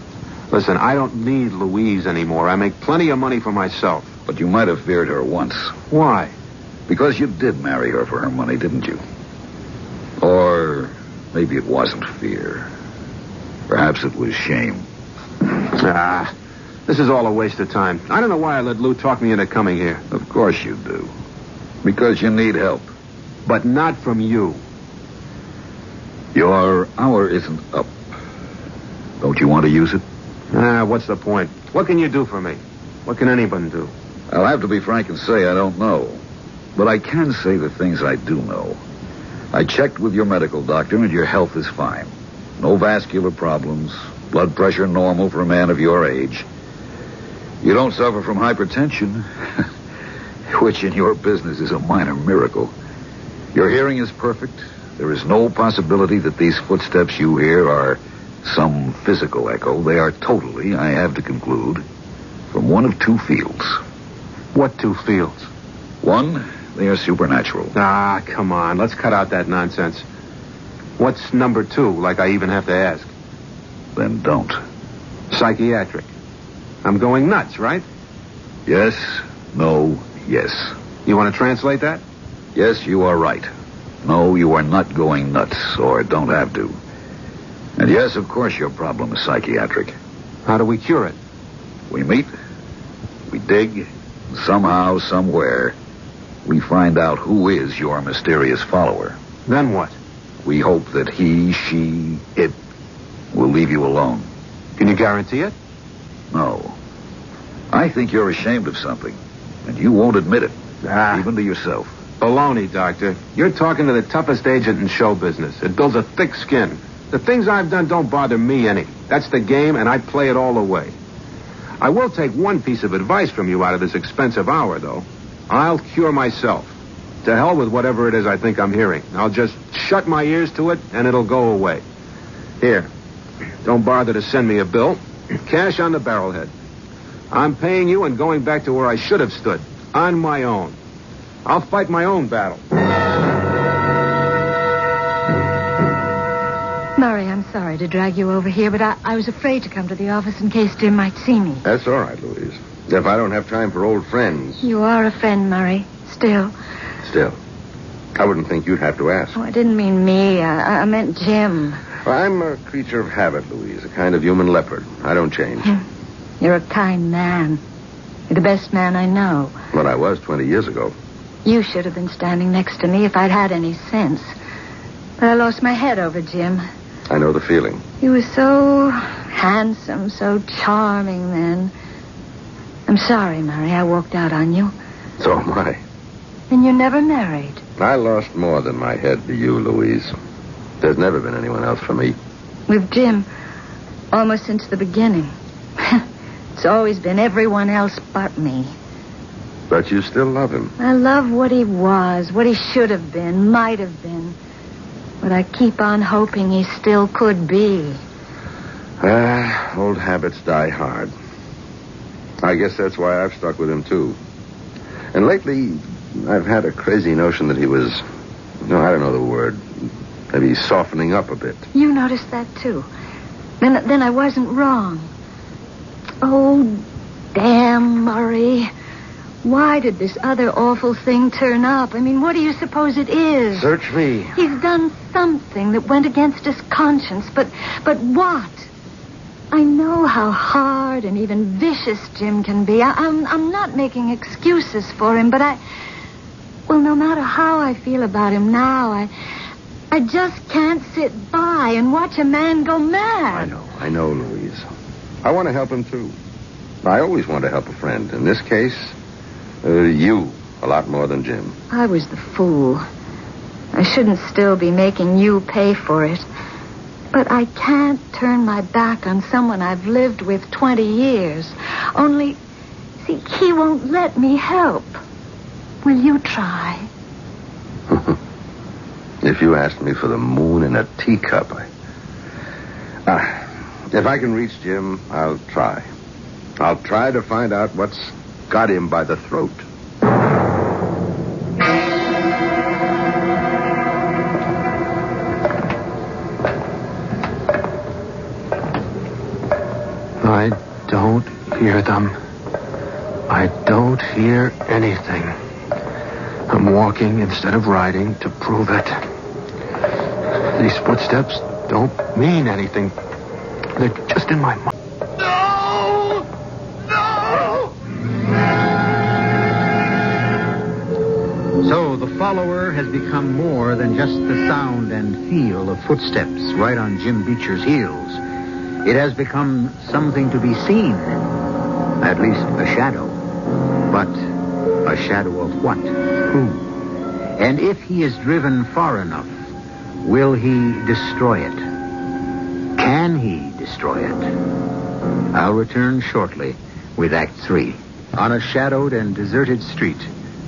Listen, I don't need Louise anymore. I make plenty of money for myself. But you might have feared her once. Why? Because you did marry her for her money, didn't you? Or maybe it wasn't fear. Perhaps it was shame. This is all a waste of time. I don't know why I let Lou talk me into coming here. Of course you do. Because you need help. But not from you. Your hour isn't up. Don't you want to use it? What's the point? What can you do for me? What can anyone do? I'll have to be frank and say I don't know. But I can say the things I do know. I checked with your medical doctor, and your health is fine. No vascular problems, blood pressure normal for a man of your age. You don't suffer from hypertension, which in your business is a minor miracle. Your hearing is perfect. There is no possibility that these footsteps you hear are some physical echo. They are totally, I have to conclude, from one of two fields. What two fields? One, they are supernatural. Ah, come on. Let's cut out that nonsense. What's number two, like I even have to ask? Then don't. Psychiatric. I'm going nuts, right? Yes, no, yes. You want to translate that? Yes, you are right. No, you are not going nuts, or don't have to. And yes, of course, your problem is psychiatric. How do we cure it? We meet, we dig, and somehow, somewhere, we find out who is your mysterious follower. Then what? We hope that he, she, it will leave you alone. Can you guarantee it? No. I think you're ashamed of something, and you won't admit it, even to yourself. Baloney, Doctor. You're talking to the toughest agent in show business. It builds a thick skin. The things I've done don't bother me any. That's the game, and I play it all the way. I will take one piece of advice from you out of this expensive hour, though. I'll cure myself. To hell with whatever it is I think I'm hearing. I'll just shut my ears to it, and it'll go away. Here. Don't bother to send me a bill. Cash on the barrelhead. I'm paying you and going back to where I should have stood. On my own. I'll fight my own battle. Murray, I'm sorry to drag you over here, but I was afraid to come to the office in case Jim might see me. That's all right, Louise. If I don't have time for old friends. You are a friend, Murray. Still. I wouldn't think you'd have to ask. Oh, I didn't mean me. I meant Jim. Well, I'm a creature of habit, Louise. A kind of human leopard. I don't change. You're a kind man. You're the best man I know. Well, I was 20 years ago. You should have been standing next to me if I'd had any sense. But I lost my head over Jim. I know the feeling. He was so handsome, so charming then. I'm sorry, Murray. I walked out on you. So am I. And you never married. I lost more than my head to you, Louise. There's never been anyone else for me. With Jim, almost since the beginning. It's always been everyone else but me. But you still love him. I love what he was, what he should have been, might have been. But I keep on hoping he still could be. Old habits die hard. I guess that's why I've stuck with him, too. And lately, I've had a crazy notion that he was, I don't know the word, maybe softening up a bit. You noticed that, too. Then I wasn't wrong. Oh, damn, Murray. Why did this other awful thing turn up? I mean, what do you suppose it is? Search me. He's done something that went against his conscience, but what? I know how hard and even vicious Jim can be. I'm not making excuses for him, but no matter how I feel about him now, I just can't sit by and watch a man go mad. I know, Louise. I want to help him, too. I always want to help a friend. In this case, you, a lot more than Jim. I was the fool. I shouldn't still be making you pay for it. But I can't turn my back on someone I've lived with 20 years. Only, see, he won't let me help. Will you try? If you asked me for the moon in a teacup, if I can reach Jim, I'll try. I'll try to find out what's got him by the throat. I don't hear them. I don't hear anything. I'm walking instead of riding to prove it. These footsteps don't mean anything. They're just in my mind. So the follower has become more than just the sound and feel of footsteps right on Jim Beecher's heels. It has become something to be seen. At least a shadow. But a shadow of what? Who? And if he is driven far enough, Will he destroy it? Can he destroy it? I'll return shortly with Act 3. On a shadowed and deserted street,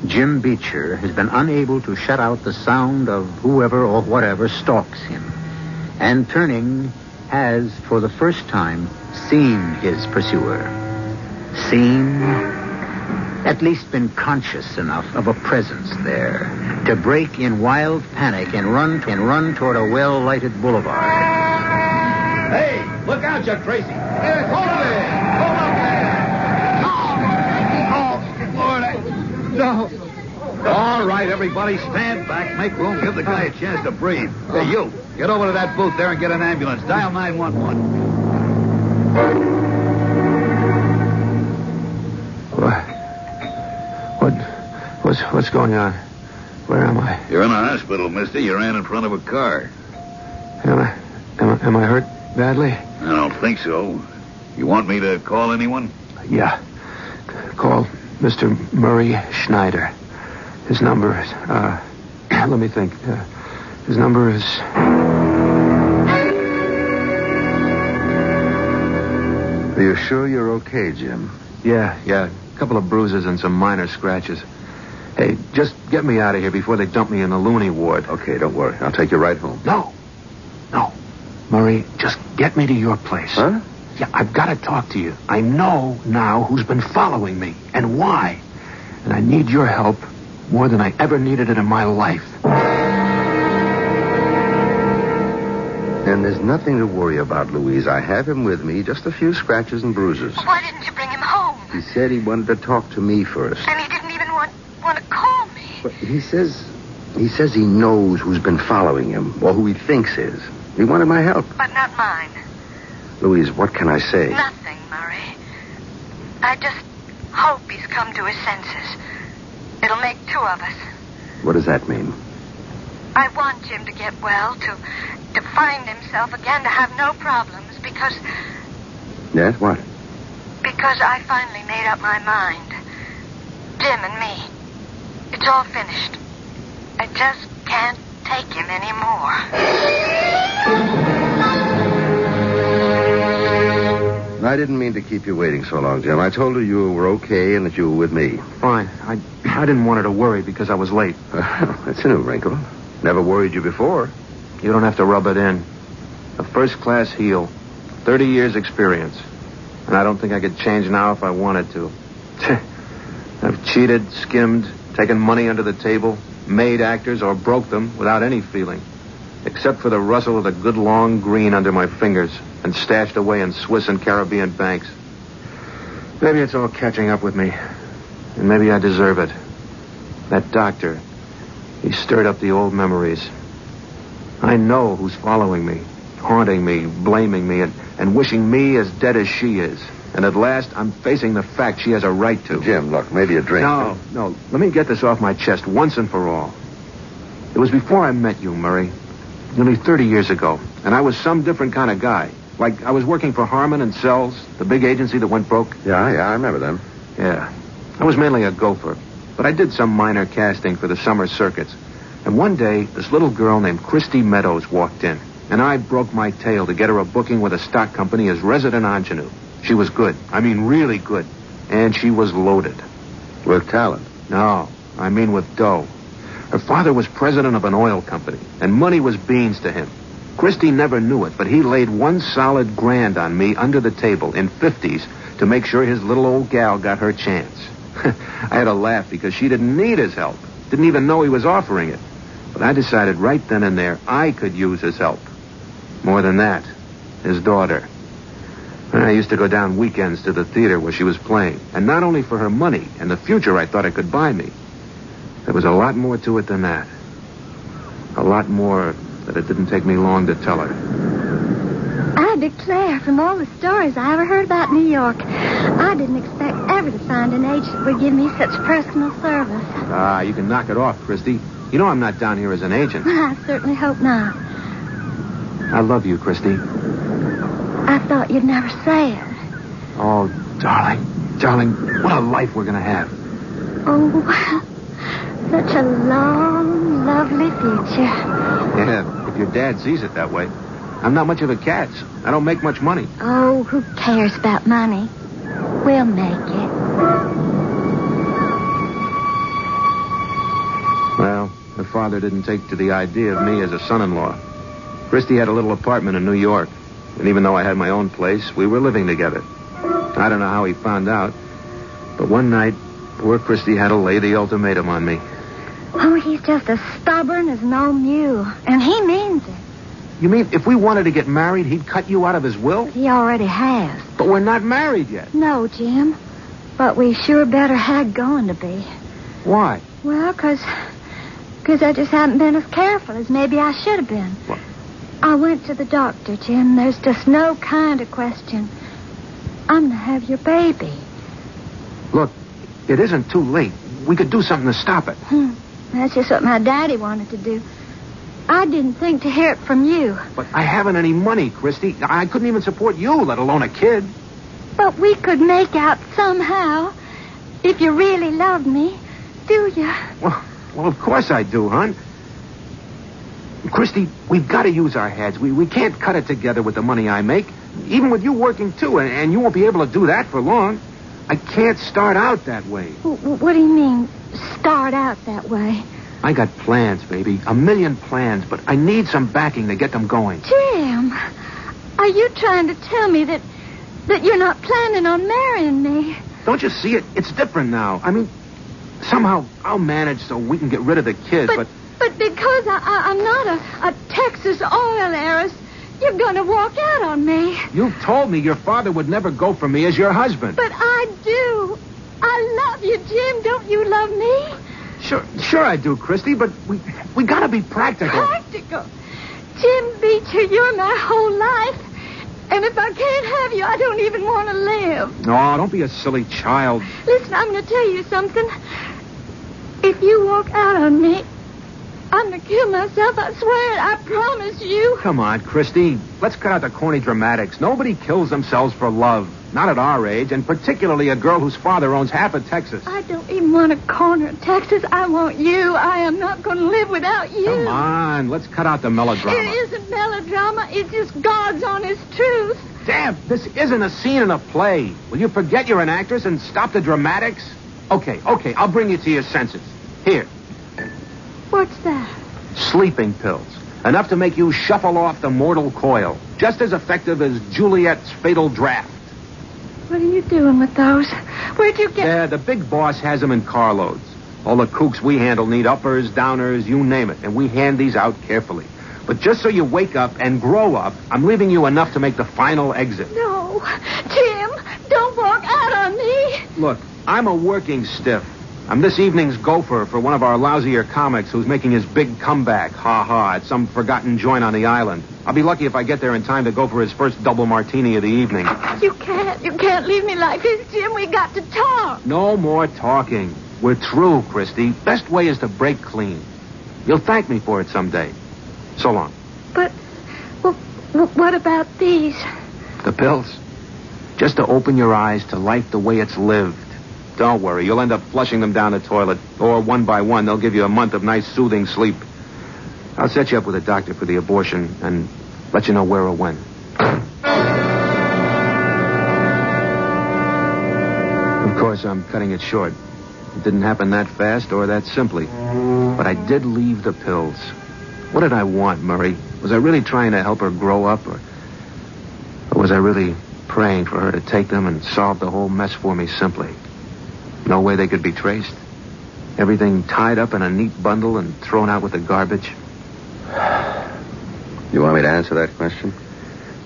Jim Beecher has been unable to shut out the sound of whoever or whatever stalks him. And turning, has, for the first time, seen his pursuer. Seen, at least been conscious enough of a presence there to break in wild panic and run toward a well-lighted boulevard. Hey, look out, you crazy. Yes, hold it! Hold up there! No. All right, everybody, stand back. Make room. Give the guy a chance to breathe. Hey, you, get over to that booth there and get an ambulance. Dial 911. What's going on? Where am I? You're in a hospital, mister. You ran in front of a car. Am I hurt badly? I don't think so. You want me to call anyone? Yeah. Call Mr. Murray Schneider. His number is, let me think. His number is... Are you sure you're okay, Jim? Yeah. A couple of bruises and some minor scratches. Hey, just get me out of here before they dump me in the loony ward. Okay, don't worry. I'll take you right home. No. Murray, just get me to your place. Huh? Yeah, I've got to talk to you. I know now who's been following me and why. And I need your help more than I ever needed it in my life. And there's nothing to worry about, Louise. I have him with me. Just a few scratches and bruises. Why didn't you bring him home? He said he wanted to talk to me first. And he didn't even want to call me. But he says he knows who's been following him, or who he thinks is. He wanted my help. But not mine. Louise, what can I say? Nothing, Murray. I just hope he's come to his senses. It'll make two of us. What does that mean? I want Jim to get well, to find himself again, to have no problems, because... Yes, what? Because I finally made up my mind. Jim and me. It's all finished. I just can't take him anymore. I didn't mean to keep you waiting so long, Jim. I told her you were okay and that you were with me. Fine. I didn't want her to worry because I was late. That's a new wrinkle. Never worried you before. You don't have to rub it in. A first-class heel. 30 years experience. And I don't think I could change now if I wanted to. I've cheated, skimmed, taken money under the table, made actors, or broke them without any feeling. Except for the rustle of the good long green under my fingers and stashed away in Swiss and Caribbean banks. Maybe it's all catching up with me. And maybe I deserve it. That doctor, he stirred up the old memories. I know who's following me, haunting me, blaming me, and wishing me as dead as she is. And at last, I'm facing the fact she has a right to. Jim, look, maybe a drink. No. Let me get this off my chest once and for all. It was before I met you, Murray. Nearly 30 years ago. And I was some different kind of guy. Like, I was working for Harmon and Sells, the big agency that went broke. Yeah, I remember them. Yeah. I was mainly a gopher. But I did some minor casting for the summer circuits. And one day, this little girl named Christy Meadows walked in. And I broke my tail to get her a booking with a stock company as resident ingenue. She was good. I mean, really good. And she was loaded. With talent? No, I mean with dough. Her father was president of an oil company, and money was beans to him. Christy never knew it, but he laid one solid grand on me under the table in 50s to make sure his little old gal got her chance. I had to laugh because she didn't need his help. Didn't even know he was offering it. But I decided right then and there I could use his help. More than that, his daughter. And I used to go down weekends to the theater where she was playing. And not only for her money and the future I thought it could buy me. There was a lot more to it than that. A lot more that it didn't take me long to tell her. I declare, from all the stories I ever heard about New York, I didn't expect ever to find an agent that would give me such personal service. Ah, you can knock it off, Christy. You know I'm not down here as an agent. I certainly hope not. I love you, Christy. I thought you'd never say it. Oh, darling, what a life we're going to have. Oh, such a long, lovely future. Yeah, if your dad sees it that way. I'm not much of a catch. I don't make much money. Oh, who cares about money? We'll make it. Well, her father didn't take to the idea of me as a son-in-law. Christy had a little apartment in New York, and even though I had my own place, we were living together. I don't know how he found out, but one night, poor Christy had to lay the ultimatum on me. Oh, he's just as stubborn as an old mule, and he means it. You mean if we wanted to get married, he'd cut you out of his will? He already has. But we're not married yet. No, Jim, but we sure better had going to be. Why? Well, 'cause I just haven't been as careful as maybe I should have been. What? I went to the doctor, Jim. There's just no kind of question. I'm to have your baby. Look, it isn't too late. We could do something to stop it. That's just what my daddy wanted to do. I didn't think to hear it from you. But I haven't any money, Christy. I couldn't even support you, let alone a kid. But we could make out somehow. If you really love me, do you? Well, of course I do, hon. Christy, we've got to use our heads. We can't cut it together with the money I make. Even with you working, too, and you won't be able to do that for long. I can't start out that way. What do you mean, start out that way? I got plans, baby. 1,000,000 plans, but I need some backing to get them going. Jim, are you trying to tell me that you're not planning on marrying me? Don't you see it? It's different now. I mean, somehow I'll manage so we can get rid of the kids, but because I'm not a Texas oil heiress, you're going to walk out on me. You've told me your father would never go for me as your husband. But I do. I love you, Jim. Don't you love me? Sure I do, Christy, but we got to be practical. Practical? Jim Beecher, you're my whole life. And if I can't have you, I don't even want to live. Oh, don't be a silly child. Listen, I'm going to tell you something. If you walk out on me, I'm going to kill myself. I swear it. I promise you. Come on, Christy. Let's cut out the corny dramatics. Nobody kills themselves for love. Not at our age, and particularly a girl whose father owns half of Texas. I don't even want a corner of Texas. I want you. I am not going to live without you. Come on, let's cut out the melodrama. It isn't melodrama. It's just God's honest truth. Damn, this isn't a scene in a play. Will you forget you're an actress and stop the dramatics? Okay, I'll bring you to your senses. Here. What's that? Sleeping pills. Enough to make you shuffle off the mortal coil. Just as effective as Juliet's fatal draft. What are you doing with those? Where'd you get... Yeah, the big boss has them in carloads. All the kooks we handle need uppers, downers, you name it. And we hand these out carefully. But just so you wake up and grow up, I'm leaving you enough to make the final exit. No. Jim, don't walk out on me. Look, I'm a working stiff. I'm this evening's gopher for one of our lousier comics who's making his big comeback, at some forgotten joint on the island. I'll be lucky if I get there in time to go for his first double martini of the evening. You can't leave me like this, Jim. We got to talk. No more talking. We're through, Christy. Best way is to break clean. You'll thank me for it someday. So long. But, what about these? The pills. Just to open your eyes to life the way it's lived. Don't worry, you'll end up flushing them down the toilet. Or one by one, they'll give you a month of nice, soothing sleep. I'll set you up with a doctor for the abortion and let you know where or when. Of course, I'm cutting it short. It didn't happen that fast or that simply. But I did leave the pills. What did I want, Murray? Was I really trying to help her grow up? Or was I really praying for her to take them and solve the whole mess for me simply? No way they could be traced. Everything tied up in a neat bundle and thrown out with the garbage. You want me to answer that question?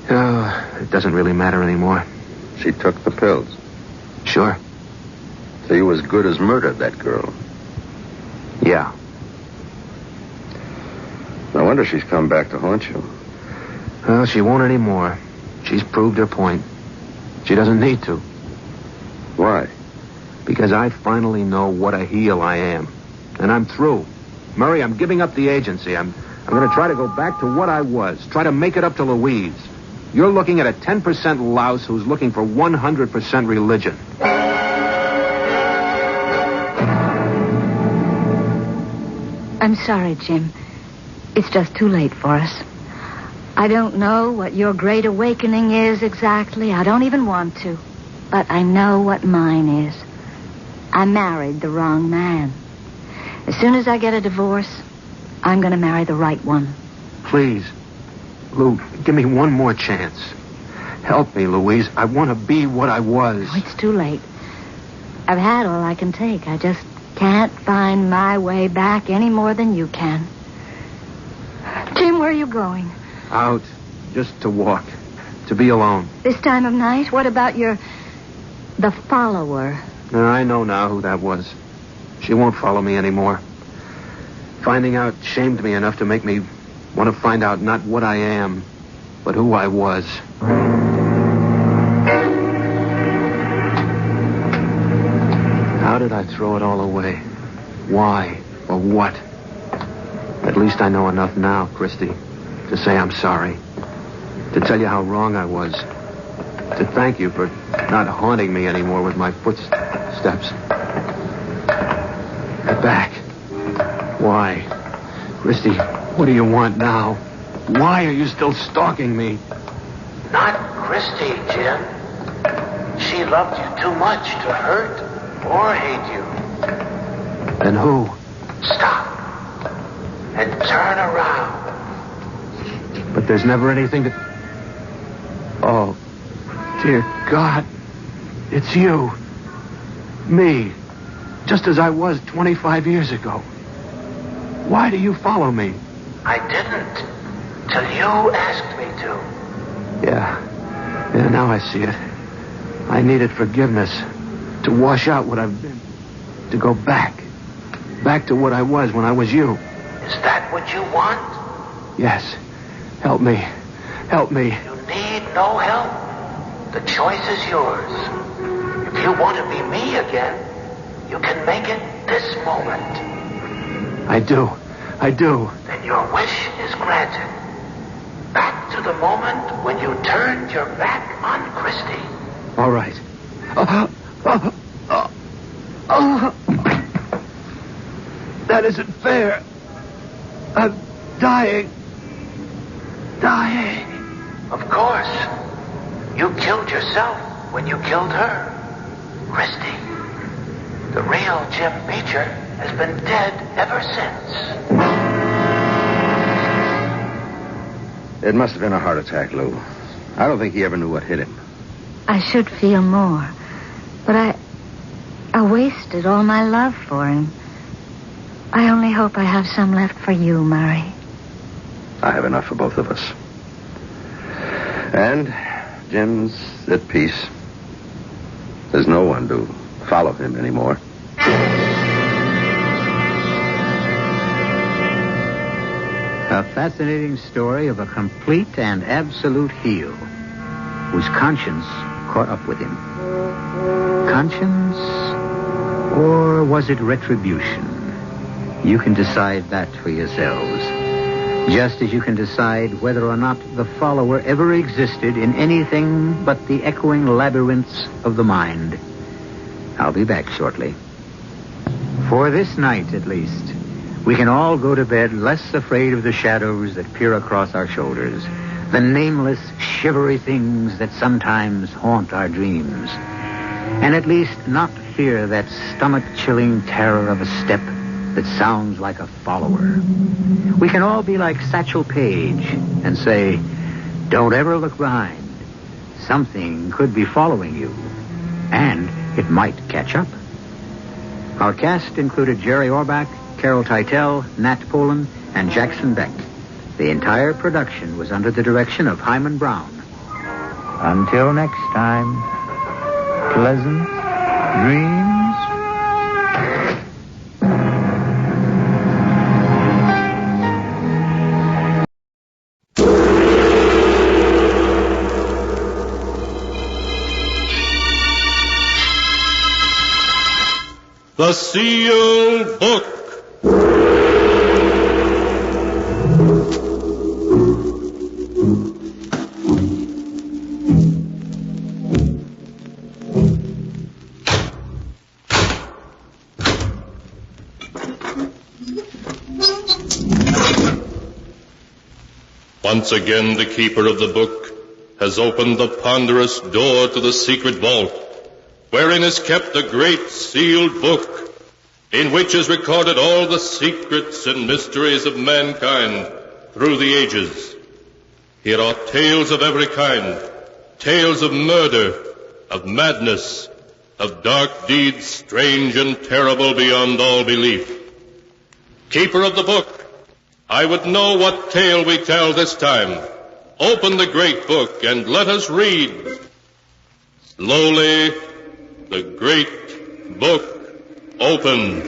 Oh, it doesn't really matter anymore. She took the pills. Sure. So you as good as murdered that girl? Yeah. No wonder she's come back to haunt you. Well, she won't anymore. She's proved her point. She doesn't need to. Why? Because I finally know what a heel I am. And I'm through. Murray, I'm giving up the agency. I'm going to try to go back to what I was. Try to make it up to Louise. You're looking at a 10% louse who's looking for 100% religion. I'm sorry, Jim. It's just too late for us. I don't know what your great awakening is exactly. I don't even want to. But I know what mine is. I married the wrong man. As soon as I get a divorce, I'm going to marry the right one. Please, Lou, give me one more chance. Help me, Louise. I want to be what I was. Oh, it's too late. I've had all I can take. I just can't find my way back any more than you can. Jim, where are you going? Out, just to walk, to be alone. This time of night? What about the follower? I know now who that was. She won't follow me anymore. Finding out shamed me enough to make me want to find out not what I am, but who I was. How did I throw it all away? Why or what? At least I know enough now, Christy, to say I'm sorry. To tell you how wrong I was. To thank you for not haunting me anymore with my footsteps. Get back. Why? Christy, what do you want now? Why are you still stalking me? Not Christy, Jim. She loved you too much to hurt or hate you. Then who? Stop. And turn around. But there's never anything to... Oh, dear God. It's you. Me. Just as I was 25 years ago. Why do you follow me? I didn't. Till you asked me to. Yeah, now I see it. I needed forgiveness. To wash out what I've been. To go back. Back to what I was when I was you. Is that what you want? Yes. Help me. Help me. You need no help. The choice is yours. If you want to be me again, you can make it this moment. I do. Then your wish is granted. Back to the moment when you turned your back on Christy. All right. That isn't fair. I'm dying. Of course. You killed yourself when you killed her. Christy. The real Jim Beecher has been dead ever since. It must have been a heart attack, Lou. I don't think he ever knew what hit him. I should feel more. But I wasted all my love for him. I only hope I have some left for you, Murray. I have enough for both of us. And Jim's at peace. There's no one to follow him anymore. A fascinating story of a complete and absolute heel whose conscience caught up with him. Conscience, or was it retribution? You can decide that for yourselves. Just as you can decide whether or not the follower ever existed in anything but the echoing labyrinths of the mind. I'll be back shortly. For this night, at least, we can all go to bed less afraid of the shadows that peer across our shoulders, the nameless, shivery things that sometimes haunt our dreams, and at least not fear that stomach-chilling terror of a step that sounds like a follower. We can all be like Satchel Paige and say, don't ever look behind. Something could be following you, and it might catch up. Our cast included Jerry Orbach, Carol Teitel, Nat Polen, and Jackson Beck. The entire production was under the direction of Hyman Brown. Until next time, pleasant dreams. The Sealed Book. Once again, the keeper of the book has opened the ponderous door to the secret vault, wherein is kept the great sealed book, in which is recorded all the secrets and mysteries of mankind through the ages. Here are tales of every kind, tales of murder, of madness, of dark deeds strange and terrible beyond all belief. Keeper of the book, I would know what tale we tell this time. Open the great book and let us read. Slowly, the great book opens.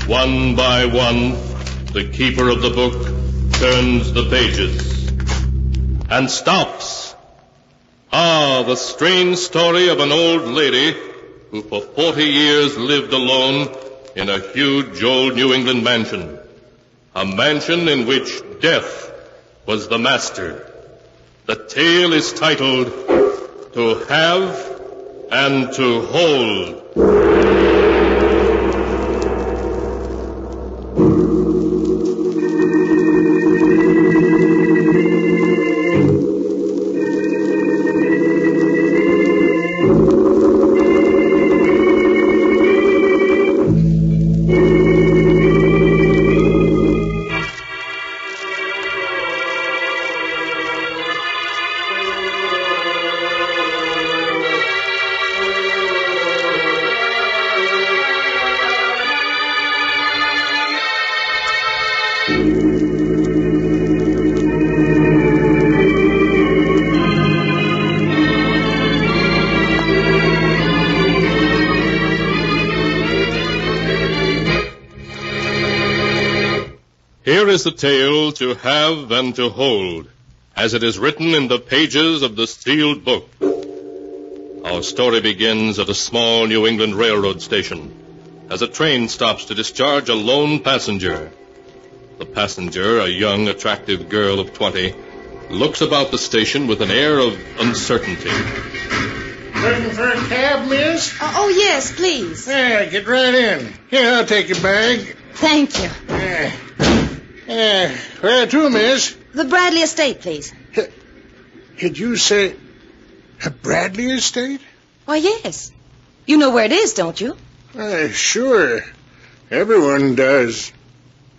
One by one, the keeper of the book turns the pages and stops. Ah, the strange story of an old lady who for 40 years lived alone in a huge old New England mansion. A mansion in which death was the master. The tale is titled To Have and to Hold. Here is the tale To Have and to Hold, as it is written in the pages of the sealed book. Our story begins at a small New England railroad station, as a train stops to discharge a lone passenger. The passenger, a young, attractive girl of 20, looks about the station with an air of uncertainty. Looking for a cab, miss? Oh, yes, please. Yeah, get right in. Here, I'll take your bag. Thank you. Where to, miss? The Bradley Estate, please. Did you say a Bradley Estate? Why, yes. You know where it is, don't you? Sure. Everyone does.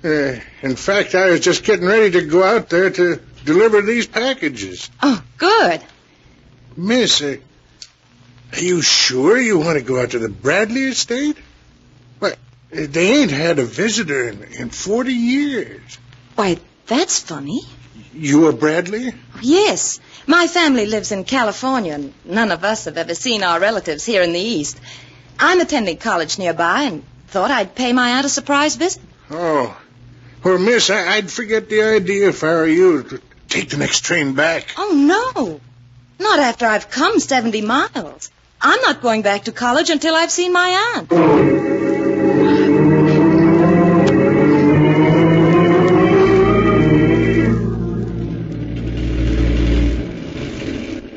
In fact, I was just getting ready to go out there to deliver these packages. Oh, good. Miss, are you sure you want to go out to the Bradley Estate? Well, they ain't had a visitor in 40 years. Why, that's funny. You a Bradley? Yes. My family lives in California, and none of us have ever seen our relatives here in the East. I'm attending college nearby and thought I'd pay my aunt a surprise visit. Oh. Well, miss, I'd forget the idea if I were you to take the next train back. Oh, no. Not after I've come 70 miles. I'm not going back to college until I've seen my aunt.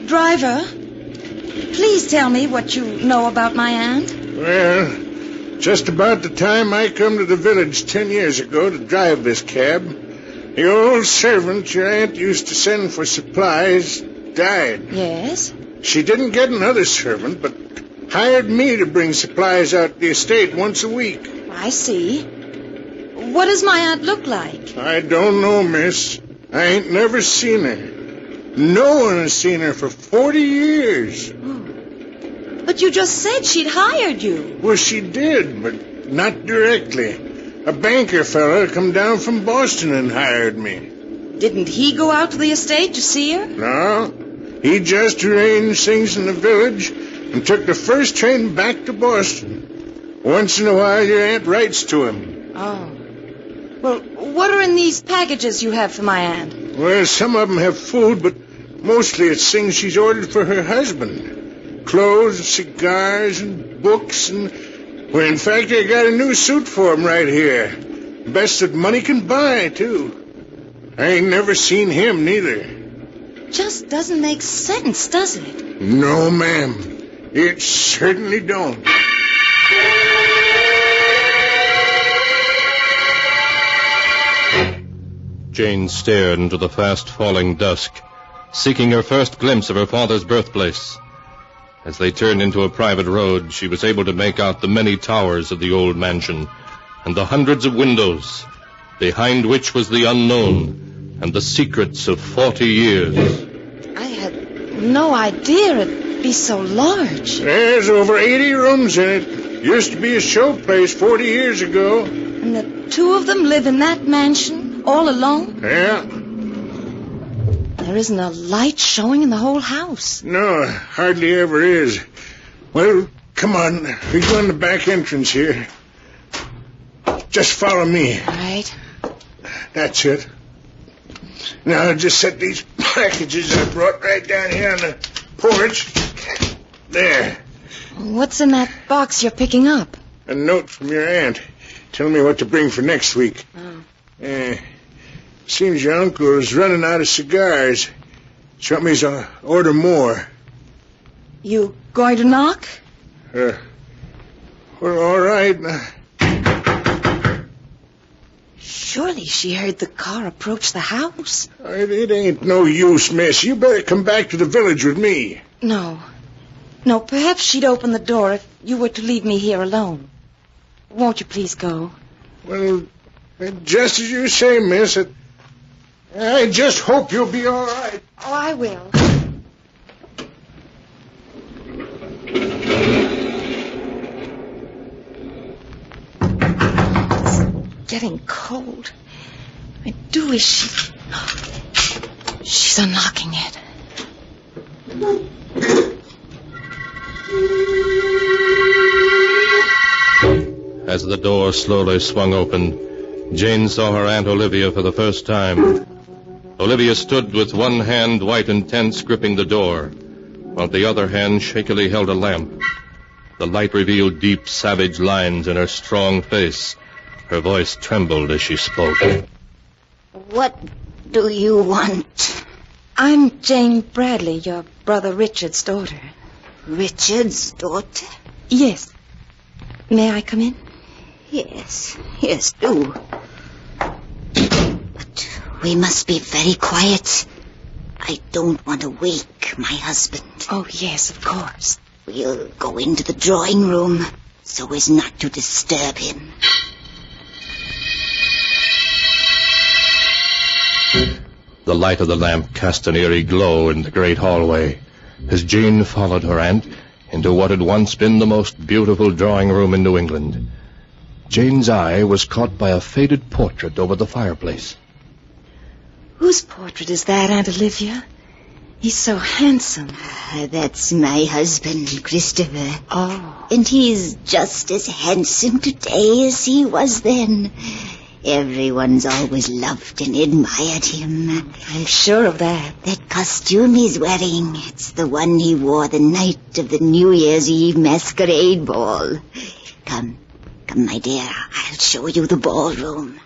Driver, please tell me what you know about my aunt. Well, just about the time I come to the village 10 years ago to drive this cab, the old servant your aunt used to send for supplies died. Yes? She didn't get another servant, but hired me to bring supplies out to the estate once a week. I see. What does my aunt look like? I don't know, miss. I ain't never seen her. No one has seen her for 40 years. Oh. But you just said she'd hired you. Well, she did, but not directly. A banker fella come down from Boston and hired me. Didn't he go out to the estate to see her? No. He just arranged things in the village and took the first train back to Boston. Once in a while, your aunt writes to him. Oh. Well, what are in these packages you have for my aunt? Well, some of them have food, but mostly it's things she's ordered for her husband. Clothes, cigars, and books, and... Well, in fact, I got a new suit for him right here. Best that money can buy, too. I ain't never seen him, neither. Just doesn't make sense, does it? No, ma'am. It certainly don't. Jane stared into the fast-falling dusk, seeking her first glimpse of her father's birthplace. As they turned into a private road, she was able to make out the many towers of the old mansion and the hundreds of windows, behind which was the unknown and the secrets of 40 years. I had no idea it'd be so large. There's over 80 rooms in it. Used to be a show place 40 years ago. And the two of them live in that mansion, all alone? Yeah. There isn't a light showing in the whole house. No, hardly ever is. Well, come on. We go in the back entrance here. Just follow me. All right. That's it. Now, I'll just set these packages I brought right down here on the porch. There. What's in that box you're picking up? A note from your aunt. Telling me what to bring for next week. Oh. Seems your uncle is running out of cigars. She wants me to order more. You going to knock? Well, all right. Surely she heard the car approach the house. It ain't no use, miss. You better come back to the village with me. No, perhaps she'd open the door if you were to leave me here alone. Won't you please go? Well, just as you say, miss. I just hope you'll be all right. Oh, I will. It's getting cold. I do wish she's unlocking it. As the door slowly swung open, Jane saw her Aunt Olivia for the first time. Olivia stood with one hand, white and tense, gripping the door, while the other hand shakily held a lamp. The light revealed deep, savage lines in her strong face. Her voice trembled as she spoke. What do you want? I'm Jane Bradley, your brother Richard's daughter. Richard's daughter? Yes. May I come in? Yes, do. But we must be very quiet. I don't want to wake my husband. Oh, yes, of course. We'll go into the drawing room so as not to disturb him. The light of the lamp cast an eerie glow in the great hallway as Jane followed her aunt into what had once been the most beautiful drawing room in New England. Jane's eye was caught by a faded portrait over the fireplace. Whose portrait is that, Aunt Olivia? He's so handsome. That's my husband, Christopher. Oh. And he's just as handsome today as he was then. Everyone's always loved and admired him. I'm sure of that. That costume he's wearing, it's the one he wore the night of the New Year's Eve masquerade ball. Come, my dear, I'll show you the ballroom.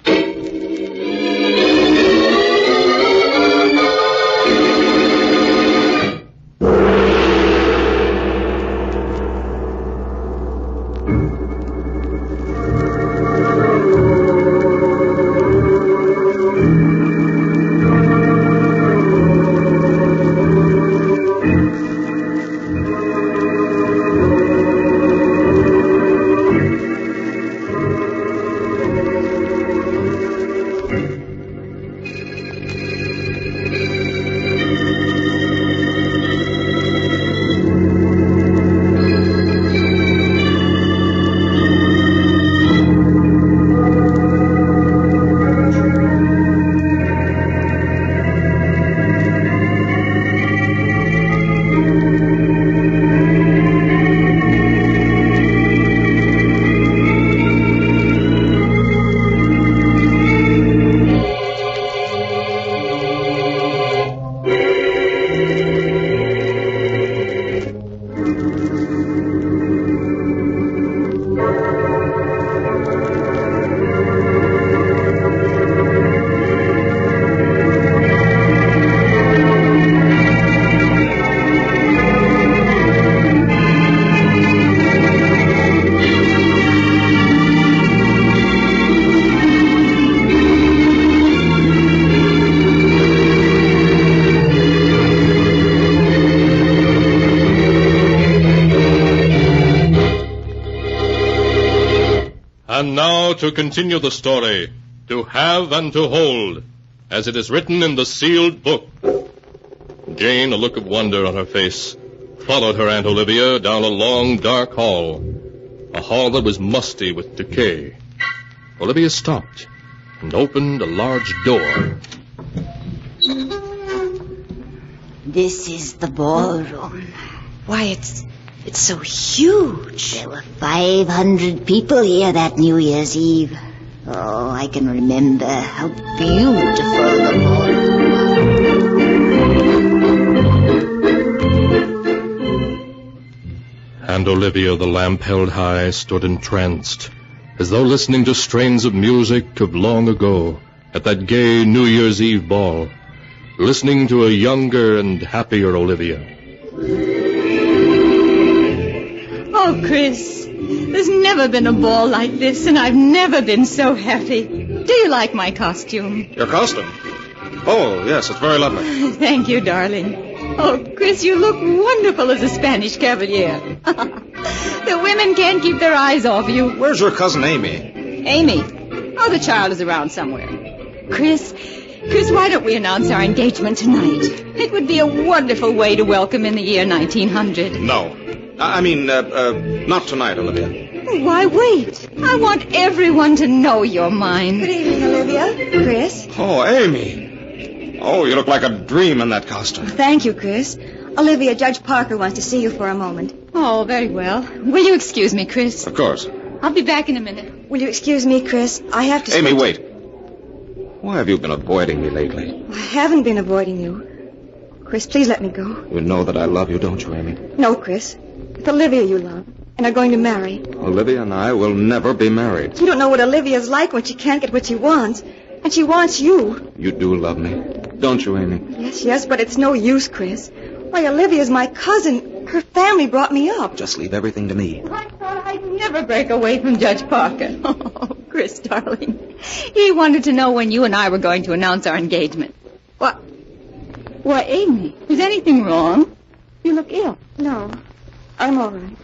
now to continue the story, To Have and to Hold, as it is written in the sealed book. Jane, a look of wonder on her face, followed her Aunt Olivia down a long, dark hall, a hall that was musty with decay. Olivia stopped and opened a large door. This is the ballroom. Why, it's so huge. There were 500 people here that New Year's Eve. Oh, I can remember how beautiful the ballroom was. And Olivia, the lamp held high, stood entranced, as though listening to strains of music of long ago at that gay New Year's Eve ball, listening to a younger and happier Olivia. Oh, Chris, there's never been a ball like this, and I've never been so happy. Do you like my costume? Your costume? Oh, yes, it's very lovely. Thank you, darling. Oh, Chris, you look wonderful as a Spanish cavalier. The women can't keep their eyes off you. Where's your cousin Amy? Amy? Oh, the child is around somewhere. Chris, why don't we announce our engagement tonight? It would be a wonderful way to welcome in the year 1900. No. I mean, not tonight, Olivia. Why wait? I want everyone to know you're mine. Good evening, Olivia. Chris. Oh, Amy. Oh, you look like a dream in that costume. Thank you, Chris. Olivia, Judge Parker wants to see you for a moment. Oh, very well. Will you excuse me, Chris? Of course. I'll be back in a minute. Will you excuse me, Chris? I have to... Amy, wait. Why have you been avoiding me lately? I haven't been avoiding you. Chris, please let me go. You know that I love you, don't you, Amy? No, Chris. It's Olivia you love and are going to marry. Olivia and I will never be married. You don't know what Olivia's like when she can't get what she wants. And she wants you. You do love me, don't you, Amy? Yes, but it's no use, Chris. Why, Olivia's my cousin. Her family brought me up. Just leave everything to me. I thought I'd never break away from Judge Parker. Oh, Chris, darling. He wanted to know when you and I were going to announce our engagement. What? Why, Amy, is anything wrong? You look ill. No, I'm all right.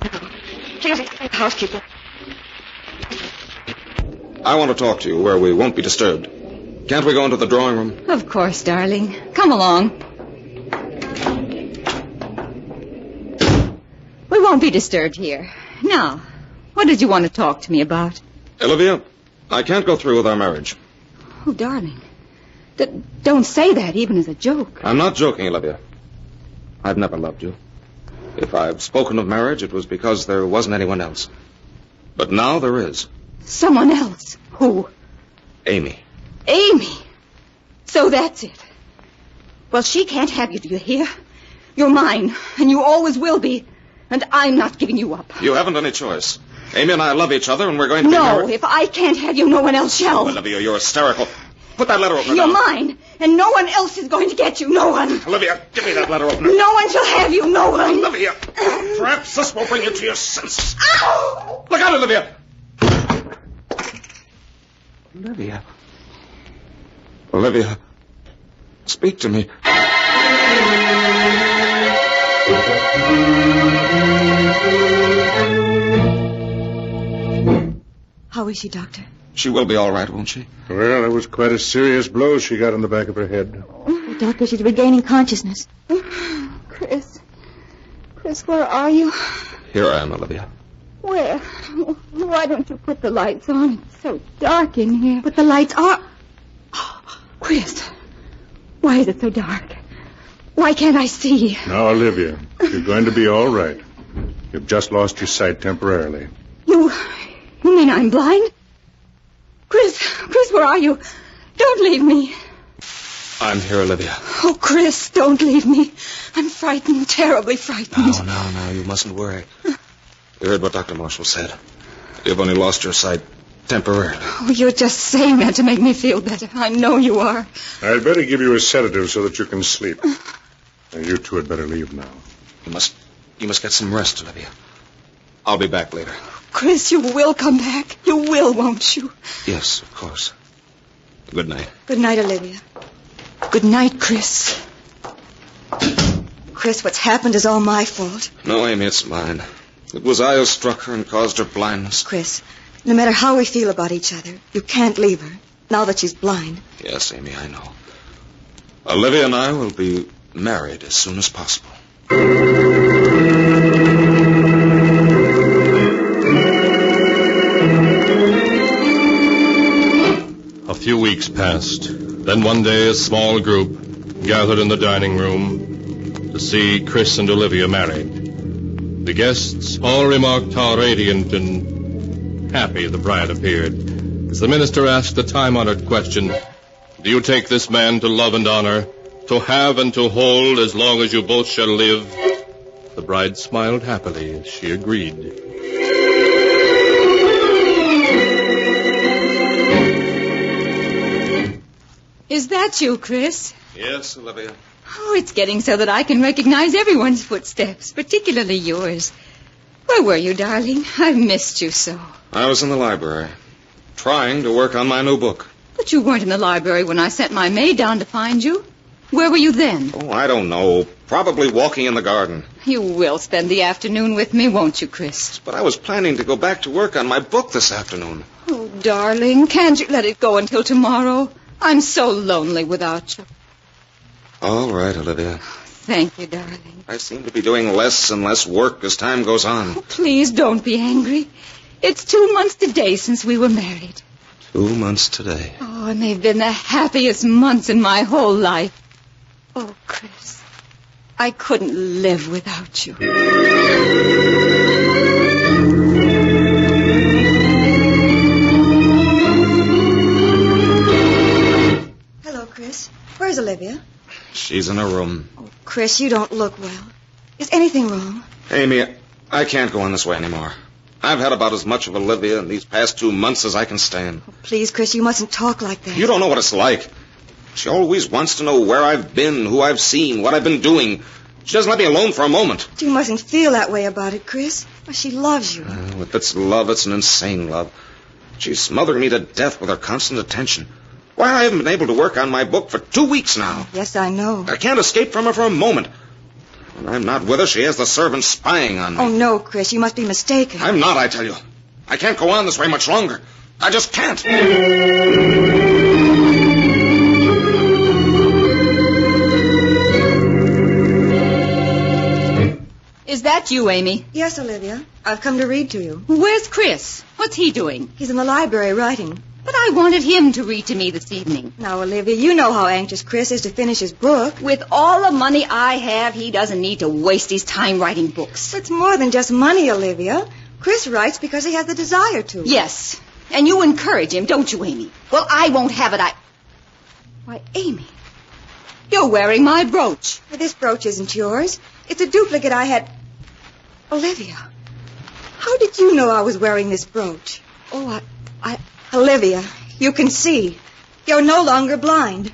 Please, housekeeper. I want to talk to you where we won't be disturbed. Can't we go into the drawing room? Of course, darling. Come along. We won't be disturbed here. Now, what did you want to talk to me about? Olivia, I can't go through with our marriage. Oh, darling. Don't say that, even as a joke. I'm not joking, Olivia. I've never loved you. If I've spoken of marriage, it was because there wasn't anyone else. But now there is. Someone else? Who? Amy. Amy? So that's it. Well, she can't have you, do you hear? You're mine, and you always will be. And I'm not giving you up. You haven't any choice. Amy and I love each other, and we're going to be married. No, if I can't have you, no one else shall. Oh, Olivia, you're hysterical. Put that letter opener You're down. mine, and no one else is going to get you. No one. Olivia, give me that letter opener. No one shall have you. No one. Olivia, perhaps this will bring you to your senses. Ow! Look out, Olivia. Olivia. Olivia, speak to me. How is she, Doctor? She will be all right, won't she? Well, it was quite a serious blow she got on the back of her head. Oh, Doctor, she's regaining consciousness. Chris, where are you? Here I am, Olivia. Where? Why don't you put the lights on? It's so dark in here. But the lights are... Chris, why is it so dark? Why can't I see? Now, Olivia, you're going to be all right. You've just lost your sight temporarily. You mean I'm blind? Chris, where are you? Don't leave me. I'm here, Olivia. Oh, Chris, don't leave me. I'm frightened, terribly frightened. No, you mustn't worry. You heard what Dr. Marshall said. You've only lost your sight temporarily. Oh, you're just saying that to make me feel better. I know you are. I'd better give you a sedative so that you can sleep. And you two had better leave now. You must get some rest, Olivia. I'll be back later. Chris, you will come back. You will, won't you? Yes, of course. Good night. Good night, Olivia. Good night, Chris. Chris, what's happened is all my fault. No, Amy, it's mine. It was I who struck her and caused her blindness. Chris, No matter how we feel about each other, you can't leave her, now that she's blind. Yes, Amy, I know. Olivia and I will be married as soon as possible. A few weeks passed. Then one day a small group gathered in the dining room to see Chris and Olivia married. The guests all remarked how radiant and happy the bride appeared as the minister asked the time-honored question, do you take this man to love and honor, to have and to hold as long as you both shall live? The bride smiled happily as she agreed. Is that you, Chris? Yes, Olivia. Oh, it's getting so that I can recognize everyone's footsteps, particularly yours. Where were you, darling? I've missed you so. I was in the library, trying to work on my new book. But you weren't in the library when I sent my maid down to find you. Where were you then? Oh, I don't know. Probably walking in the garden. You will spend the afternoon with me, won't you, Chris? But I was planning to go back to work on my book this afternoon. Oh, darling, can't you let it go until tomorrow? I'm so lonely without you. All right, Olivia. Thank you, darling. I seem to be doing less and less work as time goes on. Oh, please don't be angry. It's 2 months today since we were married. 2 months today. Oh, and they've been the happiest months in my whole life. Oh, Chris, I couldn't live without you. Hello, Chris. Where's Olivia? She's in her room. Oh, Chris, you don't look well. Is anything wrong? Amy, I can't go on this way anymore. I've had about as much of Olivia in these past 2 months as I can stand. Oh, please, Chris, you mustn't talk like that. You don't know what it's like. She always wants to know where I've been, who I've seen, what I've been doing. She doesn't let me alone for a moment. You mustn't feel that way about it, Chris. Well, she loves you. If it's love, it's an insane love. She's smothering me to death with her constant attention. Why, I haven't been able to work on my book for 2 weeks now. Yes, I know. I can't escape from her for a moment. When I'm not with her, she has the servants spying on me. Oh, no, Chris, you must be mistaken. I'm not, I tell you. I can't go on this way much longer. I just can't. Is that you, Amy? Yes, Olivia. I've come to read to you. Where's Chris? What's he doing? He's in the library writing. But I wanted him to read to me this evening. Now, Olivia, you know how anxious Chris is to finish his book. With all the money I have, he doesn't need to waste his time writing books. It's more than just money, Olivia. Chris writes because he has the desire to. Yes. And you encourage him, don't you, Amy? Well, I won't have it. Why, Amy, you're wearing my brooch. Well, this brooch isn't yours. It's a duplicate I had... Olivia, how did you know I was wearing this brooch? Oh, Olivia, you can see. You're no longer blind.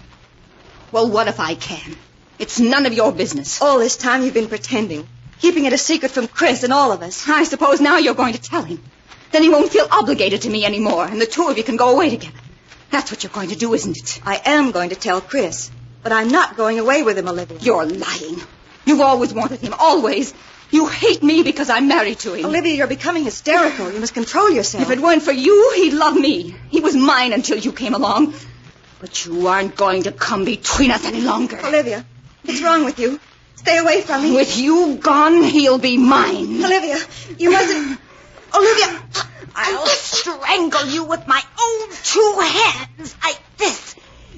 Well, what if I can? It's none of your business. All this time you've been pretending, keeping it a secret from Chris and all of us. I suppose now you're going to tell him. Then he won't feel obligated to me anymore, and the two of you can go away together. That's what you're going to do, isn't it? I am going to tell Chris, but I'm not going away with him, Olivia. You're lying. You've always wanted him, always. You hate me because I'm married to him. Olivia, you're becoming hysterical. You must control yourself. If it weren't for you, he'd love me. He was mine until you came along. But you aren't going to come between us any longer. Olivia, what's wrong with you? Stay away from me. With you gone, he'll be mine. Olivia, you mustn't... Olivia! I'll strangle you with my own 2 hands like this.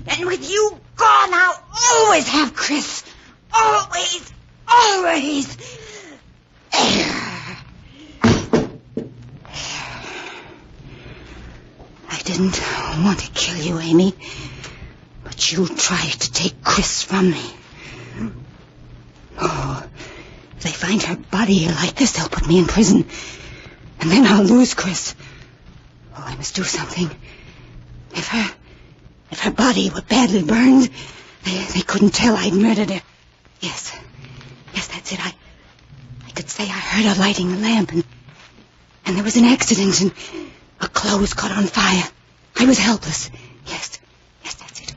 And with you gone, I'll always have Chris. Always, always. I didn't want to kill you, Amy, but you tried to take Chris from me. Oh, if they find her body here like this, they'll put me in prison. And then I'll lose Chris. Oh, I must do something. If her body were badly burned, they couldn't tell I'd murdered her. Yes, that's it. I could say I heard her lighting the lamp, and there was an accident, and her clothes caught on fire. I was helpless. Yes, that's it.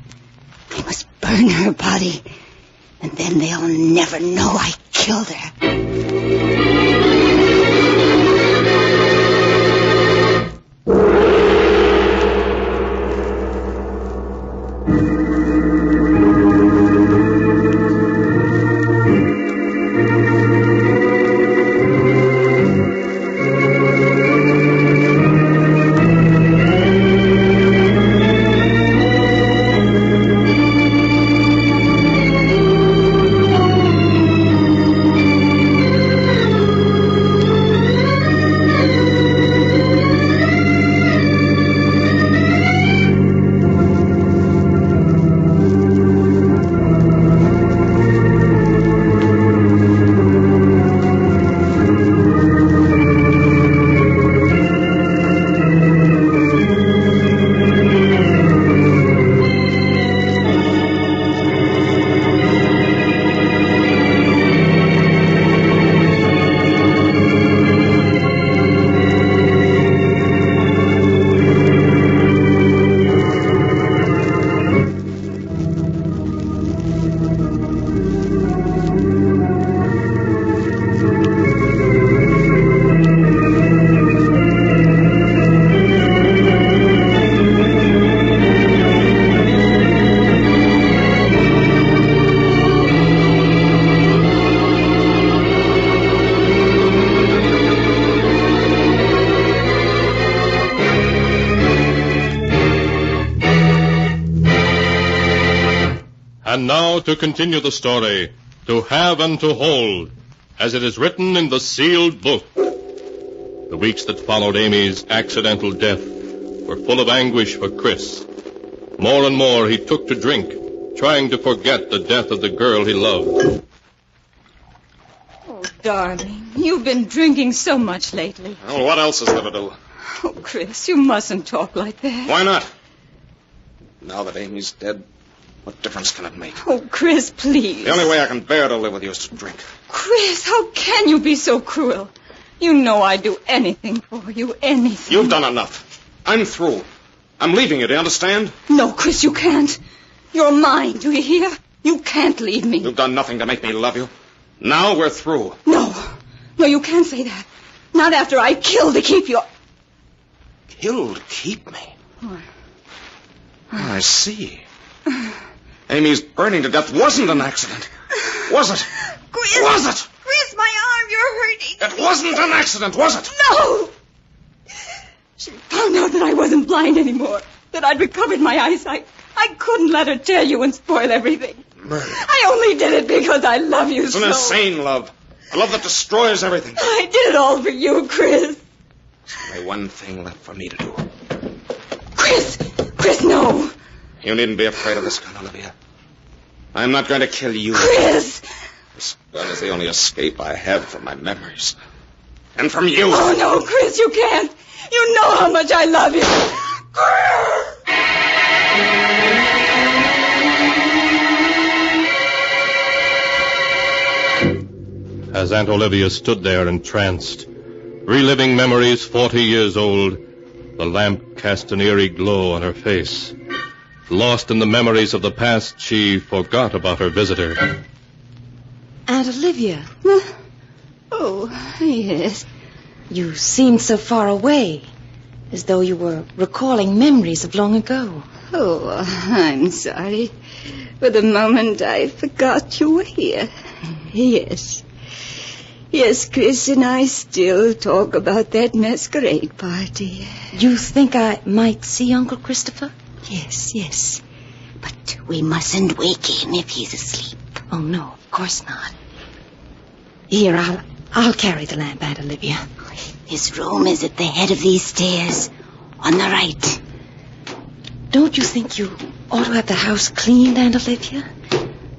I must burn her body, and then they'll never know I killed her. now to continue the story, To Have and to Hold, as it is written in the sealed book. The weeks that followed Amy's accidental death were full of anguish for Chris. More and more he took to drink, trying to forget the death of the girl he loved. Oh, darling, you've been drinking so much lately. Well, what else is there to do? Oh, Chris, you mustn't talk like that. Why not? Now that Amy's dead, what difference can it make? Oh, Chris, please. The only way I can bear to live with you is to drink. Chris, how can you be so cruel? You know I'd do anything for you, anything. You've done enough. I'm through. I'm leaving you, do you understand? No, Chris, you can't. You're mine, do you hear? You can't leave me. You've done nothing to make me love you. Now we're through. No, you can't say that. Not after I killed to keep you. Killed to keep me? I see. Amy's burning to death wasn't an accident. Was it? Chris! Was it? Chris, my arm, you're hurting. It wasn't an accident, was it? No! She found out that I wasn't blind anymore, that I'd recovered my eyesight. I couldn't let her tell you and spoil everything. Murder. I only did it because I love you It's so. an insane love. A love that destroys everything. I did it all for you, Chris. There's only one thing left for me to do. Chris, no. You needn't be afraid of this gun, Olivia. I'm not going to kill you. Chris! This gun is the only escape I have from my memories. And from you. Oh, no, Chris, you can't. You know how much I love you. As Aunt Olivia stood there entranced, reliving memories 40 years old, the lamp cast an eerie glow on her face. Lost in the memories of the past, she forgot about her visitor. Aunt Olivia. Oh, yes. You seemed so far away, as though you were recalling memories of long ago. Oh, I'm sorry. For the moment, I forgot you were here. Yes. Yes, Chris and I still talk about that masquerade party. You think I might see Uncle Christopher? Yes. But we mustn't wake him if he's asleep. Oh, no, of course not. Here, I'll carry the lamp, Aunt Olivia. His room is at the head of these stairs, on the right. Don't you think you ought to have the house cleaned, Aunt Olivia?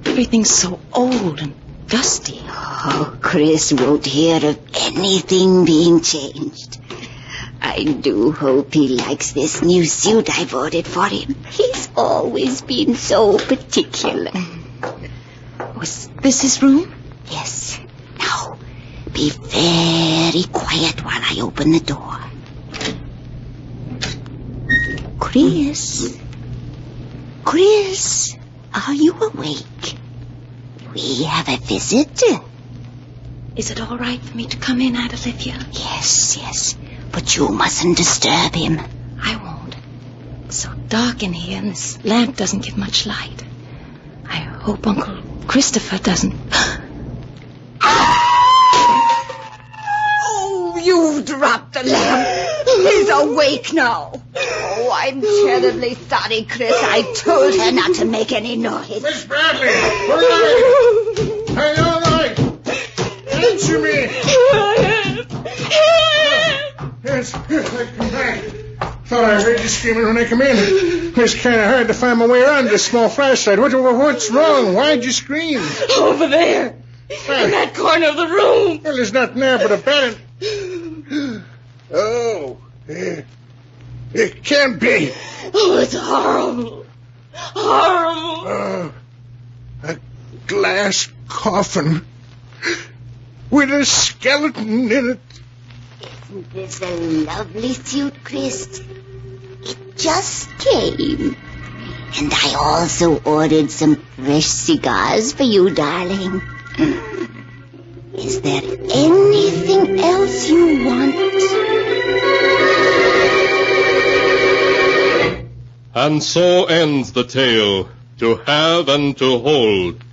Everything's so old and dusty. Oh, Chris won't hear of anything being changed. I do hope he likes this new suit I bought it for him. He's always been so particular. Was this his room? Yes. Now, be very quiet while I open the door. Chris, are you awake? We have a visitor. Is it all right for me to come in, Aunt Olivia? Yes. But you mustn't disturb him. I won't. It's so dark in here, and this lamp doesn't give much light. I hope Uncle Christopher doesn't... Oh, you dropped the lamp. He's awake now. Oh, I'm terribly sorry, Chris. I told her not to make any noise. Miss Bradley, all right? Are you all right? Answer me. Yes, I come back. Thought I heard you screaming when I come in. It's kind of hard to find my way around this small flashlight. What's wrong? Why'd you scream? Over there. In that corner of the room. Well, there's nothing there but a bed. Oh, it can't be. Oh, it's horrible. Horrible. A glass coffin with a skeleton in it. Isn't this a lovely suit, Chris? It just came. And I also ordered some fresh cigars for you, darling. Is there anything else you want? And so ends the tale, To Have and to Hold,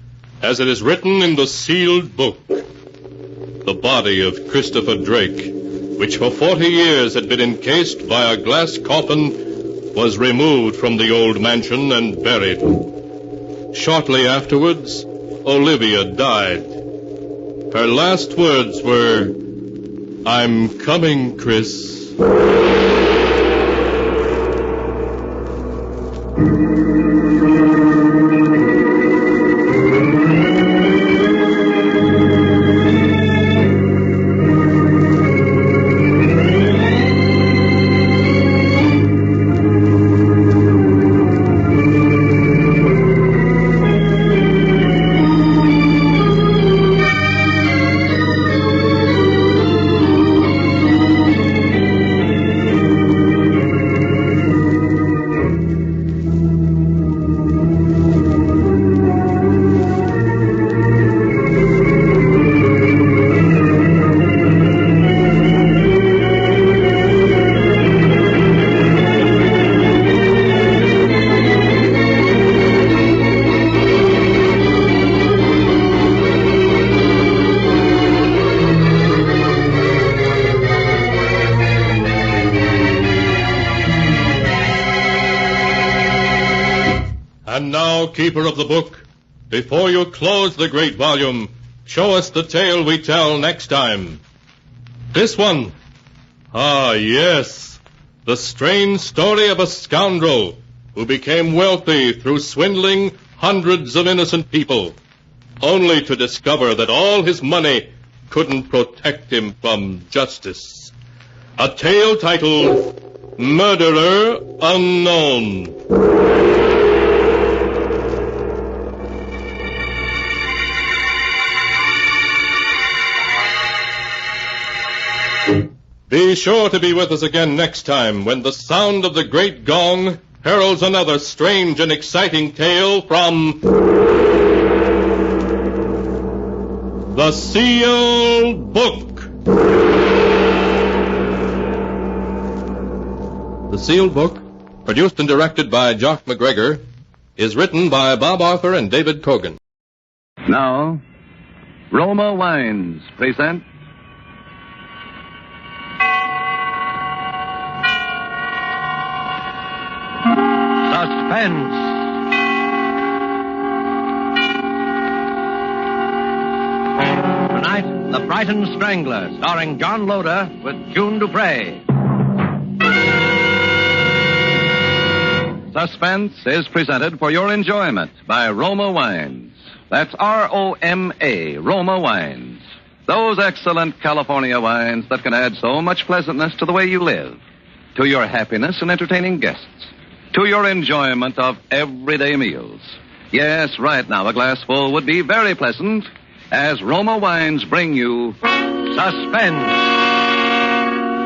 as it is written in the sealed book. The body of Christopher Drake, which for 40 years had been encased by a glass coffin, was removed from the old mansion and buried. Shortly afterwards, Olivia died. Her last words were, "I'm coming, Chris." And now, keeper of the book, before you close the great volume, show us the tale we tell next time. This one. Ah, yes. The strange story of a scoundrel who became wealthy through swindling hundreds of innocent people, only to discover that all his money couldn't protect him from justice. A tale titled Murderer Unknown. Be sure to be with us again next time when the sound of the great gong heralds another strange and exciting tale from The Sealed Book. The Sealed Book, produced and directed by Jock McGregor, is written by Bob Arthur and David Cogan. Now, Roma Wines present Suspense. Tonight, The Brighton Strangler, starring John Loder with June Dupre. Suspense is presented for your enjoyment by Roma Wines. That's R-O-M-A, Roma Wines. Those excellent California wines that can add so much pleasantness to the way you live, to your happiness in entertaining guests, to your enjoyment of everyday meals. Yes, right now a glassful would be very pleasant as Roma Wines bring you Suspense.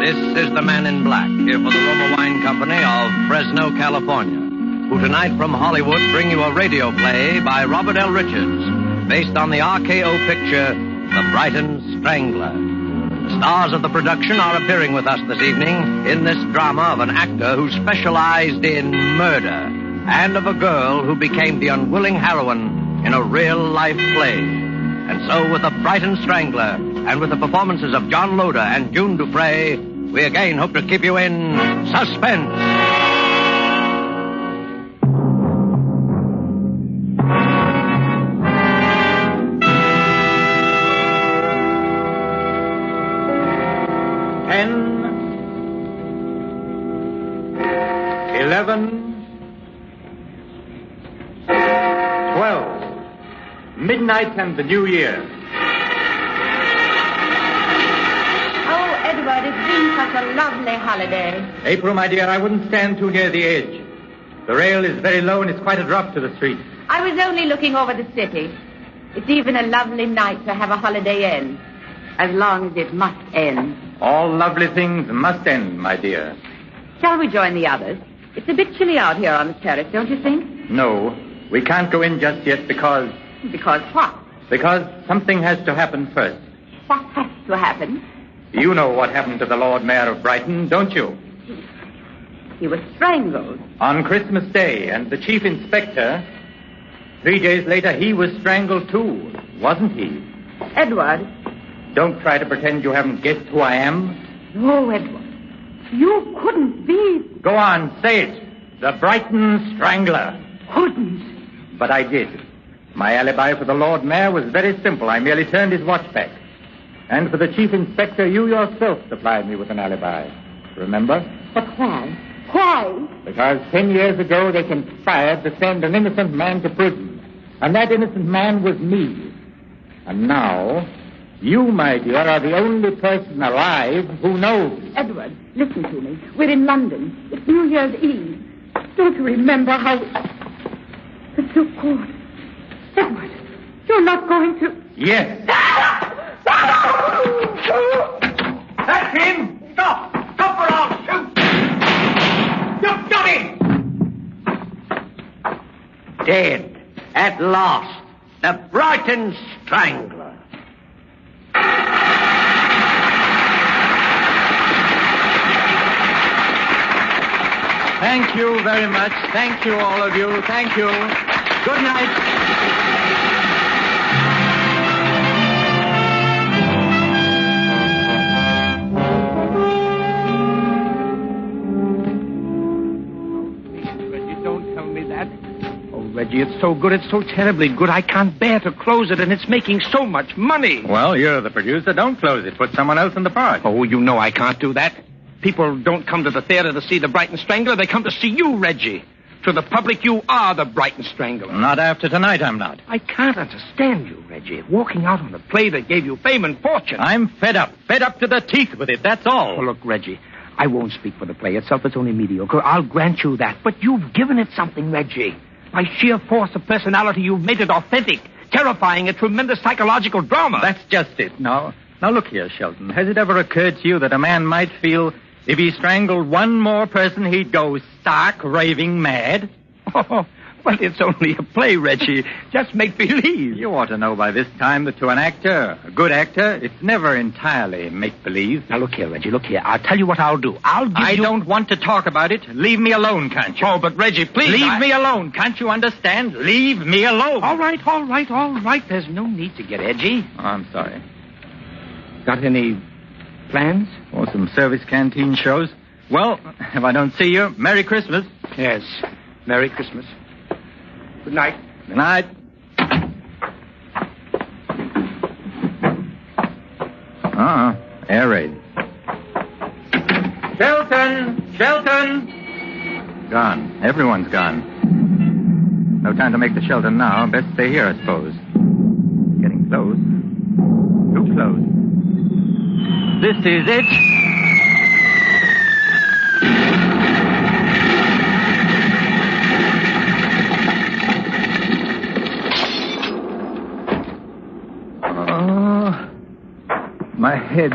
This is the Man in Black here for the Roma Wine Company of Fresno, California, who tonight from Hollywood bring you a radio play by Robert L. Richards based on the RKO picture The Brighton Strangler. The stars of the production are appearing with us this evening in this drama of an actor who specialized in murder and of a girl who became the unwilling heroine in a real-life play. And so with The Brighton Strangler and with the performances of John Loder and June Dupre, we again hope to keep you in suspense. Midnight and the New Year. Oh, Edward, it's been such a lovely holiday. April, my dear, I wouldn't stand too near the edge. The rail is very low and it's quite a drop to the street. I was only looking over the city. It's even a lovely night to have a holiday end, as long as it must end. All lovely things must end, my dear. Shall we join the others? It's a bit chilly out here on the terrace, don't you think? No, we can't go in just yet because... Because what? Because something has to happen first. What has to happen? You know what happened to the Lord Mayor of Brighton, don't you? He was strangled. On Christmas Day, and the chief inspector, 3 days later, he was strangled too, wasn't he? Edward. Don't try to pretend you haven't guessed who I am. No, Edward. You couldn't be... Go on, say it. The Brighton Strangler. Couldn't. But I did. My alibi for the Lord Mayor was very simple. I merely turned his watch back. And for the Chief Inspector, you yourself supplied me with an alibi. Remember? But why? Why? Because 10 years ago they conspired to send an innocent man to prison. And that innocent man was me. And now, you, my dear, are the only person alive who knows. Edward, listen to me. We're in London. It's New Year's Eve. Don't you remember how... The silk cord. Edward, you're not going to... Yes. That's him! Stop! Stop or I'll shoot! You've got him! Dead. At last. The Brighton Strangler. Thank you very much. Thank you, all of you. Thank you. Good night. Reggie, it's so good, it's so terribly good, I can't bear to close it, and it's making so much money. Well, you're the producer. Don't close it. Put someone else in the part. Oh, you know I can't do that. People don't come to the theater to see the Brighton Strangler. They come to see you, Reggie. To the public, you are the Brighton Strangler. Not after tonight, I'm not. I can't understand you, Reggie. Walking out on a play that gave you fame and fortune. I'm fed up. Fed up to the teeth with it, that's all. Oh, look, Reggie, I won't speak for the play itself. It's only mediocre. I'll grant you that. But you've given it something, Reggie. By sheer force of personality, you've made it authentic, terrifying, a tremendous psychological drama. That's just it. Now look here, Shelton. Has it ever occurred to you that a man might feel if he strangled one more person, he'd go stark, raving mad? Oh, well, it's only a play, Reggie. Just make believe. You ought to know by this time that to an actor, a good actor, it's never entirely make-believe. Now, look here, Reggie, look here. I'll tell you what I'll do. I don't want to talk about it. Leave me alone, can't you? Oh, but Reggie, please. Leave me alone. Can't you understand? Leave me alone. All right. There's no need to get edgy. Oh, I'm sorry. Got any plans? Or some service canteen shows? Well, if I don't see you, Merry Christmas. Yes, Merry Christmas. Good night. Good night. Air raid. Shelton! Gone. Everyone's gone. No time to make the shelter now. Best stay here, I suppose. Getting close. Too close. This is it. My head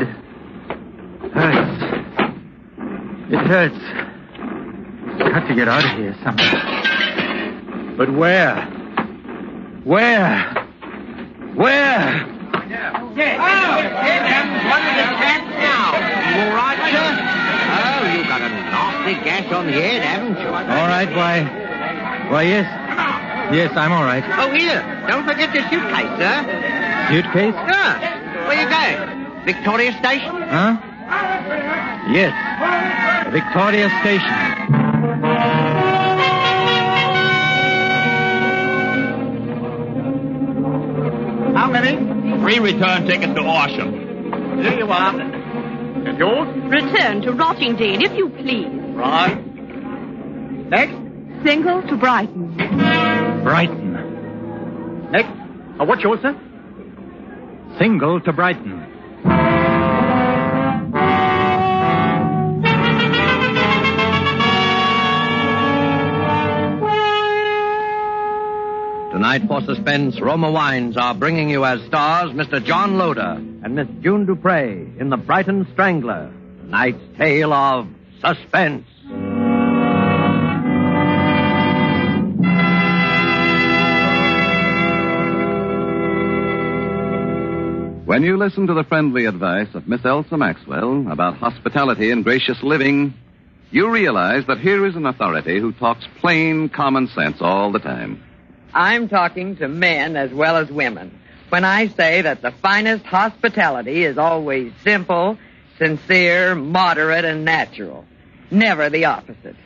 hurts. It hurts. Got to get out of here somehow. But where? Where? What is the cat now? You all right, sir? Oh, you got a nasty gash on the head, haven't you? All right, why, yes. Yes, I'm all right. Oh, here. Don't forget your suitcase, sir. Suitcase? Yeah. Where you going? Victoria Station? Huh? Yes. Victoria Station. How many? 3 return tickets to Horsham. Here you are. And yours? Return to Rottingdean, if you please. Right. Next? Single to Brighton. Brighton. Next? What's yours, sir? Single to Brighton. Tonight for Suspense, Roma Wines are bringing you as stars Mr. John Loder and Miss June Dupre in The Brighton Strangler, tonight's tale of suspense. When you listen to the friendly advice of Miss Elsa Maxwell about hospitality and gracious living, you realize that here is an authority who talks plain common sense all the time. I'm talking to men as well as women when I say that the finest hospitality is always simple, sincere, moderate, and natural. Never the opposite.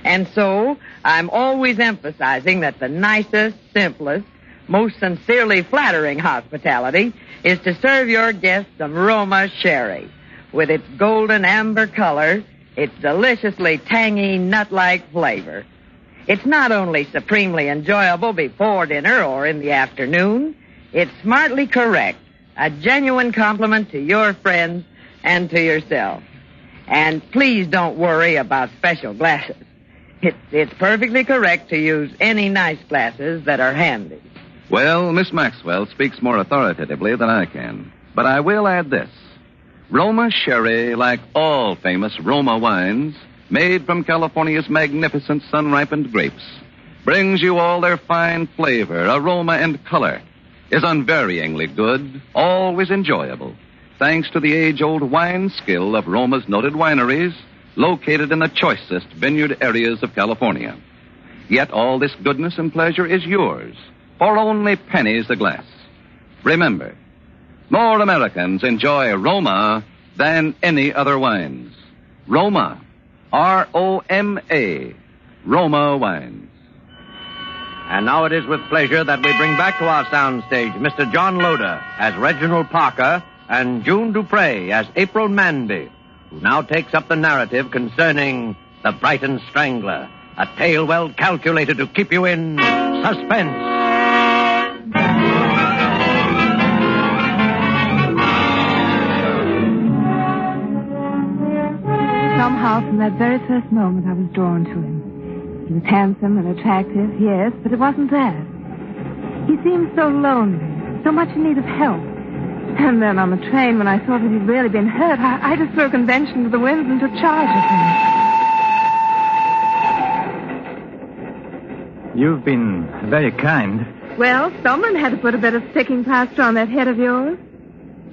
And so, I'm always emphasizing that the nicest, simplest, most sincerely flattering hospitality is to serve your guests some Roma sherry. With its golden amber color, its deliciously tangy nut-like flavor. It's not only supremely enjoyable before dinner or in the afternoon, it's smartly correct, a genuine compliment to your friends and to yourself. And please don't worry about special glasses. It's perfectly correct to use any nice glasses that are handy. Well, Miss Maxwell speaks more authoritatively than I can. But I will add this. Roma sherry, like all famous Roma wines, made from California's magnificent sun-ripened grapes, brings you all their fine flavor, aroma, and color, is unvaryingly good, always enjoyable, thanks to the age-old wine skill of Roma's noted wineries, located in the choicest vineyard areas of California. Yet all this goodness and pleasure is yours, for only pennies a glass. Remember, more Americans enjoy Roma than any other wines. Roma, R-O-M-A, Roma wines. And now it is with pleasure that we bring back to our soundstage Mr. John Loder as Reginald Parker and June Dupre as April Manby, who now takes up the narrative concerning the Brighton Strangler, a tale well calculated to keep you in suspense. Somehow, from that very first moment, I was drawn to him. He was handsome and attractive, yes, but it wasn't that. He seemed so lonely, so much in need of help. And then on the train, when I saw that he'd really been hurt, I just threw a convention to the winds and took charge of him. You've been very kind. Well, someone had to put a bit of sticking plaster on that head of yours.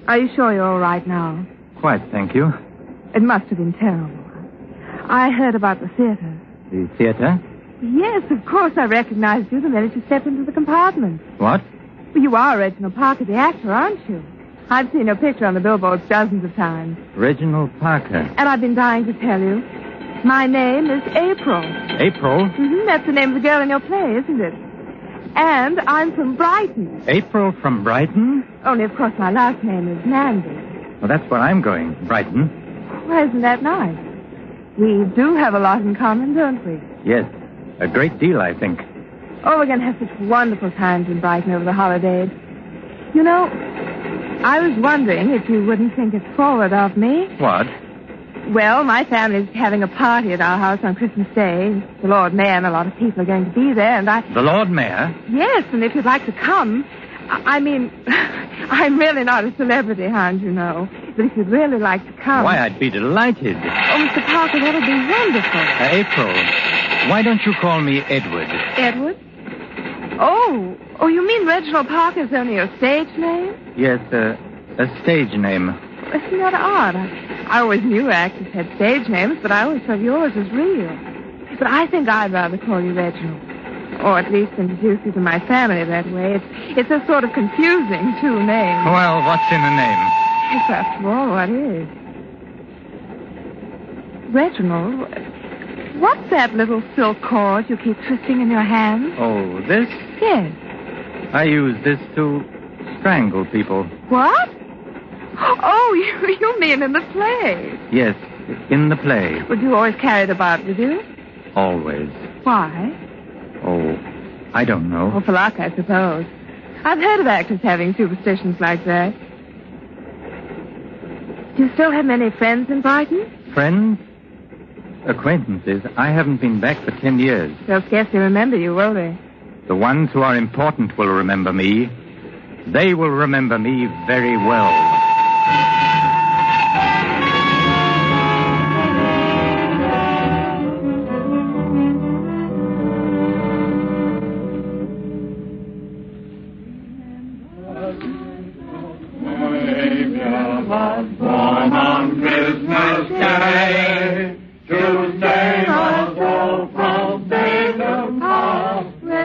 Are you sure you're all right now? Quite, thank you. It must have been terrible. I heard about the theater. The theater? Yes, of course I recognized you the minute you stepped into the compartment. What? Well, you are Reginald Parker, the actor, aren't you? I've seen your picture on the billboards dozens of times. Reginald Parker. And I've been dying to tell you. My name is April. April? Mm-hmm, that's the name of the girl in your play, isn't it? And I'm from Brighton. April from Brighton? Only, of course, my last name is Manby. Well, that's where I'm going, Brighton. Well, isn't that nice? We do have a lot in common, don't we? Yes, a great deal, I think. Oh, we're going to have such wonderful times in Brighton over the holidays. You know, I was wondering if you wouldn't think it forward of me. What? Well, my family's having a party at our house on Christmas Day. The Lord Mayor and a lot of people are going to be there, and The Lord Mayor? Yes, and if you'd like to come... I mean, I'm really not a celebrity hound, you know. But if you'd really like to come... Why, I'd be delighted. Oh, Mr. Parker, that would be wonderful. April, why don't you call me Edward? Edward? Oh, you mean Reginald Parker's only your stage name? Yes, a stage name. Isn't that odd? I always knew actors had stage names, but I always thought yours was real. But I think I'd rather call you Reginald. Or at least introduce you to my family that way. It's a sort of confusing two names. Well, what's in the name? Yes, after all, what is? Reginald, what's that little silk cord you keep twisting in your hand? Oh, this? Yes. I use this to strangle people. What? Oh, you mean in the play? Yes, in the play. Would you always carry it about with you? Always. Why? Oh, I don't know. Oh, for luck, I suppose. I've heard of actors having superstitions like that. Do you still have many friends in Brighton? Friends? Acquaintances. I haven't been back for 10 years. They'll scarcely remember you, will they? The ones who are important will remember me. They will remember me very well.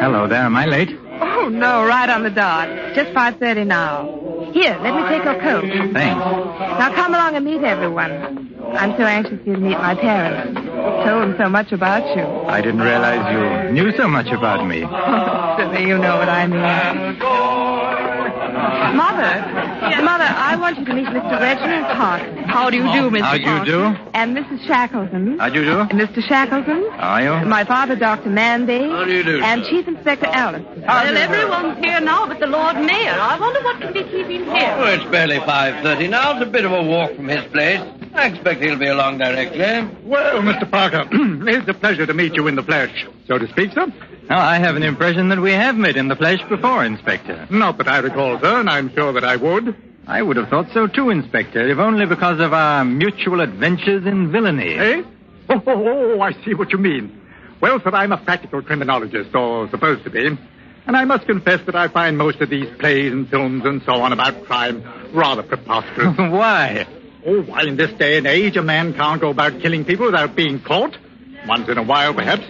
Hello there, am I late? Oh, no, right on the dot. Just 5:30 now. Here, let me take your coat. Thanks. Now come along and meet everyone. I'm so anxious for you to meet my parents. Told him so much about you. I didn't realize you knew so much about me. Oh, silly, you know what I mean. Mother, I want you to meet Mr. Reginald Parker. How do you do, Mr. How do you do? And Mrs. Shackleton. How do you do? Mr. Shackleton. How are you? My father, Dr. Manby. How do you do, And sir? Chief Inspector Allison. Well, everyone's here now but the Lord Mayor. I wonder what can be keeping here. Oh, it's barely 5:30 now. It's a bit of a walk from his place. I expect he'll be along directly. Well, Mr. Parker, it's a pleasure to meet you in the flesh, so to speak, sir. Now, I have an impression that we have met in the flesh before, Inspector. Not that I recall, sir, and I'm sure that I would. I would have thought so too, Inspector, if only because of our mutual adventures in villainy. Eh? Oh, I see what you mean. Well, sir, I'm a practical criminologist, or supposed to be. And I must confess that I find most of these plays and films and so on about crime rather preposterous. Why? Oh, why, in this day and age, a man can't go about killing people without being caught. Once in a while, perhaps.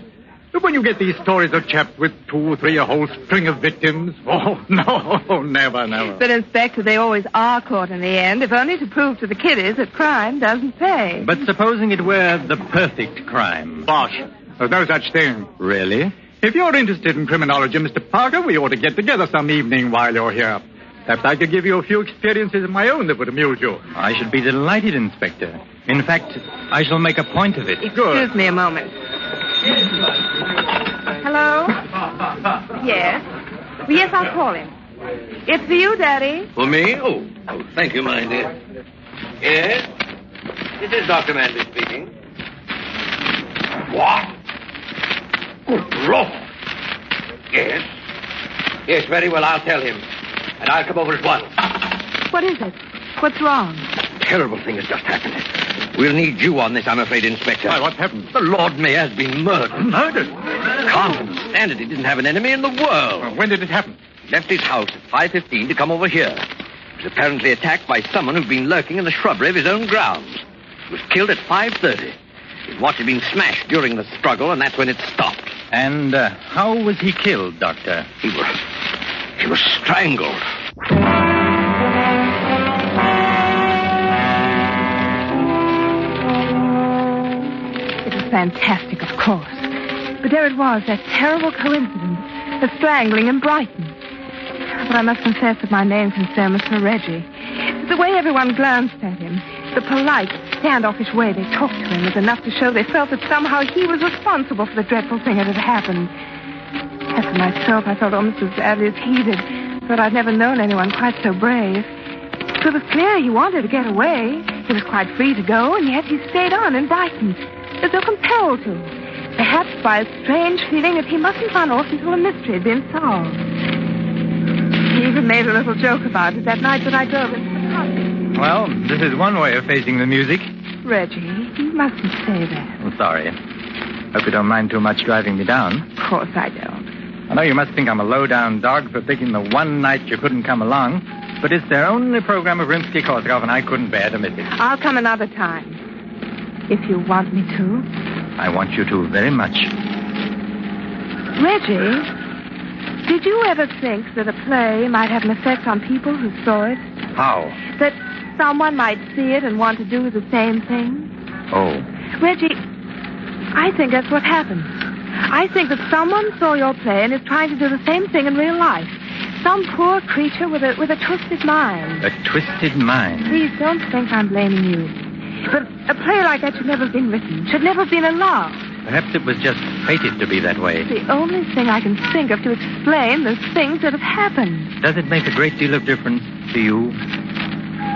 But when you get these stories of chaps with 2 or 3, a whole string of victims, oh, no, never. But, Inspector, they always are caught in the end, if only to prove to the kiddies that crime doesn't pay. But supposing it were the perfect crime. Bosh. There's no such thing. Really? If you're interested in criminology, Mr. Parker, we ought to get together some evening while you're here. Perhaps I could give you a few experiences of my own that would amuse you. I should be delighted, Inspector. In fact, I shall make a point of it. Excuse me a moment. Hello? Yes? Yes, I'll call him. It's for you, Daddy. For me? Oh, thank you, my dear. Yes? This is Dr. Manby speaking. What? Good Lord. Yes? Yes, very well, I'll tell him. And I'll come over at once. What is it? What's wrong? Terrible thing has just happened. We'll need you on this, I'm afraid, Inspector. Why, what happened? The Lord Mayor has been murdered. Murdered? Can't understand it. He didn't have an enemy in the world. Well, when did it happen? He left his house at 5:15 to come over here. He was apparently attacked by someone who'd been lurking in the shrubbery of his own grounds. He was killed at 5:30. His watch had been smashed during the struggle, and that's when it stopped. And how was he killed, Doctor? He was strangled. It was fantastic, of course. But there it was, that terrible coincidence, the strangling in Brighton. But I must confess that my main concern was for Reggie. The way everyone glanced at him, the polite, standoffish way they talked to him was enough to show they felt that somehow he was responsible for the dreadful thing that had happened. As for myself, I felt almost as badly as he did. But I'd never known anyone quite so brave. So it was clear he wanted to get away. He was quite free to go, and yet he stayed on in Brighton, as though compelled to. Perhaps by a strange feeling that he mustn't run off until the mystery had been solved. He even made a little joke about it that night that I drove him to the cottage. Well, this is one way of facing the music. Reggie, you mustn't say that. I'm sorry. Hope you don't mind too much driving me down. Of course I don't. I know you must think I'm a low-down dog for picking the one night you couldn't come along, but it's their only program of Rimsky-Korsakov, and I couldn't bear to miss it. I'll come another time. If you want me to. I want you to very much. Reggie, did you ever think that a play might have an effect on people who saw it? How? That someone might see it and want to do the same thing? Oh. Reggie, I think that's what happened. I think that someone saw your play and is trying to do the same thing in real life. Some poor creature with a twisted mind. A twisted mind? Please don't think I'm blaming you. But a play like that should never have been written, should never have been allowed. Perhaps it was just fated to be that way. It's the only thing I can think of to explain the things that have happened. Does it make a great deal of difference to you?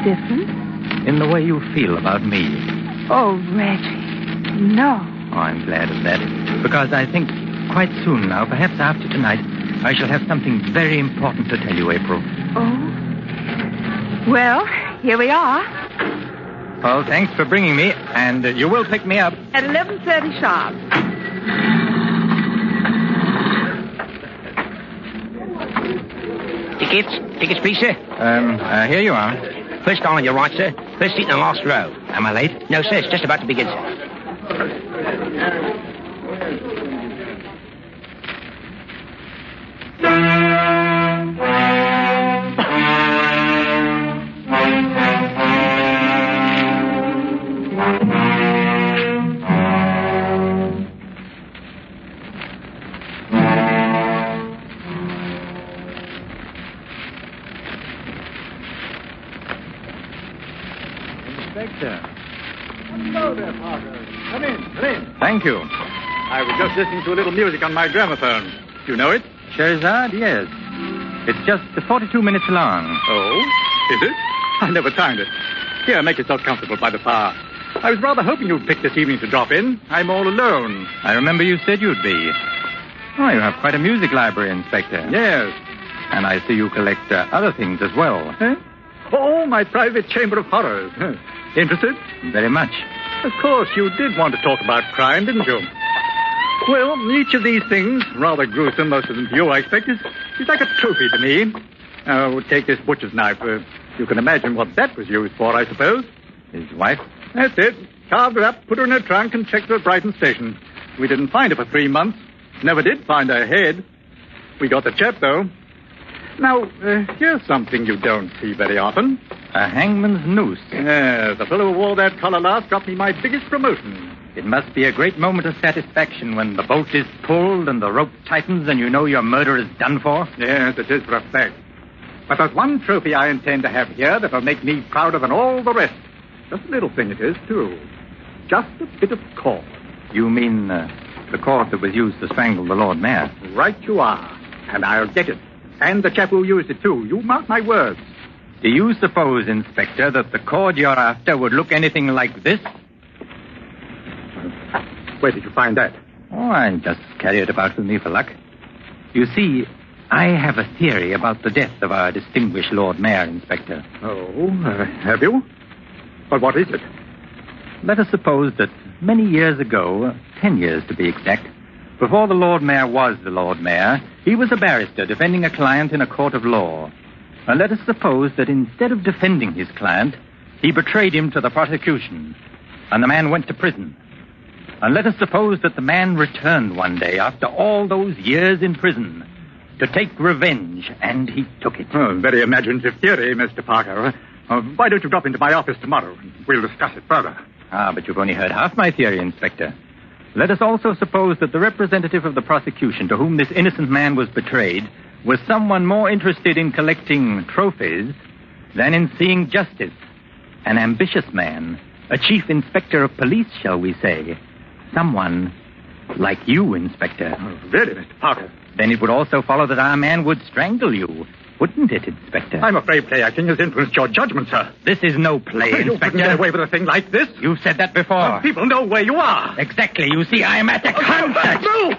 Difference? In the way you feel about me? Oh, Reggie, no. Oh, I'm glad of that. Because I think quite soon now, perhaps after tonight, I shall have something very important to tell you, April. Oh? Well, here we are. Well, thanks for bringing me, and you will pick me up. At 11:30 sharp. Tickets, please, sir. Here you are. First on your right, sir. First seat in the last row. Am I late? No, sir, it's just about to begin, sir. Inspector. Hello there, Parker. Come in. Thank you. I was just listening to a little music on my gramophone. Do you know it? Scheherazade, yes. It's just 42 minutes long. Oh? Is it? I never timed it. Here, make yourself comfortable by the fire. I was rather hoping you'd pick this evening to drop in. I'm all alone. I remember you said you'd be. Oh, you have quite a music library, Inspector. Yes. And I see you collect other things as well. Eh? Oh, my private chamber of horrors. Interested? Very much. Of course, you did want to talk about crime, didn't you? Well, each of these things, rather gruesome, most of them to you, I expect, is like a trophy to me. Oh, take this butcher's knife. You can imagine what that was used for, I suppose. His wife? That's it. Carved her up, put her in her trunk, and checked her at Brighton Station. We didn't find her for 3 months. Never did find her head. We got the chap, though. Now, here's something you don't see very often. A hangman's noose. The fellow who wore that collar last got me my biggest promotion. It must be a great moment of satisfaction when the bolt is pulled and the rope tightens and you know your murder is done for. Yes, it is for a fact. But there's one trophy I intend to have here that'll make me prouder than all the rest. Just a little thing it is, too. Just a bit of cord. You mean the cord that was used to strangle the Lord Mayor? Right you are. And I'll get it. And the chap who used it, too. You mark my words. Do you suppose, Inspector, that the cord you're after would look anything like this? Where did you find that? Oh, I just carry it about with me for luck. You see, I have a theory about the death of our distinguished Lord Mayor, Inspector. Oh, have you? Well, what is it? Let us suppose that many years ago, 10 years to be exact, before the Lord Mayor was the Lord Mayor, he was a barrister defending a client in a court of law. And let us suppose that instead of defending his client, he betrayed him to the prosecution, and the man went to prison. And let us suppose that the man returned one day after all those years in prison to take revenge, and he took it. Oh, very imaginative theory, Mr. Parker. Why don't you drop into my office tomorrow? We'll discuss it further. Ah, but you've only heard half my theory, Inspector. Let us also suppose that the representative of the prosecution to whom this innocent man was betrayed was someone more interested in collecting trophies than in seeing justice. An ambitious man, a chief inspector of police, shall we say. Someone like you, Inspector. Oh, really, Mr. Parker? Then it would also follow that our man would strangle you, wouldn't it, Inspector? I'm afraid play acting has influenced your judgment, sir. This is no play, Inspector. You couldn't get away with a thing like this. You've said that before. Well, people know where you are. Exactly. You see, I am at the concert. No!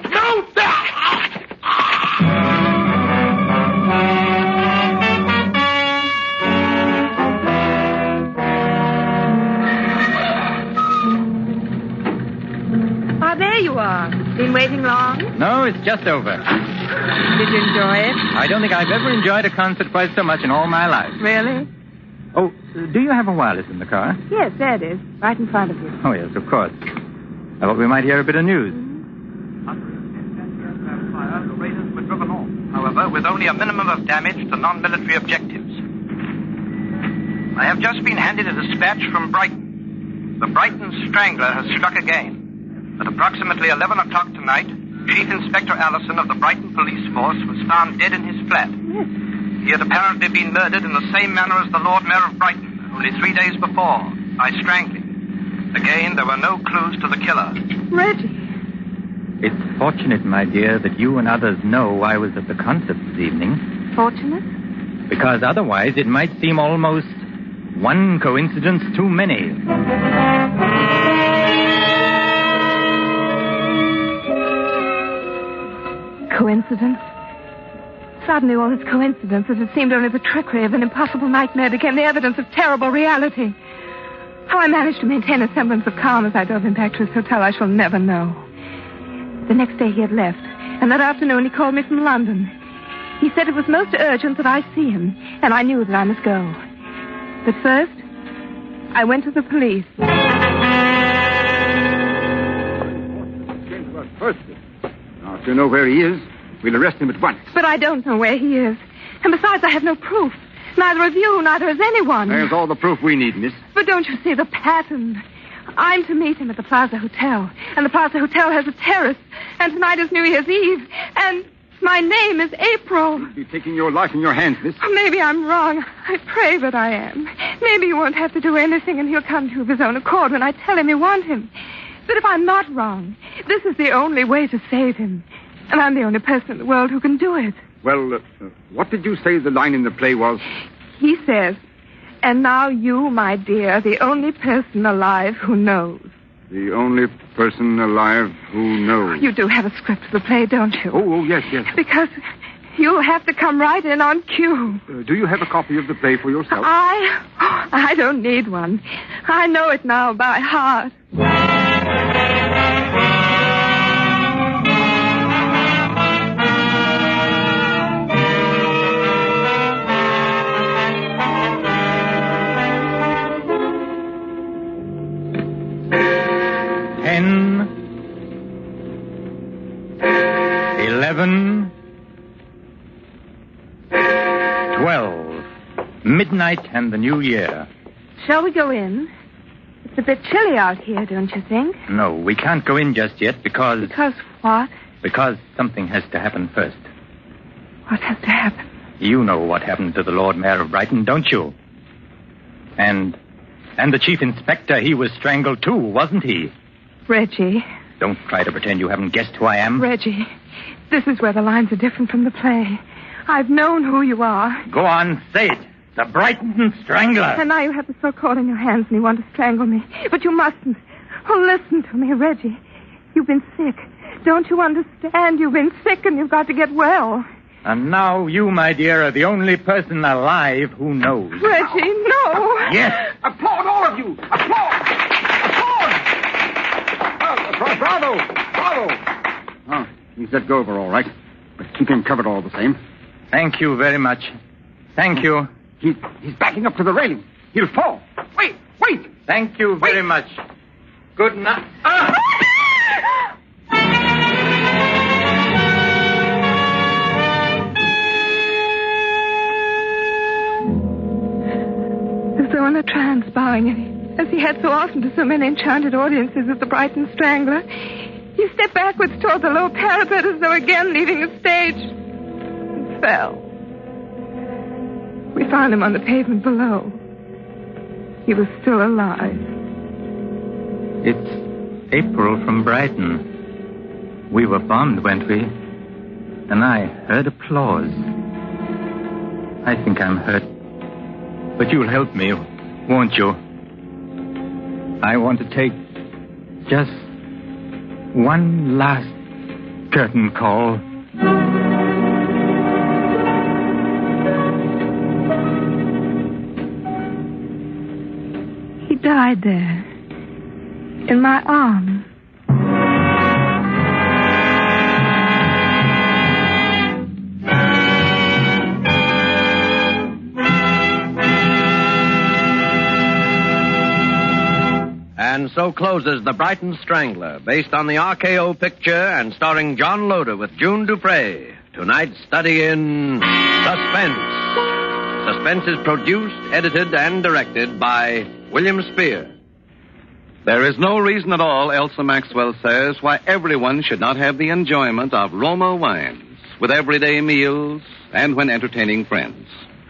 Ah, there you are. Been waiting long? No, it's just over. Did you enjoy it? I don't think I've ever enjoyed a concert quite so much in all my life. Really? Oh, do you have a wireless in the car? Yes, there it is. Right in front of you. Oh, yes, of course. I thought we might hear a bit of news. The raiders were driven off, however, with only a minimum of damage to non-military objectives. I have just been handed a dispatch from Brighton. The Brighton Strangler has struck again. At approximately 11 o'clock tonight, Chief Inspector Allison of the Brighton Police Force was found dead in his flat. Yes. He had apparently been murdered in the same manner as the Lord Mayor of Brighton, only 3 days before, by strangling. Again, there were no clues to the killer. Reggie. It's fortunate, my dear, that you and others know I was at the concert this evening. Fortunate? Because otherwise it might seem almost one coincidence too many. Coincidence? Suddenly all its coincidences had seemed only the trickery of an impossible nightmare became the evidence of terrible reality. How I managed to maintain a semblance of calm as I drove him back to his hotel, I shall never know. The next day he had left, and that afternoon he called me from London. He said it was most urgent that I see him, and I knew that I must go. But first, I went to the police. Now, if you know where he is, we'll arrest him at once. But I don't know where he is. And besides, I have no proof. Neither of you, neither has anyone. There's all the proof we need, miss. But don't you see the pattern? I'm to meet him at the Plaza Hotel. And the Plaza Hotel has a terrace. And tonight is New Year's Eve. And My name is April. You'll be taking your life in your hands, miss. Oh, maybe I'm wrong. I pray that I am. Maybe you won't have to do anything and he'll come to of his own accord when I tell him you want him. But if I'm not wrong, this is the only way to save him. And I'm the only person in the world who can do it. Well, what did you say the line in the play was? He says, and now you, my dear, the only person alive who knows. The only person alive who knows. You do have a script of the play, don't you? Oh, yes. Because you'll have to come right in on cue. Do you have a copy of the play for yourself? I don't need one. I know it now by heart. Midnight and the New Year. Shall we go in? It's a bit chilly out here, don't you think? No, we can't go in just yet because... Because what? Because something has to happen first. What has to happen? You know what happened to the Lord Mayor of Brighton, don't you? And the Chief Inspector, he was strangled too, wasn't he? Reggie. Don't try to pretend you haven't guessed who I am. Reggie, this is where the lines are different from the play. I've known who you are. Go on, say it. The Brighton Strangler. And now you have the so-called in your hands and you want to strangle me. But you mustn't. Oh, listen to me, Reggie. You've been sick. Don't you understand? You've been sick and you've got to get well. And now you, my dear, are the only person alive who knows. Reggie, no. Yes. Applaud, all of you. Applaud. Bravo. Oh, he's let go of her all right. But keep him covered all the same. Thank you very much. Thank you. He's backing up to the railing. He'll fall. Wait. Thank you very much. Good night. As though in a trance, bowing, as he had so often to so many enchanted audiences at the Brighton Strangler, he stepped backwards toward the low parapet as though again leaving the stage, and fell. We found him on the pavement below. He was still alive. It's April from Brighton. We were bombed, weren't we? And I heard applause. I think I'm hurt. But you'll help me, won't you? I want to take just one last curtain call. He died there, in my arms. And so closes The Brighton Strangler, based on the RKO picture and starring John Loder with June Dupre. Tonight's study in Suspense. Suspense is produced, edited, and directed by William Spear. There is no reason at all, Elsa Maxwell says, why everyone should not have the enjoyment of Roma wines with everyday meals and when entertaining friends.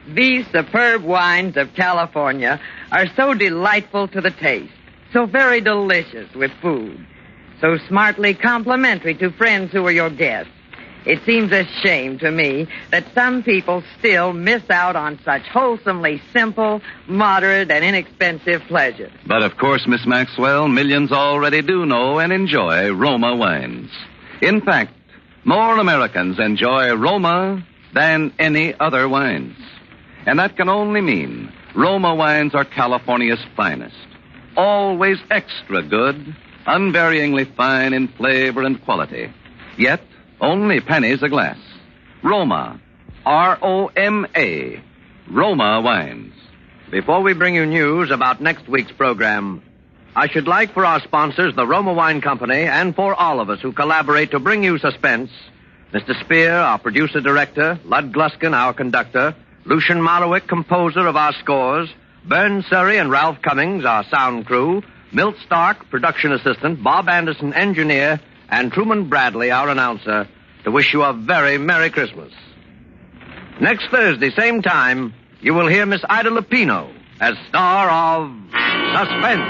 These superb wines of California are so delightful to the taste, so very delicious with food, so smartly complimentary to friends who are your guests. It seems a shame to me that some people still miss out on such wholesomely simple, moderate, and inexpensive pleasures. But of course, Miss Maxwell, millions already do know and enjoy Roma wines. In fact, more Americans enjoy Roma than any other wines. And that can only mean Roma wines are California's finest. Always extra good, unvaryingly fine in flavor and quality. Yet, only pennies a glass. Roma. R-O-M-A. Roma wines. Before we bring you news about next week's program, I should like for our sponsors, the Roma Wine Company, and for all of us who collaborate to bring you Suspense, Mr. Spear, our producer-director, Lud Gluskin, our conductor, Lucian Malowick, composer of our scores, Bern Surrey and Ralph Cummings, our sound crew, Milt Stark, production assistant, Bob Anderson, engineer, and Truman Bradley, our announcer, to wish you a very Merry Christmas. Next Thursday, same time, you will hear Miss Ida Lupino as star of Suspense.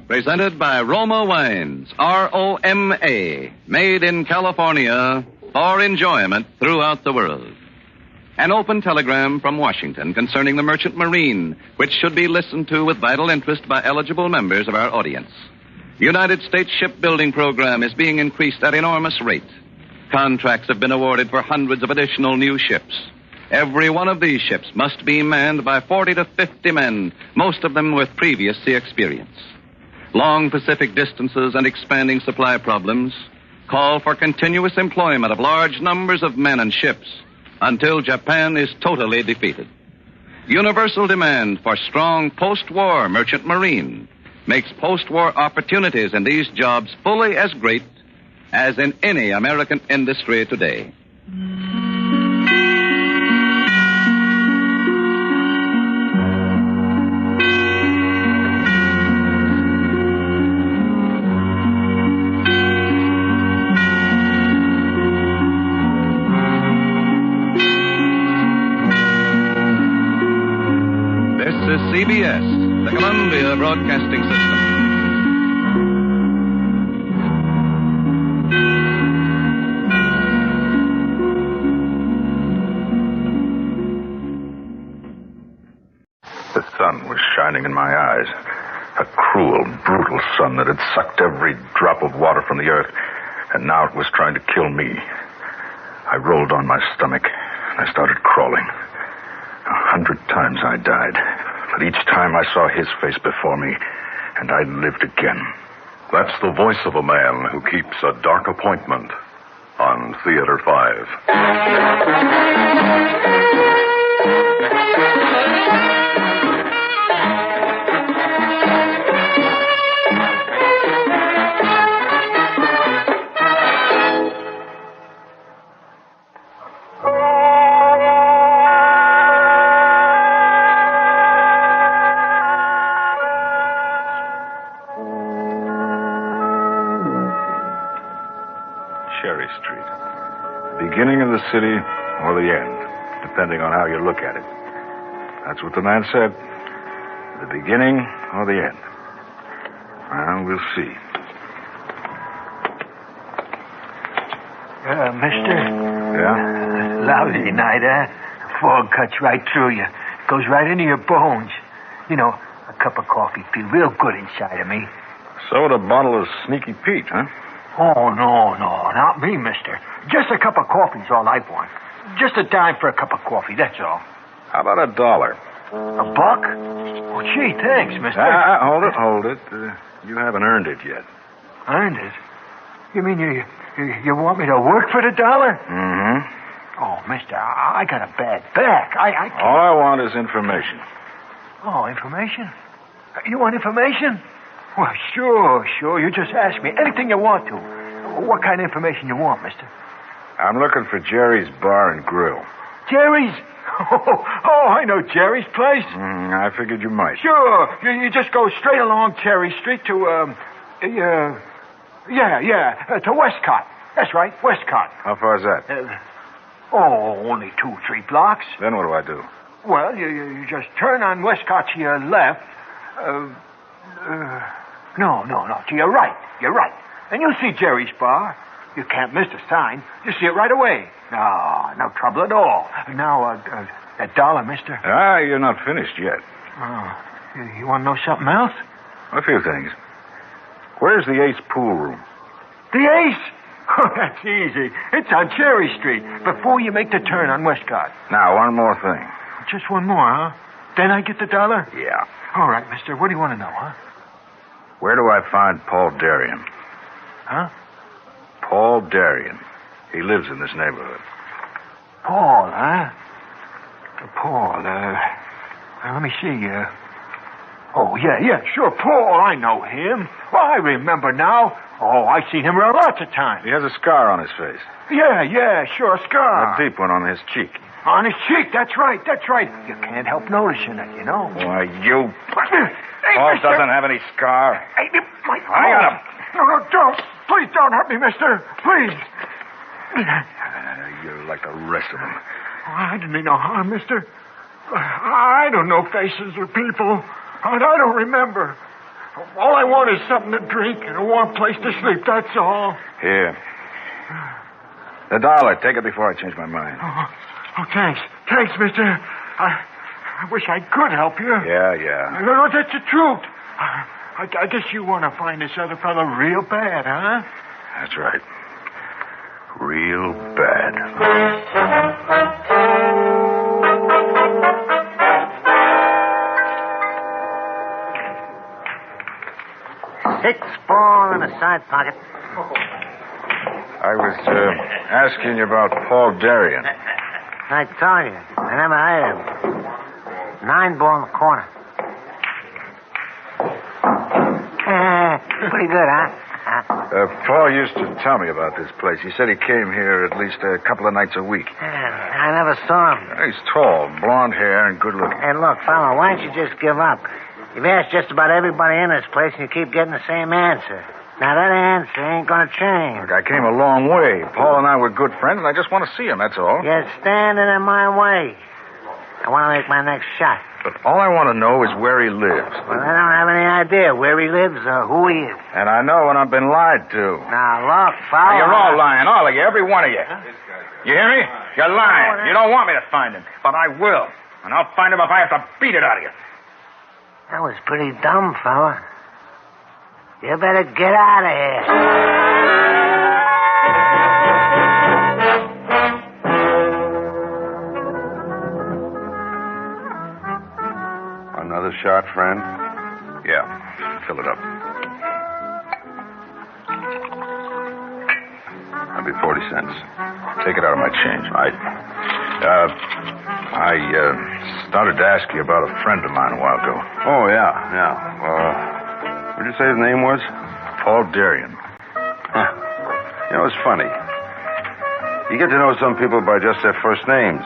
Presented by Roma Wines, R-O-M-A, made in California for enjoyment throughout the world. An open telegram from Washington concerning the merchant marine, which should be listened to with vital interest by eligible members of our audience. The United States shipbuilding program is being increased at enormous rate. Contracts have been awarded for hundreds of additional new ships. Every one of these ships must be manned by 40 to 50 men, most of them with previous sea experience. Long Pacific distances and expanding supply problems call for continuous employment of large numbers of men and ships until Japan is totally defeated. Universal demand for strong post-war merchant marine makes post-war opportunities in these jobs fully as great as in any American industry today. CBS, the Columbia Broadcasting System. The sun was shining in my eyes. A cruel, brutal sun that had sucked every drop of water from the earth, and now it was trying to kill me. I rolled on my stomach, and I started crawling. 100 times I died. But each time I saw his face before me, and I lived again. That's the voice of a man who keeps a dark appointment on Theater 5. Beginning of the city or the end, depending on how you look at it. That's what the man said. The beginning or the end. Well, we'll see. Mister? Yeah? Lousy night, eh? Fog cuts right through you. Goes right into your bones. You know, a cup of coffee feels real good inside of me. So would a bottle of Sneaky Pete, huh? Oh, no, not me, mister. Just a cup of coffee's all I want. Just a dime for a cup of coffee, that's all. How about $1? $1? Oh, gee, thanks, mister. Hold it. You haven't earned it yet. Earned it? You mean you want me to work for the dollar? Mm-hmm. Oh, mister, I got a bad back. I can't... All I want is information. Oh, information? You want information? Well, sure. You just ask me anything you want to. What kind of information you want, mister? I'm looking for Jerry's Bar and Grill. Jerry's? Oh, I know Jerry's place. I figured you might. Sure. You just go straight along Cherry Street to, to Westcott. That's right, Westcott. How far is that? Only 2-3 blocks. Then what do I do? Well, you just turn on Westcott to your left. No, to your right. You're right. And you'll see Jerry's Bar. You can't miss the sign. You see it right away. No trouble at all. Now, $1, mister. You're not finished yet. Oh, you want to know something else? A few things. Where's the Ace pool room? The Ace? Oh, that's easy. It's on Cherry Street, before you make the turn on Westcott. Now, one more thing. Just one more, huh? Then I get the $1? Yeah. All right, mister. What do you want to know, huh? Where do I find Paul Darien? Huh? Paul Darien. He lives in this neighborhood. Paul, huh? Paul, let me see. Oh, yeah, sure. Paul, I know him. Well, I remember now. Oh, I've seen him around lots of times. He has a scar on his face. Yeah, sure, a scar. A deep one on his cheek. On his cheek, that's right. You can't help noticing it, you know. Why, you... Hey, Paul mister. doesn't have any scar. Hey, my... I got him. No, don't. Please don't hurt me, mister. Please. You're like the rest of them. I didn't mean no harm, mister. I don't know faces or people. I don't remember. All I want is something to drink and a warm place to sleep, that's all. Here. $1. Take it before I change my mind. Oh, thanks. Thanks, mister. I wish I could help you. Yeah. No, that's the truth. I guess you want to find this other fellow real bad, huh? That's right. Real bad. $6 in a side pocket. I was asking you about Paul Darien. I told you. I never heard of him. 9 in the corner. Pretty good, huh? Paul used to tell me about this place. He said he came here at least a couple of nights a week. I never saw him. He's tall, blonde hair, and good looking. Hey, look, fella, why don't you just give up? You've asked just about everybody in this place, and you keep getting the same answer. Now, that answer ain't going to change. Look, I came a long way. Paul and I were good friends, and I just want to see him, that's all. You're standing in my way. I want to make my next shot. But all I want to know is where he lives. Well, I don't have any idea where he lives or who he is. And I know when I've been lied to. Now, look, fella. You're all lying, all of you, every one of you. Huh? You hear me? You're lying. You don't want me to find him, but I will. And I'll find him if I have to beat it out of you. That was pretty dumb, fella. You better get out of here. Another shot, friend? Yeah, fill it up. That'll be 40 cents. Take it out of my change. Right. I started to ask you about a friend of mine a while ago. Oh, yeah. What did you say his name was? Paul Darien. Huh. You know, it's funny. You get to know some people by just their first names.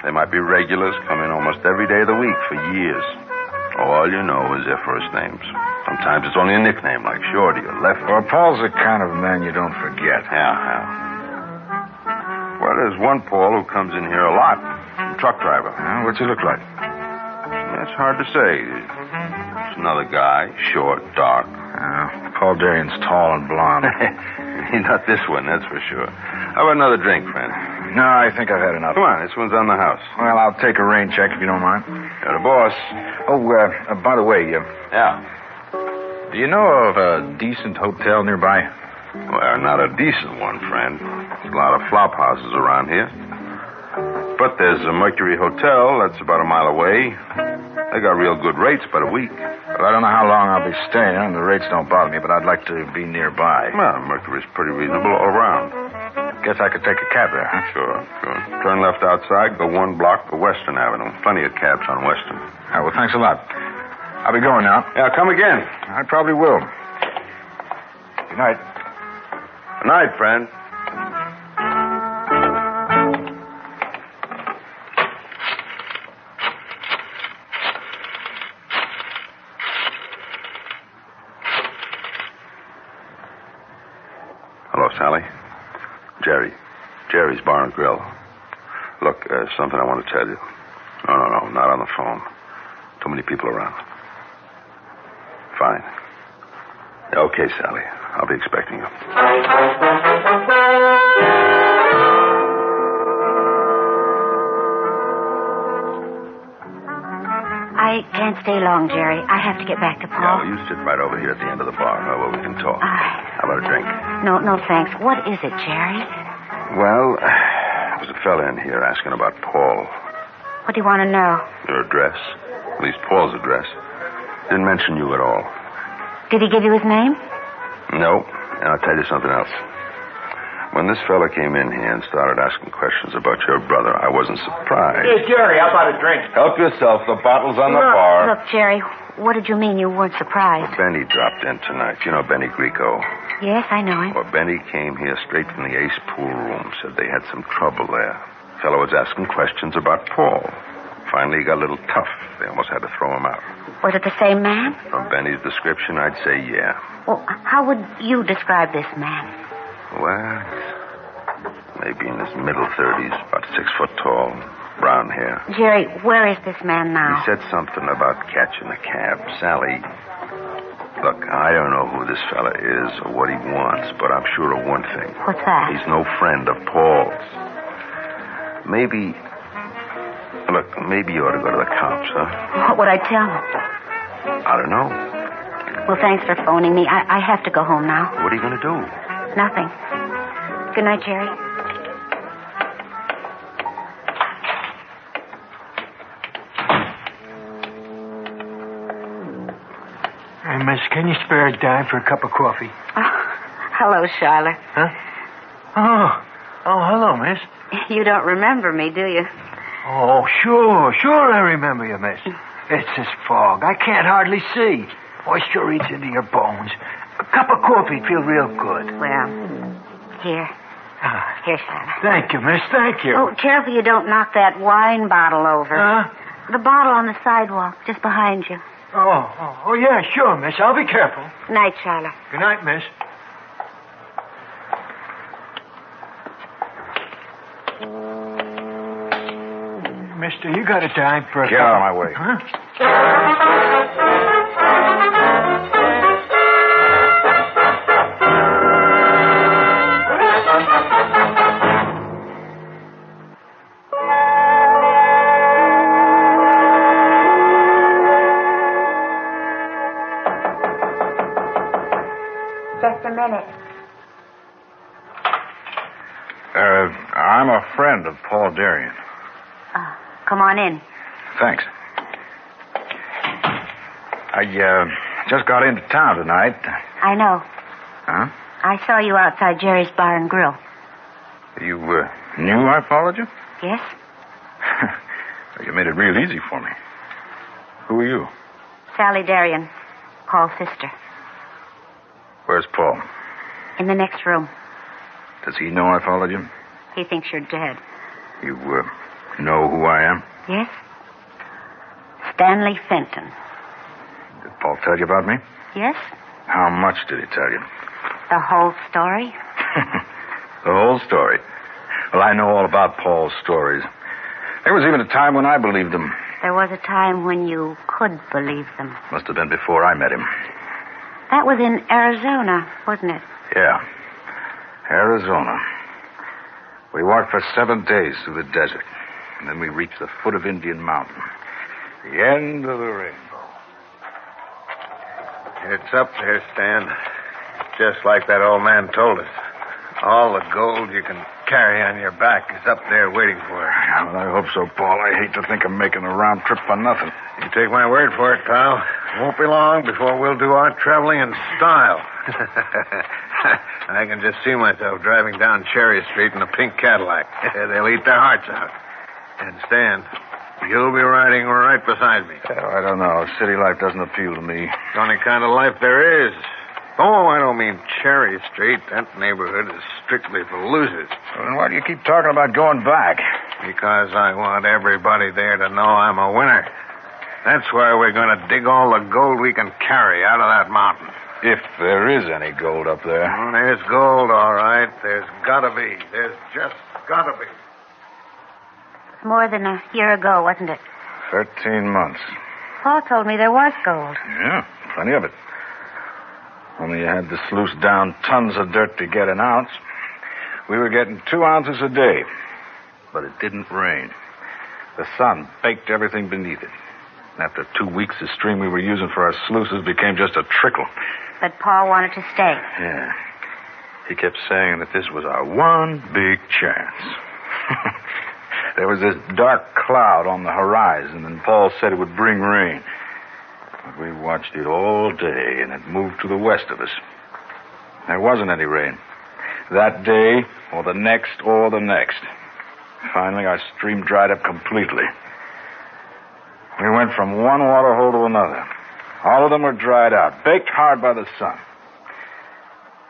They might be regulars, come in almost every day of the week for years. All you know is their first names. Sometimes it's only a nickname, like Shorty or Lefty. Well, Paul's the kind of man you don't forget. Yeah. Well, there's one Paul who comes in here a lot. Truck driver. What's he look like? That's hard to say. It's another guy, short, dark. Paul Darien's tall and blonde. Not this one, that's for sure. How about another drink, friend? No, I think I've had enough. Come on, this one's on the house. Well, I'll take a rain check if you don't mind. You're the boss. Oh, by the way, Yeah. Do you know of a decent hotel nearby? Well, not a decent one, friend. There's a lot of flop houses around here. But there's a Mercury Hotel that's about a mile away. They got real good rates by the week. Well, I don't know how long I'll be staying, and the rates don't bother me, but I'd like to be nearby. Well, Mercury's pretty reasonable all around. Guess I could take a cab there, huh? Sure. Turn left outside, go 1 block to Western Avenue. Plenty of cabs on Western. All right, well, thanks a lot. I'll be going now. Yeah, come again. I probably will. Good night. Good night, friend. Hello, Sally. Jerry's Bar and Grill. Look, something I want to tell you. No, not on the phone. Too many people around. Fine. Okay, Sally. I'll be expecting you. I can't stay long, Jerry. I have to get back to Paul. Yeah, well, you sit right over here at the end of the bar where we can talk. How about a drink? No, thanks. What is it, Jerry? Well, there was a fella in here asking about Paul. What do you want to know? Your address. At least Paul's address. Didn't mention you at all. Did he give you his name? No. And I'll tell you something else. When this fella came in here and started asking questions about your brother, I wasn't surprised. Hey, Jerry, how about a drink? Help yourself. The bottle's on the bar. Look, Jerry, what did you mean you weren't surprised? Benny dropped in tonight. You know Benny Greco. Yes, I know him. Well, Benny came here straight from the Ace Pool room. Said they had some trouble there. The fellow was asking questions about Paul. Finally, he got a little tough. They almost had to throw him out. Was it the same man? From Benny's description, I'd say yeah. Well, how would you describe this man? Well, maybe in his middle 30s, about 6 foot tall, brown hair. Jerry, where is this man now? He said something about catching a cab. Sally, look, I don't know who this fella is or what he wants, but I'm sure of one thing. What's that? He's no friend of Paul's. Maybe you ought to go to the cops, huh? What would I tell him? I don't know. Well, thanks for phoning me. I have to go home now. What are you going to do? Nothing. Good night, Jerry. Hey, miss, can you spare a dime for a cup of coffee? Oh, hello, Schuyler. Huh? Oh, hello, miss. You don't remember me, do you? Oh, sure I remember you, miss. It's this fog. I can't hardly see. Moisture eats into your bones. A cup of coffee'd feel real good. Well, here. Here, Schuyler. Thank you, miss. Thank you. Oh, careful you don't knock that wine bottle over. Huh? The bottle on the sidewalk, just behind you. Oh, yeah, sure, miss. I'll be careful. Night, Schuyler. Good night, miss. Mister, you got a dime for a Get out of my way. Huh? Just a minute. I'm a friend of Paul Darien. Come on in. Thanks. I just got into town tonight. I know. Huh? I saw you outside Jerry's Bar and Grill. You knew I followed you? Yes? You made it real easy for me. Who are you? Sally Darien, Paul's sister. Where's Paul? In the next room. Does he know I followed you? He thinks you're dead. You know who I am? Yes? Stanley Fenton. Did Paul tell you about me? Yes? How much did he tell you? The whole story? The whole story. Well, I know all about Paul's stories. There was even a time when I believed them. There was a time when you could believe them. Must have been before I met him. That was in Arizona, wasn't it? Yeah. Arizona. We walked for 7 days through the desert. And then we reached the foot of Indian Mountain. The end of the rainbow. It's up there, Stan. Just like that old man told us. All the gold you can carry on your back is up there waiting for us. Yeah, well, I hope so, Paul. I hate to think of making a round trip for nothing. You take my word for it, pal. It won't be long before we'll do our traveling in style. I can just see myself driving down Cherry Street in a pink Cadillac. They'll eat their hearts out. And Stan, you'll be riding right beside me. I don't know. City life doesn't appeal to me. It's the only kind of life there is. Oh, I don't mean Cherry Street. That neighborhood is strictly for losers. Well, then why do you keep talking about going back? Because I want everybody there to know I'm a winner. That's why we're going to dig all the gold we can carry out of that mountain. If there is any gold up there. Well, there's gold, all right. There's got to be. There's just got to be. More than a year ago, wasn't it? 13 months. Paul told me there was gold. Yeah, plenty of it. Only you had to sluice down tons of dirt to get an ounce. We were getting 2 ounces a day. But it didn't rain. The sun baked everything beneath it. And after 2 weeks, the stream we were using for our sluices became just a trickle. But Paul wanted to stay. Yeah. He kept saying that this was our one big chance. There was this dark cloud on the horizon, and Paul said it would bring rain. But we watched it all day, and it moved to the west of us. There wasn't any rain. That day, or the next, or the next. Finally, our stream dried up completely. We went from one water hole to another. All of them were dried out, baked hard by the sun.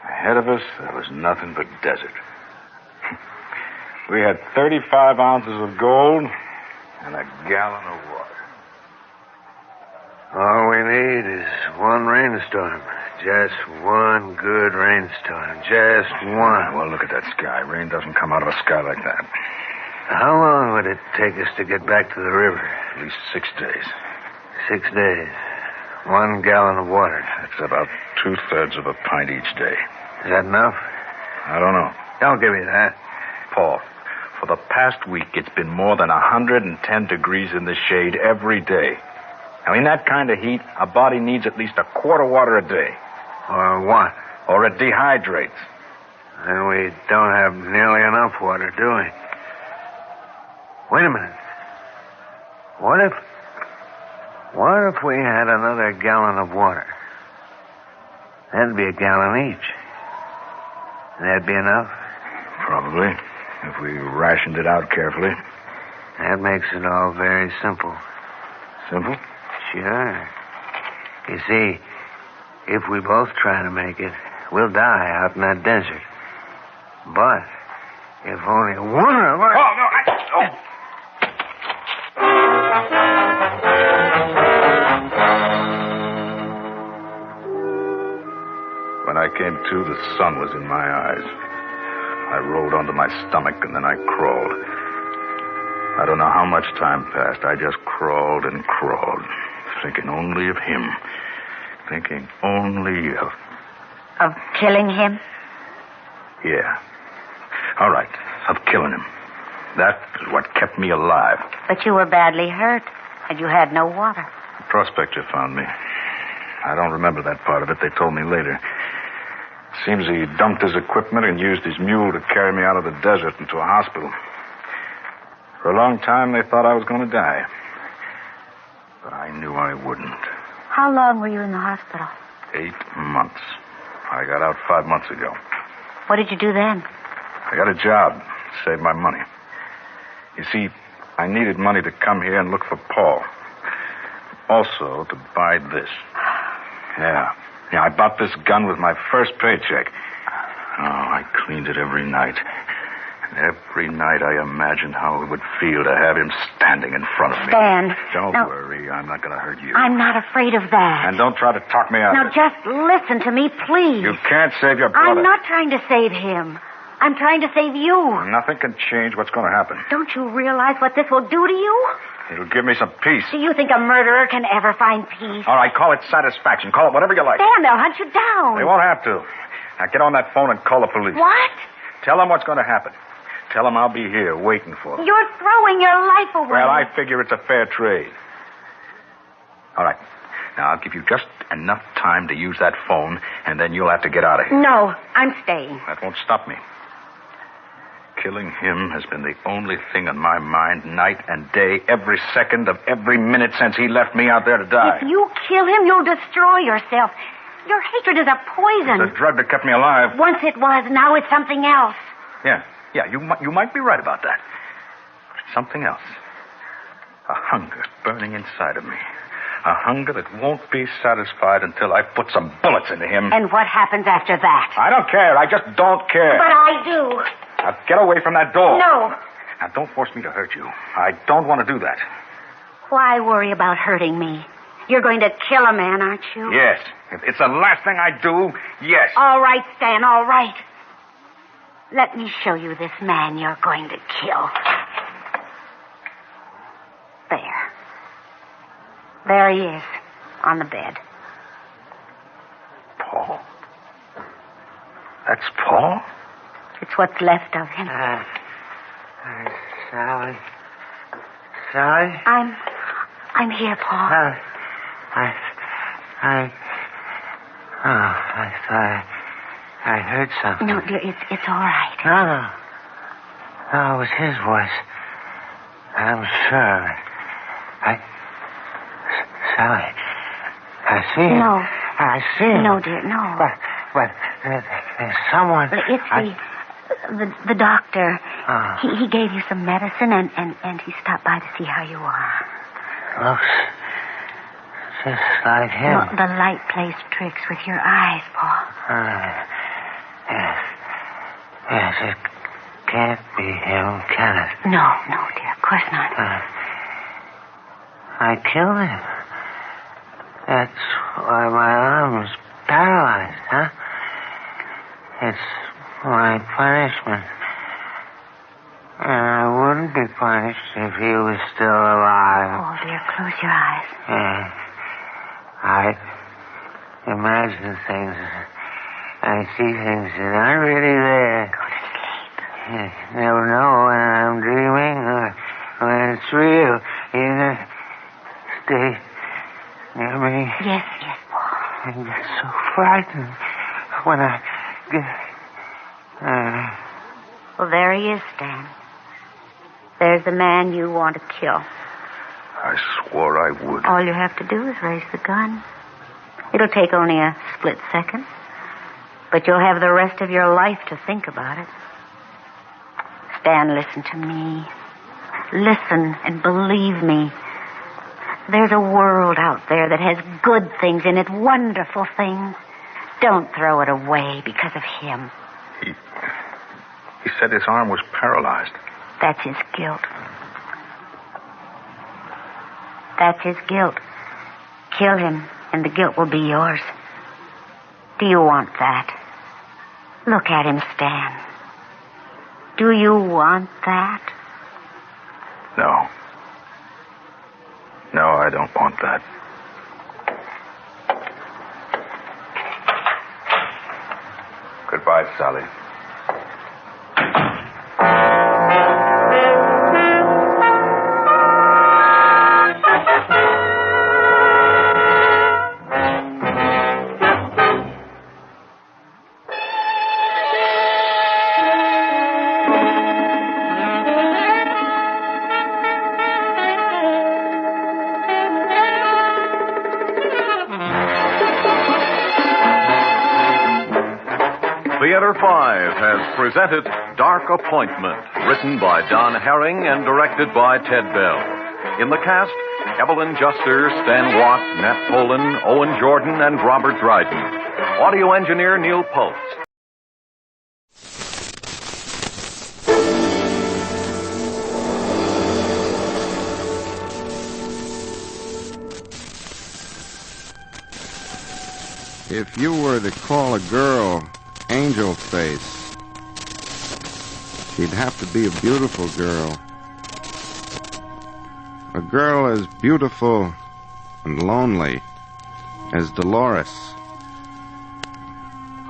Ahead of us, there was nothing but desert. We had 35 ounces of gold and a gallon of water. All we need is one rainstorm. Just one good rainstorm. Just one. Well, look at that sky. Rain doesn't come out of a sky like that. How long would it take us to get back to the river? At least 6 days. 6 days. 1 gallon of water. That's about 2/3 of a pint each day. Is that enough? I don't know. Don't give me that. Paul, for the past week, it's been more than 110 degrees in the shade every day. Now, in that kind of heat, a body needs at least a quart of water a day. Or what? Or it dehydrates. And we don't have nearly enough water, do we? Wait a minute. What if we had another gallon of water? That'd be a gallon each. That'd be enough? Probably, if we rationed it out carefully. That makes it all very simple. Simple? Sure. You see, if we both try to make it, we'll die out in that desert. But if only one of us... Oh, no, When I came to, the sun was in my eyes. I rolled onto my stomach, and then I crawled. I don't know how much time passed. I just crawled and crawled, thinking only of him. Thinking only of... Of killing him? Yeah. All right, of killing him. That is what kept me alive. But you were badly hurt, and you had no water. The prospector found me. I don't remember that part of it. They told me later. Seems he dumped his equipment and used his mule to carry me out of the desert into a hospital. For a long time, they thought I was going to die. But I knew I wouldn't. How long were you in the hospital? 8 months. I got out 5 months ago. What did you do then? I got a job. Saved my money. You see, I needed money to come here and look for Paul. Also, to buy this. Yeah, I bought this gun with my first paycheck. Oh, I cleaned it every night. And every night I imagined how it would feel to have him standing in front of me. Stan. Don't worry, I'm not going to hurt you. I'm not afraid of that. And don't try to talk me out Now, of it. just listen to me, please. You can't save your brother. I'm not trying to save him. I'm trying to save you. Nothing can change what's going to happen. Don't you realize what this will do to you? It'll give me some peace. Do you think a murderer can ever find peace? All right, call it satisfaction. Call it whatever you like. Stan, they'll hunt you down. They won't have to. Now get on that phone and call the police. What? Tell them what's going to happen. Tell them I'll be here waiting for them. You're throwing your life away. Well, I figure it's a fair trade. All right. Now, I'll give you just enough time to use that phone, and then you'll have to get out of here. No, I'm staying. That won't stop me. Killing him has been the only thing on my mind night and day, every second of every minute since he left me out there to die. If you kill him, you'll destroy yourself. Your hatred is a poison. It's the drug that kept me alive. Once it was, now it's something else. Yeah, you might be right about that. But it's something else. A hunger burning inside of me. A hunger that won't be satisfied until I put some bullets into him. And what happens after that? I don't care. I just don't care. But I do. Now, get away from that door. No. Now, don't force me to hurt you. I don't want to do that. Why worry about hurting me? You're going to kill a man, aren't you? Yes. If it's the last thing I do, yes. All right, Stan, all right. Let me show you this man you're going to kill. There. There he is, on the bed. Paul? That's Paul? It's what's left of him. Sally? Sally? I'm here, Paul. I thought I heard something. No, dear, it's all right. No, it was his voice. I'm sure. Sally, I see him. No. I see him. No, dear, no. But there's someone. It's the doctor. Oh. He gave you some medicine and he stopped by to see how you are. Looks just like him. No, the light plays tricks with your eyes, Paul. Yes, it can't be him, can it? No, dear, of course not. I killed him. That's why my arm is paralyzed, huh? It's my punishment. And I wouldn't be punished if he was still alive. Oh, dear, close your eyes. Yeah. I imagine things. I see things that aren't really there. Go to sleep. You never know when I'm dreaming or when it's real. You stay near me. Yes, Paul. I get so frightened when I get... Well, there he is, Stan. There's the man you want to kill. I swore I would. All you have to do is raise the gun. It'll take only a split second, but you'll have the rest of your life to think about it. Stan, listen to me. Listen and believe me. There's a world out there that has good things in it, wonderful things. Don't throw it away because of him. He said his arm was paralyzed. That's his guilt. That's his guilt. Kill him, and the guilt will be yours. Do you want that? Look at him, Stan. Do you want that? No. No, I don't want that. Goodbye, Sally. Theater 5 has presented Dark Appointment, written by Don Herring and directed by Ted Bell. In the cast, Evelyn Juster, Stan Watt, Nat Poland, Owen Jordan, and Robert Dryden. Audio engineer Neil Pultz. If you were to call a girl Angel Face, she'd have to be a beautiful girl. A girl as beautiful and lonely as Dolores.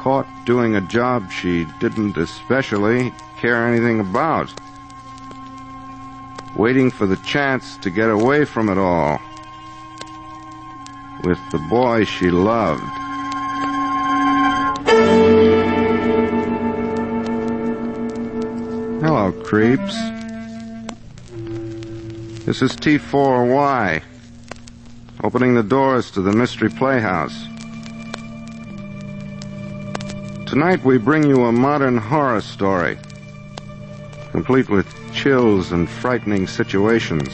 Caught doing a job she didn't especially care anything about. Waiting for the chance to get away from it all. With the boy she loved. Hello, creeps. This is T4Y, opening the doors to the Mystery Playhouse. Tonight we bring you a modern horror story, complete with chills and frightening situations.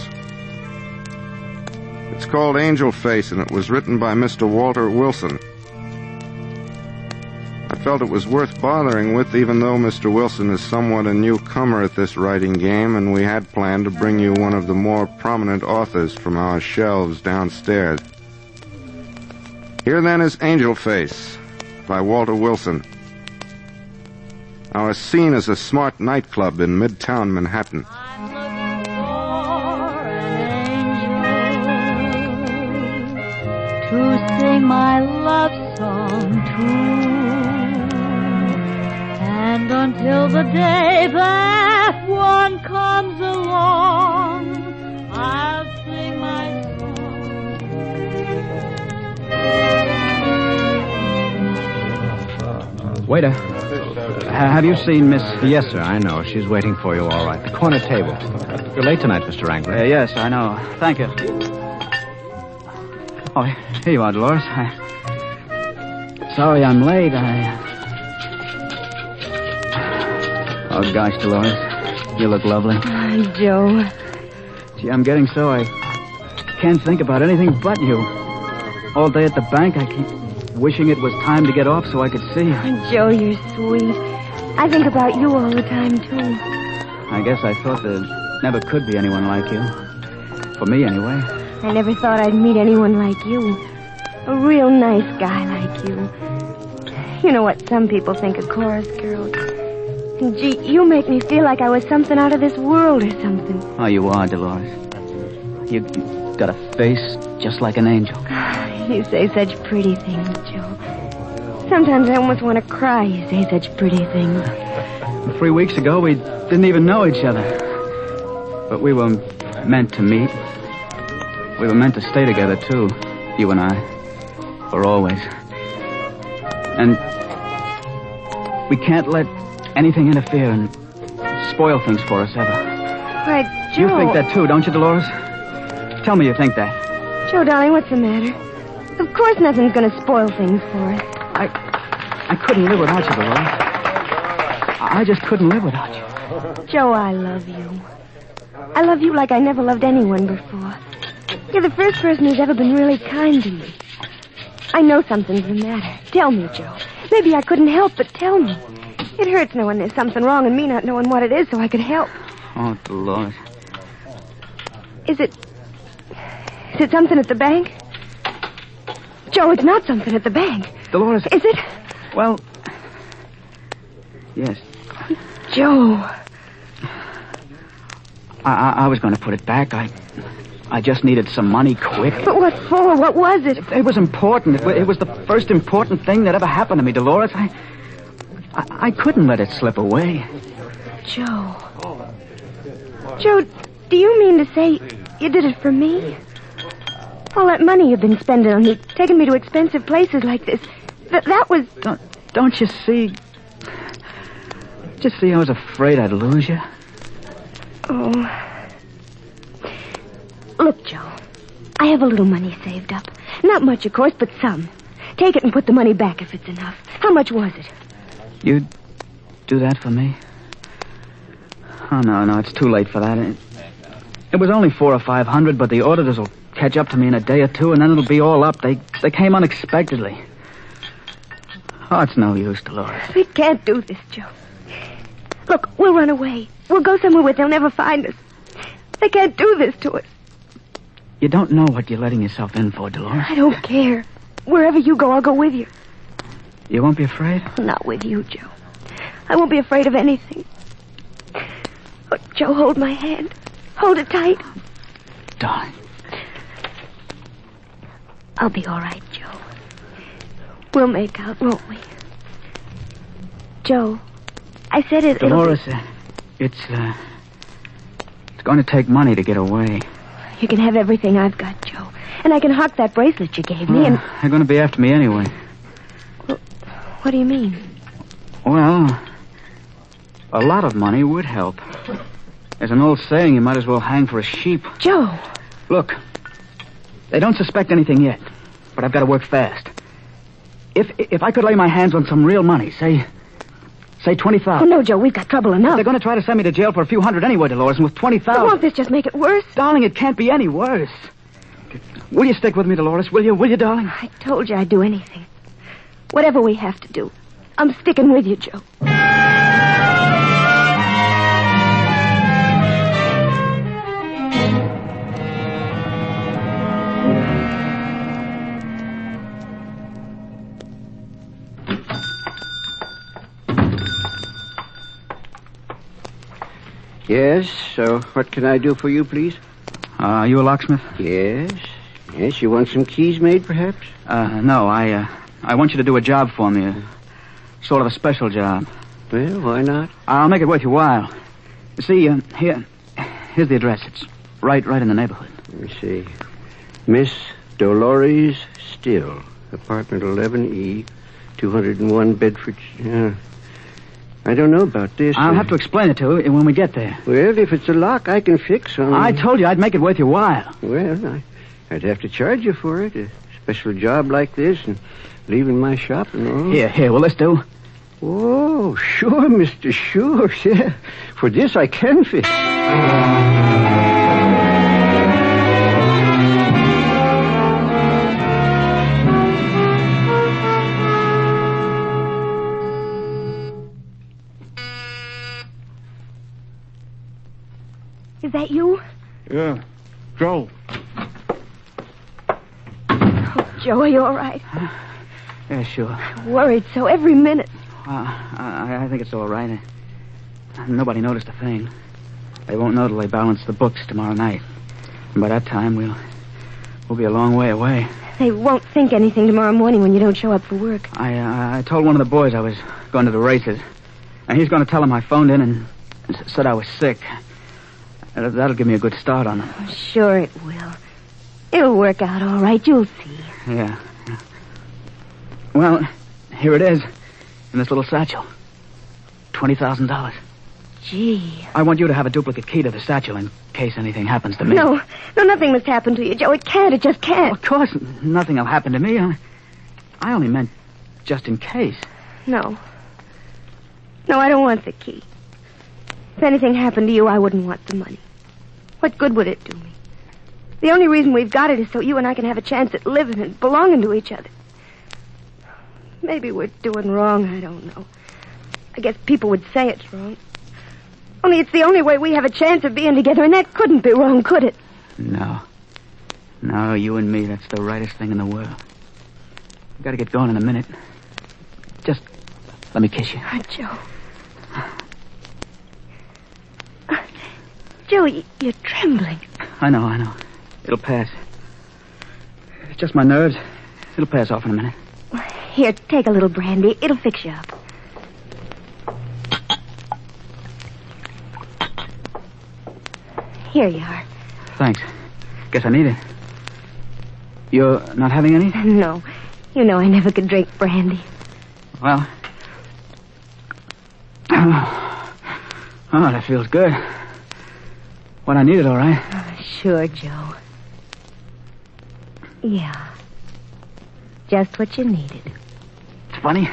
It's called Angel Face, and it was written by Mr. Walter Wilson. I felt it was worth bothering with, even though Mr. Wilson is somewhat a newcomer at this writing game, and we had planned to bring you one of the more prominent authors from our shelves downstairs. Here then is Angel Face by Walter Wilson. Our scene is a smart nightclub in Midtown Manhattan. To sing my love song to. And until the day that one comes along, I'll sing my song. Waiter, have you seen Miss... Yes, sir, I know. She's waiting for you, all right. The corner table. You're late tonight, Mr. Wrangler. Yes, I know. Thank you. Oh, here you are, Dolores. Sorry I'm late. Oh, gosh, Dolores. You look lovely. Joe. Gee, I'm getting so I can't think about anything but you. All day at the bank, I keep wishing it was time to get off so I could see you. Oh, Joe, you're sweet. I think about you all the time, too. I guess I thought there never could be anyone like you. For me, anyway. I never thought I'd meet anyone like you. A real nice guy like you. You know what some people think of chorus girls. And gee, you make me feel like I was something out of this world or something. Oh, you are, Dolores. You got a face just like an angel. You say such pretty things, Joe. Sometimes I almost want to cry. You say such pretty things. 3 weeks ago, we didn't even know each other. But we were meant to meet. We were meant to stay together, too. You and I. For always. And we can't let anything interfere and spoil things for us, ever. Why, Joe... You think that, too, don't you, Dolores? Tell me you think that. Joe, darling, what's the matter? Of course nothing's going to spoil things for us. I couldn't live without you, Dolores. I just couldn't live without you. Joe, I love you. I love you like I never loved anyone before. You're the first person who's ever been really kind to me. I know something's the matter. Tell me, Joe. Maybe I couldn't help, but tell me. It hurts knowing there's something wrong and me not knowing what it is so I could help. Oh, Dolores. Is it something at the bank? Joe, it's not something at the bank. Dolores. Is it? Well, yes. Joe. I was going to put it back. I just needed some money quick. But what for? What was it? It was important. It was the first important thing that ever happened to me, Dolores. I couldn't let it slip away. Joe. Joe, do you mean to say you did it for me? All that money you've been spending on me, taking me to expensive places like this, that was... Don't you see... Just see I was afraid I'd lose you? Oh. Look, Joe, I have a little money saved up. Not much, of course, but some. Take it and put the money back if it's enough. How much was it? You'd do that for me? Oh, no, it's too late for that. It was only $400 or $500, but the auditors will catch up to me in a day or two, and then it'll be all up. They came unexpectedly. Oh, it's no use, Dolores. We can't do this, Joe. Look, we'll run away. We'll go somewhere where they'll never find us. They can't do this to us. You don't know what you're letting yourself in for, Dolores. I don't care. Wherever you go, I'll go with you. You won't be afraid? Not with you, Joe. I won't be afraid of anything. Oh, Joe, hold my hand. Hold it tight. Darling. I'll be all right, Joe. We'll make out, won't we? Joe, I said it... Dolores, it's going to take money to get away. You can have everything I've got, Joe. And I can hock that bracelet you gave me, and... They're going to be after me anyway. Well, what do you mean? Well, a lot of money would help. There's an old saying, you might as well hang for a sheep. Joe! Look, they don't suspect anything yet, but I've got to work fast. If I could lay my hands on some real money, say $20,000. Oh, no, Joe, we've got trouble enough. They're going to try to send me to jail for a few hundred anyway, Dolores, and with $20,000... But won't this just make it worse? Darling, it can't be any worse. Will you stick with me, Dolores? Will you, darling? I told you I'd do anything. Whatever we have to do. I'm sticking with you, Joe. Yes, so what can I do for you, please? You a locksmith? Yes. Yes, you want some keys made, perhaps? No, I want you to do a job for me. Sort of a special job. Well, why not? I'll make it worth your while. You see, here's the address. It's right in the neighborhood. Let me see. Miss Dolores Still, apartment 11E, 201 Bedford... I don't know about this. I'll have to explain it to you when we get there. Well, if it's a lock, I can fix them. I told you I'd make it worth your while. Well, I'd have to charge you for it. A special job like this and leaving my shop and all. Here, will this do? Oh, sure, mister, sure. Yeah. For this, I can fix. Is that you? Yeah. Joe. Joe, are you all right? Yeah, sure. Worried so every minute. I think it's all right. Nobody noticed a thing. They won't know till they balance the books tomorrow night. And by that time, we'll be a long way away. They won't think anything tomorrow morning when you don't show up for work. I told one of the boys I was going to the races. And he's going to tell him I phoned in and said I was sick. That'll give me a good start on it. Oh, sure it will. It'll work out all right. You'll see. Yeah. Well, here it is. In this little satchel. $20,000. Gee. I want you to have a duplicate key to the satchel in case anything happens to me. No, nothing must happen to you, Joe. It can't. It just can't. Of course, nothing will happen to me. I only meant just in case. No, I don't want the key. If anything happened to you, I wouldn't want the money. What good would it do me? The only reason we've got it is so you and I can have a chance at living and belonging to each other. Maybe we're doing wrong, I don't know. I guess people would say it's wrong. Only it's the only way we have a chance of being together, and that couldn't be wrong, could it? No, you and me, that's the rightest thing in the world. I've got to get going in a minute. Just let me kiss you. Oh, Joe. Joe, you're trembling. I know. It'll pass. It's just my nerves. It'll pass off in a minute. Here, take a little brandy. It'll fix you up. Here you are. Thanks. Guess I need it. You're not having any? No. You know I never could drink brandy. Well. Oh, that feels good. What I needed, all right. Oh, sure, Joe. Yeah. Just what you needed. It's funny.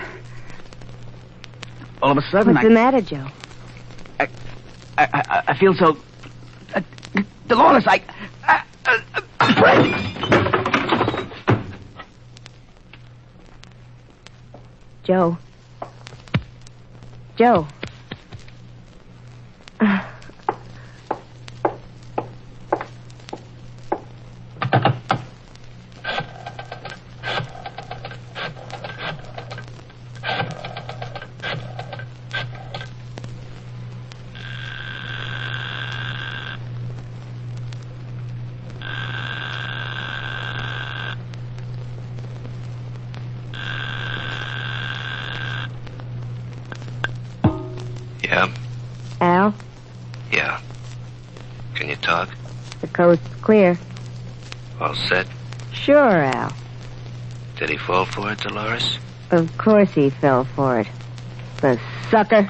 All of a sudden, What's the matter, Joe? I feel so... Dolores, Brandy! Joe. Yeah? Al? Yeah. Can you talk? The coast's clear. All set? Sure, Al. Did he fall for it, Dolores? Of course he fell for it. The sucker.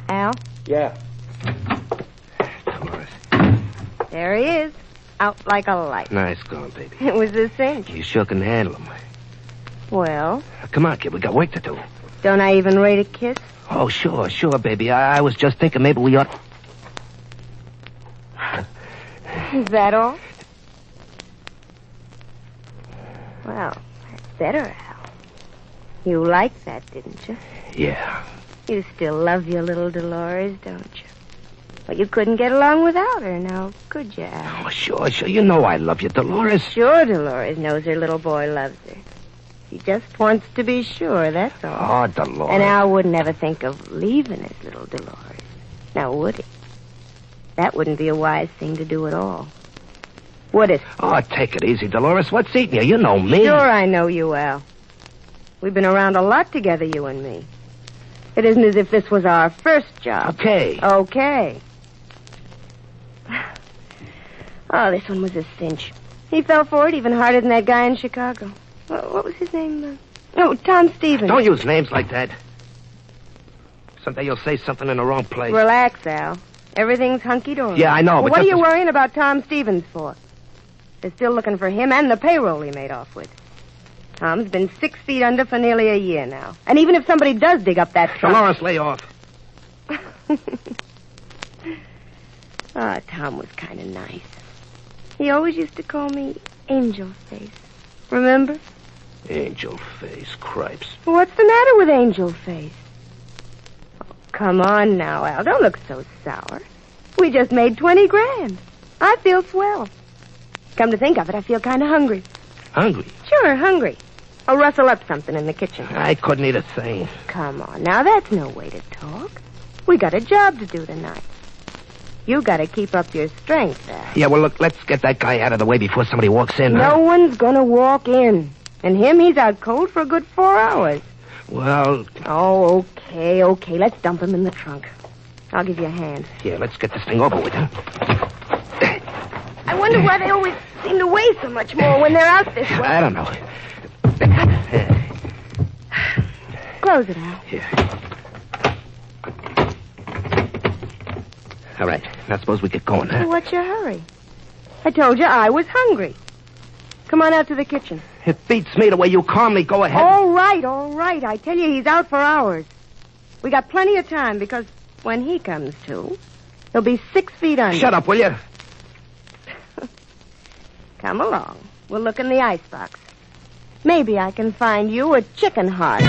Al? Yeah. There he is. Out like a light. Nice going, baby. It was a cinch. You sure can handle him. Well? Come on, kid. We got work to do. Don't I even rate a kiss? Oh, sure, baby. I was just thinking maybe we ought... Is that all? Well, that's better, Al. You liked that, didn't you? Yeah. You still love your little Dolores, don't you? Well, you couldn't get along without her now, could you, Al? Oh, sure. You know I love you, Dolores. Sure, Dolores knows her little boy loves her. She just wants to be sure, that's all. Oh, Dolores. And Al wouldn't ever think of leaving his little Dolores. Now, would he? That wouldn't be a wise thing to do at all. Would it? Oh, take it easy, Dolores. What's eating you? You know me. Sure I know you, Al. We've been around a lot together, you and me. It isn't as if this was our first job. Okay. Oh, this one was a cinch. He fell for it even harder than that guy in Chicago. What was his name? Tom Stevens. Don't use names like that. Someday you'll say something in the wrong place. Relax, Al. Everything's hunky-dory. Yeah, I know, Well, but what are just you worrying about Tom Stevens for? They're still looking for him and the payroll he made off with. Tom's been 6 feet under for nearly a year now. And even if somebody does dig up that trunk... Dolores, lay off. Tom was kind of nice. He always used to call me Angel Face. Remember? Angel face, cripes. What's the matter with Angel Face? Oh, come on now, Al. Don't look so sour. We just made 20 grand. I feel swell. Come to think of it, I feel kind of hungry. Hungry? Sure, hungry. I'll rustle up something in the kitchen. I couldn't eat a thing. Come on, now that's no way to talk. We got a job to do tonight. You got to keep up your strength, Al. Yeah, well, look, let's get that guy out of the way before somebody walks in. No one's gonna walk in. And him, he's out cold for a good 4 hours. Well... Oh, okay. Let's dump him in the trunk. I'll give you a hand. Yeah, let's get this thing over with, huh? I wonder why they always seem to weigh so much more when they're out this way. I don't know. Close it, Al. Here. All right. Now suppose we get going, huh? Well, what's your hurry? I told you I was hungry. Come on out to the kitchen. It beats me the way you calmly go ahead. All right. I tell you, he's out for hours. We got plenty of time because when he comes to, he'll be 6 feet under. Shut up, will you? Come along. We'll look in the icebox. Maybe I can find you a chicken heart.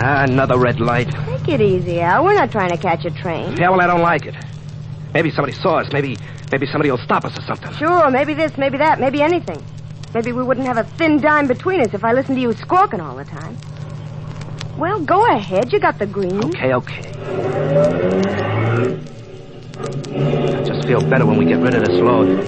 Another red light. Take it easy, Al. We're not trying to catch a train. Yeah, well, I don't like it. Maybe somebody saw us. Maybe somebody will stop us or something. Sure, maybe this, maybe that, maybe anything. Maybe we wouldn't have a thin dime between us if I listened to you squawking all the time. Well, go ahead. You got the green. Okay. I just feel better when we get rid of this load.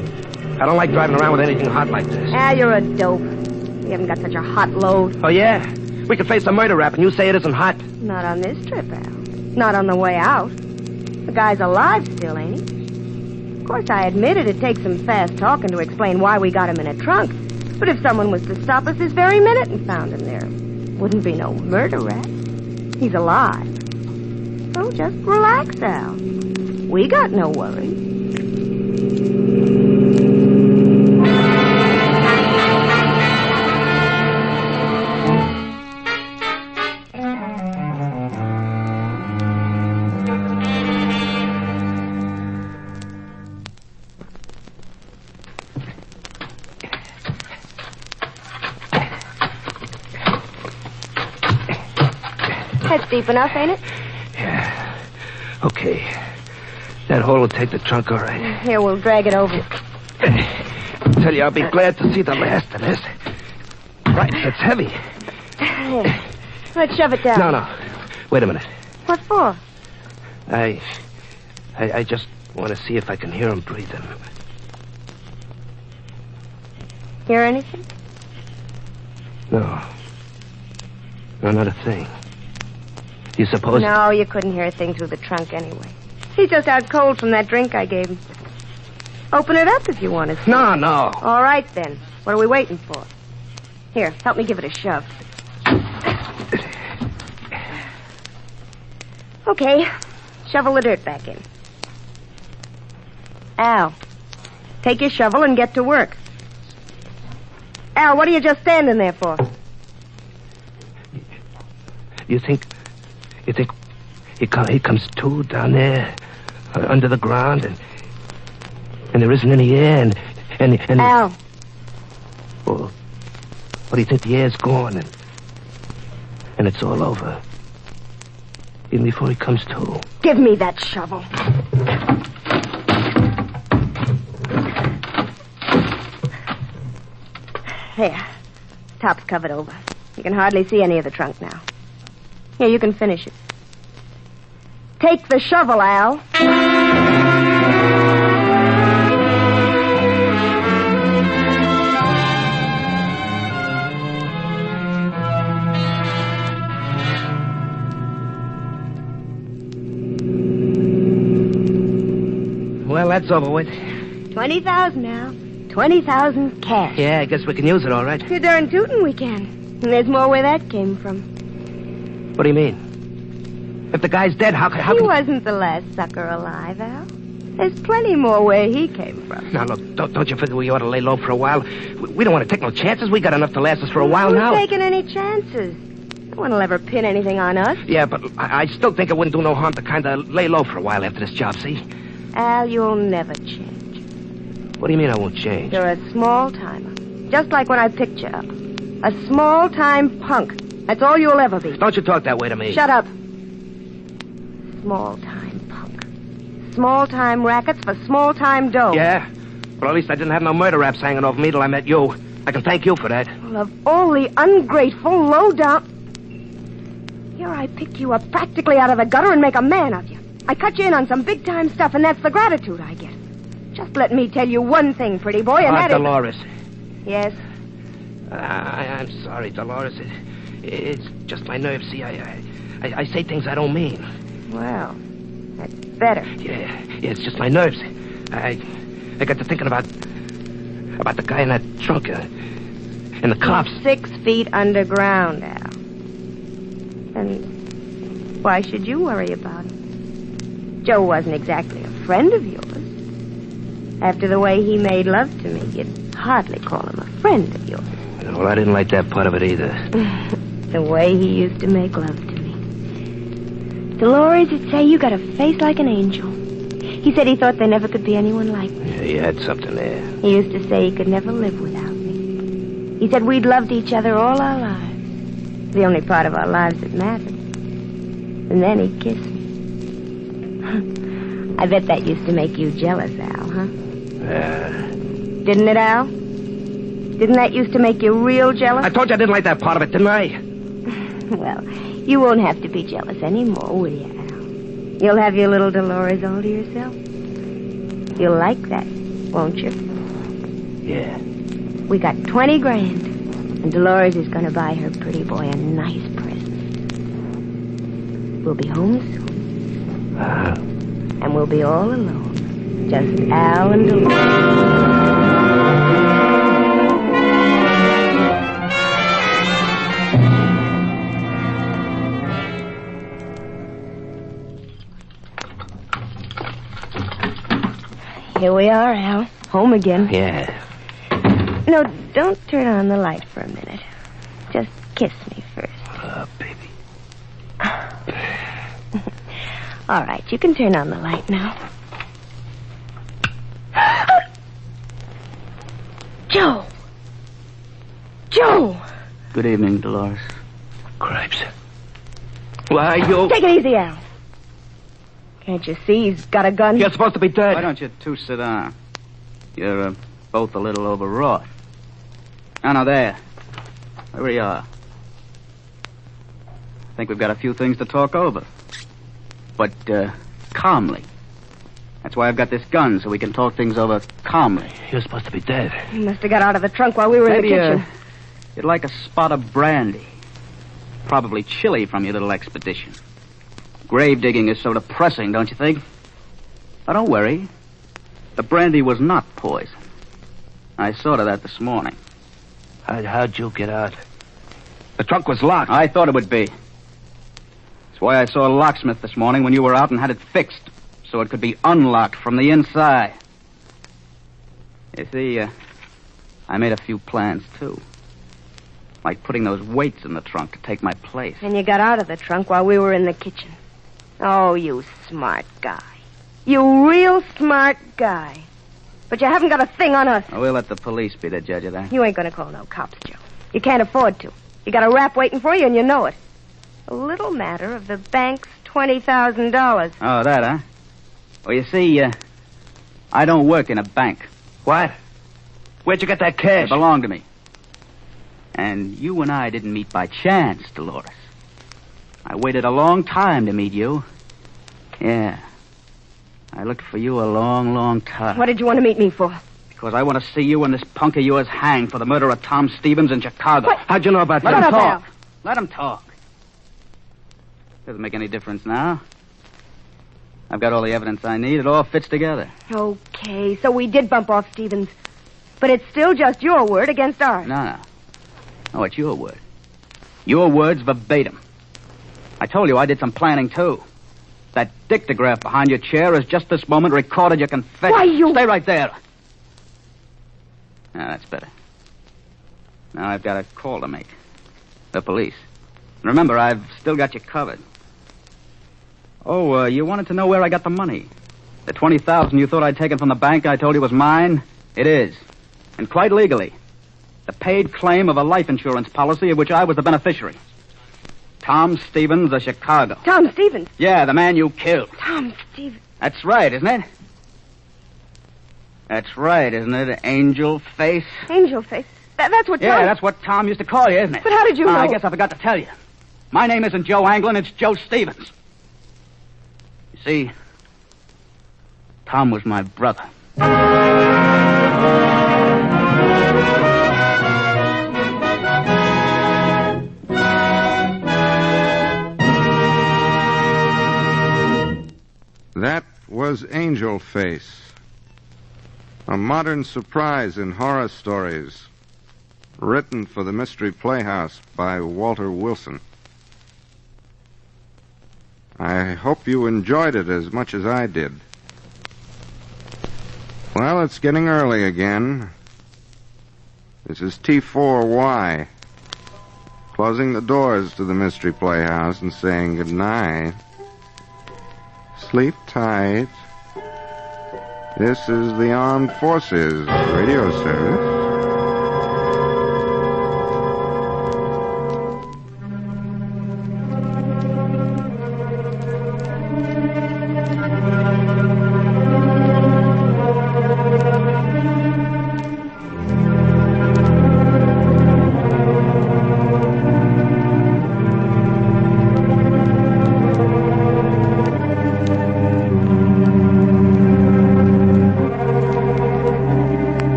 I don't like driving around with anything hot like this. Al, you're a dope. We haven't got such a hot load. Oh, yeah? We could face a murder rap and you say it isn't hot? Not on this trip, Al. Not on the way out. The guy's alive still, ain't he? Of course, I admit it takes some fast talking to explain why we got him in a trunk. But if someone was to stop us this very minute and found him there, wouldn't be no murder rap. He's alive. So just relax, Al. We got no worries. That's deep enough, ain't it? Yeah. Okay. That hole will take the trunk all right. Here, we'll drag it over. I tell you, I'll be glad to see the last of this. Right, it's heavy. Here. Let's shove it down. No. Wait a minute. What for? I just want to see if I can hear him breathing. Hear anything? No, not a thing. You suppose... No, you couldn't hear a thing through the trunk anyway. He's just out cold from that drink I gave him. Open it up if you want to. No. All right, then. What are we waiting for? Here, help me give it a shove. Okay, shovel the dirt back in. Al, take your shovel and get to work. Al, what are you just standing there for? You think he comes to down there under the ground and there isn't any air and Al. Well, what do you think? The air's gone and it's all over even before he comes to. Give me that shovel. There. Top's covered over. You can hardly see any of the trunk now. Here, you can finish it. Take the shovel, Al. Well, that's over with. 20,000 now. 20,000 cash. Yeah, I guess we can use it, all right. You're darn tootin' we can. And there's more where that came from. What do you mean? If the guy's dead, how He wasn't the last sucker alive, Al. There's plenty more where he came from. Now, look, don't you figure we ought to lay low for a while? We don't want to take no chances. We got enough to last us for a while Who's now. taking any chances? No one will ever pin anything on us. Yeah, but I still think it wouldn't do no harm to kind of lay low for a while after this job, see? Al, you'll never change. What do you mean I won't change? You're a small-timer. Just like when I picked you up. A small-time punk. That's all you'll ever be. Don't you talk that way to me. Shut up. Small-time punk. Small-time rackets for small-time dough. Yeah? Well, at least I didn't have no murder raps hanging over me till I met you. I can thank you for that. Well, of all the ungrateful, low-down... Here I picked you up practically out of the gutter and make a man of you. I cut you in on some big-time stuff, and that's the gratitude I get. Just let me tell you one thing, pretty boy, and that Dolores. Yes? I'm sorry, Dolores. It's just my nerves. See, I say things I don't mean. Well, that's better. Yeah, it's just my nerves. I got to thinking about the guy in that trunk, and the cops. 6 feet underground, Al. And why should you worry about him? Joe wasn't exactly a friend of yours. After the way he made love to me, you'd hardly call him a friend of yours. Well, I didn't like that part of it either. The way he used to make love to me. Dolores would say you got a face like an angel. He said he thought there never could be anyone like me. Yeah, you had something there. He used to say he could never live without me. He said we'd loved each other all our lives. The only part of our lives that mattered. And then he kissed me. I bet that used to make you jealous, Al, huh? Didn't it, Al? Didn't that used to make you real jealous? I told you I didn't like that part of it, didn't I? Well, you won't have to be jealous anymore, will you, Al? You'll have your little Dolores all to yourself. You'll like that, won't you? Yeah. We got 20 grand, and Dolores is going to buy her pretty boy a nice present. We'll be home soon. And we'll be all alone. Just Al and Dolores. Here we are, Al. Home again. Yeah. No, don't turn on the light for a minute. Just kiss me first. Oh, baby. All right, you can turn on the light now. Joe! Joe! Good evening, Dolores. Cripes. Why, you... Take it easy, Al. Can't you see he's got a gun? You're supposed to be dead. Why don't you two sit down? You're both a little overwrought. Now, there. Where we are. I think we've got a few things to talk over. But, calmly. That's why I've got this gun, so we can talk things over calmly. You're supposed to be dead. He must have got out of the trunk while we were in the kitchen. You'd like a spot of brandy. Probably chilly from your little expedition. Grave digging is so depressing, don't you think? But don't worry. The brandy was not poison. I saw to that this morning. How'd you get out? The trunk was locked. I thought it would be. That's why I saw a locksmith this morning when you were out and had it fixed, so it could be unlocked from the inside. You see, I made a few plans, too. Like putting those weights in the trunk to take my place. And you got out of the trunk while we were in the kitchen. Oh, you smart guy. You real smart guy. But you haven't got a thing on us. Well, we'll let the police be the judge of that. You ain't going to call no cops, Joe. You can't afford to. You got a rap waiting for you, and you know it. A little matter of the bank's $20,000. Oh, that, huh? Well, you see, I don't work in a bank. What? Where'd you get that cash? It belonged to me. And you and I didn't meet by chance, Dolores. I waited a long time to meet you. Yeah. I looked for you a long, long time. What did you want to meet me for? Because I want to see you and this punk of yours hanged for the murder of Tom Stevens in Chicago. What? How'd you know about that? Let him talk. Let him talk. Doesn't make any difference now. I've got all the evidence I need. It all fits together. Okay, so we did bump off Stevens. But it's still just your word against ours. No. No, it's your word. Your words verbatim. I told you I did some planning, too. That dictograph behind your chair has just this moment recorded your confession. Why, you... Stay right there. Now, that's better. Now I've got a call to make. The police. Remember, I've still got you covered. Oh, you wanted to know where I got the money. The $20,000 you thought I'd taken from the bank I told you was mine? It is. And quite legally. The paid claim of a life insurance policy of which I was the beneficiary. Tom Stevens of Chicago. Tom Stevens? Yeah, the man you killed. Tom Stevens. That's right, isn't it? That's right, isn't it? Angel Face? Angel Face? That's what Tom... Yeah, that's what Tom used to call you, isn't it? But how did you know? I guess I forgot to tell you. My name isn't Joe Anglin, it's Joe Stevens. You see, Tom was my brother. That was Angel Face, a modern surprise in horror stories, written for the Mystery Playhouse by Walter Wilson. I hope you enjoyed it as much as I did. Well, it's getting early again. This is T4Y, closing the doors to the Mystery Playhouse and saying good night. Sleep tight. This is the Armed Forces Radio Service.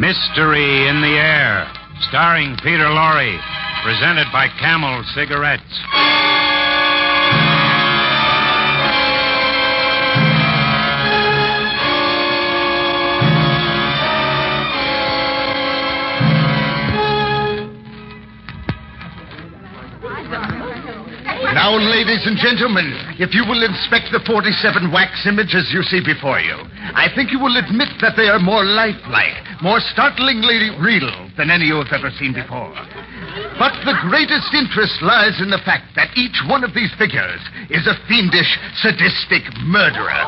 Mystery in the Air, starring Peter Lorre, presented by Camel Cigarettes. Now, ladies and gentlemen, if you will inspect the 47 wax images you see before you, I think you will admit that they are more lifelike, more startlingly real than any you have ever seen before. But the greatest interest lies in the fact that each one of these figures is a fiendish, sadistic murderer.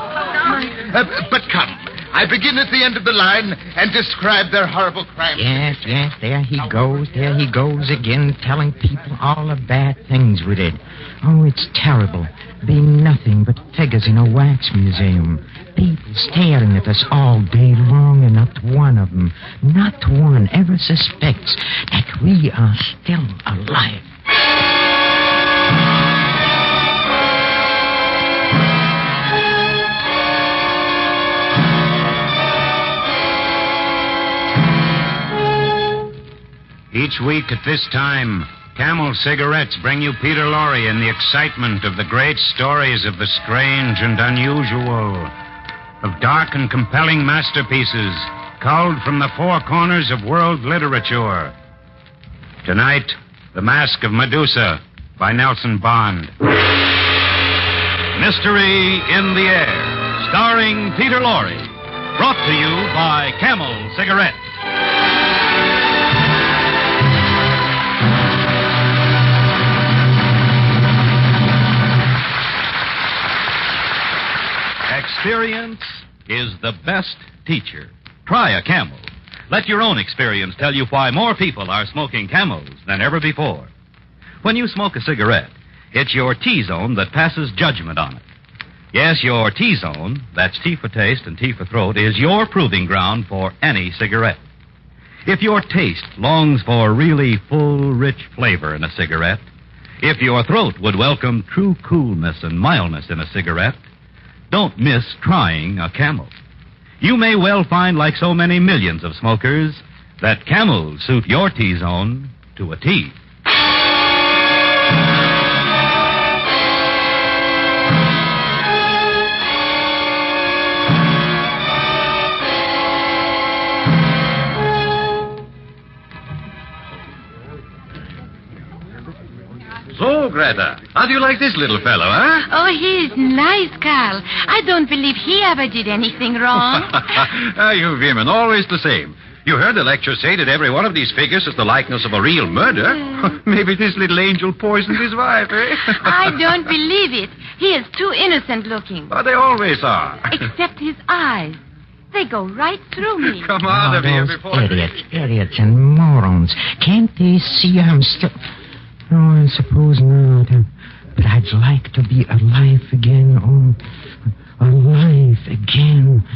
But come, I begin at the end of the line and describe their horrible crimes. Yes, there he goes again, telling people all the bad things we did. Oh, it's terrible, being nothing but figures in a wax museum. People staring at us all day long, and not one of them, not one ever suspects that we are still alive. Each week at this time, Camel Cigarettes bring you Peter Lorre and the excitement of the great stories of the strange and unusual, of dark and compelling masterpieces culled from the four corners of world literature. Tonight, The Mask of Medusa by Nelson Bond. Mystery in the Air, starring Peter Lorre, brought to you by Camel Cigarettes. Experience is the best teacher. Try a Camel. Let your own experience tell you why more people are smoking Camels than ever before. When you smoke a cigarette, it's your T-zone that passes judgment on it. Yes, your T-zone, that's T for taste and T for throat, is your proving ground for any cigarette. If your taste longs for really full, rich flavor in a cigarette, if your throat would welcome true coolness and mildness in a cigarette, don't miss trying a Camel. You may well find, like so many millions of smokers, that Camels suit your T-zone to a T. So, Greta, how do you like this little fellow, huh? Oh, he's nice, Carl. I don't believe he ever did anything wrong. You women, always the same. You heard the lecturer say that every one of these figures is the likeness of a real murder. Maybe this little angel poisoned his wife, eh? I don't believe it. He is too innocent looking. Oh, they always are. Except his eyes. They go right through me. Come on, those idiots and morons. Can't they see I'm still... No, I suppose not. But I'd like to be alive again. Oh, alive again.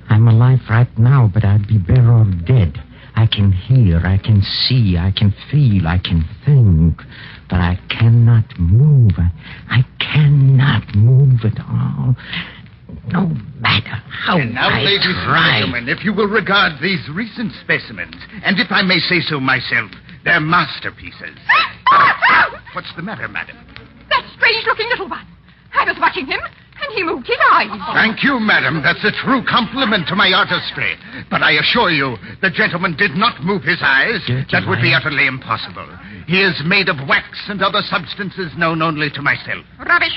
I'm alive right now, but I'd be better off dead. I can hear, I can see, I can feel, I can think. But I cannot move. I cannot move at all. No matter how and now, I ladies try. and gentlemen, if you will regard these recent specimens, and if I may say so myself, they're masterpieces. What's the matter, madam? That strange-looking little one. I was watching him, and he moved his eyes. Thank you, madam. That's a true compliment to my artistry. But I assure you, the gentleman did not move his eyes. That would be utterly impossible. He is made of wax and other substances known only to myself. Rubbish.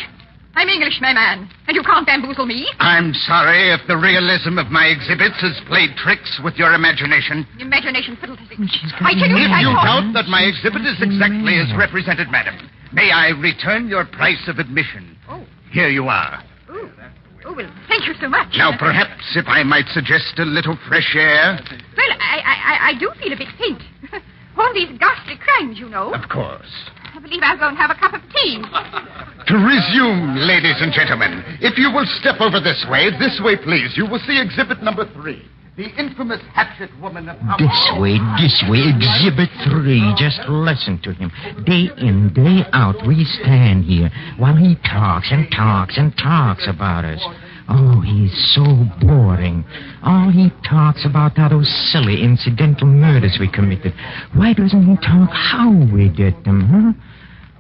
I'm English, my man, and you can't bamboozle me. I'm sorry if the realism of my exhibits has played tricks with your imagination. Imagination fiddlesticks. If you doubt that my exhibit is exactly as represented, madam, may I return your price of admission? Oh. Here you are. Oh, well, thank you so much. Now, perhaps if I might suggest a little fresh air. Well, I do feel a bit faint. All these ghastly crimes, you know. Of course. I believe I'll go and have a cup of tea. To resume, ladies and gentlemen, if you will step over this way, please, you will see exhibit number 3. The infamous hatchet woman of... This way, exhibit 3. Just listen to him. Day in, day out, we stand here while he talks and talks and talks about us. Oh, he's so boring. All he talks about are those silly incidental murders we committed. Why doesn't he talk how we did them, huh?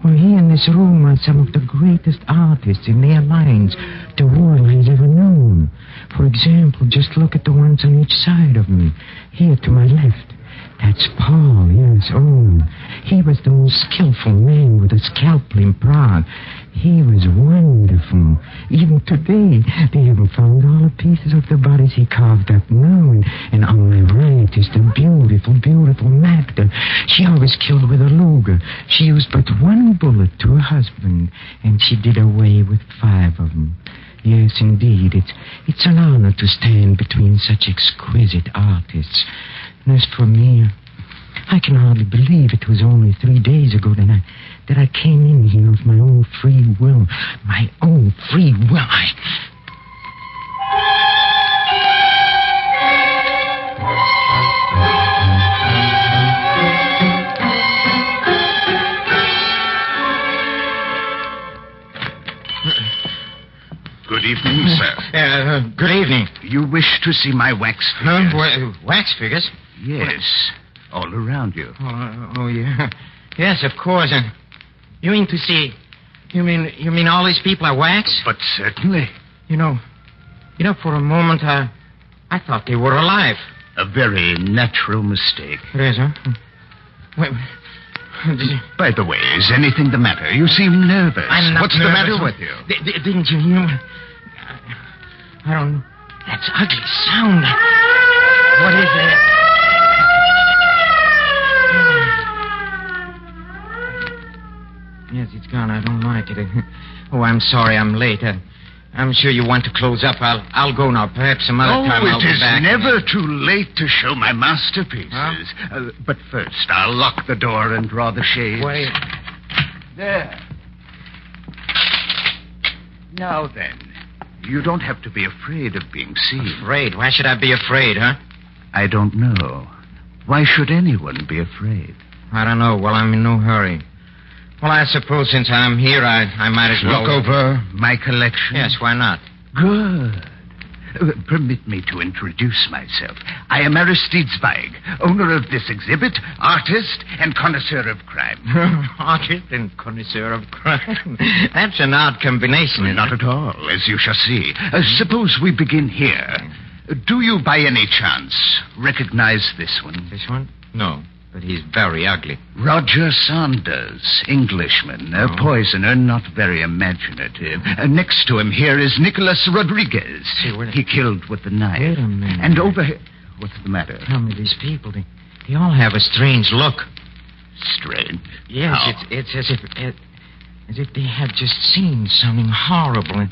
Well, he and this room are some of the greatest artists in their lines the world has ever known. For example, just look at the ones on each side of me. Here to my left. That's Paul, yes. Oh, he was the most skillful man with a scalpel in Prague. He was wonderful. Even today, they haven't found all the pieces of the bodies he carved up now. And on my right is the beautiful, beautiful Magda. She always killed with a Luger. She used but one bullet to her husband, and she did away with 5 of them. Yes, indeed, it's an honor to stand between such exquisite artists. And as for me, I can hardly believe it was only 3 days ago that I came in here of my own free will. My own free will. Good evening, sir. Good evening. You wish to see my wax figures? Wax figures? Yes. All around you. Oh, yeah. Yes, of course. And you mean to see... You mean all these people are wax? But certainly. You know, for a moment, I thought they were alive. A very natural mistake. It is, huh? Wait, by the way, is anything the matter? You seem nervous. I'm not What's nervous. the matter with you? Didn't you hear? I don't... That's ugly sound. What is that? Yes, it's gone. I don't like it. Oh, I'm sorry I'm late. I'm sure you want to close up. I'll go now. Perhaps some other time I'll be back. It is never too late to show my masterpieces. Huh? But first, I'll lock the door and draw the shades. Wait. There. Now then, you don't have to be afraid of being seen. Afraid? Why should I be afraid, huh? I don't know. Why should anyone be afraid? I don't know. Well, I'm in no hurry. Well, I suppose since I'm here, I might as well... Look over my collection? Yes, why not? Good. Permit me to introduce myself. I am Aristide Zweig, owner of this exhibit, artist and connoisseur of crime. Artist and connoisseur of crime? That's an odd combination. Not at all, as you shall see. Suppose we begin here. Do you, by any chance, recognize this one? This one? No, but he's very ugly. Roger Saunders, Englishman, a poisoner, not very imaginative. Next to him here is Nicholas Rodriguez. He killed with the knife. Wait a minute. And over here... What's the matter? Tell me, these people, they all have a strange look. Strange? Yes, it's as if they had just seen something horrible,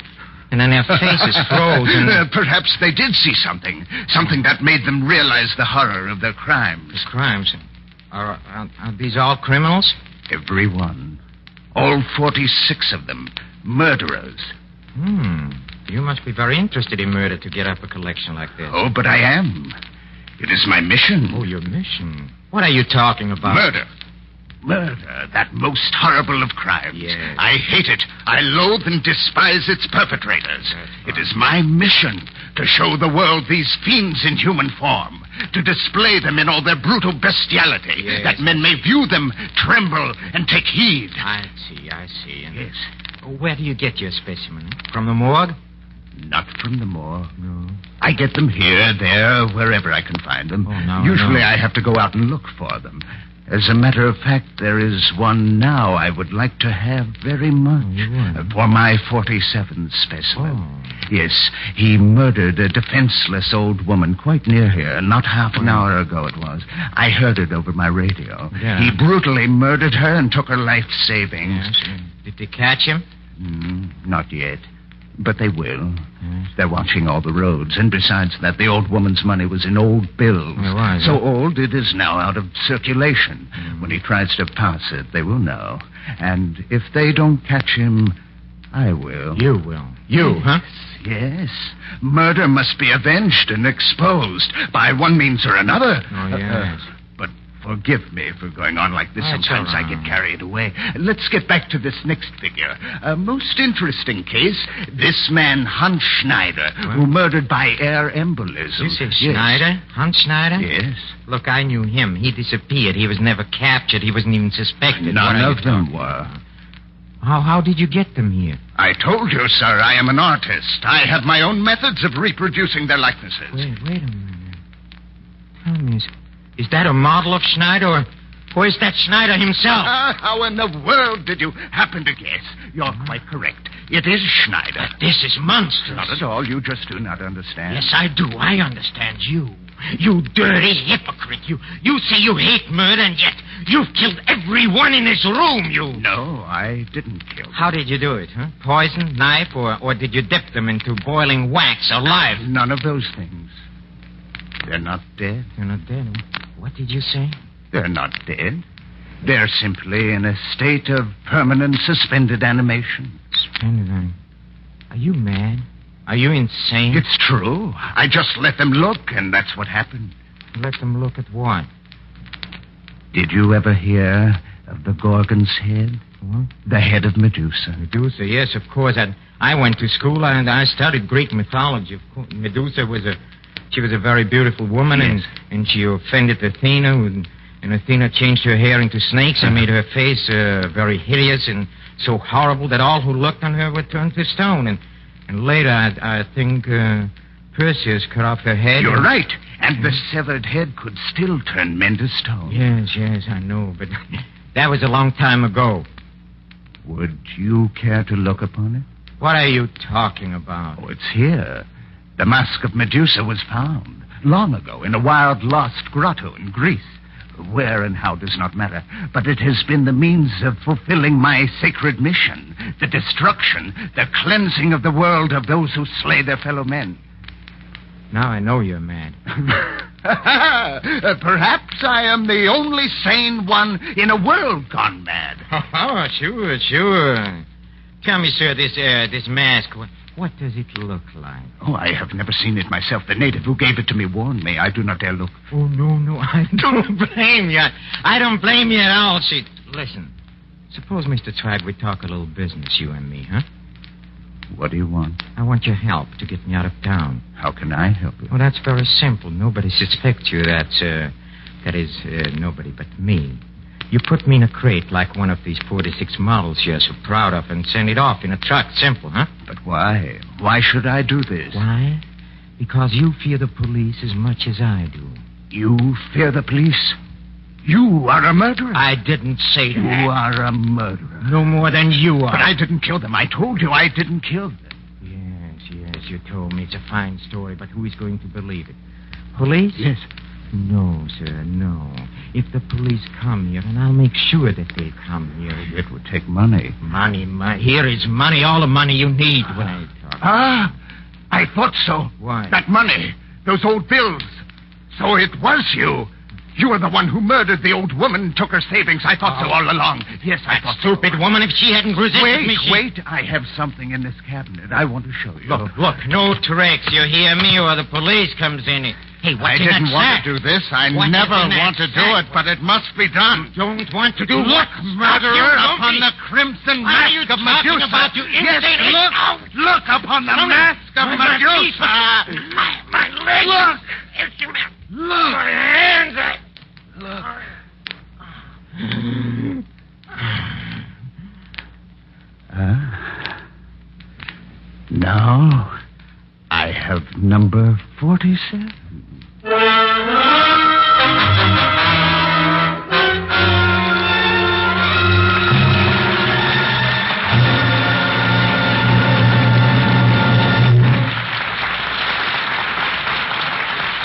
and then their faces froze. And... Perhaps they did see something. Something that made them realize the horror of their crimes. The crimes? Are these all criminals? Every one. All 46 of them. Murderers. You must be very interested in murder to get up a collection like this. Oh, but I am. It is my mission. Oh, your mission? What are you talking about? Murder. Murder, that most horrible of crimes. Yes. I hate it. I loathe and despise its perpetrators. It is my mission to show the world these fiends in human form, to display them in all their brutal bestiality, that men may view them, tremble, and take heed. I see. And yes. Where do you get your specimen? From the morgue? Not from the morgue. No. I get them here, there, wherever I can find them. Usually I have to go out and look for them. As a matter of fact, there is one now I would like to have very much. For my 47th specimen. Yes, he murdered a defenseless old woman quite near here. Not half an hour ago it was. I heard it over my radio. Yeah. He brutally murdered her and took her life savings. Yes. Did they catch him? Not yet. But they will. They're watching all the roads. And besides that, the old woman's money was in old bills. So old it is now out of circulation. When he tries to pass it, they will know. And if they don't catch him, I will. You will? You, huh? Yes. Murder must be avenged and exposed by one means or another. Oh, yes. But forgive me for going on like this. Sometimes I get carried away. Let's get back to this next figure. A most interesting case. This man, Hans Schneider, who murdered by air embolism. You say Schneider? Hans Schneider? Yes. Look, I knew him. He disappeared. He was never captured. He wasn't even suspected. None of them were. How did you get them here? I told you, sir, I am an artist. I have my own methods of reproducing their likenesses. Wait a minute. Tell me, is that a model of Schneider, or is that Schneider himself? How in the world did you happen to guess? You're quite correct. It is Schneider. But this is monstrous. Not at all. You just do not understand. Yes, I do. I understand you. You dirty hypocrite. You say you hate murder, and yet you've killed everyone in this room, you. No, I didn't kill them. How did you do it, huh? Poison, knife, or did you dip them into boiling wax alive? None of those things. They're not dead. They're not dead. What did you say? They're not dead. They're simply in a state of permanent suspended animation. Suspended animation? Are you mad? Are you insane? It's true. I just let them look, and that's what happened. Let them look at what? Did you ever hear of the Gorgon's head? What? The head of Medusa. Medusa, yes, of course. I went to school, and I studied Greek mythology. Of course, Medusa was a very beautiful woman, yes. and she offended Athena, and Athena changed her hair into snakes and made her face very hideous and so horrible that all who looked on her were turned to stone. And later, I think Perseus cut off her head. You're right. And the severed head could still turn men to stone. Yes, I know. But that was a long time ago. Would you care to look upon it? What are you talking about? Oh, it's here. The mask of Medusa was found long ago in a wild, lost grotto in Greece. Where and how does not matter, but it has been the means of fulfilling my sacred mission, the destruction, the cleansing of the world of those who slay their fellow men. Now I know you're mad. Perhaps I am the only sane one in a world gone mad. Oh, sure. Tell me, sir, this mask, What does it look like? Oh, I have never seen it myself. The native who gave it to me warned me. I do not dare look. Oh, no, I don't blame you. I don't blame you at all. See, listen. Suppose, Mr. Twag, we talk a little business, you and me, huh? What do you want? I want your help to get me out of town. How can I help you? Well, that's very simple. Nobody suspects you. That is, nobody but me. You put me in a crate like one of these 46 models you're so proud of and send it off in a truck. Simple, huh? But why? Why should I do this? Why? Because you fear the police as much as I do. You fear the police? You are a murderer. I didn't say that. You are a murderer. No more than you are. But I didn't kill them. I told you I didn't kill them. Yes, you told me. It's a fine story, but who is going to believe it? Police? Yes. No, sir, no. If the police come here, and I'll make sure that they come here. It would take money. Money. Here is money, all the money you need when I talk. I thought so. Why? That money, those old bills. So it was you. You were the one who murdered the old woman and took her savings. I thought so all along. Yes, I thought so. Stupid woman, if she hadn't resisted me... Wait. I have something in this cabinet I want to show you. Look, no tricks. You hear me or the police comes in. Hey, what's in that sack? I didn't want to do this. I never want to do it, but it must be done. You don't want to do what? Murderer upon the crimson mask of Medusa. About, you yes, look upon the mask of Medusa. My leg. Look. My hands. Look. Now, I have number 47. In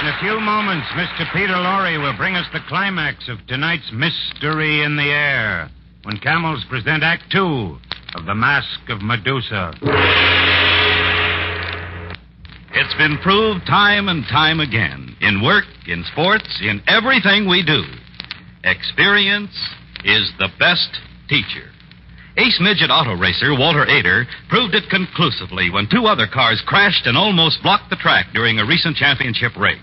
a few moments, Mr. Peter Lorre will bring us the climax of tonight's Mystery in the Air, when camels present Act 2 of The Mask of Medusa. It's been proved time and time again, in work, in sports, in everything we do. Experience is the best teacher. Ace midget auto racer Walter Ader proved it conclusively when two other cars crashed and almost blocked the track during a recent championship race.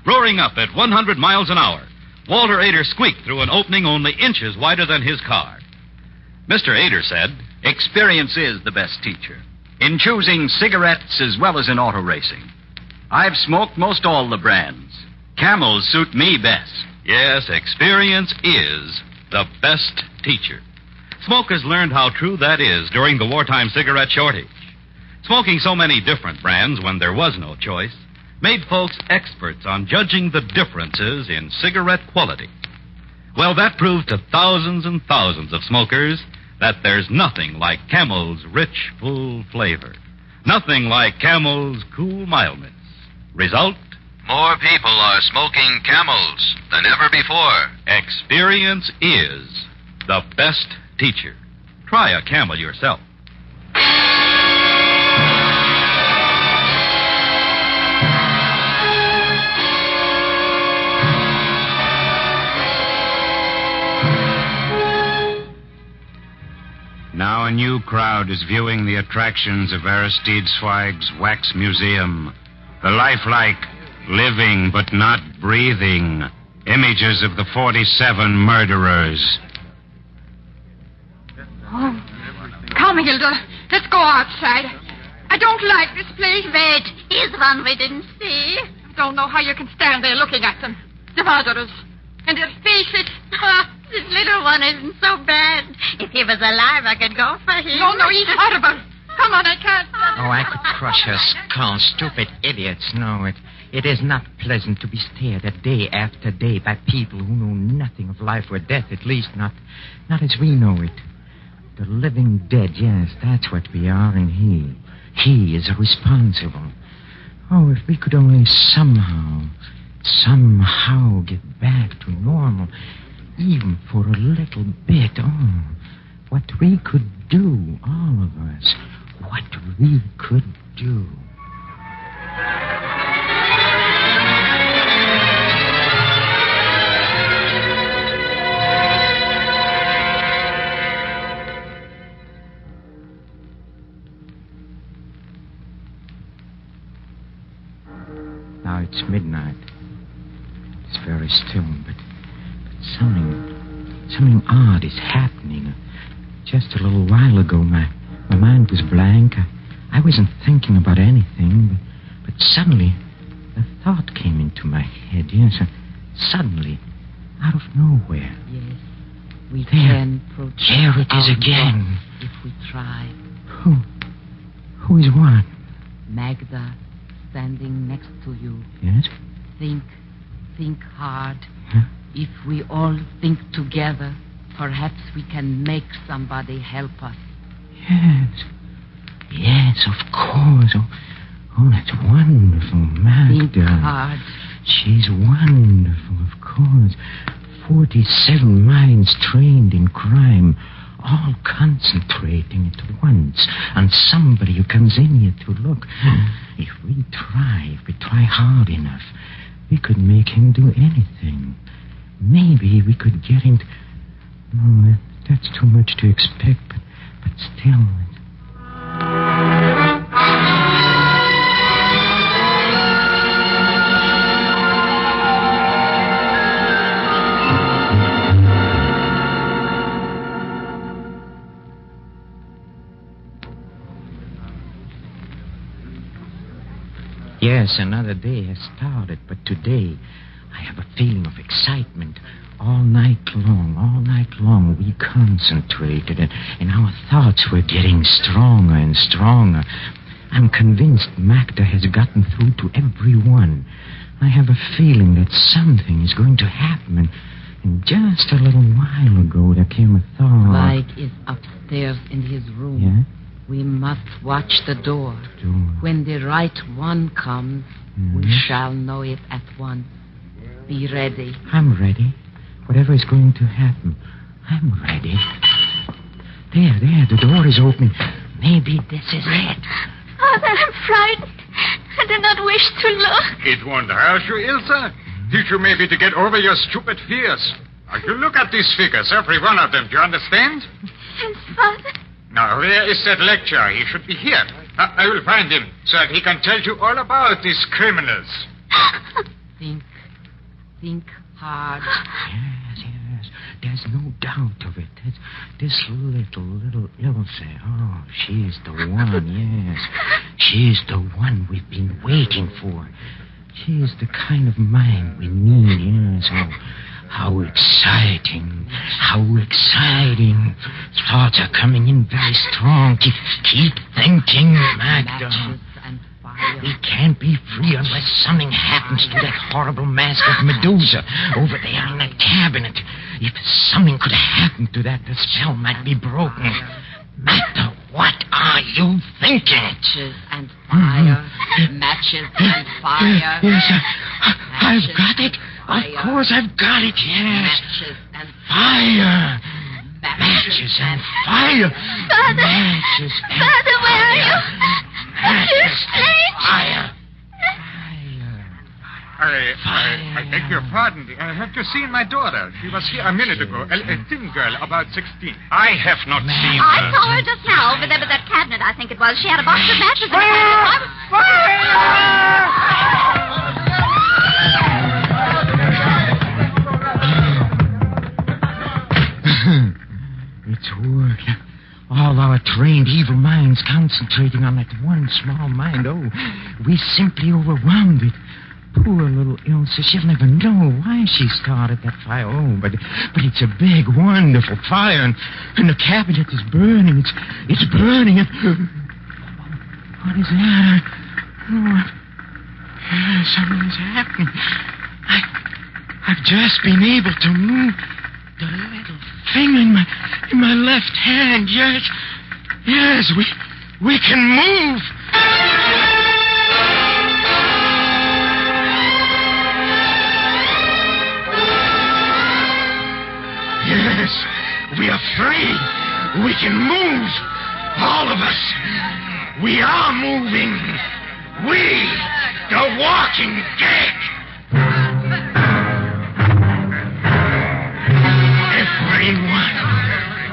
Roaring up at 100 miles an hour, Walter Ader squeaked through an opening only inches wider than his car. Mr. Ader said, "Experience is the best teacher, in choosing cigarettes as well as in auto racing. I've smoked most all the brands. Camels suit me best." Yes, experience is the best teacher. Smokers learned how true that is during the wartime cigarette shortage. Smoking so many different brands when there was no choice made folks experts on judging the differences in cigarette quality. Well, that proved to thousands and thousands of smokers that there's nothing like Camel's rich, full flavor. Nothing like Camel's cool mildness. Result? More people are smoking Camels than ever before. Experience is the best teacher. Try a Camel yourself. Now a new crowd is viewing the attractions of Aristide Zweig's Wax Museum. The lifelike, living but not breathing images of the 47 murderers. Oh, come, Hilda. Let's go outside. I don't like this place. Wait, here's one we didn't see. I don't know how you can stand there looking at them. The murderers. And their faces. This little one isn't so bad. If he was alive, I could go for him. No, he's horrible. Come on, I can't. Oh, I could crush her skull. Stupid idiots. No, it is not pleasant to be stared at day after day by people who know nothing of life or death, at least not as we know it. The living dead, yes, that's what we are, and he is responsible. Oh, if we could only somehow get back to normal, even for a little bit. Oh, what we could do, all of us, what we could do. Now it's midnight. It's very still, but something odd is happening. Just a little while ago, my mind was blank. I wasn't thinking about anything, but suddenly a thought came into my head. Yes, suddenly, out of nowhere. Yes, we There. can protect There it is our again. thoughts if we try. Who is what? Magda, standing next to you. Yes? Think hard. Huh? If we all think together, perhaps we can make somebody help us. Yes, of course. Oh, that's wonderful, Magda. Think hard. She's wonderful, of course. 47 minds trained in crime, all concentrating at once on somebody who comes in here to look. If we try hard enough, we could make him do anything. Maybe we could get him to... No, that's too much to expect, but still... Yes, another day has started, but today I have a feeling of excitement. All night long, we concentrated, and our thoughts were getting stronger and stronger. I'm convinced Magda has gotten through to everyone. I have a feeling that something is going to happen. And just a little while ago, there came a thought. Mike is upstairs in his room. Yeah? We must watch the door. When the right one comes, we shall know it at once. Be ready. I'm ready. Whatever is going to happen, I'm ready. There, the door is open. Maybe this is it. Father, I'm frightened. I do not wish to look. It won't hurt you, Ilse. Teach you maybe to get over your stupid fears. Now, you look at these figures, every one of them. Do you understand? Yes, Father. Now, where is that lecturer? He should be here. I will find him so that he can tell you all about these criminals. Think hard. Yes. There's no doubt of it. This little Ilse. Oh, she's the one, yes. She's the one we've been waiting for. She's the kind of mind we need, yes. Oh, how exciting. Thoughts are coming in very strong. Keep thinking, Magda. We can't be free unless something happens to that horrible mask of Medusa over there in that cabinet. If something could happen to that, the spell might be broken. Magda, what are you thinking? Matches and fire. Matches and fire. Yes, I've got it. Of course I've got it, yes. Matches and fire. Matches and fire. Father. Matches and Father, where are you? You're strange. Fire. I beg your pardon. Have you seen my daughter? She was here a minute ago. A thin girl, about 16. I have not seen her. I saw her just now over there by that cabinet, I think it was. She had a box of matches in her hand. It's working. All our trained evil minds concentrating on that one small mind. Oh, we simply overwhelmed it. Poor little Ilse. She'll never know why she started that fire. Oh, but it's a big, wonderful fire, and the cabinet is burning. It's burning. What is that? Something is happening. I've just been able to move the little thing in my left hand. Yes, we can move. Yes, we are free. We can move. All of us. We are moving. We, the Walking Dead.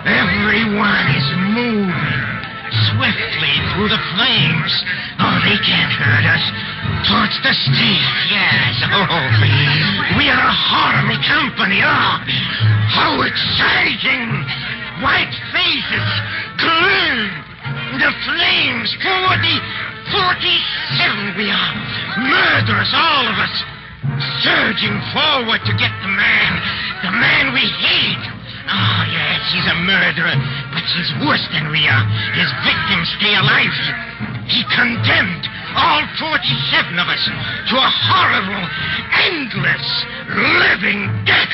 Everyone is moving swiftly through the flames. Oh, they can't hurt us. Towards the stairs, yes. Oh, we are a horrible company. Oh, how exciting. White faces, glare. The flames, 47 we are. Murderers, all of us. Surging forward to get the man we hate. Oh, yes, he's a murderer, but he's worse than we are. His victims stay alive. He condemned all 47 of us to a horrible, endless, living death.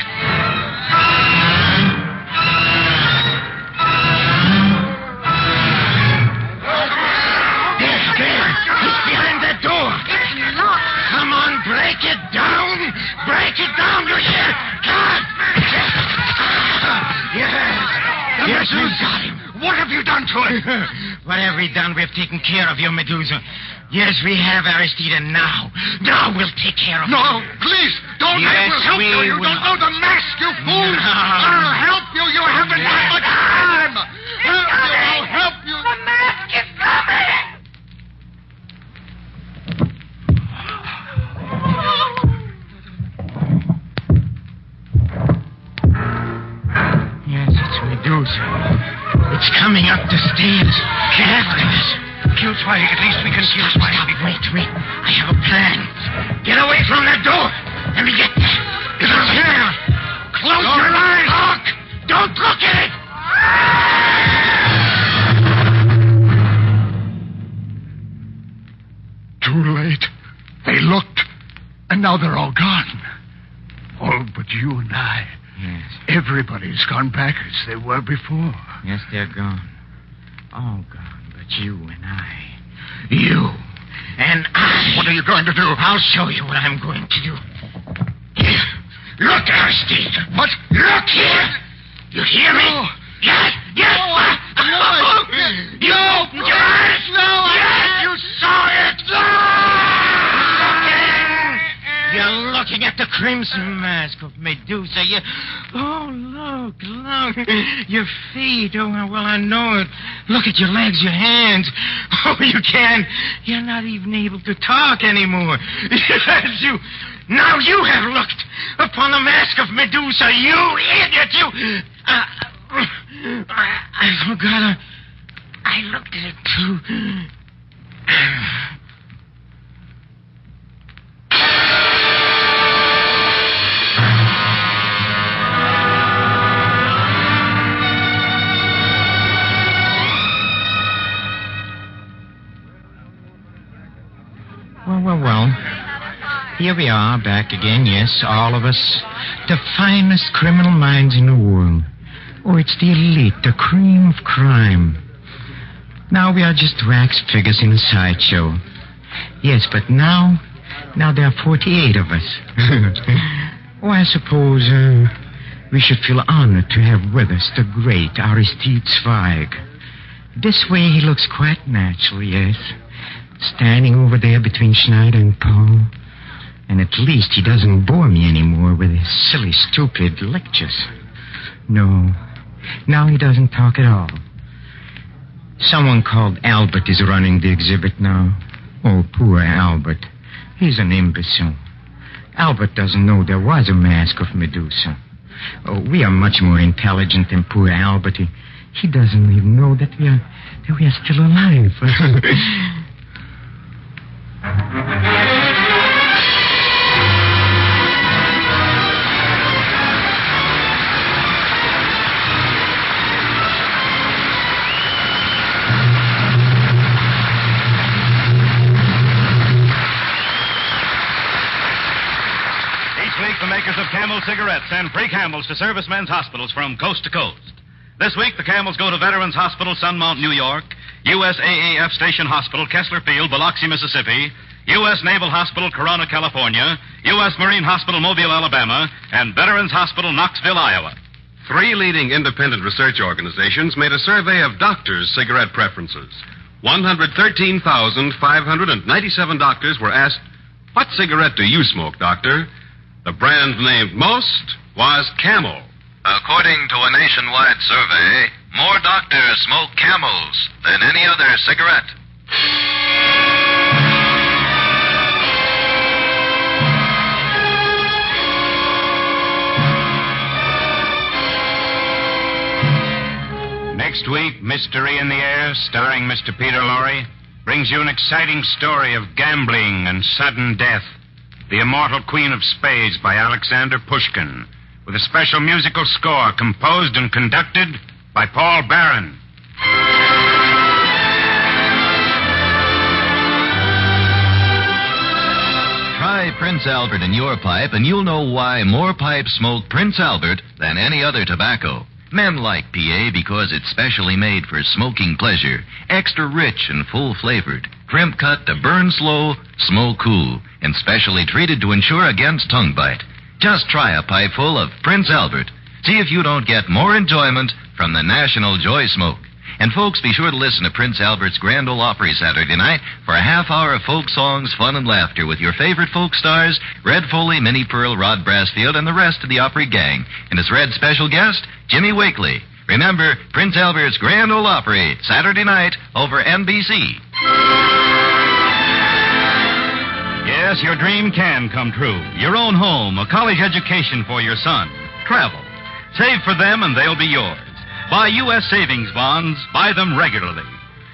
There, he's behind that door. It's locked. Come on, break it down. Break it down, you hear? God! Yes, you got him. What have you done to him? What have we done? We've taken care of you, Medusa. Yes, we have, Aristide. Now we'll take care of you. No, please, don't. Yes, I will help you. You don't know the mask, you fool. No. I'll help you. You haven't had much time. I'll help you. The mask is coming. Yes, it's Medusa. It's coming up the stairs. Get after us. Kill Swahili. At least we can kill Swahili. Wait. I have a plan. Get away from that door. Let me get there. It's here. Close your eyes. Look. Don't look at it. Too late. They looked, and now they're all gone. All but you and I. Yes. Everybody's gone back as they were before. Yes, they're gone. All gone, but you and I. You and I. What are you going to do? I'll show you what I'm going to do. Here. Look, Aristide. What? Look here. You hear me? No. Yes. No. You opened your eyes. No. Yes, you saw it. You're looking at the crimson mask of Medusa. Oh, look. Your feet. Oh, well, I know it. Look at your legs, your hands. Oh, you can't. You're not even able to talk anymore. Yes, you. Now you have looked upon the mask of Medusa. You idiot, you. I forgot. I looked at it, too. Well. Here we are, back again, yes, all of us. The finest criminal minds in the world. Oh, it's the elite, the cream of crime. Now we are just wax figures in a sideshow. Yes, but now there are 48 of us. Oh, I suppose we should feel honored to have with us the great Aristide Zweig. This way he looks quite natural, yes. Standing over there between Schneider and Paul. And at least he doesn't bore me anymore with his silly, stupid lectures. No, now he doesn't talk at all. Someone called Albert is running the exhibit now. Oh, poor Albert. He's an imbecile. Albert doesn't know there was a mask of Medusa. Oh, we are much more intelligent than poor Albert. He doesn't even know that we are still alive. The makers of Camel cigarettes send free Camels to servicemen's hospitals from coast to coast. This week, the Camels go to Veterans Hospital, Sunmount, New York, USAAF Station Hospital, Kessler Field, Biloxi, Mississippi, U.S. Naval Hospital, Corona, California, U.S. Marine Hospital, Mobile, Alabama, and Veterans Hospital, Knoxville, Iowa. 3 leading independent research organizations made a survey of doctors' cigarette preferences. 113,597 doctors were asked, "What cigarette do you smoke, doctor?" The brand named most was Camel. According to a nationwide survey, more doctors smoke Camels than any other cigarette. Next week, Mystery in the Air, starring Mr. Peter Lorre, brings you an exciting story of gambling and sudden death. The Immortal Queen of Spades by Alexander Pushkin, with a special musical score composed and conducted by Paul Barron. Try Prince Albert in your pipe, and you'll know why more pipes smoke Prince Albert than any other tobacco. Men like PA because it's specially made for smoking pleasure. Extra rich and full-flavored. Crimp cut to burn slow, smoke cool, and specially treated to ensure against tongue bite. Just try a pipe full of Prince Albert. See if you don't get more enjoyment from the National Joy Smoke. And folks, be sure to listen to Prince Albert's Grand Ole Opry Saturday night for a half hour of folk songs, fun, and laughter with your favorite folk stars, Red Foley, Minnie Pearl, Rod Brassfield, and the rest of the Opry gang. And as Red's special guest, Jimmy Wakely. Remember, Prince Albert's Grand Ole Opry, Saturday night over NBC. Yes, your dream can come true. Your own home, a college education for your son. Travel. Save for them and they'll be yours. Buy U.S. savings bonds. Buy them regularly.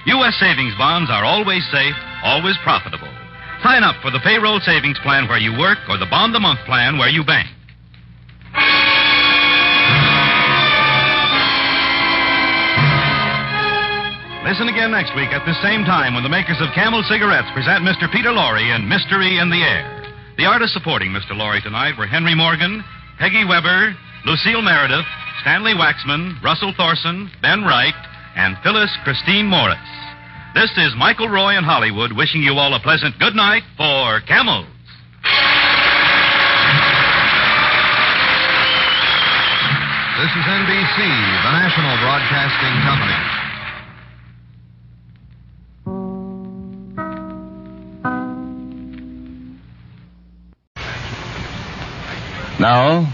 U.S. savings bonds are always safe, always profitable. Sign up for the payroll savings plan where you work or the bond-a-month plan where you bank. Listen again next week at the same time when the makers of Camel Cigarettes present Mr. Peter Lorre in Mystery in the Air. The artists supporting Mr. Lorre tonight were Henry Morgan, Peggy Weber, Lucille Meredith, Stanley Waxman, Russell Thorson, Ben Wright, and Phyllis Christine Morris. This is Michael Roy in Hollywood wishing you all a pleasant good night for Camels. This is NBC, the National Broadcasting Company. Now,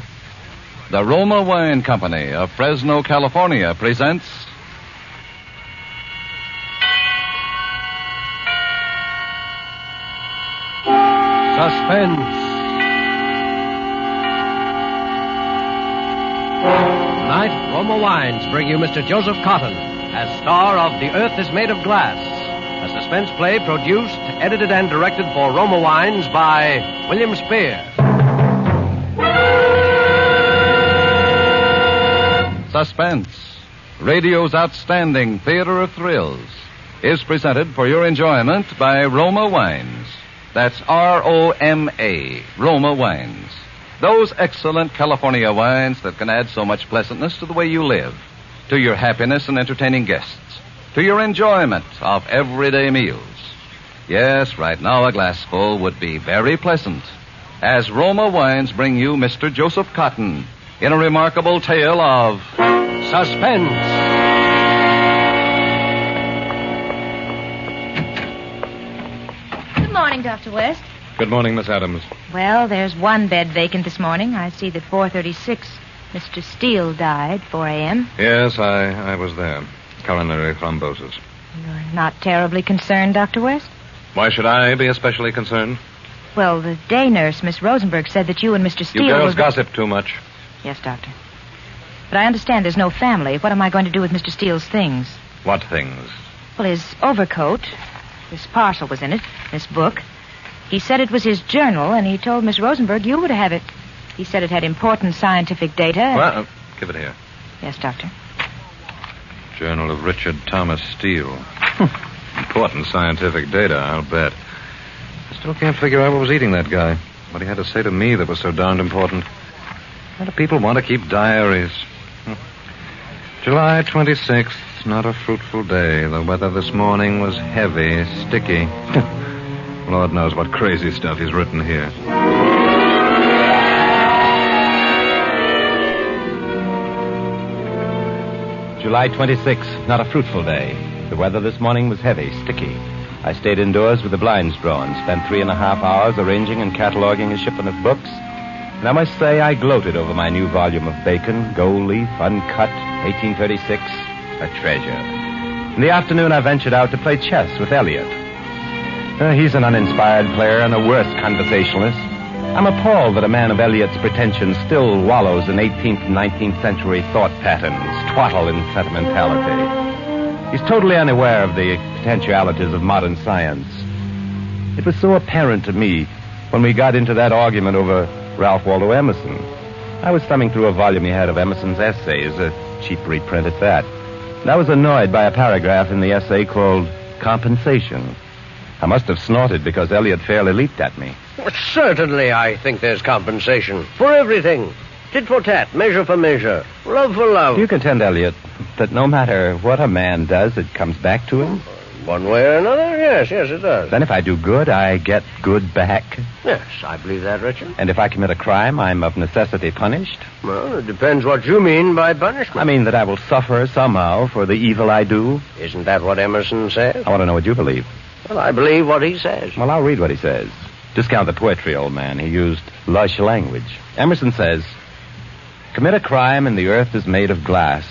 the Roma Wine Company of Fresno, California presents Suspense. Tonight, Roma Wines bring you Mr. Joseph Cotton as star of The Earth is Made of Glass, a suspense play produced, edited, and directed for Roma Wines by William Spear. Suspense, radio's outstanding theater of thrills, is presented for your enjoyment by Roma Wines. That's R-O-M-A, Roma Wines. Those excellent California wines that can add so much pleasantness to the way you live, to your happiness in entertaining guests, to your enjoyment of everyday meals. Yes, right now a glassful would be very pleasant, as Roma Wines bring you Mr. Joseph Cotton in a remarkable tale of suspense. Good morning, Dr. West. Good morning, Miss Adams. Well, there's one bed vacant this morning. I see that 436 Mr. Steele died, 4 a.m. Yes, I was there. Coronary thrombosis. You're not terribly concerned, Dr. West? Why should I be especially concerned? Well, the day nurse, Miss Rosenberg, said that you and Mr. Steele... You girls gossip too much. Yes, Doctor. But I understand there's no family. What am I going to do with Mr. Steele's things? What things? Well, his overcoat. This parcel was in it, this book. He said it was his journal, and he told Miss Rosenberg you would have it. He said it had important scientific data. Well, give it here. Yes, Doctor. Journal of Richard Thomas Steele. Important scientific data, I'll bet. I still can't figure out what was eating that guy. What he had to say to me that was so darned important. Why do people want to keep diaries? July 26th, not a fruitful day. The weather this morning was heavy, sticky. Lord knows what crazy stuff he's written here. July 26th, not a fruitful day. The weather this morning was heavy, sticky. I stayed indoors with the blinds drawn, spent 3.5 hours arranging and cataloging a shipment of books. And I must say I gloated over my new volume of Bacon, Gold Leaf, Uncut, 1836, a treasure. In the afternoon, I ventured out to play chess with Eliot. He's an uninspired player and a worse conversationalist. I'm appalled that a man of Eliot's pretensions still wallows in 18th and 19th century thought patterns, twaddle in sentimentality. He's totally unaware of the potentialities of modern science. It was so apparent to me when we got into that argument over Ralph Waldo Emerson. I was thumbing through a volume he had of Emerson's essays, a cheap reprint at that. And I was annoyed by a paragraph in the essay called Compensation. I must have snorted because Eliot fairly leaped at me. Well, certainly I think there's compensation for everything. Tit for tat, measure for measure, love for love. Do you contend, Eliot, that no matter what a man does, it comes back to him? One way or another, yes, it does. Then if I do good, I get good back? Yes, I believe that, Richard. And if I commit a crime, I'm of necessity punished? Well, it depends what you mean by punishment. I mean that I will suffer somehow for the evil I do. Isn't that what Emerson says? I want to know what you believe. Well, I believe what he says. Well, I'll read what he says. Discount the poetry, old man. He used lush language. Emerson says, commit a crime and the earth is made of glass.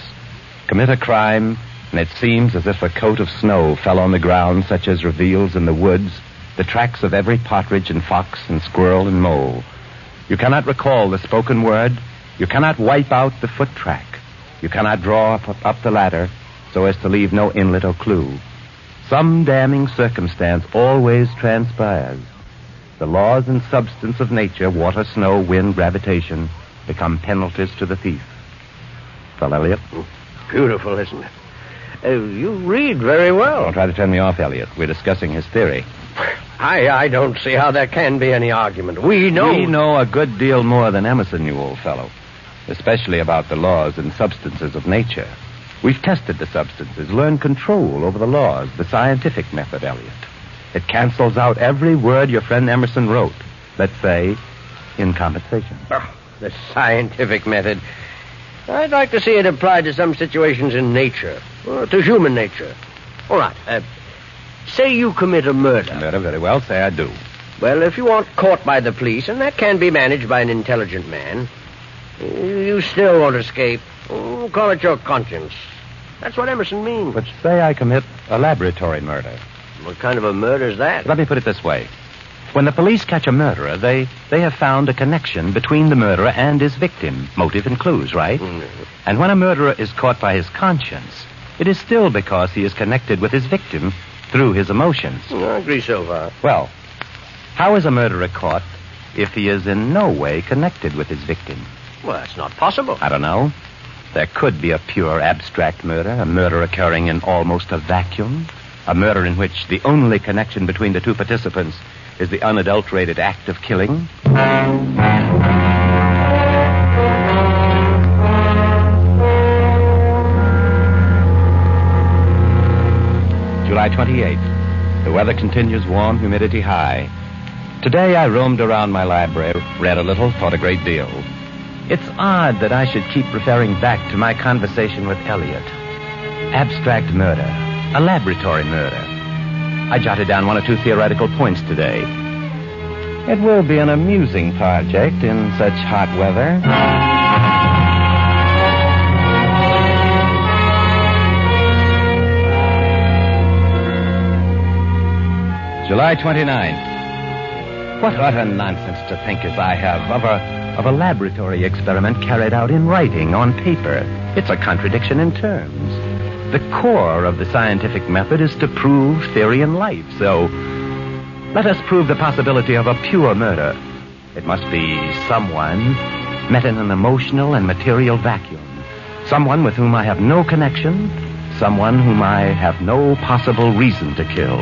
Commit a crime and it seems as if a coat of snow fell on the ground such as reveals in the woods the tracks of every partridge and fox and squirrel and mole. You cannot recall the spoken word. You cannot wipe out the foot track. You cannot draw up the ladder so as to leave no inlet or clue. Some damning circumstance always transpires. The laws and substance of nature, water, snow, wind, gravitation, become penalties to the thief. Well, Eliot? Beautiful, isn't it? You read very well. Don't try to turn me off, Eliot. We're discussing his theory. I don't see how there can be any argument. We know a good deal more than Emerson knew, old fellow. Especially about the laws and substances of nature. We've tested the substances, learned control over the laws, the scientific method, Eliot. It cancels out every word your friend Emerson wrote. Let's say, in compensation. Oh, the scientific method. I'd like to see it applied to some situations in nature, or to human nature. All right. Say you commit a murder. Murder, very well. Say I do. Well, if you aren't caught by the police, and that can be managed by an intelligent man, you still won't escape. Call it your conscience. That's what Emerson means. But say I commit a laboratory murder. What kind of a murder is that? Let me put it this way. When the police catch a murderer, they have found a connection between the murderer and his victim, motive and clues, right? Mm-hmm. And when a murderer is caught by his conscience, it is still because he is connected with his victim through his emotions. I agree so far. Well, how is a murderer caught if he is in no way connected with his victim? Well, that's not possible. I don't know. There could be a pure abstract murder, a murder occurring in almost a vacuum, a murder in which the only connection between the two participants is the unadulterated act of killing. July 28th. The weather continues warm, humidity high. Today I roamed around my library, read a little, thought a great deal. It's odd that I should keep referring back to my conversation with Eliot. Abstract murder, a laboratory murder. I jotted down one or two theoretical points today. It will be an amusing project in such hot weather. July 29th. What utter nonsense to think as I have of a laboratory experiment carried out in writing on paper. It's a contradiction in terms. The core of the scientific method is to prove theory in life, so let us prove the possibility of a pure murder. It must be someone met in an emotional and material vacuum. Someone with whom I have no connection. Someone whom I have no possible reason to kill.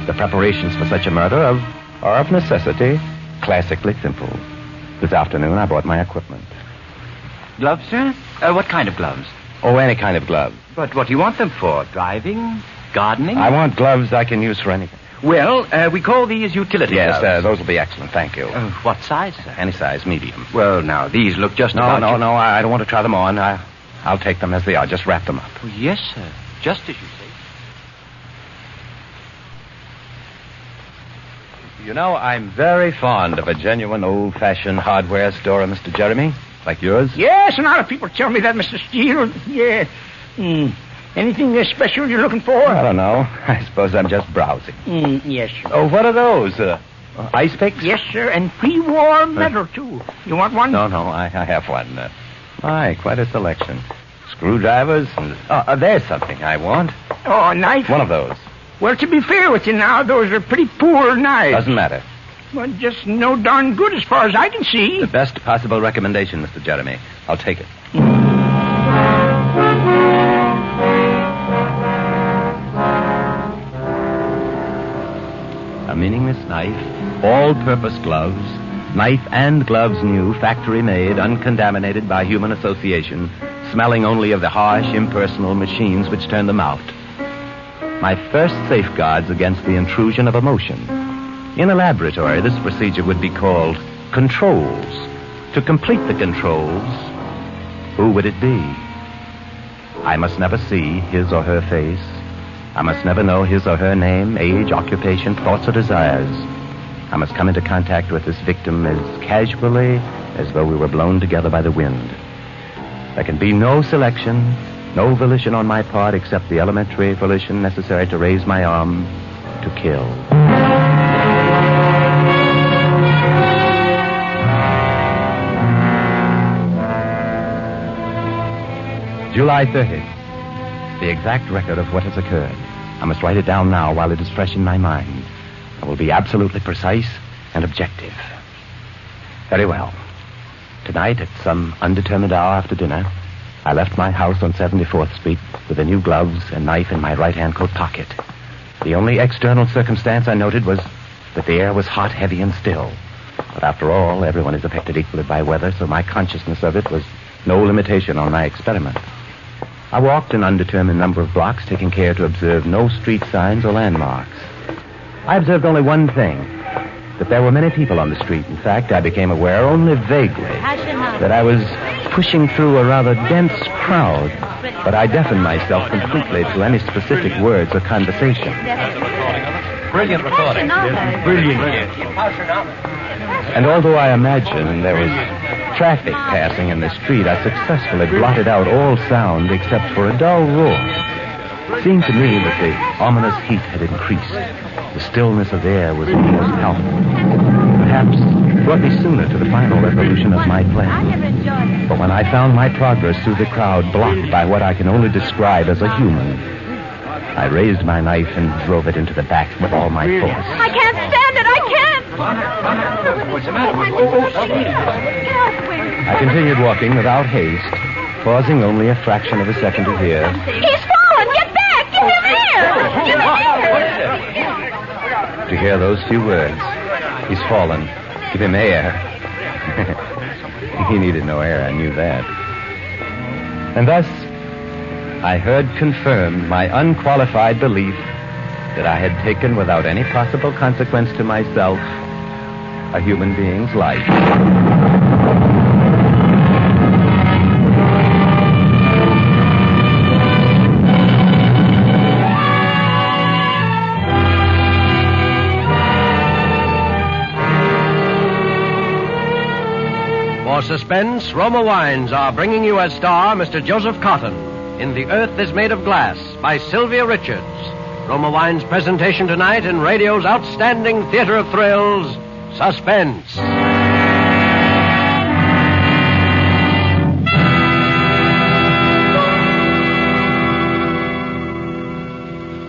The preparations for such a murder are of necessity classically simple. This afternoon I bought my equipment. Gloves, sir? What kind of gloves? Oh, any kind of glove. But what do you want them for? Driving? Gardening? I want gloves I can use for anything. Well, we call these utility gloves. Yes, those will be excellent, thank you. What size, sir? Any size, medium. Well, now, these look just No, about... I don't want to try them on. I'll take them as they are. Just wrap them up. Oh, yes, sir. Just as you say. You know, I'm very fond of a genuine old-fashioned hardware store, Mr. Jeremy, like yours. Yes, and a lot of people tell me that, Mr. Steele. Yeah. Anything special you're looking for? I don't know. I suppose I'm just browsing. Yes, sir. Oh, what are those? Ice picks? Yes, sir, and pre-war metal, too. You want one? No, I have one. My, quite a selection. screwdrivers, and... there's something I want. Oh, a knife? One of those. Well, to be fair with you now, those are pretty poor knives. Doesn't matter. Well, just no darn good as far as I can see. The best possible recommendation, Mr. Jeremy. I'll take it. A meaningless knife, all-purpose gloves, knife and gloves new, factory-made, uncontaminated by human association, smelling only of the harsh, impersonal machines which turn them out. My first safeguards against the intrusion of emotion. In a laboratory, this procedure would be called controls. To complete the controls, who would it be? I must never see his or her face. I must never know his or her name, age, occupation, thoughts, or desires. I must come into contact with this victim as casually as though we were blown together by the wind. There can be no selection, no volition on my part except the elementary volition necessary to raise my arm to kill. July 30th. The exact record of what has occurred. I must write it down now while it is fresh in my mind. I will be absolutely precise and objective. Very well. Tonight, at some undetermined hour after dinner, I left my house on 74th Street with the new gloves and knife in my right-hand coat pocket. The only external circumstance I noted was that the air was hot, heavy, and still. But after all, everyone is affected equally by weather, so my consciousness of it was no limitation on my experiment. I walked an undetermined number of blocks, taking care to observe no street signs or landmarks. I observed only one thing, that there were many people on the street. In fact, I became aware only vaguely that I was pushing through a rather dense crowd, but I deafened myself completely to any specific words or conversation. Brilliant recording. Brilliant. And although I imagined there was traffic passing in the street, I successfully blotted out all sound except for a dull roar. It seemed to me that the ominous heat had increased. The stillness of the air was almost palpable. Perhaps brought me sooner to the final resolution of my plan. But when I found my progress through the crowd blocked by what I can only describe as a human, I raised my knife and drove it into the back with all my force. I can't stand it. I can't. What's the matter? I continued walking without haste, pausing only a fraction of a second to hear. He's fallen. Get back. Give him air. Give him air. To hear those few words. He's fallen. Give him air. He needed no air, I knew that. And thus, I heard confirmed my unqualified belief that I had taken without any possible consequence to myself a human being's life. For Suspense, Roma Wines are bringing you as star Mr. Joseph Cotton in The Earth is Made of Glass by Sylvia Richards. Roma Wines' presentation tonight in radio's outstanding theater of thrills, Suspense.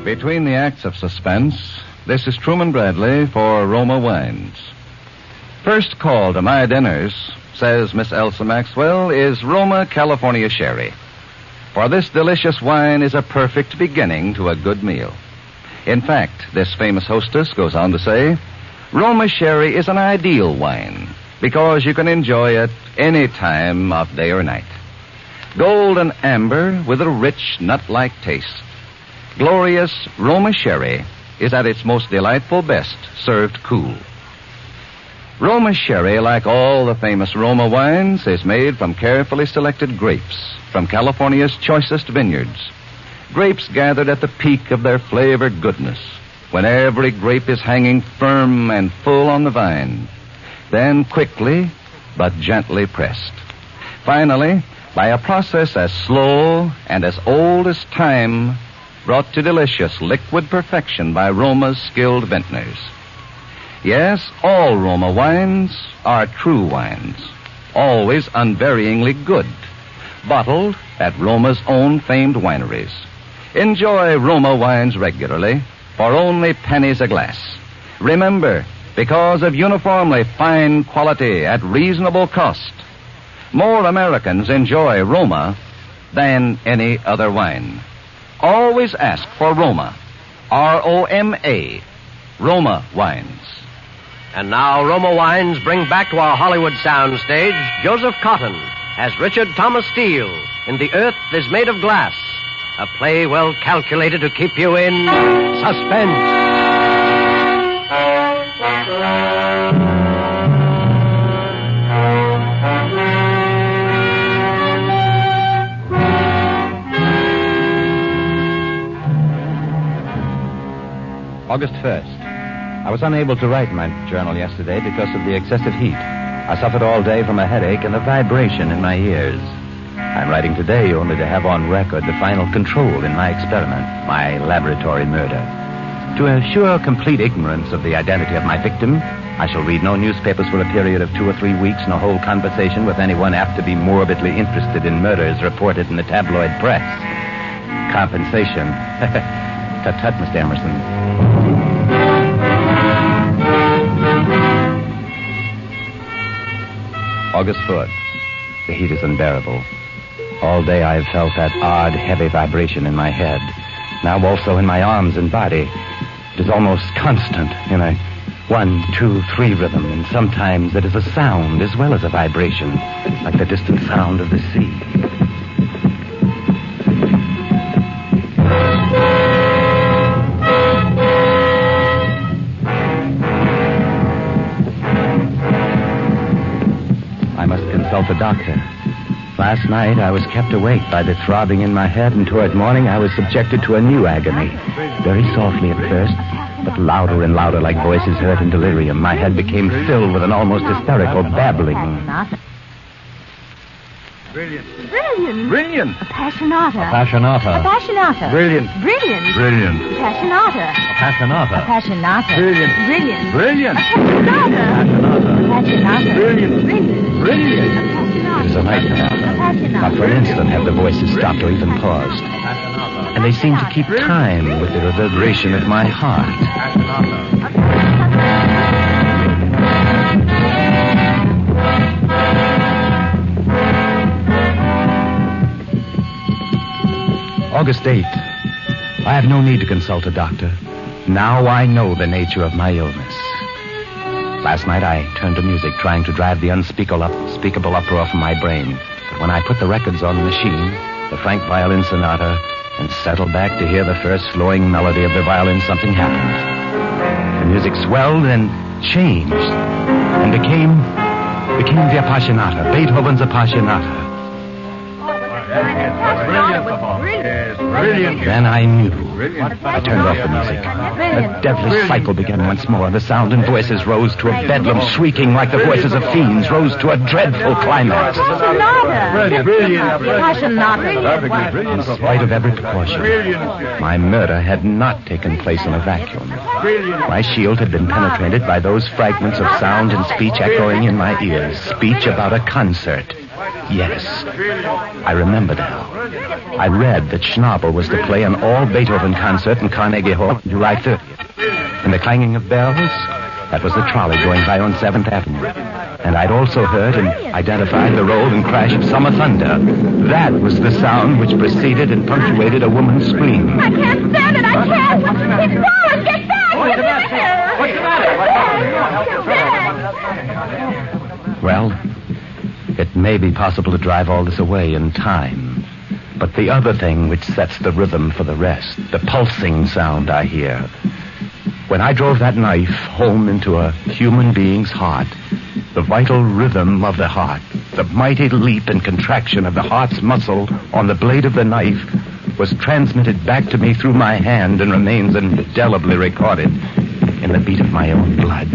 Between the acts of Suspense, this is Truman Bradley for Roma Wines. First call to my dinners, says Miss Elsa Maxwell, is Roma California Sherry. For this delicious wine is a perfect beginning to a good meal. In fact, this famous hostess goes on to say, Roma Sherry is an ideal wine because you can enjoy it any time of day or night. Golden amber with a rich nut-like taste. Glorious Roma Sherry is at its most delightful best served cool. Roma Sherry, like all the famous Roma wines, is made from carefully selected grapes from California's choicest vineyards. Grapes gathered at the peak of their flavor goodness, when every grape is hanging firm and full on the vine. Then quickly, but gently pressed. Finally, by a process as slow and as old as time, brought to delicious liquid perfection by Roma's skilled vintners. Yes, all Roma wines are true wines, always unvaryingly good. bottled at Roma's own famed wineries. Enjoy Roma wines regularly for only pennies a glass. Remember, because of uniformly fine quality at reasonable cost, more Americans enjoy Roma than any other wine. Always ask for Roma. R-O-M-A. Roma wines. And now Roma Wines bring back to our Hollywood soundstage Joseph Cotton as Richard Thomas Steele in The Earth is Made of Glass, a play well calculated to keep you in suspense. August 1st. I was unable to write my journal yesterday because of the excessive heat. I suffered all day from a headache and a vibration in my ears. I'm writing today only to have on record the final control in my experiment, my laboratory murder. To assure complete ignorance of the identity of my victim, I shall read no newspapers for a period of 2 or 3 weeks, nor hold conversation with anyone apt to be morbidly interested in murders reported in the tabloid press. Compensation. Tut-tut, Mr. Emerson. August 4th. The heat is unbearable. All day I have felt that odd, heavy vibration in my head. Now also in my arms and body. It is almost constant in a 1, 2, 3 rhythm, and sometimes it is a sound as well as a vibration, like the distant sound of the sea. I must consult a doctor. Last night I was kept awake by the throbbing in my head, and toward morning I was subjected to a new agony. Very softly at first, but louder and louder, like voices heard in delirium. My head became filled with an almost hysterical babbling. Brilliant. Brilliant. Brilliant. Appassionata. Appassionata. Appassionata. Brilliant. Brilliant. Brilliant. Appassionata. Appassionata. Appassionata. Brilliant. Brilliant. Brilliant. Appassionata. Appassionata. Brilliant. Brilliant. Brilliant. It is a nightmare. Not for an instant have the voices stopped or even paused. And they seem to keep time with the reverberation of my heart. August 8th. I have no need to consult a doctor. Now I know the nature of my illness. Last night I turned to music, trying to drive the unspeakable uproar from my brain. But when I put the records on the machine, the Frank violin sonata, and settled back to hear the first flowing melody of the violin, something happened. The music swelled and changed, and became the Appassionata, Beethoven's Appassionata. Brilliant. Then I knew. I turned off the music. A deadly cycle began once more. The sound and voices rose to a bedlam, shrieking like the voices of fiends, rose to a dreadful climax. In spite of every precaution, my murder had not taken place in a vacuum. My shield had been penetrated by those fragments of sound and speech echoing in my ears. Speech about a concert. Yes, I remember now. I read that Schnabel was to play an all-Beethoven concert in Carnegie Hall July 30th. And the clanging of bells, that was the trolley going by on 7th Avenue. And I'd also heard and identified the roll and crash of summer thunder. That was the sound which preceded and punctuated a woman's scream. I can't stand it. I can't. It's falling. Get back. What's the matter? Well, it may be possible to drive all this away in time. But the other thing which sets the rhythm for the rest, the pulsing sound I hear. When I drove that knife home into a human being's heart, the vital rhythm of the heart, the mighty leap and contraction of the heart's muscle on the blade of the knife was transmitted back to me through my hand and remains indelibly recorded in the beat of my own blood.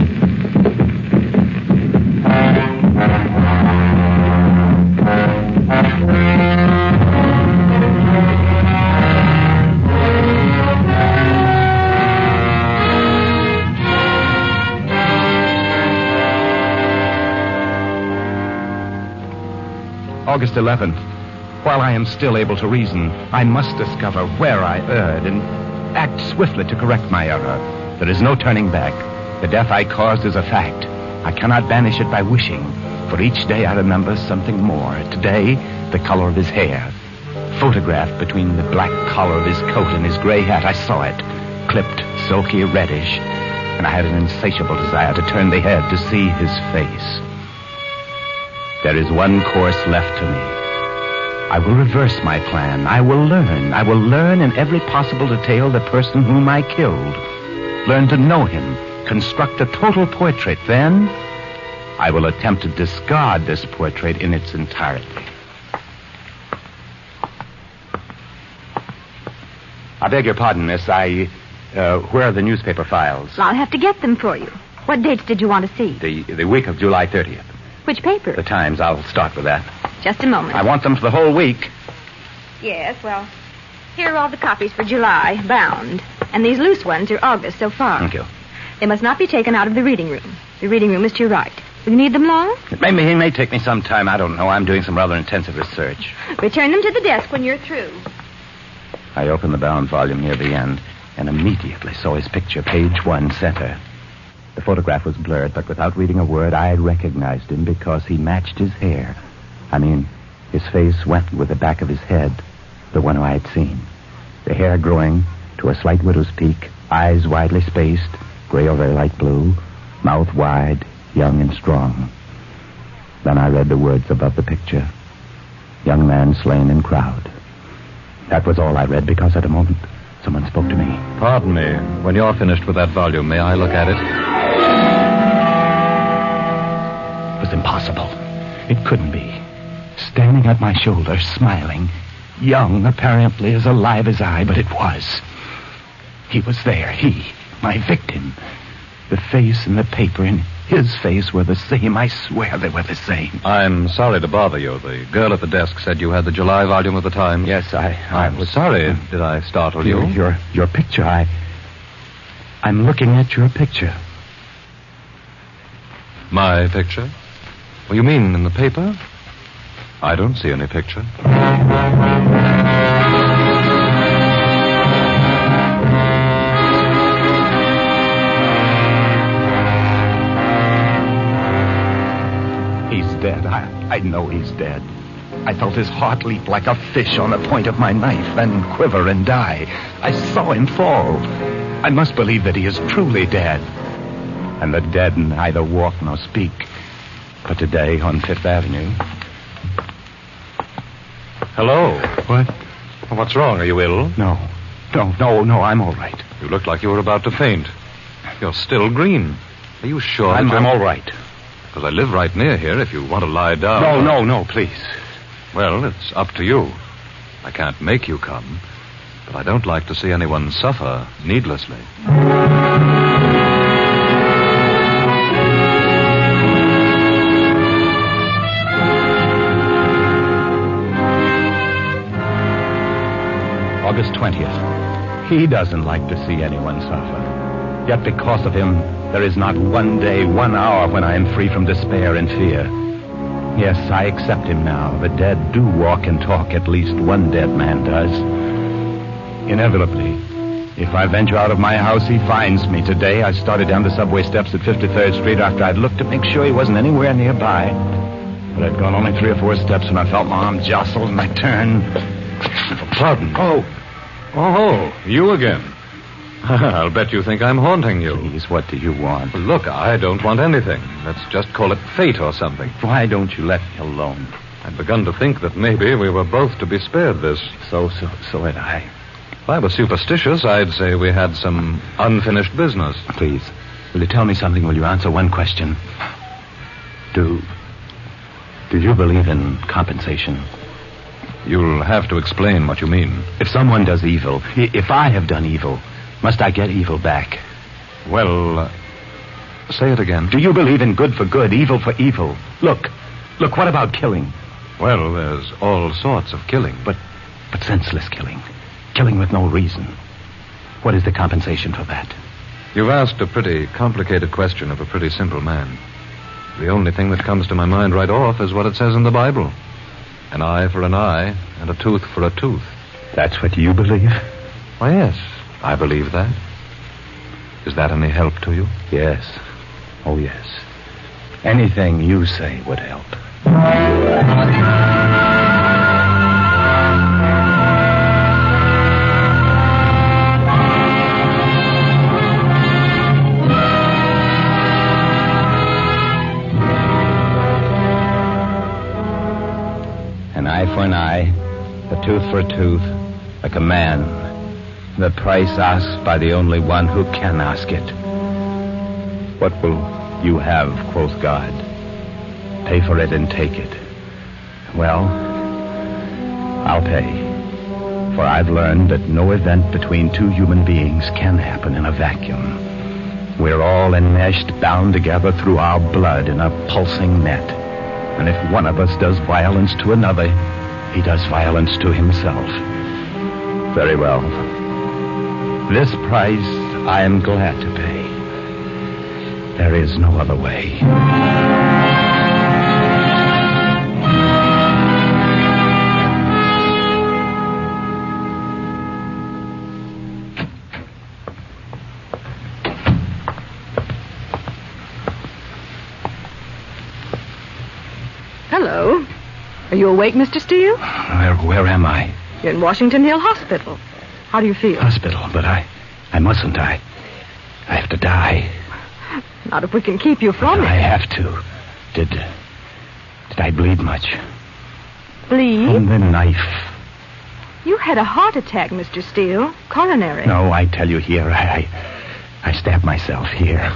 August 11th. While I am still able to reason, I must discover where I erred and act swiftly to correct my error. There is no turning back. The death I caused is a fact. I cannot banish it by wishing. For each day I remember something more. Today, the color of his hair. Photographed between the black collar of his coat and his gray hat, I saw it. Clipped, silky, reddish. And I had an insatiable desire to turn the head to see his face. There is one course left to me. I will reverse my plan. I will learn. I will learn in every possible detail the person whom I killed. Learn to know him. Construct a total portrait. Then, I will attempt to discard this portrait in its entirety. I beg your pardon, miss. Where are the newspaper files? I'll have to get them for you. What dates did you want to see? The week of July 30th. Which paper? The Times. I'll start with that. Just a moment. I want them for the whole week. Yes, well, here are all the copies for July, bound. And these loose ones are August so far. Thank you. They must not be taken out of the reading room. The reading room is to your right. Will you need them long? It may take me some time. I don't know. I'm doing some rather intensive research. Return them to the desk when you're through. I opened the bound volume near the end and immediately saw his picture, page 1, center. The photograph was blurred, but without reading a word, I recognized him because he matched his hair. His face went with the back of his head, the one I had seen. The hair growing to a slight widow's peak, eyes widely spaced, gray or very light blue, mouth wide, young and strong. Then I read the words above the picture. Young man slain in crowd. That was all I read because at a moment someone spoke to me. Pardon me. When you're finished with that volume, may I look at it? It was impossible. It couldn't be. Standing at my shoulder, smiling, young, apparently as alive as I, but it was. He was there. He, my victim. The face and the paper in his face were the same. I swear they were the same. I'm sorry to bother you. The girl at the desk said you had the July volume of the Times. Yes, I was sorry. Did I startle you? Your picture. I'm looking at your picture. My picture? Well, you mean in the paper? I don't see any picture. He's dead. I know he's dead. I felt his heart leap like a fish on the point of my knife, then quiver and die. I saw him fall. I must believe that he is truly dead. And the dead neither walk nor speak. But today on Fifth Avenue... Hello. What? What's wrong? Are you ill? No, I'm all right. You looked like you were about to faint. You're still green. Are you sure? I'm all right. Because I live right near here if you want to lie down. No, please. Well, it's up to you. I can't make you come, but I don't like to see anyone suffer needlessly. August 20th. He doesn't like to see anyone suffer. Yet because of him, there is not one day, 1 hour when I am free from despair and fear. Yes, I accept him now. The dead do walk and talk. At least one dead man does. Inevitably, if I venture out of my house, he finds me. Today, I started down the subway steps at 53rd Street after I'd looked to make sure he wasn't anywhere nearby. But I'd gone only 3 or 4 steps when I felt my arm jostled and I turned. Pardon. Oh, you again. I'll bet you think I'm haunting you. Please, what do you want? Look, I don't want anything. Let's just call it fate or something. Why don't you let me alone? I'd begun to think that maybe we were both to be spared this. So had I. If I were superstitious, I'd say we had some unfinished business. Please, will you tell me something? Will you answer one question? Do you believe in compensation? You'll have to explain what you mean. If someone does evil, if I have done evil, must I get evil back? Well, say it again. Do you believe in good for good, evil for evil? Look, what about killing? Well, there's all sorts of killing. But senseless killing. Killing with no reason. What is the compensation for that? You've asked a pretty complicated question of a pretty simple man. The only thing that comes to my mind right off is what it says in the Bible. An eye for an eye, and a tooth for a tooth. That's what you believe? Why, yes, I believe that. Is that any help to you? Yes. Oh, yes. Anything you say would help. An eye for an eye, a tooth for a tooth, like a man. The price asked by the only one who can ask it. What will you have, quoth God? Pay for it and take it. Well, I'll pay. For I've learned that no event between two human beings can happen in a vacuum. We're all enmeshed, bound together through our blood in a pulsing net. And if one of us does violence to another, he does violence to himself. Very well. This price I am glad to pay. There is no other way. Hello. Are you awake, Mr. Steele? Where am I? You're in Washington Hill Hospital. How do you feel? Hospital, but I mustn't. I have to die. Not if we can keep you from it. I have to. Did I bleed much? Bleed? From the knife. You had a heart attack, Mr. Steele. Coronary. No, I tell you here, I stabbed myself here.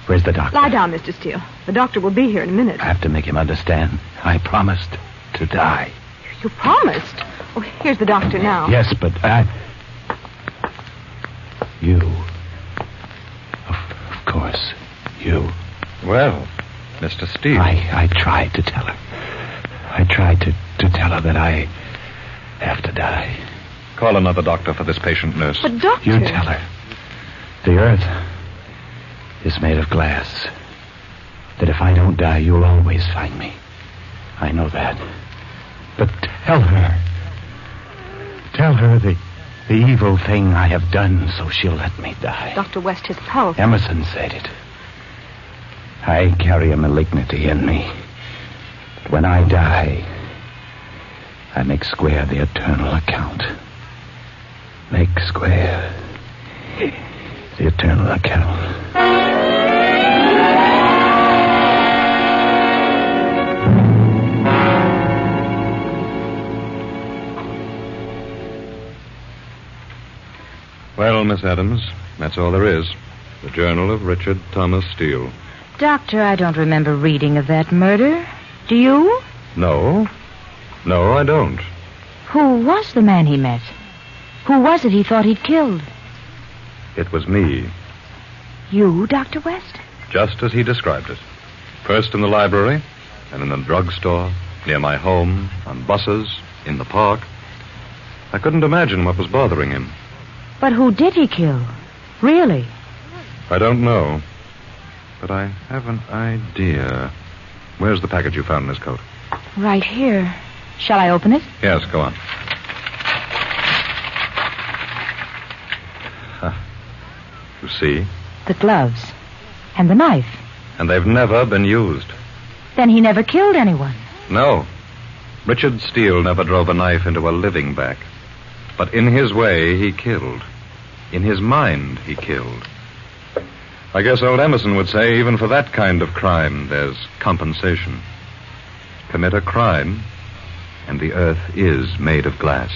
Where's the doctor? Lie down, Mr. Steele. The doctor will be here in a minute. I have to make him understand. I promised to die. You promised? Oh, here's the doctor now. Yes, but you. Of course, you. Well, Mr. Steele. I tried to tell her. I tried to tell her that I have to die. Call another doctor for this patient, nurse. But, doctor... You tell her. The earth is made of glass. That if I don't die, you'll always find me. I know that. But tell her. Tell her the evil thing I have done so she'll let me die. Dr. West, his pulse. Emerson said it. I carry a malignity in me. But when I die, I make square the eternal account. Make square the eternal account. Well, Miss Adams, that's all there is. The Journal of Richard Thomas Steele. Doctor, I don't remember reading of that murder. Do you? No. No, I don't. Who was the man he met? Who was it he thought he'd killed? It was me, You, Dr. West? just as he described it. First in the library, and in the drugstore, near my home, on buses, in the park. I couldn't imagine what was bothering him. But who did he kill? Really? I don't know. But I have an idea. Where's the package you found in his coat? Right here. Shall I open it? Yes, go on. You see? The gloves. And the knife. And they've never been used. Then he never killed anyone. No. Richard Steele never drove a knife into a living back. But in his way, he killed. In his mind, he killed. I guess old Emerson would say even for that kind of crime, there's compensation. Commit a crime, and the earth is made of glass.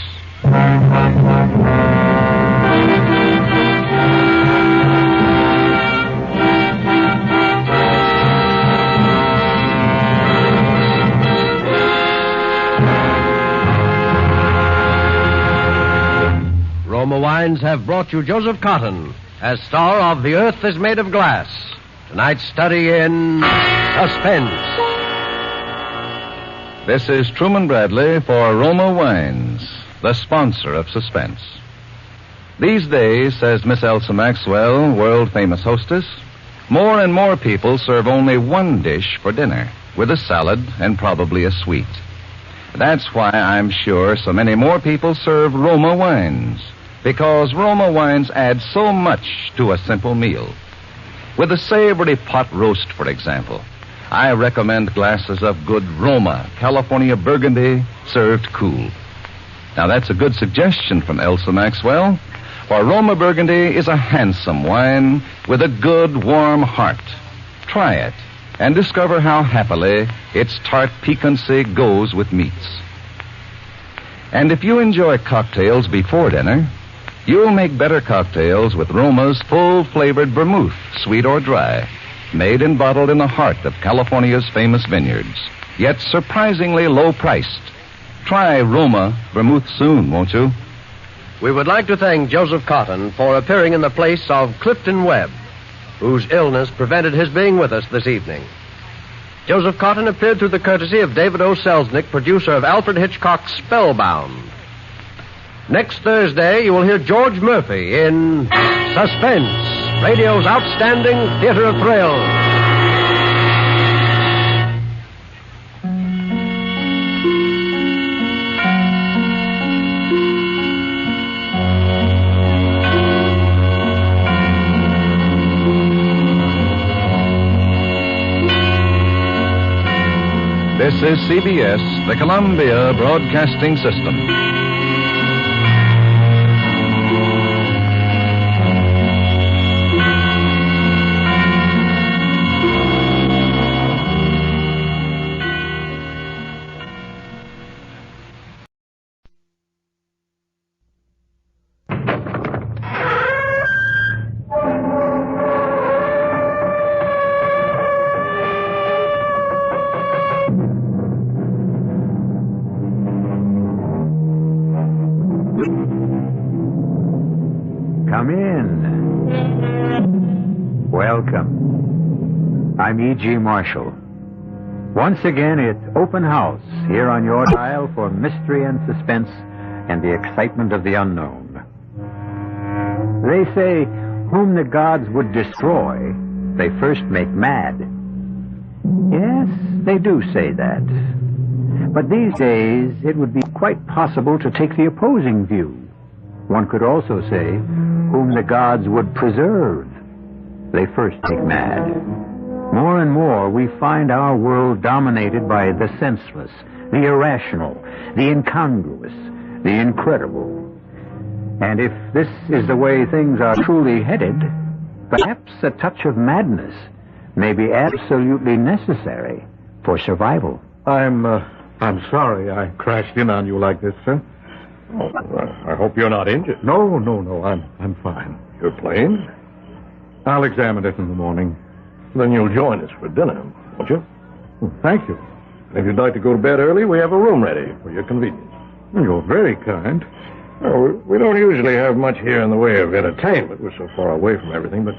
Roma Wines have brought you Joseph Cotton as star of The Earth is Made of Glass. Tonight's study in Suspense. This is Truman Bradley for Roma Wines, the sponsor of Suspense. These days, says Miss Elsa Maxwell, world-famous hostess, more and more people serve only one dish for dinner, with a salad and probably a sweet. That's why I'm sure so many more people serve Roma wines, because Roma wines add so much to a simple meal. With a savory pot roast, for example, I recommend glasses of good Roma California Burgundy served cool. Now, that's a good suggestion from Elsa Maxwell, for Roma Burgundy is a handsome wine with a good, warm heart. Try it and discover how happily its tart piquancy goes with meats. And if you enjoy cocktails before dinner, you'll make better cocktails with Roma's full-flavored vermouth, sweet or dry, made and bottled in the heart of California's famous vineyards, yet surprisingly low-priced. Try Roma vermouth soon, won't you? We would like to thank Joseph Cotton for appearing in the place of Clifton Webb, whose illness prevented his being with us this evening. Joseph Cotton appeared through the courtesy of David O. Selznick, producer of Alfred Hitchcock's Spellbound. Next Thursday, you will hear George Murphy in Suspense, radio's outstanding theater of thrills. This is CBS, the Columbia Broadcasting System. Come in. Welcome. I'm E.G. Marshall. Once again, it's open house here on your dial for mystery and suspense and the excitement of the unknown. They say, whom the gods would destroy, they first make mad. Yes, they do say that. But these days, it would be quite possible to take the opposing view. One could also say, whom the gods would preserve, they first make mad. More and more, we find our world dominated by the senseless, the irrational, the incongruous, the incredible. And if this is the way things are truly headed, perhaps a touch of madness may be absolutely necessary for survival. I'm sorry I crashed in on you like this, sir. Oh, I hope you're not injured. No, I'm fine. Your plane? I'll examine it in the morning. Then you'll join us for dinner, won't you? Well, thank you. If you'd like to go to bed early, we have a room ready for your convenience. You're very kind. Well, we don't usually have much here in the way of entertainment. We're so far away from everything, but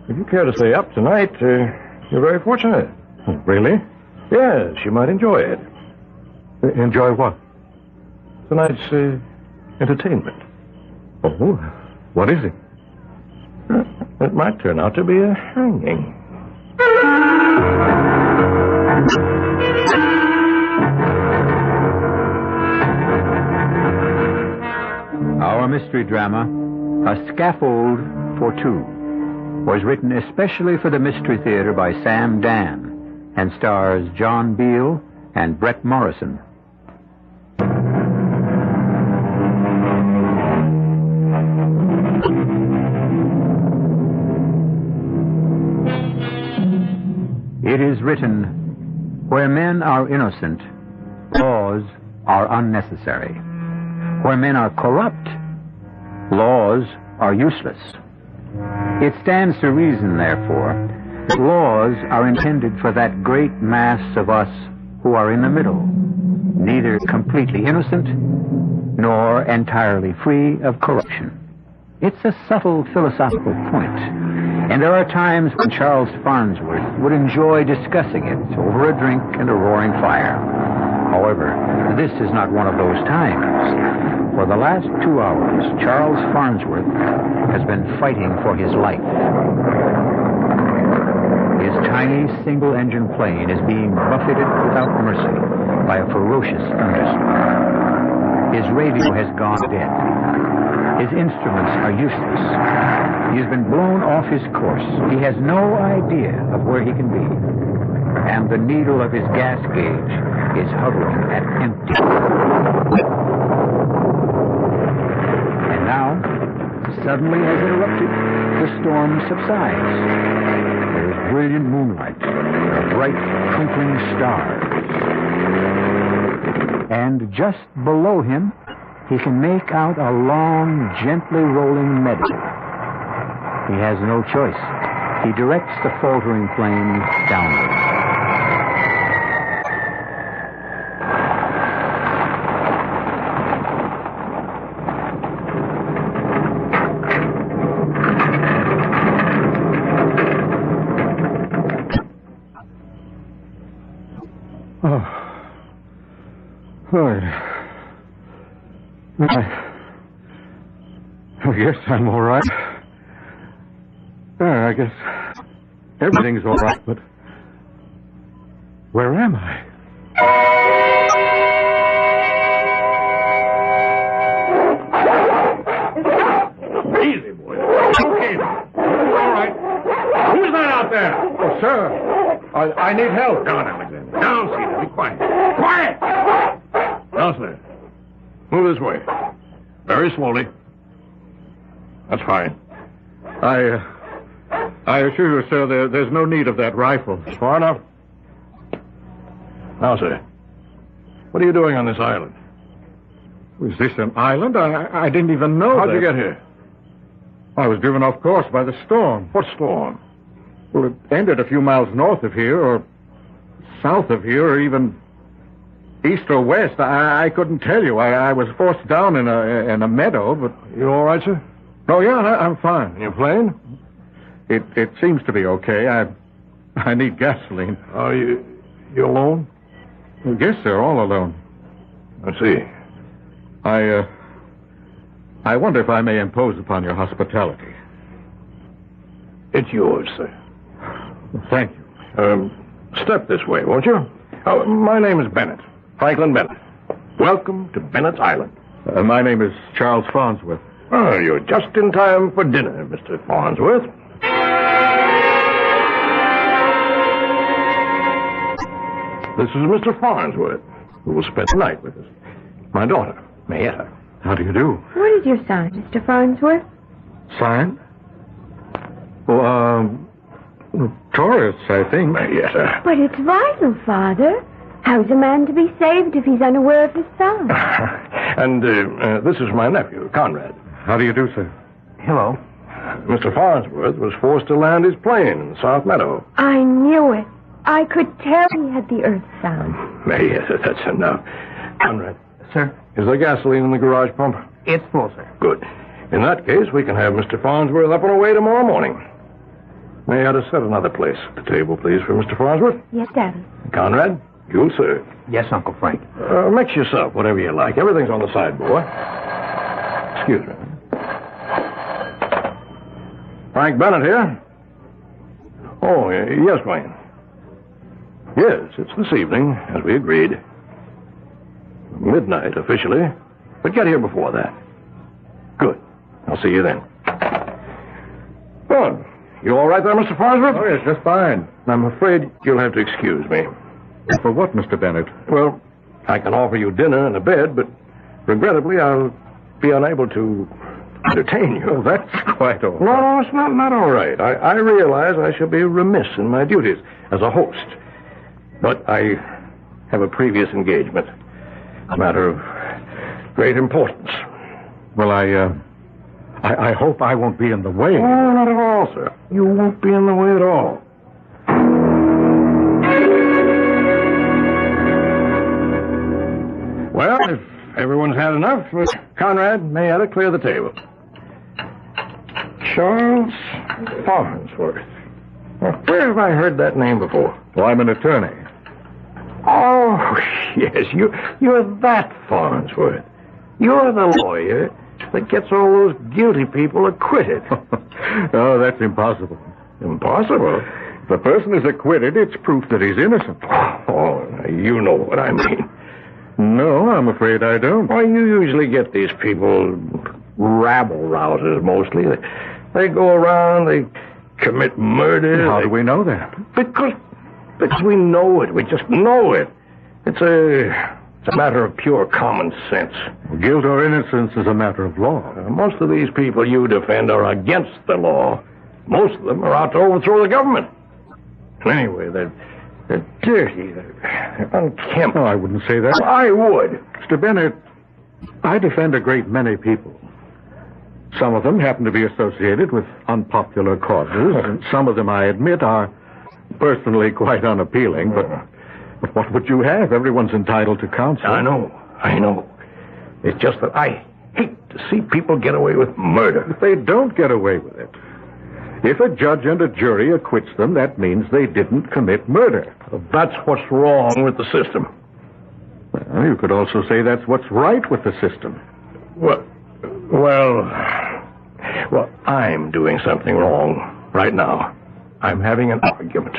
if you care to stay up tonight, you're very fortunate. Oh, really? Yes, you might enjoy it. Enjoy what? Tonight's entertainment. Oh, what is it? It might turn out to be a hanging. Our mystery drama, A Scaffold for Two, was written especially for the Mystery Theater by Sam Dan and stars John Beale and Brett Morrison. It is written, where men are innocent, laws are unnecessary. Where men are corrupt, laws are useless. It stands to reason, therefore, that laws are intended for that great mass of us who are in the middle, neither completely innocent nor entirely free of corruption. It's a subtle philosophical point, and there are times when Charles Farnsworth would enjoy discussing it over a drink and a roaring fire. However, this is not one of those times. For the last 2 hours, Charles Farnsworth has been fighting for his life. His tiny single-engine plane is being buffeted without mercy by by a ferocious thunderstorm. His radio has gone dead. His instruments are useless. He has been blown off his course. He has no idea of where he can be. And the needle of his gas gauge is hovering at empty. And now, suddenly as interrupted, the storm subsides. There is brilliant moonlight, bright twinkling stars. And just below him, he can make out a long, gently rolling meadow. He has no choice. He directs the faltering plane downward. I guess I'm all right. I guess everything's all right, but where am I? Easy, boy. Okay. All right. Who's that out there? Oh, sir, I need help. Down, Alexander. Down, Cedar. Be quiet. Quiet! Now, sir. Move this way. Very slowly. That's fine. I assure you, sir, there's no need of that rifle. Far enough. Now, sir, what are you doing on this island? Is this an island? I didn't even know. How'd you get here? I was driven off course by the storm. What storm? Well, it ended a few miles north of here, or south of here, or even east or west. I couldn't tell you. I was forced down in a meadow, but... You all right, sir? Oh, yeah, I'm fine. And your plane? It seems to be okay. I need gasoline. Oh, you alone? I guess they're all alone. I see. I wonder if I may impose upon your hospitality. It's yours, sir. Thank you. Step this way, won't you? My name is Bennett. Franklin Bennett. Welcome to Bennett's Island. My name is Charles Farnsworth. Oh, you're just in time for dinner, Mr. Farnsworth. This is Mr. Farnsworth, who will spend the night with us. My daughter, Mayetta. How do you do? What is your sign, Mr. Farnsworth? Sign? Well, Taurus, I think. Mayetta. But it's vital, Father. How's a man to be saved if he's unaware of his sign? And this is my nephew, Conrad. How do you do, sir? Hello. Mr. Farnsworth was forced to land his plane in the South Meadow. I knew it. I could tell he had the earth sound. Mayetta, that's enough. Conrad. Sir? Is there gasoline in the garage pump? It's full, sir. Good. In that case, we can have Mr. Farnsworth up and away tomorrow morning. May I set another place at the table, please, for Mr. Farnsworth? Yes, Daddy. Conrad, you'll serve. Yes, Uncle Frank. Mix yourself, whatever you like. Everything's on the sideboard. Excuse me. Frank Bennett here. Oh, yes, Wayne. Yes, it's this evening, as we agreed. Midnight, officially. But get here before that. Good. I'll see you then. Good. You all right there, Mr. Farnsworth? Oh, yes, just fine. I'm afraid you'll have to excuse me. For what, Mr. Bennett? Well, I can offer you dinner and a bed, but regrettably I'll be unable to entertain you. Oh, that's quite all right. No, it's not all right. I realize I shall be remiss in my duties as a host. But I have a previous engagement. A matter of great importance. Well, I hope I won't be in the way. Oh, not at all, sir. You won't be in the way at all. Well, if everyone's had enough, Conrad, Mayetta, clear the table. Charles Farnsworth. Where have I heard that name before? Well, I'm an attorney. Oh, yes, you're that Farnsworth. You're the lawyer that gets all those guilty people acquitted. Oh, that's impossible. Impossible? If a person is acquitted, it's proof that he's innocent. Oh, you know what I mean. No, I'm afraid I don't. Why, you usually get these people, rabble-rousers mostly. They go around, they commit murder. How do we know that? Because we know it. We just know it. It's a matter of pure common sense. Guilt or innocence is a matter of law. Most of these people you defend are against the law. Most of them are out to overthrow the government. And anyway, they're dirty. They're unkempt. Oh, I wouldn't say that. I would. Mr. Bennett, I defend a great many people. Some of them happen to be associated with unpopular causes, and some of them, I admit, are personally quite unappealing, but what would you have? Everyone's entitled to counsel. I know. It's just that I hate to see people get away with murder. If they don't get away with it, if a judge and a jury acquits them, that means they didn't commit murder. That's what's wrong with the system. Well, you could also say that's what's right with the system. Well, I'm doing something wrong right now. I'm having an argument.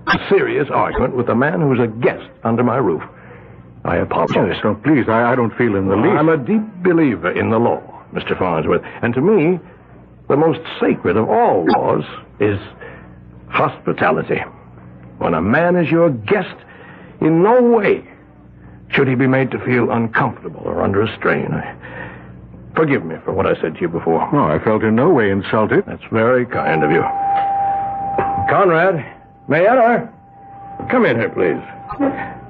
A serious argument with a man who's a guest under my roof. I apologize. Oh, please, I don't feel in the least. I'm a deep believer in the law, Mr. Farnsworth. And to me, the most sacred of all laws is hospitality. When a man is your guest, in no way should he be made to feel uncomfortable or under a strain. Forgive me for what I said to you before. No, I felt in no way insulted. That's very kind of you. Conrad, Mayetta, come in here, please.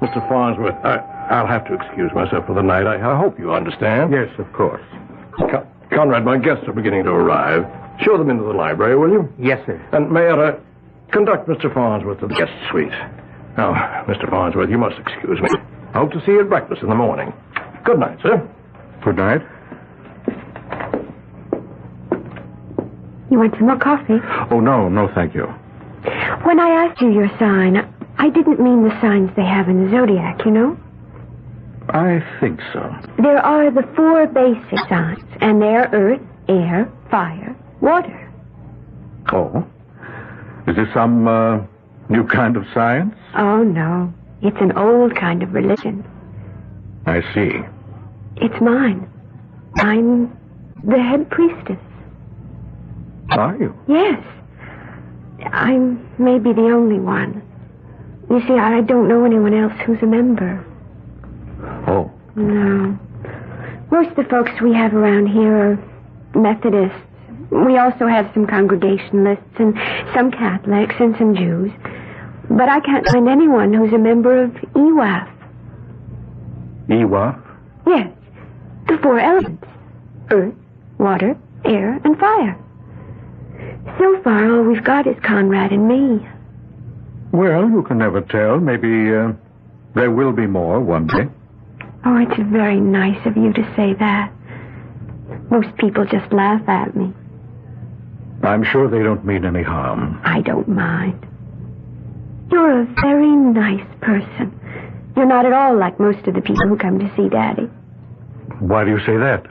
Mr. Farnsworth, I'll have to excuse myself for the night. I hope you understand. Yes, of course. Conrad, my guests are beginning to arrive. Show them into the library, will you? Yes, sir. And Mayetta, conduct Mr. Farnsworth to the guest suite. Now, Mr. Farnsworth, you must excuse me. Hope to see you at breakfast in the morning. Good night, sir. Good night. You want some more coffee? Oh, no, thank you. When I asked you your sign, I didn't mean the signs they have in the zodiac, you know? I think so. There are the 4 basic signs, and they're earth, air, fire, water. Oh? Is this some new kind of science? Oh, no. It's an old kind of religion. I see. It's mine. I'm the head priestess. Are you? Yes. I'm maybe the only one. You see, I don't know anyone else who's a member. Oh. No. Most of the folks we have around here are Methodists. We also have some Congregationalists and some Catholics and some Jews. But I can't find anyone who's a member of EWAF. EWAF? Yes. The 4 elements. Earth, water, air, and fire. So far, all we've got is Conrad and me. Well, you can never tell. Maybe there will be more one day. Oh, it's very nice of you to say that. Most people just laugh at me. I'm sure they don't mean any harm. I don't mind. You're a very nice person. You're not at all like most of the people who come to see Daddy. Why do you say that?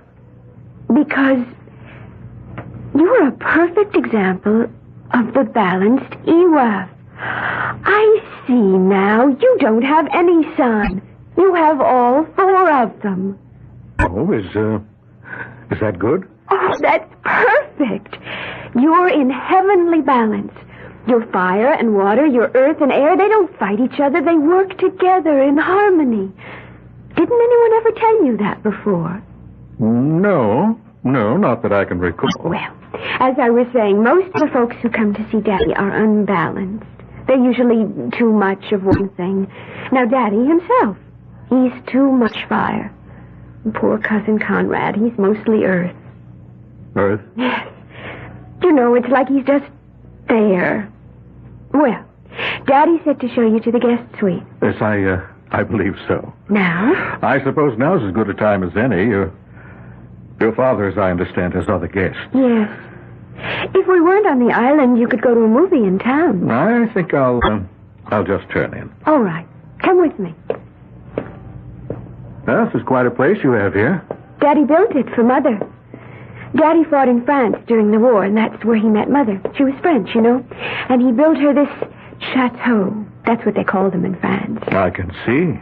Because you're a perfect example of the balanced EWAF. I see now. You don't have any son. You have all 4 of them. Oh, is that good? Oh, that's perfect. You're in heavenly balance. Your fire and water, your earth and air, they don't fight each other. They work together in harmony. Didn't anyone ever tell you that before? No, not that I can recall. Well, as I was saying, most of the folks who come to see Daddy are unbalanced. They're usually too much of one thing. Now, Daddy himself, he's too much fire. Poor cousin Conrad, he's mostly earth. Earth? Yes. You know, it's like he's just there. Well, Daddy said to show you to the guest suite. Yes, I believe so. Now? I suppose now's as good a time as any. Your father, as I understand, has other guests. Yes. If we weren't on the island, you could go to a movie in town. I think I'll just turn in. All right. Come with me. Well, this is quite a place you have here. Daddy built it for Mother. Daddy fought in France during the war, and that's where he met Mother. She was French, you know. And he built her this chateau. That's what they call them in France. I can see.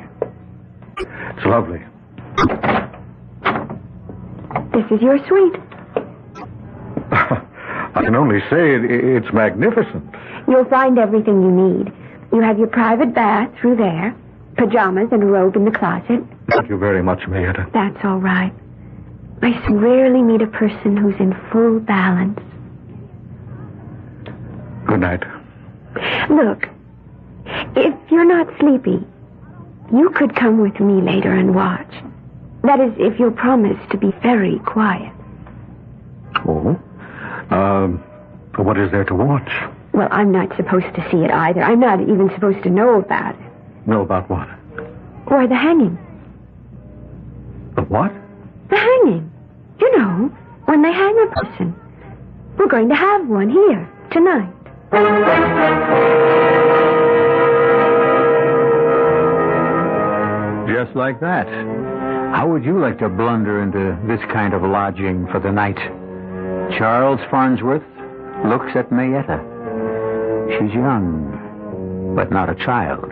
It's lovely. This is your suite. I can only say it's magnificent. You'll find everything you need. You have your private bath through there, pajamas and a robe in the closet. Thank you very much, Mayetta. That's all right. I so rarely meet a person who's in full balance. Good night. Look, if you're not sleepy, you could come with me later and watch. That is, if you'll promise to be very quiet. Oh? What is there to watch? Well, I'm not supposed to see it either. I'm not even supposed to know about it. Know about what? Why, the hanging. The what? The hanging. You know, when they hang a person. We're going to have one here, tonight. Just like that. How would you like to blunder into this kind of lodging for the night? Charles Farnsworth looks at Mayetta. She's young, but not a child.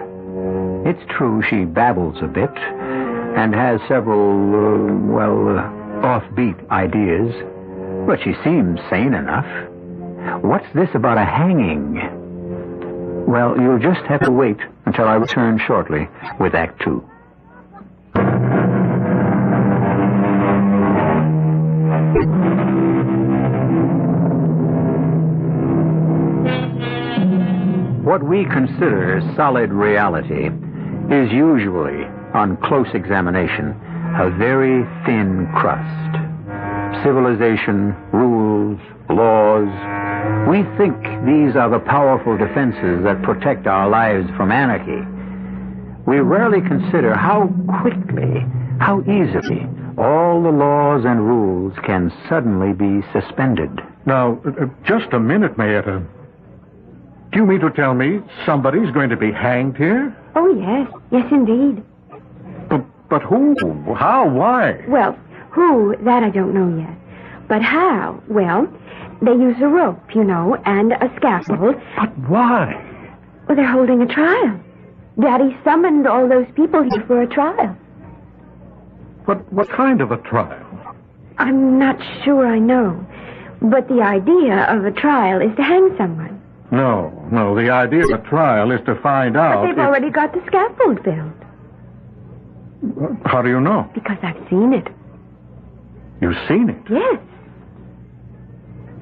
It's true she babbles a bit and has several, offbeat ideas, but she seems sane enough. What's this about a hanging? Well, you'll just have to wait until I return shortly with Act 2. What we consider solid reality is usually, on close examination, a very thin crust. Civilization, rules, laws. We think these are the powerful defenses that protect our lives from anarchy. We rarely consider how quickly, how easily, all the laws and rules can suddenly be suspended. Now, just a minute, Mayetta. Do you mean to tell me somebody's going to be hanged here? Oh, yes. Yes, indeed. But who? How? Why? Well, who, that I don't know yet. But how? Well, they use a rope, you know, and a scaffold. But why? Well, they're holding a trial. Daddy summoned all those people here for a trial. What kind of a trial? I'm not sure I know. But the idea of a trial is to hang someone. No. The idea of a trial is to find out. But they've already got the scaffold built. How do you know? Because I've seen it. You've seen it? Yes.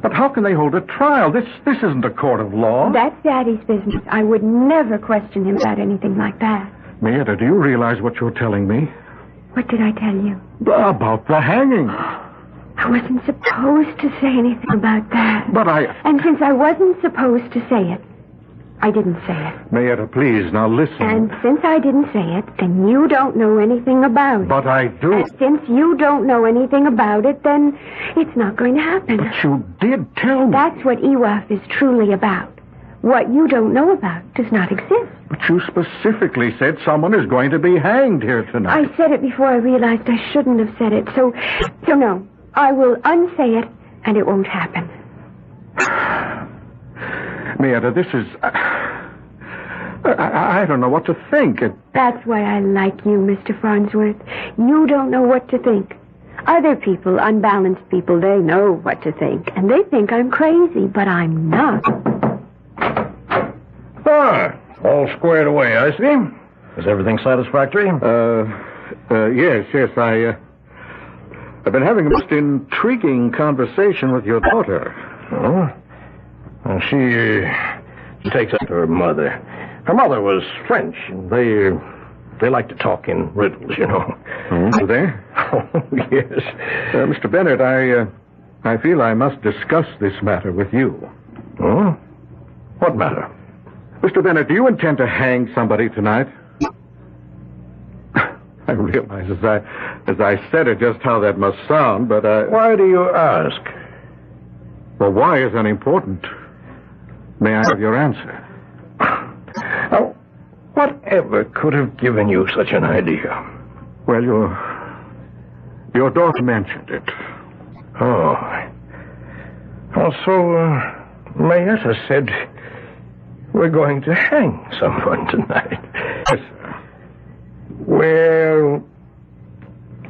But how can they hold a trial? This isn't a court of law. That's Daddy's business. I would never question him about anything like that. Mayetta, do you realize what you're telling me? What did I tell you? About the hanging. I wasn't supposed to say anything about that. But And since I wasn't supposed to say it, I didn't say it. Mayetta, please, now listen. And since I didn't say it, then you don't know anything about it. But I do. And since you don't know anything about it, then it's not going to happen. But you did tell me. That's what EWAF is truly about. What you don't know about does not exist. But you specifically said someone is going to be hanged here tonight. I said it before I realized I shouldn't have said it. So no. I will unsay it, and it won't happen. Mayetta, this is... I don't know what to think. That's why I like you, Mr. Farnsworth. You don't know what to think. Other people, unbalanced people, they know what to think. And they think I'm crazy, but I'm not. All squared away, I see. Is everything satisfactory? Yes, I've been having a most intriguing conversation with your daughter. Oh? Well, she takes after her mother. Her mother was French, and they like to talk in riddles, you know. Do they? Oh, yes. Mr. Bennett, I feel I must discuss this matter with you. Oh? What matter? Mr. Bennett, do you intend to hang somebody tonight? I realize as I said it just how that must sound, but Why do you ask? Well, why is unimportant. May I have your answer? Now, whatever could have given you such an idea? Well, your daughter mentioned it. Oh. Also, Mayetta said we're going to hang someone tonight. Yes, sir. Well,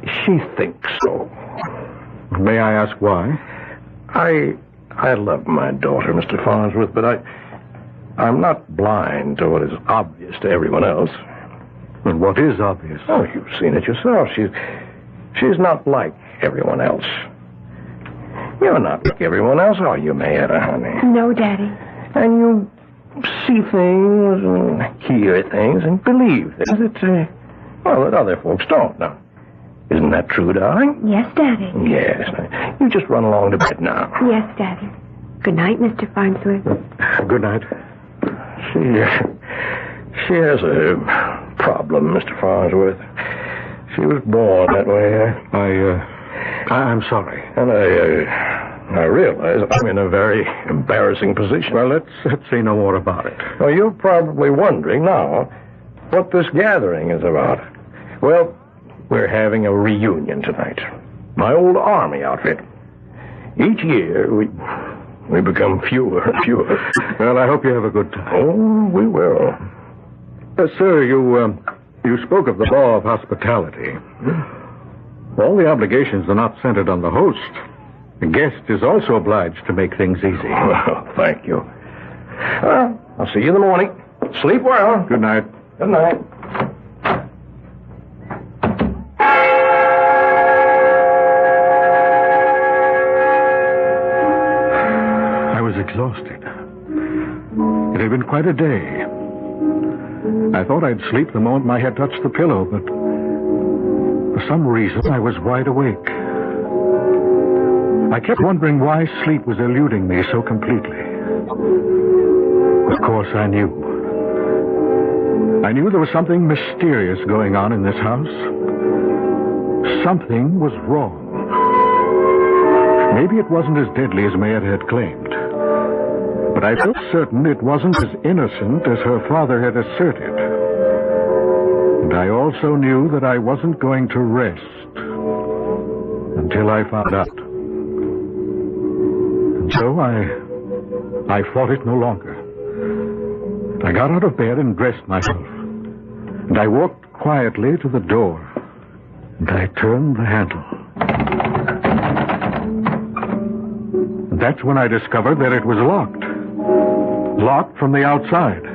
she thinks so. May I ask why? I love my daughter, Mr. Farnsworth, but I'm not blind to what is obvious to everyone else. And what is obvious? Oh, you've seen it yourself. She's not like everyone else. You're not like everyone else, are you, Mayetta, honey? No, Daddy. And you see things and hear things and believe things that other folks don't. Now, isn't that true, darling? Yes, Daddy. Yes. You just run along to bed now. Yes, Daddy. Good night, Mr. Farnsworth. Good night. She has a problem, Mr. Farnsworth. She was born that way. I'm sorry. And I realize I'm in a very embarrassing position. Well, let's say no more about it. Well, you're probably wondering now what this gathering is about. Well, we're having a reunion tonight. My old Army outfit. Each year, we become fewer and fewer. Well, I hope you have a good time. Oh, we will. Sir, you spoke of the law of hospitality. All the obligations are not centered on the host. The guest is also obliged to make things easy. Well, thank you. I'll see you in the morning. Sleep well. Good night. Good night. I was exhausted. It had been quite a day. I thought I'd sleep the moment my head touched the pillow, but for some reason I was wide awake. I kept wondering why sleep was eluding me so completely. Of course, I knew. I knew there was something mysterious going on in this house. Something was wrong. Maybe it wasn't as deadly as Mayetta had claimed. But I felt certain it wasn't as innocent as her father had asserted. And I also knew that I wasn't going to rest until I found out. And so I fought it no longer. I got out of bed and dressed myself. And I walked quietly to the door. And I turned the handle. And that's when I discovered that it was locked. Locked from the outside.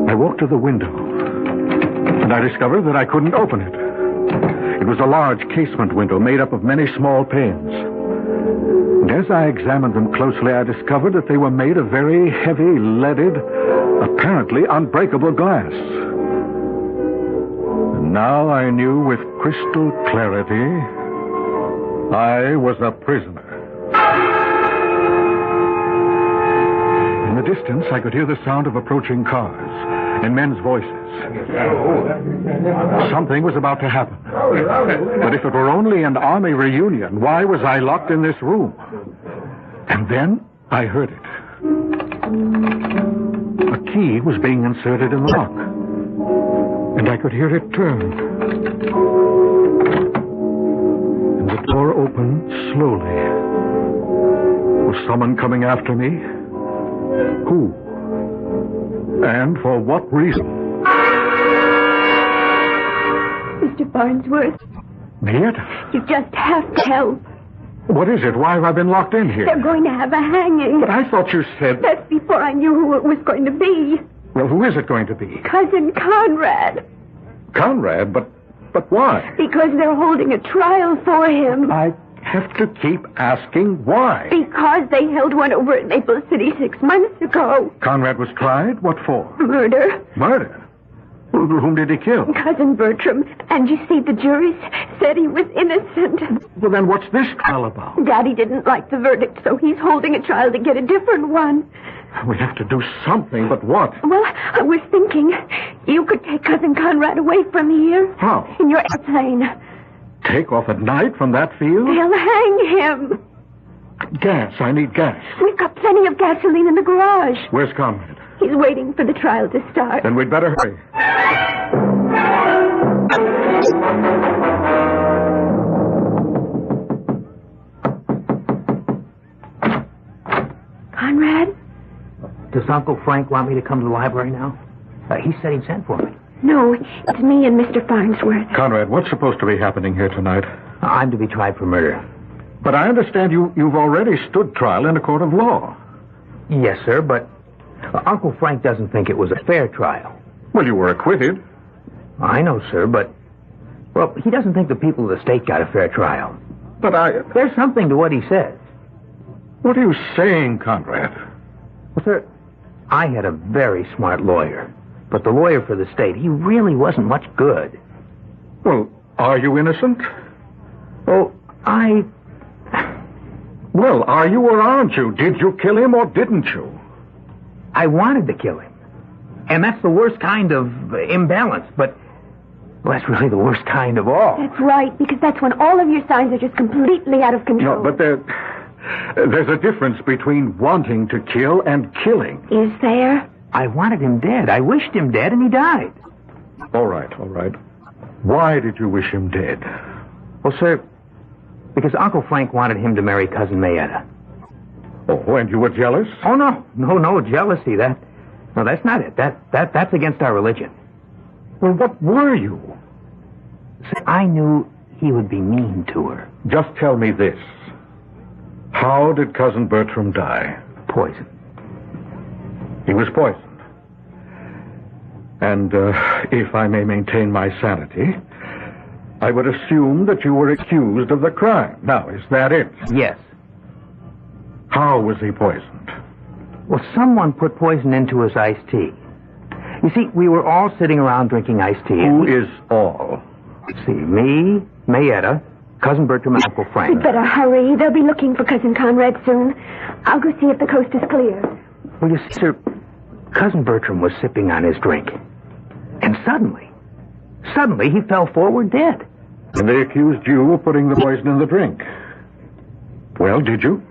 I walked to the window, and I discovered that I couldn't open it. It was a large casement window made up of many small panes. And as I examined them closely, I discovered that they were made of very heavy, leaded, apparently unbreakable glass. And now I knew with crystal clarity I was a prisoner. In the distance, I could hear the sound of approaching cars and men's voices. Something was about to happen. But if it were only an army reunion, why was I locked in this room? And then I heard it. A key was being inserted in the lock. And I could hear it turn. And the door opened slowly. Was someone coming after me? Who? And for what reason? Mr. Farnsworth. Mayetta? You just have to help. What is it? Why have I been locked in here? They're going to have a hanging. But I thought you said... That's before I knew who it was going to be. Well, who is it going to be? Cousin Conrad. Conrad? But why? Because they're holding a trial for him. I have to keep asking why. Because they held one over at Maple City 6 months ago. Conrad was tried? What for? Murder. Murder? Whom did he kill? Cousin Bertram. And you see, the jury said he was innocent. Well, then what's this trial about? Daddy didn't like the verdict, so he's holding a trial to get a different one. We have to do something, but what? Well, I was thinking you could take Cousin Conrad away from here. How? In your airplane. Take off at night from that field? They'll hang him. Gas. I need gas. We've got plenty of gasoline in the garage. Where's Conrad? He's waiting for the trial to start. Then we'd better hurry. Conrad? Does Uncle Frank want me to come to the library now? He said he'd send for me. No, it's me and Mr. Farnsworth. Conrad, what's supposed to be happening here tonight? I'm to be tried for murder. But I understand you've already stood trial in a court of law. Yes, sir, but Uncle Frank doesn't think it was a fair trial. Well, you were acquitted. I know, sir, but... Well, he doesn't think the people of the state got a fair trial. But There's something to what he says. What are you saying, Conrad? Well, sir, I had a very smart lawyer. But the lawyer for the state, he really wasn't much good. Well, are you innocent? Oh, Well, are you or aren't you? Did you kill him or didn't you? I wanted to kill him. And that's the worst kind of imbalance, but... Well, that's really the worst kind of all. That's right, because that's when all of your signs are just completely out of control. No, but there's a difference between wanting to kill and killing. Is there? I wanted him dead. I wished him dead, and he died. All right. Why did you wish him dead? Well, sir, because Uncle Frank wanted him to marry Cousin Mayetta. Oh, and you were jealous? Oh, no jealousy. No, that's not it. That's against our religion. Well, what were you? Sir, I knew he would be mean to her. Just tell me this. How did Cousin Bertram die? Poison. He was poisoned. And if I may maintain my sanity, I would assume that you were accused of the crime. Now, is that it? Yes. How was he poisoned? Well, someone put poison into his iced tea. You see, we were all sitting around drinking iced tea. Who is all? Let's see, me, Mayetta, Cousin Bertram, and Uncle Frank. We'd better hurry. They'll be looking for Cousin Conrad soon. I'll go see if the coast is clear. Well, you see, sir, Cousin Bertram was sipping on his drink. And suddenly he fell forward dead. And they accused you of putting the poison in the drink. Well, did you?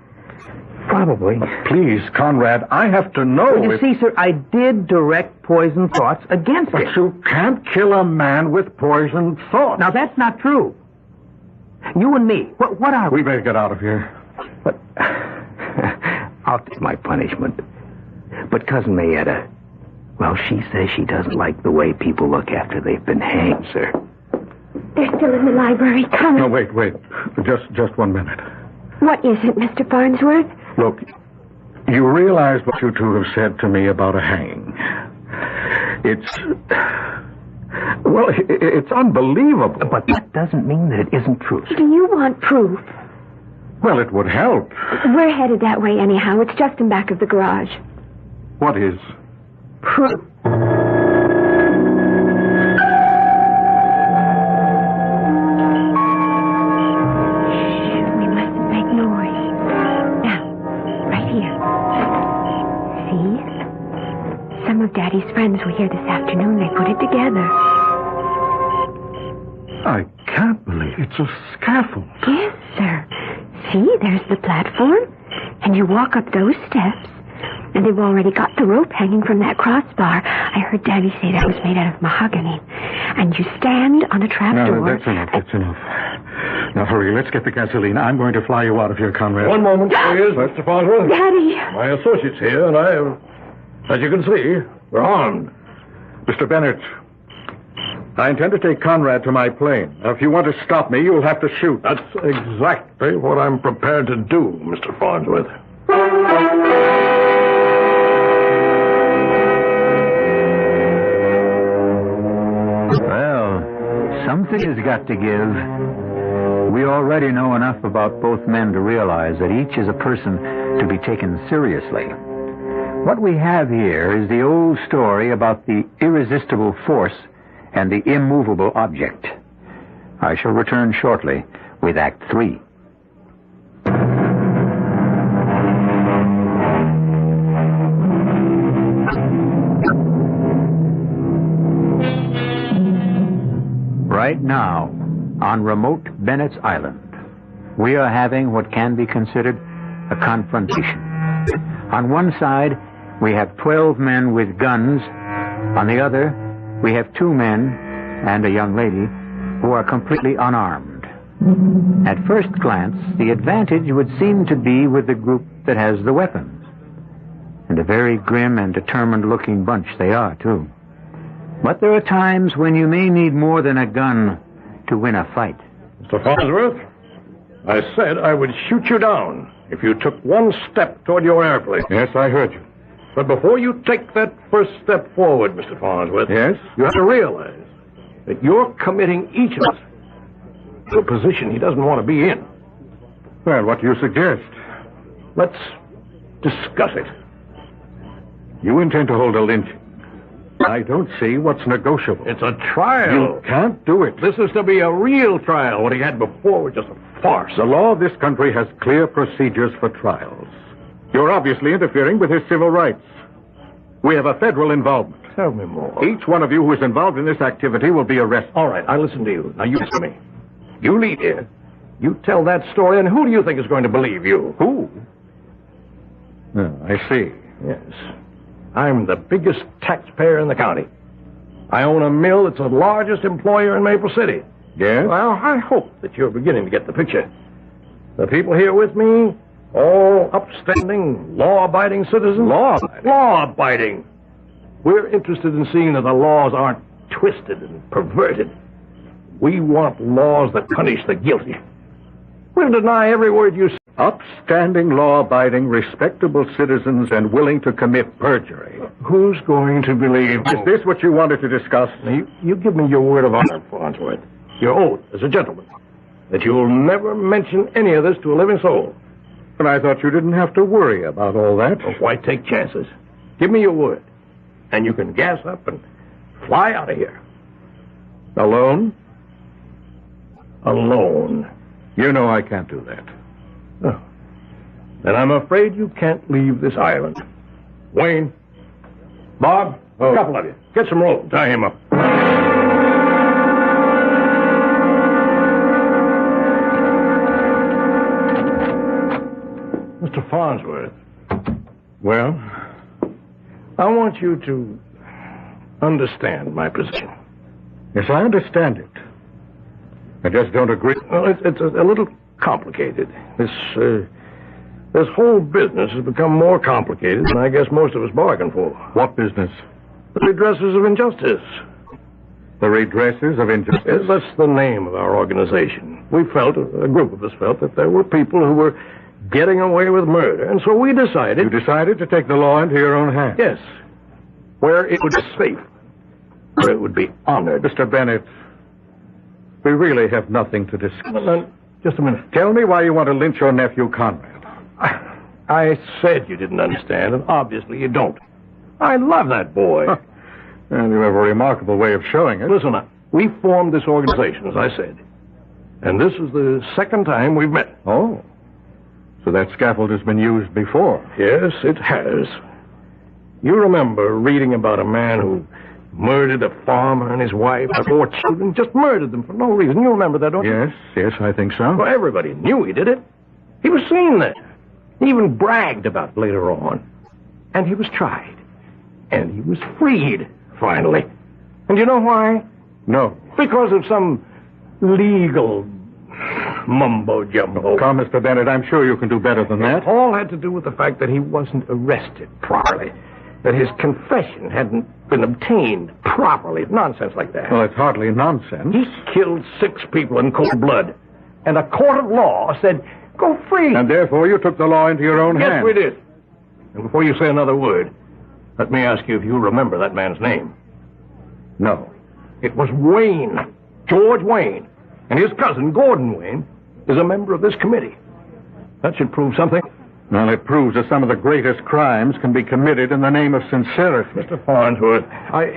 Probably. Please, Conrad, I have to know. Well, you see, sir, I did direct poison thoughts against him. But you can't kill a man with poisoned thoughts. Now, that's not true. You and me, what are we? We better get out of here. But I'll take my punishment. But Cousin Mayetta, well, she says she doesn't like the way people look after they've been hanged, sir. They're still in the library. Come. No, wait. Just 1 minute. What is it, Mr. Farnsworth? Look, you realize what you two have said to me about a hanging. It's unbelievable. But that doesn't mean that it isn't true. Do you want proof? Well, it would help. We're headed that way anyhow. It's just in back of the garage. What is? Proof. Daddy's friends were here this afternoon. They put it together. I can't believe it's a scaffold. Yes, sir. See, there's the platform. And you walk up those steps. And they've already got the rope hanging from that crossbar. I heard Daddy say that was made out of mahogany. And you stand on a trapdoor. No, that's enough. Now, hurry, let's get the gasoline. I'm going to fly you out of here, Conrad. One moment, please, Mr. Farnsworth. Daddy! My associate's here, and as you can see, we're armed. Mr. Bennett, I intend to take Conrad to my plane. Now, if you want to stop me, you'll have to shoot. That's exactly what I'm prepared to do, Mr. Farnsworth. Well, something has got to give. We already know enough about both men to realize that each is a person to be taken seriously. What we have here is the old story about the irresistible force and the immovable object. I shall return shortly with Act 3. Right now, on remote Bennett's Island, we are having what can be considered a confrontation. On one side, we have 12 men with guns. On the other, we have 2 men and a young lady who are completely unarmed. At first glance, the advantage would seem to be with the group that has the weapons. And a very grim and determined-looking bunch they are, too. But there are times when you may need more than a gun to win a fight. Mr. Farnsworth, I said I would shoot you down if you took one step toward your airplane. Yes, I heard you. But before you take that first step forward, Mr. Farnsworth, yes, you have to realize that you're committing each of us to a position he doesn't want to be in. Well, what do you suggest? Let's discuss it. You intend to hold a lynching. I don't see what's negotiable. It's a trial. You can't do it. This is to be a real trial. What he had before was just a farce. The law of this country has clear procedures for trials. You're obviously interfering with his civil rights. We have a federal involvement. Tell me more. Each one of you who is involved in this activity will be arrested. All right, I listen to you. Now you listen to me. You lead here. You tell that story, and who do you think is going to believe you? Who? Oh, I see. Yes. I'm the biggest taxpayer in the county. I own a mill that's the largest employer in Maple City. Yes? Well, I hope that you're beginning to get the picture. The people here with me, all upstanding, law-abiding citizens. Law-abiding? Law-abiding. We're interested in seeing that the laws aren't twisted and perverted. We want laws that punish the guilty. We'll deny every word you say. Upstanding, law-abiding, respectable citizens and willing to commit perjury. Who's going to believe? Is this what you wanted to discuss? Now, you give me your word of honor, Farnsworth. Your oath as a gentleman. That you'll never mention any of this to a living soul. But I thought you didn't have to worry about all that. Well, why take chances? Give me your word. And you can gas up and fly out of here. Alone? Alone. You know I can't do that. Oh. Then I'm afraid you can't leave this island. Wayne, Bob, a couple of you. Get some rope. Tie him up. Mr. Farnsworth. Well? I want you to understand my position. Yes, I understand it. I just don't agree. Well, it's a little complicated. This whole business has become more complicated than I guess most of us bargained for. What business? The redressers of injustice. The redressers of injustice? Yes, that's the name of our organization. We felt, a group of us felt, that there were people who were getting away with murder, and so we decided... You decided to take the law into your own hands? Yes. Where it would be safe. Where it would be honored. Mr. Bennett, we really have nothing to discuss. Just a minute. Tell me why you want to lynch your nephew, Conrad. I said you didn't understand, and obviously you don't. I love that boy. Well, you have a remarkable way of showing it. Listen, we formed this organization, as I said. And this is the second time we've met. Oh. So that scaffold has been used before? Yes, it has. You remember reading about a man who murdered a farmer and his wife, 4 children, just murdered them for no reason. You remember that, don't you? Yes, I think so. Well, everybody knew he did it. He was seen there. He even bragged about it later on. And he was tried. And he was freed, finally. And you know why? No. Because of some legal mumbo-jumbo. Come, Mr. Bennett, I'm sure you can do better than that. It all had to do with the fact that he wasn't arrested properly. That his confession hadn't been obtained properly. Nonsense like that. Well, it's hardly nonsense. He killed 6 people in cold blood. And a court of law said, go free. And therefore you took the law into your own hands. Yes, we did. And before you say another word, let me ask you if you remember that man's name. No. It was Wayne. George Wayne. And his cousin, Gordon Wayne, is a member of this committee. That should prove something. Well, it proves that some of the greatest crimes can be committed in the name of sincerity. Mr. Farnsworth, I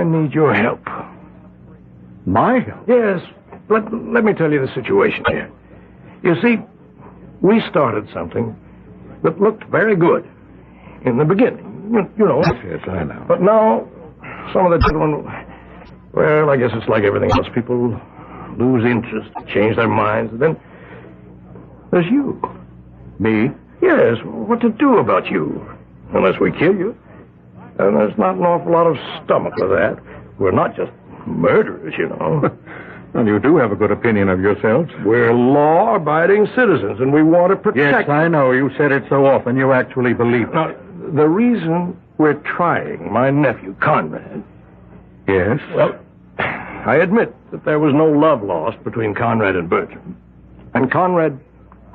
need your help. My help? Yes. Let me tell you the situation here. You see, we started something that looked very good in the beginning. You know. Yes, I know. But now, some of the gentlemen, well, I guess it's like everything else. People lose interest, change their minds, and then there's you. Me? Yes, what to do about you? Unless we kill you. And there's not an awful lot of stomach for that. We're not just murderers, you know. Well, you do have a good opinion of yourselves. We're law-abiding citizens, and we want to protect... Yes, I know. You said it so often, you actually believe it. Now, the reason We're trying my nephew, Conrad. Yes? Well, I admit that there was no love lost between Conrad and Bertram. And Conrad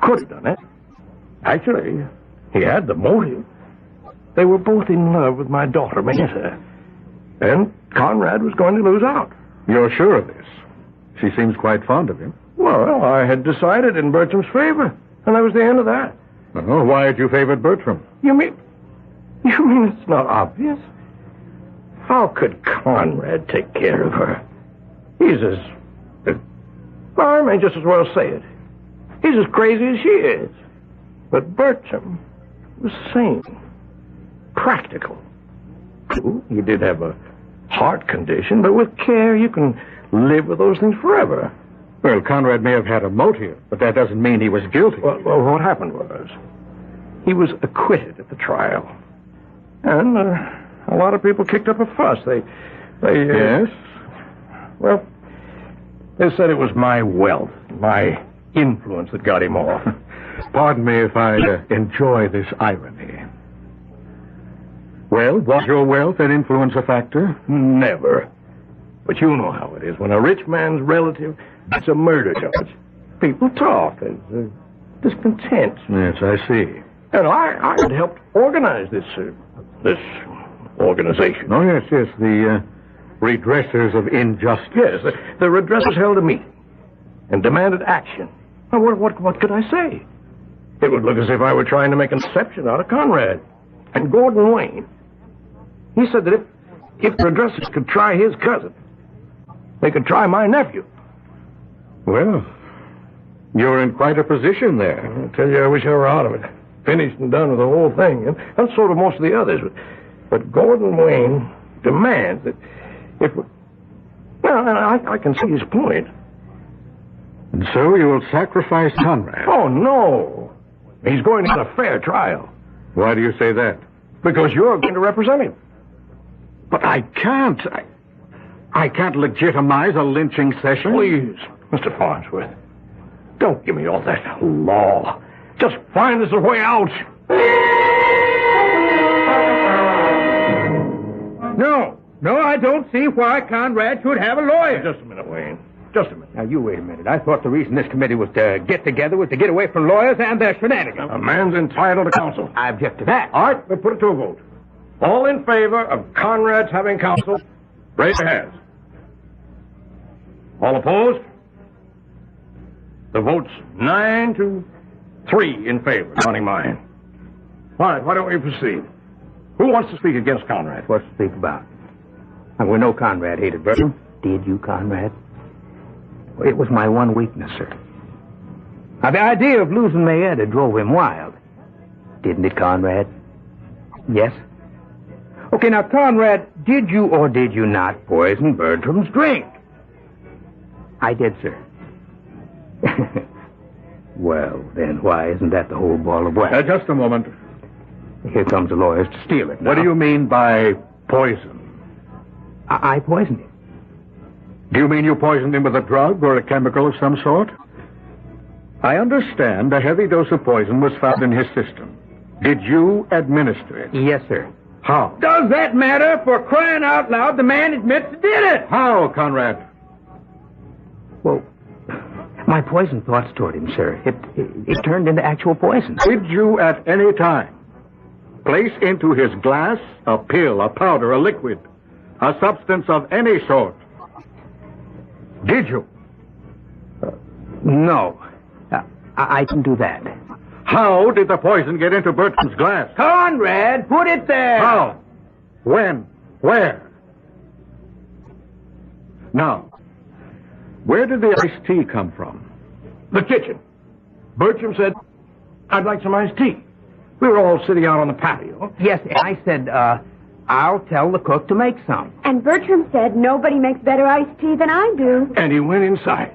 could have done it. Actually, he had the motive. They were both in love with my daughter, Mayetta. And Conrad was going to lose out. You're sure of this? She seems quite fond of him. Well, I had decided in Bertram's favor, and that was the end of that. Oh, why had you favored Bertram? You mean it's not obvious? How could Conrad take care of her? He's well, I may just as well say it. He's as crazy as she is. But Bertram was sane, practical. True, he did have a heart condition, but with care you can live with those things forever. Well, Conrad may have had a motive, but that doesn't mean he was guilty. Well, what happened was, he was acquitted at the trial. And a lot of people kicked up a fuss. They Yes? Well, they said it was my wealth, my influence that got him off. Pardon me if I enjoy this irony. Well, was your wealth and influence a factor? Never. But you know how it is. When a rich man's relative gets a murder charge, people talk. There's discontent. Yes, I see. And I had helped organize this organization. Oh, yes, the redressers of injustice. Yes, the redressers held a meeting and demanded action. Now, what could I say? It would look as if I were trying to make an exception out of Conrad. And Gordon Wayne, he said that if the redressers could try his cousin, they could try my nephew. Well, you're in quite a position there. I tell you, I wish I were out of it. Finished and done with the whole thing. And so do most of the others. But Gordon Wayne demands that if... Well, I can see his point. And so you will sacrifice Conrad? Oh, no. He's going to get a fair trial. Why do you say that? Because you're going to represent him. But I can't. I can't legitimize a lynching session. Please, Mr. Farnsworth, don't give me all that law. Just find us a way out. No, I don't see why Conrad should have a lawyer. Just a minute, Wayne. Just a minute. Now, you wait a minute. I thought the reason this committee was to get together was to get away from lawyers and their shenanigans. A man's entitled to counsel. I object to that. All right, we'll put it to a vote. All in favor of Conrad's having counsel, raise your hands. All opposed? The vote's 9-3 in favor, counting mine. All right, why don't we proceed? Who wants to speak against Conrad? What's to speak about? And we know Conrad hated Bertram. Did you, Conrad? Well, it was my one weakness, sir. Now, the idea of losing Mayetta drove him wild. Didn't it, Conrad? Yes? Okay, now, Conrad, did you or did you not poison Bertram's drink? I did, sir. Well, then why isn't that the whole ball of wax? Just a moment. Here comes the lawyers to steal it now. What do you mean by poison? I poisoned him. Do you mean you poisoned him with a drug or a chemical of some sort? I understand a heavy dose of poison was found in his system. Did you administer it? Yes, sir. How? Does that matter? For crying out loud, the man admits he did it. How, Conrad? Well, my poison thoughts toward him, sir. It turned into actual poison. Did you at any time place into his glass a pill, a powder, a liquid, a substance of any sort? Did you? No. I can do that. How did the poison get into Bertram's glass? Conrad, put it there. How? When? Where? Now, where did the iced tea come from? The kitchen. Bertram said, I'd like some iced tea. We were all sitting out on the patio. Yes, I said, I'll tell the cook to make some. And Bertram said nobody makes better iced tea than I do. And he went inside.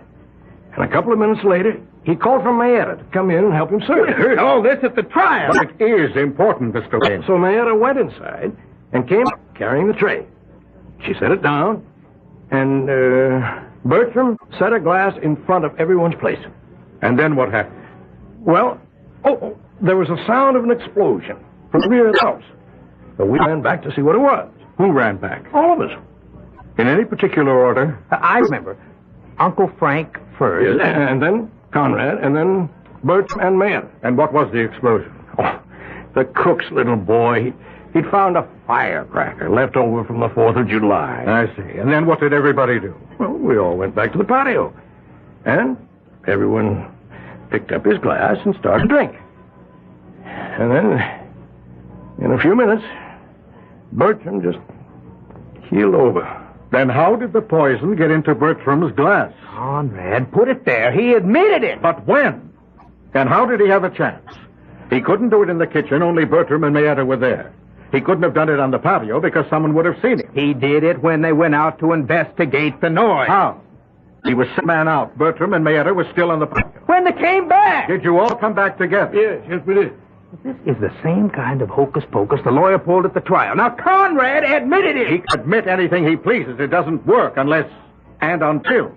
And a couple of minutes later, he called for Mayetta to come in and help him serve. We heard all this at the trial. But it is important, Mr. Wayne. So Mayetta went inside and came carrying the tray. She set it down, and Bertram set a glass in front of everyone's place. And then what happened? Well, there was a sound of an explosion from the rear of the house. So we ran back to see what it was. Who ran back? All of us. In any particular order? I remember. Uncle Frank first. Yes, and then Conrad, and then Bertram and Mayer. And what was the explosion? Oh, the cook's little boy. He'd found a firecracker left over from the 4th of July. I see. And then what did everybody do? Well, we all went back to the patio. And everyone picked up his glass and started to drink. And then, in a few minutes, Bertram just keeled over. Then how did the poison get into Bertram's glass? Conrad put it there. He admitted it. But when? And how did he have a chance? He couldn't do it in the kitchen. Only Bertram and Mayetta were there. He couldn't have done it on the patio because someone would have seen him. He did it when they went out to investigate the noise. How? He was man out. Bertram and Mayetta were still on the patio. When they came back. Did you all come back together? Yes, we did. This is the same kind of hocus pocus the lawyer pulled at the trial. Now, Conrad admitted it. He can admit anything he pleases. It doesn't work unless and until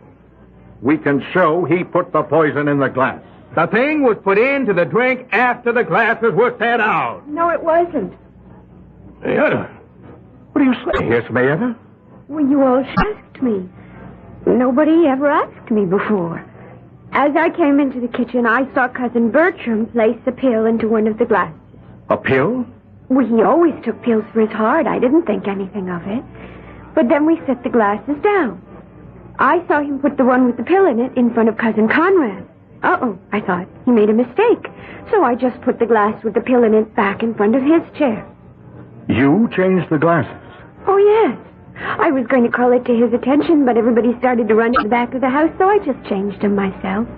we can show he put the poison in the glass. The thing was put into the drink after the glasses were set out. No, it wasn't. Mayetta, what do you say? Yes, Mayetta? Well, you all asked me. Nobody ever asked me before. As I came into the kitchen, I saw Cousin Bertram place a pill into one of the glasses. A pill? Well, he always took pills for his heart. I didn't think anything of it. But then we set the glasses down. I saw him put the one with the pill in it in front of Cousin Conrad. Uh-oh, I thought. He made a mistake. So I just put the glass with the pill in it back in front of his chair. You changed the glasses? Oh, yes. I was going to call it to his attention, but everybody started to run to the back of the house, so I just changed them myself.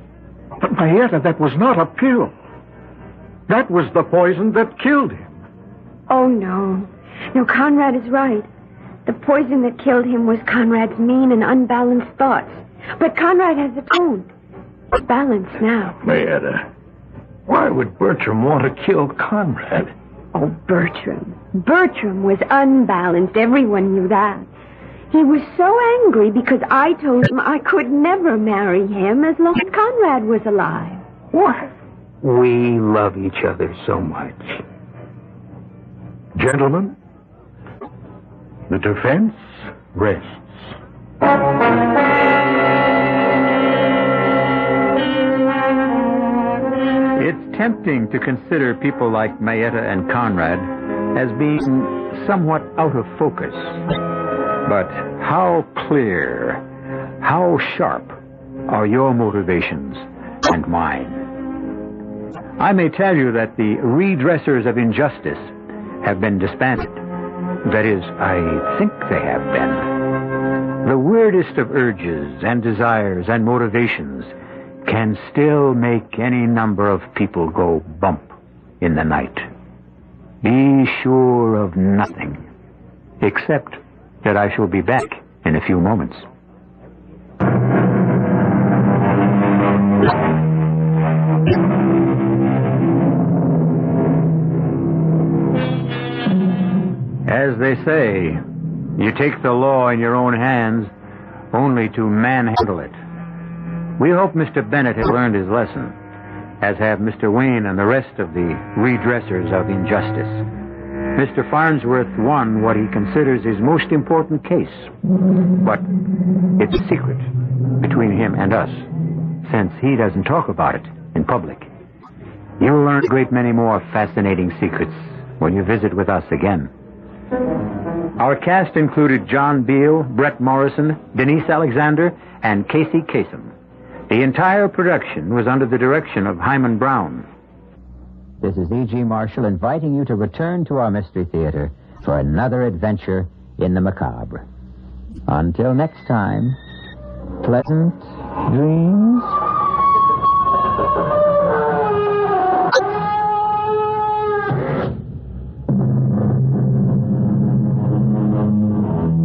But, Mayetta, that was not a pill. That was the poison that killed him. Oh, no. No, Conrad is right. The poison that killed him was Conrad's mean and unbalanced thoughts. But Conrad has atoned. He's balanced now. Mayetta, why would Bertram want to kill Conrad? Oh, Bertram. Bertram was unbalanced. Everyone knew that. He was so angry because I told him I could never marry him as long as Conrad was alive. What? We love each other so much. Gentlemen, the defense rests. It's tempting to consider people like Mayetta and Conrad as being somewhat out of focus. But how clear, how sharp are your motivations and mine? I may tell you that the redressers of injustice have been disbanded. That is, I think they have been. The weirdest of urges and desires and motivations can still make any number of people go bump in the night. Be sure of nothing, except that I shall be back in a few moments. As they say, you take the law in your own hands only to manhandle it. We hope Mr. Bennett has learned his lesson, as have Mr. Wayne and the rest of the redressers of injustice. Mr. Farnsworth won what he considers his most important case, but it's a secret between him and us, since he doesn't talk about it in public. You'll learn a great many more fascinating secrets when you visit with us again. Our cast included John Beale, Brett Morrison, Denise Alexander, and Casey Kasem. The entire production was under the direction of Hyman Brown. This is E.G. Marshall inviting you to return to our Mystery Theater for another adventure in the macabre. Until next time, pleasant dreams.